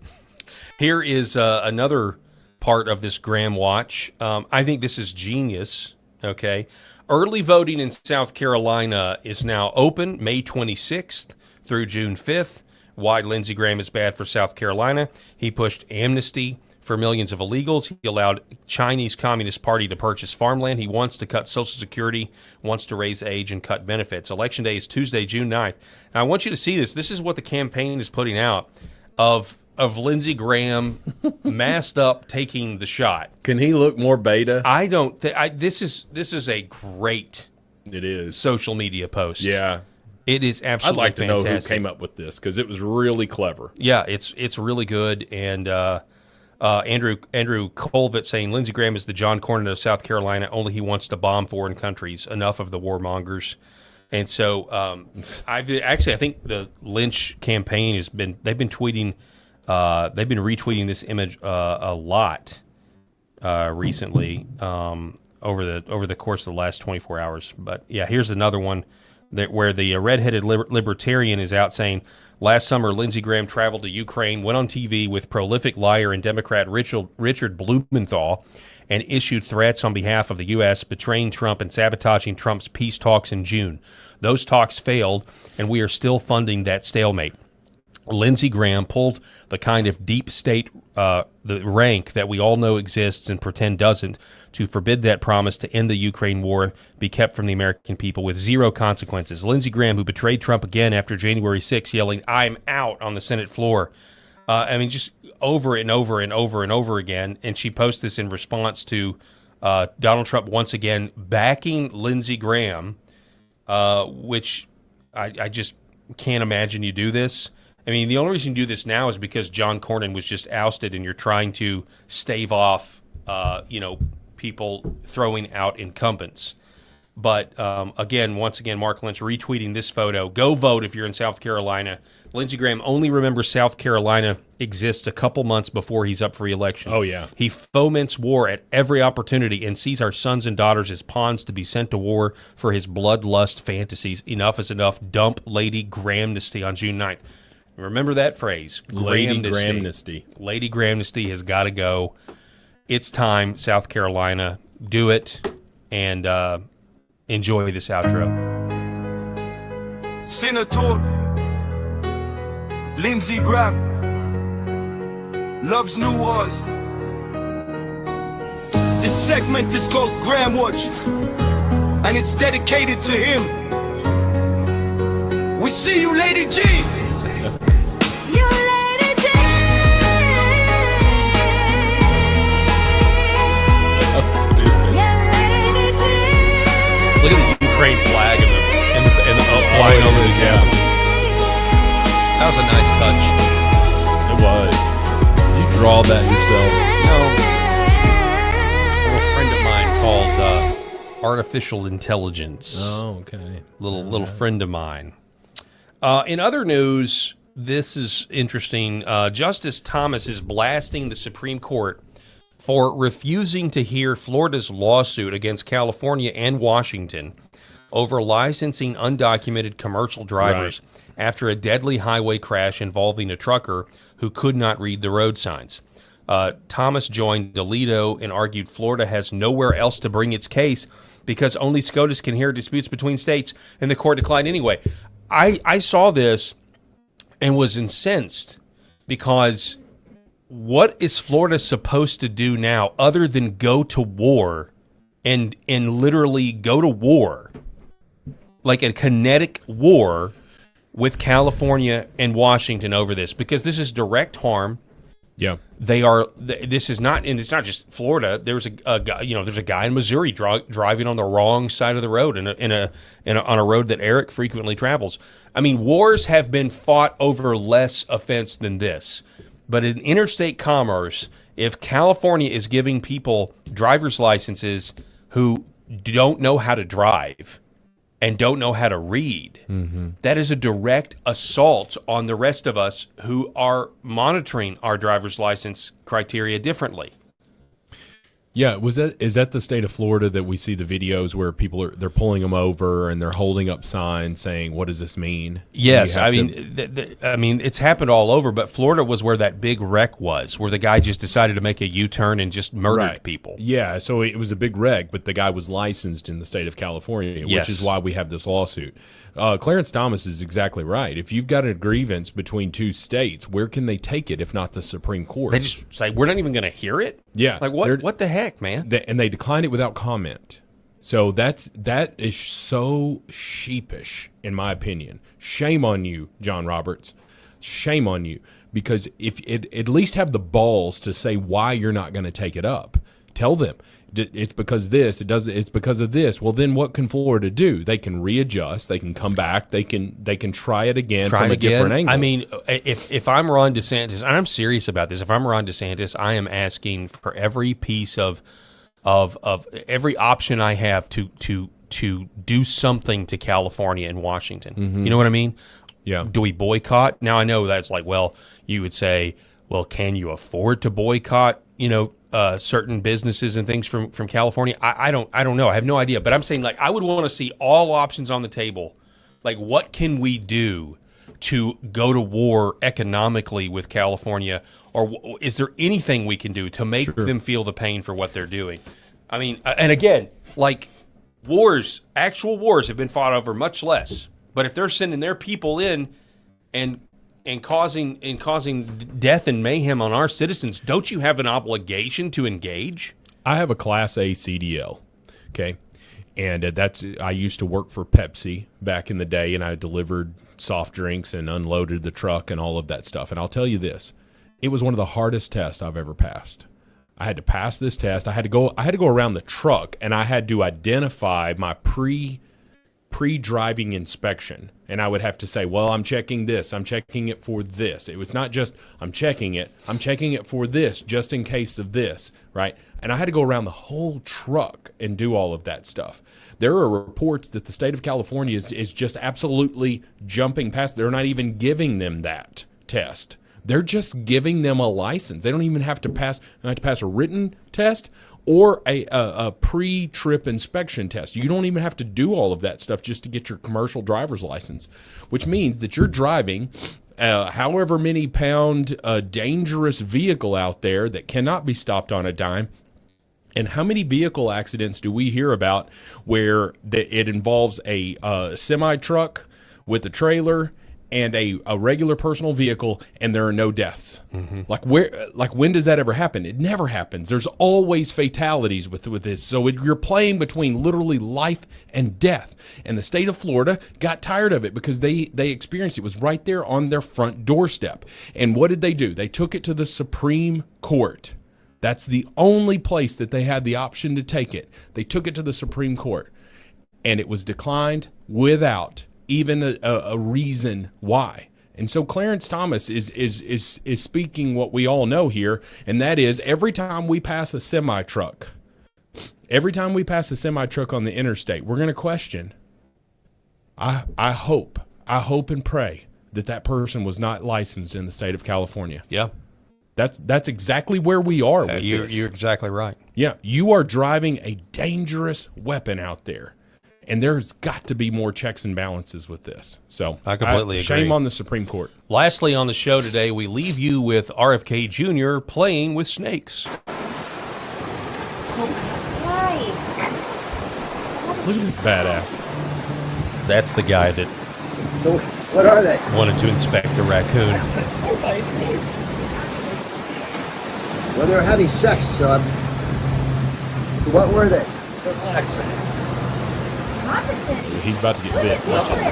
Here is another part of this Graham Watch. I think this is genius. Okay, early voting in South Carolina is now open, May 26th through June 5th. Why Lindsey Graham is bad for South Carolina. He pushed amnesty for millions of illegals. He allowed Chinese Communist Party to purchase farmland. He wants to cut Social Security, wants to raise age and cut benefits. Election day is Tuesday, June 9th. Now, I want you to see this. This is what the campaign is putting out of Lindsey Graham masked up taking the shot. Can he look more beta? I don't think. This is a great social media post. Yeah. It is absolutely I'd like to fantastic. know who came up with this because it was really clever. Yeah, it's really good. And Andrew Colvett saying Lindsey Graham is the John Cornyn of South Carolina, only he wants to bomb foreign countries. Enough of the warmongers. And so I think the Lynch campaign they've been retweeting this image a lot recently over the course of the last 24 hours. But yeah, here's another one where the redheaded libertarian is out saying, last summer, Lindsey Graham traveled to Ukraine, went on TV with prolific liar and Democrat Richard Blumenthal, and issued threats on behalf of the U.S., betraying Trump and sabotaging Trump's peace talks in June. Those talks failed, and we are still funding that stalemate. Lindsey Graham pulled the kind of deep state, the rank that we all know exists and pretend doesn't, to forbid that promise to end the Ukraine war be kept from the American people with zero consequences. Lindsey Graham, who betrayed Trump again after January 6th, yelling, "I'm out" on the Senate floor. Just over and over and over and over again. And she posts this in response to Donald Trump once again backing Lindsey Graham, which I just can't imagine you do this. I mean, the only reason you do this now is because John Cornyn was just ousted and you're trying to stave off, people throwing out incumbents. But once again, Mark Lynch retweeting this photo. Go vote if you're in South Carolina. Lindsey Graham only remembers South Carolina exists a couple months before he's up for re-election. Oh, yeah. He foments war at every opportunity and sees our sons and daughters as pawns to be sent to war for his bloodlust fantasies. Enough is enough. Dump Lady Grahamnesty on June 9th. Remember that phrase. Lady Grahamnesty. Lady Grahamnesty has got to go. It's time, South Carolina. Do it and enjoy this outro. Senator Lindsey Graham loves New Wars. This segment is called Graham Watch, and it's dedicated to him. We see you, Lady G. You Lady G. So stupid. Look at the Ukraine flag and the flying over the Capitol. That was a nice touch. It was. Did you draw that yourself? No. A little friend of mine called Artificial Intelligence. Oh, okay. Little friend of mine. In other news, this is interesting. Justice Thomas is blasting the Supreme Court for refusing to hear Florida's lawsuit against California and Washington over licensing undocumented commercial drivers after a deadly highway crash involving a trucker who could not read the road signs. Thomas joined Alito and argued Florida has nowhere else to bring its case because only SCOTUS can hear disputes between states, and the court declined anyway. I saw this and was incensed because what is Florida supposed to do now other than go to war and literally go to war, like a kinetic war with California and Washington over this? Because this is direct harm. Yeah, they are. This is not, and it's not just Florida. There's a guy, there's a guy in Missouri driving on the wrong side of the road on a road that Eric frequently travels. I mean, wars have been fought over less offense than this. But in interstate commerce, if California is giving people driver's licenses who don't know how to drive and don't know how to read, that is a direct assault on the rest of us who are monitoring our driver's license criteria differently. Yeah, is that the state of Florida that we see the videos where they're pulling them over and they're holding up signs saying, "What does this mean?" Yes, I mean, it's happened all over, but Florida was where that big wreck was, where the guy just decided to make a U-turn and just murdered people. Yeah, so it was a big wreck, but the guy was licensed in the state of California, which is why we have this lawsuit. Clarence Thomas is exactly right. If you've got a grievance between two states, where can they take it if not the Supreme Court? They just say, we're not even going to hear it? Yeah. Like, what the heck, man? And they declined it without comment. So that is so sheepish, in my opinion. Shame on you, John Roberts. Shame on you. Because if it at least have the balls to say why you're not going to take it up. Tell them. It's because this. It's because of this. Well, then what can Florida do? They can readjust. They can come back. They can try it again from a different angle. I mean, if I'm Ron DeSantis, and I'm serious about this, if I'm Ron DeSantis, I am asking for every piece of every option I have to do something to California and Washington. Mm-hmm. You know what I mean? Yeah. Do we boycott? Now I know that's like, well, you would say, well, can you afford to boycott? Certain businesses and things from California. I don't know. I have no idea. But I'm saying, like, I would want to see all options on the table. Like, what can we do to go to war economically with California? Or is there anything we can do to make them feel the pain for what they're doing? I mean, and again, like, Wars, actual wars, have been fought over much less. But if they're sending their people in and causing death and mayhem on our citizens, don't you have an obligation to engage? I have a Class A CDL, okay? And I used to work for Pepsi back in the day, and I delivered soft drinks and unloaded the truck and all of that stuff. And I'll tell you this, it was one of the hardest tests I've ever passed. I had to pass this test. I had to go around the truck, and I had to identify my pre-driving inspection. And I would have to say, well, I'm checking this. I'm checking it for this. It was not just I'm checking it for this just in case of this, right? And I had to go around the whole truck and do all of that stuff. There are reports that the state of California is just absolutely jumping past. They're not even giving them that test. They're just giving them a license. They don't even have to pass a written test or a pre-trip inspection test. You don't even have to do all of that stuff just to get your commercial driver's license, which means that you're driving however many pound dangerous vehicle out there that cannot be stopped on a dime. And how many vehicle accidents do we hear about where it involves a semi-truck with a trailer and a regular personal vehicle, and there are no deaths? Mm-hmm. Like when does that ever happen? It never happens. There's always fatalities with this. So you're playing between literally life and death. And the state of Florida got tired of it because they experienced it. It was right there on their front doorstep. And what did they do? They took it to the Supreme Court. That's the only place that they had the option to take it. They took it to the Supreme Court, and it was declined without even a reason why. And so Clarence Thomas is speaking what we all know here, and that is every time we pass a semi-truck on the interstate, we're going to question. I hope and pray that person was not licensed in the state of California. Yeah. That's exactly where we are with this. You're exactly right. Yeah, you are driving a dangerous weapon out there, and there's got to be more checks and balances with this. So I completely agree. Shame on the Supreme Court. Lastly on the show today, we leave you with RFK Jr. playing with snakes. Look at this badass. That's the guy that So what are they? wanted to inspect a raccoon. Well, they were having sex, so what were they? He's about to get bit. Watch this.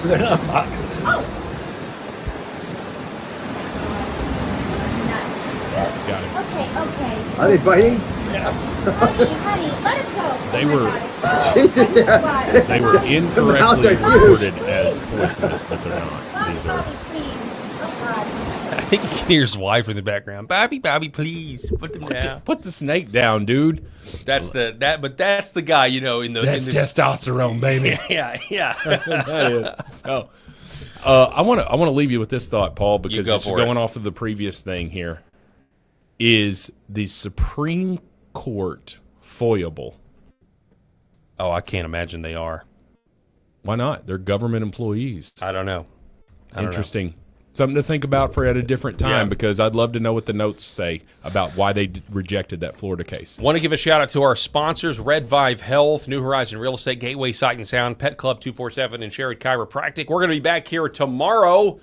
They're not moccasins. Got him. Okay. Are they biting? Honey, let it go. They were Jesus, they were the mouths incorrectly are huge. reported as poisonous, but they're not. These are. I think you can hear his wife in the background. Bobby, please put them down. Put the snake down, dude. That's the guy, in the That's in this, testosterone, baby. Yeah. That is. So, I want to leave you with this thought, Paul, because it's going off of the previous thing here. Is the Supreme Court foilable? Oh, I can't imagine they are. Why not? They're government employees. I don't know. Interesting. Something to think about for at a different time, because I'd love to know what the notes say about why they rejected that Florida case. Want to give a shout out to our sponsors, Red Vive Health, New Horizon Real Estate, Gateway Sight and Sound, Pet Club 247, and Sherrod Chiropractic. We're going to be back here tomorrow.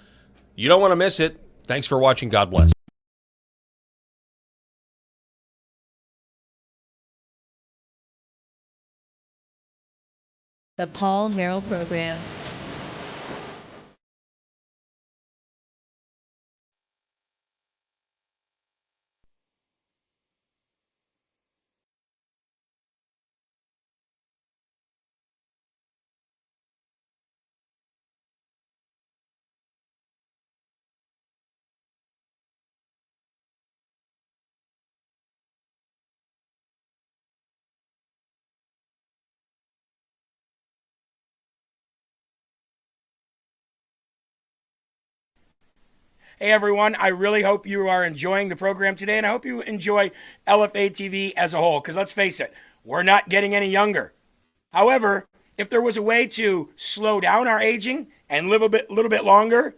You don't want to miss it. Thanks for watching. God bless. The Paul Herrell Program. Hey everyone, I really hope you are enjoying the program today, and I hope you enjoy LFA TV as a whole, because let's face it, we're not getting any younger. However, if there was a way to slow down our aging and live a little bit longer,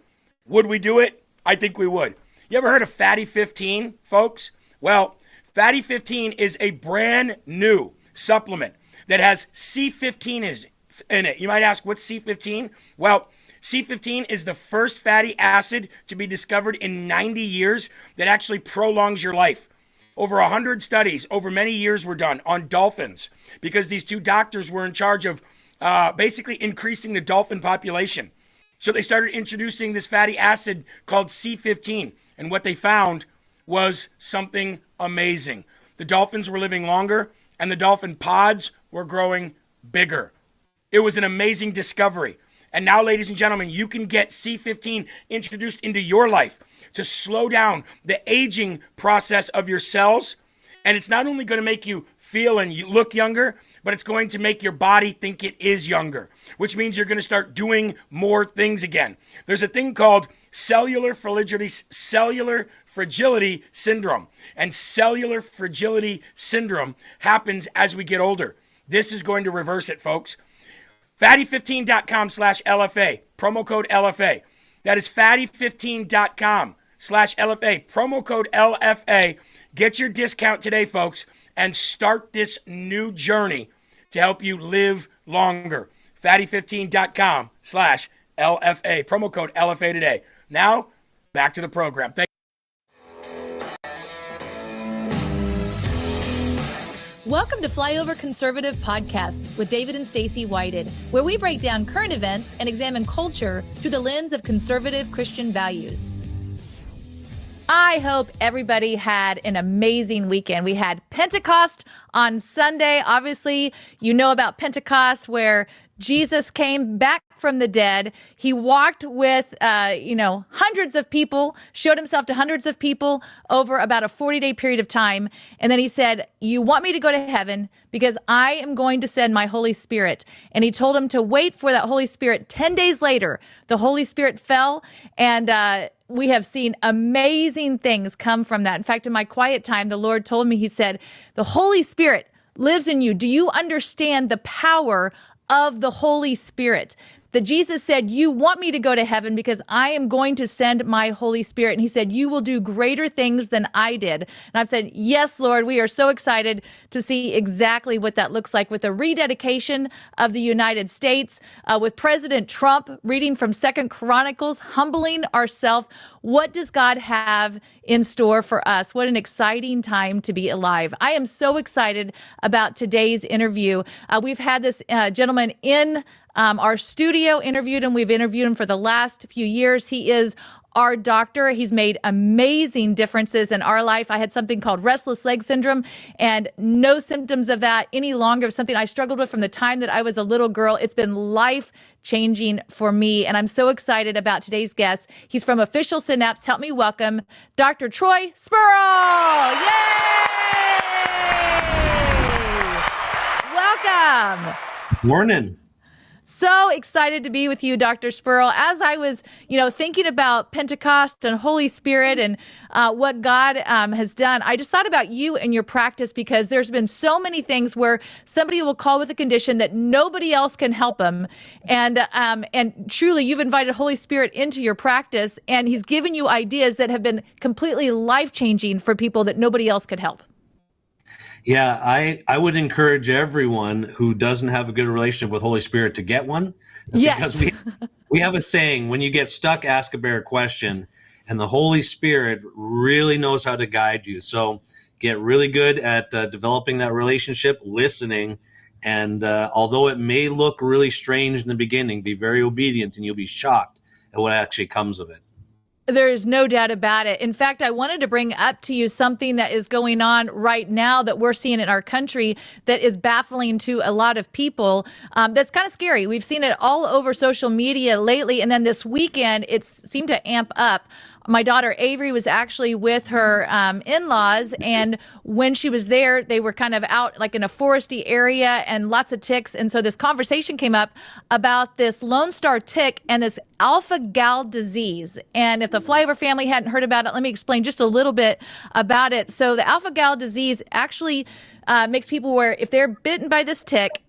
would we do it? I think we would. You ever heard of Fatty 15, folks? Well, Fatty 15 is a brand new supplement that has C15 in it. You might ask, what's C15? Well, C15 is the first fatty acid to be discovered in 90 years that actually prolongs your life. Over 100 studies over many years were done on dolphins because these two doctors were in charge of basically increasing the dolphin population. So they started introducing this fatty acid called C15. And what they found was something amazing. The dolphins were living longer and the dolphin pods were growing bigger. It was an amazing discovery. And now, ladies and gentlemen, you can get C15 introduced into your life to slow down the aging process of your cells. And it's not only going to make you feel and you look younger, but it's going to make your body think it is younger, which means you're going to start doing more things again. There's a thing called cellular fragility syndrome. And cellular fragility syndrome happens as we get older. This is going to reverse it, folks. Fatty15.com/LFA, promo code LFA. That is fatty15.com/LFA, promo code LFA. Get your discount today, folks, and start this new journey to help you live longer. Fatty15.com/LFA, promo code LFA today. Now, back to the program. Welcome to Flyover Conservative Podcast with David and Stacy Whited, where we break down current events and examine culture through the lens of conservative Christian values. I hope everybody had an amazing weekend. We had Pentecost on Sunday. Obviously, you know about Pentecost, where Jesus came back from the dead. He walked with, hundreds of people, showed himself to hundreds of people over about a 40-day period of time. And then he said, you want me to go to heaven because I am going to send my Holy Spirit. And he told him to wait for that Holy Spirit. 10 days later, the Holy Spirit fell, and we have seen amazing things come from that. In fact, in my quiet time, the Lord told me, he said, the Holy Spirit lives in you. Do you understand the power of the Holy Spirit? That Jesus said, you want me to go to heaven because I am going to send my Holy Spirit. And he said, you will do greater things than I did. And I've said, yes, Lord, we are so excited to see exactly what that looks like with the rededication of the United States, with President Trump reading from 2 Chronicles, humbling ourselves. What does God have in store for us? What an exciting time to be alive. I am so excited about today's interview. We've had this gentleman in our studio, interviewed him. We've interviewed him for the last few years. He is our doctor. He's made amazing differences in our life. I had something called restless leg syndrome and no symptoms of that any longer. Something I struggled with from the time that I was a little girl. It's been life-changing for me, and I'm so excited about today's guest. He's from Official Synapse. Help me welcome Dr. Troy Spurl. Yay! Welcome. Morning. So excited to be with you, Dr. Spurl. As I was, thinking about Pentecost and Holy Spirit and what God has done, I just thought about you and your practice, because there's been so many things where somebody will call with a condition that nobody else can help them. And truly, you've invited Holy Spirit into your practice, and he's given you ideas that have been completely life-changing for people that nobody else could help. Yeah, I would encourage everyone who doesn't have a good relationship with Holy Spirit to get one. Yes. Because we have a saying, when you get stuck, ask a better question. And the Holy Spirit really knows how to guide you. So get really good at developing that relationship, listening. And although it may look really strange in the beginning, be very obedient, and you'll be shocked at what actually comes of it. There is no doubt about it. In fact, I wanted to bring up to you something that is going on right now that we're seeing in our country that is baffling to a lot of people. That's kind of scary. We've seen it all over social media lately. And then this weekend, it seemed to amp up. My daughter Avery was actually with her in-laws, and when she was there, they were kind of out like in a foresty area and lots of ticks. And so this conversation came up about this Lone Star tick and this alpha-gal disease. And if the Flyover family hadn't heard about it, let me explain just a little bit about it. So the alpha-gal disease actually makes people where if they're bitten by this tick,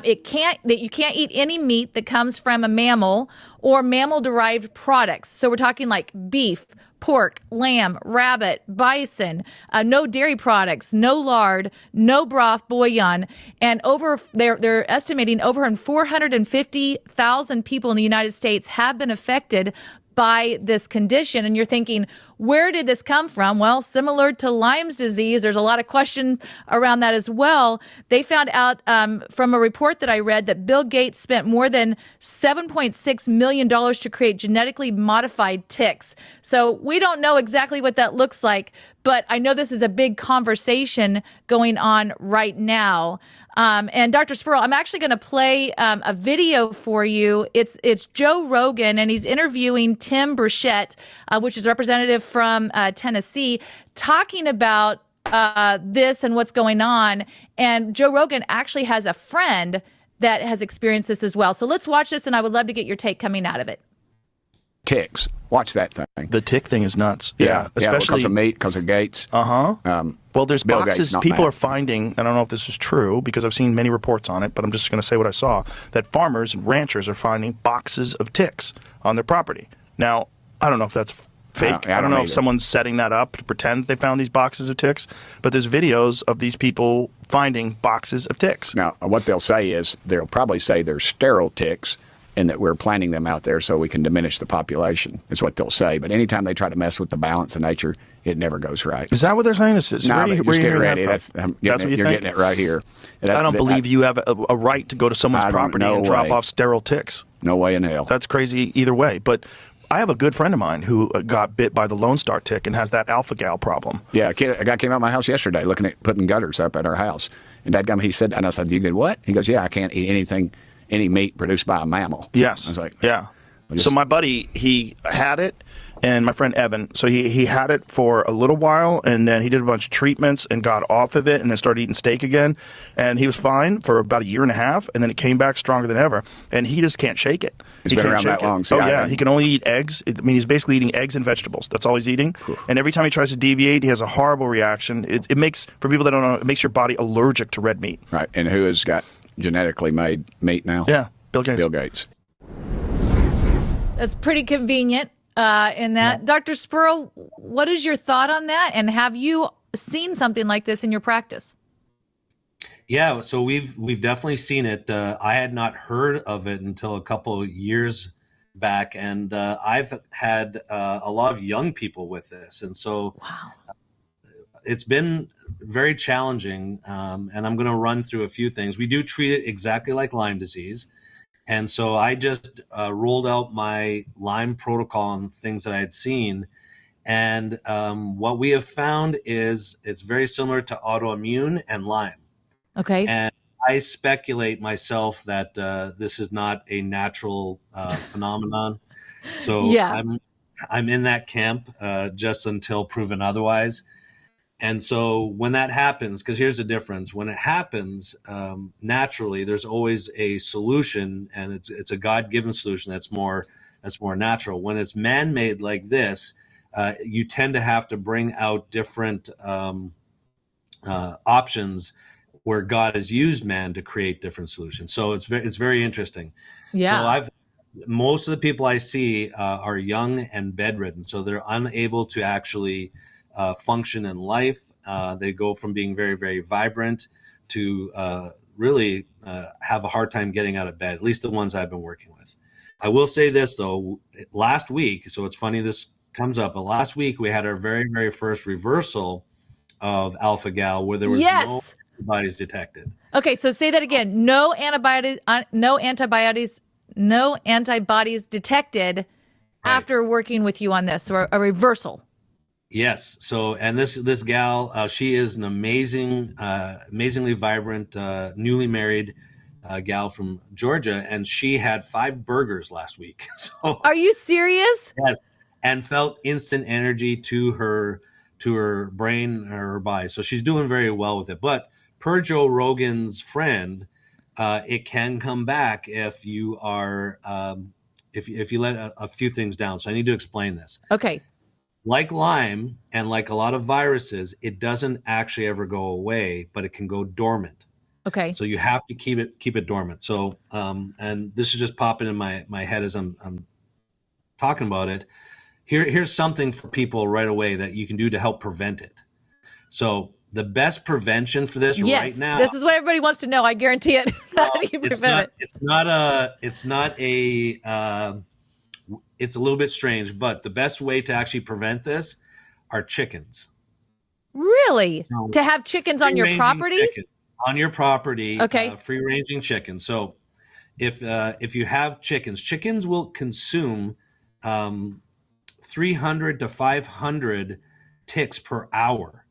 you can't eat any meat that comes from a mammal or mammal-derived products. So we're talking like beef, pork, lamb, rabbit, bison, no dairy products, no lard, no broth, bouillon, and they're estimating over 450,000 people in the United States have been affected by this condition. And you're thinking, where did this come from? Well, similar to Lyme's disease, there's a lot of questions around that as well. They found out from a report that I read that Bill Gates spent more than $7.6 million to create genetically modified ticks. So we don't know exactly what that looks like, but I know this is a big conversation going on right now. And Dr. Spurl, I'm actually going to play a video for you. It's Joe Rogan, and he's interviewing Tim Burchett, which is a representative from Tennessee, talking about this and what's going on. And Joe Rogan actually has a friend that has experienced this as well. So let's watch this, and I would love to get your take coming out of it. Ticks. Watch that thing. The tick thing is nuts. Yeah, especially because of meat, because of Gates. Well, there's Bill boxes Gates, not people Matt. are finding, and I don't know if this is true because I've seen many reports on it, but I'm just going to say what I saw, that farmers and ranchers are finding boxes of ticks on their property. Now, I don't know if that's fake. I don't know if someone's setting that up to pretend they found these boxes of ticks, but there's videos of these people finding boxes of ticks. Now, what they'll say is they'll probably say they're sterile ticks and that we're planting them out there so we can diminish the population, is what they'll say. But anytime they try to mess with the balance of nature, it never goes right. Is that what they're saying? This is No, where just you get hearing ready. that from? That's what you you're think? getting it right here. I don't believe you have a right to go to someone's property and drop off sterile ticks. No way in hell. That's crazy either way. But I have a good friend of mine who got bit by the Lone Star tick and has that alpha gal problem. Yeah, a guy came out of my house yesterday looking at putting gutters up at our house. And that guy, he said, and I said, you did what? He goes, yeah, I can't eat any meat produced by a mammal. Yes. I was like, yeah. So my buddy, he had it, and my friend Evan, so he had it for a little while, and then he did a bunch of treatments and got off of it, and then started eating steak again, and he was fine for about a year and a half, and then it came back stronger than ever, and he just can't shake it. It's been around that long. Oh yeah, he can only eat eggs. I mean, he's basically eating eggs and vegetables. That's all he's eating. And every time he tries to deviate, he has a horrible reaction. It makes, for people that don't know, it makes your body allergic to red meat. Right, and who has got genetically made meat now? Yeah, Bill Gates. Bill Gates. That's pretty convenient in that. Yeah. Dr. Spurl, what is your thought on that? And have you seen something like this in your practice? Yeah, so we've definitely seen it. I had not heard of it until a couple of years back, and I've had a lot of young people with this, and so it's been very challenging. And I'm going to run through a few things. We do treat it exactly like Lyme disease. And so I just rolled out my Lyme protocol and things that I had seen. And what we have found is it's very similar to autoimmune and Lyme. Okay. And I speculate myself that this is not a natural phenomenon. So yeah. I'm in that camp just until proven otherwise. And so when that happens, because here's the difference, when it happens naturally, there's always a solution, and it's a God-given solution that's more natural. When it's man-made like this, you tend to have to bring out different options where God has used man to create different solutions. So it's very interesting. Yeah. So most of the people I see are young and bedridden, so they're unable to actually function in life. They go from being very, very vibrant to really have a hard time getting out of bed, at least the ones I've been working with. I will say this, though. Last week, so it's funny this comes up, but last week we had our very, very first reversal of alpha-gal where there was no antibodies detected. Okay, so say that again. No antibodies detected after working with you on this, or a reversal. Yes. So, and this gal, she is an amazingly vibrant, newly married gal from Georgia, and she had 5 burgers last week. So, are you serious? Yes, and felt instant energy to her brain or her body. So she's doing very well with it. But per Joe Rogan's friend, it can come back if you are if you let a few things down. So I need to explain this. Okay. Like Lyme and like a lot of viruses, it doesn't actually ever go away, but it can go dormant. Okay. So you have to keep it dormant. So and this is just popping in my head as I'm talking about it. Here's something for people right away that you can do to help prevent it. So the best prevention for this right now. This is what everybody wants to know. I guarantee it. How do you prevent it? It's a little bit strange, but the best way to actually prevent this are chickens. Really? So, to have chickens on your property? On your property, okay. Free-ranging chickens. So if you have chickens will consume 300 to 500 ticks per hour.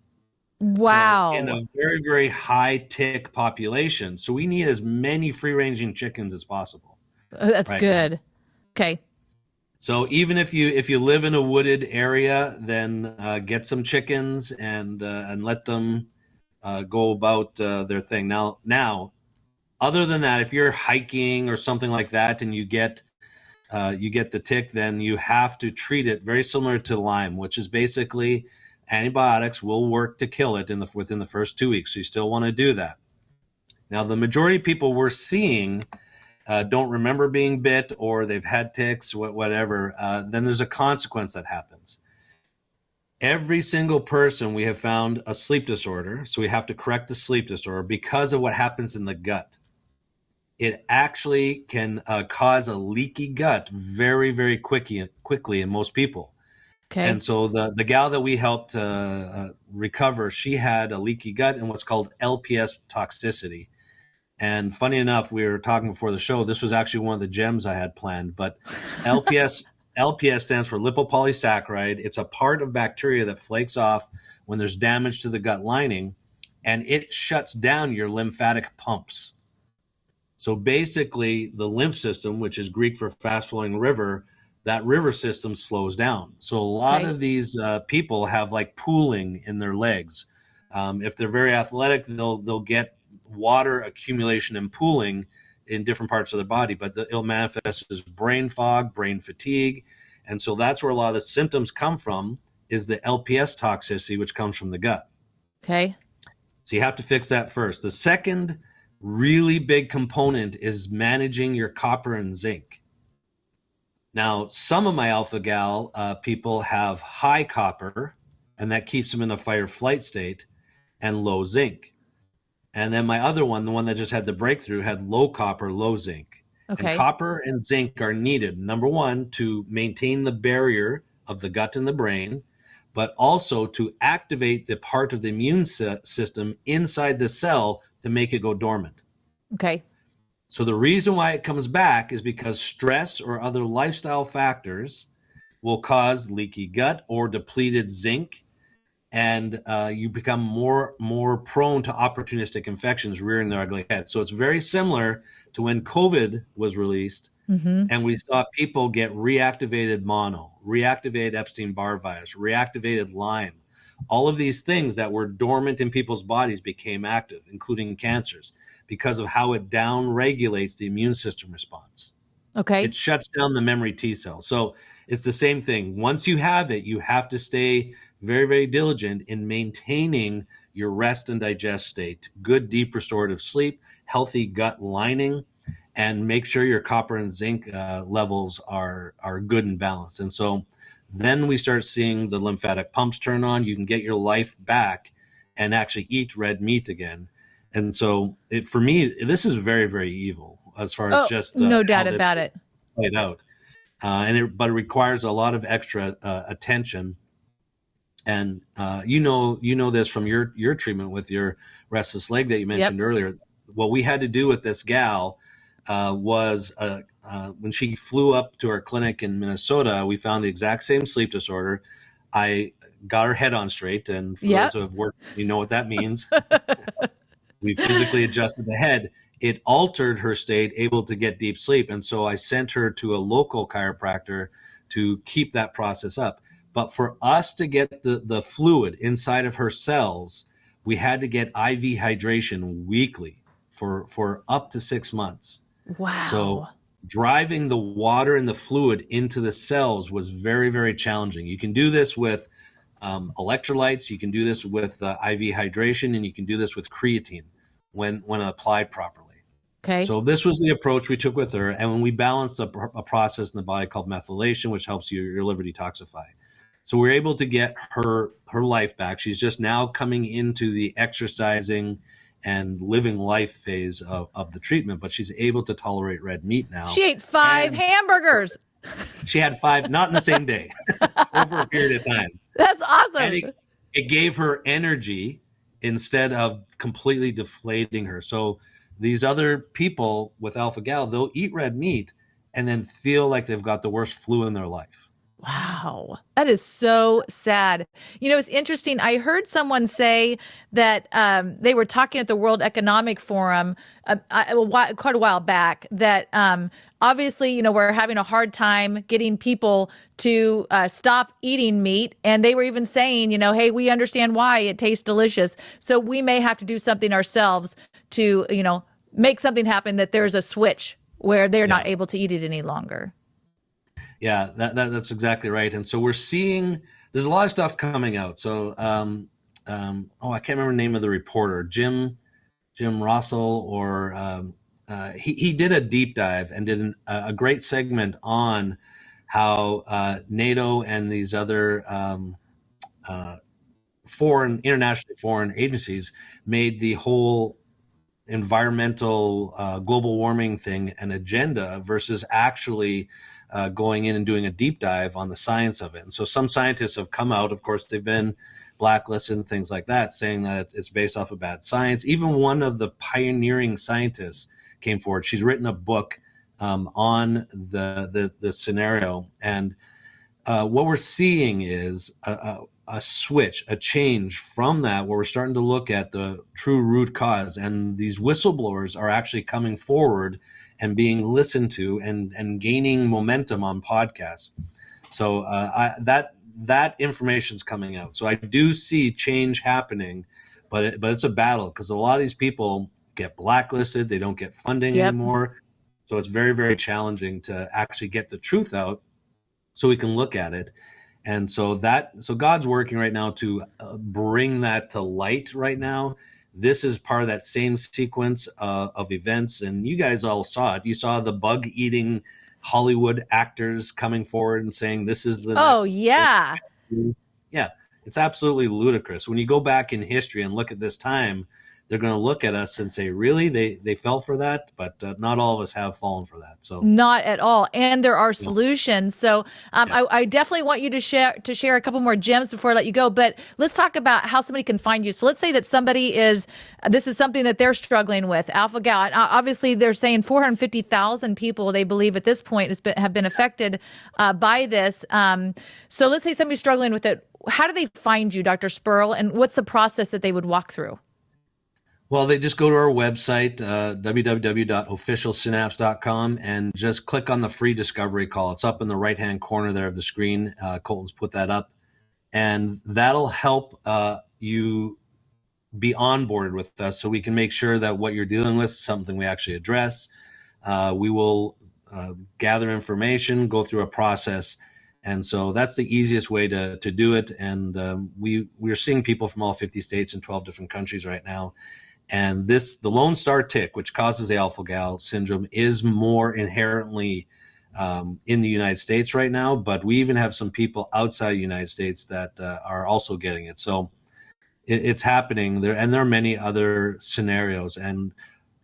Wow. So in a very, very high tick population. So we need as many free-ranging chickens as possible. That's good. Now. Okay. So even if you live in a wooded area, then get some chickens and let them go about their thing. Now, other than that, if you're hiking or something like that and you get the tick, then you have to treat it very similar to Lyme, which is basically antibiotics will work to kill it within the first 2 weeks. So you still want to do that. Now, the majority of people we're seeing don't remember being bit, or they've had ticks, whatever. Then there's a consequence that happens. Every single person we have found a sleep disorder, so we have to correct the sleep disorder because of what happens in the gut. It actually can cause a leaky gut very, very quickly in most people. Okay. And so the gal that we helped recover, she had a leaky gut and what's called LPS toxicity. And funny enough, we were talking before the show, this was actually one of the gems I had planned, but LPS stands for lipopolysaccharide. It's a part of bacteria that flakes off when there's damage to the gut lining, and it shuts down your lymphatic pumps. So basically, the lymph system, which is Greek for fast-flowing river, that river system slows down. So a lot of these people have like pooling in their legs. If they're very athletic, they'll get water accumulation and pooling in different parts of their body, but it'll manifest as brain fog, brain fatigue. And so that's where a lot of the symptoms come from, is the LPS toxicity, which comes from the gut. Okay. So you have to fix that first. The second really big component is managing your copper and zinc. Now, some of my alpha gal people have high copper, and that keeps them in a fight or flight state, and low zinc. And then my other one, the one that just had the breakthrough, had low copper, low zinc. Okay. And copper and zinc are needed, number one, to maintain the barrier of the gut and the brain, but also to activate the part of the immune system inside the cell to make it go dormant. Okay. So the reason why it comes back is because stress or other lifestyle factors will cause leaky gut or depleted zinc, and you become more prone to opportunistic infections rearing their ugly head. So it's very similar to when COVID was released, and we saw people get reactivated mono, reactivated Epstein-Barr virus, reactivated Lyme. All of these things that were dormant in people's bodies became active, including cancers, because of how it down-regulates the immune system response. Okay. It shuts down the memory T cells. So it's the same thing. Once you have it, you have to stay very, very diligent in maintaining your rest and digest state, good deep restorative sleep, healthy gut lining, and make sure your copper and zinc levels are good and balanced. And so then we start seeing the lymphatic pumps turn on. You can get your life back and actually eat red meat again. And so for me, this is very, very evil as far as just no doubt about it played out. But it requires a lot of extra attention. And you know this from your treatment with your restless leg that you mentioned earlier. What we had to do with this gal was when she flew up to our clinic in Minnesota, we found the exact same sleep disorder. I got her head on straight, and for those who have worked, you know what that means. We physically adjusted the head. It altered her state, able to get deep sleep. And so I sent her to a local chiropractor to keep that process up. But for us to get the fluid inside of her cells, we had to get IV hydration weekly for up to 6 months. Wow. So driving the water and the fluid into the cells was very, very challenging. You can do this with electrolytes. You can do this with IV hydration, and you can do this with creatine. when applied properly. Okay. So this was the approach we took with her, and when we balanced a process in the body called methylation, which helps your liver detoxify. So we're able to get her life back. She's just now coming into the exercising and living life phase of the treatment, but she's able to tolerate red meat now. She ate 5 hamburgers. She had 5, not in the same day, over a period of time. That's awesome. And it gave her energy instead of completely deflating her. So these other people with alpha-gal, they'll eat red meat and then feel like they've got the worst flu in their life. Wow. That is so sad. You know, it's interesting. I heard someone say that they were talking at the World Economic Forum quite a while back that obviously, you know, we're having a hard time getting people to stop eating meat. And they were even saying, you know, hey, we understand why it tastes delicious. So we may have to do something ourselves to, you know, make something happen that there's a switch where they're not able to eat it any longer. Yeah, that's exactly right. And so we're seeing there's a lot of stuff coming out. So, I can't remember the name of the reporter, Jim Russell, or he did a deep dive and did a great segment on how NATO and these other internationally foreign agencies made the whole environmental global warming thing an agenda versus actually going in and doing a deep dive on the science of it. And so some scientists have come out, of course, they've been blacklisted and things like that, saying that it's based off of bad science. Even one of the pioneering scientists came forward. She's written a book on the scenario. And what we're seeing is a switch, a change from that, where we're starting to look at the true root cause. And these whistleblowers are actually coming forward and being listened to and gaining momentum on podcasts. So that information's coming out. So I do see change happening, but it's a battle because a lot of these people get blacklisted. They don't get funding anymore. So it's very, very challenging to actually get the truth out so we can look at it. And so God's working right now to bring that to light right now. This is part of that same sequence of events. And you guys all saw it. You saw the bug-eating Hollywood actors coming forward and saying this is the next yeah. thing. Yeah, it's absolutely ludicrous. When you go back in history and look at this time, they're going to look at us and say, really, they fell for that? But not all of us have fallen for that. So not at all. And there are solutions. So I definitely want you to share a couple more gems before I let you go. But let's talk about how somebody can find you. So let's say that somebody this is something that they're struggling with, alpha-gal. Obviously, they're saying 450,000 people, they believe at this point, have been affected by this. So let's say somebody's struggling with it. How do they find you, Dr. Sperl? And what's the process that they would walk through? Well, they just go to our website, www.officialsynapse.com, and just click on the free discovery call. It's up in the right-hand corner there of the screen. Colton's put that up. And that'll help you be onboarded with us so we can make sure that what you're dealing with is something we actually address. We will gather information, go through a process. And so that's the easiest way to do it. And we're seeing people from all 50 states and 12 different countries right now. And the Lone Star tick, which causes the alpha-gal syndrome, is more inherently in the United States right now. But we even have some people outside the United States that are also getting it. So it's happening there. And there are many other scenarios. And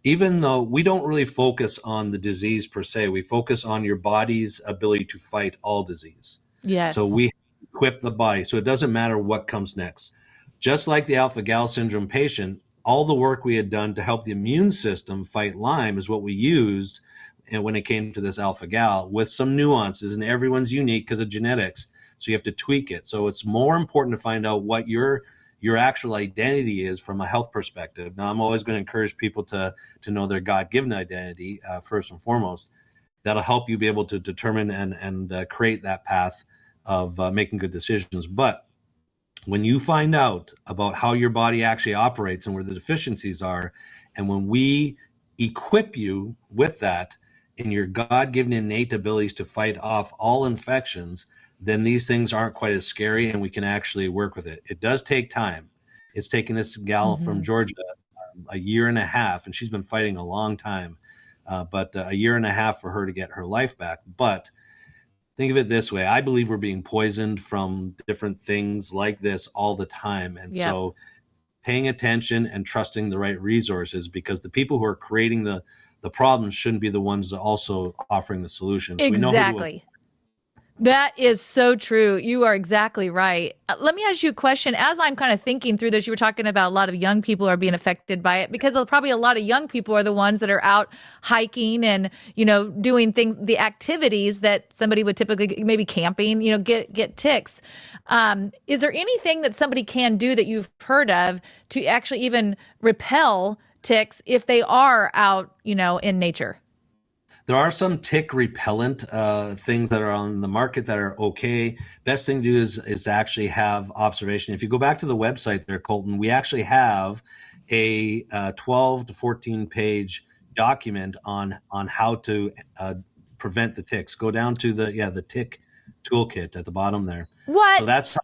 even though we don't really focus on the disease per se, we focus on your body's ability to fight all disease. Yes. So we equip the body. So it doesn't matter what comes next. Just like the alpha-gal syndrome patient, all the work we had done to help the immune system fight Lyme is what we used and when it came to this alpha-gal, with some nuances, and everyone's unique because of genetics. So you have to tweak it. So it's more important to find out what your actual identity is from a health perspective. Now, I'm always going to encourage people to know their God-given identity first and foremost. That'll help you be able to determine and create that path of making good decisions. But when you find out about how your body actually operates and where the deficiencies are, and when we equip you with that in your God-given innate abilities to fight off all infections, then these things aren't quite as scary and we can actually work with it. It does take time. It's taken this gal from Georgia a year and a half, and she's been fighting a long time, but a year and a half for her to get her life back. But think of it this way. I believe we're being poisoned from different things like this all the time. And so paying attention and trusting the right resources, because the people who are creating the problems shouldn't be the ones that are also offering the solutions. Exactly. That is so true. You are exactly right. Let me ask you a question. As I'm kind of thinking through this, you were talking about a lot of young people are being affected by it, because probably a lot of young people are the ones that are out hiking and, doing things, the activities that somebody would typically, maybe camping, get ticks. Is there anything that somebody can do that you've heard of to actually even repel ticks if they are out, in nature? There are some tick repellent things that are on the market that are okay. Best thing to do is actually have observation. If you go back to the website there, Colton, we actually have a 12 to 14 page document on how to prevent the ticks. Go down to the tick toolkit at the bottom there. What? So that's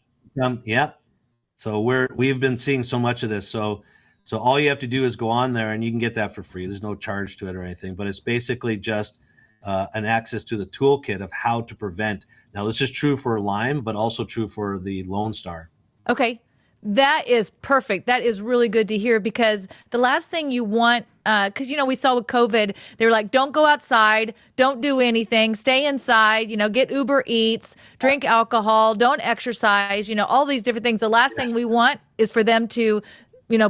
So we've been seeing so much of this. So all you have to do is go on there, and you can get that for free. There's no charge to it or anything, but it's basically just an access to the toolkit of how to prevent. Now, this is true for Lyme, but also true for the Lone Star. Okay. That is perfect. That is really good to hear, because the last thing you want, because, we saw with COVID, they were like, don't go outside, don't do anything, stay inside, get Uber Eats, drink alcohol, don't exercise, all these different things. The last thing we want is for them to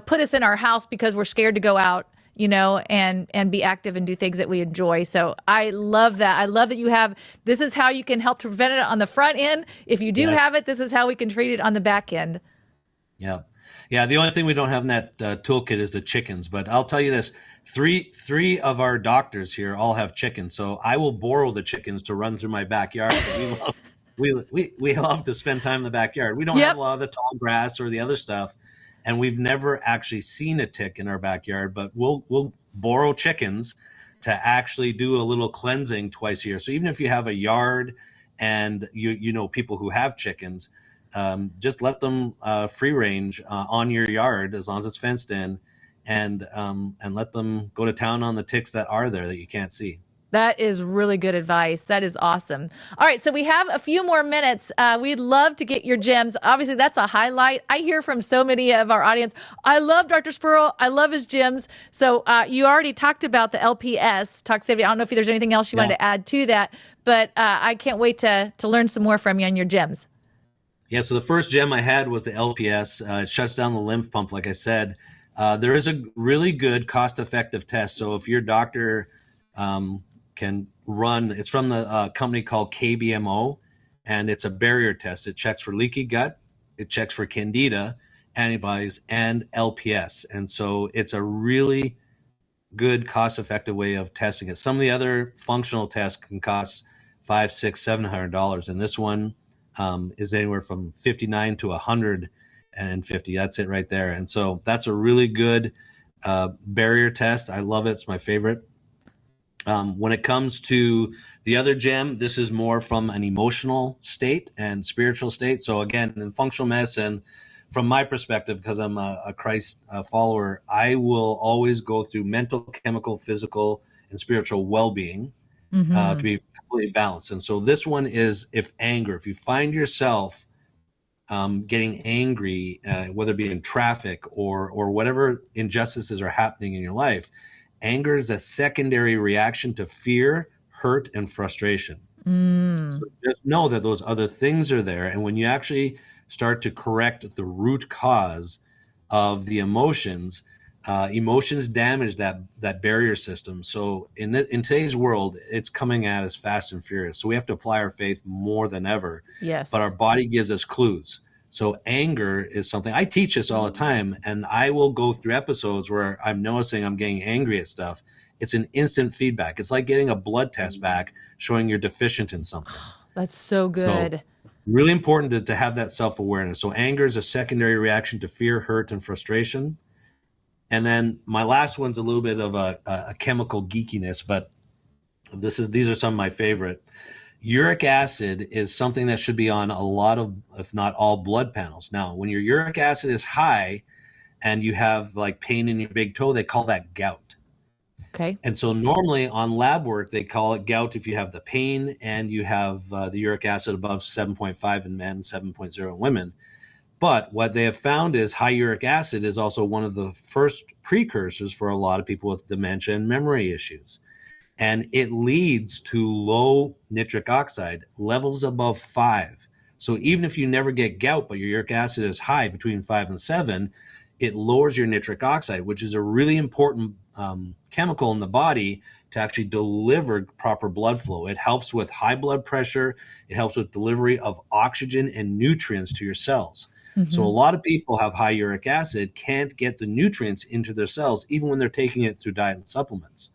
put us in our house because we're scared to go out, and be active and do things that we enjoy. So I love that. I love that this is how you can help to prevent it on the front end. If you do have it, this is how we can treat it on the back end. Yeah. Yeah. The only thing we don't have in that toolkit is the chickens, but I'll tell you this, three of our doctors here all have chickens. So I will borrow the chickens to run through my backyard. We love to spend time in the backyard. We don't have a lot of the tall grass or the other stuff. And we've never actually seen a tick in our backyard, but we'll borrow chickens to actually do a little cleansing twice a year. So even if you have a yard and you know people who have chickens, just let them free range on your yard as long as it's fenced in, and let them go to town on the ticks that are there that you can't see. That is really good advice. That is awesome. All right, so we have a few more minutes. We'd love to get your gems. Obviously, that's a highlight. I hear from so many of our audience, I love Dr. Spurl. I love his gems. So you already talked about the LPS, Toxicity. I don't know if there's anything else you wanted to add to that, but I can't wait to learn some more from you on your gems. Yeah, so the first gem I had was the LPS. It shuts down the lymph pump, like I said. There is a really good cost-effective test. So if your doctor can run, it's from the company called KBMO, and it's a barrier test. It checks for leaky gut, it checks for candida, antibodies, and LPS. And so it's a really good cost-effective way of testing it. Some of the other functional tests can cost $500, $600, $700, and this one is anywhere from $59 to $150. That's it right there. And so that's a really good barrier test. I love it. It's my favorite. When it comes to the other gem, this is more from an emotional state and spiritual state. So again, in functional medicine, from my perspective, because I'm a Christ follower, I will always go through mental, chemical, physical, and spiritual well-being to be completely balanced. And so this one is if you find yourself getting angry, whether it be in traffic or whatever injustices are happening in your life, anger is a secondary reaction to fear, hurt, and frustration. So just know that those other things are there. And when you actually start to correct the root cause of the emotions, emotions damage that barrier system. So in today's world, it's coming at us fast and furious. So we have to apply our faith more than ever. Yes. But our body gives us clues. So anger is something I teach this all the time, and I will go through episodes where I'm noticing I'm getting angry at stuff. It's an instant feedback. It's like getting a blood test back showing you're deficient in something. That's so good. So, really important to have that self-awareness. So anger is a secondary reaction to fear, hurt, and frustration. And then my last one's a little bit of a chemical geekiness, but these are some of my favorite. Uric acid is something that should be on a lot of, if not all, blood panels. Now, when your uric acid is high, and you have like pain in your big toe, they call that gout. Okay. And so normally on lab work, they call it gout if you have the pain and you have the uric acid above 7.5 in men, 7.0 in women. But what they have found is high uric acid is also one of the first precursors for a lot of people with dementia and memory issues. And it leads to low nitric oxide, levels above 5. So even if you never get gout, but your uric acid is high between 5 and 7, it lowers your nitric oxide, which is a really important chemical in the body to actually deliver proper blood flow. It helps with high blood pressure. It helps with delivery of oxygen and nutrients to your cells. So a lot of people have high uric acid, can't get the nutrients into their cells, even when they're taking it through diet and supplements.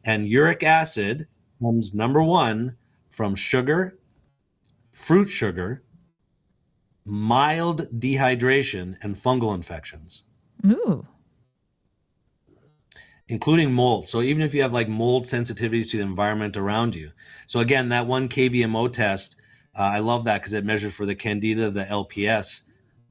And uric acid comes number 1 from sugar, fruit sugar, mild dehydration, and fungal infections. Ooh. Including mold. So even if you have like mold sensitivities to the environment around you. So again, that 1 KVMO test, I love that because it measures for the Candida, the LPS.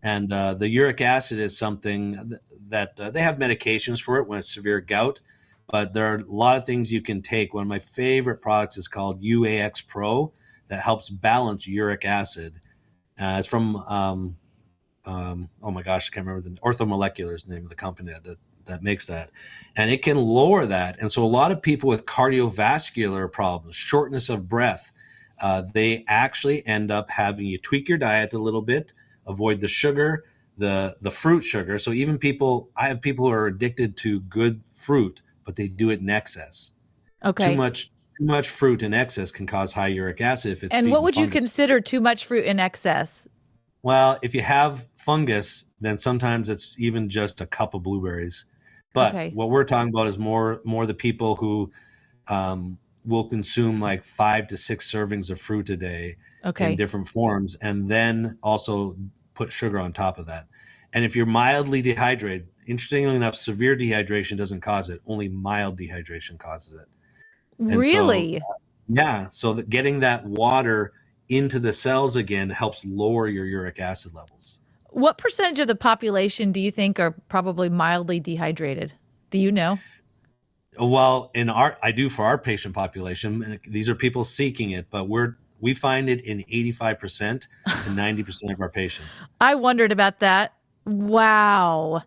And the uric acid is something that they have medications for it when it's severe gout, but there are a lot of things you can take. One of my favorite products is called UAX Pro that helps balance uric acid. It's from, oh my gosh, I can't remember the Orthomolecular is the name of the company that makes that. And it can lower that. And so a lot of people with cardiovascular problems, shortness of breath, they actually end up having you tweak your diet a little bit, avoid the sugar, the fruit sugar. So even I have people who are addicted to good fruit, but they do it in excess. Okay. Too much fruit in excess can cause high uric acid if it's And what would you fungus. consider too much fruit in excess? Well, if you have fungus, then sometimes it's even just a cup of blueberries. But Okay. what we're talking about is more the people who will consume like 5 to 6 servings of fruit a day Okay. in different forms, and then also put sugar on top of that. And if you're mildly dehydrated, interestingly enough, severe dehydration doesn't cause it. Only mild dehydration causes it. And Really? So, yeah. So that getting that water into the cells again helps lower your uric acid levels. What percentage of the population do you think are probably mildly dehydrated? Do you know? Well, I do for our patient population. These are people seeking it, but we find it in 85% to 90% of our patients. I wondered about that. Wow.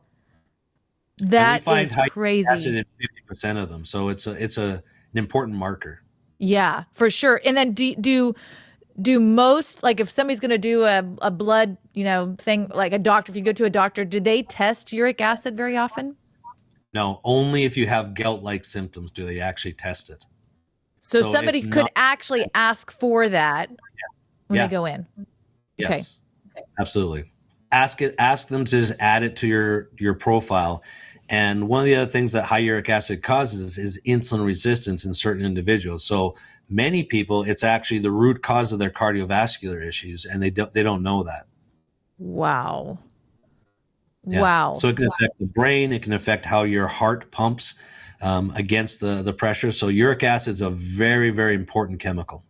That and we find is high crazy. acid in 50% of them. So it's an important marker. Yeah, for sure. And then do most, like if somebody's going to do a blood, thing, like a doctor, if you go to a doctor, do they test uric acid very often? No, only if you have gout-like symptoms do they actually test it. So somebody could actually ask for that when they go in. Yes, okay. Absolutely. Ask them to just add it to your profile. And one of the other things that high uric acid causes is insulin resistance in certain individuals. So many people, it's actually the root cause of their cardiovascular issues, and they don't know that. Wow. Yeah. Wow. So it can affect the brain. It can affect how your heart pumps against the pressure. So uric acid is a very, very important chemical.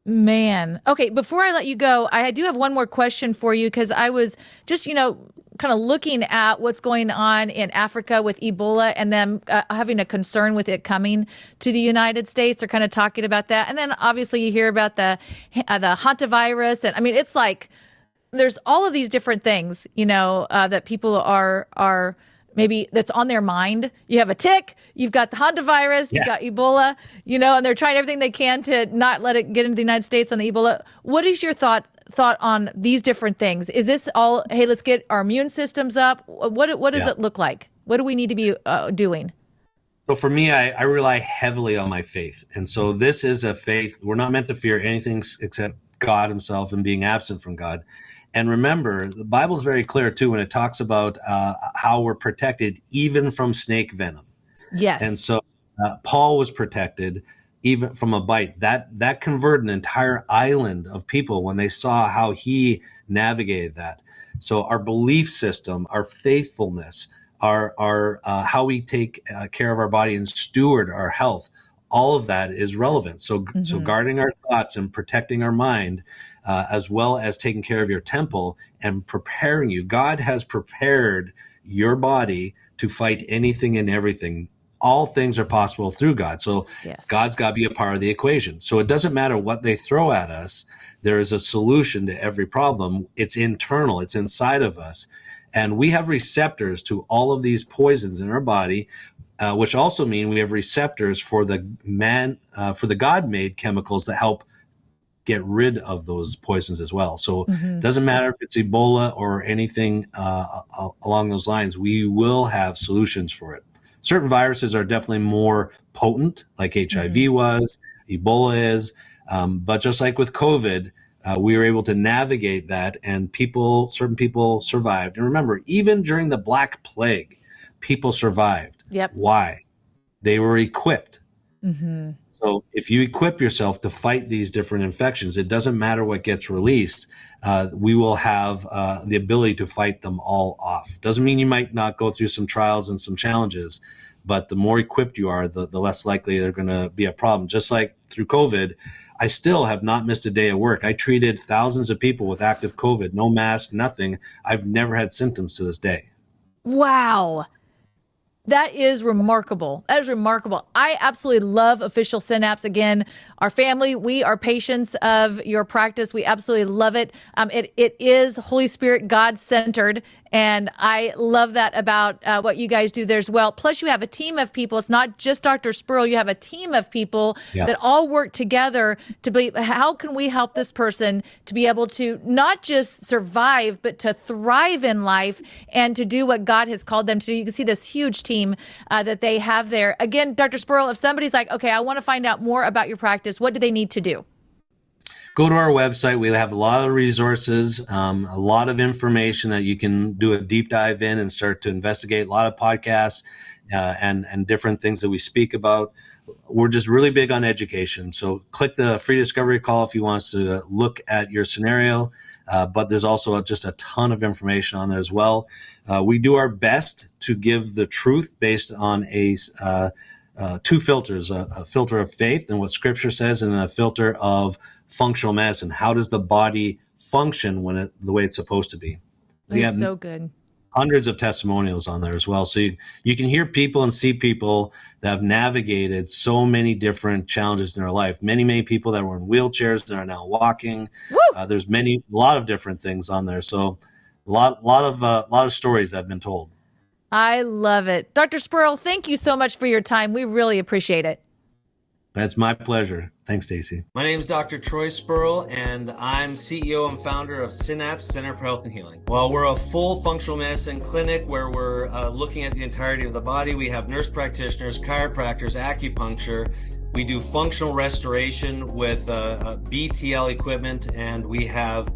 Man. Okay, before I let you go, I do have one more question for you because I was just, kind of looking at what's going on in Africa with Ebola and them having a concern with it coming to the United States. They're kind of talking about that. And then obviously you hear about the hantavirus. And I mean, it's like there's all of these different things, that people are maybe that's on their mind. You have a tick, you've got the hantavirus, you've got Ebola, and they're trying everything they can to not let it get into the United States on the Ebola. What is your thought on these different things? Is this all, hey, let's get our immune systems up? What does it look like? What do we need to be doing? So for me, I rely heavily on my faith. And so this is a faith. We're not meant to fear anything except God himself and being absent from God. And remember, the Bible is very clear, too, when it talks about how we're protected even from snake venom. Yes. And so Paul was protected even from a bite. That converted an entire island of people when they saw how he navigated that. So our belief system, our faithfulness, our how we take care of our body and steward our health, all of that is relevant. So guarding our thoughts and protecting our mind, as well as taking care of your temple and preparing you. God has prepared your body to fight anything and everything. All things are possible through God. So God's got to be a part of the equation. So it doesn't matter what they throw at us. There is a solution to every problem. It's internal. It's inside of us. And we have receptors to all of these poisons in our body, which also mean we have receptors for the God-made chemicals that help get rid of those poisons as well. So it doesn't matter if it's Ebola or anything along those lines, we will have solutions for it. Certain viruses are definitely more potent, like HIV was, Ebola is, but just like with COVID, we were able to navigate that, and certain people survived. And remember, even during the Black Plague, people survived. Yep. Why? They were equipped. Mm-hmm. So if you equip yourself to fight these different infections, it doesn't matter what gets released. We will have the ability to fight them all off. Doesn't mean you might not go through some trials and some challenges, but the more equipped you are, the less likely they're going to be a problem. Just like through COVID, I still have not missed a day of work. I treated thousands of people with active COVID, no mask, nothing. I've never had symptoms to this day. Wow. That is remarkable. That is remarkable. I absolutely love Official Synapse. Again, our family, we are patients of your practice. We absolutely love it. It is Holy Spirit, God-centered, and I love that about what you guys do there as well. Plus, you have a team of people. It's not just Dr. Spurl. You have a team of people that all work together to be, how can we help this person to be able to not just survive, but to thrive in life and to do what God has called them to do. You can see this huge team that they have there. Again, Dr. Spurl, if somebody's like, okay, I want to find out more about your practice, what do they need to do? Go to our website. We have a lot of resources, a lot of information that you can do a deep dive in and start to investigate. A lot of podcasts and different things that we speak about. We're just really big on education. So click the free discovery call if you want us to look at your scenario. But there's also just a ton of information on there as well. We do our best to give the truth based on two filters, a filter of faith and what Scripture says, and a filter of functional medicine. How does the body function the way it's supposed to be? That's so good. Hundreds of testimonials on there as well. So you can hear people and see people that have navigated so many different challenges in their life. Many people that were in wheelchairs that are now walking. There's a lot of different things on there. So a lot of stories that have been told. I love it. Dr. Spurl, thank you so much for your time. We really appreciate it. That's my pleasure. Thanks, Stacey. My name is Dr. Troy Spurl, and I'm CEO and founder of Synapse Center for Health and Healing. Well, we're a full functional medicine clinic where we're looking at the entirety of the body. We have nurse practitioners, chiropractors, acupuncture. We do functional restoration with BTL equipment, and we have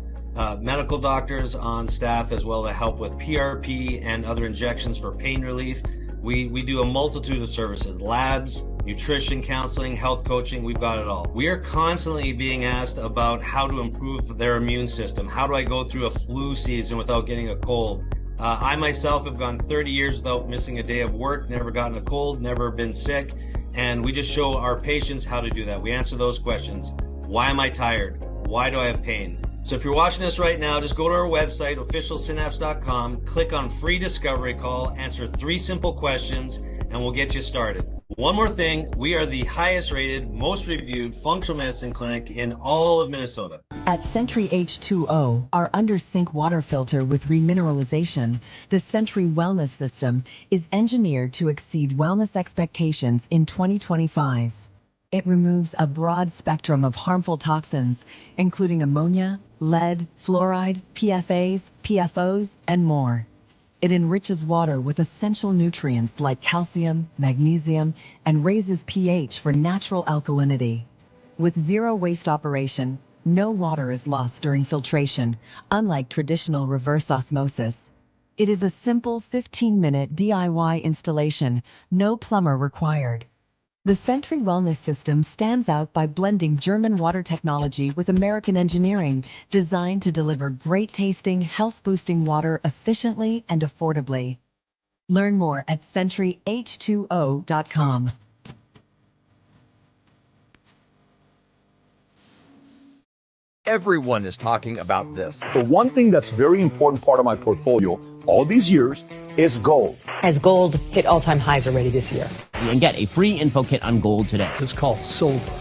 medical doctors on staff as well to help with PRP and other injections for pain relief. We do a multitude of services, labs, nutrition, counseling, health coaching, we've got it all. We are constantly being asked about how to improve their immune system. How do I go through a flu season without getting a cold? I myself have gone 30 years without missing a day of work, never gotten a cold, never been sick, and we just show our patients how to do that. We answer those questions. Why am I tired? Why do I have pain? So if you're watching this right now, just go to our website, officialsynapse.com, click on free discovery call, answer 3 simple questions, and we'll get you started. One more thing, we are the highest rated, most reviewed functional medicine clinic in all of Minnesota. At Sentry H2O, our under-sink water filter with remineralization, the Sentry Wellness System is engineered to exceed wellness expectations in 2025. It removes a broad spectrum of harmful toxins, including ammonia, lead, fluoride, PFAs, PFOs, and more. It enriches water with essential nutrients like calcium, magnesium, and raises pH for natural alkalinity. With zero waste operation, no water is lost during filtration, unlike traditional reverse osmosis. It is a simple 15-minute DIY installation, no plumber required. The Sentry Wellness System stands out by blending German water technology with American engineering, designed to deliver great-tasting, health-boosting water efficiently and affordably. Learn more at sentryh2o.com. everyone is talking about this. The one thing that's very important part of my portfolio all these years is gold. As gold hit all-time highs already this year. You can get a free info kit on gold today. It's called silver.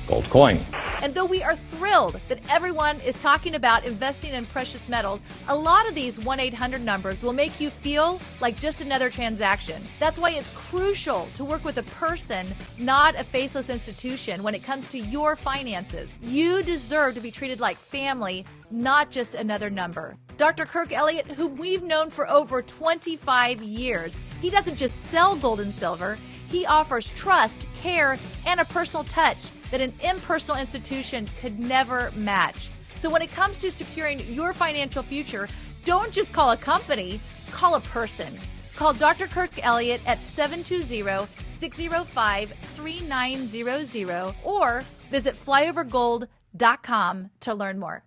Gold coin. And though we are thrilled that everyone is talking about investing in precious metals, a lot of these 1-800 numbers will make you feel like just another transaction. That's why it's crucial to work with a person, not a faceless institution, when it comes to your finances. You deserve to be treated like family, not just another number. Dr. Kirk Elliott, who we've known for over 25 years, he doesn't just sell gold and silver, he offers trust, care, and a personal touch that an impersonal institution could never match. So when it comes to securing your financial future, don't just call a company, call a person. Call Dr. Kirk Elliott at 720-605-3900 or visit flyovergold.com to learn more.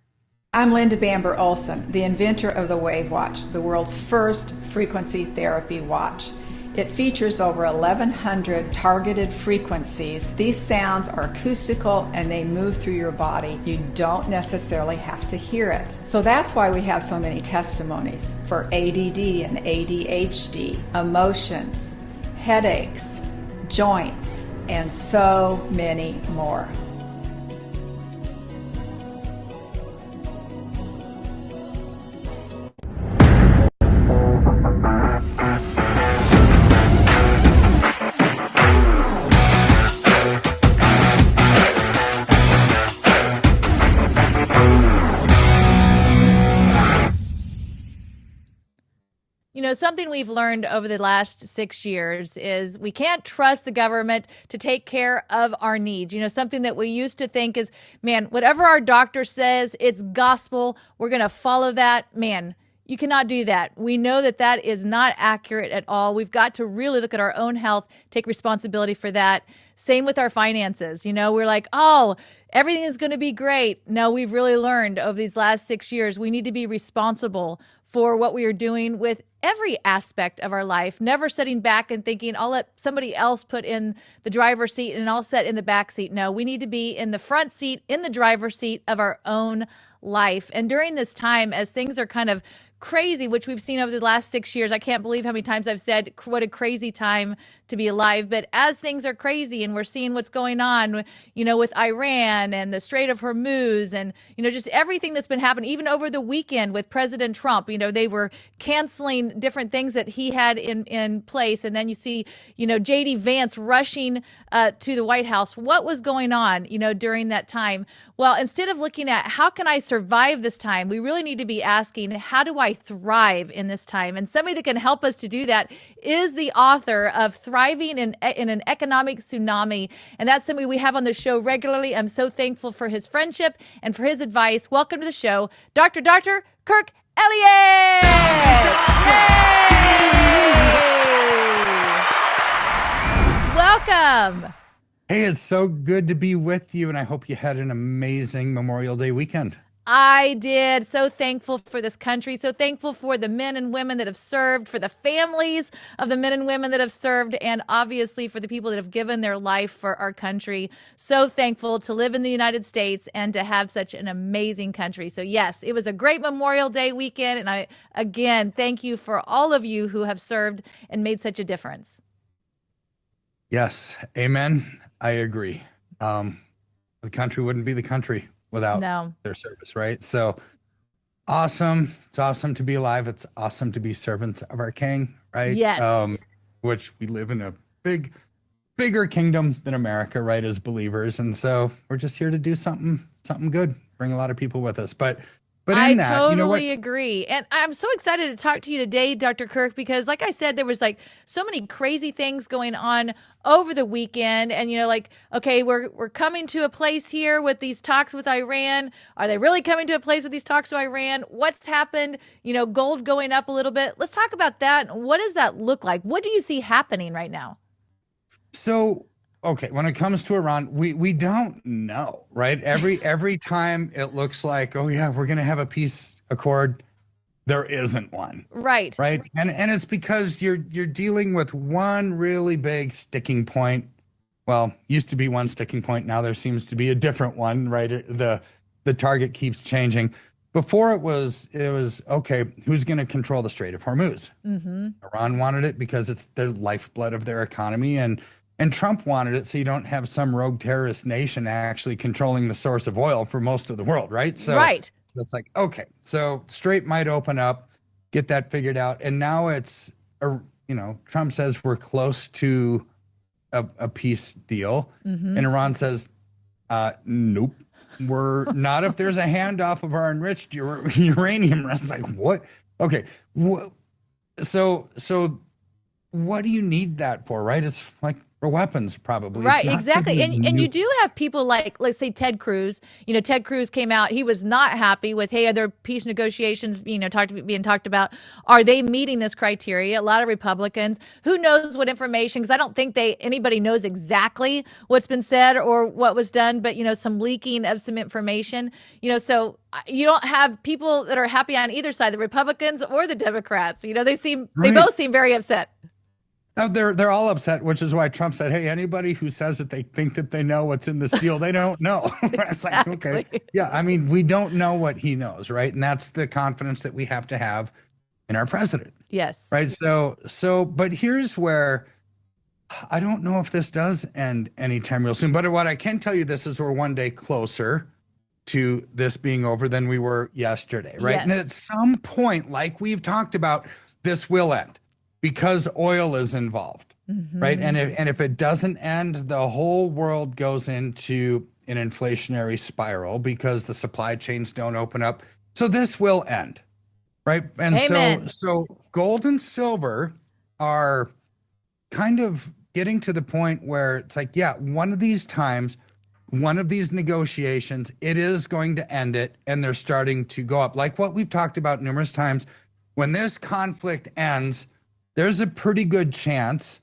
I'm Linda Bamber Olson, the inventor of the Wave Watch, the world's first frequency therapy watch. It features over 1,100 targeted frequencies. These sounds are acoustical and they move through your body. You don't necessarily have to hear it. So that's why we have so many testimonies for ADD and ADHD, emotions, headaches, joints, and so many more. You know, something we've learned over the last 6 years is we can't trust the government to take care of our needs. You know, something that we used to think is, man, whatever our doctor says, it's gospel, we're going to follow that. Man, you cannot do that. We know that that is not accurate at all. We've got to really look at our own health, take responsibility for that. Same with our finances. You know, we're like, oh, everything is going to be great. No, we've really learned over these last 6 years, we need to be responsible for what we are doing with every aspect of our life, never sitting back and thinking, I'll let somebody else put in the driver's seat and I'll sit in the back seat. No, we need to be in the front seat, in the driver's seat of our own life. And during this time, as things are kind of crazy, which we've seen over the last 6 years, I can't believe how many times I've said what a crazy time to be alive. But as things are crazy and we're seeing what's going on, you know, with Iran and the Strait of Hormuz and, you know, just everything that's been happening, even over the weekend with President Trump, you know, they were canceling different things that he had in place. And then you see, you know, J.D. Vance rushing to the White House. What was going on, you know, during that time? Well, instead of looking at how can I survive this time, we really need to be asking, how do I thrive in this time? And somebody that can help us to do that is the author of Thriving in an Economic Tsunami. And that's somebody we have on the show regularly. I'm so thankful for his friendship and for his advice. Welcome to the show, Dr. Kirk Elliott. Welcome. Hey, it's so good to be with you, and I hope you had an amazing Memorial Day weekend. I did. So thankful for this country. So thankful for the men and women that have served, for the families of the men and women that have served, and obviously for the people that have given their life for our country. So thankful to live in the United States and to have such an amazing country. So yes, it was a great Memorial Day weekend. And I, again, thank you for all of you who have served and made such a difference. Yes. Amen. I agree. The country wouldn't be the country without their service, right? So awesome. It's awesome to be alive. It's awesome to be servants of our King, right? Yes. Which we live in a bigger kingdom than America, right, as believers. And so we're just here to do something good, bring a lot of people with us. But I in that, totally agree. And I'm so excited to talk to you today, Dr. Kirk, because like I said, there was like so many crazy things going on over the weekend. And, you know, like, okay, we're coming to a place here with these talks with Iran. Are they really coming to a place with these talks to Iran? What's happened? You know, gold going up a little bit. Let's talk about that. What does that look like? What do you see happening right now? So, okay, when it comes to Iran, we don't know, right? Every time it looks like, oh yeah, we're going to have a peace accord, there isn't one. Right. Right. And it's because you're dealing with one really big sticking point. Well, used to be one sticking point. Now there seems to be a different one, right? The the target keeps changing. Before it was okay, who's going to control the Strait of Hormuz? Iran wanted it because it's the lifeblood of their economy, and Trump wanted it so you don't have some rogue terrorist nation actually controlling the source of oil for most of the world, right? So it's like, okay, so Strait might open up, get that figured out, and now it's Trump says we're close to a peace deal, and Iran says, nope. We're not if there's a handoff of our enriched uranium. It's like, what? Okay. So what do you need that for, right? It's like for weapons, probably. Right, exactly. And you do have people like, let's say, Ted Cruz. Ted Cruz came out. He was not happy with, hey, are there peace negotiations, being talked about? Are they meeting this criteria? A lot of Republicans. Who knows what information? Because I don't think anybody knows exactly what's been said or what was done. But some leaking of some information. So you don't have people that are happy on either side, the Republicans or the Democrats. They both seem very upset. No, they're all upset, which is why Trump said, hey, anybody who says that they think that they know what's in this deal, they don't know. It's like, okay. Yeah, I mean, we don't know what he knows, right? And that's the confidence that we have to have in our president. Yes. Right. But here's where I don't know if this does end anytime real soon. But what I can tell you this is we're one day closer to this being over than we were yesterday, right? Yes. And at some point, like we've talked about, this will end. Because oil is involved, right? And if it doesn't end, the whole world goes into an inflationary spiral because the supply chains don't open up. So this will end, right? And Amen. so gold and silver are kind of getting to the point where it's like, yeah, one of these times, one of these negotiations, it is going to end it, and they're starting to go up. Like what we've talked about numerous times, when this conflict ends, there's a pretty good chance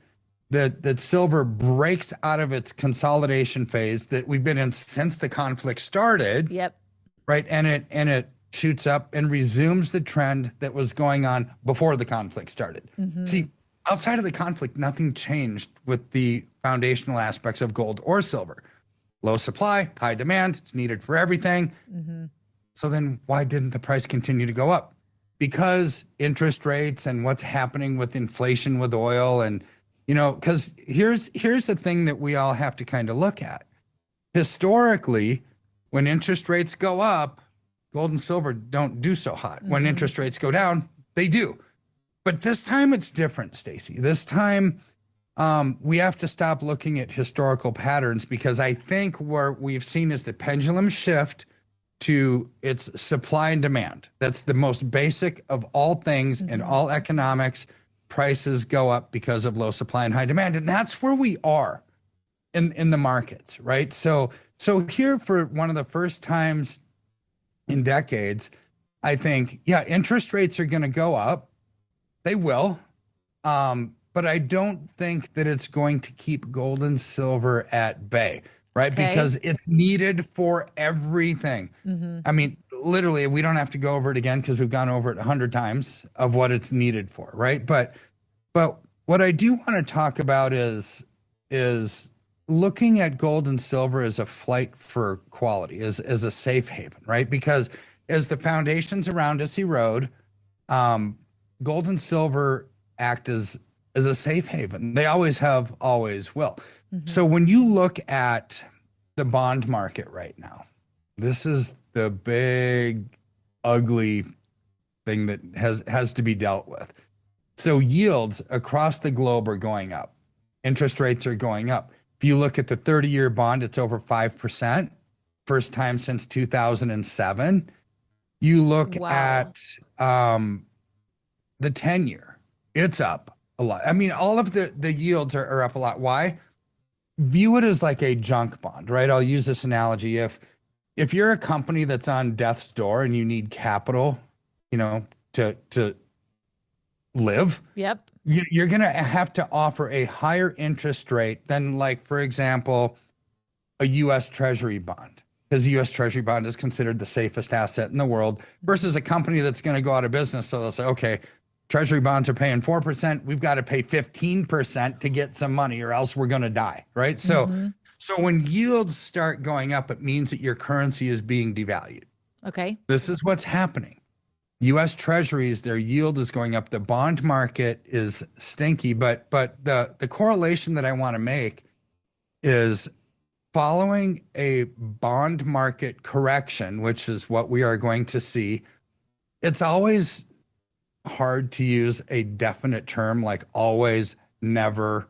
that silver breaks out of its consolidation phase that we've been in since the conflict started. Yep. Right. And it shoots up and resumes the trend that was going on before the conflict started. See, outside of the conflict, nothing changed with the foundational aspects of gold or silver. Low supply, high demand, it's needed for everything. So then why didn't the price continue to go up? Because interest rates and what's happening with inflation with oil, and because here's the thing that we all have to kind of look at. Historically, when interest rates go up, gold and silver don't do so hot. When interest rates go down, they do. But this time it's different, Stacy. This time we have to stop looking at historical patterns, because I think what we've seen is the pendulum shift to its supply and demand. That's the most basic of all things in all economics. Prices go up because of low supply and high demand. And that's where we are in the markets, right? So here, for one of the first times in decades, I think, yeah, interest rates are going to go up. They will. But I don't think that it's going to keep gold and silver at bay. Right. Okay. Because it's needed for everything. I mean, literally, we don't have to go over it again because we've gone over it 100 times of what it's needed for. Right. But what I do want to talk about is looking at gold and silver as a flight for quality, as a safe haven. Right. Because as the foundations around us erode, gold and silver act as a safe haven. They always have, always will. So when you look at the bond market right now, this is the big, ugly thing that has to be dealt with. So yields across the globe are going up. Interest rates are going up. If you look at the 30-year bond, it's over 5%, first time since 2007. You look at the 10-year, it's up a lot. I mean, all of the yields are up a lot. Why? View it as like a junk bond, right? I'll use this analogy. If you're a company that's on death's door and you need capital, to live, yep, you're going to have to offer a higher interest rate than, like, for example, a U.S. Treasury bond, because the U.S. Treasury bond is considered the safest asset in the world, versus a company that's going to go out of business. So they'll say, okay, Treasury bonds are paying 4%. We've got to pay 15% to get some money, or else we're going to die, right? So So when yields start going up, it means that your currency is being devalued. Okay. This is what's happening. U.S. Treasuries, their yield is going up. The bond market is stinky, but the correlation that I want to make is following a bond market correction, which is what we are going to see. It's always hard to use a definite term like always, never,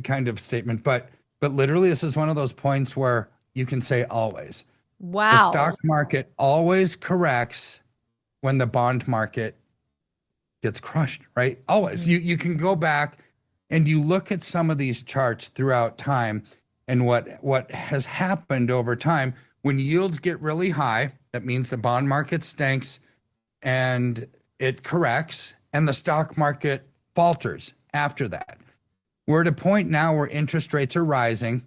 kind of statement, but literally this is one of those points where you can say always. Wow. The stock market always corrects when the bond market gets crushed, right? Always. You can go back and you look at some of these charts throughout time and what has happened over time. When yields get really high, that means the bond market stinks and it corrects and the stock market falters after that. We're at a point now where interest rates are rising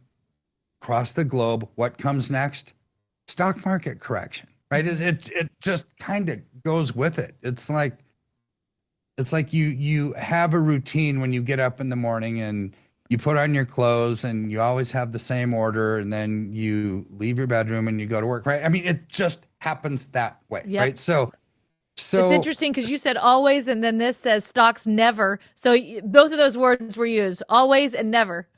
across the globe. What comes next? Stock market correction, right? It just kind of goes with it. It's like you have a routine when you get up in the morning and you put on your clothes and you always have the same order and then you leave your bedroom and you go to work, right? I mean, it just happens that way, right? So it's interesting because you said always and then this says stocks never. So both of those words were used, always and never.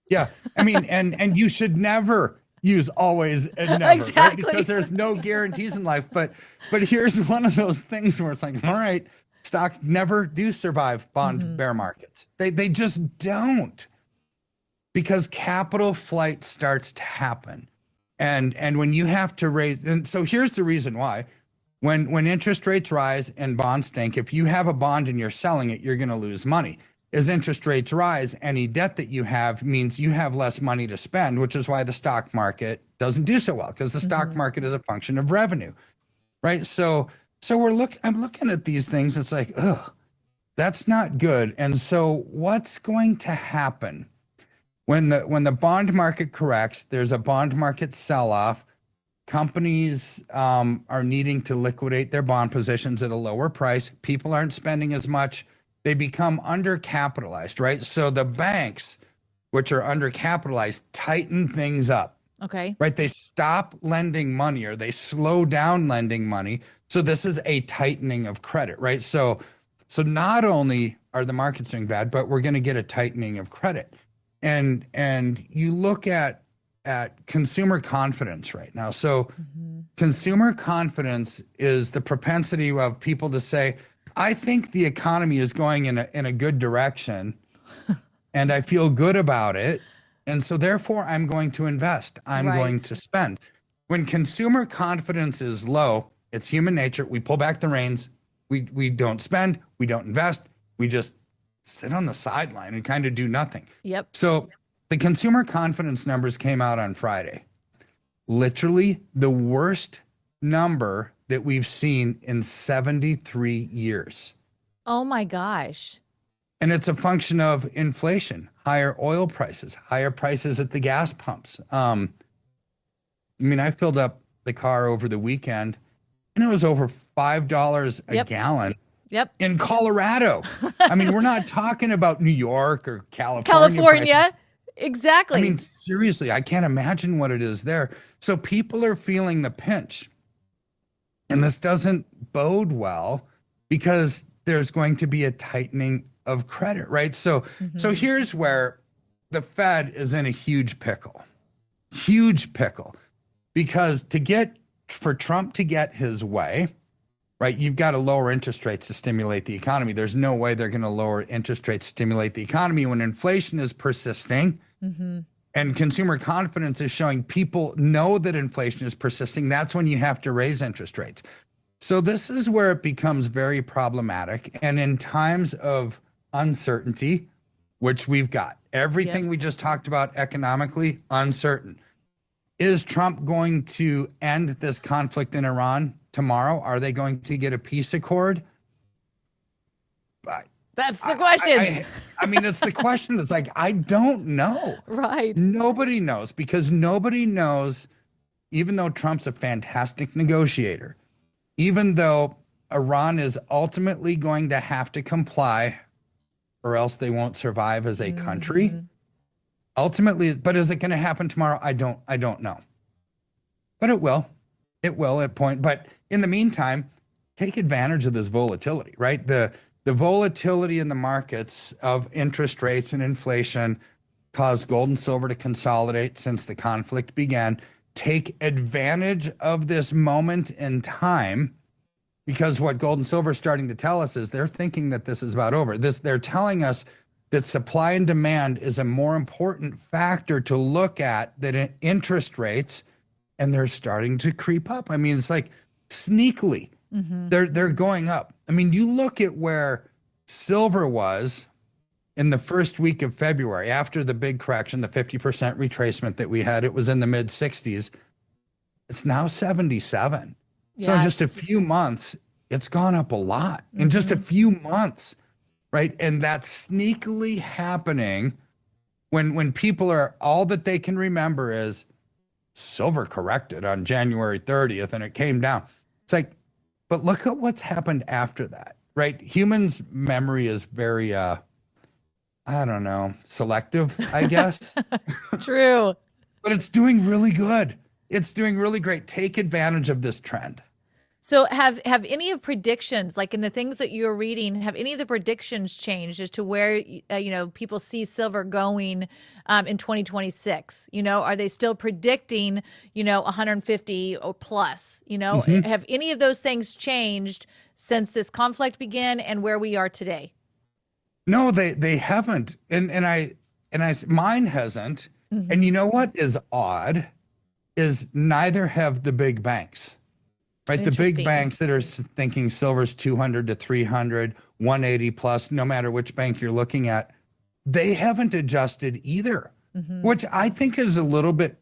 Yeah. I mean, and you should never use always and never, exactly. Right? Because there's no guarantees in life. But here's one of those things where it's like, all right, stocks never do survive bond bear markets. They just don't, because capital flight starts to happen. And when you have to raise, and so here's the reason why. When interest rates rise and bonds stink, if you have a bond and you're selling it, you're going to lose money. As interest rates rise, any debt that you have means you have less money to spend, which is why the stock market doesn't do so well, because the stock market is a function of revenue, right? So I'm looking at these things. It's like, ugh, that's not good. And so what's going to happen when the bond market corrects? There's a bond market sell-off. Companies are needing to liquidate their bond positions at a lower price. People aren't spending as much. They become undercapitalized, right? So the banks, which are undercapitalized, tighten things up. Okay. Right? They stop lending money or they slow down lending money. So this is a tightening of credit, right? So not only are the markets doing bad, but we're going to get a tightening of credit. And you look at consumer confidence right now. So consumer confidence is the propensity of people to say, I think the economy is going in a good direction and I feel good about it. And so therefore I'm going to invest. I'm going to spend. When consumer confidence is low, it's human nature. We pull back the reins. We don't spend. We don't invest. We just sit on the sideline and kind of do nothing. Yep. So the consumer confidence numbers came out on Friday. Literally the worst number that we've seen in 73 years. Oh my gosh. And it's a function of inflation, higher oil prices, higher prices at the gas pumps. I mean, I filled up the car over the weekend and it was over $5 a gallon. Yep. In Colorado. I mean, we're not talking about New York or California. California. Exactly. I mean, seriously, I can't imagine what it is there. So people are feeling the pinch. And this doesn't bode well because there's going to be a tightening of credit, right? So here's where the Fed is in a huge pickle. Huge pickle. Because for Trump to get his way, right, you've got to lower interest rates to stimulate the economy. There's no way they're going to lower interest rates to stimulate the economy when inflation is persisting. And consumer confidence is showing people know that inflation is persisting. That's when you have to raise interest rates. So this is where it becomes very problematic. And in times of uncertainty, which we've got, everything we just talked about economically, uncertain. Is Trump going to end this conflict in Iran tomorrow? Are they going to get a peace accord? That's the question. I mean, it's the question. It's like, I don't know. Right. Nobody knows, because nobody knows, even though Trump's a fantastic negotiator, even though Iran is ultimately going to have to comply or else they won't survive as a country. Ultimately, but is it going to happen tomorrow? I don't know. But it will. It will at point. But in the meantime, take advantage of this volatility, right? The volatility in the markets of interest rates and inflation caused gold and silver to consolidate since the conflict began. Take advantage of this moment in time, because what gold and silver are starting to tell us is they're thinking that this is about over. They're telling us that supply and demand is a more important factor to look at than interest rates, and they're starting to creep up. I mean, it's like sneakily, they're going up. I mean, you look at where silver was in the first week of February after the big correction, the 50% retracement that we had. It was in the mid 60s. It's now 77. Yes. So in just a few months, it's gone up a lot in just a few months, right? And that's sneakily happening when people are, all that they can remember is silver corrected on January 30th and it came down. It's like, but look at what's happened after that, right? Humans' memory is very, I don't know, selective, I guess. True. But it's doing really good. It's doing really great. Take advantage of this trend. So have any of predictions, like in the things that you're reading, have any of the predictions changed as to where, people see silver going in 2026? Are they still predicting, 150 or plus? Have any of those things changed since this conflict began and where we are today? No, they haven't. And mine hasn't. And you know what is odd is neither have the big banks. Right, the big banks that are thinking silver's 200 to 300, 180 plus, no matter which bank you're looking at, they haven't adjusted either, which I think is a little bit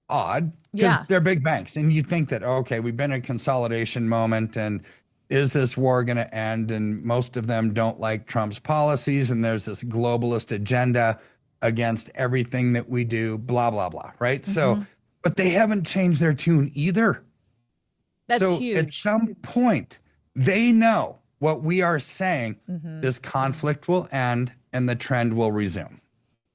odd because they're big banks. And you think that, okay, we've been in a consolidation moment and is this war going to end? And most of them don't like Trump's policies. And there's this globalist agenda against everything that we do, blah, blah, blah. Right. So, but they haven't changed their tune either. That's huge. At some point, they know what we are saying. This conflict will end and the trend will resume.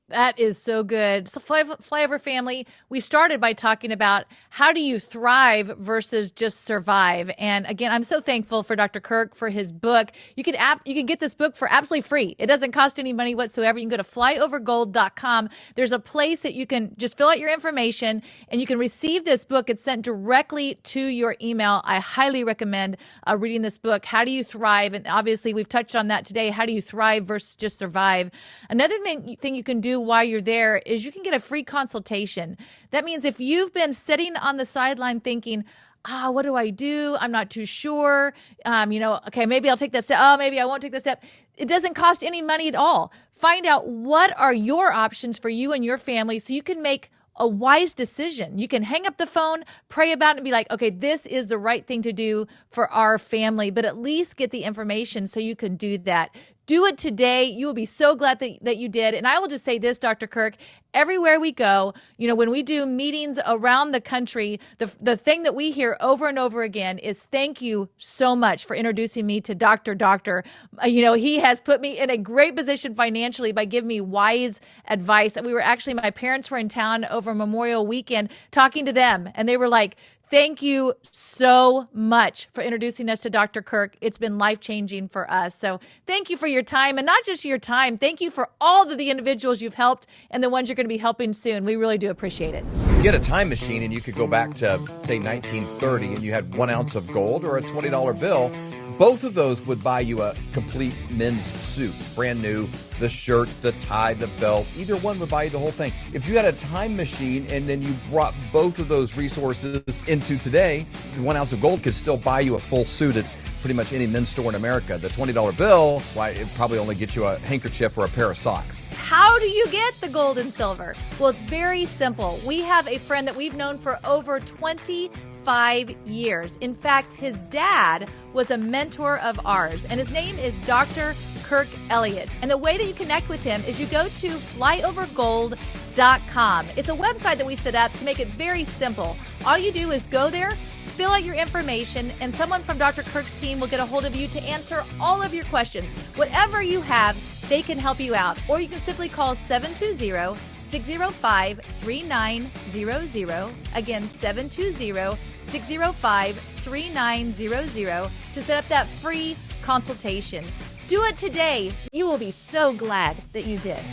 That is so good. So Flyover family, we started by talking about how do you thrive versus just survive. And again, I'm so thankful for Dr. Kirk for his book. You can get this book for absolutely free. It doesn't cost any money whatsoever. You can go to flyovergold.com. There's a place that you can just fill out your information and you can receive this book. It's sent directly to your email. I highly recommend reading this book, How Do You Thrive? And obviously we've touched on that today. How do you thrive versus just survive? Another thing you can do while you're there is you can get a free consultation. That means if you've been sitting on the sideline thinking, what do I do? I'm not too sure. Okay, maybe I'll take that step. Oh, maybe I won't take that step. It doesn't cost any money at all. Find out what are your options for you and your family so you can make a wise decision. You can hang up the phone, pray about it, and be like, okay, this is the right thing to do for our family, but at least get the information so you can do that. Do it today. You will be so glad that you did. And I will just say this, Dr. Kirk, everywhere we go, when we do meetings around the country, the thing that we hear over and over again is thank you so much for introducing me to Doctor. He has put me in a great position financially by giving me wise advice. My parents were in town over Memorial Weekend talking to them, and they were like, thank you so much for introducing us to Dr. Kirk. It's been life-changing for us. So thank you for your time, and not just your time. Thank you for all of the individuals you've helped and the ones you're going to be helping soon. We really do appreciate it. You get a time machine and you could go back to, say, 1930 and you had 1 ounce of gold or a $20 bill. Both of those would buy you a complete men's suit, brand new, the shirt, the tie, the belt. Either one would buy you the whole thing. If you had a time machine and then you brought both of those resources into today, 1 ounce of gold could still buy you a full suit at pretty much any men's store in America. The $20 bill, it probably only gets you a handkerchief or a pair of socks. How do you get the gold and silver? Well, it's very simple. We have a friend that we've known for over 25 years. In fact, his dad was a mentor of ours, and his name is Dr. Kirk Elliott. And the way that you connect with him is you go to flyovergold.com. It's a website that we set up to make it very simple. All you do is go there, fill out your information, and someone from Dr. Kirk's team will get a hold of you to answer all of your questions. Whatever you have, they can help you out. Or you can simply call 720 720-605-3900. Again, 720-605-3900 to set up that free consultation. Do it today. You will be so glad that you did.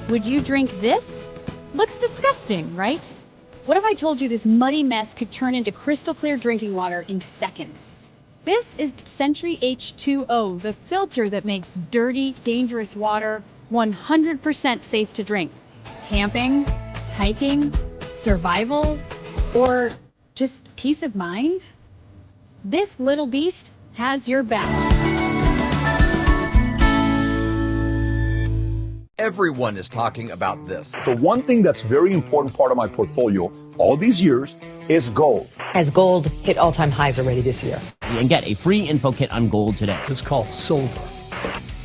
Would you drink this? Looks disgusting, right? What if I told you this muddy mess could turn into crystal clear drinking water in seconds? This is Sentry H2O, the filter that makes dirty, dangerous water 100% safe to drink. Camping, hiking, survival, or just peace of mind? This little beast has your back. Everyone is talking about this. The one thing that's very important part of my portfolio all these years is gold. As gold hit all-time highs already this year. And get a free info kit on gold today. It's called silver.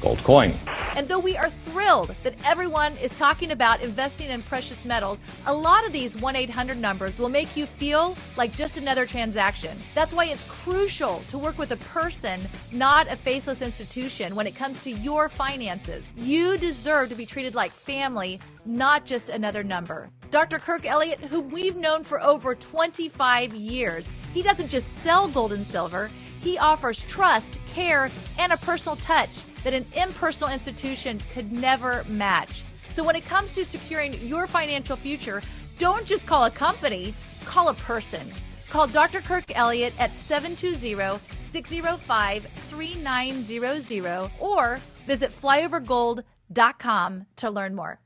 Gold coin. And though we are thrilled that everyone is talking about investing in precious metals, a lot of these 1-800 numbers will make you feel like just another transaction. That's why it's crucial to work with a person, not a faceless institution, when it comes to your finances. You deserve to be treated like family, not just another number. Dr. Kirk Elliott, whom we've known for over 25 years, he doesn't just sell gold and silver, he offers trust, care, and a personal touch that an impersonal institution could never match. So when it comes to securing your financial future, don't just call a company, call a person. Call Dr. Kirk Elliott at 720-605-3900 or visit flyovergold.com to learn more.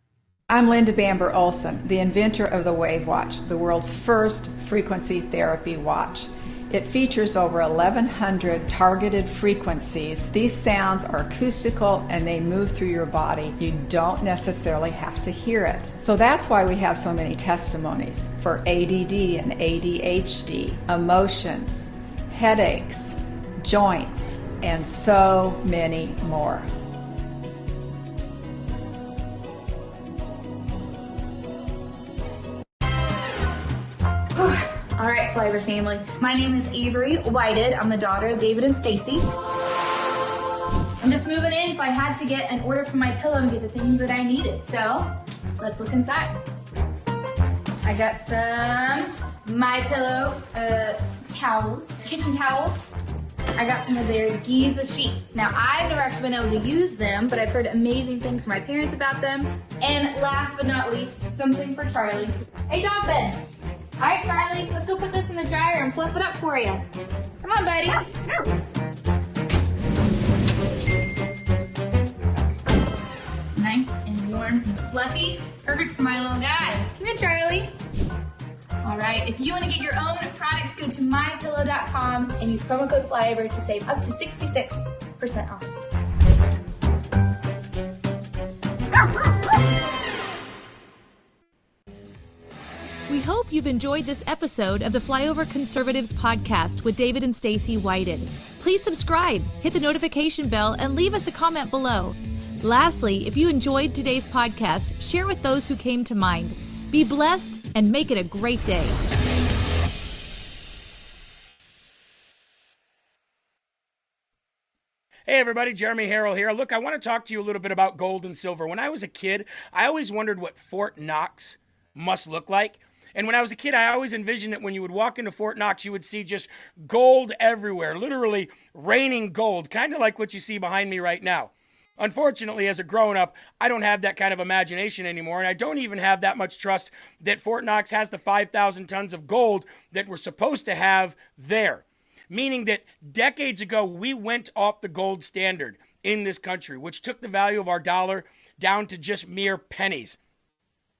I'm Linda Bamber Olson, the inventor of the Wave Watch, the world's first frequency therapy watch. It features over 1,100 targeted frequencies. These sounds are acoustical and they move through your body. You don't necessarily have to hear it. So that's why we have so many testimonies for ADD and ADHD, emotions, headaches, joints, and so many more. All right, Flyover family. My name is Avery Whited. I'm the daughter of David and Stacy. I'm just moving in, so I had to get an order for my pillow and get the things that I needed. So let's look inside. I got some My Pillow towels, kitchen towels. I got some of their Giza sheets. Now, I've never actually been able to use them, but I've heard amazing things from my parents about them. And last but not least, something for Charlie. A dog bed. All right, Charlie, let's go put this in the dryer and fluff it up for you. Come on, buddy. Nice and warm and fluffy. Perfect for my little guy. Come here, Charlie. All right, if you want to get your own products, go to mypillow.com and use promo code FLYOVER to save up to 66% off. We hope you've enjoyed this episode of the Flyover Conservatives podcast with David and Stacy Whited. Please subscribe, hit the notification bell, and leave us a comment below. Lastly, if you enjoyed today's podcast, share with those who came to mind. Be blessed and make it a great day. Hey everybody, Jeremy Herrell here. Look, I want to talk to you a little bit about gold and silver. When I was a kid, I always wondered what Fort Knox must look like. And when I was a kid, I always envisioned that when you would walk into Fort Knox, you would see just gold everywhere, literally raining gold, kind of like what you see behind me right now. Unfortunately, as a grown-up, I don't have that kind of imagination anymore, and I don't even have that much trust that Fort Knox has the 5,000 tons of gold that we're supposed to have there. Meaning that decades ago, we went off the gold standard in this country, which took the value of our dollar down to just mere pennies.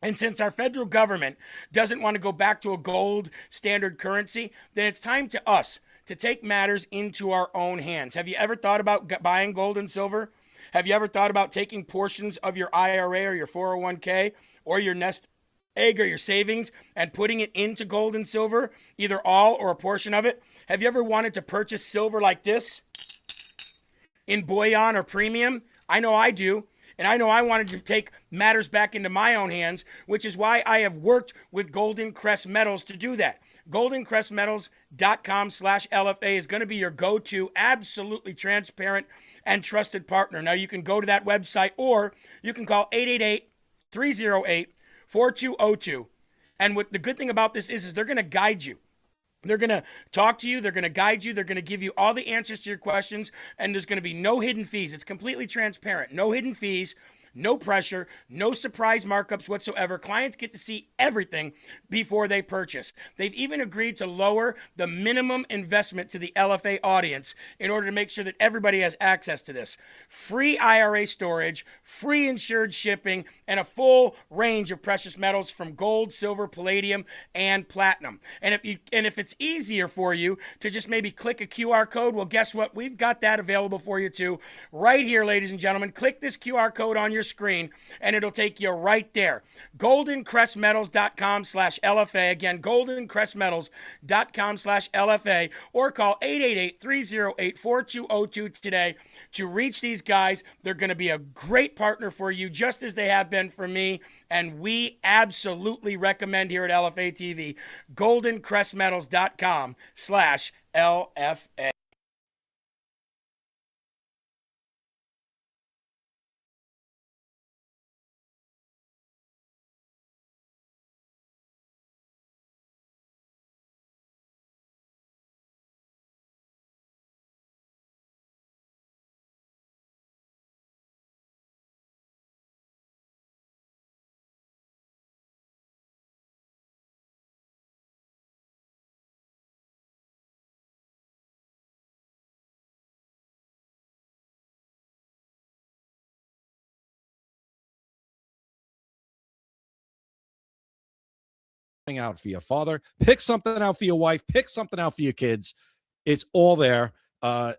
And since our federal government doesn't want to go back to a gold standard currency, then it's time to us to take matters into our own hands. Have you ever thought about buying gold and silver? Have you ever thought about taking portions of your IRA or your 401k or your nest egg or your savings and putting it into gold and silver, either all or a portion of it? Have you ever wanted to purchase silver like this in bullion or premium? I know I do. And I know I wanted to take matters back into my own hands, which is why I have worked with Golden Crest Metals to do that. Golden Crest Metals .com/LFA is going to be your go-to, absolutely transparent and trusted partner. Now, you can go to that website, or you can call 888-308-4202. And what the good thing about this is they're going to guide you. They're going to talk to you. They're going to guide you. They're going to give you all the answers to your questions, and there's going to be no hidden fees. It's completely transparent. No hidden fees. No pressure, no surprise markups whatsoever. Clients get to see everything before they purchase. They've even agreed to lower the minimum investment to the LFA audience in order to make sure that everybody has access to this. Free IRA storage, free insured shipping, and a full range of precious metals from gold, silver, palladium, and platinum. And if it's easier for you to just maybe click a QR code, well, guess what? We've got that available for you too. Right here, ladies and gentlemen. Click this QR code on your screen and it'll take you right there. goldencrestmetals.com/LFA. Again, goldencrestmetals.com/LFA, or call 888-308-4202 today to reach these guys. They're going to be a great partner for you, just as they have been for me, and we absolutely recommend here at LFA TV. goldencrestmetals.com/LFA. out for your father, pick something out for your wife, pick something out for your kids. It's all there.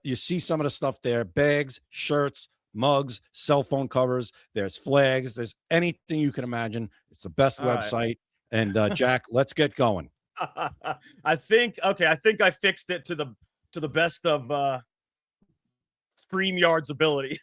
You see some of the stuff there: bags, shirts, mugs, cell phone covers. There's flags. There's anything you can imagine. It's the best All website. And Jack, let's get going. I think I fixed it to the best of StreamYard's ability.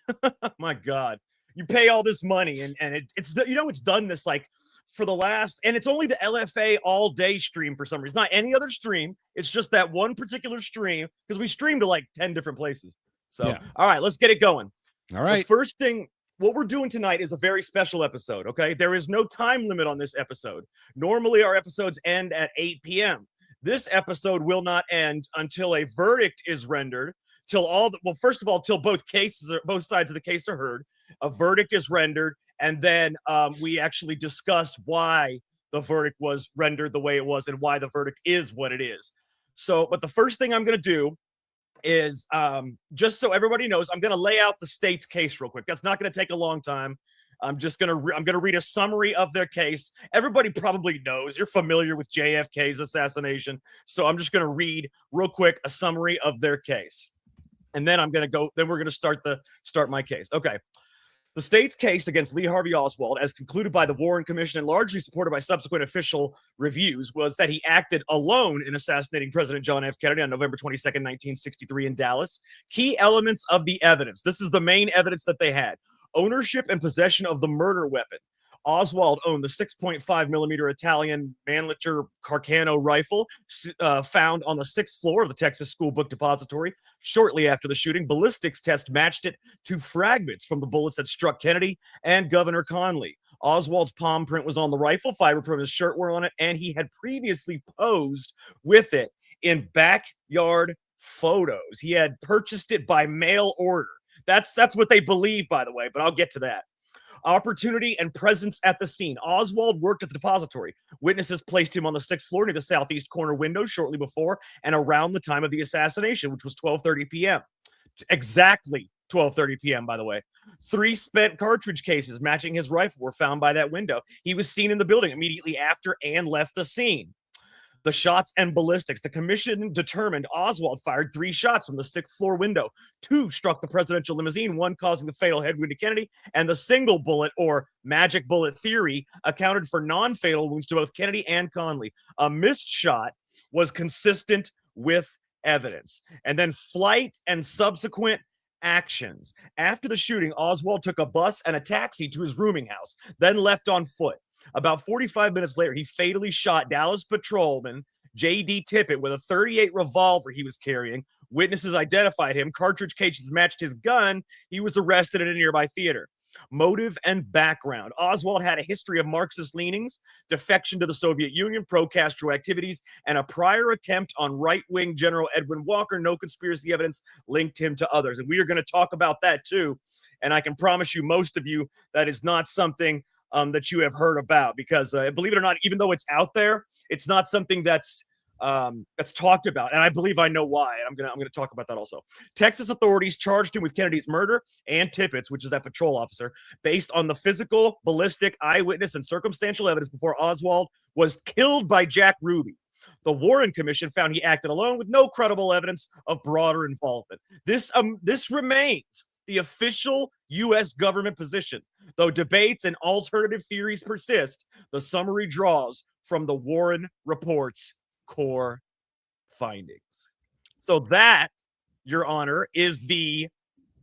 My God, you pay all this money and it's done this like for the last, and it's only the LFA all day stream for some reason, not any other stream. It's just that one particular stream, because we stream to like 10 different places. So, yeah. All right, let's get it going. All right. The first thing, what we're doing tonight is a very special episode, okay? There is no time limit on this episode. Normally, our episodes end at 8 p.m. This episode will not end until a verdict is rendered, till first of all, till both sides of the case are heard. A verdict is rendered, and then we actually discuss why the verdict was rendered the way it was and why the verdict is what it is. So, but the first thing I'm going to do is, just so everybody knows, I'm going to lay out the state's case real quick. That's not going to take a long time. I'm going to read a summary of their case. Everybody probably knows, you're familiar with JFK's assassination. So I'm just going to read real quick a summary of their case. And then we're going to start my case. Okay. The state's case against Lee Harvey Oswald, as concluded by the Warren Commission and largely supported by subsequent official reviews, was that he acted alone in assassinating President John F. Kennedy on November 22nd, 1963 in Dallas. Key elements of the evidence. This is the main evidence that they had. Ownership and possession of the murder weapon. Oswald owned the 6.5 millimeter Italian Mannlicher Carcano rifle found on the 6th floor of the Texas School Book Depository. Shortly after the shooting, ballistics test matched it to fragments from the bullets that struck Kennedy and Governor Conley. Oswald's palm print was on the rifle, fiber from his shirt were on it, and he had previously posed with it in backyard photos. He had purchased it by mail order. That's what they believe, by the way, but I'll get to that. Opportunity and presence at the scene. Oswald worked at the depository. Witnesses placed him on the 6th floor near the southeast corner window shortly before and around the time of the assassination, which was 12:30 p.m. Exactly 12:30 p.m., by the way. 3 spent cartridge cases matching his rifle were found by that window. He was seen in the building immediately after and left the scene. The shots and ballistics. The commission determined Oswald fired 3 shots from the 6th floor window. 2 struck the presidential limousine, 1 causing the fatal head wound to Kennedy, and the single bullet, or magic bullet theory, accounted for non-fatal wounds to both Kennedy and Conley. A missed shot was consistent with evidence. And then flight and subsequent actions. After the shooting, Oswald took a bus and a taxi to his rooming house, then left on foot. About 45 minutes later, he fatally shot Dallas patrolman J.D. Tippett with a .38 revolver he was carrying. Witnesses identified him. Cartridge cases matched his gun. He was arrested at a nearby theater. Motive and background. Oswald had a history of Marxist leanings, defection to the Soviet Union, pro-Castro activities, and a prior attempt on right-wing General Edwin Walker. No conspiracy evidence linked him to others. And we are going to talk about that too. And I can promise you, most of you, that is not something that you have heard about, because believe it or not, even though it's out there, it's not something that's talked about, and I believe I know why. And I'm gonna talk about that also. Texas authorities charged him with Kennedy's murder and Tippett's, which is that patrol officer, based on the physical, ballistic, eyewitness, and circumstantial evidence before Oswald was killed by Jack Ruby. The Warren Commission found he acted alone with no credible evidence of broader involvement. This remains the official U.S. government position. Though debates and alternative theories persist, the summary draws from the Warren Report's core findings. So that, Your Honor, is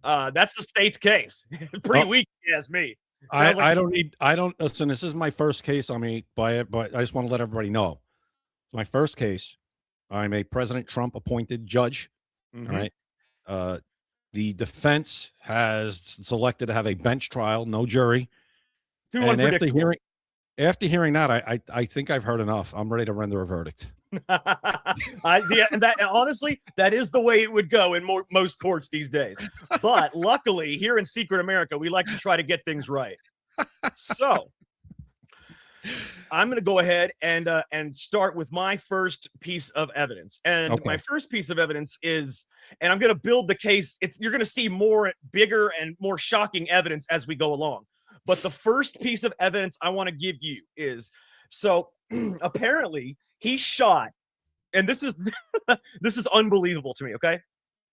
that's the state's case. Pretty weak, if you ask me. I don't listen. This is my first case. I mean, but I just want to let everybody know. It's my first case. I'm a President Trump appointed judge. Mhm. All right. The defense has selected to have a bench trial, no jury. Too And unpredictable. after hearing that, I think I've heard enough. I'm ready to render a verdict. And that, honestly, that is the way it would go in most courts these days. But luckily, here in Secret America, we like to try to get things right. So I'm going to go ahead and start with my first piece of evidence. And Okay. my first piece of evidence is, and I'm going to build the case. You're going to see more bigger and more shocking evidence as we go along. But the first piece of evidence I want to give you is, so apparently he shot, and this is this is unbelievable to me, okay?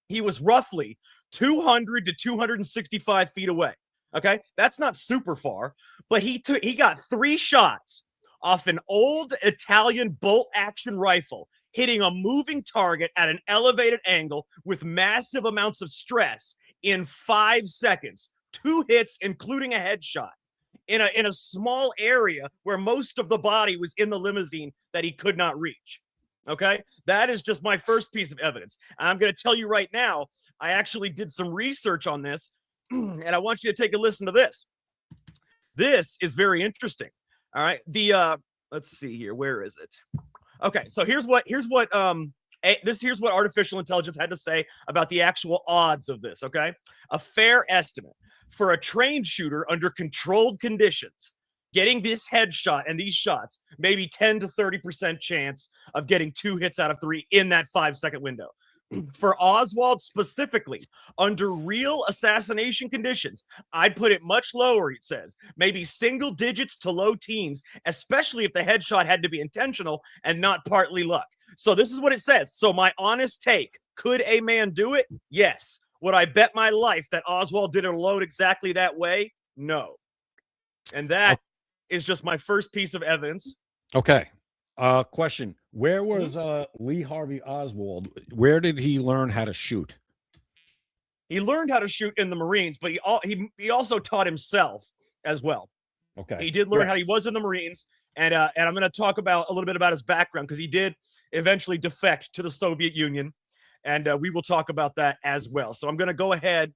He was roughly 200 to 265 feet away. Okay, that's not super far, but he got 3 shots off an old Italian bolt action rifle, hitting a moving target at an elevated angle with massive amounts of stress in 5 seconds. 2 hits, including a headshot, in a small area where most of the body was in the limousine that he could not reach. Okay, that is just my first piece of evidence. And I'm going to tell you right now, I actually did some research on this, and I want you to take a listen to this. This is very interesting. All right, let's see here. Where is it? Okay, so here's what artificial intelligence had to say about the actual odds of this. Okay, a fair estimate for a trained shooter under controlled conditions, getting this headshot and these shots, maybe 10 to 30% chance of getting 2 hits out of 3 in that 5-second window. For Oswald specifically, under real assassination conditions, I'd put it much lower, it says. Maybe single digits to low teens, especially if the headshot had to be intentional and not partly luck. So this is what it says. So my honest take, could a man do it? Yes. Would I bet my life that Oswald did it alone exactly that way? No. And that is just my first piece of evidence. Okay. Question. Where was Lee Harvey Oswald? Where did he learn how to shoot? He learned how to shoot in the Marines, but he also taught himself as well. Okay. He did learn how he was in the Marines, and I'm going to talk about a little bit about his background, because he did eventually defect to the Soviet Union, and we will talk about that as well. So I'm going to go ahead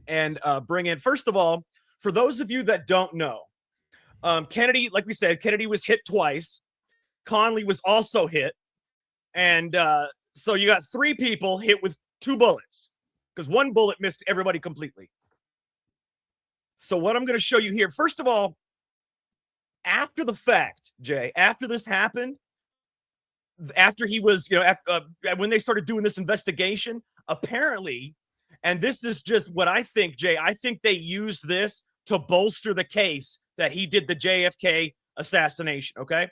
and bring in, first of all, for those of you that don't know, Kennedy, like we said, Kennedy was hit twice. Conley was also hit. And so you got 3 people hit with 2 bullets, because 1 bullet missed everybody completely. So what I'm going to show you here, first of all, after the fact, Jay, after this happened, after he was, when they started doing this investigation, apparently, and this is just what I think, Jay, I think they used this to bolster the case that he did the JFK assassination, okay?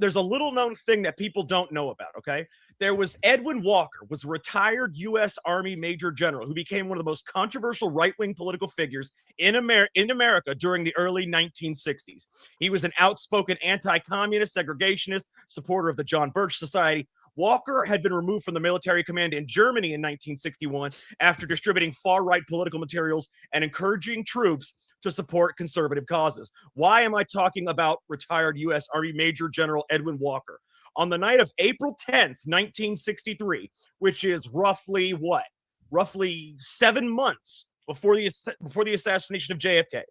There's a little known thing that people don't know about, okay? There was Edwin Walker, was a retired U.S. Army Major General who became one of the most controversial right-wing political figures in America during the early 1960s. He was an outspoken anti-communist, segregationist, supporter of the John Birch Society. Walker had been removed from the military command in Germany in 1961 after distributing far-right political materials and encouraging troops to support conservative causes. Why am I talking about retired U.S. Army Major General Edwin Walker? On the night of April 10th, 1963, which is roughly what? Roughly 7 months before the assassination of JFK,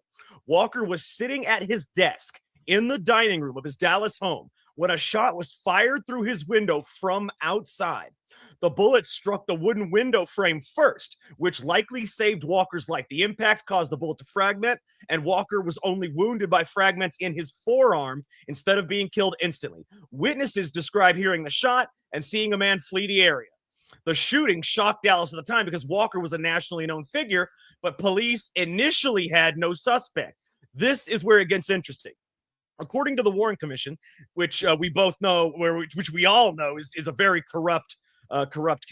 Walker was sitting at his desk in the dining room of his Dallas home when a shot was fired through his window from outside. The bullet struck the wooden window frame first, which likely saved Walker's life. The impact caused the bullet to fragment, and Walker was only wounded by fragments in his forearm instead of being killed instantly. Witnesses describe hearing the shot and seeing a man flee the area. The shooting shocked Dallas at the time because Walker was a nationally known figure, but police initially had no suspect. This is where it gets interesting. According to the Warren Commission, which we both know, which we all know is a very corrupt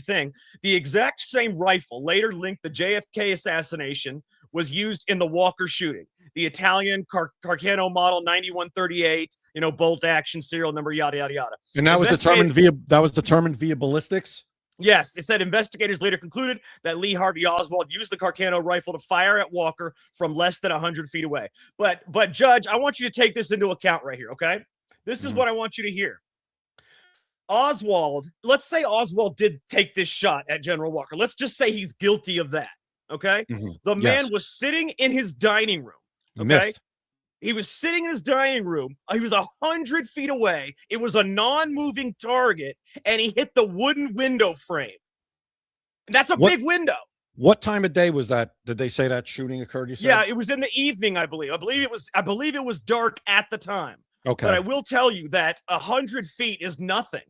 thing, the exact same rifle later linked the JFK assassination was used in the Walker shooting. The Italian Carcano model 9138, bolt action, serial number, yada yada yada. And that was determined via ballistics. Yes, it said investigators later concluded that Lee Harvey Oswald used the Carcano rifle to fire at Walker from less than 100 feet away. But Judge, I want you to take this into account right here, okay? This is what I want you to hear. Oswald, let's say Oswald did take this shot at General Walker. Let's just say he's guilty of that, okay? The man was sitting in his dining room, okay? Missed. He was sitting in his dining room. He was 100 feet away. It was a non-moving target, and he hit the wooden window frame. That's a big window. What time of day was that? Did they say that shooting occurred? You said? Yeah, it was in the evening, I believe. I believe it was dark at the time. Okay. But I will tell you that 100 feet is nothing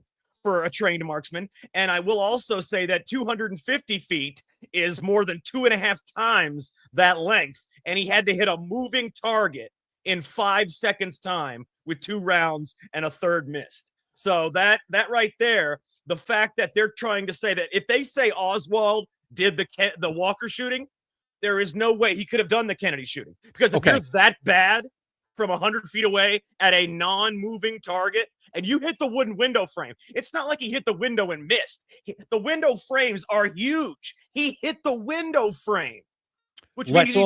for a trained marksman, and I will also say that 250 feet is more than 2.5 times that length, and he had to hit a moving target in 5 seconds time with 2 rounds and a third missed. So that right there, the fact that they're trying to say that if they say Oswald did the Walker shooting, there is no way he could have done the Kennedy shooting. Because if you're that bad from 100 feet away at a non-moving target and you hit the wooden window frame, it's not like he hit the window and missed. The window frames are huge. He hit the window frame, which means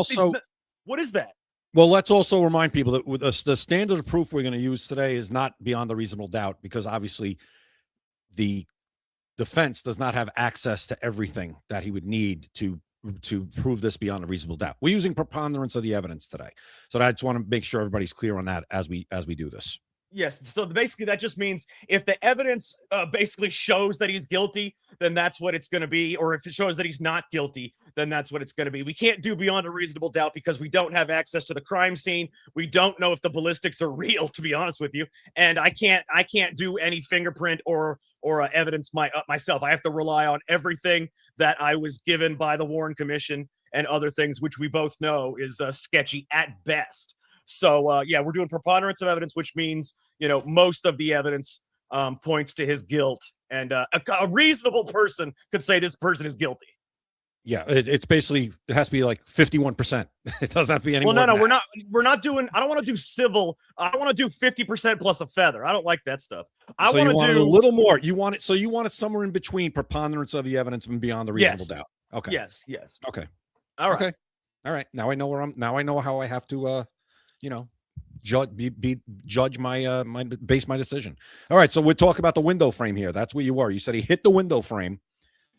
what is that? Well, let's also remind people that with the standard of proof we're going to use today is not beyond a reasonable doubt, because obviously the defense does not have access to everything that he would need to prove this beyond a reasonable doubt. We're using preponderance of the evidence today. So I just want to make sure everybody's clear on that as we do this. Yes. So basically that just means if the evidence basically shows that he's guilty, then that's what it's going to be. Or if it shows that he's not guilty, then that's what it's going to be. We can't do beyond a reasonable doubt because we don't have access to the crime scene. We don't know if the ballistics are real, to be honest with you. And I can't do any fingerprint or evidence myself. I have to rely on everything that I was given by the Warren Commission and other things, which we both know is sketchy at best. So, yeah, we're doing preponderance of evidence, which means, most of the evidence points to his guilt. And a reasonable person could say this person is guilty. Yeah, it's basically, it has to be like 51%. It doesn't have to be any more. Well, no, we're not doing, I don't want to do civil. I don't want to do 50% plus a feather. I don't like that stuff. I want to do a little more. You want it somewhere in between preponderance of the evidence and beyond the reasonable doubt. Okay. Yes. Okay. All right. Okay. All right. Now I know how I have to, judge my base my decision. All right. So we're talking about the window frame here. That's where you were. You said he hit the window frame.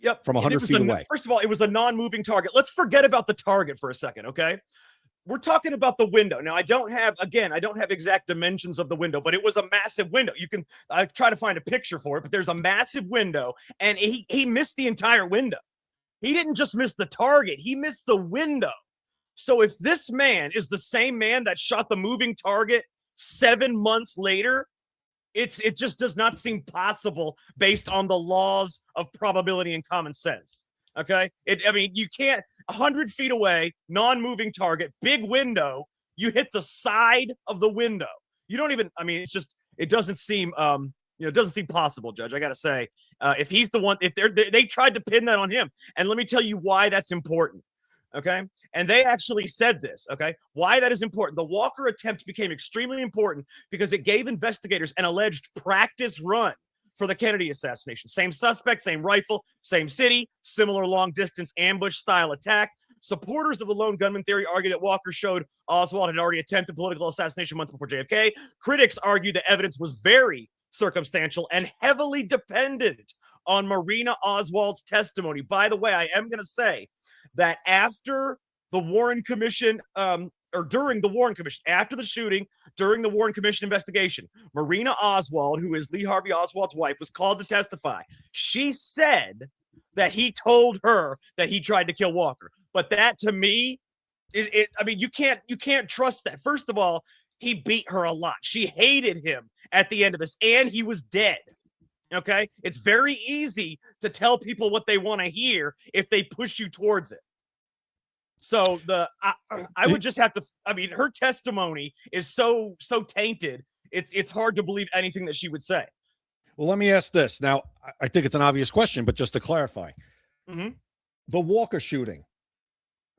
Yep. From 100 feet away. First of all, it was a non-moving target. Let's forget about the target for a second, okay? We're talking about the window. Now, I don't have exact dimensions of the window, but it was a massive window. I try to find a picture for it, but there's a massive window, and he missed the entire window. He didn't just miss the target. He missed the window. So if this man is the same man that shot the moving target 7 months later, it just does not seem possible based on the laws of probability and common sense. Okay. You can't 100 feet away, non-moving target, big window. You hit the side of the window. You don't even, it doesn't seem, it doesn't seem possible, Judge. I got to say, if he's the one, if they tried to pin that on him, and let me tell you why that's important. Okay. And they actually said this. Okay. Why that is important. The Walker attempt became extremely important because it gave investigators an alleged practice run for the Kennedy assassination. Same suspect, same rifle, same city, similar long distance ambush style attack. Supporters of the lone gunman theory argue that Walker showed Oswald had already attempted political assassination months before JFK. Critics argue the evidence was very circumstantial and heavily dependent on Marina Oswald's testimony. By the way, I am going to say that after the Warren Commission, or during the Warren Commission, after the shooting, during the Warren Commission investigation, Marina Oswald, who is Lee Harvey Oswald's wife, was called to testify. She said that he told her that he tried to kill Walker. But that, to me, I mean, you can't trust that. First of all, he beat her a lot. She hated him at the end of this, and he was dead. Okay? It's very easy to tell people what they want to hear if they push you towards it. So I would just have to, I mean, her testimony is so tainted. It's hard to believe anything that she would say. Well, let me ask this. Now, I think it's an obvious question, but just to clarify. Mm-hmm. The Walker shooting.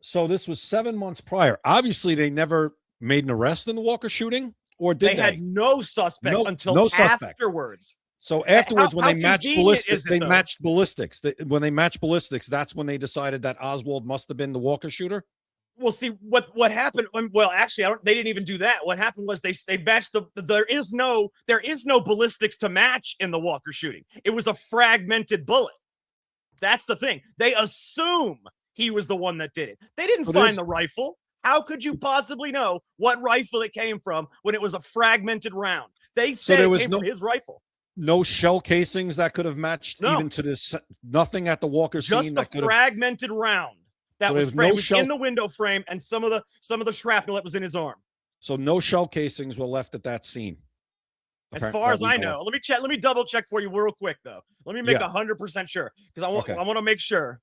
So this was 7 months prior. Obviously, they never made an arrest in the Walker shooting, or did they? They had no suspect until afterwards. So afterwards, when they matched ballistics, they matched ballistics. When they matched ballistics, that's when they decided that Oswald must have been the Walker shooter. Well, see what happened. Well, actually, they didn't even do that. What happened was they matched there is no ballistics to match in the Walker shooting. It was a fragmented bullet. That's the thing. They assume he was the one that did it. They didn't find the rifle. How could you possibly know what rifle it came from when it was a fragmented round? They said it came from his rifle. No shell casings that could have matched even to this. Nothing at the Walker scene. Just a fragmented round that was framed in the window frame, and some of the shrapnel that was in his arm. So no shell casings were left at that scene. As far as I know. Let me check. Let me double check for you real quick though. Let me make 100% sure, because I want to make sure.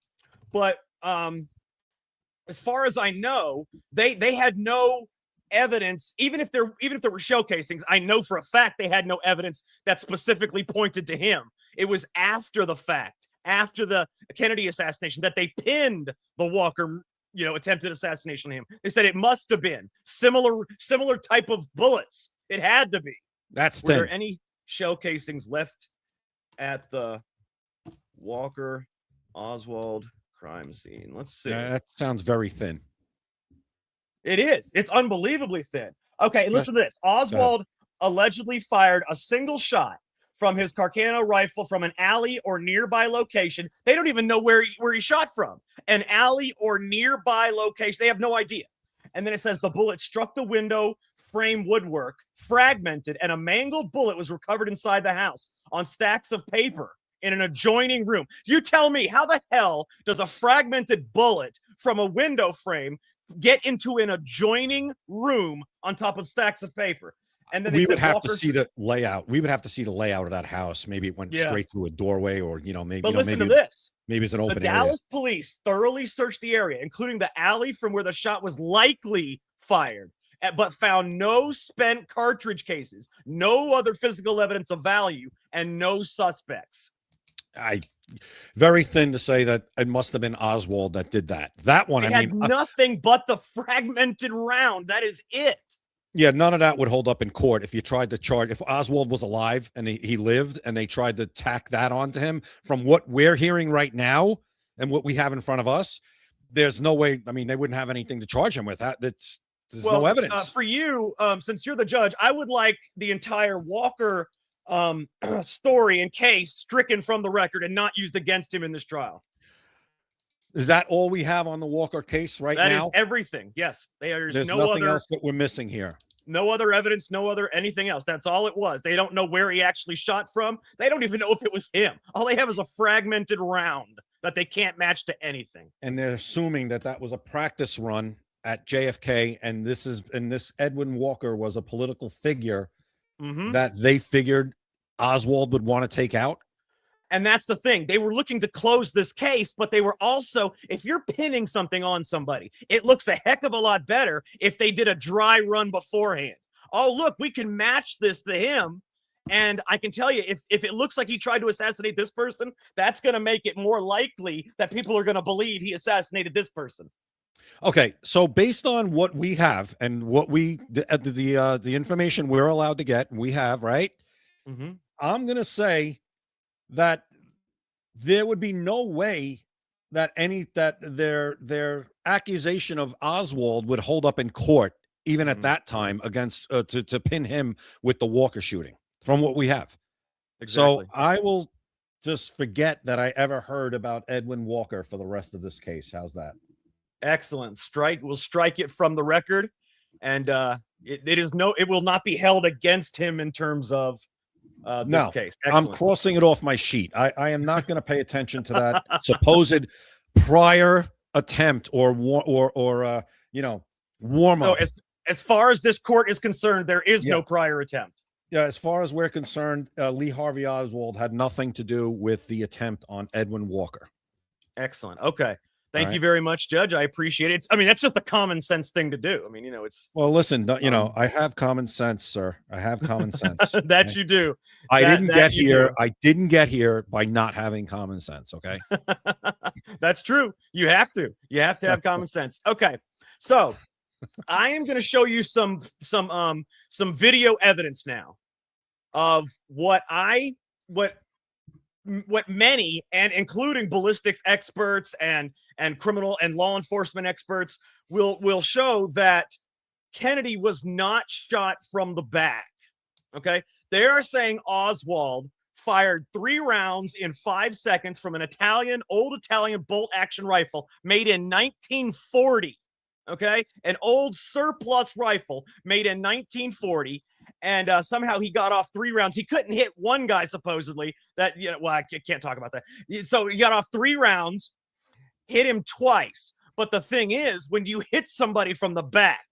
But as far as I know, they had no evidence, even if there were shell casings. I know for a fact they had no evidence that specifically pointed to him. It was after the fact, after the Kennedy assassination, that they pinned the Walker, attempted assassination on him. They said it must have been similar type of bullets. It had to be. That's were there any shell casings left at the Walker Oswald crime scene? Let's see. That sounds very thin. It is. It's unbelievably thin. Okay, listen to this. Oswald allegedly fired a single shot from his Carcano rifle from an alley or nearby location. They don't even know where he shot from. An alley or nearby location. They have no idea. And then it says the bullet struck the window frame woodwork, fragmented, and a mangled bullet was recovered inside the house on stacks of paper in an adjoining room. You tell me, how the hell does a fragmented bullet from a window frame get into an adjoining room on top of stacks of paper? And then we would have to see the layout. We would have to see the layout of that house. Maybe it went straight through a doorway, or maybe. But listen to this. Maybe it's an open area. The Dallas police thoroughly searched the area, including the alley from where the shot was likely fired, but found no spent cartridge cases, no other physical evidence of value, and no suspects. Very thin to say that it must have been Oswald that did that. That one, It had nothing but the fragmented round. That is it. Yeah, none of that would hold up in court if you tried to charge. If Oswald was alive and he lived, and they tried to tack that onto him, from what we're hearing right now and what we have in front of us, there's no way. I mean, they wouldn't have anything to charge him with. There's no evidence. For you, since you're the judge, I would like the entire Walker story and case stricken from the record and not used against him in this trial. Is that all we have on the Walker case now? That is everything. Yes. There's nothing else that we're missing here. No other evidence, no other anything else. That's all it was. They don't know where he actually shot from. They don't even know if it was him. All they have is a fragmented round that they can't match to anything. And they're assuming that was a practice run at JFK, and this Edwin Walker was a political figure that they figured Oswald would want to take out. And that's the thing. They were looking to close this case, but they were also, if you're pinning something on somebody, it looks a heck of a lot better if they did a dry run beforehand. Oh, look, we can match this to him. And I can tell you, if it looks like he tried to assassinate this person, that's going to make it more likely that people are going to believe he assassinated this person. Okay, so based on what we have and what the information we're allowed to get, we have, right? I'm going to say that there would be no way that their accusation of Oswald would hold up in court, even at that time, against to pin him with the Walker shooting, from what we have. Exactly. So I will just forget that I ever heard about Edwin Walker for the rest of this case. How's that? Excellent. We'll strike it from the record, and it will not be held against him in terms of this case. Excellent. I'm crossing it off my sheet. I am not going to pay attention to that supposed prior attempt or warm up. So as far as this court is concerned, there is no prior attempt. Yeah, as far as we're concerned, Lee Harvey Oswald had nothing to do with the attempt on Edwin Walker. Excellent. Okay. Thank you very much, Judge. I appreciate it. I mean, that's just a common sense thing to do. I mean, it's. Well, listen, I have common sense, sir. I have common sense. That you do. I didn't get here by not having common sense. Okay. That's true. You have to have common sense. Okay. So I am going to show you some video evidence now of what many, and including ballistics experts and criminal and law enforcement experts, will show that Kennedy was not shot from the back. Okay, they are saying Oswald fired 3 rounds in 5 seconds from an old Italian bolt action rifle made in 1940. Okay, an old surplus rifle made in 1940, and somehow he got off 3 rounds. He couldn't hit one guy, supposedly. I can't talk about that. So he got off 3 rounds, hit him twice. But the thing is, when you hit somebody from the back,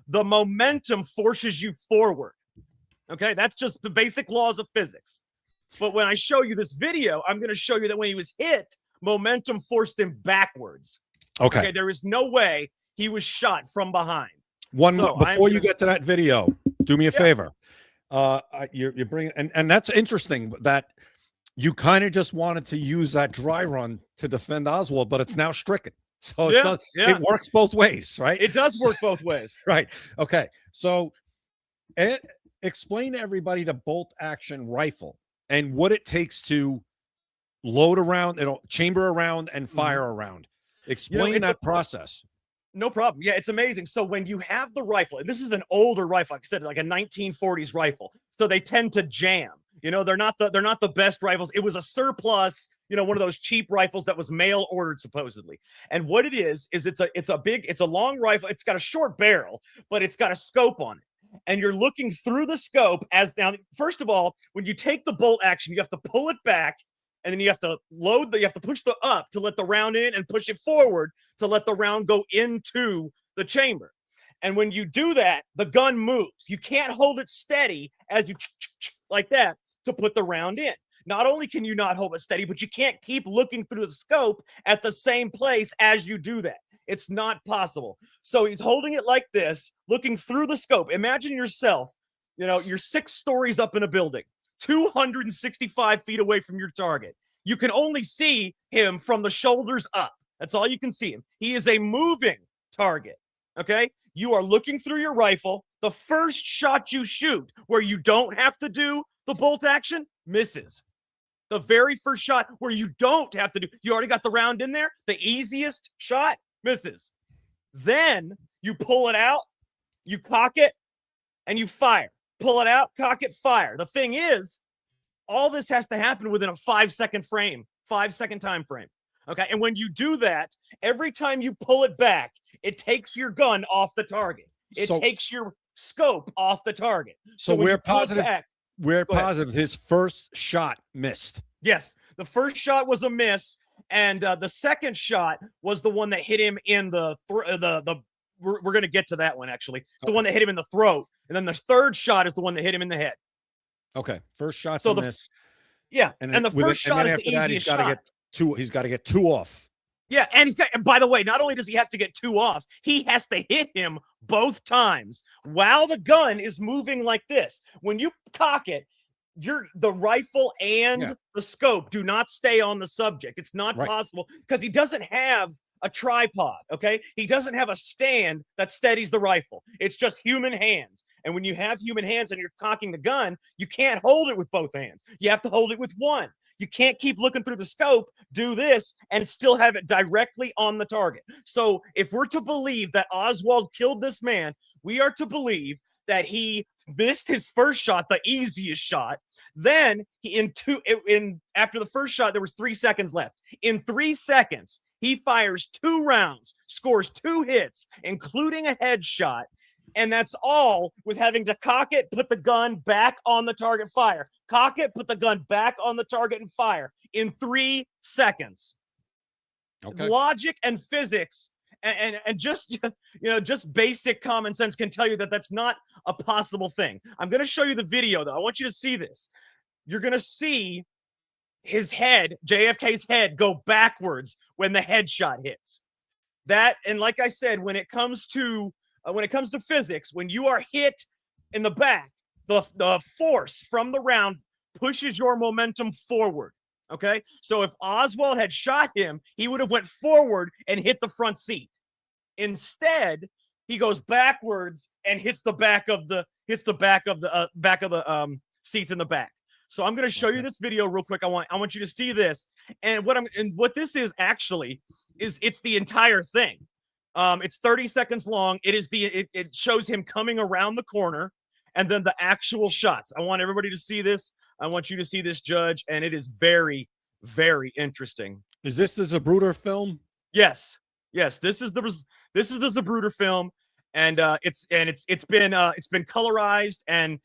the momentum forces you forward. Okay, that's just the basic laws of physics. But when I show you this video, I'm going to show you that when he was hit, momentum forced him backwards. Okay. There is no way he was shot from behind. Before you get to that video, do me a favor. You're bringing, and that's interesting that you kind of just wanted to use that dry run to defend Oswald, but it's now stricken. So it works both ways, right? It does work both ways. Right. Okay. So explain to everybody the bolt action rifle and what it takes to load around, chamber around and fire around. Explain that process. No problem. Yeah, it's amazing. So when you have the rifle, and this is an older rifle, like I said, like a 1940s rifle, so they tend to jam. They're not the best rifles. It was a surplus, one of those cheap rifles that was mail ordered supposedly. And what it is it's a long rifle. It's got a short barrel, but it's got a scope on it. And you're looking through the scope first of all, when you take the bolt action, you have to pull it back. And then you have to push the up to let the round in and push it forward to let the round go into the chamber. And when you do that, the gun moves. You can't hold it steady as you like that to put the round in. Not only can you not hold it steady, but you can't keep looking through the scope at the same place as you do that. It's not possible. So he's holding it like this, looking through the scope. Imagine yourself, you're 6 stories up in a building, 265 feet away from your target. You can only see him from the shoulders up. That's all you can see him. He is a moving target. Okay? You are looking through your rifle. The first shot you shoot, where you don't have to do the bolt action, misses. The very first shot where you don't have to you already got the round in there, the easiest shot, misses. Then you pull it out, you cock it, and you fire. Pull it out, cock it, fire. The thing is, all this has to happen within a 5-second time frame. Okay. And when you do that, every time you pull it back, it takes your gun off the target. It takes your scope off the target. So we're positive. We're positive his first shot missed. Yes. The first shot was a miss. And the second shot was the one that hit him in we're going to get to that one, actually. It's the one that hit him in the throat. And then the third shot is the one that hit him in the head. Okay. First shot's a miss. Yeah. And the first shot is the easiest shot. He's got to get 2 off. Yeah. And by the way, not only does he have to get 2 off, he has to hit him both times while the gun is moving like this. When you cock it, the rifle and the scope do not stay on the subject. It's not possible because he doesn't have a tripod. Okay. He doesn't have a stand that steadies the rifle. It's just human hands. And when you have human hands and you're cocking the gun, you can't hold it with both hands. You have to hold it with one. You can't keep looking through the scope, do this, and still have it directly on the target. So if we're to believe that Oswald killed this man, we are to believe that he missed his first shot, the easiest shot. Then after the first shot, there was 3 seconds left. In 3 seconds, he fires 2 rounds, scores 2 hits, including a headshot. And that's all with having to cock it, put the gun back on the target, fire. Cock it, put the gun back on the target, and fire in 3 seconds. Okay. Logic and physics and just just basic common sense can tell you that that's not a possible thing. I'm going to show you the video, though. I want you to see this. You're going to see his head, JFK's head, go backwards when the headshot hits. That, and like I said, when it comes to physics, when you are hit in the back, the force from the round pushes your momentum forward. Okay, so if Oswald had shot him, he would have went forward and hit the front seat. Instead, he goes backwards and hits the back of the seats in the back. So I'm going to show you this video real quick. I want you to see this, and what this is actually is it's the entire thing. It's 30 seconds long. It shows him coming around the corner, and then the actual shots. I want everybody to see this. I want you to see this, Judge, and it is very, very interesting. Is this the Zapruder film? Yes. This is the Zapruder film, and it's been colorized and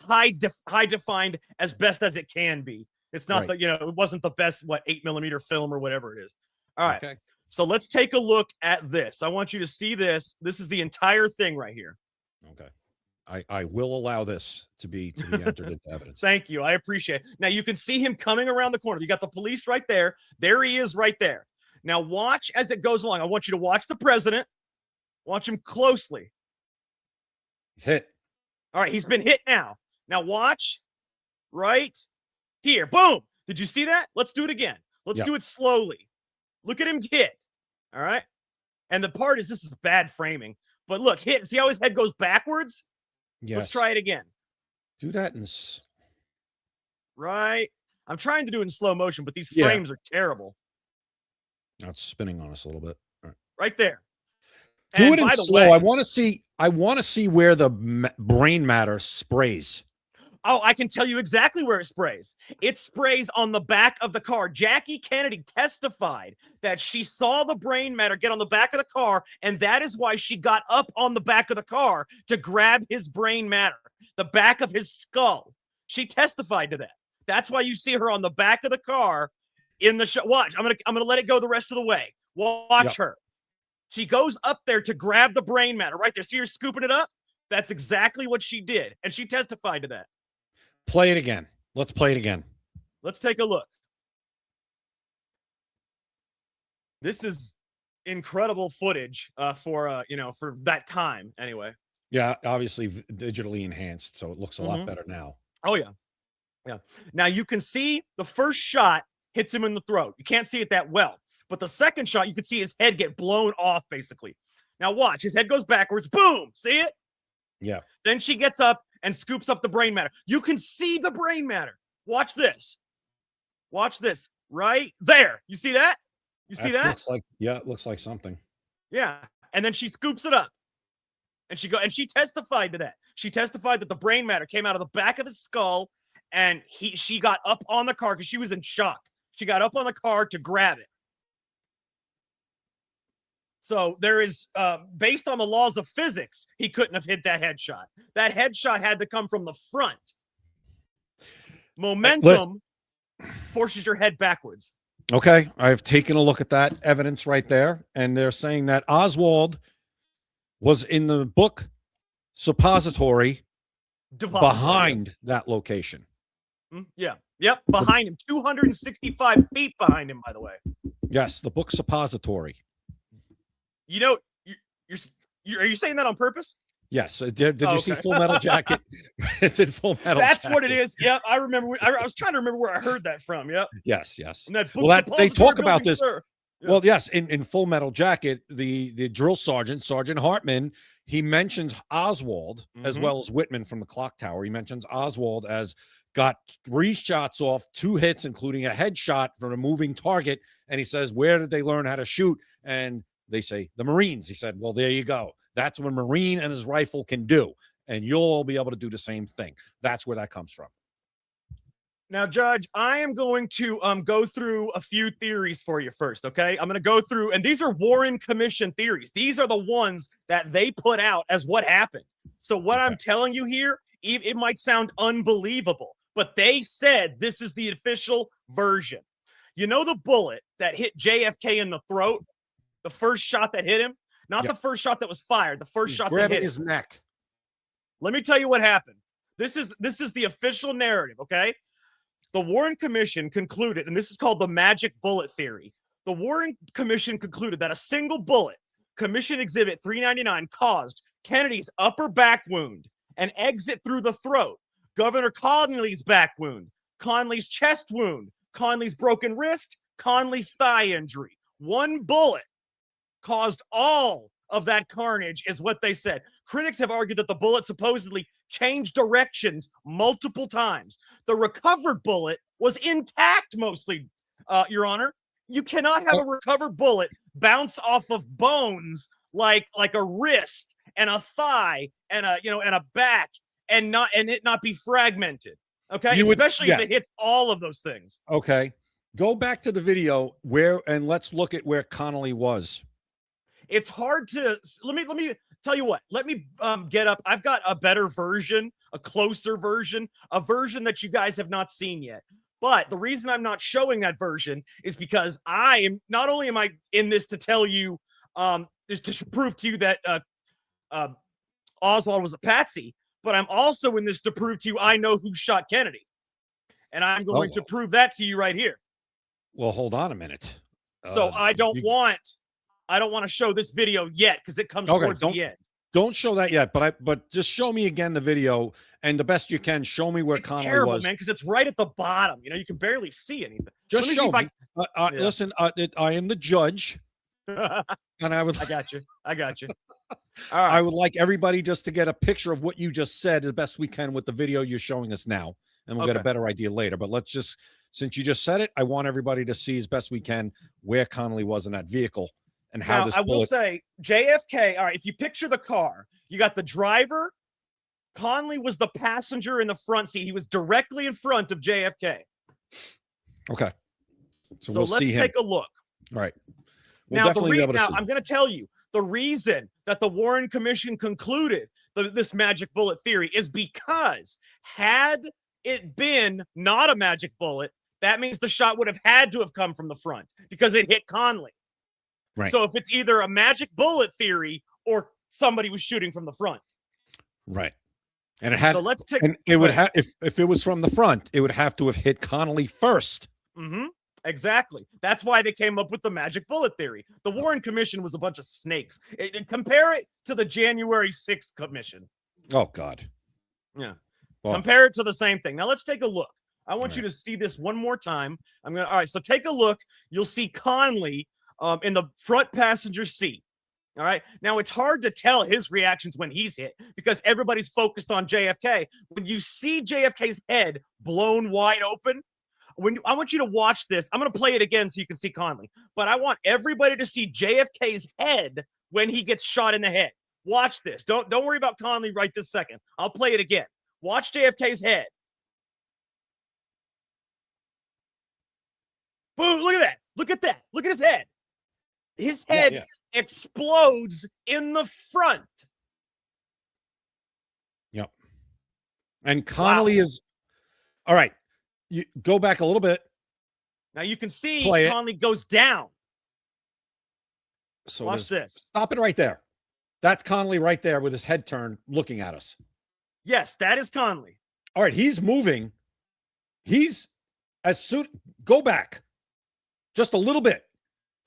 high defined as best as it can be. It's not Right. it wasn't the best 8mm film or whatever it is. All right. Okay. So let's take a look at this. I want you to see this. This is the entire thing right here. Okay. I will allow this to be entered into evidence. Thank you. I appreciate it. Now you can see him coming around the corner. You got the police right there. There he is right there. Now watch as it goes along. I want you to watch the president. Watch him closely. He's hit. All right, he's been hit now. Now watch right here. Boom. Did you see that? Let's do it again. Let's do it slowly. Look at him hit. All right. And the part is, this is bad framing. But look, hit. See how his head goes backwards? Yes. Let's try it again. Do that Right. I'm trying to do it in slow motion, but these frames are terrible. Now it's spinning on us a little bit. All right. Right there. Do And it in by the slow. way- I want to see where the brain matter sprays. Oh, I can tell you exactly where it sprays. It sprays on the back of the car. Jackie Kennedy testified that she saw the brain matter get on the back of the car, and that is why she got up on the back of the car to grab his brain matter, the back of his skull. She testified to that. That's why you see her on the back of the car in the shot. Watch, I'm gonna let it go the rest of the way. Watch her. She goes up there to grab the brain matter right there. See her scooping it up? That's exactly what she did, and she testified to that. Play it again. Let's play it again. Let's take a look. This is incredible footage for that time anyway. Yeah, obviously digitally enhanced, so it looks a lot better now. Oh yeah. Yeah. Now you can see the first shot hits him in the throat. You can't see it that well, but the second shot you can see his head get blown off basically. Now watch, his head goes backwards. Boom. See it? Yeah. Then she gets up and scoops up the brain matter. You can see the brain matter. Watch this. Watch this. Right there. You see that? You see that? It looks like something. Yeah. And then she scoops it up. And she testified to that. She testified that the brain matter came out of the back of his skull, and she got up on the car because she was in shock. She got up on the car to grab it. So there is, based on the laws of physics, he couldn't have hit that headshot. That headshot had to come from the front. Momentum forces your head backwards. Okay, I've taken a look at that evidence right there, and they're saying that Oswald was in the book suppository behind that location. Yeah. Yep. Behind him. 265 feet behind him, by the way. Yes, the book suppository. You know, are you saying that on purpose? Yes. Did you see Full Metal Jacket? It's in Full Metal That's Jacket. what it is. Yep. I remember. I was trying to remember where I heard that from. Yep. Yes. And that book They talk about this. Sir. Yeah. Well, yes, in Full Metal Jacket, the drill sergeant, Sergeant Hartman, he mentions Oswald as well as Whitman from the clock tower. He mentions Oswald as got 3 shots off, 2 hits, including a headshot from a moving target. And he says, where did they learn how to shoot? And they say, the Marines. He said, well, there you go. That's what a Marine and his rifle can do. And you'll all be able to do the same thing. That's where that comes from. Now, Judge, I am going to go through a few theories for you first, okay? I'm going to go through, and these are Warren Commission theories. These are the ones that they put out as what happened. So what I'm telling you here, it might sound unbelievable, but they said this is the official version. You know the bullet that hit JFK in the throat? The first shot that hit him? Not the first shot that was fired, the first shot that hit him. Grabbing his neck. Let me tell you what happened. This is the official narrative, okay? The Warren Commission concluded, and this is called the magic bullet theory. The Warren Commission concluded that a single bullet, Commission Exhibit 399, caused Kennedy's upper back wound, an exit through the throat, Governor Conley's back wound, Conley's chest wound, Conley's broken wrist, Conley's thigh injury. One bullet caused all of that carnage, is what they said. Critics have argued that the bullet supposedly changed directions multiple times. The recovered bullet was intact mostly, Your Honor. You cannot have a recovered bullet bounce off of bones like a wrist and a thigh and a back and it not be fragmented. Okay, especially if it hits all of those things. Okay, go back to the video and let's look at where Connolly was. It's hard to let me tell you what. Let me get up. I've got a better version, a closer version, a version that you guys have not seen yet. But the reason I'm not showing that version is because not only am I in this to tell you, is to prove to you that Oswald was a patsy, but I'm also in this to prove to you I know who shot Kennedy, and I'm going to prove that to you right here. Well, hold on a minute. So I don't want to show this video yet because it comes towards the end. Don't show that yet, but just show me again the video, and the best you can, show me where Connolly terrible, was. Man, because it's right at the bottom. You can barely see anything. Just show me. Listen, I am the judge, and I got you. All right. I would like everybody just to get a picture of what you just said the best we can with the video you're showing us now, and we'll get a better idea later. But let's just, since you just said it, I want everybody to see as best we can where Connolly was in that vehicle. And how I will say JFK. All right, if you picture the car, you got the driver. Conley was the passenger in the front seat. He was directly in front of JFK. Okay. So let's take a look. All right. Now, I'm going to tell you the reason that the Warren Commission concluded this magic bullet theory is because had it been not a magic bullet, that means the shot would have had to have come from the front because it hit Conley. Right. So if it's either a magic bullet theory or somebody was shooting from the front. Right. And it had, so let's take, and it would have, if it was from the front, it would have to have hit Connolly first. Mm-hmm. Exactly. That's why they came up with the magic bullet theory. The Warren Commission was a bunch of snakes. Compare it to the January 6th Commission. Oh, God. Yeah. Well, compare it to the same thing. Now let's take a look. I want you to see this one more time. All right. So take a look. You'll see Conley in the front passenger seat. All right. Now it's hard to tell his reactions when he's hit because everybody's focused on JFK. When you see JFK's head blown wide open, I want you to watch this. I'm going to play it again so you can see Conley, but I want everybody to see JFK's head when he gets shot in the head. Watch this. Don't worry about Conley right this second. I'll play it again. Watch JFK's head. Boom. Look at that. Look at that. Look at his head. His head explodes in the front. Yep. And Connolly is all right. You go back a little bit. Now you can see Conley goes down. So watch this. Stop it right there. That's Connolly right there with his head turned looking at us. Yes, that is Conley. All right, he's moving. Go back just a little bit.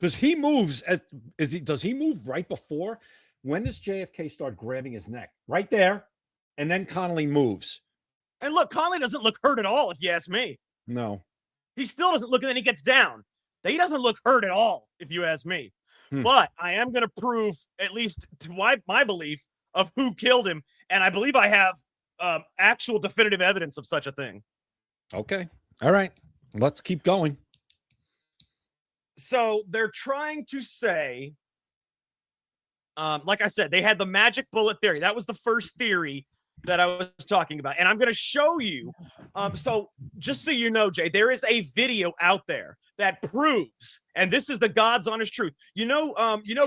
Because he moves does he move right before? When does JFK start grabbing his neck? Right there. And then Connolly moves. And look, Conley doesn't look hurt at all, if you ask me. No. He still doesn't look, and then he gets down. He doesn't look hurt at all, if you ask me. But I am going to prove, at least to my belief, of who killed him. And I believe I have actual definitive evidence of such a thing. Okay. All right. Let's keep going. So they're trying to say like I said, they had the magic bullet theory. That was the first theory that I was talking about. And I'm going to show you. So just so you know, Jay, there is a video out there that proves, and this is the God's honest truth. You know,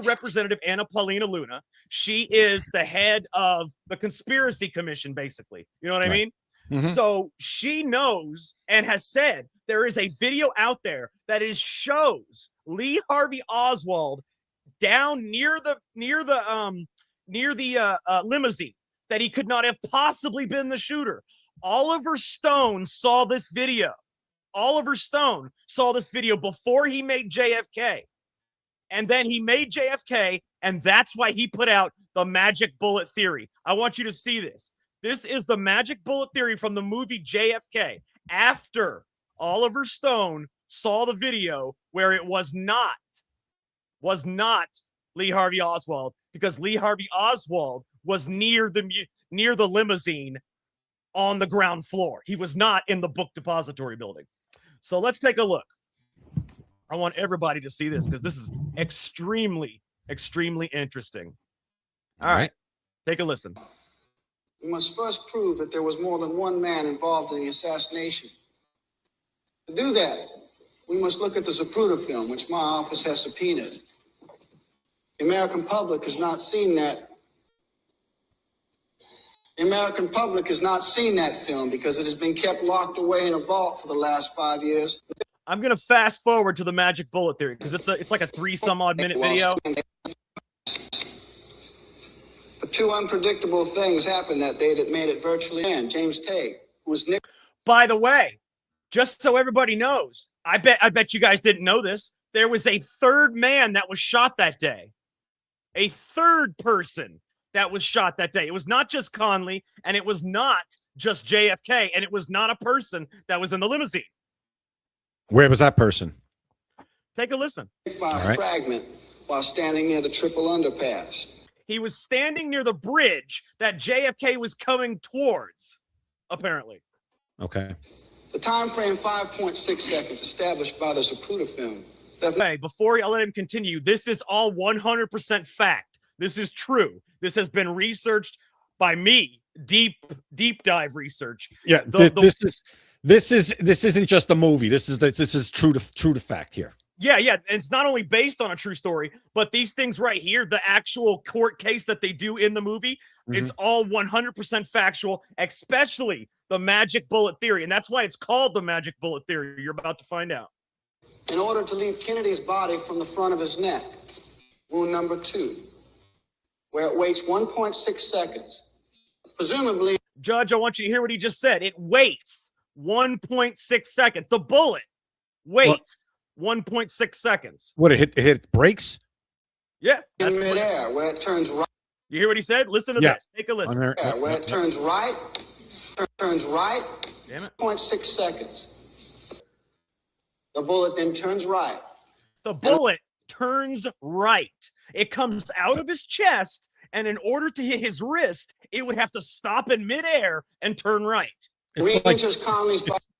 Representative Anna Paulina Luna, she is the head of the conspiracy commission, basically. You know what I mean? Mm-hmm. So she knows and has said there is a video out there that shows Lee Harvey Oswald down near the limousine, that he could not have possibly been the shooter. Oliver Stone saw this video. Oliver Stone saw this video before he made JFK. And then he made JFK, and that's why he put out the magic bullet theory. I want you to see this. This is the magic bullet theory from the movie JFK. After Oliver Stone saw the video where it was not Lee Harvey Oswald, because Lee Harvey Oswald was near the limousine on the ground floor. He was not in the book depository building. So let's take a look. I want everybody to see this because this is extremely, extremely interesting. All right. Take a listen. We must first prove that there was more than one man involved in the assassination. To do that, we must look at the Zapruder film, which my office has subpoenaed. The American public has not seen that. The American public has not seen that film because it has been kept locked away in a vault for the last 5 years. I'm going to fast forward to the magic bullet theory because it's like a 3-some-odd minute video. But two unpredictable things happened that day that made it virtually end. James Tay, who was Nick. By the way, just so everybody knows, I bet you guys didn't know this. There was a third man that was shot that day. A third person that was shot that day. It was not just Conley, and it was not just JFK, and it was not a person that was in the limousine. Where was that person? Take a listen. By a fragment while standing near the triple underpass. He was standing near the bridge that JFK was coming towards, apparently. Okay. The time frame 5.6 seconds established by the Zapruder film. Okay, before I let him continue, this is all 100% fact. This is true. This has been researched by me, deep dive research. Yeah, this isn't just a movie. This is true to fact here. Yeah. And it's not only based on a true story, but these things right here, the actual court case that they do in the movie, it's all 100% factual, especially the magic bullet theory. And that's why it's called the magic bullet theory. You're about to find out. In order to leave Kennedy's body from the front of his neck, wound number 2, where it waits 1.6 seconds. Presumably. Judge, I want you to hear what he just said. It waits 1.6 seconds. The bullet waits 1.6 seconds. What, it hit brakes? Yeah. In midair, where it turns right. You hear what he said? Listen to this. Take a listen. Where it turns right. Damn it. 0.6 seconds. The bullet then turns right. The bullet turns right. It comes out of his chest, and in order to hit his wrist, it would have to stop in midair and turn right.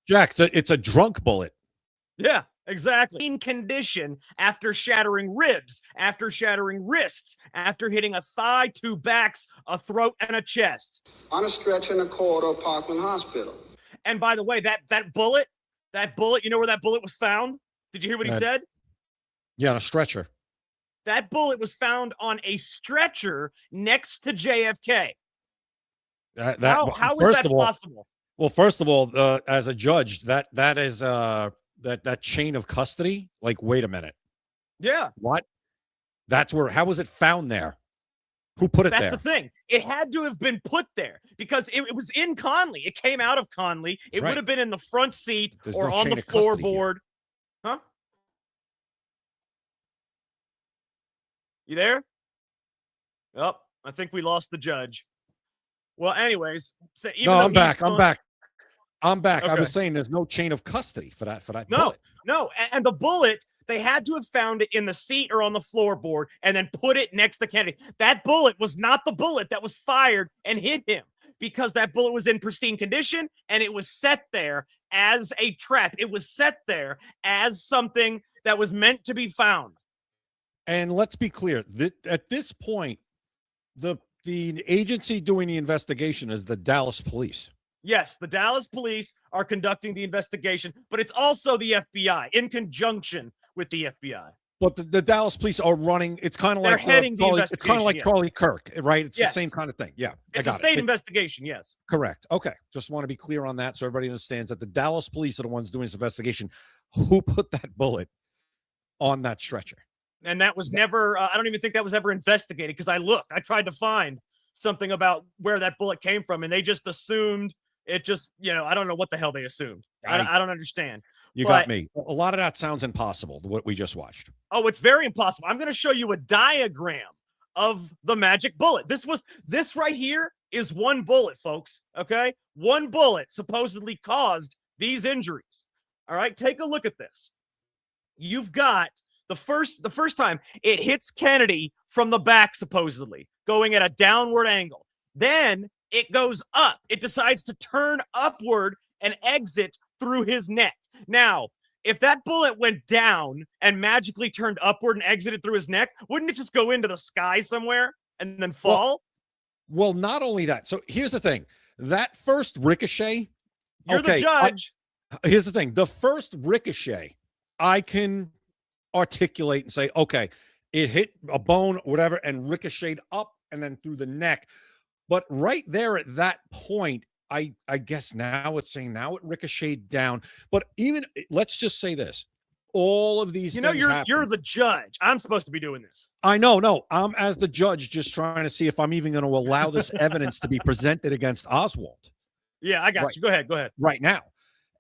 Jack, it's a drunk bullet. Yeah, exactly. In condition after shattering ribs, after shattering wrists, after hitting a thigh, 2 backs, a throat, and a chest. On a stretcher in a corridor of Parkland Hospital. And by the way, that bullet, you know where that bullet was found? Did you hear what he said? Yeah, on a stretcher. That bullet was found on a stretcher next to JFK. How is that possible? Well, first of all, as a judge, that is that chain of custody. Like, wait a minute. Yeah. What? How was it found there? Who put it there? That's the thing. It had to have been put there because it was in Conley. It came out of Conley. It would have been in the front seat or on the floorboard. Huh? You there? Oh, I think we lost the judge. Well, anyways, I'm back. Okay. I was saying there's no chain of custody for that bullet. No. And the bullet, they had to have found it in the seat or on the floorboard and then put it next to Kennedy. That bullet was not the bullet that was fired and hit him because that bullet was in pristine condition and it was set there as a trap. It was set there as something that was meant to be found. And let's be clear, at this point, the agency doing the investigation is the Dallas police. Yes, the Dallas police are conducting the investigation, but it's also the FBI in conjunction with the FBI. But the Dallas police are running. It's kind of They're like heading the Charlie, it's kind of investigation, like yeah. Charlie Kirk, right? It's Yes. the same kind of thing. Yeah, It's a state investigation, yes. Correct. Okay, just want to be clear on that so everybody understands that the Dallas police are the ones doing this investigation. Who put that bullet on that stretcher? And that was never, I don't even think that was ever investigated because I tried to find something about where that bullet came from, and they just assumed it just, I don't know what the hell they assumed. I don't understand. You got me. A lot of that sounds impossible, what we just watched. Oh, it's very impossible. I'm going to show you a diagram of the magic bullet. This right here is one bullet, folks. Okay. One bullet supposedly caused these injuries. All right. Take a look at this. You've got the first time it hits Kennedy from the back, supposedly going at a downward angle. Then it goes up. It decides to turn upward and exit through his neck. Now, if that bullet went down and magically turned upward and exited through his neck, wouldn't it just go into the sky somewhere and then fall? Well, not only that. So here's the thing. That first ricochet. You're the judge. Here's the thing. The first ricochet, I can articulate and say, okay, it hit a bone or whatever and ricocheted up and then through the neck. But right there at that point, I guess now it's saying now it ricocheted down. But even let's just say this. All of these things you're the judge. I'm supposed to be doing this. I know. No, I'm as the judge just trying to see if I'm even going to allow this evidence to be presented against Oswald. Yeah, I got you. Go ahead. Right now.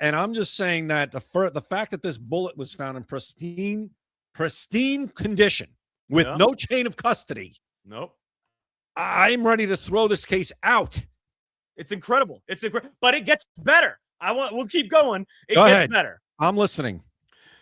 And I'm just saying that the fact that this bullet was found in pristine condition with no chain of custody. Nope. I'm ready to throw this case out. It's incredible. But it gets better. We'll keep going. It Go gets ahead. better. I'm listening.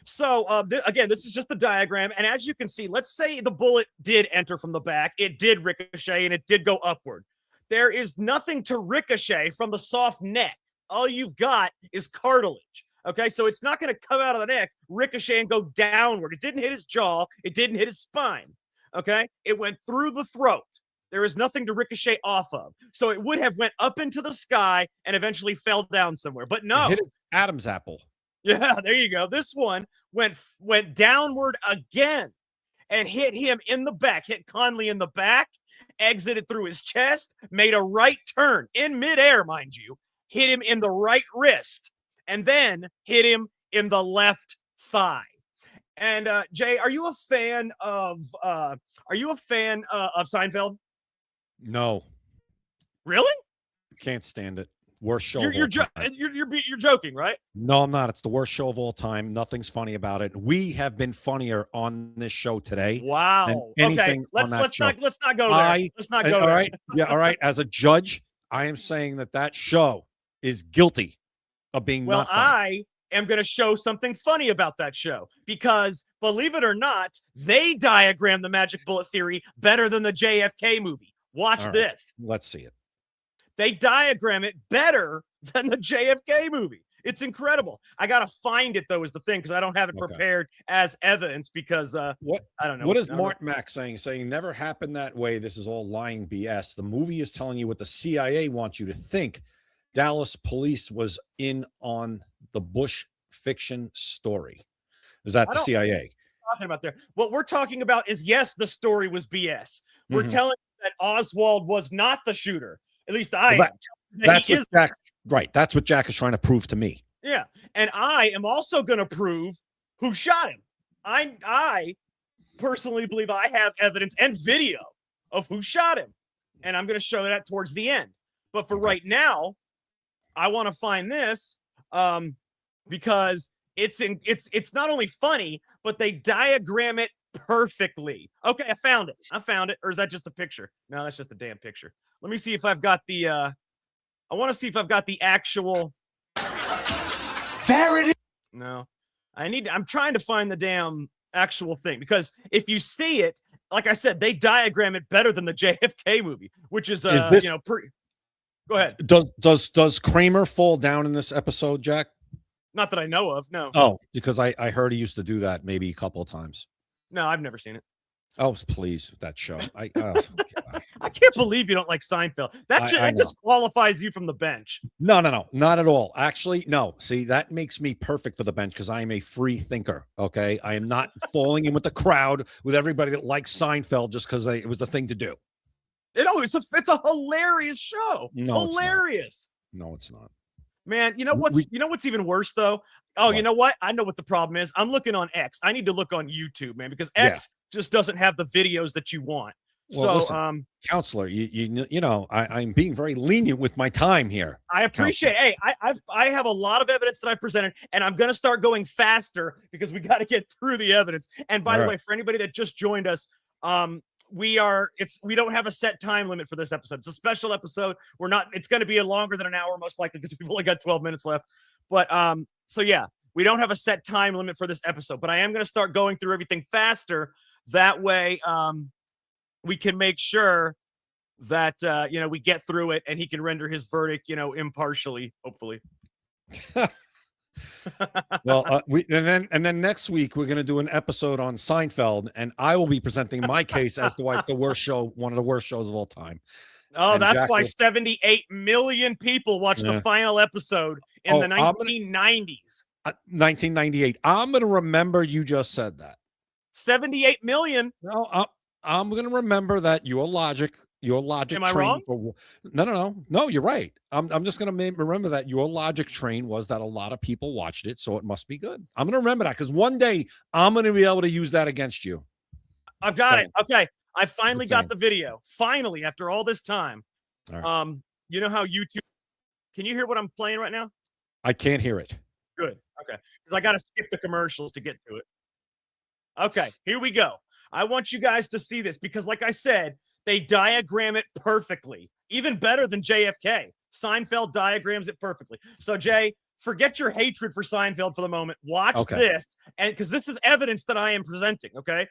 So again, this is just the diagram. And as you can see, let's say the bullet did enter from the back. It did ricochet and it did go upward. There is nothing to ricochet from the soft neck. All you've got is cartilage. Okay, so it's not going to come out of the neck, ricochet, and go downward. It didn't hit his jaw. It didn't hit his spine. Okay, it went through the throat. There is nothing to ricochet off of. So it would have went up into the sky and eventually fell down somewhere. But no. It hit his Adam's apple. Yeah, there you go. This one went downward again and hit him in the back, hit Conley in the back, exited through his chest, made a right turn in midair, mind you, hit him in the right wrist, and then hit him in the left thigh. And Jay, are you a fan of Seinfeld? No. Really? Can't stand it. Worst show. You're joking, right? No, I'm not. It's the worst show of all time. Nothing's funny about it. We have been funnier on this show today. Wow. Okay. Let's not go there. Let's not go there. All right. Yeah. All right. As a judge, I am saying that show is guilty of being not funny. I am going to show something funny about that show because, believe it or not, they diagram the magic bullet theory better than the JFK movie. Watch this. Let's see it. They diagram it better than the JFK movie. It's incredible. I got to find it, though, is the thing, because I don't have it prepared as evidence because I don't know. What is Mark Mack saying? Saying never happened that way. This is all lying BS. The movie is telling you what the CIA wants you to think. Dallas police was in on the Bush fiction story. Is that the CIA? Talking about there. What we're talking about is, yes, the story was BS. We're telling you that Oswald was not the shooter. At least That's what Jack. Right. That's what Jack is trying to prove to me. Yeah, and I am also going to prove who shot him. I personally believe I have evidence and video of who shot him, and I'm going to show that towards the end. But for right now, I want to find this because it's not only funny, but they diagram it perfectly. Okay, I found it. Or is that just a picture? No, that's just a damn picture. Let me see if I've got the I want to see if I've got the actual. There it is. No. I'm trying to find the damn actual thing because if you see it, like I said, they diagram it better than the JFK movie, which is pretty. Go ahead. Does Kramer fall down in this episode, Jack? Not that I know of, no. Oh, because I heard he used to do that maybe a couple of times. No, I've never seen it. Oh, please, that show. I can't believe you don't like Seinfeld. That just qualifies you from the bench. No, not at all. Actually, no. See, that makes me perfect for the bench because I am a free thinker. Okay, I am not falling in with the crowd with everybody that likes Seinfeld just because it was the thing to do. It's a hilarious show. No, hilarious. No, it's not. Man, you know what's even worse though? Oh, what? You know what? I know what the problem is. I'm looking on X. I need to look on YouTube, man, because X just doesn't have the videos that you want. Well, so, listen, counselor, you know, I'm being very lenient with my time here. I appreciate. Counselor. Hey, I have a lot of evidence that I presented, and I'm going to start going faster because we got to get through the evidence. And by the way, for anybody that just joined us, we don't have a set time limit for this episode. It's a special episode. It's going to be longer than an hour, most likely, because we've only got 12 minutes left. But so yeah, we don't have a set time limit for this episode. But I am going to start going through everything faster. That way, we can make sure that we get through it, and he can render his verdict, impartially, hopefully. Well, and then next week we're going to do an episode on Seinfeld, and I will be presenting my case as to why it's one of the worst shows of all time. Oh, and that's why 78 million people watched the final episode in the 1990s. 1998. I'm going to remember you just said that. 78 million. No, I'm going to remember that your logic. Am I wrong? No, you're right. I'm just going to remember that your logic train was that a lot of people watched it, so it must be good. I'm going to remember that because one day I'm going to be able to use that against you. I've got it. Okay, I finally got the video. Finally, after all this time. All right. You know how YouTube? Can you hear what I'm playing right now? I can't hear it. Good. Okay, because I got to skip the commercials to get to it. Okay, here we go. I want you guys to see this because, like I said, they diagram it perfectly, even better than JFK. Seinfeld diagrams it perfectly. So, Jay, forget your hatred for Seinfeld for the moment. Watch this, and because this is evidence that I am presenting, okay?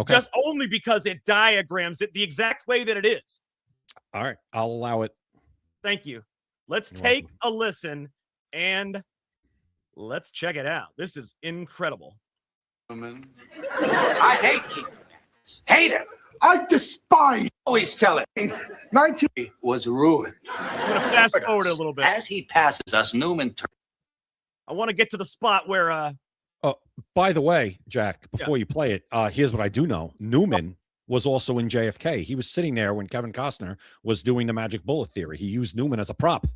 Just only because it diagrams it the exact way that it is. All right, I'll allow it. Thank you. Let's take a listen, and let's check it out. This is incredible. I hate Keith. Hate him. I despise. Always tell it. 19 was ruined. I'm going to fast forward a little bit. As he passes us, Newman. I want to get to the spot where. Oh, by the way, Jack, before you play it, here's what I do know. Newman was also in JFK. He was sitting there when Kevin Costner was doing the magic bullet theory. He used Newman as a prop.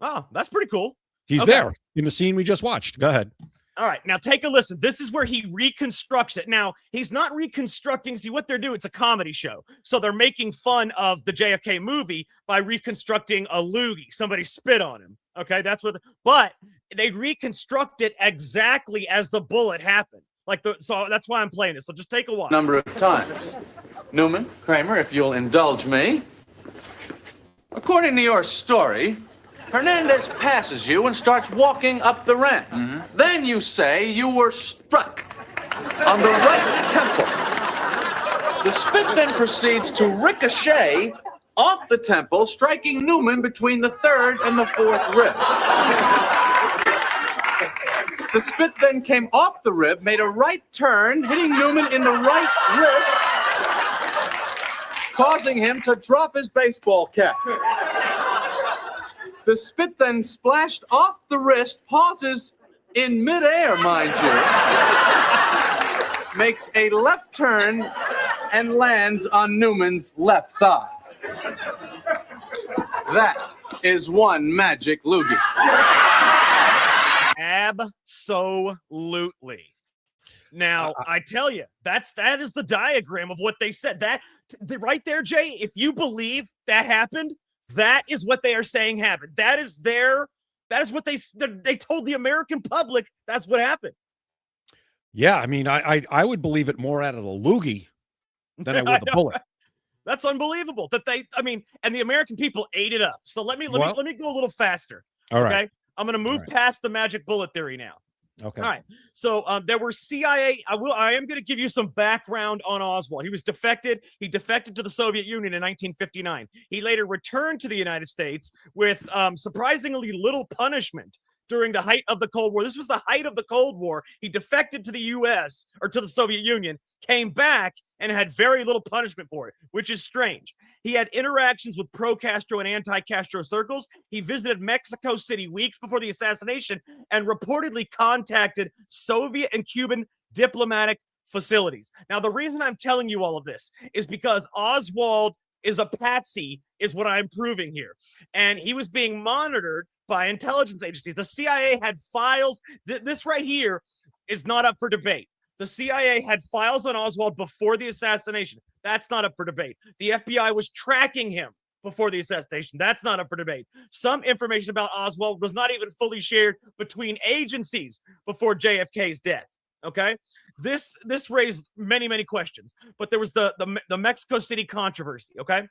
Oh, that's pretty cool. He's there in the scene we just watched. Go ahead. All right, now take a listen. This is where he reconstructs it. Now, he's not reconstructing. See, what they're doing, it's a comedy show. So they're making fun of the JFK movie by reconstructing a loogie. Somebody spit on him. Okay, that's what. But they reconstruct it exactly as the bullet happened. So that's why I'm playing this. So just take a watch. Number of times. Newman, Kramer, if you'll indulge me. According to your story, Hernandez passes you and starts walking up the ramp. Mm-hmm. Then you say you were struck on the right temple. The spit then proceeds to ricochet off the temple, striking Newman between the third and the fourth rib. The spit then came off the rib, made a right turn, hitting Newman in the right wrist, causing him to drop his baseball cap. The spit then splashed off the wrist, pauses in midair, mind you, makes a left turn, and lands on Newman's left thigh. That is one magic loogie. Absolutely. Now, I tell you, that is the diagram of what they said. That right there, Jay, if you believe that happened, that is what they are saying happened. That is what they told the American public. That's what happened. Yeah, I mean, I would believe it more out of the loogie than I would the bullet. That's unbelievable. And the American people ate it up. So let me go a little faster. All right. Okay? I'm going to move past the magic bullet theory now. Okay. All right. So there were CIA. I am going to give you some background on Oswald. He was defected. He defected to the Soviet Union in 1959. He later returned to the United States with surprisingly little punishment during the height of the Cold War. This was the height of the Cold War. He defected to the U.S. or to the Soviet Union, came back, and had very little punishment for it, which is strange. He had interactions with pro-Castro and anti-Castro circles. He visited Mexico City weeks before the assassination and reportedly contacted Soviet and Cuban diplomatic facilities. Now, the reason I'm telling you all of this is because Oswald is a patsy, is what I'm proving here. And he was being monitored by intelligence agencies. The CIA had files. This right here is not up for debate. The CIA had files on Oswald before the assassination. That's not up for debate. The FBI was tracking him before the assassination. That's not up for debate. Some information about Oswald was not even fully shared between agencies before JFK's death. Okay? This raised many questions. But there was the Mexico City controversy, okay?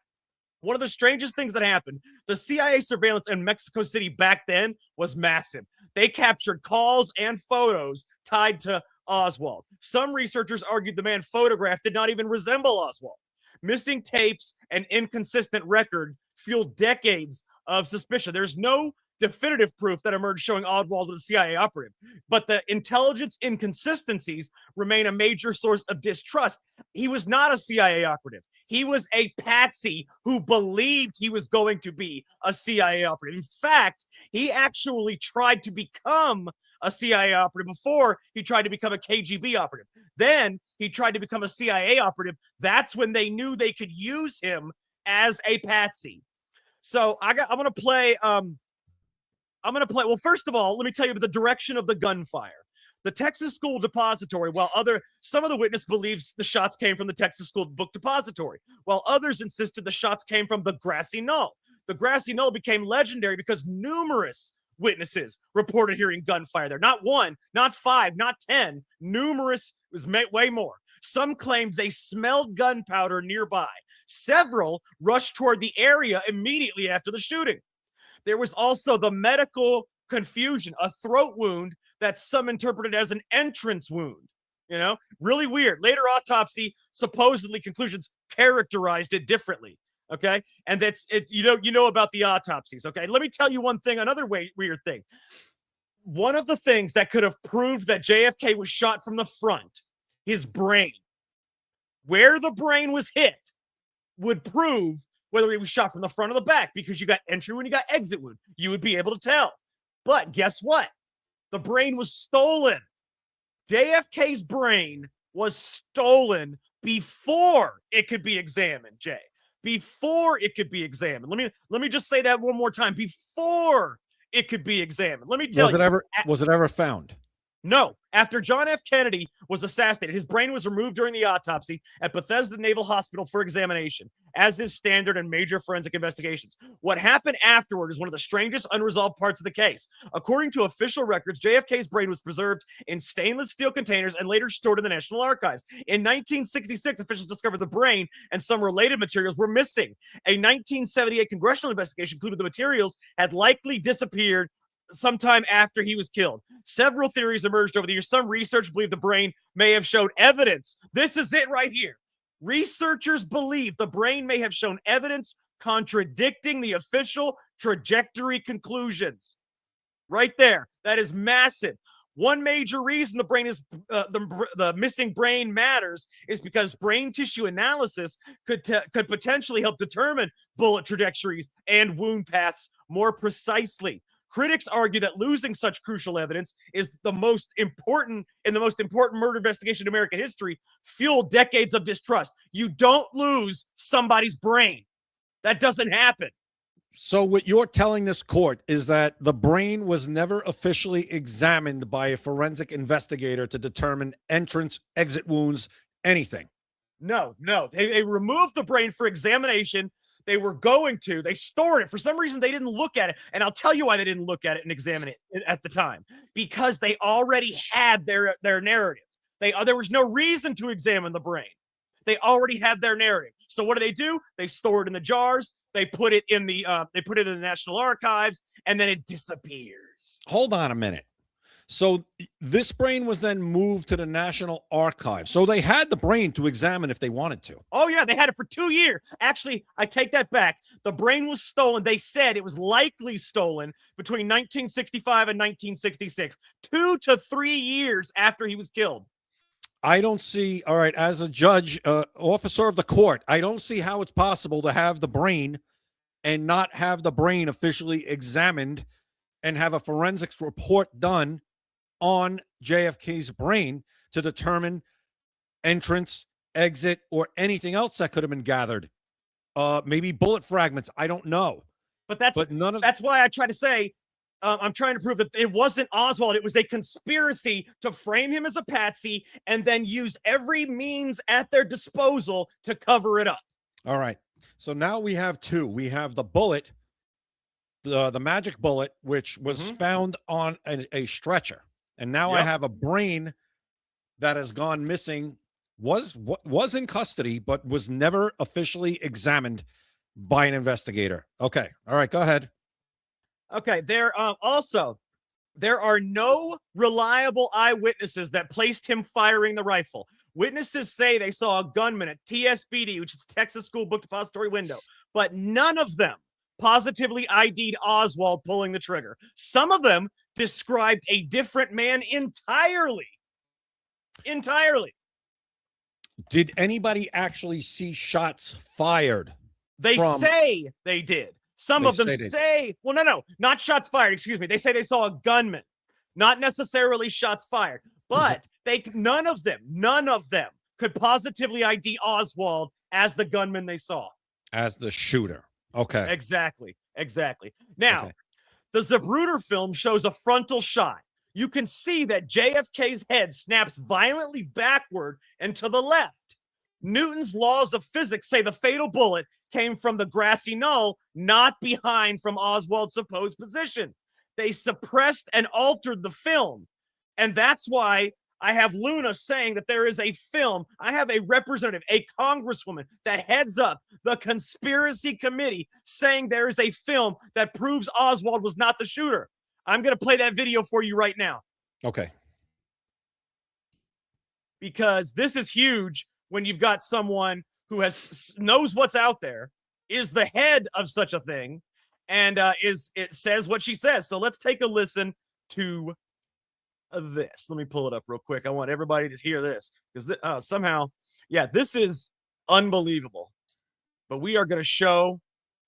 One of the strangest things that happened, the CIA surveillance in Mexico City back then was massive. They captured calls and photos tied to Oswald. Some researchers argued the man photographed did not even resemble Oswald. Missing tapes and inconsistent record fueled decades of suspicion. There's no definitive proof that emerged showing Oswald was a CIA operative, but the intelligence inconsistencies remain a major source of distrust. He was not a CIA operative. He was a patsy who believed he was going to be a CIA operative. In fact, he actually tried to become a CIA operative before he tried to become a KGB operative. Then he tried to become a CIA operative. That's when they knew they could use him as a patsy. So I'm going to play. Well, first of all, let me tell you about the direction of the gunfire. The Texas School Depository, while some of the witness believes the shots came from the Texas School Book Depository, while others insisted the shots came from the Grassy Knoll. The Grassy Knoll became legendary because numerous witnesses reported hearing gunfire there. Not one, not five, not 10. Numerous, it was way more. Some claimed they smelled gunpowder nearby. Several rushed toward the area immediately after the shooting. There was also the medical confusion, a throat wound that some interpreted as an entrance wound. Really weird. Later autopsy, supposedly conclusions characterized it differently. Okay. And that's it. You know about the autopsies. Okay. Let me tell you one thing, another weird thing. One of the things that could have proved that JFK was shot from the front, his brain, where the brain was hit, would prove whether he was shot from the front or the back, because you got entry wound, you got exit wound. You would be able to tell. But guess what? The brain was stolen. JFK's brain was stolen before it could be examined, Jay. Before it could be examined. Let me just say that one more time. Before it could be examined. Let me tell you. Was it ever found? No. After John F. Kennedy was assassinated, his brain was removed during the autopsy at Bethesda Naval Hospital for examination, as is standard in major forensic investigations. What happened afterward is one of the strangest unresolved parts of the case. According to official records, JFK's brain was preserved in stainless steel containers and later stored in the National Archives. In 1966, officials discovered the brain and some related materials were missing. A 1978 congressional investigation concluded the materials had likely disappeared sometime after he was killed. Several theories emerged over the years. Some researchers believe the brain may have shown evidence. This is it right here. Researchers believe the brain may have shown evidence contradicting the official trajectory conclusions. Right there. That is massive. One major reason the brain is the missing brain matters is because brain tissue analysis could potentially help determine bullet trajectories and wound paths more precisely. Critics argue that losing such crucial evidence is the most important murder investigation in American history, fueled decades of distrust. You don't lose somebody's brain. That doesn't happen. So what you're telling this court is that the brain was never officially examined by a forensic investigator to determine entrance, exit wounds, anything? No. They removed the brain for examination. They stored it. For some reason, they didn't look at it. And I'll tell you why they didn't look at it and examine it at the time. Because they already had their narrative. There was no reason to examine the brain. They already had their narrative. So what do? They store it in the jars. They put it in the National Archives, and then it disappears. Hold on a minute. So this brain was then moved to the National Archive. So they had the brain to examine if they wanted to. Oh, yeah, they had it for 2 years. Actually, I take that back. The brain was stolen. They said it was likely stolen between 1965 and 1966, 2 to 3 years after he was killed. I don't see, all right, as a judge, officer of the court, I don't see how it's possible to have the brain and not have the brain officially examined and have a forensics report done on JFK's brain to determine entrance, exit, or anything else that could have been gathered. Maybe bullet fragments. I don't know. But that's why I try to say, I'm trying to prove that it wasn't Oswald. It was a conspiracy to frame him as a patsy and then use every means at their disposal to cover it up. All right. So now we have two. We have the bullet, the magic bullet, which was found on a stretcher. And now I have a brain that has gone missing, was in custody, but was never officially examined by an investigator. Okay. All right. Go ahead. Okay. There are no reliable eyewitnesses that placed him firing the rifle. Witnesses say they saw a gunman at TSBD, which is Texas School Book Depository window, but none of them positively ID'd Oswald pulling the trigger. Some of them described a different man entirely. Did anybody actually see shots fired? They say they did. Some of them say, well, no, not shots fired. Excuse me. They say they saw a gunman, not necessarily shots fired, but none of them could positively ID Oswald as the gunman they saw. As the shooter. Okay. Exactly. Now, the Zapruder film shows a frontal shot. You can see that JFK's head snaps violently backward and to the left. Newton's laws of physics say the fatal bullet came from the grassy knoll, not behind from Oswald's supposed position. They suppressed and altered the film. And that's why I have Luna saying that there is a film. I have a representative, a congresswoman that heads up the conspiracy committee saying there is a film that proves Oswald was not the shooter. I'm going to play that video for you right now. Okay. Because this is huge when you've got someone who knows what's out there, is the head of such a thing, and it says what she says. So let's take a listen to this. Let me pull it up real quick. I want everybody to hear this because this is unbelievable. But we are going to show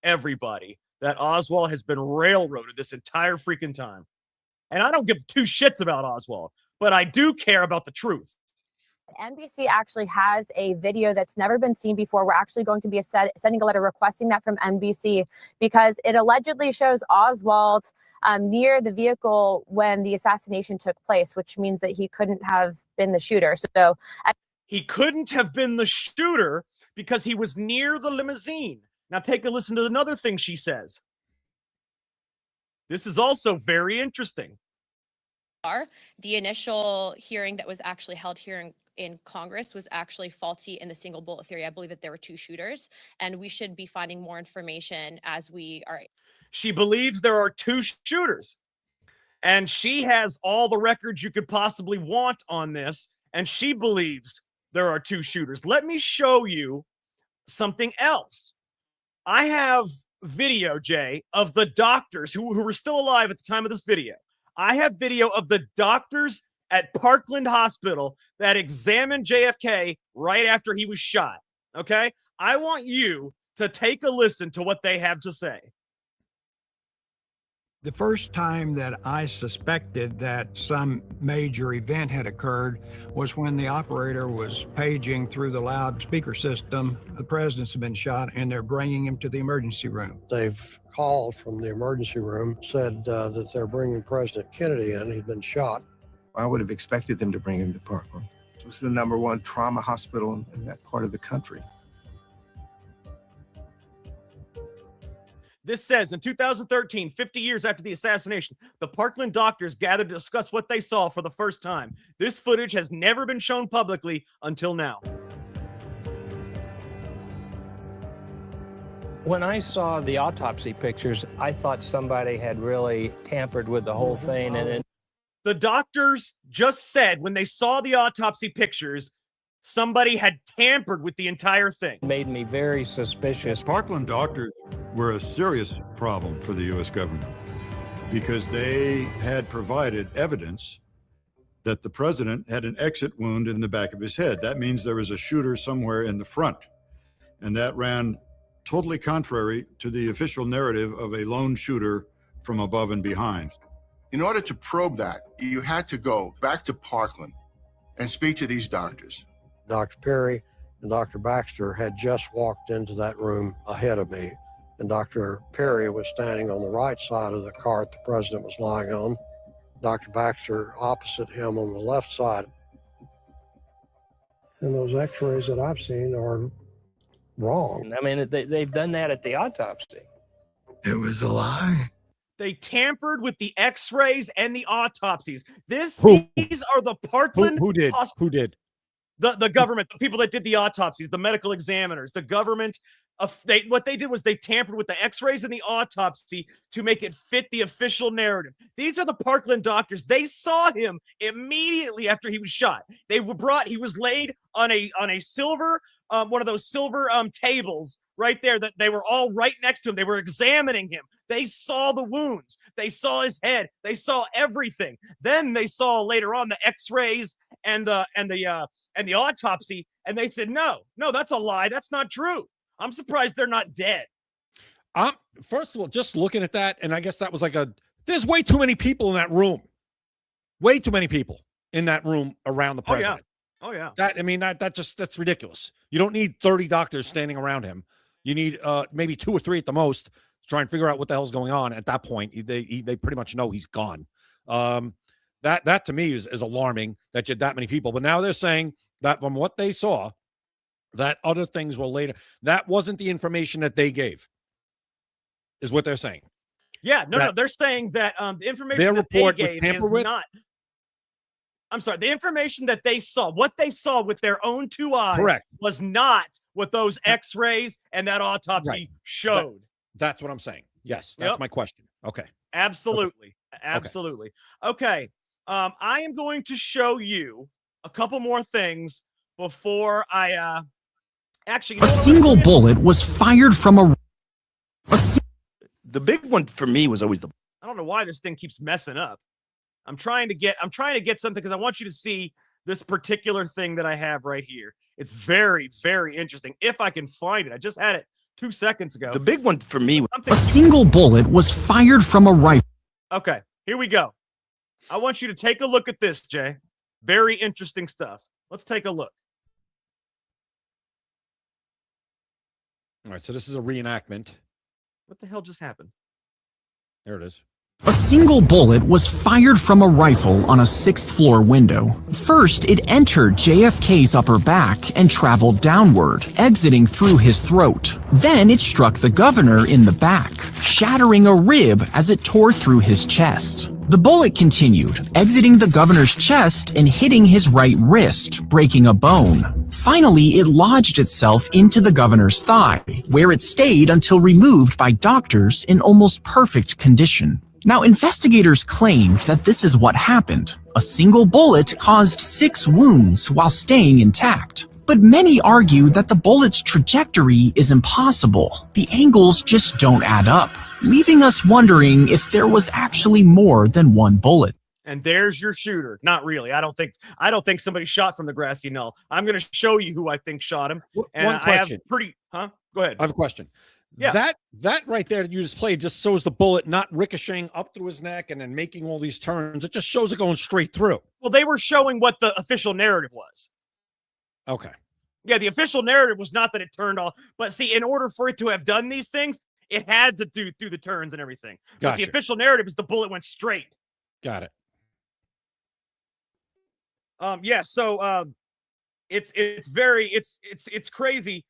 everybody that Oswald has been railroaded this entire freaking time. And I don't give two shits about Oswald, but I do care about the truth. NBC actually has a video that's never been seen before. We're actually going to be sending a letter requesting that from NBC because it allegedly shows Oswald near the vehicle when the assassination took place, which means that he couldn't have been the shooter. So he couldn't have been the shooter because he was near the limousine. Now take a listen to another thing she says. This is also very interesting. The initial hearing that was actually held here in Congress was actually faulty in the single bullet theory. I believe that there were two shooters, and we should be finding more information as we are. She believes there are two shooters, and she has all the records you could possibly want on this, and she believes there are two shooters. Let me show you something else. I have video, Jay, of the doctors who were still alive at the time of this video. I have video of the doctors at Parkland Hospital that examined JFK right after he was shot. Okay? I want you to take a listen to what they have to say. The first time that I suspected that some major event had occurred was when the operator was paging through the loudspeaker system. The president's been shot and they're bringing him to the emergency room. They've called from the emergency room, said that they're bringing President Kennedy in. He'd been shot. I would have expected them to bring him to Parkland. It was the #1 trauma hospital in that part of the country. This says, in 2013, 50 years after the assassination, the Parkland doctors gathered to discuss what they saw for the first time. This footage has never been shown publicly until now. When I saw the autopsy pictures, I thought somebody had really tampered with the whole thing. And The doctors just said when they saw the autopsy pictures, somebody had tampered with the entire thing. Made me very suspicious. Parkland doctors were a serious problem for the U.S. government because they had provided evidence that the president had an exit wound in the back of his head. That means there was a shooter somewhere in the front. And that ran totally contrary to the official narrative of a lone shooter from above and behind. In order to probe that, you had to go back to Parkland and speak to these doctors. Dr. Perry and Dr. Baxter had just walked into that room ahead of me, and Dr. Perry was standing on the right side of the cart the president was lying on. Dr. Baxter opposite him on the left side. And those x-rays that I've seen are wrong. I mean, they've done that at the autopsy. It was a lie. They tampered with the x-rays and the autopsies. These are the Parkland Who did? Who did? The government, the people that did the autopsies, the medical examiners, the government. What they did was they tampered with the x-rays and the autopsy to make it fit the official narrative. These are the Parkland doctors. They saw him immediately after he was shot. He was laid on a silver, one of those silver tables right there, that they were all right next to him. They were examining him. They saw the wounds. They saw his head. They saw everything. Then they saw later on the x-rays and the autopsy, and they said, no, that's a lie. That's not true. I'm surprised they're not dead. First of all, just looking at that, and I guess that was there's way too many people in that room. Way too many people in that room around the president. Oh yeah. That's ridiculous. You don't need 30 doctors standing around him. You need maybe 2 or 3 at the most to try and figure out what the hell's going on. At that point, they pretty much know he's gone. That to me is alarming that you had that many people. But now they're saying that from what they saw, that other things were later. That wasn't the information that they gave, is what they're saying. Yeah, no, they're saying that the information that they gave is not. I'm sorry, the information that they saw, what they saw with their own 2 eyes, correct, was not what those x-rays and that autopsy showed. That's what I'm saying. Yes, that's my question. Okay. Absolutely. Okay. Absolutely. Okay. I am going to show you a couple more things before I actually. A single bullet was fired from a the big one for me was always I don't know why this thing keeps messing up. I'm trying to get something because I want you to see this particular thing that I have right here. It's very, very interesting. If I can find it. I just had it 2 seconds ago. the big one for me. A single bullet was fired from a rifle. Okay, here we go. I want you to take a look at this, Jay. Very interesting stuff. Let's take a look. All right, so this is a reenactment. What the hell just happened? There it is. A single bullet was fired from a rifle on a 6th floor window. First, it entered JFK's upper back and traveled downward, exiting through his throat. Then it struck the governor in the back, shattering a rib as it tore through his chest. The bullet continued, exiting the governor's chest and hitting his right wrist, breaking a bone. Finally, it lodged itself into the governor's thigh, where it stayed until removed by doctors in almost perfect condition. Now, investigators claimed that this is what happened. A single bullet caused 6 wounds while staying intact. But many argue that the bullet's trajectory is impossible. The angles just don't add up, leaving us wondering if there was actually more than one bullet. And there's your shooter. Not really. I don't think somebody shot from the grassy knoll. I'm going to show you who I think shot him. And One question. Go ahead. I have a question. Yeah. That right there that you just played just shows the bullet not ricocheting up through his neck and then making all these turns. It just shows it going straight through. Well, they were showing what the official narrative was. Okay. Yeah, the official narrative was not that it turned off. But see, in order for it to have done these things, it had to do through the turns and everything. But Gotcha. the official narrative is the bullet went straight. Got it. It's crazy.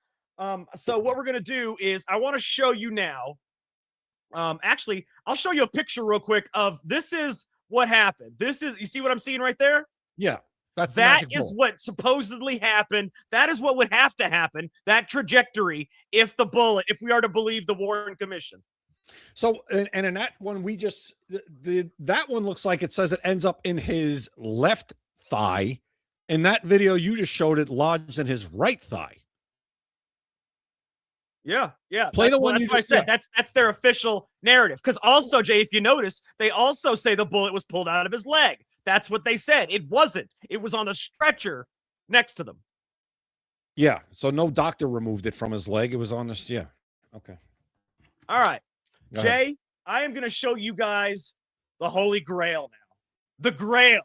So what we're gonna do is I want to show you now. Actually, I'll show you a picture real quick of this is what happened. You see what I'm seeing right there? Yeah. That is what supposedly happened. That is what would have to happen. That trajectory, if we are to believe the Warren Commission. So, and in that one, that one looks like it says it ends up in his left thigh. In that video you just showed, it lodged in his right thigh. Yeah. Play the one that's you what just I said. said. That's their official narrative. Because also, Jay, if you notice, they also say the bullet was pulled out of his leg. That's what they said. It wasn't. It was on a stretcher next to them. Yeah. So no doctor removed it from his leg. It was on this. Yeah. Okay. All right. Go ahead. Jay, I am going to show you guys the Holy Grail now. The Grail.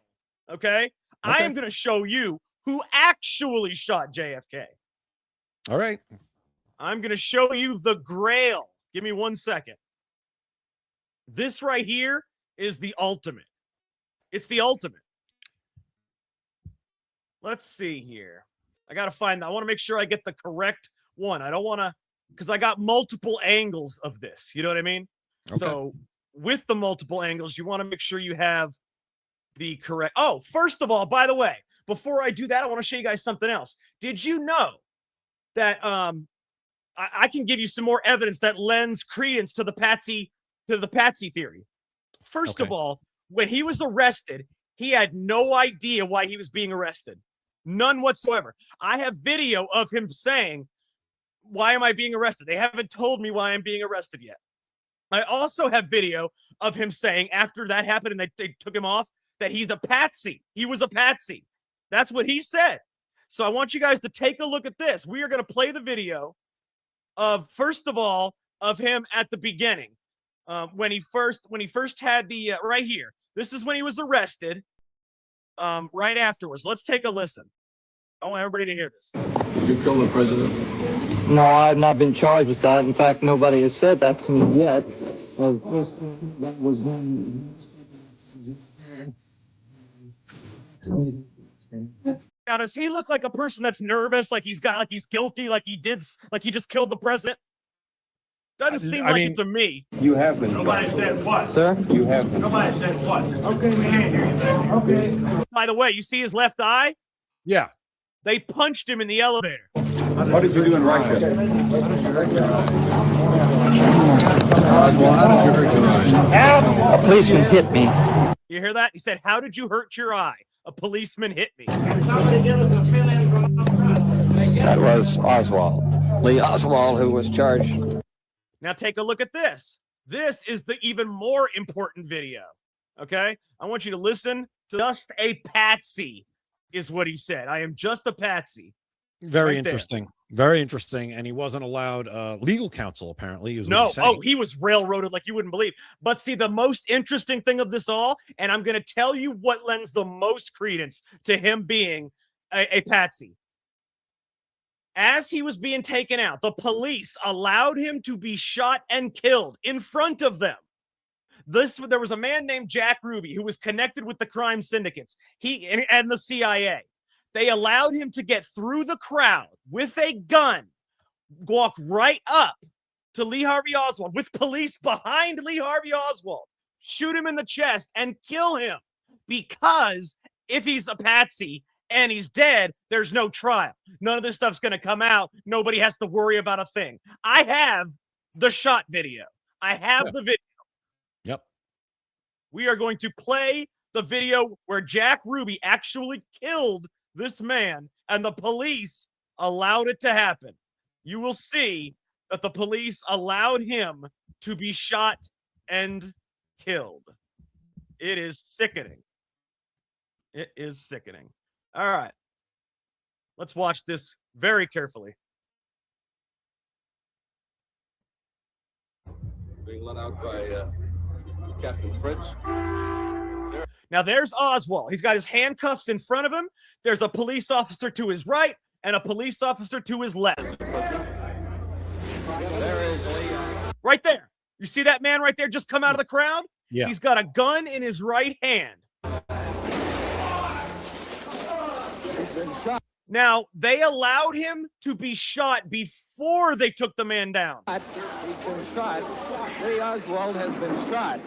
Okay? I am going to show you who actually shot JFK. All right. I'm going to show you the Grail. Give me 1 second. This right here is the ultimate. It's the ultimate. Let's see here. I got to find, I want to make sure I get the correct one. I don't want to, because I got multiple angles of this. You know what I mean? Okay. So with the multiple angles, you want to make sure you have the correct. Oh, first of all, by the way, before I do that, I want to show you guys something else. Did you know that I can give you some more evidence that lends credence to the Patsy theory? First of all, when he was arrested, he had no idea why he was being arrested. None whatsoever. I have video of him saying, "Why am I being arrested? They haven't told me why I'm being arrested yet." I also have video of him saying, after that happened and they took him off, that he's a patsy. He was a patsy. That's what he said. So I want you guys to take a look at this. We are going to play the video of, first of all, of him at the beginning. When he first had the, right here. This is when he was arrested, right afterwards. Let's take a listen. I want everybody to hear this. Did you kill the president? No, I've not been charged with that. In fact, nobody has said that to me yet. That was when... Now, does he look like a person that's nervous, like he's guilty, like he just killed the president? Doesn't seem like it to me. You have been. Nobody said what? Sir? You have been. Nobody said what? Okay, we can't hear you. Okay. By the way, you see his left eye? Yeah. They punched him in the elevator. What did you do in Russia? A policeman hit me. You hear that? He said, "How did you hurt your eye? A policeman hit me." That was Oswald. Lee Oswald, who was charged. Now take a look at this. This is the even more important video. Okay? I want you to listen to just a patsy, is what he said. I am just a patsy. Very Right there. interesting. Very interesting. And he wasn't allowed legal counsel, apparently. Is what No, he's saying. he was railroaded like you wouldn't believe. But see, the most interesting thing of this all, and I'm going to tell you what lends the most credence to him being a patsy. As he was being taken out, the police allowed him to be shot and killed in front of them. There was a man named Jack Ruby who was connected with the crime syndicates. And the CIA. They allowed him to get through the crowd with a gun, walk right up to Lee Harvey Oswald with police behind Lee Harvey Oswald, shoot him in the chest and kill him. Because if he's a patsy and he's dead, there's no trial. None of this stuff's going to come out. Nobody has to worry about a thing. I have the shot video. I have the video. Yep. We are going to play the video where Jack Ruby actually killed this man, and the police allowed it to happen. You will see that the police allowed him to be shot and killed. It is sickening. It is sickening. All right. Let's watch this very carefully. Being let out by Captain Fritz. Now there's Oswald. He's got his handcuffs in front of him. There's a police officer to his right and a police officer to his left. Right there. You see that man right there just come out of the crowd? Yeah. He's got a gun in his right hand. Now, they allowed him to be shot before they took the man down. He's been shot. Lee Oswald has been shot.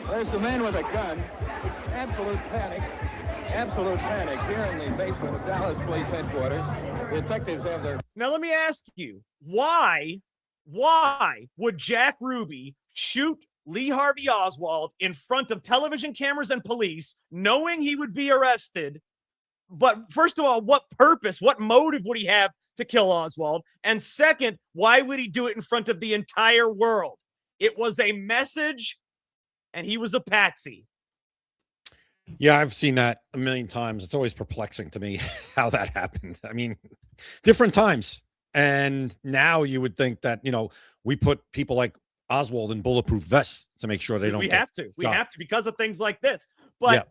There's the man with a gun. It's absolute panic here in the basement of Dallas Police Headquarters. The detectives have their... Now, let me ask you, why would Jack Ruby shoot Lee Harvey Oswald in front of television cameras and police, knowing he would be arrested. But first of all, what purpose, what motive would he have to kill Oswald? And second, why would he do it in front of the entire world? It was a message, and he was a patsy. Yeah, I've seen that a million times. It's always perplexing to me how that happened. I mean, different times. And now you would think that, we put people like Oswald in bulletproof vests to make sure they don't. We get have to. We shot. have to because of things like this. But Yeah.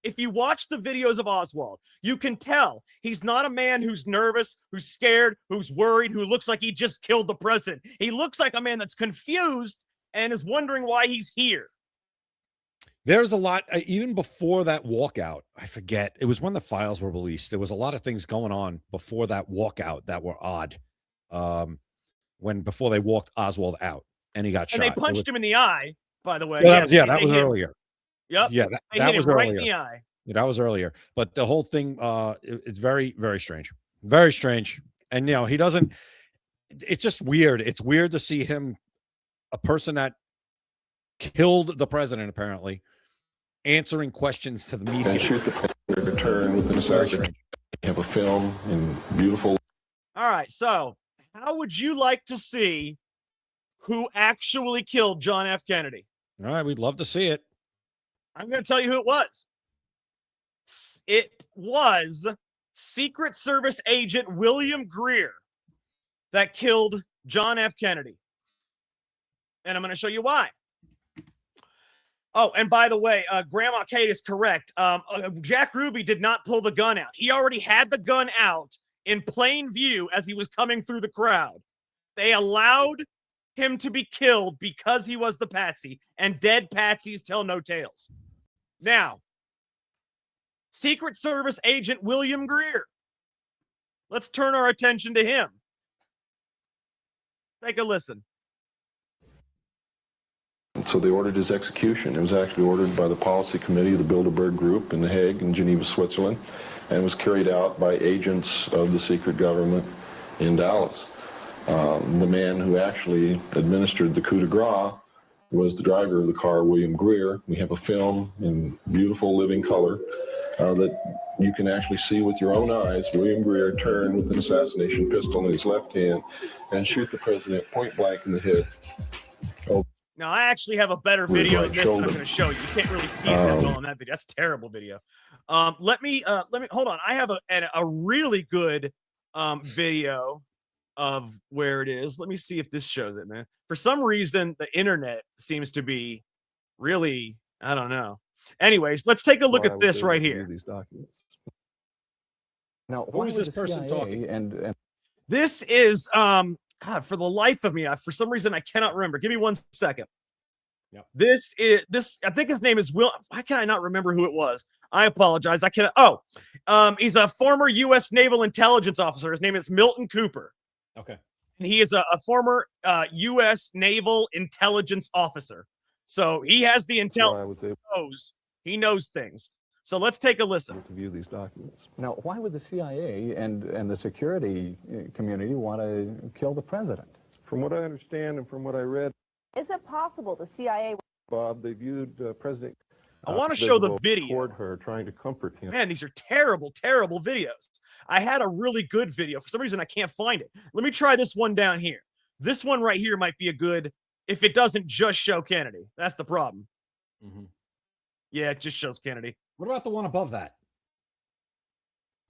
if you watch the videos of Oswald, you can tell he's not a man who's nervous, who's scared, who's worried, who looks like he just killed the president. He looks like a man that's confused and is wondering why he's here. There's a lot, even before that walkout, I forget. It was when the files were released. There was a lot of things going on before that walkout that were odd. Before they walked Oswald out and he got shot. And they punched him in the eye, by the way. Well, that was earlier. Yep. Yeah, they that hit was him earlier. right in the eye. Yeah, that was earlier. But the whole thing, it's very, very strange. Very strange. And, he doesn't, it's just weird. It's weird to see him, a person that killed the president, apparently, answering questions to the media. And shoot the return with an assassination. Have a film in beautiful. All right. So, how would you like to see who actually killed John F. Kennedy? All right. We'd love to see it. I'm going to tell you who it was. It was Secret Service agent William Greer that killed John F. Kennedy. And I'm going to show you why. Oh, and by the way, Grandma Kate is correct. Jack Ruby did not pull the gun out. He already had the gun out in plain view as he was coming through the crowd. They allowed him to be killed because he was the patsy, and dead patsies tell no tales. Now, Secret Service agent William Greer. Let's turn our attention to him. Take a listen. So they ordered his execution. It was actually ordered by the policy committee of the Bilderberg Group in The Hague in Geneva, Switzerland, and was carried out by agents of the secret government in Dallas. The man who actually administered the coup de grace was the driver of the car, William Greer. We have a film in beautiful living color that you can actually see with your own eyes. William Greer turn with an assassination pistol in his left hand and shoot the president point blank in the head. Oh. Now, I actually have a better video than this that I'm going to show you. You can't really see that well on that video. That's a terrible video. Let me hold on. I have a really good video of where it is. Let me see if this shows it, man. For some reason, the internet seems to be really, I don't know. Anyways, let's take a look at this right here. These documents. Now, who is this person talking? And this is God, for the life of me, for some reason I cannot remember. Give me 1 second. Yep. This. I think his name is Will. Why can I not remember who it was? I apologize. I can't. He's a former U.S. Naval Intelligence officer. His name is Milton Cooper. Okay. And he is a former U.S. Naval Intelligence officer. So he has the intelligence. He knows things. So let's take a listen. To view these documents. Now, why would the CIA and the security community want to kill the president? From what I understand and from what I read, is it possible the CIA? Bob, they viewed President. I want to show the video toward her, trying to comfort him. Man, these are terrible, terrible videos. I had a really good video. For some reason, I can't find it. Let me try this one down here. This one right here might be a good, if it doesn't just show Kennedy. That's the problem. Mm-hmm. Yeah, it just shows Kennedy. What about the one above that?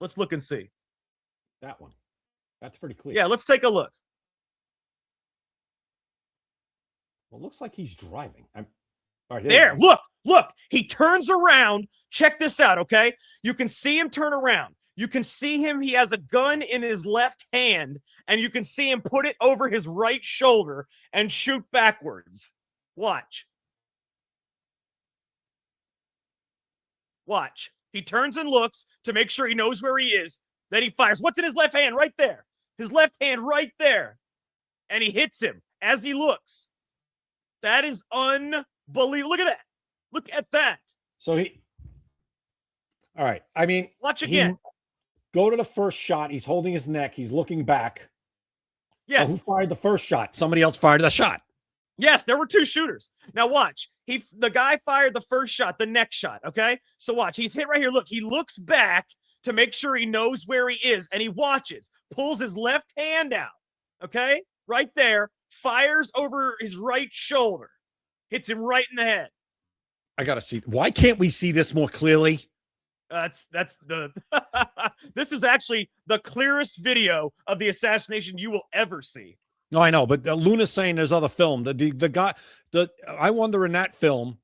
Let's look and see. That one. That's pretty clear. Yeah, let's take a look. Well, it looks like he's driving. All right, there, look. He turns around. Check this out, okay? You can see him turn around. You can see him. He has a gun in his left hand, and you can see him put it over his right shoulder and shoot backwards. Watch. Watch. He turns and looks to make sure he knows where he is. Then he fires. What's in his left hand? Right there. His left hand right there. And he hits him as he looks. That is unbelievable. Look at that. Look at that. So all right. I mean, watch again. Go to the first shot. He's holding his neck. He's looking back. Yes. So who fired the first shot? Somebody else fired the shot. Yes, there were two shooters. Now watch. The guy fired the first shot, the next shot, okay? So watch. He's hit right here. Look, he looks back to make sure he knows where he is, and he watches, pulls his left hand out, okay? Right there, fires over his right shoulder, hits him right in the head. I got to see. Why can't we see this more clearly? That's the this is actually the clearest video of the assassination you will ever see. No, I know, but Luna's saying there's other film. The guy, I wonder in that film,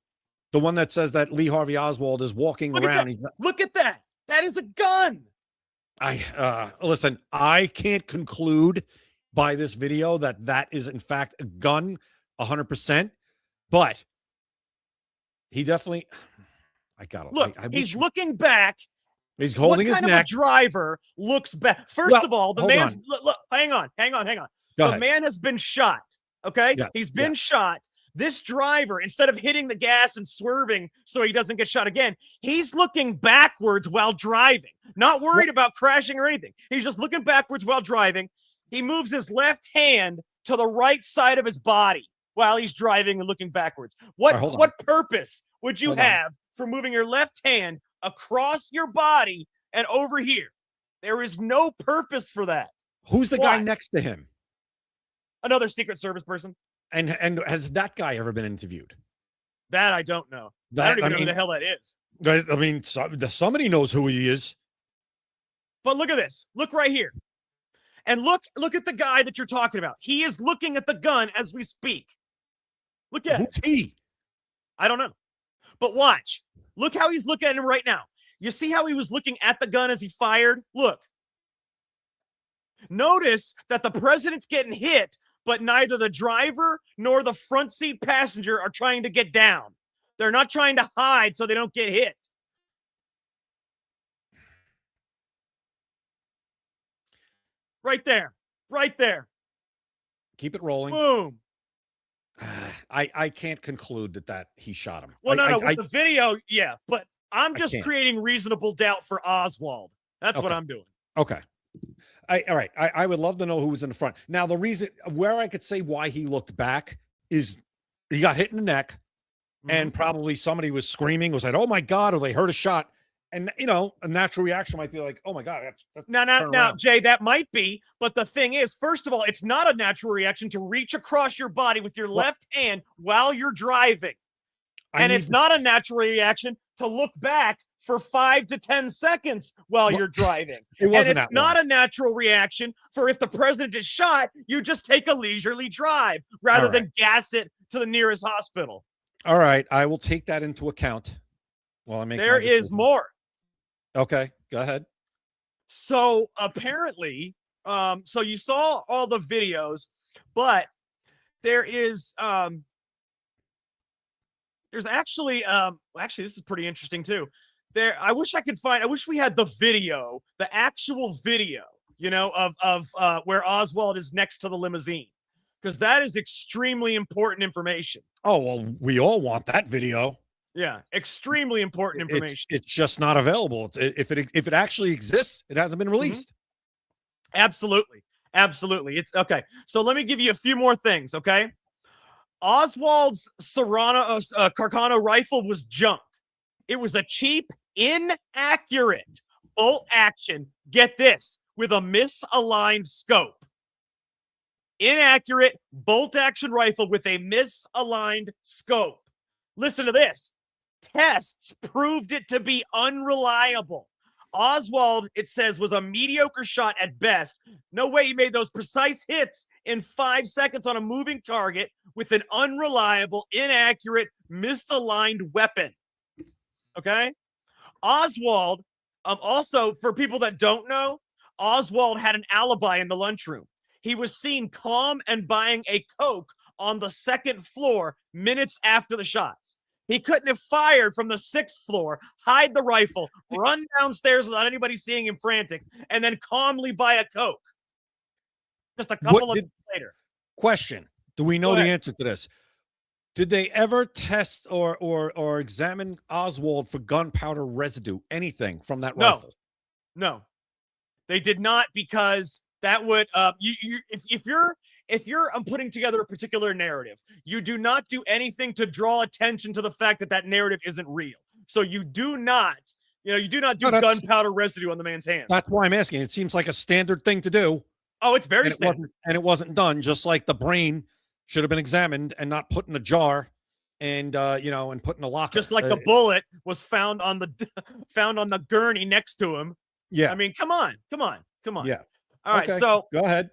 the one that says that Lee Harvey Oswald is walking around. Look at that. That is a gun. Listen, I can't conclude by this video that is in fact a gun 100%, but he definitely, I got it. Look, he's looking back. He's holding his neck. What kind of a driver looks back? First of all, the man's, look, hang on. The man has been shot, okay? Yeah, He's been shot. This driver, instead of hitting the gas and swerving so he doesn't get shot again, he's looking backwards while driving, not worried about crashing or anything. He's just looking backwards while driving. He moves his left hand to the right side of his body while he's driving and looking backwards. What purpose would you have for moving your left hand across your body and over here? There is no purpose for that. Who's the guy next to him? Another Secret Service person. And has that guy ever been interviewed? That I don't know. I don't even know who the hell that is. Guys, I mean, somebody knows who he is. But look at this. Look right here. And look at the guy that you're talking about. He is looking at the gun as we speak. Look at Who's he? I don't know. But watch. Look how he's looking at him right now. You see how he was looking at the gun as he fired? Look. Notice that the president's getting hit, but neither the driver nor the front seat passenger are trying to get down. They're not trying to hide so they don't get hit. Right there. Right there. Keep it rolling. Boom. I can't conclude that he shot him. Well, no, with the video, yeah, but I'm just creating reasonable doubt for Oswald. That's what I'm doing. Okay. All right. I would love to know who was in the front. Now, the reason where I could say why he looked back is he got hit in the neck, and probably somebody was screaming, was like, "Oh my God," or they heard a shot. And, a natural reaction might be like, "Oh my God." Now, Jay, that might be. But the thing is, first of all, it's not a natural reaction to reach across your body with your left hand while you're driving. And it's not a natural reaction to look back for 5 to 10 seconds while you're driving. It wasn't and it's not a natural reaction for if the president is shot, you just take a leisurely drive rather than gas it to the nearest hospital. All right. I will take that into account. Well, there is more. Okay, go ahead. So apparently, so you saw all the videos, but there is there's actually this is pretty interesting too. I wish we had the video, the actual video, of where Oswald is next to the limousine, because that is extremely important information. Oh, well, we all want that video. Yeah, extremely important information. It's just not available. If it actually exists, it hasn't been released. Absolutely. It's okay. So let me give you a few more things, okay? Oswald's Carcano rifle was junk. It was a cheap, inaccurate bolt action. Get this, with a misaligned scope. Inaccurate bolt action rifle with a misaligned scope. Listen to this. Tests proved it to be unreliable. Oswald, it says, was a mediocre shot at best. No way he made those precise hits in 5 seconds on a moving target with an unreliable, inaccurate, misaligned weapon. Okay? Oswald, also, for people that don't know, Oswald had an alibi in the lunchroom. He was seen calm and buying a Coke on the 2nd floor minutes after the shots. He couldn't have fired from the 6th floor, hide the rifle, run downstairs without anybody seeing him frantic, and then calmly buy a Coke. Just a couple of minutes later. Question. Do we know the answer to this? Did they ever test or examine Oswald for gunpowder residue, anything from that rifle? No. They did not, because that would if if you're putting together a particular narrative, you do not do anything to draw attention to the fact that that narrative isn't real. So you do not, you do not do gunpowder residue on the man's hands. That's why I'm asking. It seems like a standard thing to do. Oh, it's very standard. And it wasn't done. Just like the brain should have been examined and not put in a jar and and put in a locker. Just like the bullet was found on the gurney next to him. Yeah. I mean, come on. Yeah. All right, Okay, so go ahead.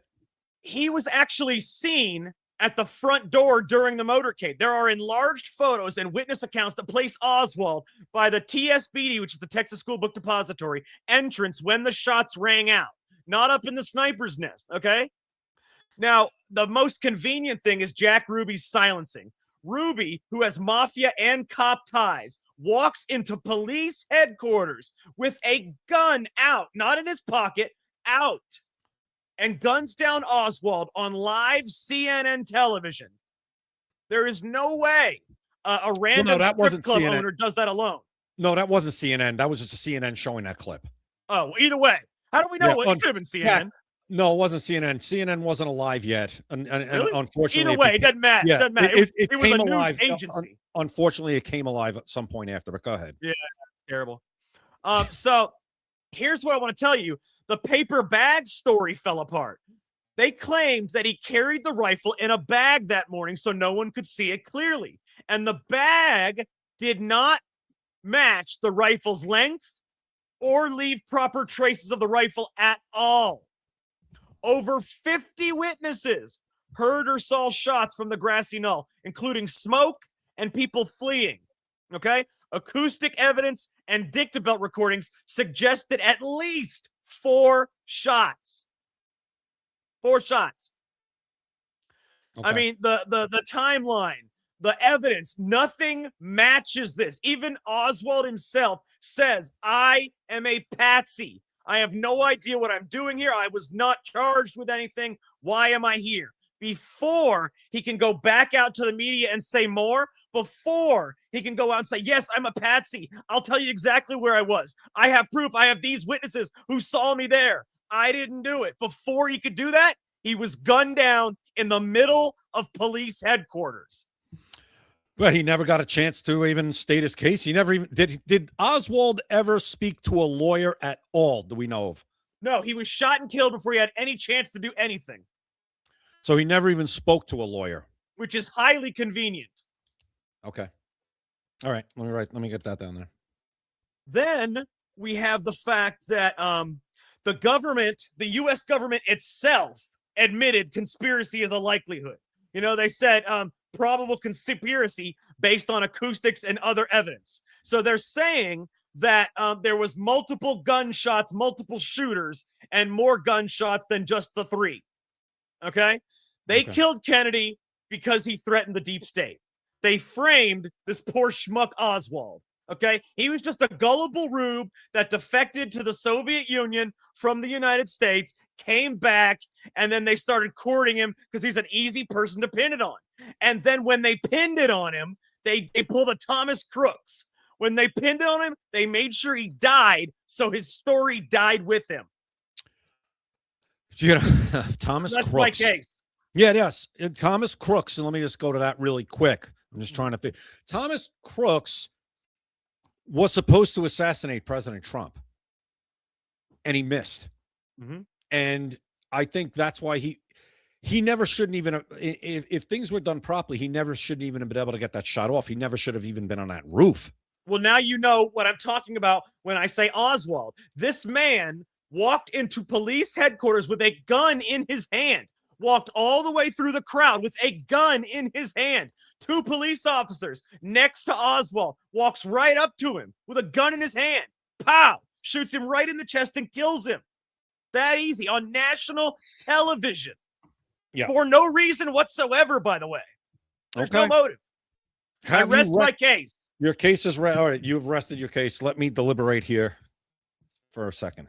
He was actually seen at the front door during the motorcade. There are enlarged photos and witness accounts that place Oswald by the TSBD, which is the Texas School Book Depository, entrance when the shots rang out, not up in the sniper's nest, okay? Now, the most convenient thing is Jack Ruby's silencing. Ruby, who has mafia and cop ties, walks into police headquarters with a gun out, not in his pocket, out, and guns down Oswald on live CNN television. There is no way a random strip club owner does that alone. No, that wasn't CNN. That was just a CNN showing that clip. Oh, well, either way. How do we know what it could have been CNN? Yeah. No, it wasn't CNN. CNN wasn't alive yet. And Really? unfortunately, Either way, it doesn't matter. Yeah, It doesn't matter. It was came a news alive. agency. Unfortunately, it came alive at some point after, but go ahead. Yeah, terrible. So here's what I want to tell you. The paper bag story fell apart. They claimed that he carried the rifle in a bag that morning so no one could see it clearly. And the bag did not match the rifle's length or leave proper traces of the rifle at all. Over 50 witnesses heard or saw shots from the grassy knoll, including smoke and people fleeing. Okay? Acoustic evidence and dictabelt recordings suggested at least 4 shots. 4 shots. Okay. I mean, the timeline, the evidence, nothing matches this. Even Oswald himself says, I am a patsy. I have no idea what I'm doing here. I was not charged with anything. Why am I here? Before he can go back out to the media and say more, before he can go out and say, yes, I'm a patsy. I'll tell you exactly where I was. I have proof. I have these witnesses who saw me there. I didn't do it. Before he could do that, he was gunned down in the middle of police headquarters. Well, he never got a chance to even state his case. He never even did Oswald ever speak to a lawyer at all? Do we know of? No, he was shot and killed before he had any chance to do anything. So he never even spoke to a lawyer, which is highly convenient. Okay. All right. Let me get that down there. Then we have the fact that the government, the U.S. government itself, admitted conspiracy is a likelihood. They said probable conspiracy based on acoustics and other evidence. So they're saying that there was multiple gunshots, multiple shooters, and more gunshots than just the 3. Okay? They killed Kennedy because he threatened the deep state. They framed this poor schmuck Oswald. Okay? He was just a gullible rube that defected to the Soviet Union from the United States, came back, and then they started courting him because he's an easy person to pin it on. And then when they pinned it on him, they pulled a Thomas Crooks. When they pinned it on him, they made sure he died, so his story died with him. Thomas That's Crooks. my case. Yeah, yes. Thomas Crooks, and let me just go to that really quick. I'm just trying to think. Thomas Crooks was supposed to assassinate President Trump, and he missed. Mm-hmm. And I think that's why he never shouldn't even, if things were done properly, he never shouldn't even have been able to get that shot off. He never should have even been on that roof. Well, now you know what I'm talking about when I say Oswald. This man walked into police headquarters with a gun in his hand, walked all the way through the crowd with a gun in his hand. 2 police officers next to Oswald, walks right up to him with a gun in his hand. Pow! Shoots him right in the chest and kills him. That easy on national television. Yeah. For no reason whatsoever, by the way. There's no motive. I rest my case. Your case is all right. You've rested your case. Let me deliberate here for a second.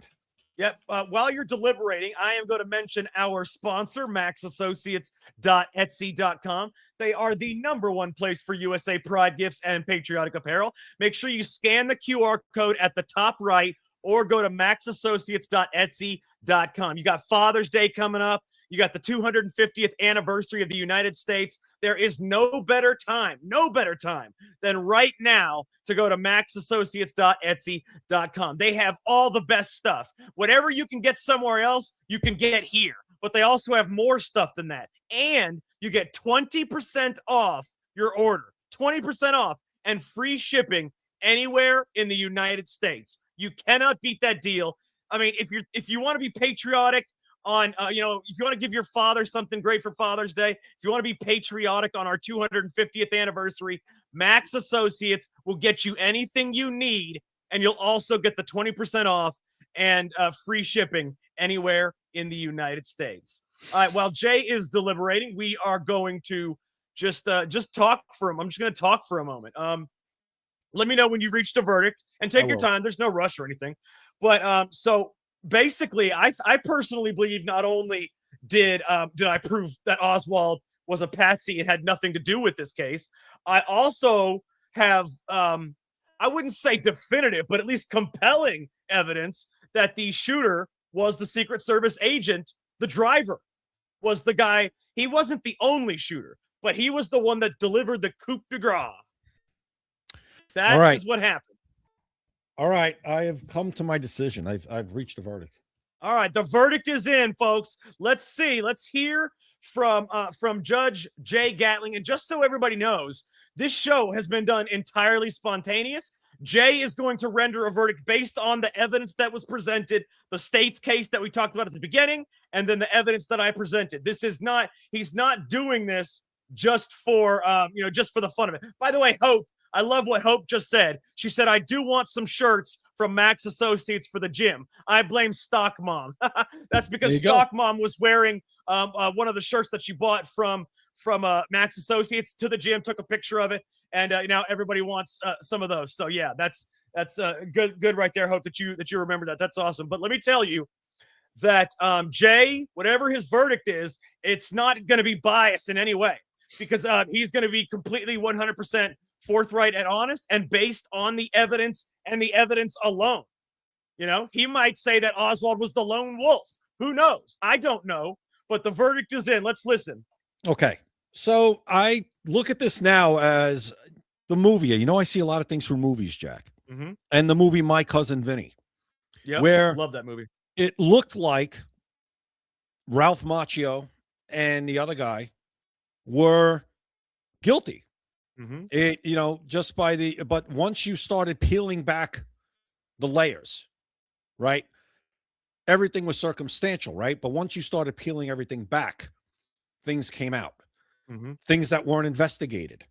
Yep. While you're deliberating, I am going to mention our sponsor, maxassociates.etsy.com. They are the #1 place for USA Pride gifts and patriotic apparel. Make sure you scan the QR code at the top right or go to maxassociates.etsy.com. You got Father's Day coming up. You got the 250th anniversary of the United States. There is no better time than right now to go to maxassociates.etsy.com. They have all the best stuff. Whatever you can get somewhere else, you can get here. But they also have more stuff than that. And you get 20% off your order. 20% off and free shipping anywhere in the United States. You cannot beat that deal. I mean, if you want to be patriotic on, if you want to give your father something great for Father's Day, if you want to be patriotic on our 250th anniversary, Max Associates will get you anything you need, and you'll also get the 20% off and free shipping anywhere in the United States. All right, while Jay is deliberating, we are going to just talk for him. I'm just going to talk for a moment. Let me know when you've reached a verdict, and take your time. There's no rush or anything. But so basically, I personally believe not only did I prove that Oswald was a patsy and had nothing to do with this case, I also have I wouldn't say definitive, but at least compelling evidence that the shooter was the Secret Service agent. The driver was the guy. He wasn't the only shooter, but he was the one that delivered the coup de grace. That is what happened. All right, I have come to my decision. I've reached a verdict. All right, the verdict is in, folks. Let's see. Let's hear from Judge Jay Gatling. And just so everybody knows, this show has been done entirely spontaneous. Jay is going to render a verdict based on the evidence that was presented, the state's case that we talked about at the beginning, and then the evidence that I presented. He's not doing this just for just for the fun of it. By the way, Hope, I love what Hope just said. She said, I do want some shirts from Max Associates for the gym. I blame Stock Mom. That's because Stock Mom was wearing one of the shirts that she bought from Max Associates to the gym, took a picture of it, and now everybody wants some of those. So yeah, that's good right there, Hope, that you remember that. That's awesome. But let me tell you that Jay, whatever his verdict is, it's not going to be biased in any way, because he's going to be completely 100% forthright and honest, and based on the evidence and the evidence alone. He might say that Oswald was the lone wolf. Who knows? I don't know, but the verdict is in. Let's listen. Okay. So I look at this now as the movie. I see a lot of things through movies, Jack. Mm-hmm. And the movie My Cousin Vinny. Yeah, where love that movie. It looked like Ralph Macchio and the other guy were guilty. Mm-hmm. But once you started peeling back the layers, right? Everything was circumstantial, right? But once you started peeling everything back, things came out. Mm-hmm. Things that weren't investigated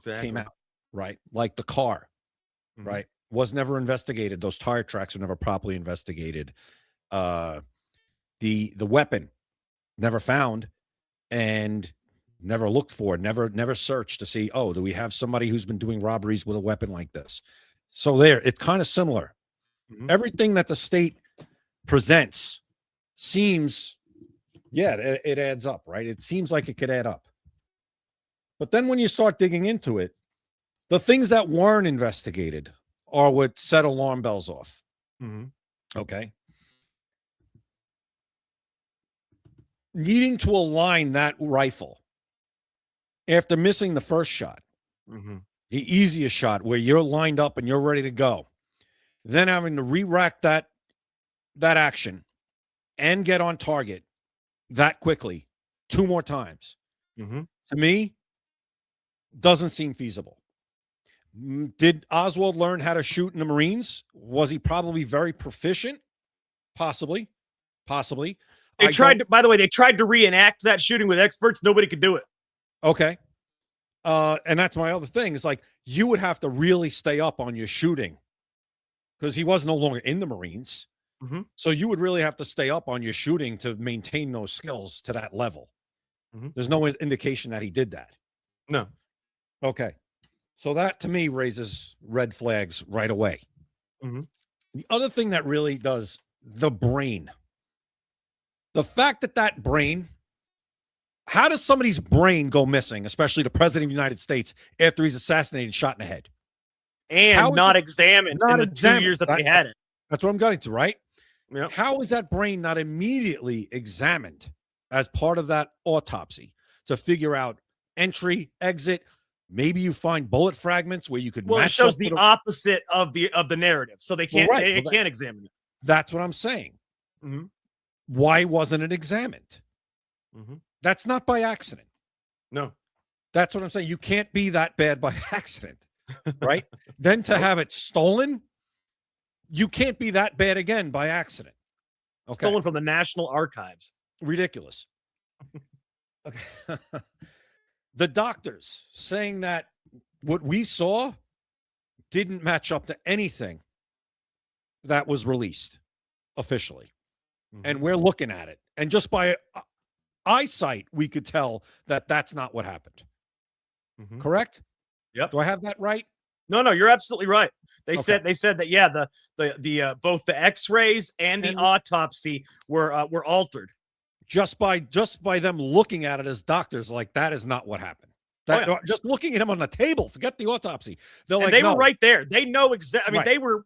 came out, right? Like the car, mm-hmm. right? Was never investigated. Those tire tracks were never properly investigated. The weapon never found and never looked for, never searched to see, do we have somebody who's been doing robberies with a weapon like this? So it's kind of similar. Mm-hmm. Everything that the state presents seems, it adds up, right? It seems like it could add up. But then when you start digging into it, the things that weren't investigated are what set alarm bells off. Mm-hmm. Okay. Needing to align that rifle after missing the first shot, mm-hmm. the easiest shot where you're lined up and you're ready to go, then having to re-rack that action and get on target that quickly 2 more times, mm-hmm. to me, doesn't seem feasible. Did Oswald learn how to shoot in the Marines? Was he probably very proficient? Possibly. They tried to reenact that shooting with experts. Nobody could do it. Okay. And that's my other thing. It's like, you would have to really stay up on your shooting because he was no longer in the Marines. Mm-hmm. So you would really have to stay up on your shooting to maintain those skills to that level. Mm-hmm. There's no indication that he did that. No. Okay. So that to me raises red flags right away. Mm-hmm. The other thing that really does, the brain. The fact that brain, how does somebody's brain go missing, especially the president of the United States, after he's assassinated and shot in the head? And not examined in the 2 years that they had it. That's what I'm getting to, right? Yep. How is that brain not immediately examined as part of that autopsy to figure out entry, exit. Maybe you find bullet fragments where you could Well, it match shows up to the opposite of the narrative, so they Well, can't right. they Well, can't examine it. That's what I'm saying. Mhm. Why wasn't it examined? Mhm. That's not by accident. No. That's what I'm saying. You can't be that bad by accident, right? Then to have it stolen, you can't be that bad again by accident. Okay. Stolen from the National Archives. Ridiculous. Okay. The doctors saying that what we saw didn't match up to anything that was released officially. And we're looking at it. And just by eyesight, we could tell that that's not what happened. Correct? Yep. Do I have that right? No, you're absolutely right. They Okay. said that the both the X-rays and the autopsy were altered. Just by them looking at it as doctors, like that is not what happened. That just looking at him on the table, forget the autopsy. They're And like, they no. were right there. They know exactly. I mean, Right. they were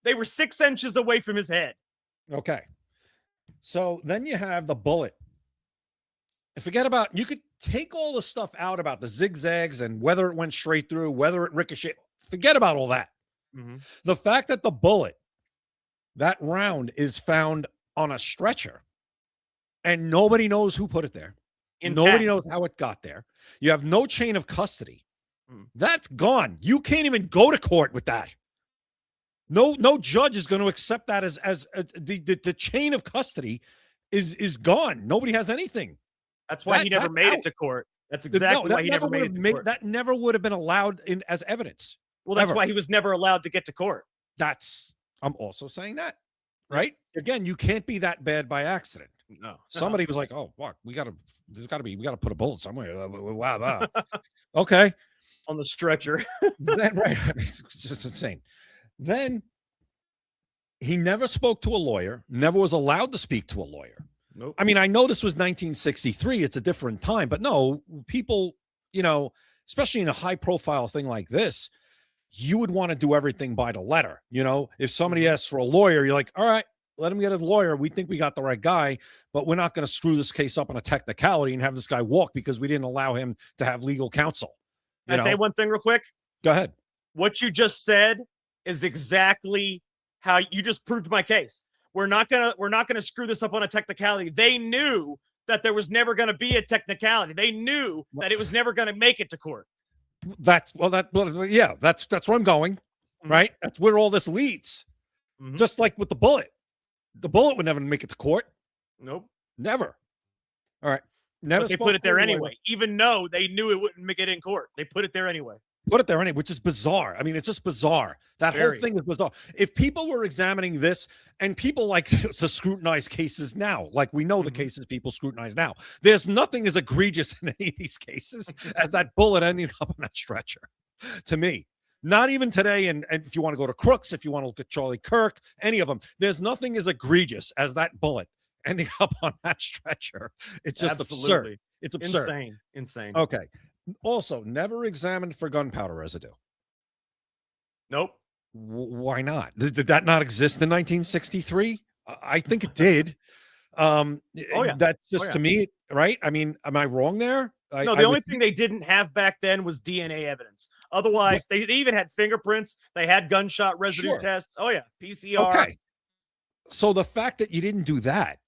they were 6 inches away from his head. Okay. So then you have the bullet. And forget about, you could take all the stuff out about the zigzags and whether it went straight through, whether it ricocheted. Forget about all that. The fact that the bullet, that round, is found on a stretcher and nobody knows who put it there. Intact. Nobody knows how it got there. You have no chain of custody. That's gone. You can't even go to court with that. No judge is going to accept that as the chain of custody is gone. Nobody has anything. That's why he never that's made out. it to court. That's exactly why he never made it to court. That never would have been allowed in as evidence. Well, that's ever. why he was never allowed to get to court. I'm also saying that, right? Again, you can't be that bad by accident. No. Somebody was like, "Oh, fuck, we got to put a bullet somewhere." Wow. Okay. On the stretcher. Then, right. It's just insane. Then he never spoke to a lawyer, never was allowed to speak to a lawyer. Nope. I mean, I know this was 1963. It's a different time, but no, people, especially in a high profile thing like this, you would want to do everything by the letter. If somebody asks for a lawyer, you're like, all right, let him get a lawyer. We think we got the right guy, but we're not going to screw this case up on a technicality and have this guy walk because we didn't allow him to have legal counsel. Can I say one thing real quick? Go ahead. What you just said is exactly how you just proved my case. We're not gonna screw this up on a technicality. They knew that there was never going to be a technicality. They knew that it was never going to make it to court. That's where I'm going, right? That's where all this leads. Just like with the bullet would never make it to court. Nope, never. All right, never. But they put it there anyway, even though they knew it wouldn't make it in court. They put it there anyway. Which is bizarre. I mean, it's just bizarre. That Very. whole thing is bizarre. If people were examining this, and people like to scrutinize cases now, like we know the cases people scrutinize now, there's nothing as egregious in any of these cases as that bullet ending up on that stretcher. To me, not even today. And if you want to go to Crooks, if you want to look at Charlie Kirk, any of them, there's nothing as egregious as that bullet ending up on that stretcher. It's just absurd. It's absurd. Insane. Okay. Also, never examined for gunpowder residue. Nope. Why not? Did that not exist in 1963? I think it did. That's just to me, right? I mean, am I wrong there? No, the only thing they didn't have back then was DNA evidence. Otherwise, they even had fingerprints. They had gunshot residue tests. Oh, yeah. PCR. Okay. So the fact that you didn't do that,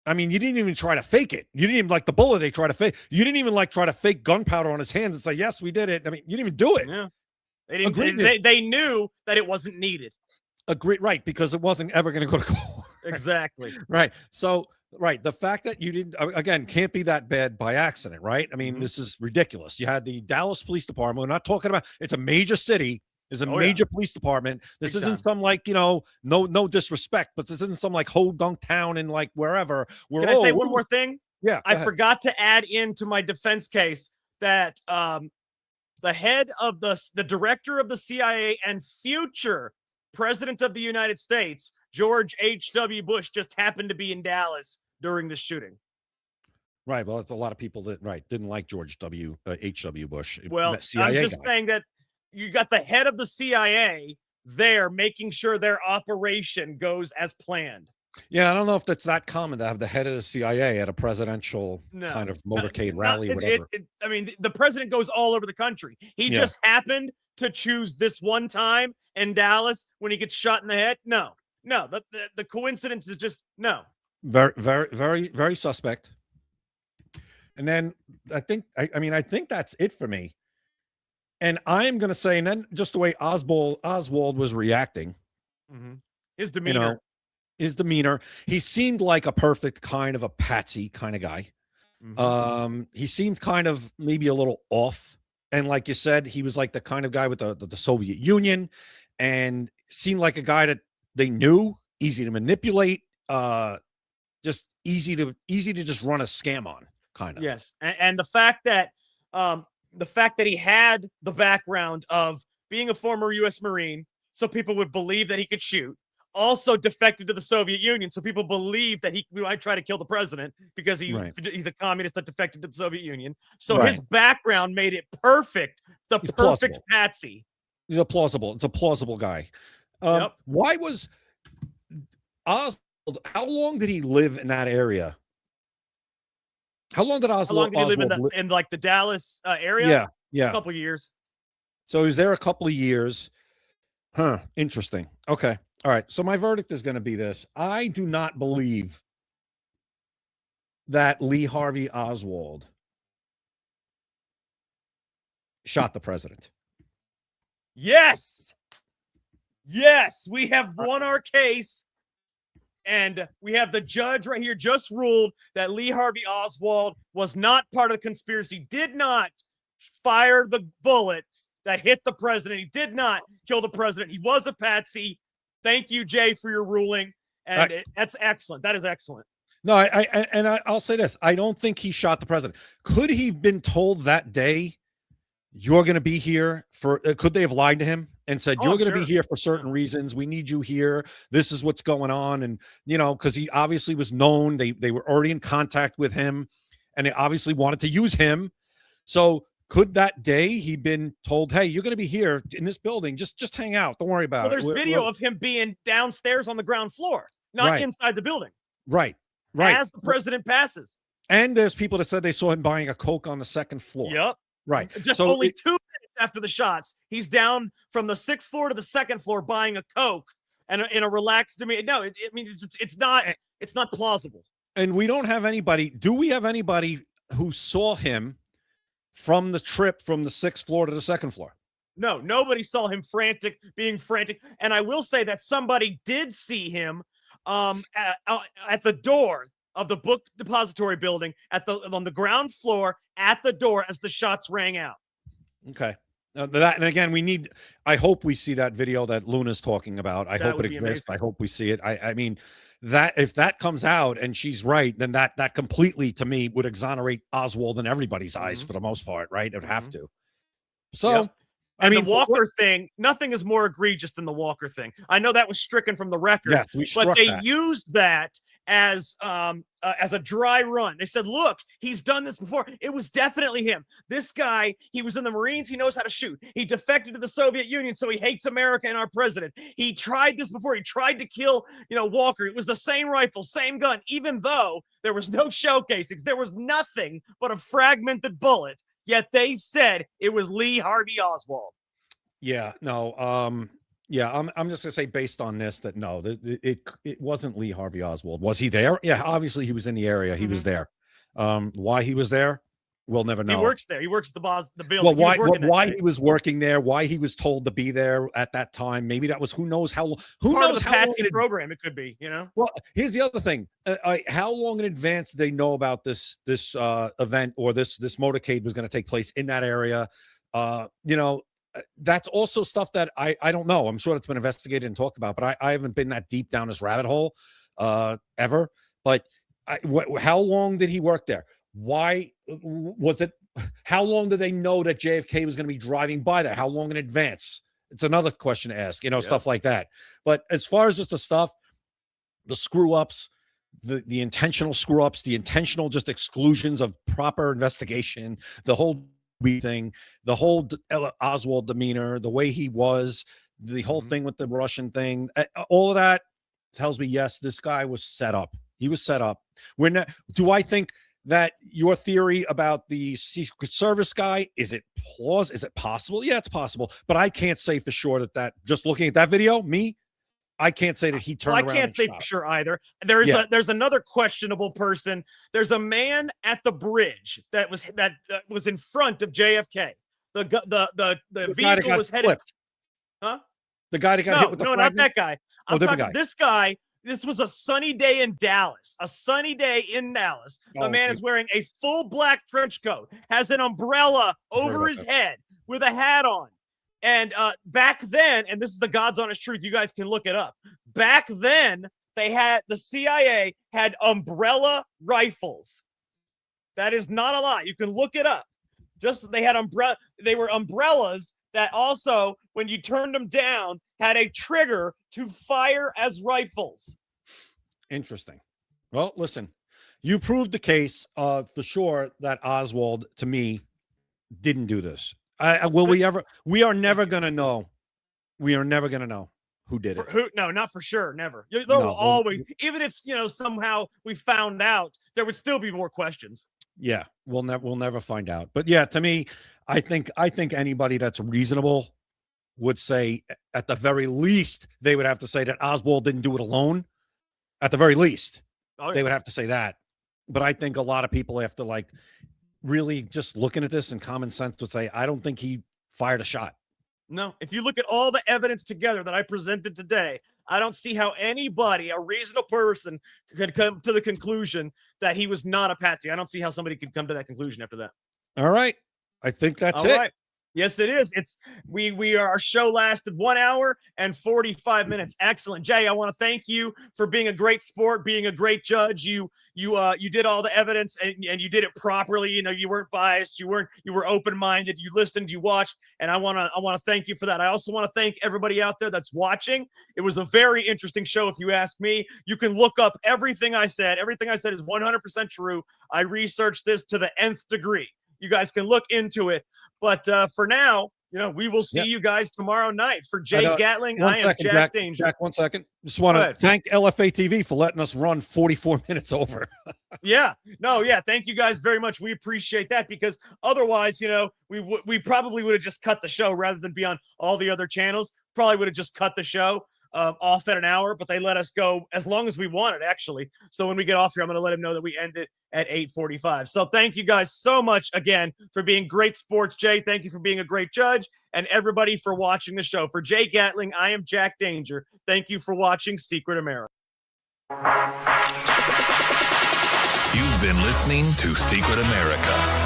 I mean, you didn't even try to fake it. You didn't even like the bullet they try to fake. You didn't even try to fake gunpowder on his hands and say, yes, we did it. I mean, you didn't even do it. Yeah. They didn't. They knew that it wasn't needed. Agreed. Right. Because it wasn't ever going to go to court. Exactly. Right. So, right. The fact that you didn't, again, can't be that bad by accident, right? I mean, this is ridiculous. You had the Dallas Police Department. We're not talking about, it's a major city. It's a major police department. This isn't some no disrespect, but this isn't some Ho-Dunk town in wherever. Can I say one more thing? Yeah. I forgot to add into my defense case that the head of the director of the CIA and future president of the United States, George H.W. Bush, just happened to be in Dallas during the shooting. Right. Well, it's a lot of people that didn't like George H.W. Bush. Well, CIA I'm just saying that you got the head of the CIA there making sure their operation goes as planned. Yeah, I don't know if that's that common to have the head of the CIA at a presidential kind of motorcade rally or whatever. I mean, the president goes all over the country. He Yeah. just happened to choose this one time in Dallas when he gets shot in the head. No, the coincidence is just no. Very, very, very, very suspect. And then I think, I mean, I think that's it for me. And I'm going to say, and then just the way Oswald was reacting, His you demeanor. know, his demeanor, he seemed like a perfect kind of a patsy kind of guy. He seemed kind of maybe a little off. And like you said, he was like the kind of guy with the Soviet Union, and seemed like a guy that they knew, easy to manipulate, just easy to just run a scam on, kind of. Yes, and the fact that he had the background of being a former U.S. Marine, so people would believe that he could shoot. Also defected to the Soviet Union, so people believe that he might try to kill the president because he's a communist that defected to the Soviet Union. So his background made it perfect, he's perfect plausible. patsy. It's a plausible guy. Why was Oswald? How long did he live in that area? How long did Oswald? How long did he live in like the Dallas area? Yeah, a couple of years. So he was there a couple of years. Huh. Interesting. Okay. All right. So my verdict is going to be this: I do not believe that Lee Harvey Oswald shot the president. Yes, we have won our case. And we have the judge right here just ruled that Lee Harvey Oswald was not part of the conspiracy, did not fire the bullets that hit the president. He did not kill the president. He was a patsy. Thank you, Jay, for your ruling. And that's excellent. That is excellent. No, I'll say this. I don't think he shot the president. Could he have been told that day, you're going to be here for, could they have lied to him and said, you're going to be here for certain reasons. We need you here. This is what's going on. And, you know, because he obviously was known. They were already in contact with him, and they obviously wanted to use him. So could that day he been told, hey, you're going to be here in this building. Just hang out. Don't worry about it. Well, there's video of him being downstairs on the ground floor, not inside the building. Right. As the president passes. And there's people that said they saw him buying a Coke on the second floor. Yep. Right. Just only 2 minutes after the shots, he's down from the 6th floor to the 2nd floor buying a Coke and in a relaxed demeanor. No, it's not plausible. And we don't have anybody. Do we have anybody who saw him from the trip from the 6th floor to the 2nd floor? No, nobody saw him being frantic. And I will say that somebody did see him at the door of the book depository building on the ground floor at the door as the shots rang out. Okay. And again, I hope we see that video that Luna's talking about. I hope it exists. I hope we see it. I mean, that if that comes out and she's right, then that completely, to me, would exonerate Oswald in everybody's eyes for the most part, right? It would have to. So, I mean, the Walker thing, nothing is more egregious than the Walker thing. I know that was stricken from the record, but they used that as a dry run. They said, look, he's done this before. It was definitely him. This guy, he was in the Marines. He knows how to shoot. He defected to the Soviet Union, so he hates America and our president. He tried this before. He tried to kill, Walker. It was the same rifle, same gun, even though there was no shell casings. There was nothing but a fragmented bullet. Yet they said it was Lee Harvey Oswald. Yeah, no. I'm just gonna say, based on this, that no, it wasn't Lee Harvey Oswald. Was he there? Yeah, obviously he was in the area. He was there. Why he was there, we'll never know. He works there. He works at the building. Well, why he was working there? Why he was told to be there at that time? Maybe that was who knows how. Who Part knows of the how patsy program? It could be. Well, here's the other thing. How long in advance did they know about this event, or this motorcade was going to take place in that area? That's also stuff that I don't know. I'm sure it's been investigated and talked about, but I haven't been that deep down this rabbit hole ever. But how long did he work there? Why was it? How long did they know that JFK was going to be driving by there? How long in advance? It's another question to ask, stuff like that. But as far as just the stuff, the screw ups, the intentional screw ups, the intentional just exclusions of proper investigation, the whole thing, the whole Oswald demeanor, the way he was, the whole thing with the Russian thing, all of that, tells me, yes, this guy was set up. He was set up. We're not, do I think that your theory about the Secret Service guy, is it plausible? Is it possible? Yeah, it's possible. But I can't say for sure that just looking at that video, I can't say that he turned around. I can't say for sure either. There's another questionable person. There's a man at the bridge that was in front of JFK. The vehicle was headed. Flipped. Huh? The guy that got hit with the not that guy. I'm different talking guy. this guy. This was a sunny day in Dallas. A sunny day in Dallas. The man is wearing a full black trench coat, has an umbrella over his head with a hat on. And back then, and this is the God's honest truth, you guys can look it up. Back then, the CIA had umbrella rifles. That is not a lie. You can look it up. They were umbrellas that also, when you turned them down, had a trigger to fire as rifles. Interesting. Well, listen, you proved the case for sure that Oswald, to me, didn't do this. We are never going to know. We are never going to know who did it. No, not for sure. Never. There will always, even if, somehow we found out, there would still be more questions. Yeah, we'll never find out. But yeah, to me, I think anybody that's reasonable would say, at the very least, they would have to say that Oswald didn't do it alone. At the very least, they would have to say that. But I think a lot of people, after really just looking at this and common sense, would say, I don't think he fired a shot. No, if you look at all the evidence together that I presented today, I don't see how anybody, a reasonable person, could come to the conclusion that he was not a patsy. I don't see how somebody could come to that conclusion after that. All right. I think that's it. Right. Yes, it is. Our show lasted 1 hour and 45 minutes. Excellent. Jay, I want to thank you for being a great sport, being a great judge. You did all the evidence and you did it properly. You weren't biased. You were open-minded. You listened, you watched, and I want to thank you for that. I also want to thank everybody out there that's watching. It was a very interesting show, if you ask me. You can look up everything I said. Everything I said is 100% true. I researched this to the nth degree. You guys can look into it. But for now, we will see you guys tomorrow night. For Jay Gatling, I am Jack Danger. Jack, 1 second. Just want to thank LFA TV for letting us run 44 minutes over. Thank you guys very much. We appreciate that, because otherwise, we probably would have just cut the show rather than be on all the other channels. Probably would have just cut the show off at an hour, but they let us go as long as we wanted, actually. So when we get off here, I'm going to let them know that we ended at 8:45. So thank you guys so much again for being great sports. Jay, thank you for being a great judge, and everybody for watching the show. For Jay Gatling, I am Jack Danger. Thank you for watching Secret America. You've been listening to Secret America.